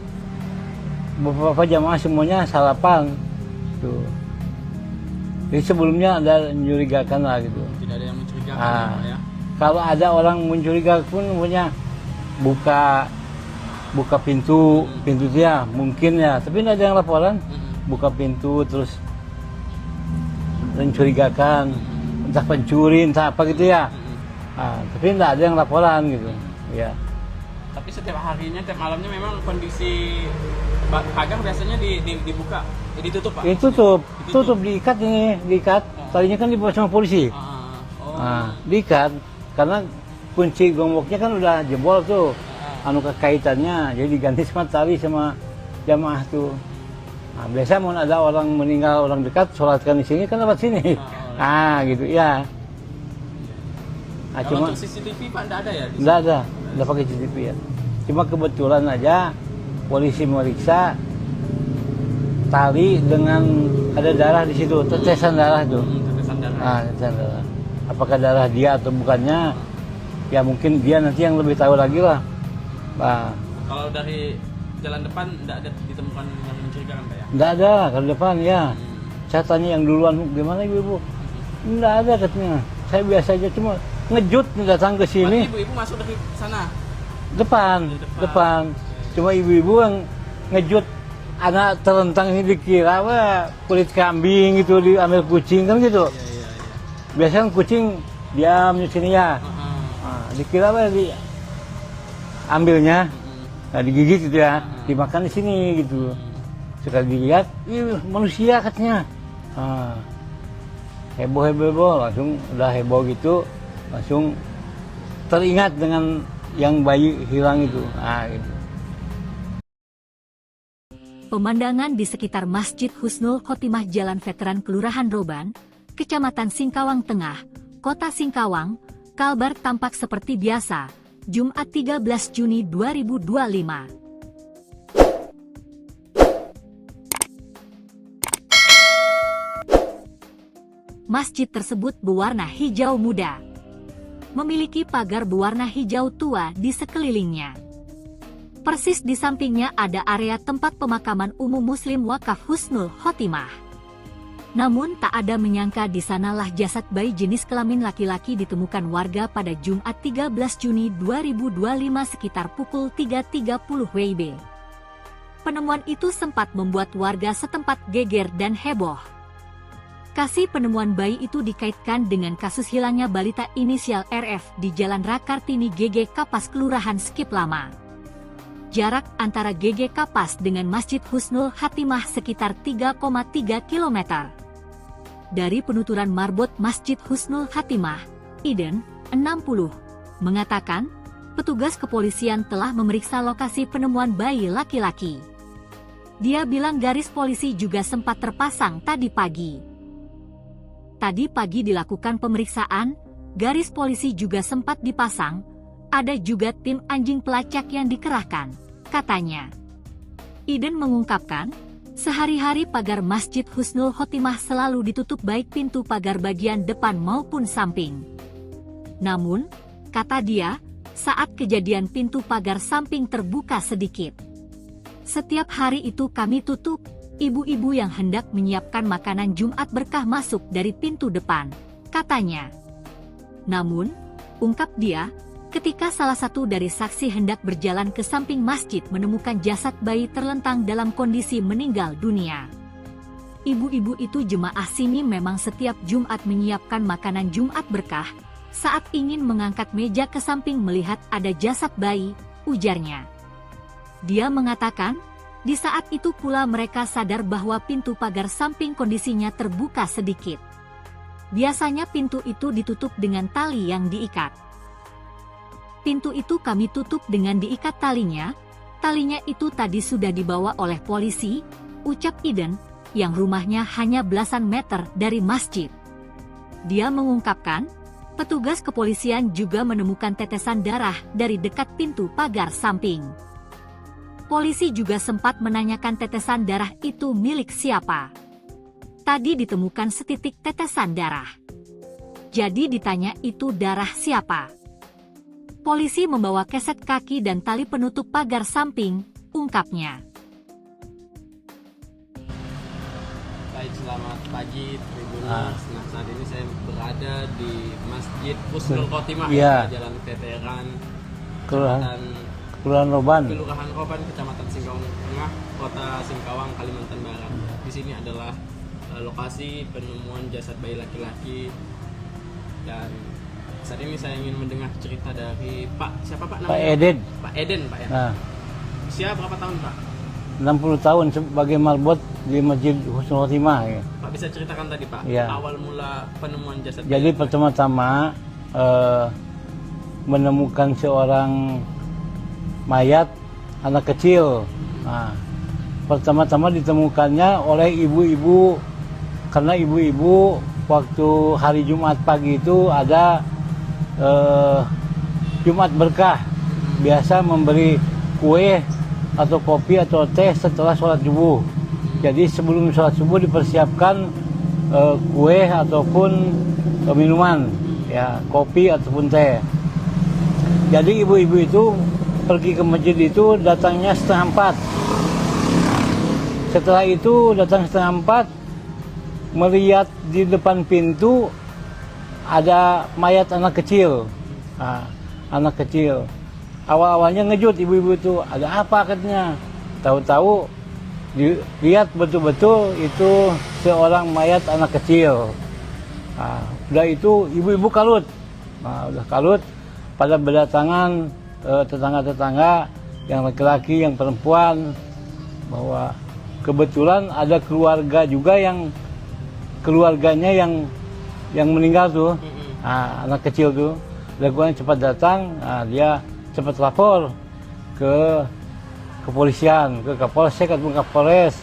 beberapa jamaah semuanya sarapan tuh. Jadi sebelumnya ada mencurigakan lah gitu.
Tidak ada yang mencurigakan ya.
Kalau ada orang mencurigakan pun punya buka pintu dia mungkin ya, tapi tidak ada yang laporan. Buka pintu terus mencurigakan, entah pencuri entah apa gitu ya. Tapi tidak ada yang laporan gitu ya.
Tapi setiap harinya, tiap malamnya memang kondisi pagar biasanya dibuka, ditutup Pak?
Tutup, diikat ini, diikat. Tadinya kan dibawa sama polisi. Diikat, karena kunci gemboknya kan udah jebol tuh. Kaitannya, jadi diganti sama tali sama jamaah tuh. Biasa mau ada orang meninggal, orang dekat, sholatkan di sini kan lewat sini. Gitu ya.
Cuma untuk CCTV Pak enggak ada ya?
Enggak ada pakai CCTV ya. Cuma kebetulan aja polisi meriksa tali dengan ada darah di situ, tetesan darah itu. Tetesan darah. Apakah darah dia atau bukannya? Ya mungkin dia nanti yang lebih tahu lagi lah.
Kalau dari jalan depan enggak ada ditemukan yang mencurigakan Pak ya?
Enggak ada kalau depan ya. Saya tanya yang duluan, gimana ibu? Enggak ada katanya. Saya biasa aja cuma ngejut datang ke sini.
Ibu-ibu masuk dari sana?
Depan. Cuma ibu-ibu yang ngejut anak terentang ini dikira kulit kambing gitu, diambil kucing kan gitu. Biasanya kucing diam di sini ya. Dikira diambilnya, digigit gitu ya, dimakan di sini gitu. Sekali dilihat, manusia katanya. Heboh, langsung udah heboh gitu, langsung teringat dengan yang bayi hilang itu. Gitu.
Pemandangan di sekitar Masjid Husnul Khotimah Jalan Veteran Kelurahan Roban, Kecamatan Singkawang Tengah, Kota Singkawang, Kalbar tampak seperti biasa, Jumat 13 Juni 2025. Masjid tersebut berwarna hijau muda. Memiliki pagar berwarna hijau tua di sekelilingnya. Persis di sampingnya ada area tempat pemakaman umum Muslim Wakaf Husnul Khotimah. Namun tak ada menyangka di sanalah jasad bayi jenis kelamin laki-laki ditemukan warga pada Jumat 13 Juni 2025 sekitar pukul 3.30 WIB. Penemuan itu sempat membuat warga setempat geger dan heboh. Kasus penemuan bayi itu dikaitkan dengan kasus hilangnya balita inisial RF di Jalan Rakartini GG Kapas Kelurahan Skip Lama. Jarak antara GG Kapas dengan Masjid Husnul Khotimah sekitar 3,3 km. Dari penuturan marbot Masjid Husnul Khotimah, Iden, 60, mengatakan, petugas kepolisian telah memeriksa lokasi penemuan bayi laki-laki. Dia bilang garis polisi juga sempat terpasang tadi pagi. Tadi pagi dilakukan pemeriksaan, garis polisi juga sempat dipasang, ada juga tim anjing pelacak yang dikerahkan, katanya. Iden mengungkapkan, sehari-hari pagar Masjid Husnul Khotimah selalu ditutup baik pintu pagar bagian depan maupun samping. Namun, kata dia, saat kejadian pintu pagar samping terbuka sedikit. Setiap hari itu kami tutup. Ibu-ibu yang hendak menyiapkan makanan Jumat berkah masuk dari pintu depan, katanya. Namun, ungkap dia, ketika salah satu dari saksi hendak berjalan ke samping masjid menemukan jasad bayi terlentang dalam kondisi meninggal dunia. Ibu-ibu itu jemaah sini memang setiap Jumat menyiapkan makanan Jumat berkah, saat ingin mengangkat meja ke samping melihat ada jasad bayi, ujarnya. Dia mengatakan, di saat itu pula mereka sadar bahwa pintu pagar samping kondisinya terbuka sedikit. Biasanya pintu itu ditutup dengan tali yang diikat. Pintu itu kami tutup dengan diikat talinya itu tadi sudah dibawa oleh polisi, ucap Iden, yang rumahnya hanya belasan meter dari masjid. Dia mengungkapkan, petugas kepolisian juga menemukan tetesan darah dari dekat pintu pagar samping. Polisi juga sempat menanyakan tetesan darah itu milik siapa. Tadi ditemukan setitik tetesan darah. Jadi ditanya itu darah siapa. Polisi membawa keset kaki dan tali penutup pagar samping, ungkapnya.
Baik, selamat pagi Tribuners. Nah, saat ini saya berada di Masjid Husnul Khotimah,
Iya.
Jalan Veteran,
Kelurahan
Kelurahan
Roban.
Roban, Kecamatan Singkawang Tengah, Kota Singkawang, Kalimantan Barat. Di sini adalah lokasi penemuan jasad bayi laki-laki, dan saat ini saya ingin mendengar cerita dari siapa Pak namanya?
Pak Eden.
Pak Eden, Pak ya.
Nah,
Usia berapa tahun Pak?
60 tahun sebagai marbot di Masjid Husnul Khotimah. Ya.
Pak bisa ceritakan tadi Pak,
Iya.
awal mula penemuan jasad
Jadi
bayi.
pertama-tama menemukan seorang mayat anak kecil. Nah, pertama-tama ditemukannya oleh ibu-ibu, karena ibu-ibu waktu hari Jumat pagi itu ada Jumat berkah, biasa memberi kue atau kopi atau teh setelah sholat subuh. Jadi sebelum sholat subuh dipersiapkan kue ataupun minuman, ya kopi ataupun teh. Jadi ibu-ibu itu pergi ke masjid itu datangnya 3:30. Setelah itu datang 3:30, melihat di depan pintu ada mayat anak kecil. Nah, anak kecil. Awal-awalnya ngejut ibu-ibu itu, ada apa katanya. Tahu-tahu dilihat betul-betul itu seorang mayat anak kecil. Nah, udah itu ibu-ibu kalut. Nah, udah kalut, pada berdatangan tetangga-tetangga yang laki-laki, yang perempuan, bahwa kebetulan ada keluarga juga yang keluarganya yang meninggal tuh, nah, anak kecil tuh, lakukan cepat datang, nah, dia cepat lapor ke kepolisian, ke Kapolsek ataupun Kapolres,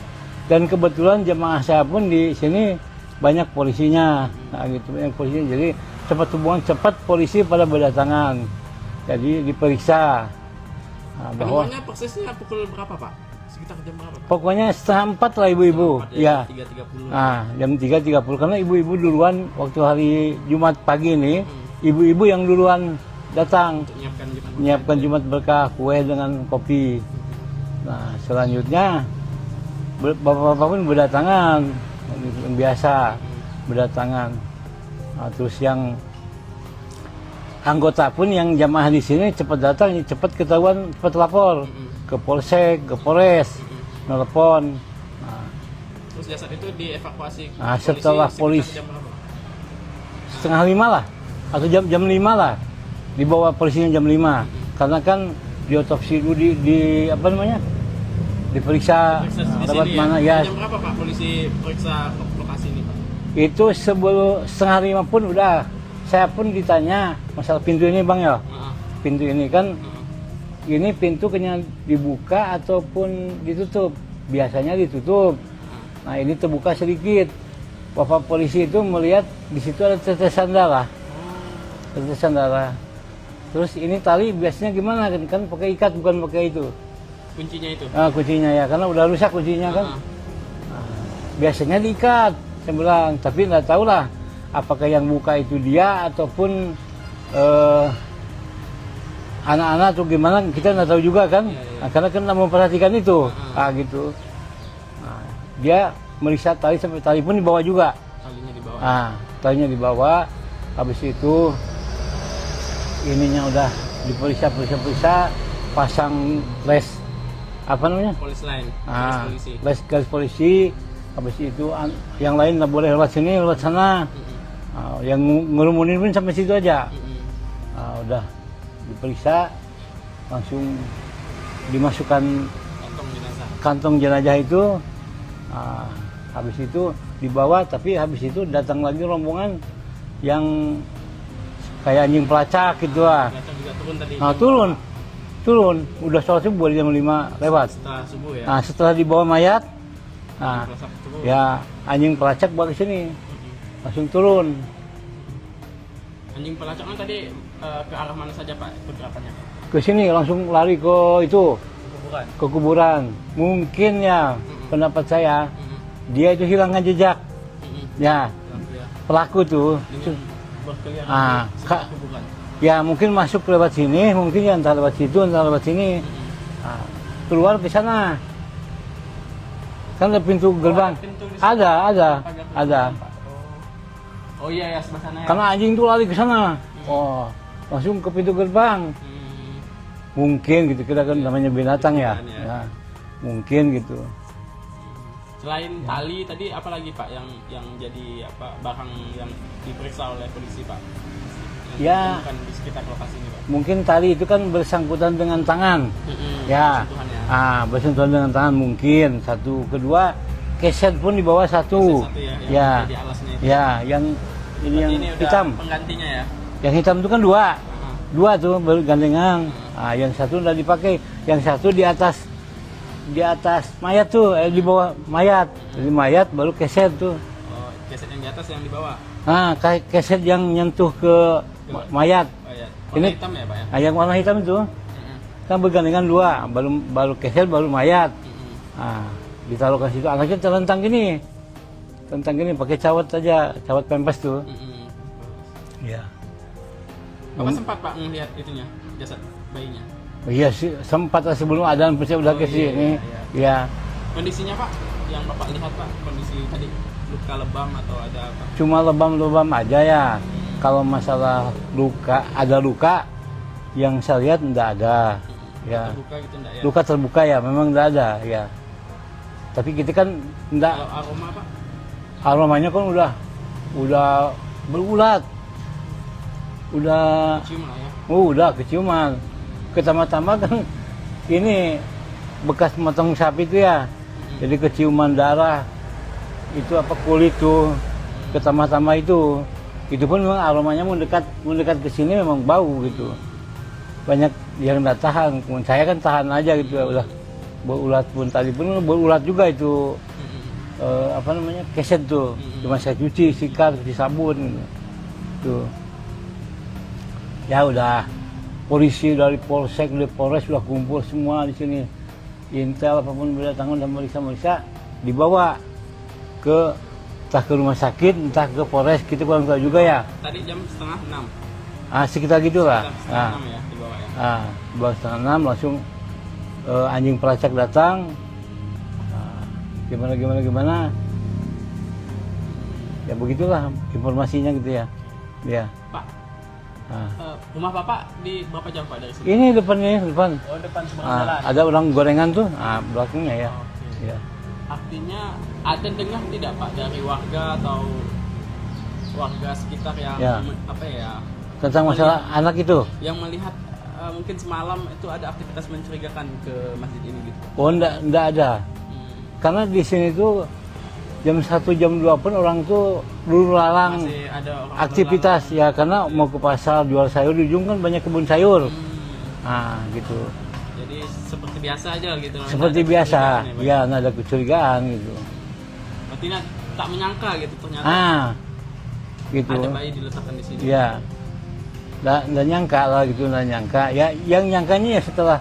dan kebetulan jemaah saya pun di sini banyak polisinya, nah, gitu, banyak polisinya, jadi cepat polisi pada berdatangan, jadi diperiksa. Nah, bahwa
Penemuannya persisnya pukul berapa Pak? Sekitar jam berapa Pak?
pokoknya 3:30 lah ibu-ibu, ya.
3.30.
Nah, jam 3.30 karena ibu-ibu duluan waktu hari Jumat pagi ini, ibu-ibu yang duluan datang
Untuk
menyiapkan Jumat berkah, kue dengan kopi. Nah, selanjutnya bapak-bapak pun berdatangan, yang biasa berdatangan. Nah, terus yang anggota pun yang jamaah di sini cepat datang, cepat ketahuan, cepat lapor ke Polsek, ke Polres, nelpon. Nah,
Terus jasad itu dievakuasi ke
Nah, setelah polisi-
sekitar jam berapa?
4:30 lah, atau jam 5 lah, dibawa polisinya jam 5, karena kan diotopsi dulu, di apa namanya, diperiksa
Periksa di
tempat
sini
mana
ya.
ya.
Jam berapa Pak polisi periksa lokasi ini Pak?
Itu sebelum 4:30 pun udah, saya pun ditanya masalah pintu ini bang ya, pintu ini kan, ini pintu kena dibuka ataupun ditutup, biasanya ditutup. Nah ini terbuka sedikit. Bapak polisi itu melihat di situ ada tetesan darah, tetesan darah. Terus ini tali biasanya gimana kan pakai ikat bukan pakai itu.
Kuncinya itu?
Nah, kuncinya ya, karena udah rusak kuncinya kan. Nah, biasanya diikat, saya bilang, tapi nggak tahu lah apakah yang buka itu dia ataupun anak-anak atau gimana, kita nggak tahu juga kan. Nah, karena kan nggak memperhatikan itu, gitu. Nah, dia meriksa tali sampai tali pun dibawa juga.
Talinya dibawa.
Nah, talinya dibawa. Habis itu ininya udah diperiksa, pasang les apa namanya?
Polis lain,
Ah,
polisi.
garis polisi. Habis itu yang lain nggak boleh lewat sini, lewat sana. Yang ngerumunin pun sampai situ aja. Udah diperiksa, langsung dimasukkan
Kantong jenazah.
kantong jenazah itu. Habis itu dibawa, tapi habis itu datang lagi rombongan yang kayak anjing pelacak gitu lah.
Jenazah juga turun tadi.
Turun, udah sholat subuh jam 5 lewat.
Setelah subuh ya.
Nah, setelah dibawa mayat, Nah,
pelacak turun.
ya anjing pelacak balik sini, langsung turun.
Anjing pelacak kan tadi ke arah mana saja Pak pergerakannya?
Ke sini langsung lari ke itu,
Kuburan.
ke kuburan. Mungkin ya pendapat saya dia itu hilangkan jejak. Ya, pelaku tuh.
Dengan berkeliaran
Ah,
di
Kak.
sekitar kuburan.
Ya mungkin masuk lewat sini, mungkin ya entah lewat situ, entah lewat sini. Nah, keluar ke sana. Kan ada pintu gerbang.
ada pintu di sana.
Ada,
Pagar
ada.
kuburan, Pak. Oh iya ya sebelah sana ya.
Karena anjing tuh lari ke sana. Oh, langsung ke pintu gerbang. Mungkin gitu, kita kan namanya binatang ya.
Binatang, ya.
Ya, mungkin gitu.
Selain tali tadi apa lagi Pak yang jadi apa barang yang diperiksa oleh polisi Pak? Yang
Ya.
ditemukan di sekitar lokasi ini Pak.
Mungkin tali itu kan bersangkutan dengan tangan. Ya,
Sentuhan ya.
bersentuhan dengan tangan mungkin. Satu, kedua, keset pun di bawah satu.
Satu ya, yang
Ya,
jadi alasnya itu.
ya, yang ini yang
Berarti ini udah
hitam.
penggantinya ya.
Yang hitam itu kan dua,
Heeh.
dua tuh bergandengan. Yang satu udah dipakai, yang satu di atas mayat tuh, di bawah mayat. Jadi mayat baru keset tuh.
Oh, keset yang di atas yang di bawah.
Keset yang nyentuh ke mayat.
Oh ya. Warna
Ini-
hitam ya Pak ya.
Yang warna hitam itu kan bergandengan dua, baru keset baru mayat. Ditaruh ke situ, anaknya terlentang gini, pakai cawat aja, cawat pempes tuh. Ya.
Bapak sempat Pak melihat itunya jasad bayinya.
Iya sih, sempat sebelum adzan pasti udah ke sini. Ya,
Kondisinya Pak yang Bapak lihat Pak, kondisi tadi luka lebam atau ada apa?
cuma lebam-lebam aja ya. Kalau masalah luka, ada luka yang saya lihat enggak ada. Ya,
Luka gitu enggak ya?
luka terbuka ya, memang enggak ada ya. Tapi kita kan enggak,
Kalau aroma Pak?
aromanya kan udah berulat. Udah
Cium lah ya.
udah keciuman. Pertama-tama kan ini bekas motong sapi itu ya. Jadi keciuman darah. Itu apa kulit tuh. Pertama-tama itu pun memang aromanya mendekat ke sini memang bau gitu. Banyak yang nggak tahan. Saya kan tahan aja gitu ya, udah berulat pun tadi pun berulat juga itu apa namanya keset tuh. Cuma saya cuci, sikat, cuci sabun gitu. Tuh. Ya udah, polisi dari polsek, dari polres sudah kumpul semua di sini. Intel apapun berdatangan dan meriksa dibawa ke entah ke rumah sakit, entah ke polres, kita kurang tahu juga ya.
Tadi jam 5:30.
Sekitar gitulah.
Sekitar 5:30 ya dibawa ya.
Baru 5:30 langsung anjing pelacak datang. Gimana. Ya begitulah informasinya gitu ya. Ya.
Pak, rumah Bapak di berapa jam Pak dari sini?
Ini depan.
Oh, depan seberang jalan.
Ada orang gorengan tuh, belakangnya ya.
Oke.
Ya.
Artinya ada dengar tidak Pak dari warga atau warga sekitar yang
Ya.
apa ya?
Tentang masalah anak itu.
Yang melihat mungkin semalam itu ada aktivitas mencurigakan ke masjid ini gitu.
Oh, enggak ada. Karena di sini tuh jam 1 jam 2 pun orang tuh dulu lalang
Masih ada orang
aktivitas ya, karena mau ke pasar jual sayur, di ujung kan banyak kebun sayur. Gitu.
Jadi seperti biasa aja gitu.
Seperti
Nggak ada
biasa.
kecurigaan ya, Pak?
Ya, nggak ada kecurigaan gitu.
Berarti tak menyangka gitu ternyata
Gitu.
ada bayi diletakkan di sini.
Ya. Nggak nyangka lah gitu, nggak nyangka. Ya, yang nyangkanya ya setelah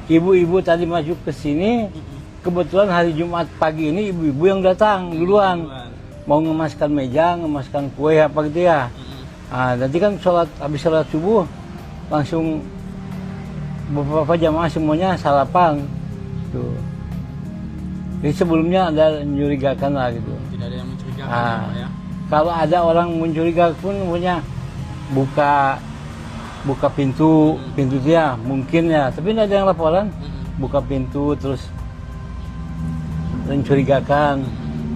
ibu-ibu tadi masuk ke sini, kebetulan hari Jumat pagi ini ibu-ibu yang datang duluan. Mau ngemaskan meja, ngemaskan kue apa gitu ya. Nanti kan habis sholat subuh langsung beberapa jamaah semuanya sarapan. Tuh. Jadi sebelumnya ada mencurigakan lah gitu.
Tidak ada yang mencurigakan ya, Pak, ya.
Kalau ada orang mencurigakan pun punya buka pintu dia mungkin ya, tapi tidak ada yang laporan. Buka pintu terus mencurigakan,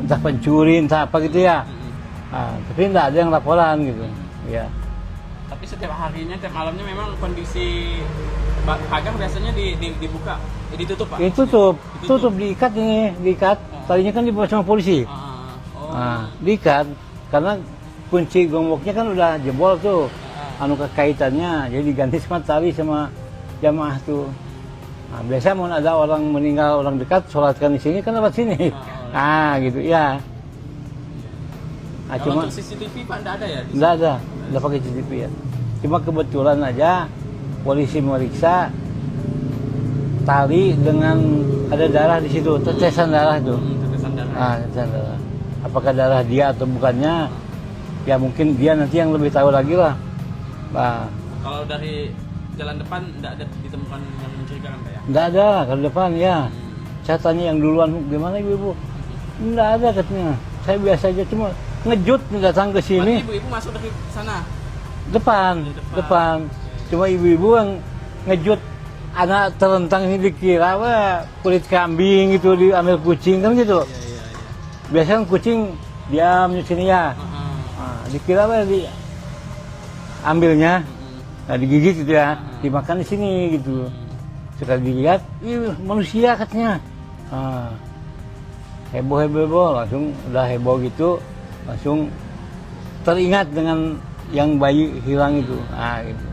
entah pencuri, entah apa gitu ya. Tapi tidak ada yang laporan gitu. Ya.
Tapi setiap harinya, tiap malamnya memang kondisi pagar biasanya dibuka, ditutup Pak?
Tutup, diikat. Tadinya kan dibawa sama polisi. Diikat, karena kunci gemboknya kan udah jebol tuh. Kekaitannya, jadi diganti sama tali sama jamaah tuh. Biasa mau ada orang meninggal, orang dekat, sholatkan di sini kan lewat sini. Gitu ya.
Kalau
Cuma
untuk CCTV Pak nggak ada ya?
nggak pakai CCTV ya. Cuma kebetulan aja polisi meriksa tali dengan ada darah di situ, tetesan darah itu.
Tetesan darah.
Tetesan darah. Apakah darah dia atau bukannya? Ya mungkin dia nanti yang lebih tahu lagi lah. Nah,
Kalau dari jalan depan nggak ada ditemukan yang mencurigakan Pak ya?
nggak ada ke depan ya. Saya tanya yang duluan, gimana ibu? Nggak ada katanya. Saya biasa aja, cuma ngejut datang ke
Berarti
sini.
ibu-ibu masuk dari sana?
Depan.
Depan.
Cuma ibu-ibu yang ngejut anak terentang ini dikira kulit kambing gitu, diambil kucing kan gitu.
Iya.
Biasanya kucing diam di sini ya. Dikira ambilnya, digigit gitu ya, dimakan di sini gitu. Sekali dilihat, manusia katanya. Heboh, langsung udah heboh gitu, langsung teringat dengan yang bayi hilang itu. Gitu.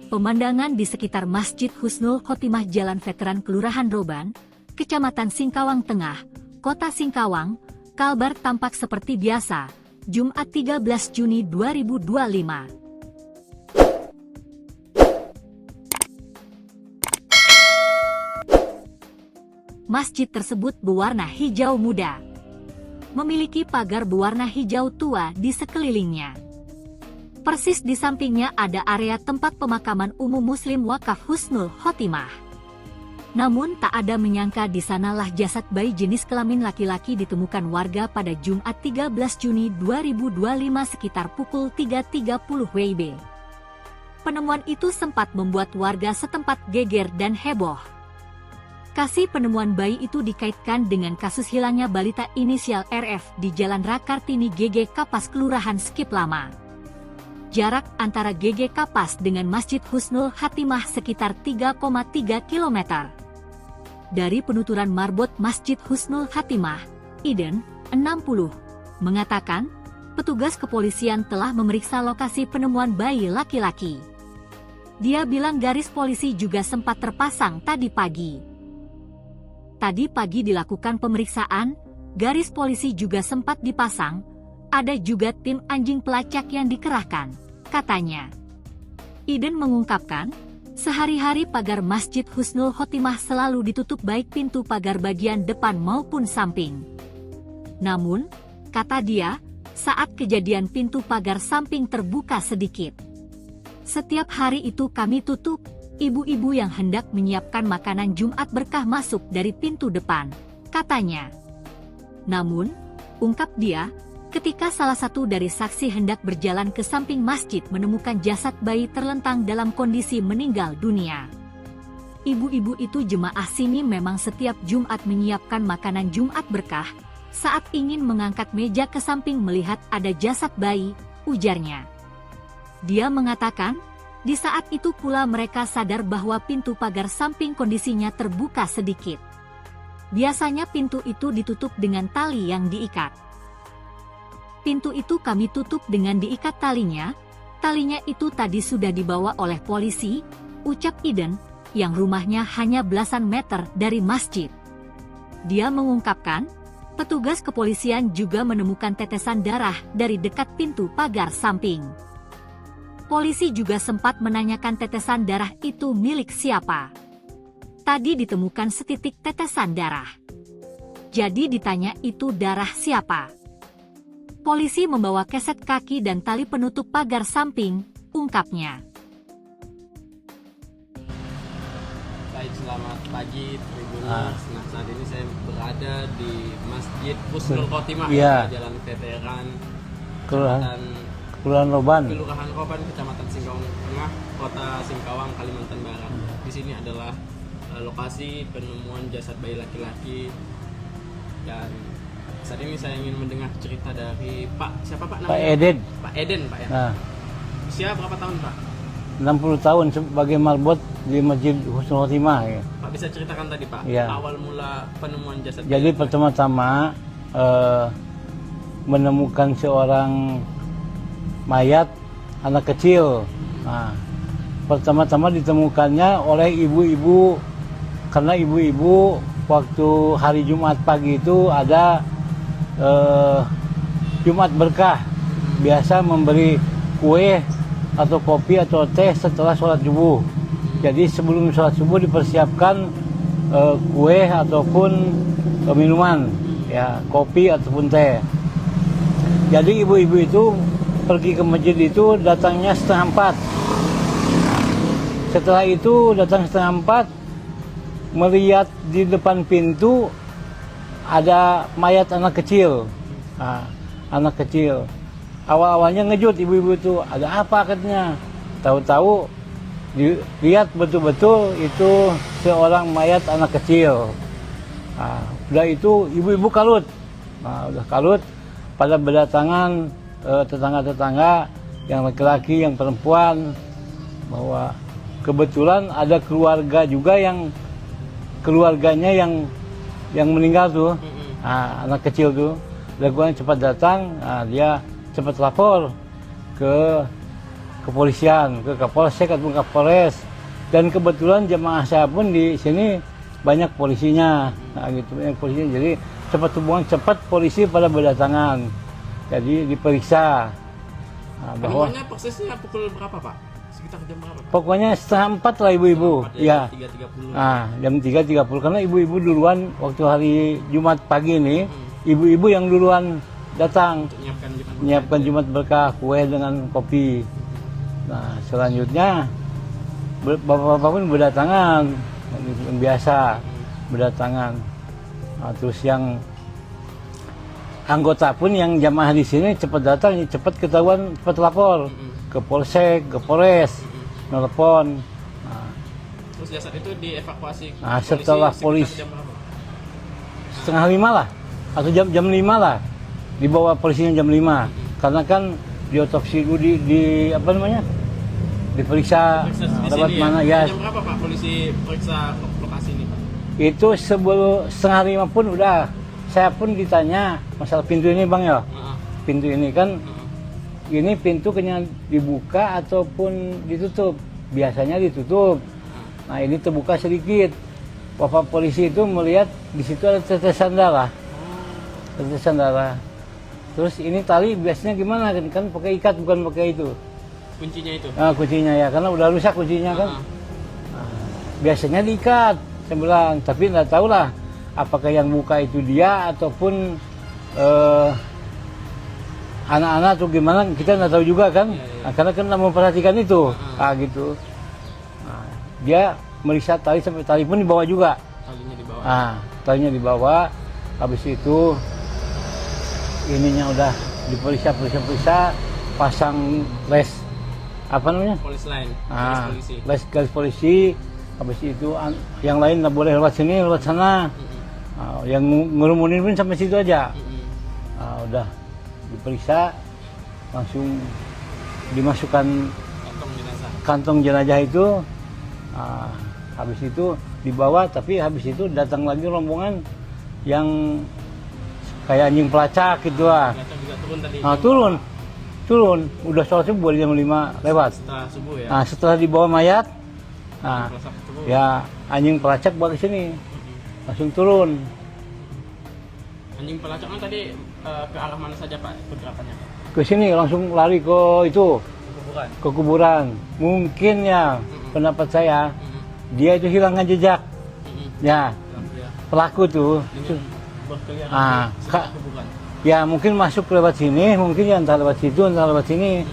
Pemandangan di sekitar Masjid Husnul Khotimah Jalan Veteran Kelurahan Roban, Kecamatan Singkawang Tengah, Kota Singkawang, Kalbar tampak seperti biasa, Jumat 13 Juni 2025. Masjid tersebut berwarna hijau muda. Memiliki pagar berwarna hijau tua di sekelilingnya. Persis di sampingnya ada area tempat pemakaman umum Muslim Wakaf Husnul Khotimah. Namun tak ada menyangka di sanalah jasad bayi jenis kelamin laki-laki ditemukan warga pada Jumat 13 Juni 2025 sekitar pukul 3.30 WIB. Penemuan itu sempat membuat warga setempat geger dan heboh. Kasus penemuan bayi itu dikaitkan dengan kasus hilangnya balita inisial RF di Jalan Rakartini GG Kapas Kelurahan Skip Lama. Jarak antara GG Kapas dengan Masjid Husnul Khotimah sekitar 3,3 km. Dari penuturan marbot Masjid Husnul Khotimah, Iden, 60, mengatakan, petugas kepolisian telah memeriksa lokasi penemuan bayi laki-laki. Dia bilang garis polisi juga sempat terpasang tadi pagi. Tadi pagi dilakukan pemeriksaan, garis polisi juga sempat dipasang, ada juga tim anjing pelacak yang dikerahkan, katanya. Iden mengungkapkan, sehari-hari pagar Masjid Husnul Khotimah selalu ditutup baik pintu pagar bagian depan maupun samping. Namun, kata dia, saat kejadian pintu pagar samping terbuka sedikit. Setiap hari itu kami tutup, ibu-ibu yang hendak menyiapkan makanan Jumat berkah masuk dari pintu depan, katanya. Namun, ungkap dia, ketika salah satu dari saksi hendak berjalan ke samping masjid menemukan jasad bayi terlentang dalam kondisi meninggal dunia. Ibu-ibu itu jemaah sini memang setiap Jumat menyiapkan makanan Jumat berkah, saat ingin mengangkat meja ke samping melihat ada jasad bayi, ujarnya. Dia mengatakan, di saat itu pula mereka sadar bahwa pintu pagar samping kondisinya terbuka sedikit. Biasanya pintu itu ditutup dengan tali yang diikat. Pintu itu kami tutup dengan diikat talinya itu tadi sudah dibawa oleh polisi, ucap Iden, yang rumahnya hanya belasan meter dari masjid. Dia mengungkapkan, petugas kepolisian juga menemukan tetesan darah dari dekat pintu pagar samping. Polisi juga sempat menanyakan tetesan darah itu milik siapa. Tadi ditemukan setitik tetesan darah. Jadi ditanya itu darah siapa. Polisi membawa keset kaki dan tali penutup pagar samping, ungkapnya.
Baik, selamat pagi Tribuners. Nah, saat ini saya berada di Masjid Husnul Khotimah, Jalan Veteran
Kelurahan Roban,
Kecamatan Singkawang Tengah, Kota Singkawang, Kalimantan Barat. Di sini adalah lokasi penemuan jasad bayi laki-laki, dan saat ini saya ingin mendengar cerita dari siapa Pak namanya?
Pak Eden.
Pak Eden, Pak ya. Usia berapa tahun Pak?
60 tahun sebagai marbot di Masjid Husnul Khotimah. Ya.
Pak bisa ceritakan tadi Pak, awal mula penemuan jasad.
Jadi pertama-tama menemukan seorang mayat anak kecil. Pertama-tama ditemukannya oleh ibu-ibu, karena ibu-ibu waktu hari Jumat pagi itu ada Jumat berkah, biasa memberi kue atau kopi atau teh setelah sholat subuh. Jadi sebelum sholat subuh dipersiapkan kue ataupun minuman, ya kopi ataupun teh. Jadi ibu-ibu itu pergi ke masjid itu datangnya 3:30. Setelah itu datang 3:30, melihat di depan pintu ada mayat anak kecil. Nah, anak kecil. Awal-awalnya ngejut ibu-ibu itu, ada apa katanya. Tahu-tahu dilihat betul-betul itu seorang mayat anak kecil. Nah, udah itu ibu-ibu kalut. Nah, udah kalut, pada berdatangan tetangga-tetangga yang laki-laki, yang perempuan, bahwa kebetulan ada keluarga juga yang keluarganya yang meninggal tuh. Nah, anak kecil tuh. Lakukan cepat datang, nah, dia cepat lapor ke kepolisian, ke Kapolsek ataupun Kapolres. Dan kebetulan jemaah saya pun di sini banyak polisinya, nah, gitu, banyak polisinya. Jadi cepat polisi pada berdatangan. Jadi diperiksa. Nah, bahwa
prosesnya pukul berapa Pak? Sekitar jam berapa Pak?
Pokoknya 3:30 lah ibu-ibu. Ya.
3.30.
Nah, jam 3.30 karena ibu-ibu duluan waktu hari Jumat pagi ini. Ibu-ibu yang duluan datang menyiapkan Jumat berkah, kue dengan kopi. Nah, selanjutnya bapak-bapak pun berdatangan, yang biasa berdatangan. Nah, terus yang anggota pun yang jamaah di sini cepat datang, cepat ketahuan, cepat lapor ke Polsek, ke Polres, nelpon. Nah,
terus jasad itu dievakuasi.
Nah, setelah polisi 4:30 lah. Atau jam 5 lah, dibawa polisinya jam 5, karena kan diotopsi dulu di apa namanya, diperiksa lewat mana ya.
Jam berapa Pak polisi periksa lokasi ini Pak?
Itu sebelum 4:30 pun udah, saya pun ditanya masalah pintu ini bang ya. Pintu ini kan, ini pintu kayaknya dibuka ataupun ditutup, biasanya ditutup. Nah ini terbuka sedikit, bapak polisi itu melihat di situ ada tetesan darah. Tetesan darah. Terus ini tali biasanya gimana kan pakai ikat bukan pakai itu.
Kuncinya itu.
Nah, kuncinya ya karena udah rusak kuncinya kan. Nah, biasanya diikat, saya bilang, tapi nggak tahu lah apakah yang buka itu dia ataupun anak-anak atau gimana, kita nggak tahu juga kan. Nah, karena kan memperhatikan itu, gitu. Nah, dia meriksa tali sampai tali pun dibawa juga.
Talinya dibawa.
Nah, talinya dibawa. Habis itu ininya udah diperiksa, pasang les apa namanya?
Polis line,
garis polisi. Habis itu yang lain nggak boleh lewat sini, lewat sana. Yang ngerumunin pun sampai situ aja. Udah diperiksa, langsung dimasukkan kantong jenazah itu. Habis itu dibawa, tapi habis itu datang lagi rombongan yang kayak anjing pelacak gitu lah. Turun. Udah sholat subuh jam 5 lewat.
Setelah subuh ya.
Nah, setelah dibawa mayat, ya anjing pelacak bawa ke sini. Langsung turun.
Anjing pelacaknya tadi ke arah mana saja Pak pergerakannya?
Ke sini langsung lari ke itu. Ke kuburan. Mungkin ya pendapat saya dia itu hilangkan jejak. Ya. Pelaku tuh. Ya mungkin masuk lewat sini, mungkin ya entah lewat situ, entah lewat sini.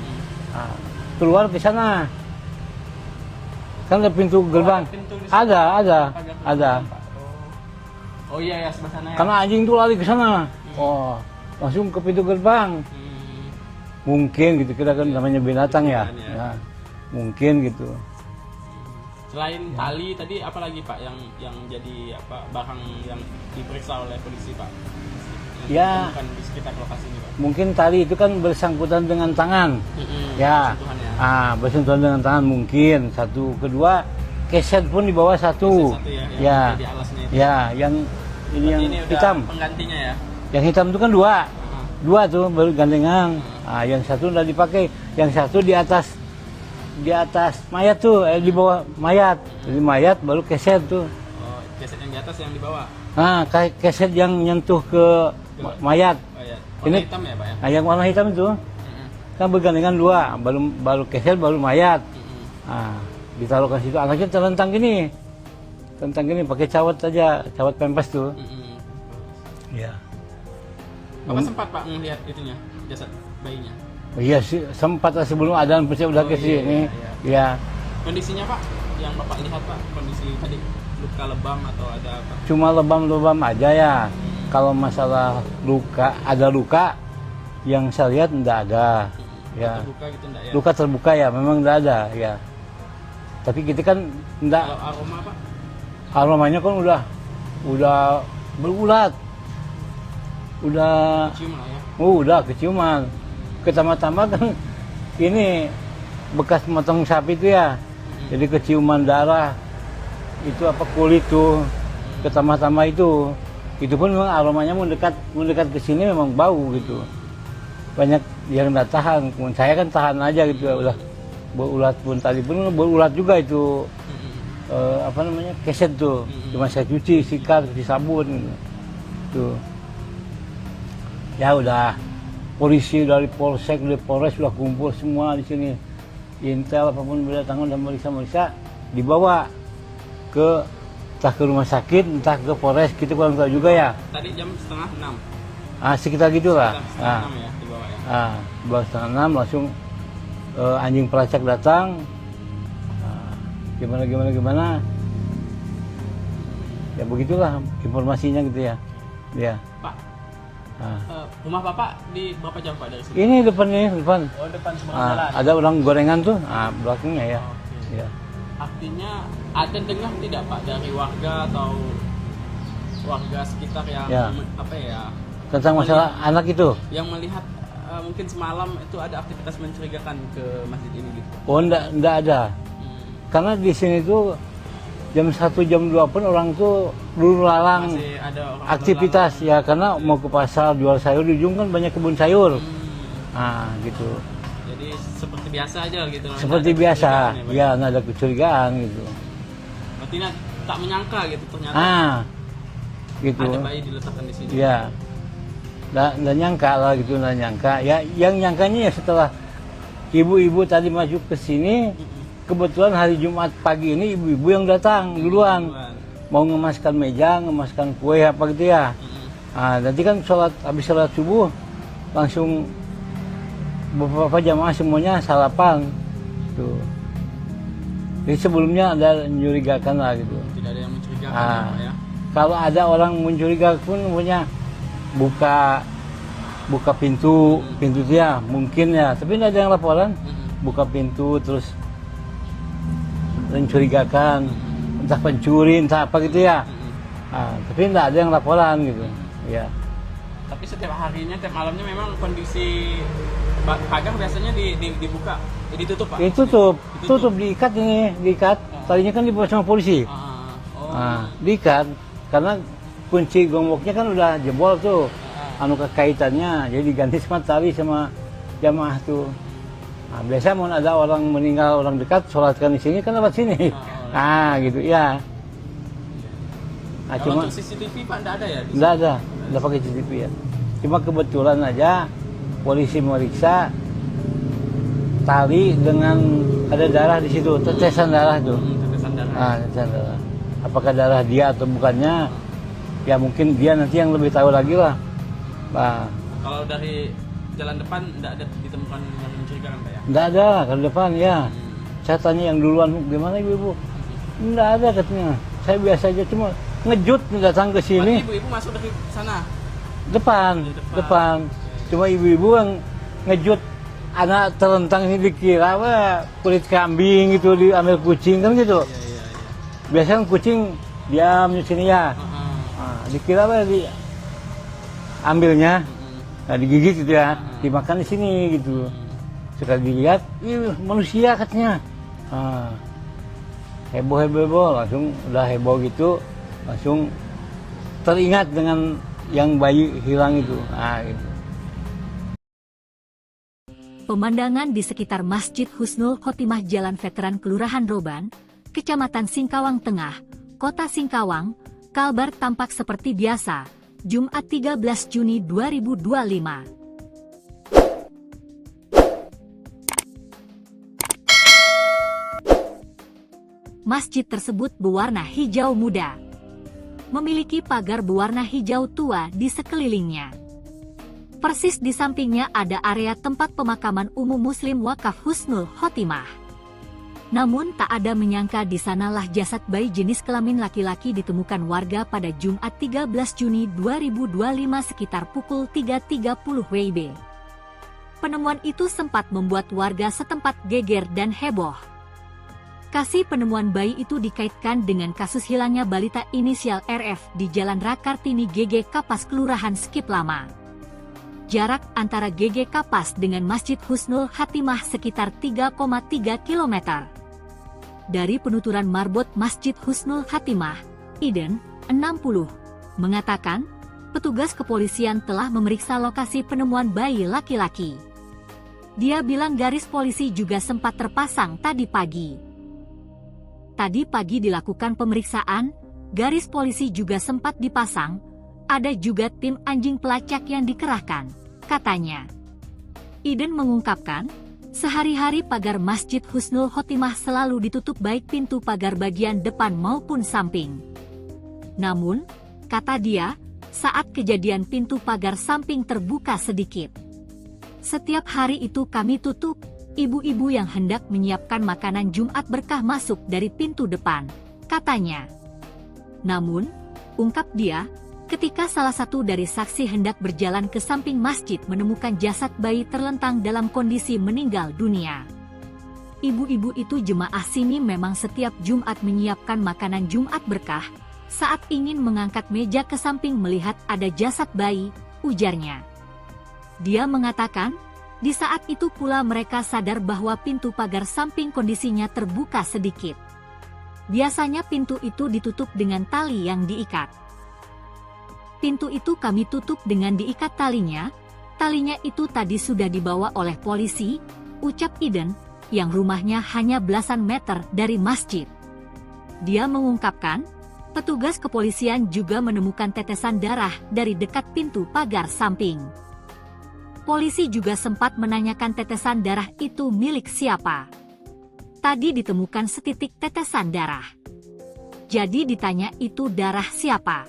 Keluar ke sana. Kan ada pintu gerbang. Ada.
Oh iya ya, sebelah sana ya.
Karena anjing tuh lari ke sana. Oh, langsung ke pintu gerbang. Mungkin gitu, kita kan namanya binatang ya. Mungkin gitu.
Selain tali tadi apa lagi Pak yang jadi barang yang diperiksa oleh polisi Pak?
Ya.
Bukan di sekitar lokasi ini Pak.
Mungkin tali itu kan bersangkutan dengan tangan. Ya. Bersentuhan dengan tangan mungkin. Satu, kedua keset pun di bawah satu. Ya. Yang ini yang hitam.
Penggantinya ya.
Yang hitam itu kan dua tuh bergandengan. Yang satu udah dipakai, yang satu di atas mayat tuh, di bawah mayat. Jadi mayat baru keset tuh.
Oh, keset yang di atas yang dibawa.
Keset yang nyentuh ke mayat.
Oh, ya.
Ini
Warna hitam ya Pak ya?
Yang warna hitam itu kan bergandengan dua, baru keset baru mayat. Ditaruhkan situ, anaknya terlentang gini, pakai cawat aja, cawat pempes tuh. Ya.
Bapak sempat Pak melihat itunya, jasad bayinya?
Iya sih, sempat sebelum adzan pasti udah ke sini. Iya.
Kondisinya Pak, yang Bapak lihat Pak, kondisi tadi luka lebam atau ada apa?
Cuma lebam-lebam aja ya. Kalau masalah luka, ada luka yang saya lihat enggak ada. Ya.
Terbuka gitu enggak ya?
Luka terbuka ya, memang enggak ada ya. Tapi kita kan enggak.
Kalau aroma Pak?
Aromanya kan udah berulat. Udah
Cium lah ya?
udah keciuman. Ketambah-tambah kan ini bekas motong sapi itu ya. Jadi keciuman darah. Itu apa kulit tuh. Ketambah-tambah itu. Itu pun memang aromanya mendekat ke sini memang bau gitu. Banyak yang nggak tahan. Saya kan tahan aja gitu ya, udah berulat pun tadi pun berulat juga itu. Apa namanya? Keset tuh. Cuma saya cuci, sikat, cuci sabun gitu. Tuh. Ya udah, polisi dari polsek, dari polres sudah kumpul semua di sini. Intel apapun berdatangan dan meriksa dibawa ke entah ke rumah sakit, entah ke polres, kita kurang tahu juga ya.
Tadi jam 5:30.
Sekitar gitulah.
Sekitar 5:30 ya dibawa ya.
Baru 5:30 langsung anjing pelacak datang. Gimana. Ya begitulah informasinya gitu ya. Ya.
Pak, rumah Bapak di berapa jam Pak dari sini?
Ini depan.
Oh, depan seberang jalan.
Ada orang gorengan tuh, belakangnya ya.
Oke.
Ya.
Artinya ada dengar tidak Pak dari warga atau warga sekitar yang
Ya.
apa ya?
Tentang masalah anak itu.
Yang melihat mungkin semalam itu ada aktivitas mencurigakan ke masjid ini gitu.
Oh, enggak ada. Karena di sini tuh jam 1 jam 2 pun orang tuh dulu lalang
Masih ada orang
aktivitas ya, karena mau ke pasar jual sayur, di ujung kan banyak kebun sayur. Gitu.
Jadi seperti biasa aja gitu.
Seperti
Nggak ada
biasa.
kecurigaan ya, Pak?
Ya, nggak ada kecurigaan gitu.
Berarti tak menyangka gitu ternyata
Gitu.
ada bayi diletakkan di sini.
Ya. Nggak nyangka lah gitu, nggak nyangka. Ya, yang nyangkanya ya setelah ibu-ibu tadi masuk ke sini, kebetulan hari Jumat pagi ini ibu-ibu yang datang duluan. Mau ngemaskan meja, ngemaskan kue apa gitu ya. Nanti kan habis sholat subuh langsung beberapa jamaah semuanya sarapan. Tuh. Jadi sebelumnya ada mencurigakan lah gitu.
Tidak ada yang mencurigakan ya, Pak, ya.
Kalau ada orang mencurigakan pun punya buka pintu dia mungkin ya, tapi tidak ada yang laporan. Buka pintu terus mencurigakan, entah pencuri, entah apa gitu ya. Tapi tidak ada yang laporan gitu. Ya.
Tapi setiap harinya, tiap malamnya memang kondisi pagar biasanya dibuka, ditutup Pak?
Tutup, diikat. Tadinya kan dibawa sama polisi. Diikat, karena kunci gemboknya kan udah jebol tuh. Kaitannya, jadi diganti sama tali sama jamaah tuh. Biasa mau ada orang meninggal, orang dekat, sholatkan di sini kan lewat sini. Gitu ya.
Kalau
Cuma
untuk CCTV Pak enggak ada ya?
enggak ada pakai CCTV ya. Cuma kebetulan aja polisi meriksa tali dengan ada darah di situ, tetesan darah tuh.
Tetesan darah.
Tetesan darah. Apakah darah dia atau bukannya? Ya mungkin dia nanti yang lebih tahu lagi lah.
Kalau dari jalan depan enggak ada ditemukan yang mencurigakan Pak ya?
Enggak ada kalau depan ya. Saya tanya yang duluan, gimana ibu? Enggak ada katanya. Saya biasa aja, cuma ngejut datang ke sini.
Ibu-ibu masuk dari sana?
Depan. Cuma ibu-ibu yang ngejut anak terlentang ini dikira kulit kambing gitu, diambil kucing kan gitu.
Iya.
Biasanya kucing diam di sini ya. Dikira ambilnya, digigit gitu ya, dimakan di sini gitu. Sekali dilihat, manusia katanya. Heboh, langsung udah heboh gitu, langsung teringat dengan yang bayi hilang itu. Gitu.
Pemandangan di sekitar Masjid Husnul Khotimah Jalan Veteran Kelurahan Roban, Kecamatan Singkawang Tengah, Kota Singkawang, Kalbar tampak seperti biasa, Jumat 13 Juni 2025. Masjid tersebut berwarna hijau muda. Memiliki pagar berwarna hijau tua di sekelilingnya. Persis di sampingnya ada area tempat pemakaman umum Muslim Wakaf Husnul Khotimah. Namun tak ada menyangka di sanalah jasad bayi jenis kelamin laki-laki ditemukan warga pada Jumat 13 Juni 2025 sekitar pukul 3.30 WIB. Penemuan itu sempat membuat warga setempat geger dan heboh. Kasus penemuan bayi itu dikaitkan dengan kasus hilangnya balita inisial RF di Jalan Rakartini GG Kapas Kelurahan Skip Lama. Jarak antara GG Kapas dengan Masjid Husnul Khotimah sekitar 3,3 km. Dari penuturan marbot Masjid Husnul Khotimah, Iden, 60, mengatakan, petugas kepolisian telah memeriksa lokasi penemuan bayi laki-laki. Dia bilang garis polisi juga sempat terpasang tadi pagi. Tadi pagi dilakukan pemeriksaan, garis polisi juga sempat dipasang, ada juga tim anjing pelacak yang dikerahkan, katanya. Iden mengungkapkan, sehari-hari pagar Masjid Husnul Khotimah selalu ditutup baik pintu pagar bagian depan maupun samping. Namun, kata dia, saat kejadian pintu pagar samping terbuka sedikit. Setiap hari itu kami tutup. Ibu-ibu yang hendak menyiapkan makanan Jumat berkah masuk dari pintu depan, katanya. Namun, ungkap dia, ketika salah satu dari saksi hendak berjalan ke samping masjid menemukan jasad bayi terlentang dalam kondisi meninggal dunia. Ibu-ibu itu jemaah sini memang setiap Jumat menyiapkan makanan Jumat berkah, saat ingin mengangkat meja ke samping melihat ada jasad bayi, ujarnya. Dia mengatakan, di saat itu pula mereka sadar bahwa pintu pagar samping kondisinya terbuka sedikit. Biasanya pintu itu ditutup dengan tali yang diikat. Pintu itu kami tutup dengan diikat talinya itu tadi sudah dibawa oleh polisi, ucap Iden, yang rumahnya hanya belasan meter dari masjid. Dia mengungkapkan, petugas kepolisian juga menemukan tetesan darah dari dekat pintu pagar samping. Polisi juga sempat menanyakan tetesan darah itu milik siapa. Tadi ditemukan setitik tetesan darah. Jadi ditanya itu darah siapa.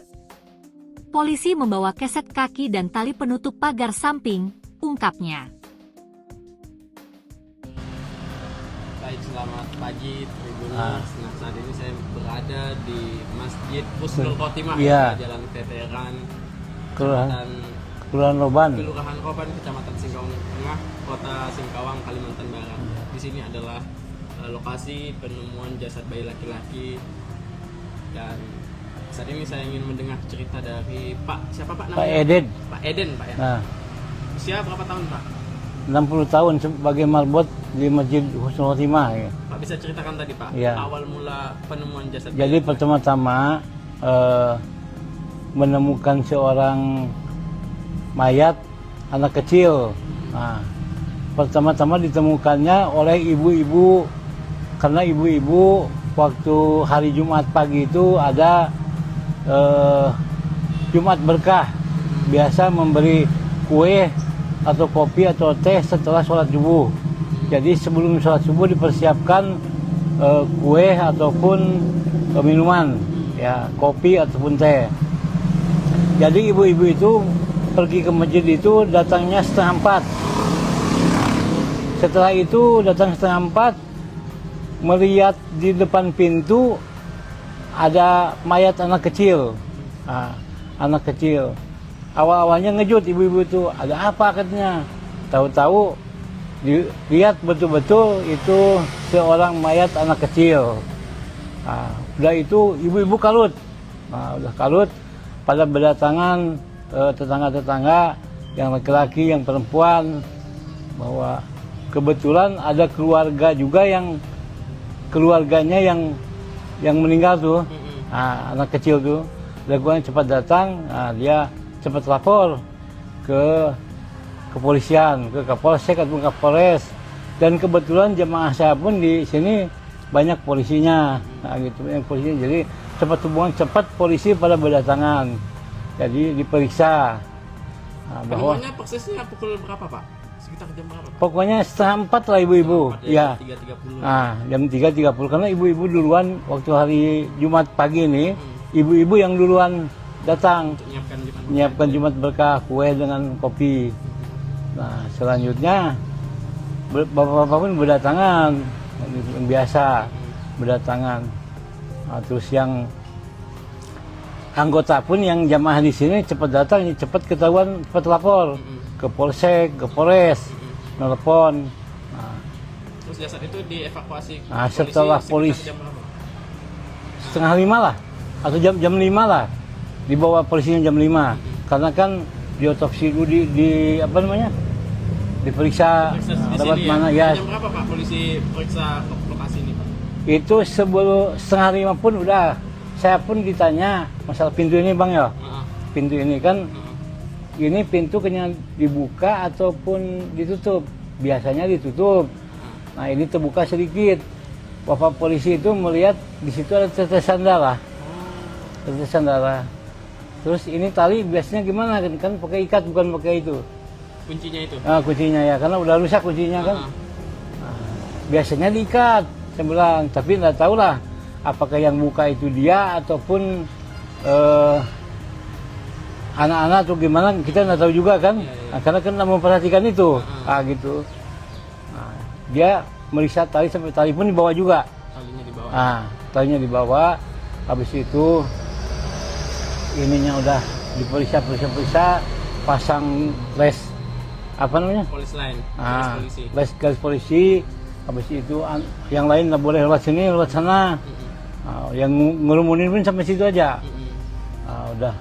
Polisi membawa keset kaki dan tali penutup pagar samping, ungkapnya.
Baik, selamat pagi Tribuners. Nah, saat ini saya berada di Masjid Husnul Khotimah, Jalan Teteran,
Kelurahan Roban,
Kecamatan Singkawang Tengah, Kota Singkawang, Kalimantan Barat. Di sini adalah lokasi penemuan jasad bayi laki-laki. Dan saat ini saya ingin mendengar cerita dari siapa Pak namanya?
Pak Eden.
Pak Eden, Pak ya.
Nah,
usia berapa tahun Pak?
60 tahun sebagai marbot di Masjid Husnul Khotimah. Ya.
Pak bisa ceritakan tadi Pak,
ya.
Awal mula penemuan jasad.
Jadi pertama-tama menemukan seorang mayat anak kecil. Nah, pertama-tama ditemukannya oleh ibu-ibu, karena ibu-ibu waktu hari Jumat pagi itu ada Jumat berkah, biasa memberi kue atau kopi atau teh setelah sholat subuh. Jadi sebelum sholat subuh dipersiapkan kue ataupun minuman, ya kopi ataupun teh. Jadi ibu-ibu itu pergi ke masjid itu datangnya 3:30. Setelah itu datang 3:30, melihat di depan pintu ada mayat anak kecil. Nah, anak kecil. Awal-awalnya ngejut ibu-ibu itu, ada apa katanya. Tahu-tahu dilihat betul-betul itu seorang mayat anak kecil. Nah, udah itu ibu-ibu kalut. Nah, udah kalut pada berdatangan tetangga-tetangga yang laki-laki, yang perempuan, bahwa kebetulan ada keluarga juga yang keluarganya yang meninggal tuh, nah, anak kecil tuh, lakukan cepat datang, nah, dia cepat lapor ke kepolisian, ke Kapolsek atau Kapolres, dan kebetulan jemaah saya pun di sini banyak polisinya, nah, gitu, banyak polisinya, jadi cepat hubungan cepat polisi pada berdatangan. Jadi diperiksa. Nah, bahwa
Penemuannya persisnya pukul berapa Pak? Sekitar jam berapa Pak?
pokoknya 3:30 lah ibu-ibu. Ya.
3.30.
Jam 3.30 karena ibu-ibu duluan waktu hari Jumat pagi ini, ibu-ibu yang duluan datang
Untuk
menyiapkan Jumat berkah, kue dengan kopi. Nah, selanjutnya bapak-bapak pun berdatangan, yang biasa berdatangan. Nah, terus yang anggota pun yang jamaah di sini cepat datang, cepat ketahuan, cepat lapor ke polsek, ke polres, telepon. Nah,
Terus jasad itu dievakuasi
Nah, setelah
sekitar
polisi-
jam berapa?
4:30 lah atau jam 5 lah, dibawa polisinya jam 5 karena kan diotopsi dulu di apa namanya, diperiksa
Periksa di
lewat
sini
mana
ya.
ya.
Jam berapa Pak polisi periksa lokasi ini Pak?
Itu sebelum 4:30 pun udah, saya pun ditanya masalah pintu ini bang ya,
Heeh.
pintu ini kan
Heeh.
ini pintu kayaknya dibuka ataupun ditutup, biasanya ditutup. Nah ini terbuka sedikit. Bapak polisi itu melihat di situ ada tetesan darah. Tetesan darah. Terus ini tali biasanya gimana kan pakai ikat bukan pakai itu.
Kuncinya itu.
Kuncinya ya karena udah rusak kuncinya kan. Biasanya diikat. Saya bilang tapi nggak tahu lah apakah yang buka itu dia ataupun anak-anak atau gimana kita nggak tahu juga kan. Nah, karena kan nggak memperhatikan itu. Gitu. Nah, dia meriksa tali sampai tali pun dibawa juga.
Talinya di bawah.
Talinya dibawa. Habis itu ininya udah diperiksa, pasang les apa namanya?
Polis line. Polis polisi.
Les garis polisi. Habis itu yang lain nggak boleh lewat sini, lewat sana. Yang ngerumunin pun sampai situ aja. Udah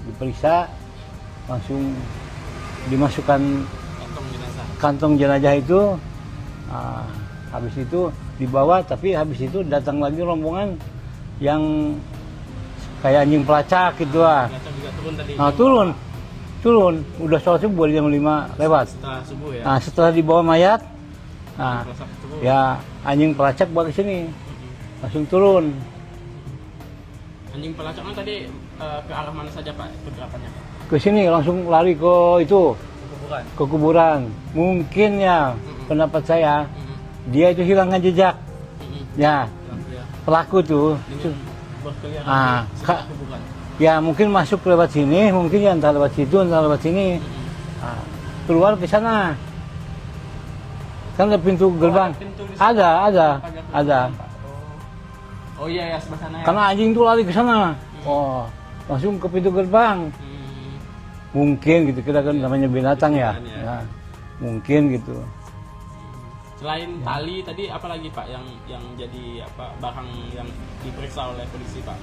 diperiksa, langsung dimasukkan kantong jenazah itu. Habis itu dibawa, tapi habis itu datang lagi rombongan yang kayak anjing pelacak gitu lah.
Juga turun tadi.
Turun. Udah sholat subuh jam 5 lewat.
Setelah subuh ya.
Setelah dibawa mayat,
Subuh.
ya anjing pelacak bawa ke sini, langsung turun.
Anjing pelacaknya tadi ke arah mana saja Pak pergerakannya Pak?
Ke sini langsung lari ke itu,
Kuburan.
ke kuburan. Mungkin ya pendapat saya, dia itu hilangkan jejak. Ya, pelaku tuh.
Berkeliaran di sekitar kuburan.
Ya mungkin masuk lewat sini, mungkin ya entah lewat situ, entah lewat sini. Keluar ke sana. Kan ada pintu gerbang.
pintu di
Ada.
Oh iya ya sebelah sana ya.
Karena anjing tuh lari ke sana. Langsung ke pintu gerbang. Mungkin gitu, kita kan namanya binatang ya. Mungkin gitu.
Selain tali tadi apa lagi Pak yang jadi barang yang diperiksa oleh polisi Pak?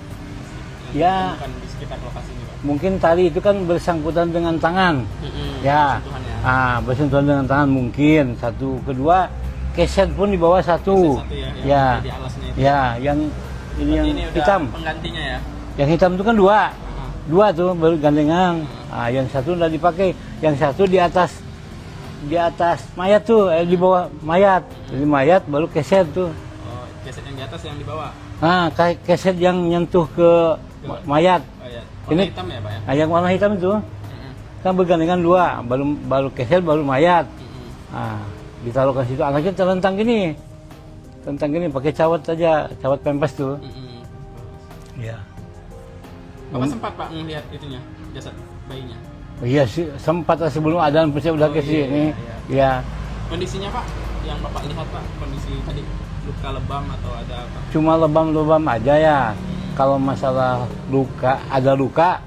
Ya.
Bukan di sekitar lokasi ini Pak.
Mungkin tali itu kan bersangkutan dengan tangan. Ya. Bersentuhan dengan tangan mungkin. Satu, kedua keset pun di bawah satu.
Ya. Di alasnya itu.
Ya, yang ini yang
udah
hitam.
Penggantinya ya.
Yang hitam itu kan dua tuh bergandengan. Yang satu udah dipakai, yang satu di atas mayat tuh, di bawah mayat. Jadi mayat baru keset tuh.
Oh, keset yang di atas yang di bawah.
Keset yang nyentuh ke mayat.
Warna hitam ya Pak ya?
Yang warna hitam itu kan bergandengan dua, baru keset baru mayat. Ditaruh ke situ, anaknya terlentang gini pakai cawat aja, cawat pempes tuh. Ya.
Bapak sempat Pak melihat itunya, jasad bayinya?
Iya sih, sempat sebelum adzan saya udah ke sini. Iya.
Kondisinya Pak, yang Bapak lihat Pak, kondisi tadi luka lebam atau ada apa?
Cuma lebam-lebam aja ya. Kalau masalah ada luka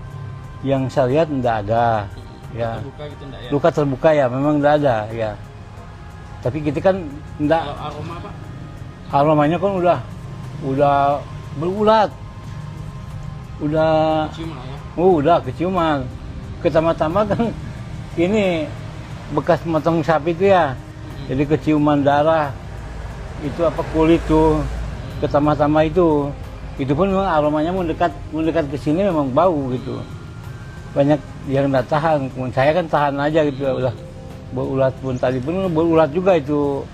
yang saya lihat enggak ada. Ya.
Luka gitu enggak ya?
Luka terbuka ya, memang enggak ada ya. Tapi kita kan enggak.
Kalau aroma Pak?
Aromanya kan udah berulat. Udah
Cium lah ya?
udah keciuman. Pertama-tama kan ini bekas motong sapi itu ya. Jadi keciuman darah. Itu apa kulit tuh. Pertama-tama itu pun memang aromanya mendekat ke sini memang bau gitu. Banyak yang nggak tahan. Saya kan tahan aja gitu ya, udah berulat pun tadi pun berulat juga itu.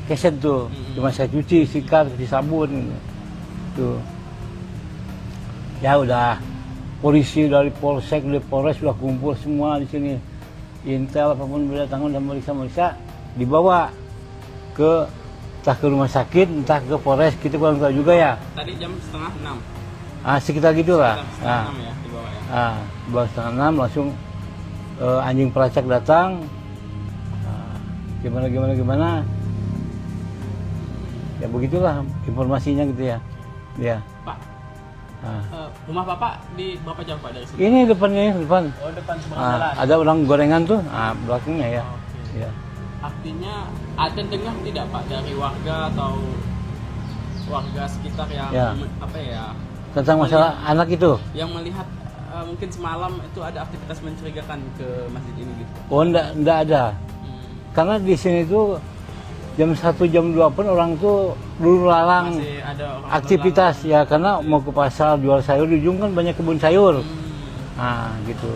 Keset tuh. Cuma saya cuci, sikat, cuci sabun gitu. Tuh. Ya udah polisi dari polsek, dari polres sudah kumpul semua di sini. Intel apapun berdatangan dan meriksa dibawa ke entah ke rumah sakit, entah ke polres, kita kurang tahu juga ya.
Tadi jam setengah 6.
Sekitar gitulah.
Setengah 6 ya dibawa ya.
Baru setengah 6 langsung anjing pelacak datang. Gimana. Ya begitulah informasinya gitu ya. Ya.
Pak, rumah Bapak di berapa jauh Pak dari sini?
Ini depan.
Oh, depan seberang jalan.
Ada orang gorengan tuh, belakangnya ya.
Oke.
Ya.
Artinya ada dengar tidak Pak dari warga atau warga sekitar yang
Ya.
apa ya?
Tentang masalah anak itu.
Yang melihat mungkin semalam itu ada aktivitas mencurigakan ke masjid ini gitu.
Oh, enggak ada. Karena di sini tuh jam 1 jam 2 pun orang tuh dulu lalang
Masih ada orang
aktivitas ya, karena mau ke pasar jual sayur, di ujung kan banyak kebun sayur. Gitu.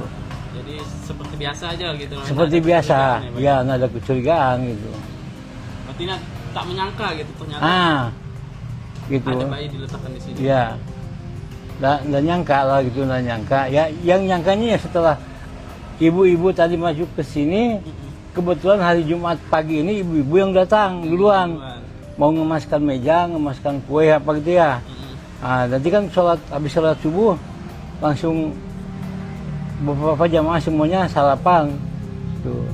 Jadi seperti biasa aja gitu.
Seperti biasa. Ya, nggak ada kecurigaan gitu.
Berarti tak menyangka gitu ternyata.
Gitu.
Ada bayi diletakkan di sini.
Ya. Nggak nyangka lah gitu, nggak nyangka. Ya, yang nyangkanya ya setelah ibu-ibu tadi masuk ke sini, kebetulan hari Jumat pagi ini ibu-ibu yang datang duluan. Mau ngemaskan meja, ngemaskan kue apa gitu ya. Nanti kan habis sholat subuh langsung beberapa jamaah semuanya sarapan. Tuh.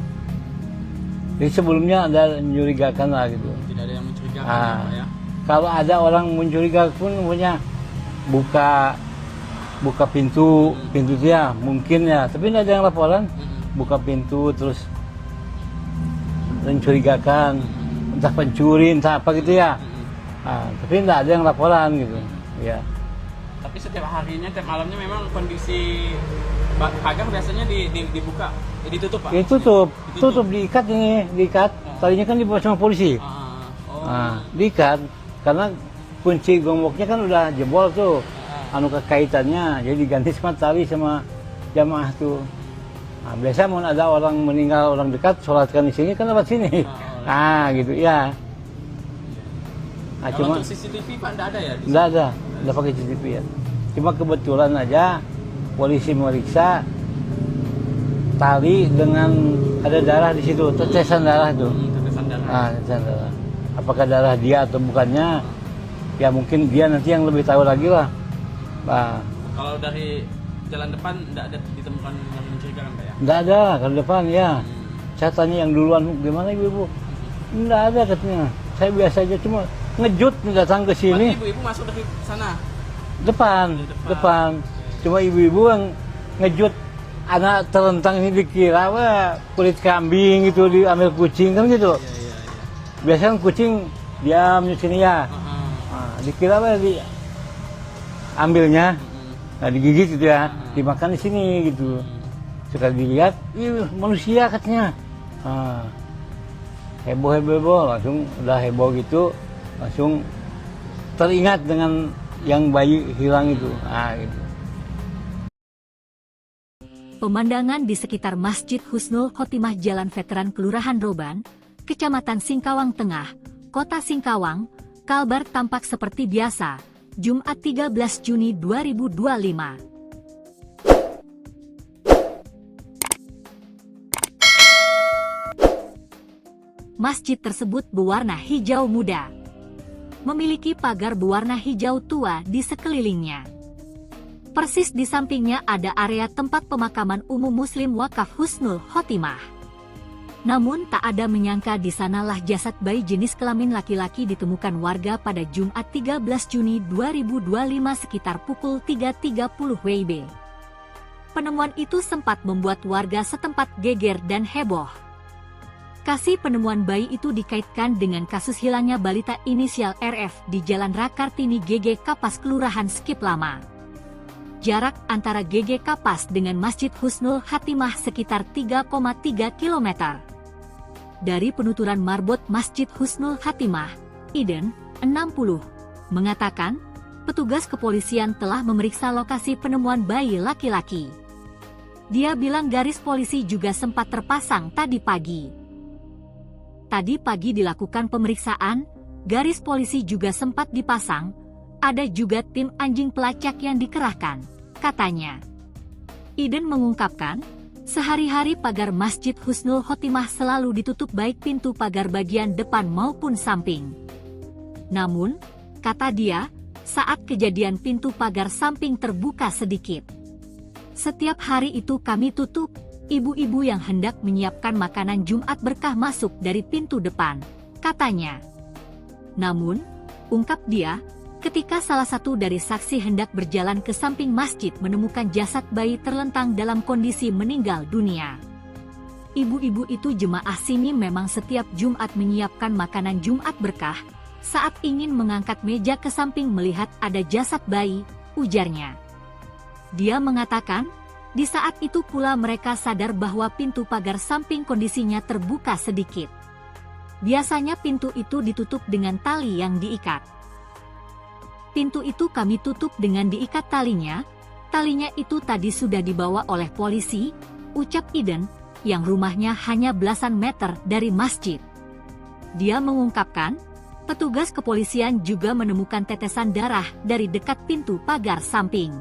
Jadi sebelumnya ada mencurigakan lah gitu.
Tidak ada yang mencurigakan ya, Pak, ya.
Kalau ada orang mencurigakan pun punya buka pintu dia mungkin ya, tapi tidak ada yang laporan. Buka pintu terus mencurigakan, entah pencuri, entah apa gitu ya. Tapi tidak ada yang laporan gitu. Ya.
Tapi setiap harinya, tiap malamnya memang kondisi pagar biasanya dibuka, ditutup Pak?
Tutup, diikat. Tadinya kan dibawa sama polisi. Diikat, karena kunci gemboknya kan udah jebol tuh. Kekaitannya, jadi diganti sama tali sama jamaah tuh. Biasa mau ada orang meninggal, orang dekat, sholatkan di sini kan lewat sini. Gitu ya.
Kalau
Cuma
untuk CCTV Pak enggak ada ya?
enggak pakai CCTV ya. Cuma kebetulan aja polisi meriksa tali dengan ada darah di situ, tetesan darah tuh.
Tetesan darah.
Tetesan darah. Apakah darah dia atau bukannya? Ya mungkin dia nanti yang lebih tahu lagi lah.
Kalau dari jalan depan enggak ada ditemukan yang mencurigakan Pak ya?
Enggak ada kalau depan ya. Saya tanya yang duluan, gimana ibu? Enggak ada katanya. Saya biasa aja, cuma ngejut datang ke sini.
Ibu-ibu masuk dari sana?
Depan. Cuma ibu-ibu yang ngejut anak terentang ini dikira kulit kambing gitu, diambil kucing kan gitu.
Iya.
Biasanya kan kucing diam di sini ya. Dikira ambilnya, digigit gitu ya, dimakan di sini gitu. Sekali dilihat, manusia katanya. Heboh, langsung udah heboh gitu, langsung teringat dengan yang bayi hilang itu. Gitu.
Pemandangan di sekitar Masjid Husnul Khotimah Jalan Veteran Kelurahan Roban, Kecamatan Singkawang Tengah, Kota Singkawang, Kalbar tampak seperti biasa, Jumat 13 Juni 2025. Masjid tersebut berwarna hijau muda. Memiliki pagar berwarna hijau tua di sekelilingnya. Persis di sampingnya ada area tempat pemakaman umum Muslim Wakaf Husnul Khotimah. Namun tak ada menyangka di sanalah jasad bayi jenis kelamin laki-laki ditemukan warga pada Jumat 13 Juni 2025 sekitar pukul 3.30 WIB. Penemuan itu sempat membuat warga setempat geger dan heboh. Kasus penemuan bayi itu dikaitkan dengan kasus hilangnya balita inisial RF di Jalan Rakartini GG Kapas Kelurahan Skip Lama. Jarak antara GG Kapas dengan Masjid Husnul Khotimah sekitar 3,3 km. Dari penuturan marbot Masjid Husnul Khotimah, Iden, 60, mengatakan, petugas kepolisian telah memeriksa lokasi penemuan bayi laki-laki. Dia bilang garis polisi juga sempat terpasang tadi pagi. Tadi pagi dilakukan pemeriksaan, garis polisi juga sempat dipasang, Ada juga tim anjing pelacak yang dikerahkan, katanya. Iden mengungkapkan, sehari-hari pagar Masjid Husnul Khotimah selalu ditutup baik pintu pagar bagian depan maupun samping. Namun, kata dia, saat kejadian pintu pagar samping terbuka sedikit. Setiap hari itu kami tutup, ibu-ibu yang hendak menyiapkan makanan Jumat berkah masuk dari pintu depan, katanya. Namun, ungkap dia, ketika salah satu dari saksi hendak berjalan ke samping masjid menemukan jasad bayi terlentang dalam kondisi meninggal dunia. Ibu-ibu itu jemaah sini memang setiap Jumat menyiapkan makanan Jumat berkah, saat ingin mengangkat meja ke samping melihat ada jasad bayi, ujarnya. Dia mengatakan, di saat itu pula mereka sadar bahwa pintu pagar samping kondisinya terbuka sedikit. Biasanya pintu itu ditutup dengan tali yang diikat. Pintu itu kami tutup dengan diikat talinya itu tadi sudah dibawa oleh polisi, ucap Iden, yang rumahnya hanya belasan meter dari masjid. Dia mengungkapkan, petugas kepolisian juga menemukan tetesan darah dari dekat pintu pagar samping.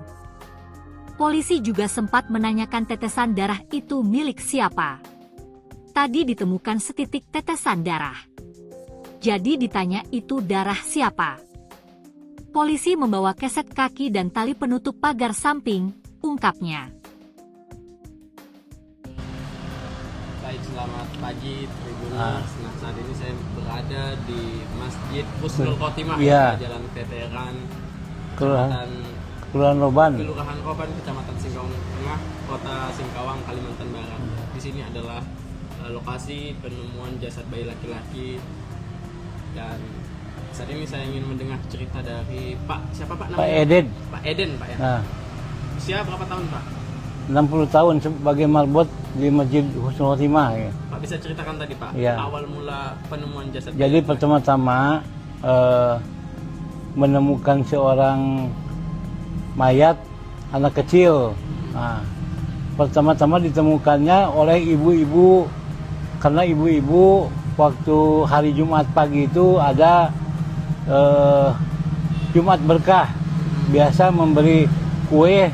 Polisi juga sempat menanyakan tetesan darah itu milik siapa. Tadi ditemukan setitik tetesan darah. Jadi ditanya itu darah siapa. Polisi membawa keset kaki dan tali penutup pagar samping, ungkapnya.
Baik, selamat pagi Tribuners. Nah, saat ini saya berada di Masjid Husnul Khotimah, Jalan Veteran,
Kelurahan Roban,
Kecamatan Singkawang Tengah, Kota Singkawang, Kalimantan Barat. Di sini adalah lokasi penemuan jasad bayi laki-laki, dan saat ini saya ingin mendengar cerita dari siapa Pak namanya?
Pak Eden.
Pak Eden, Pak ya.
Nah,
Usia berapa tahun, Pak?
60 tahun sebagai marbot di Masjid Husnul Khotimah. Ya.
Pak bisa ceritakan tadi, Pak,
ya.
awal mula penemuan jasad.
Jadi pertama-tama menemukan seorang mayat anak kecil. Nah, pertama-tama ditemukannya oleh ibu-ibu, karena ibu-ibu waktu hari Jumat pagi itu ada Jumat berkah, biasa memberi kue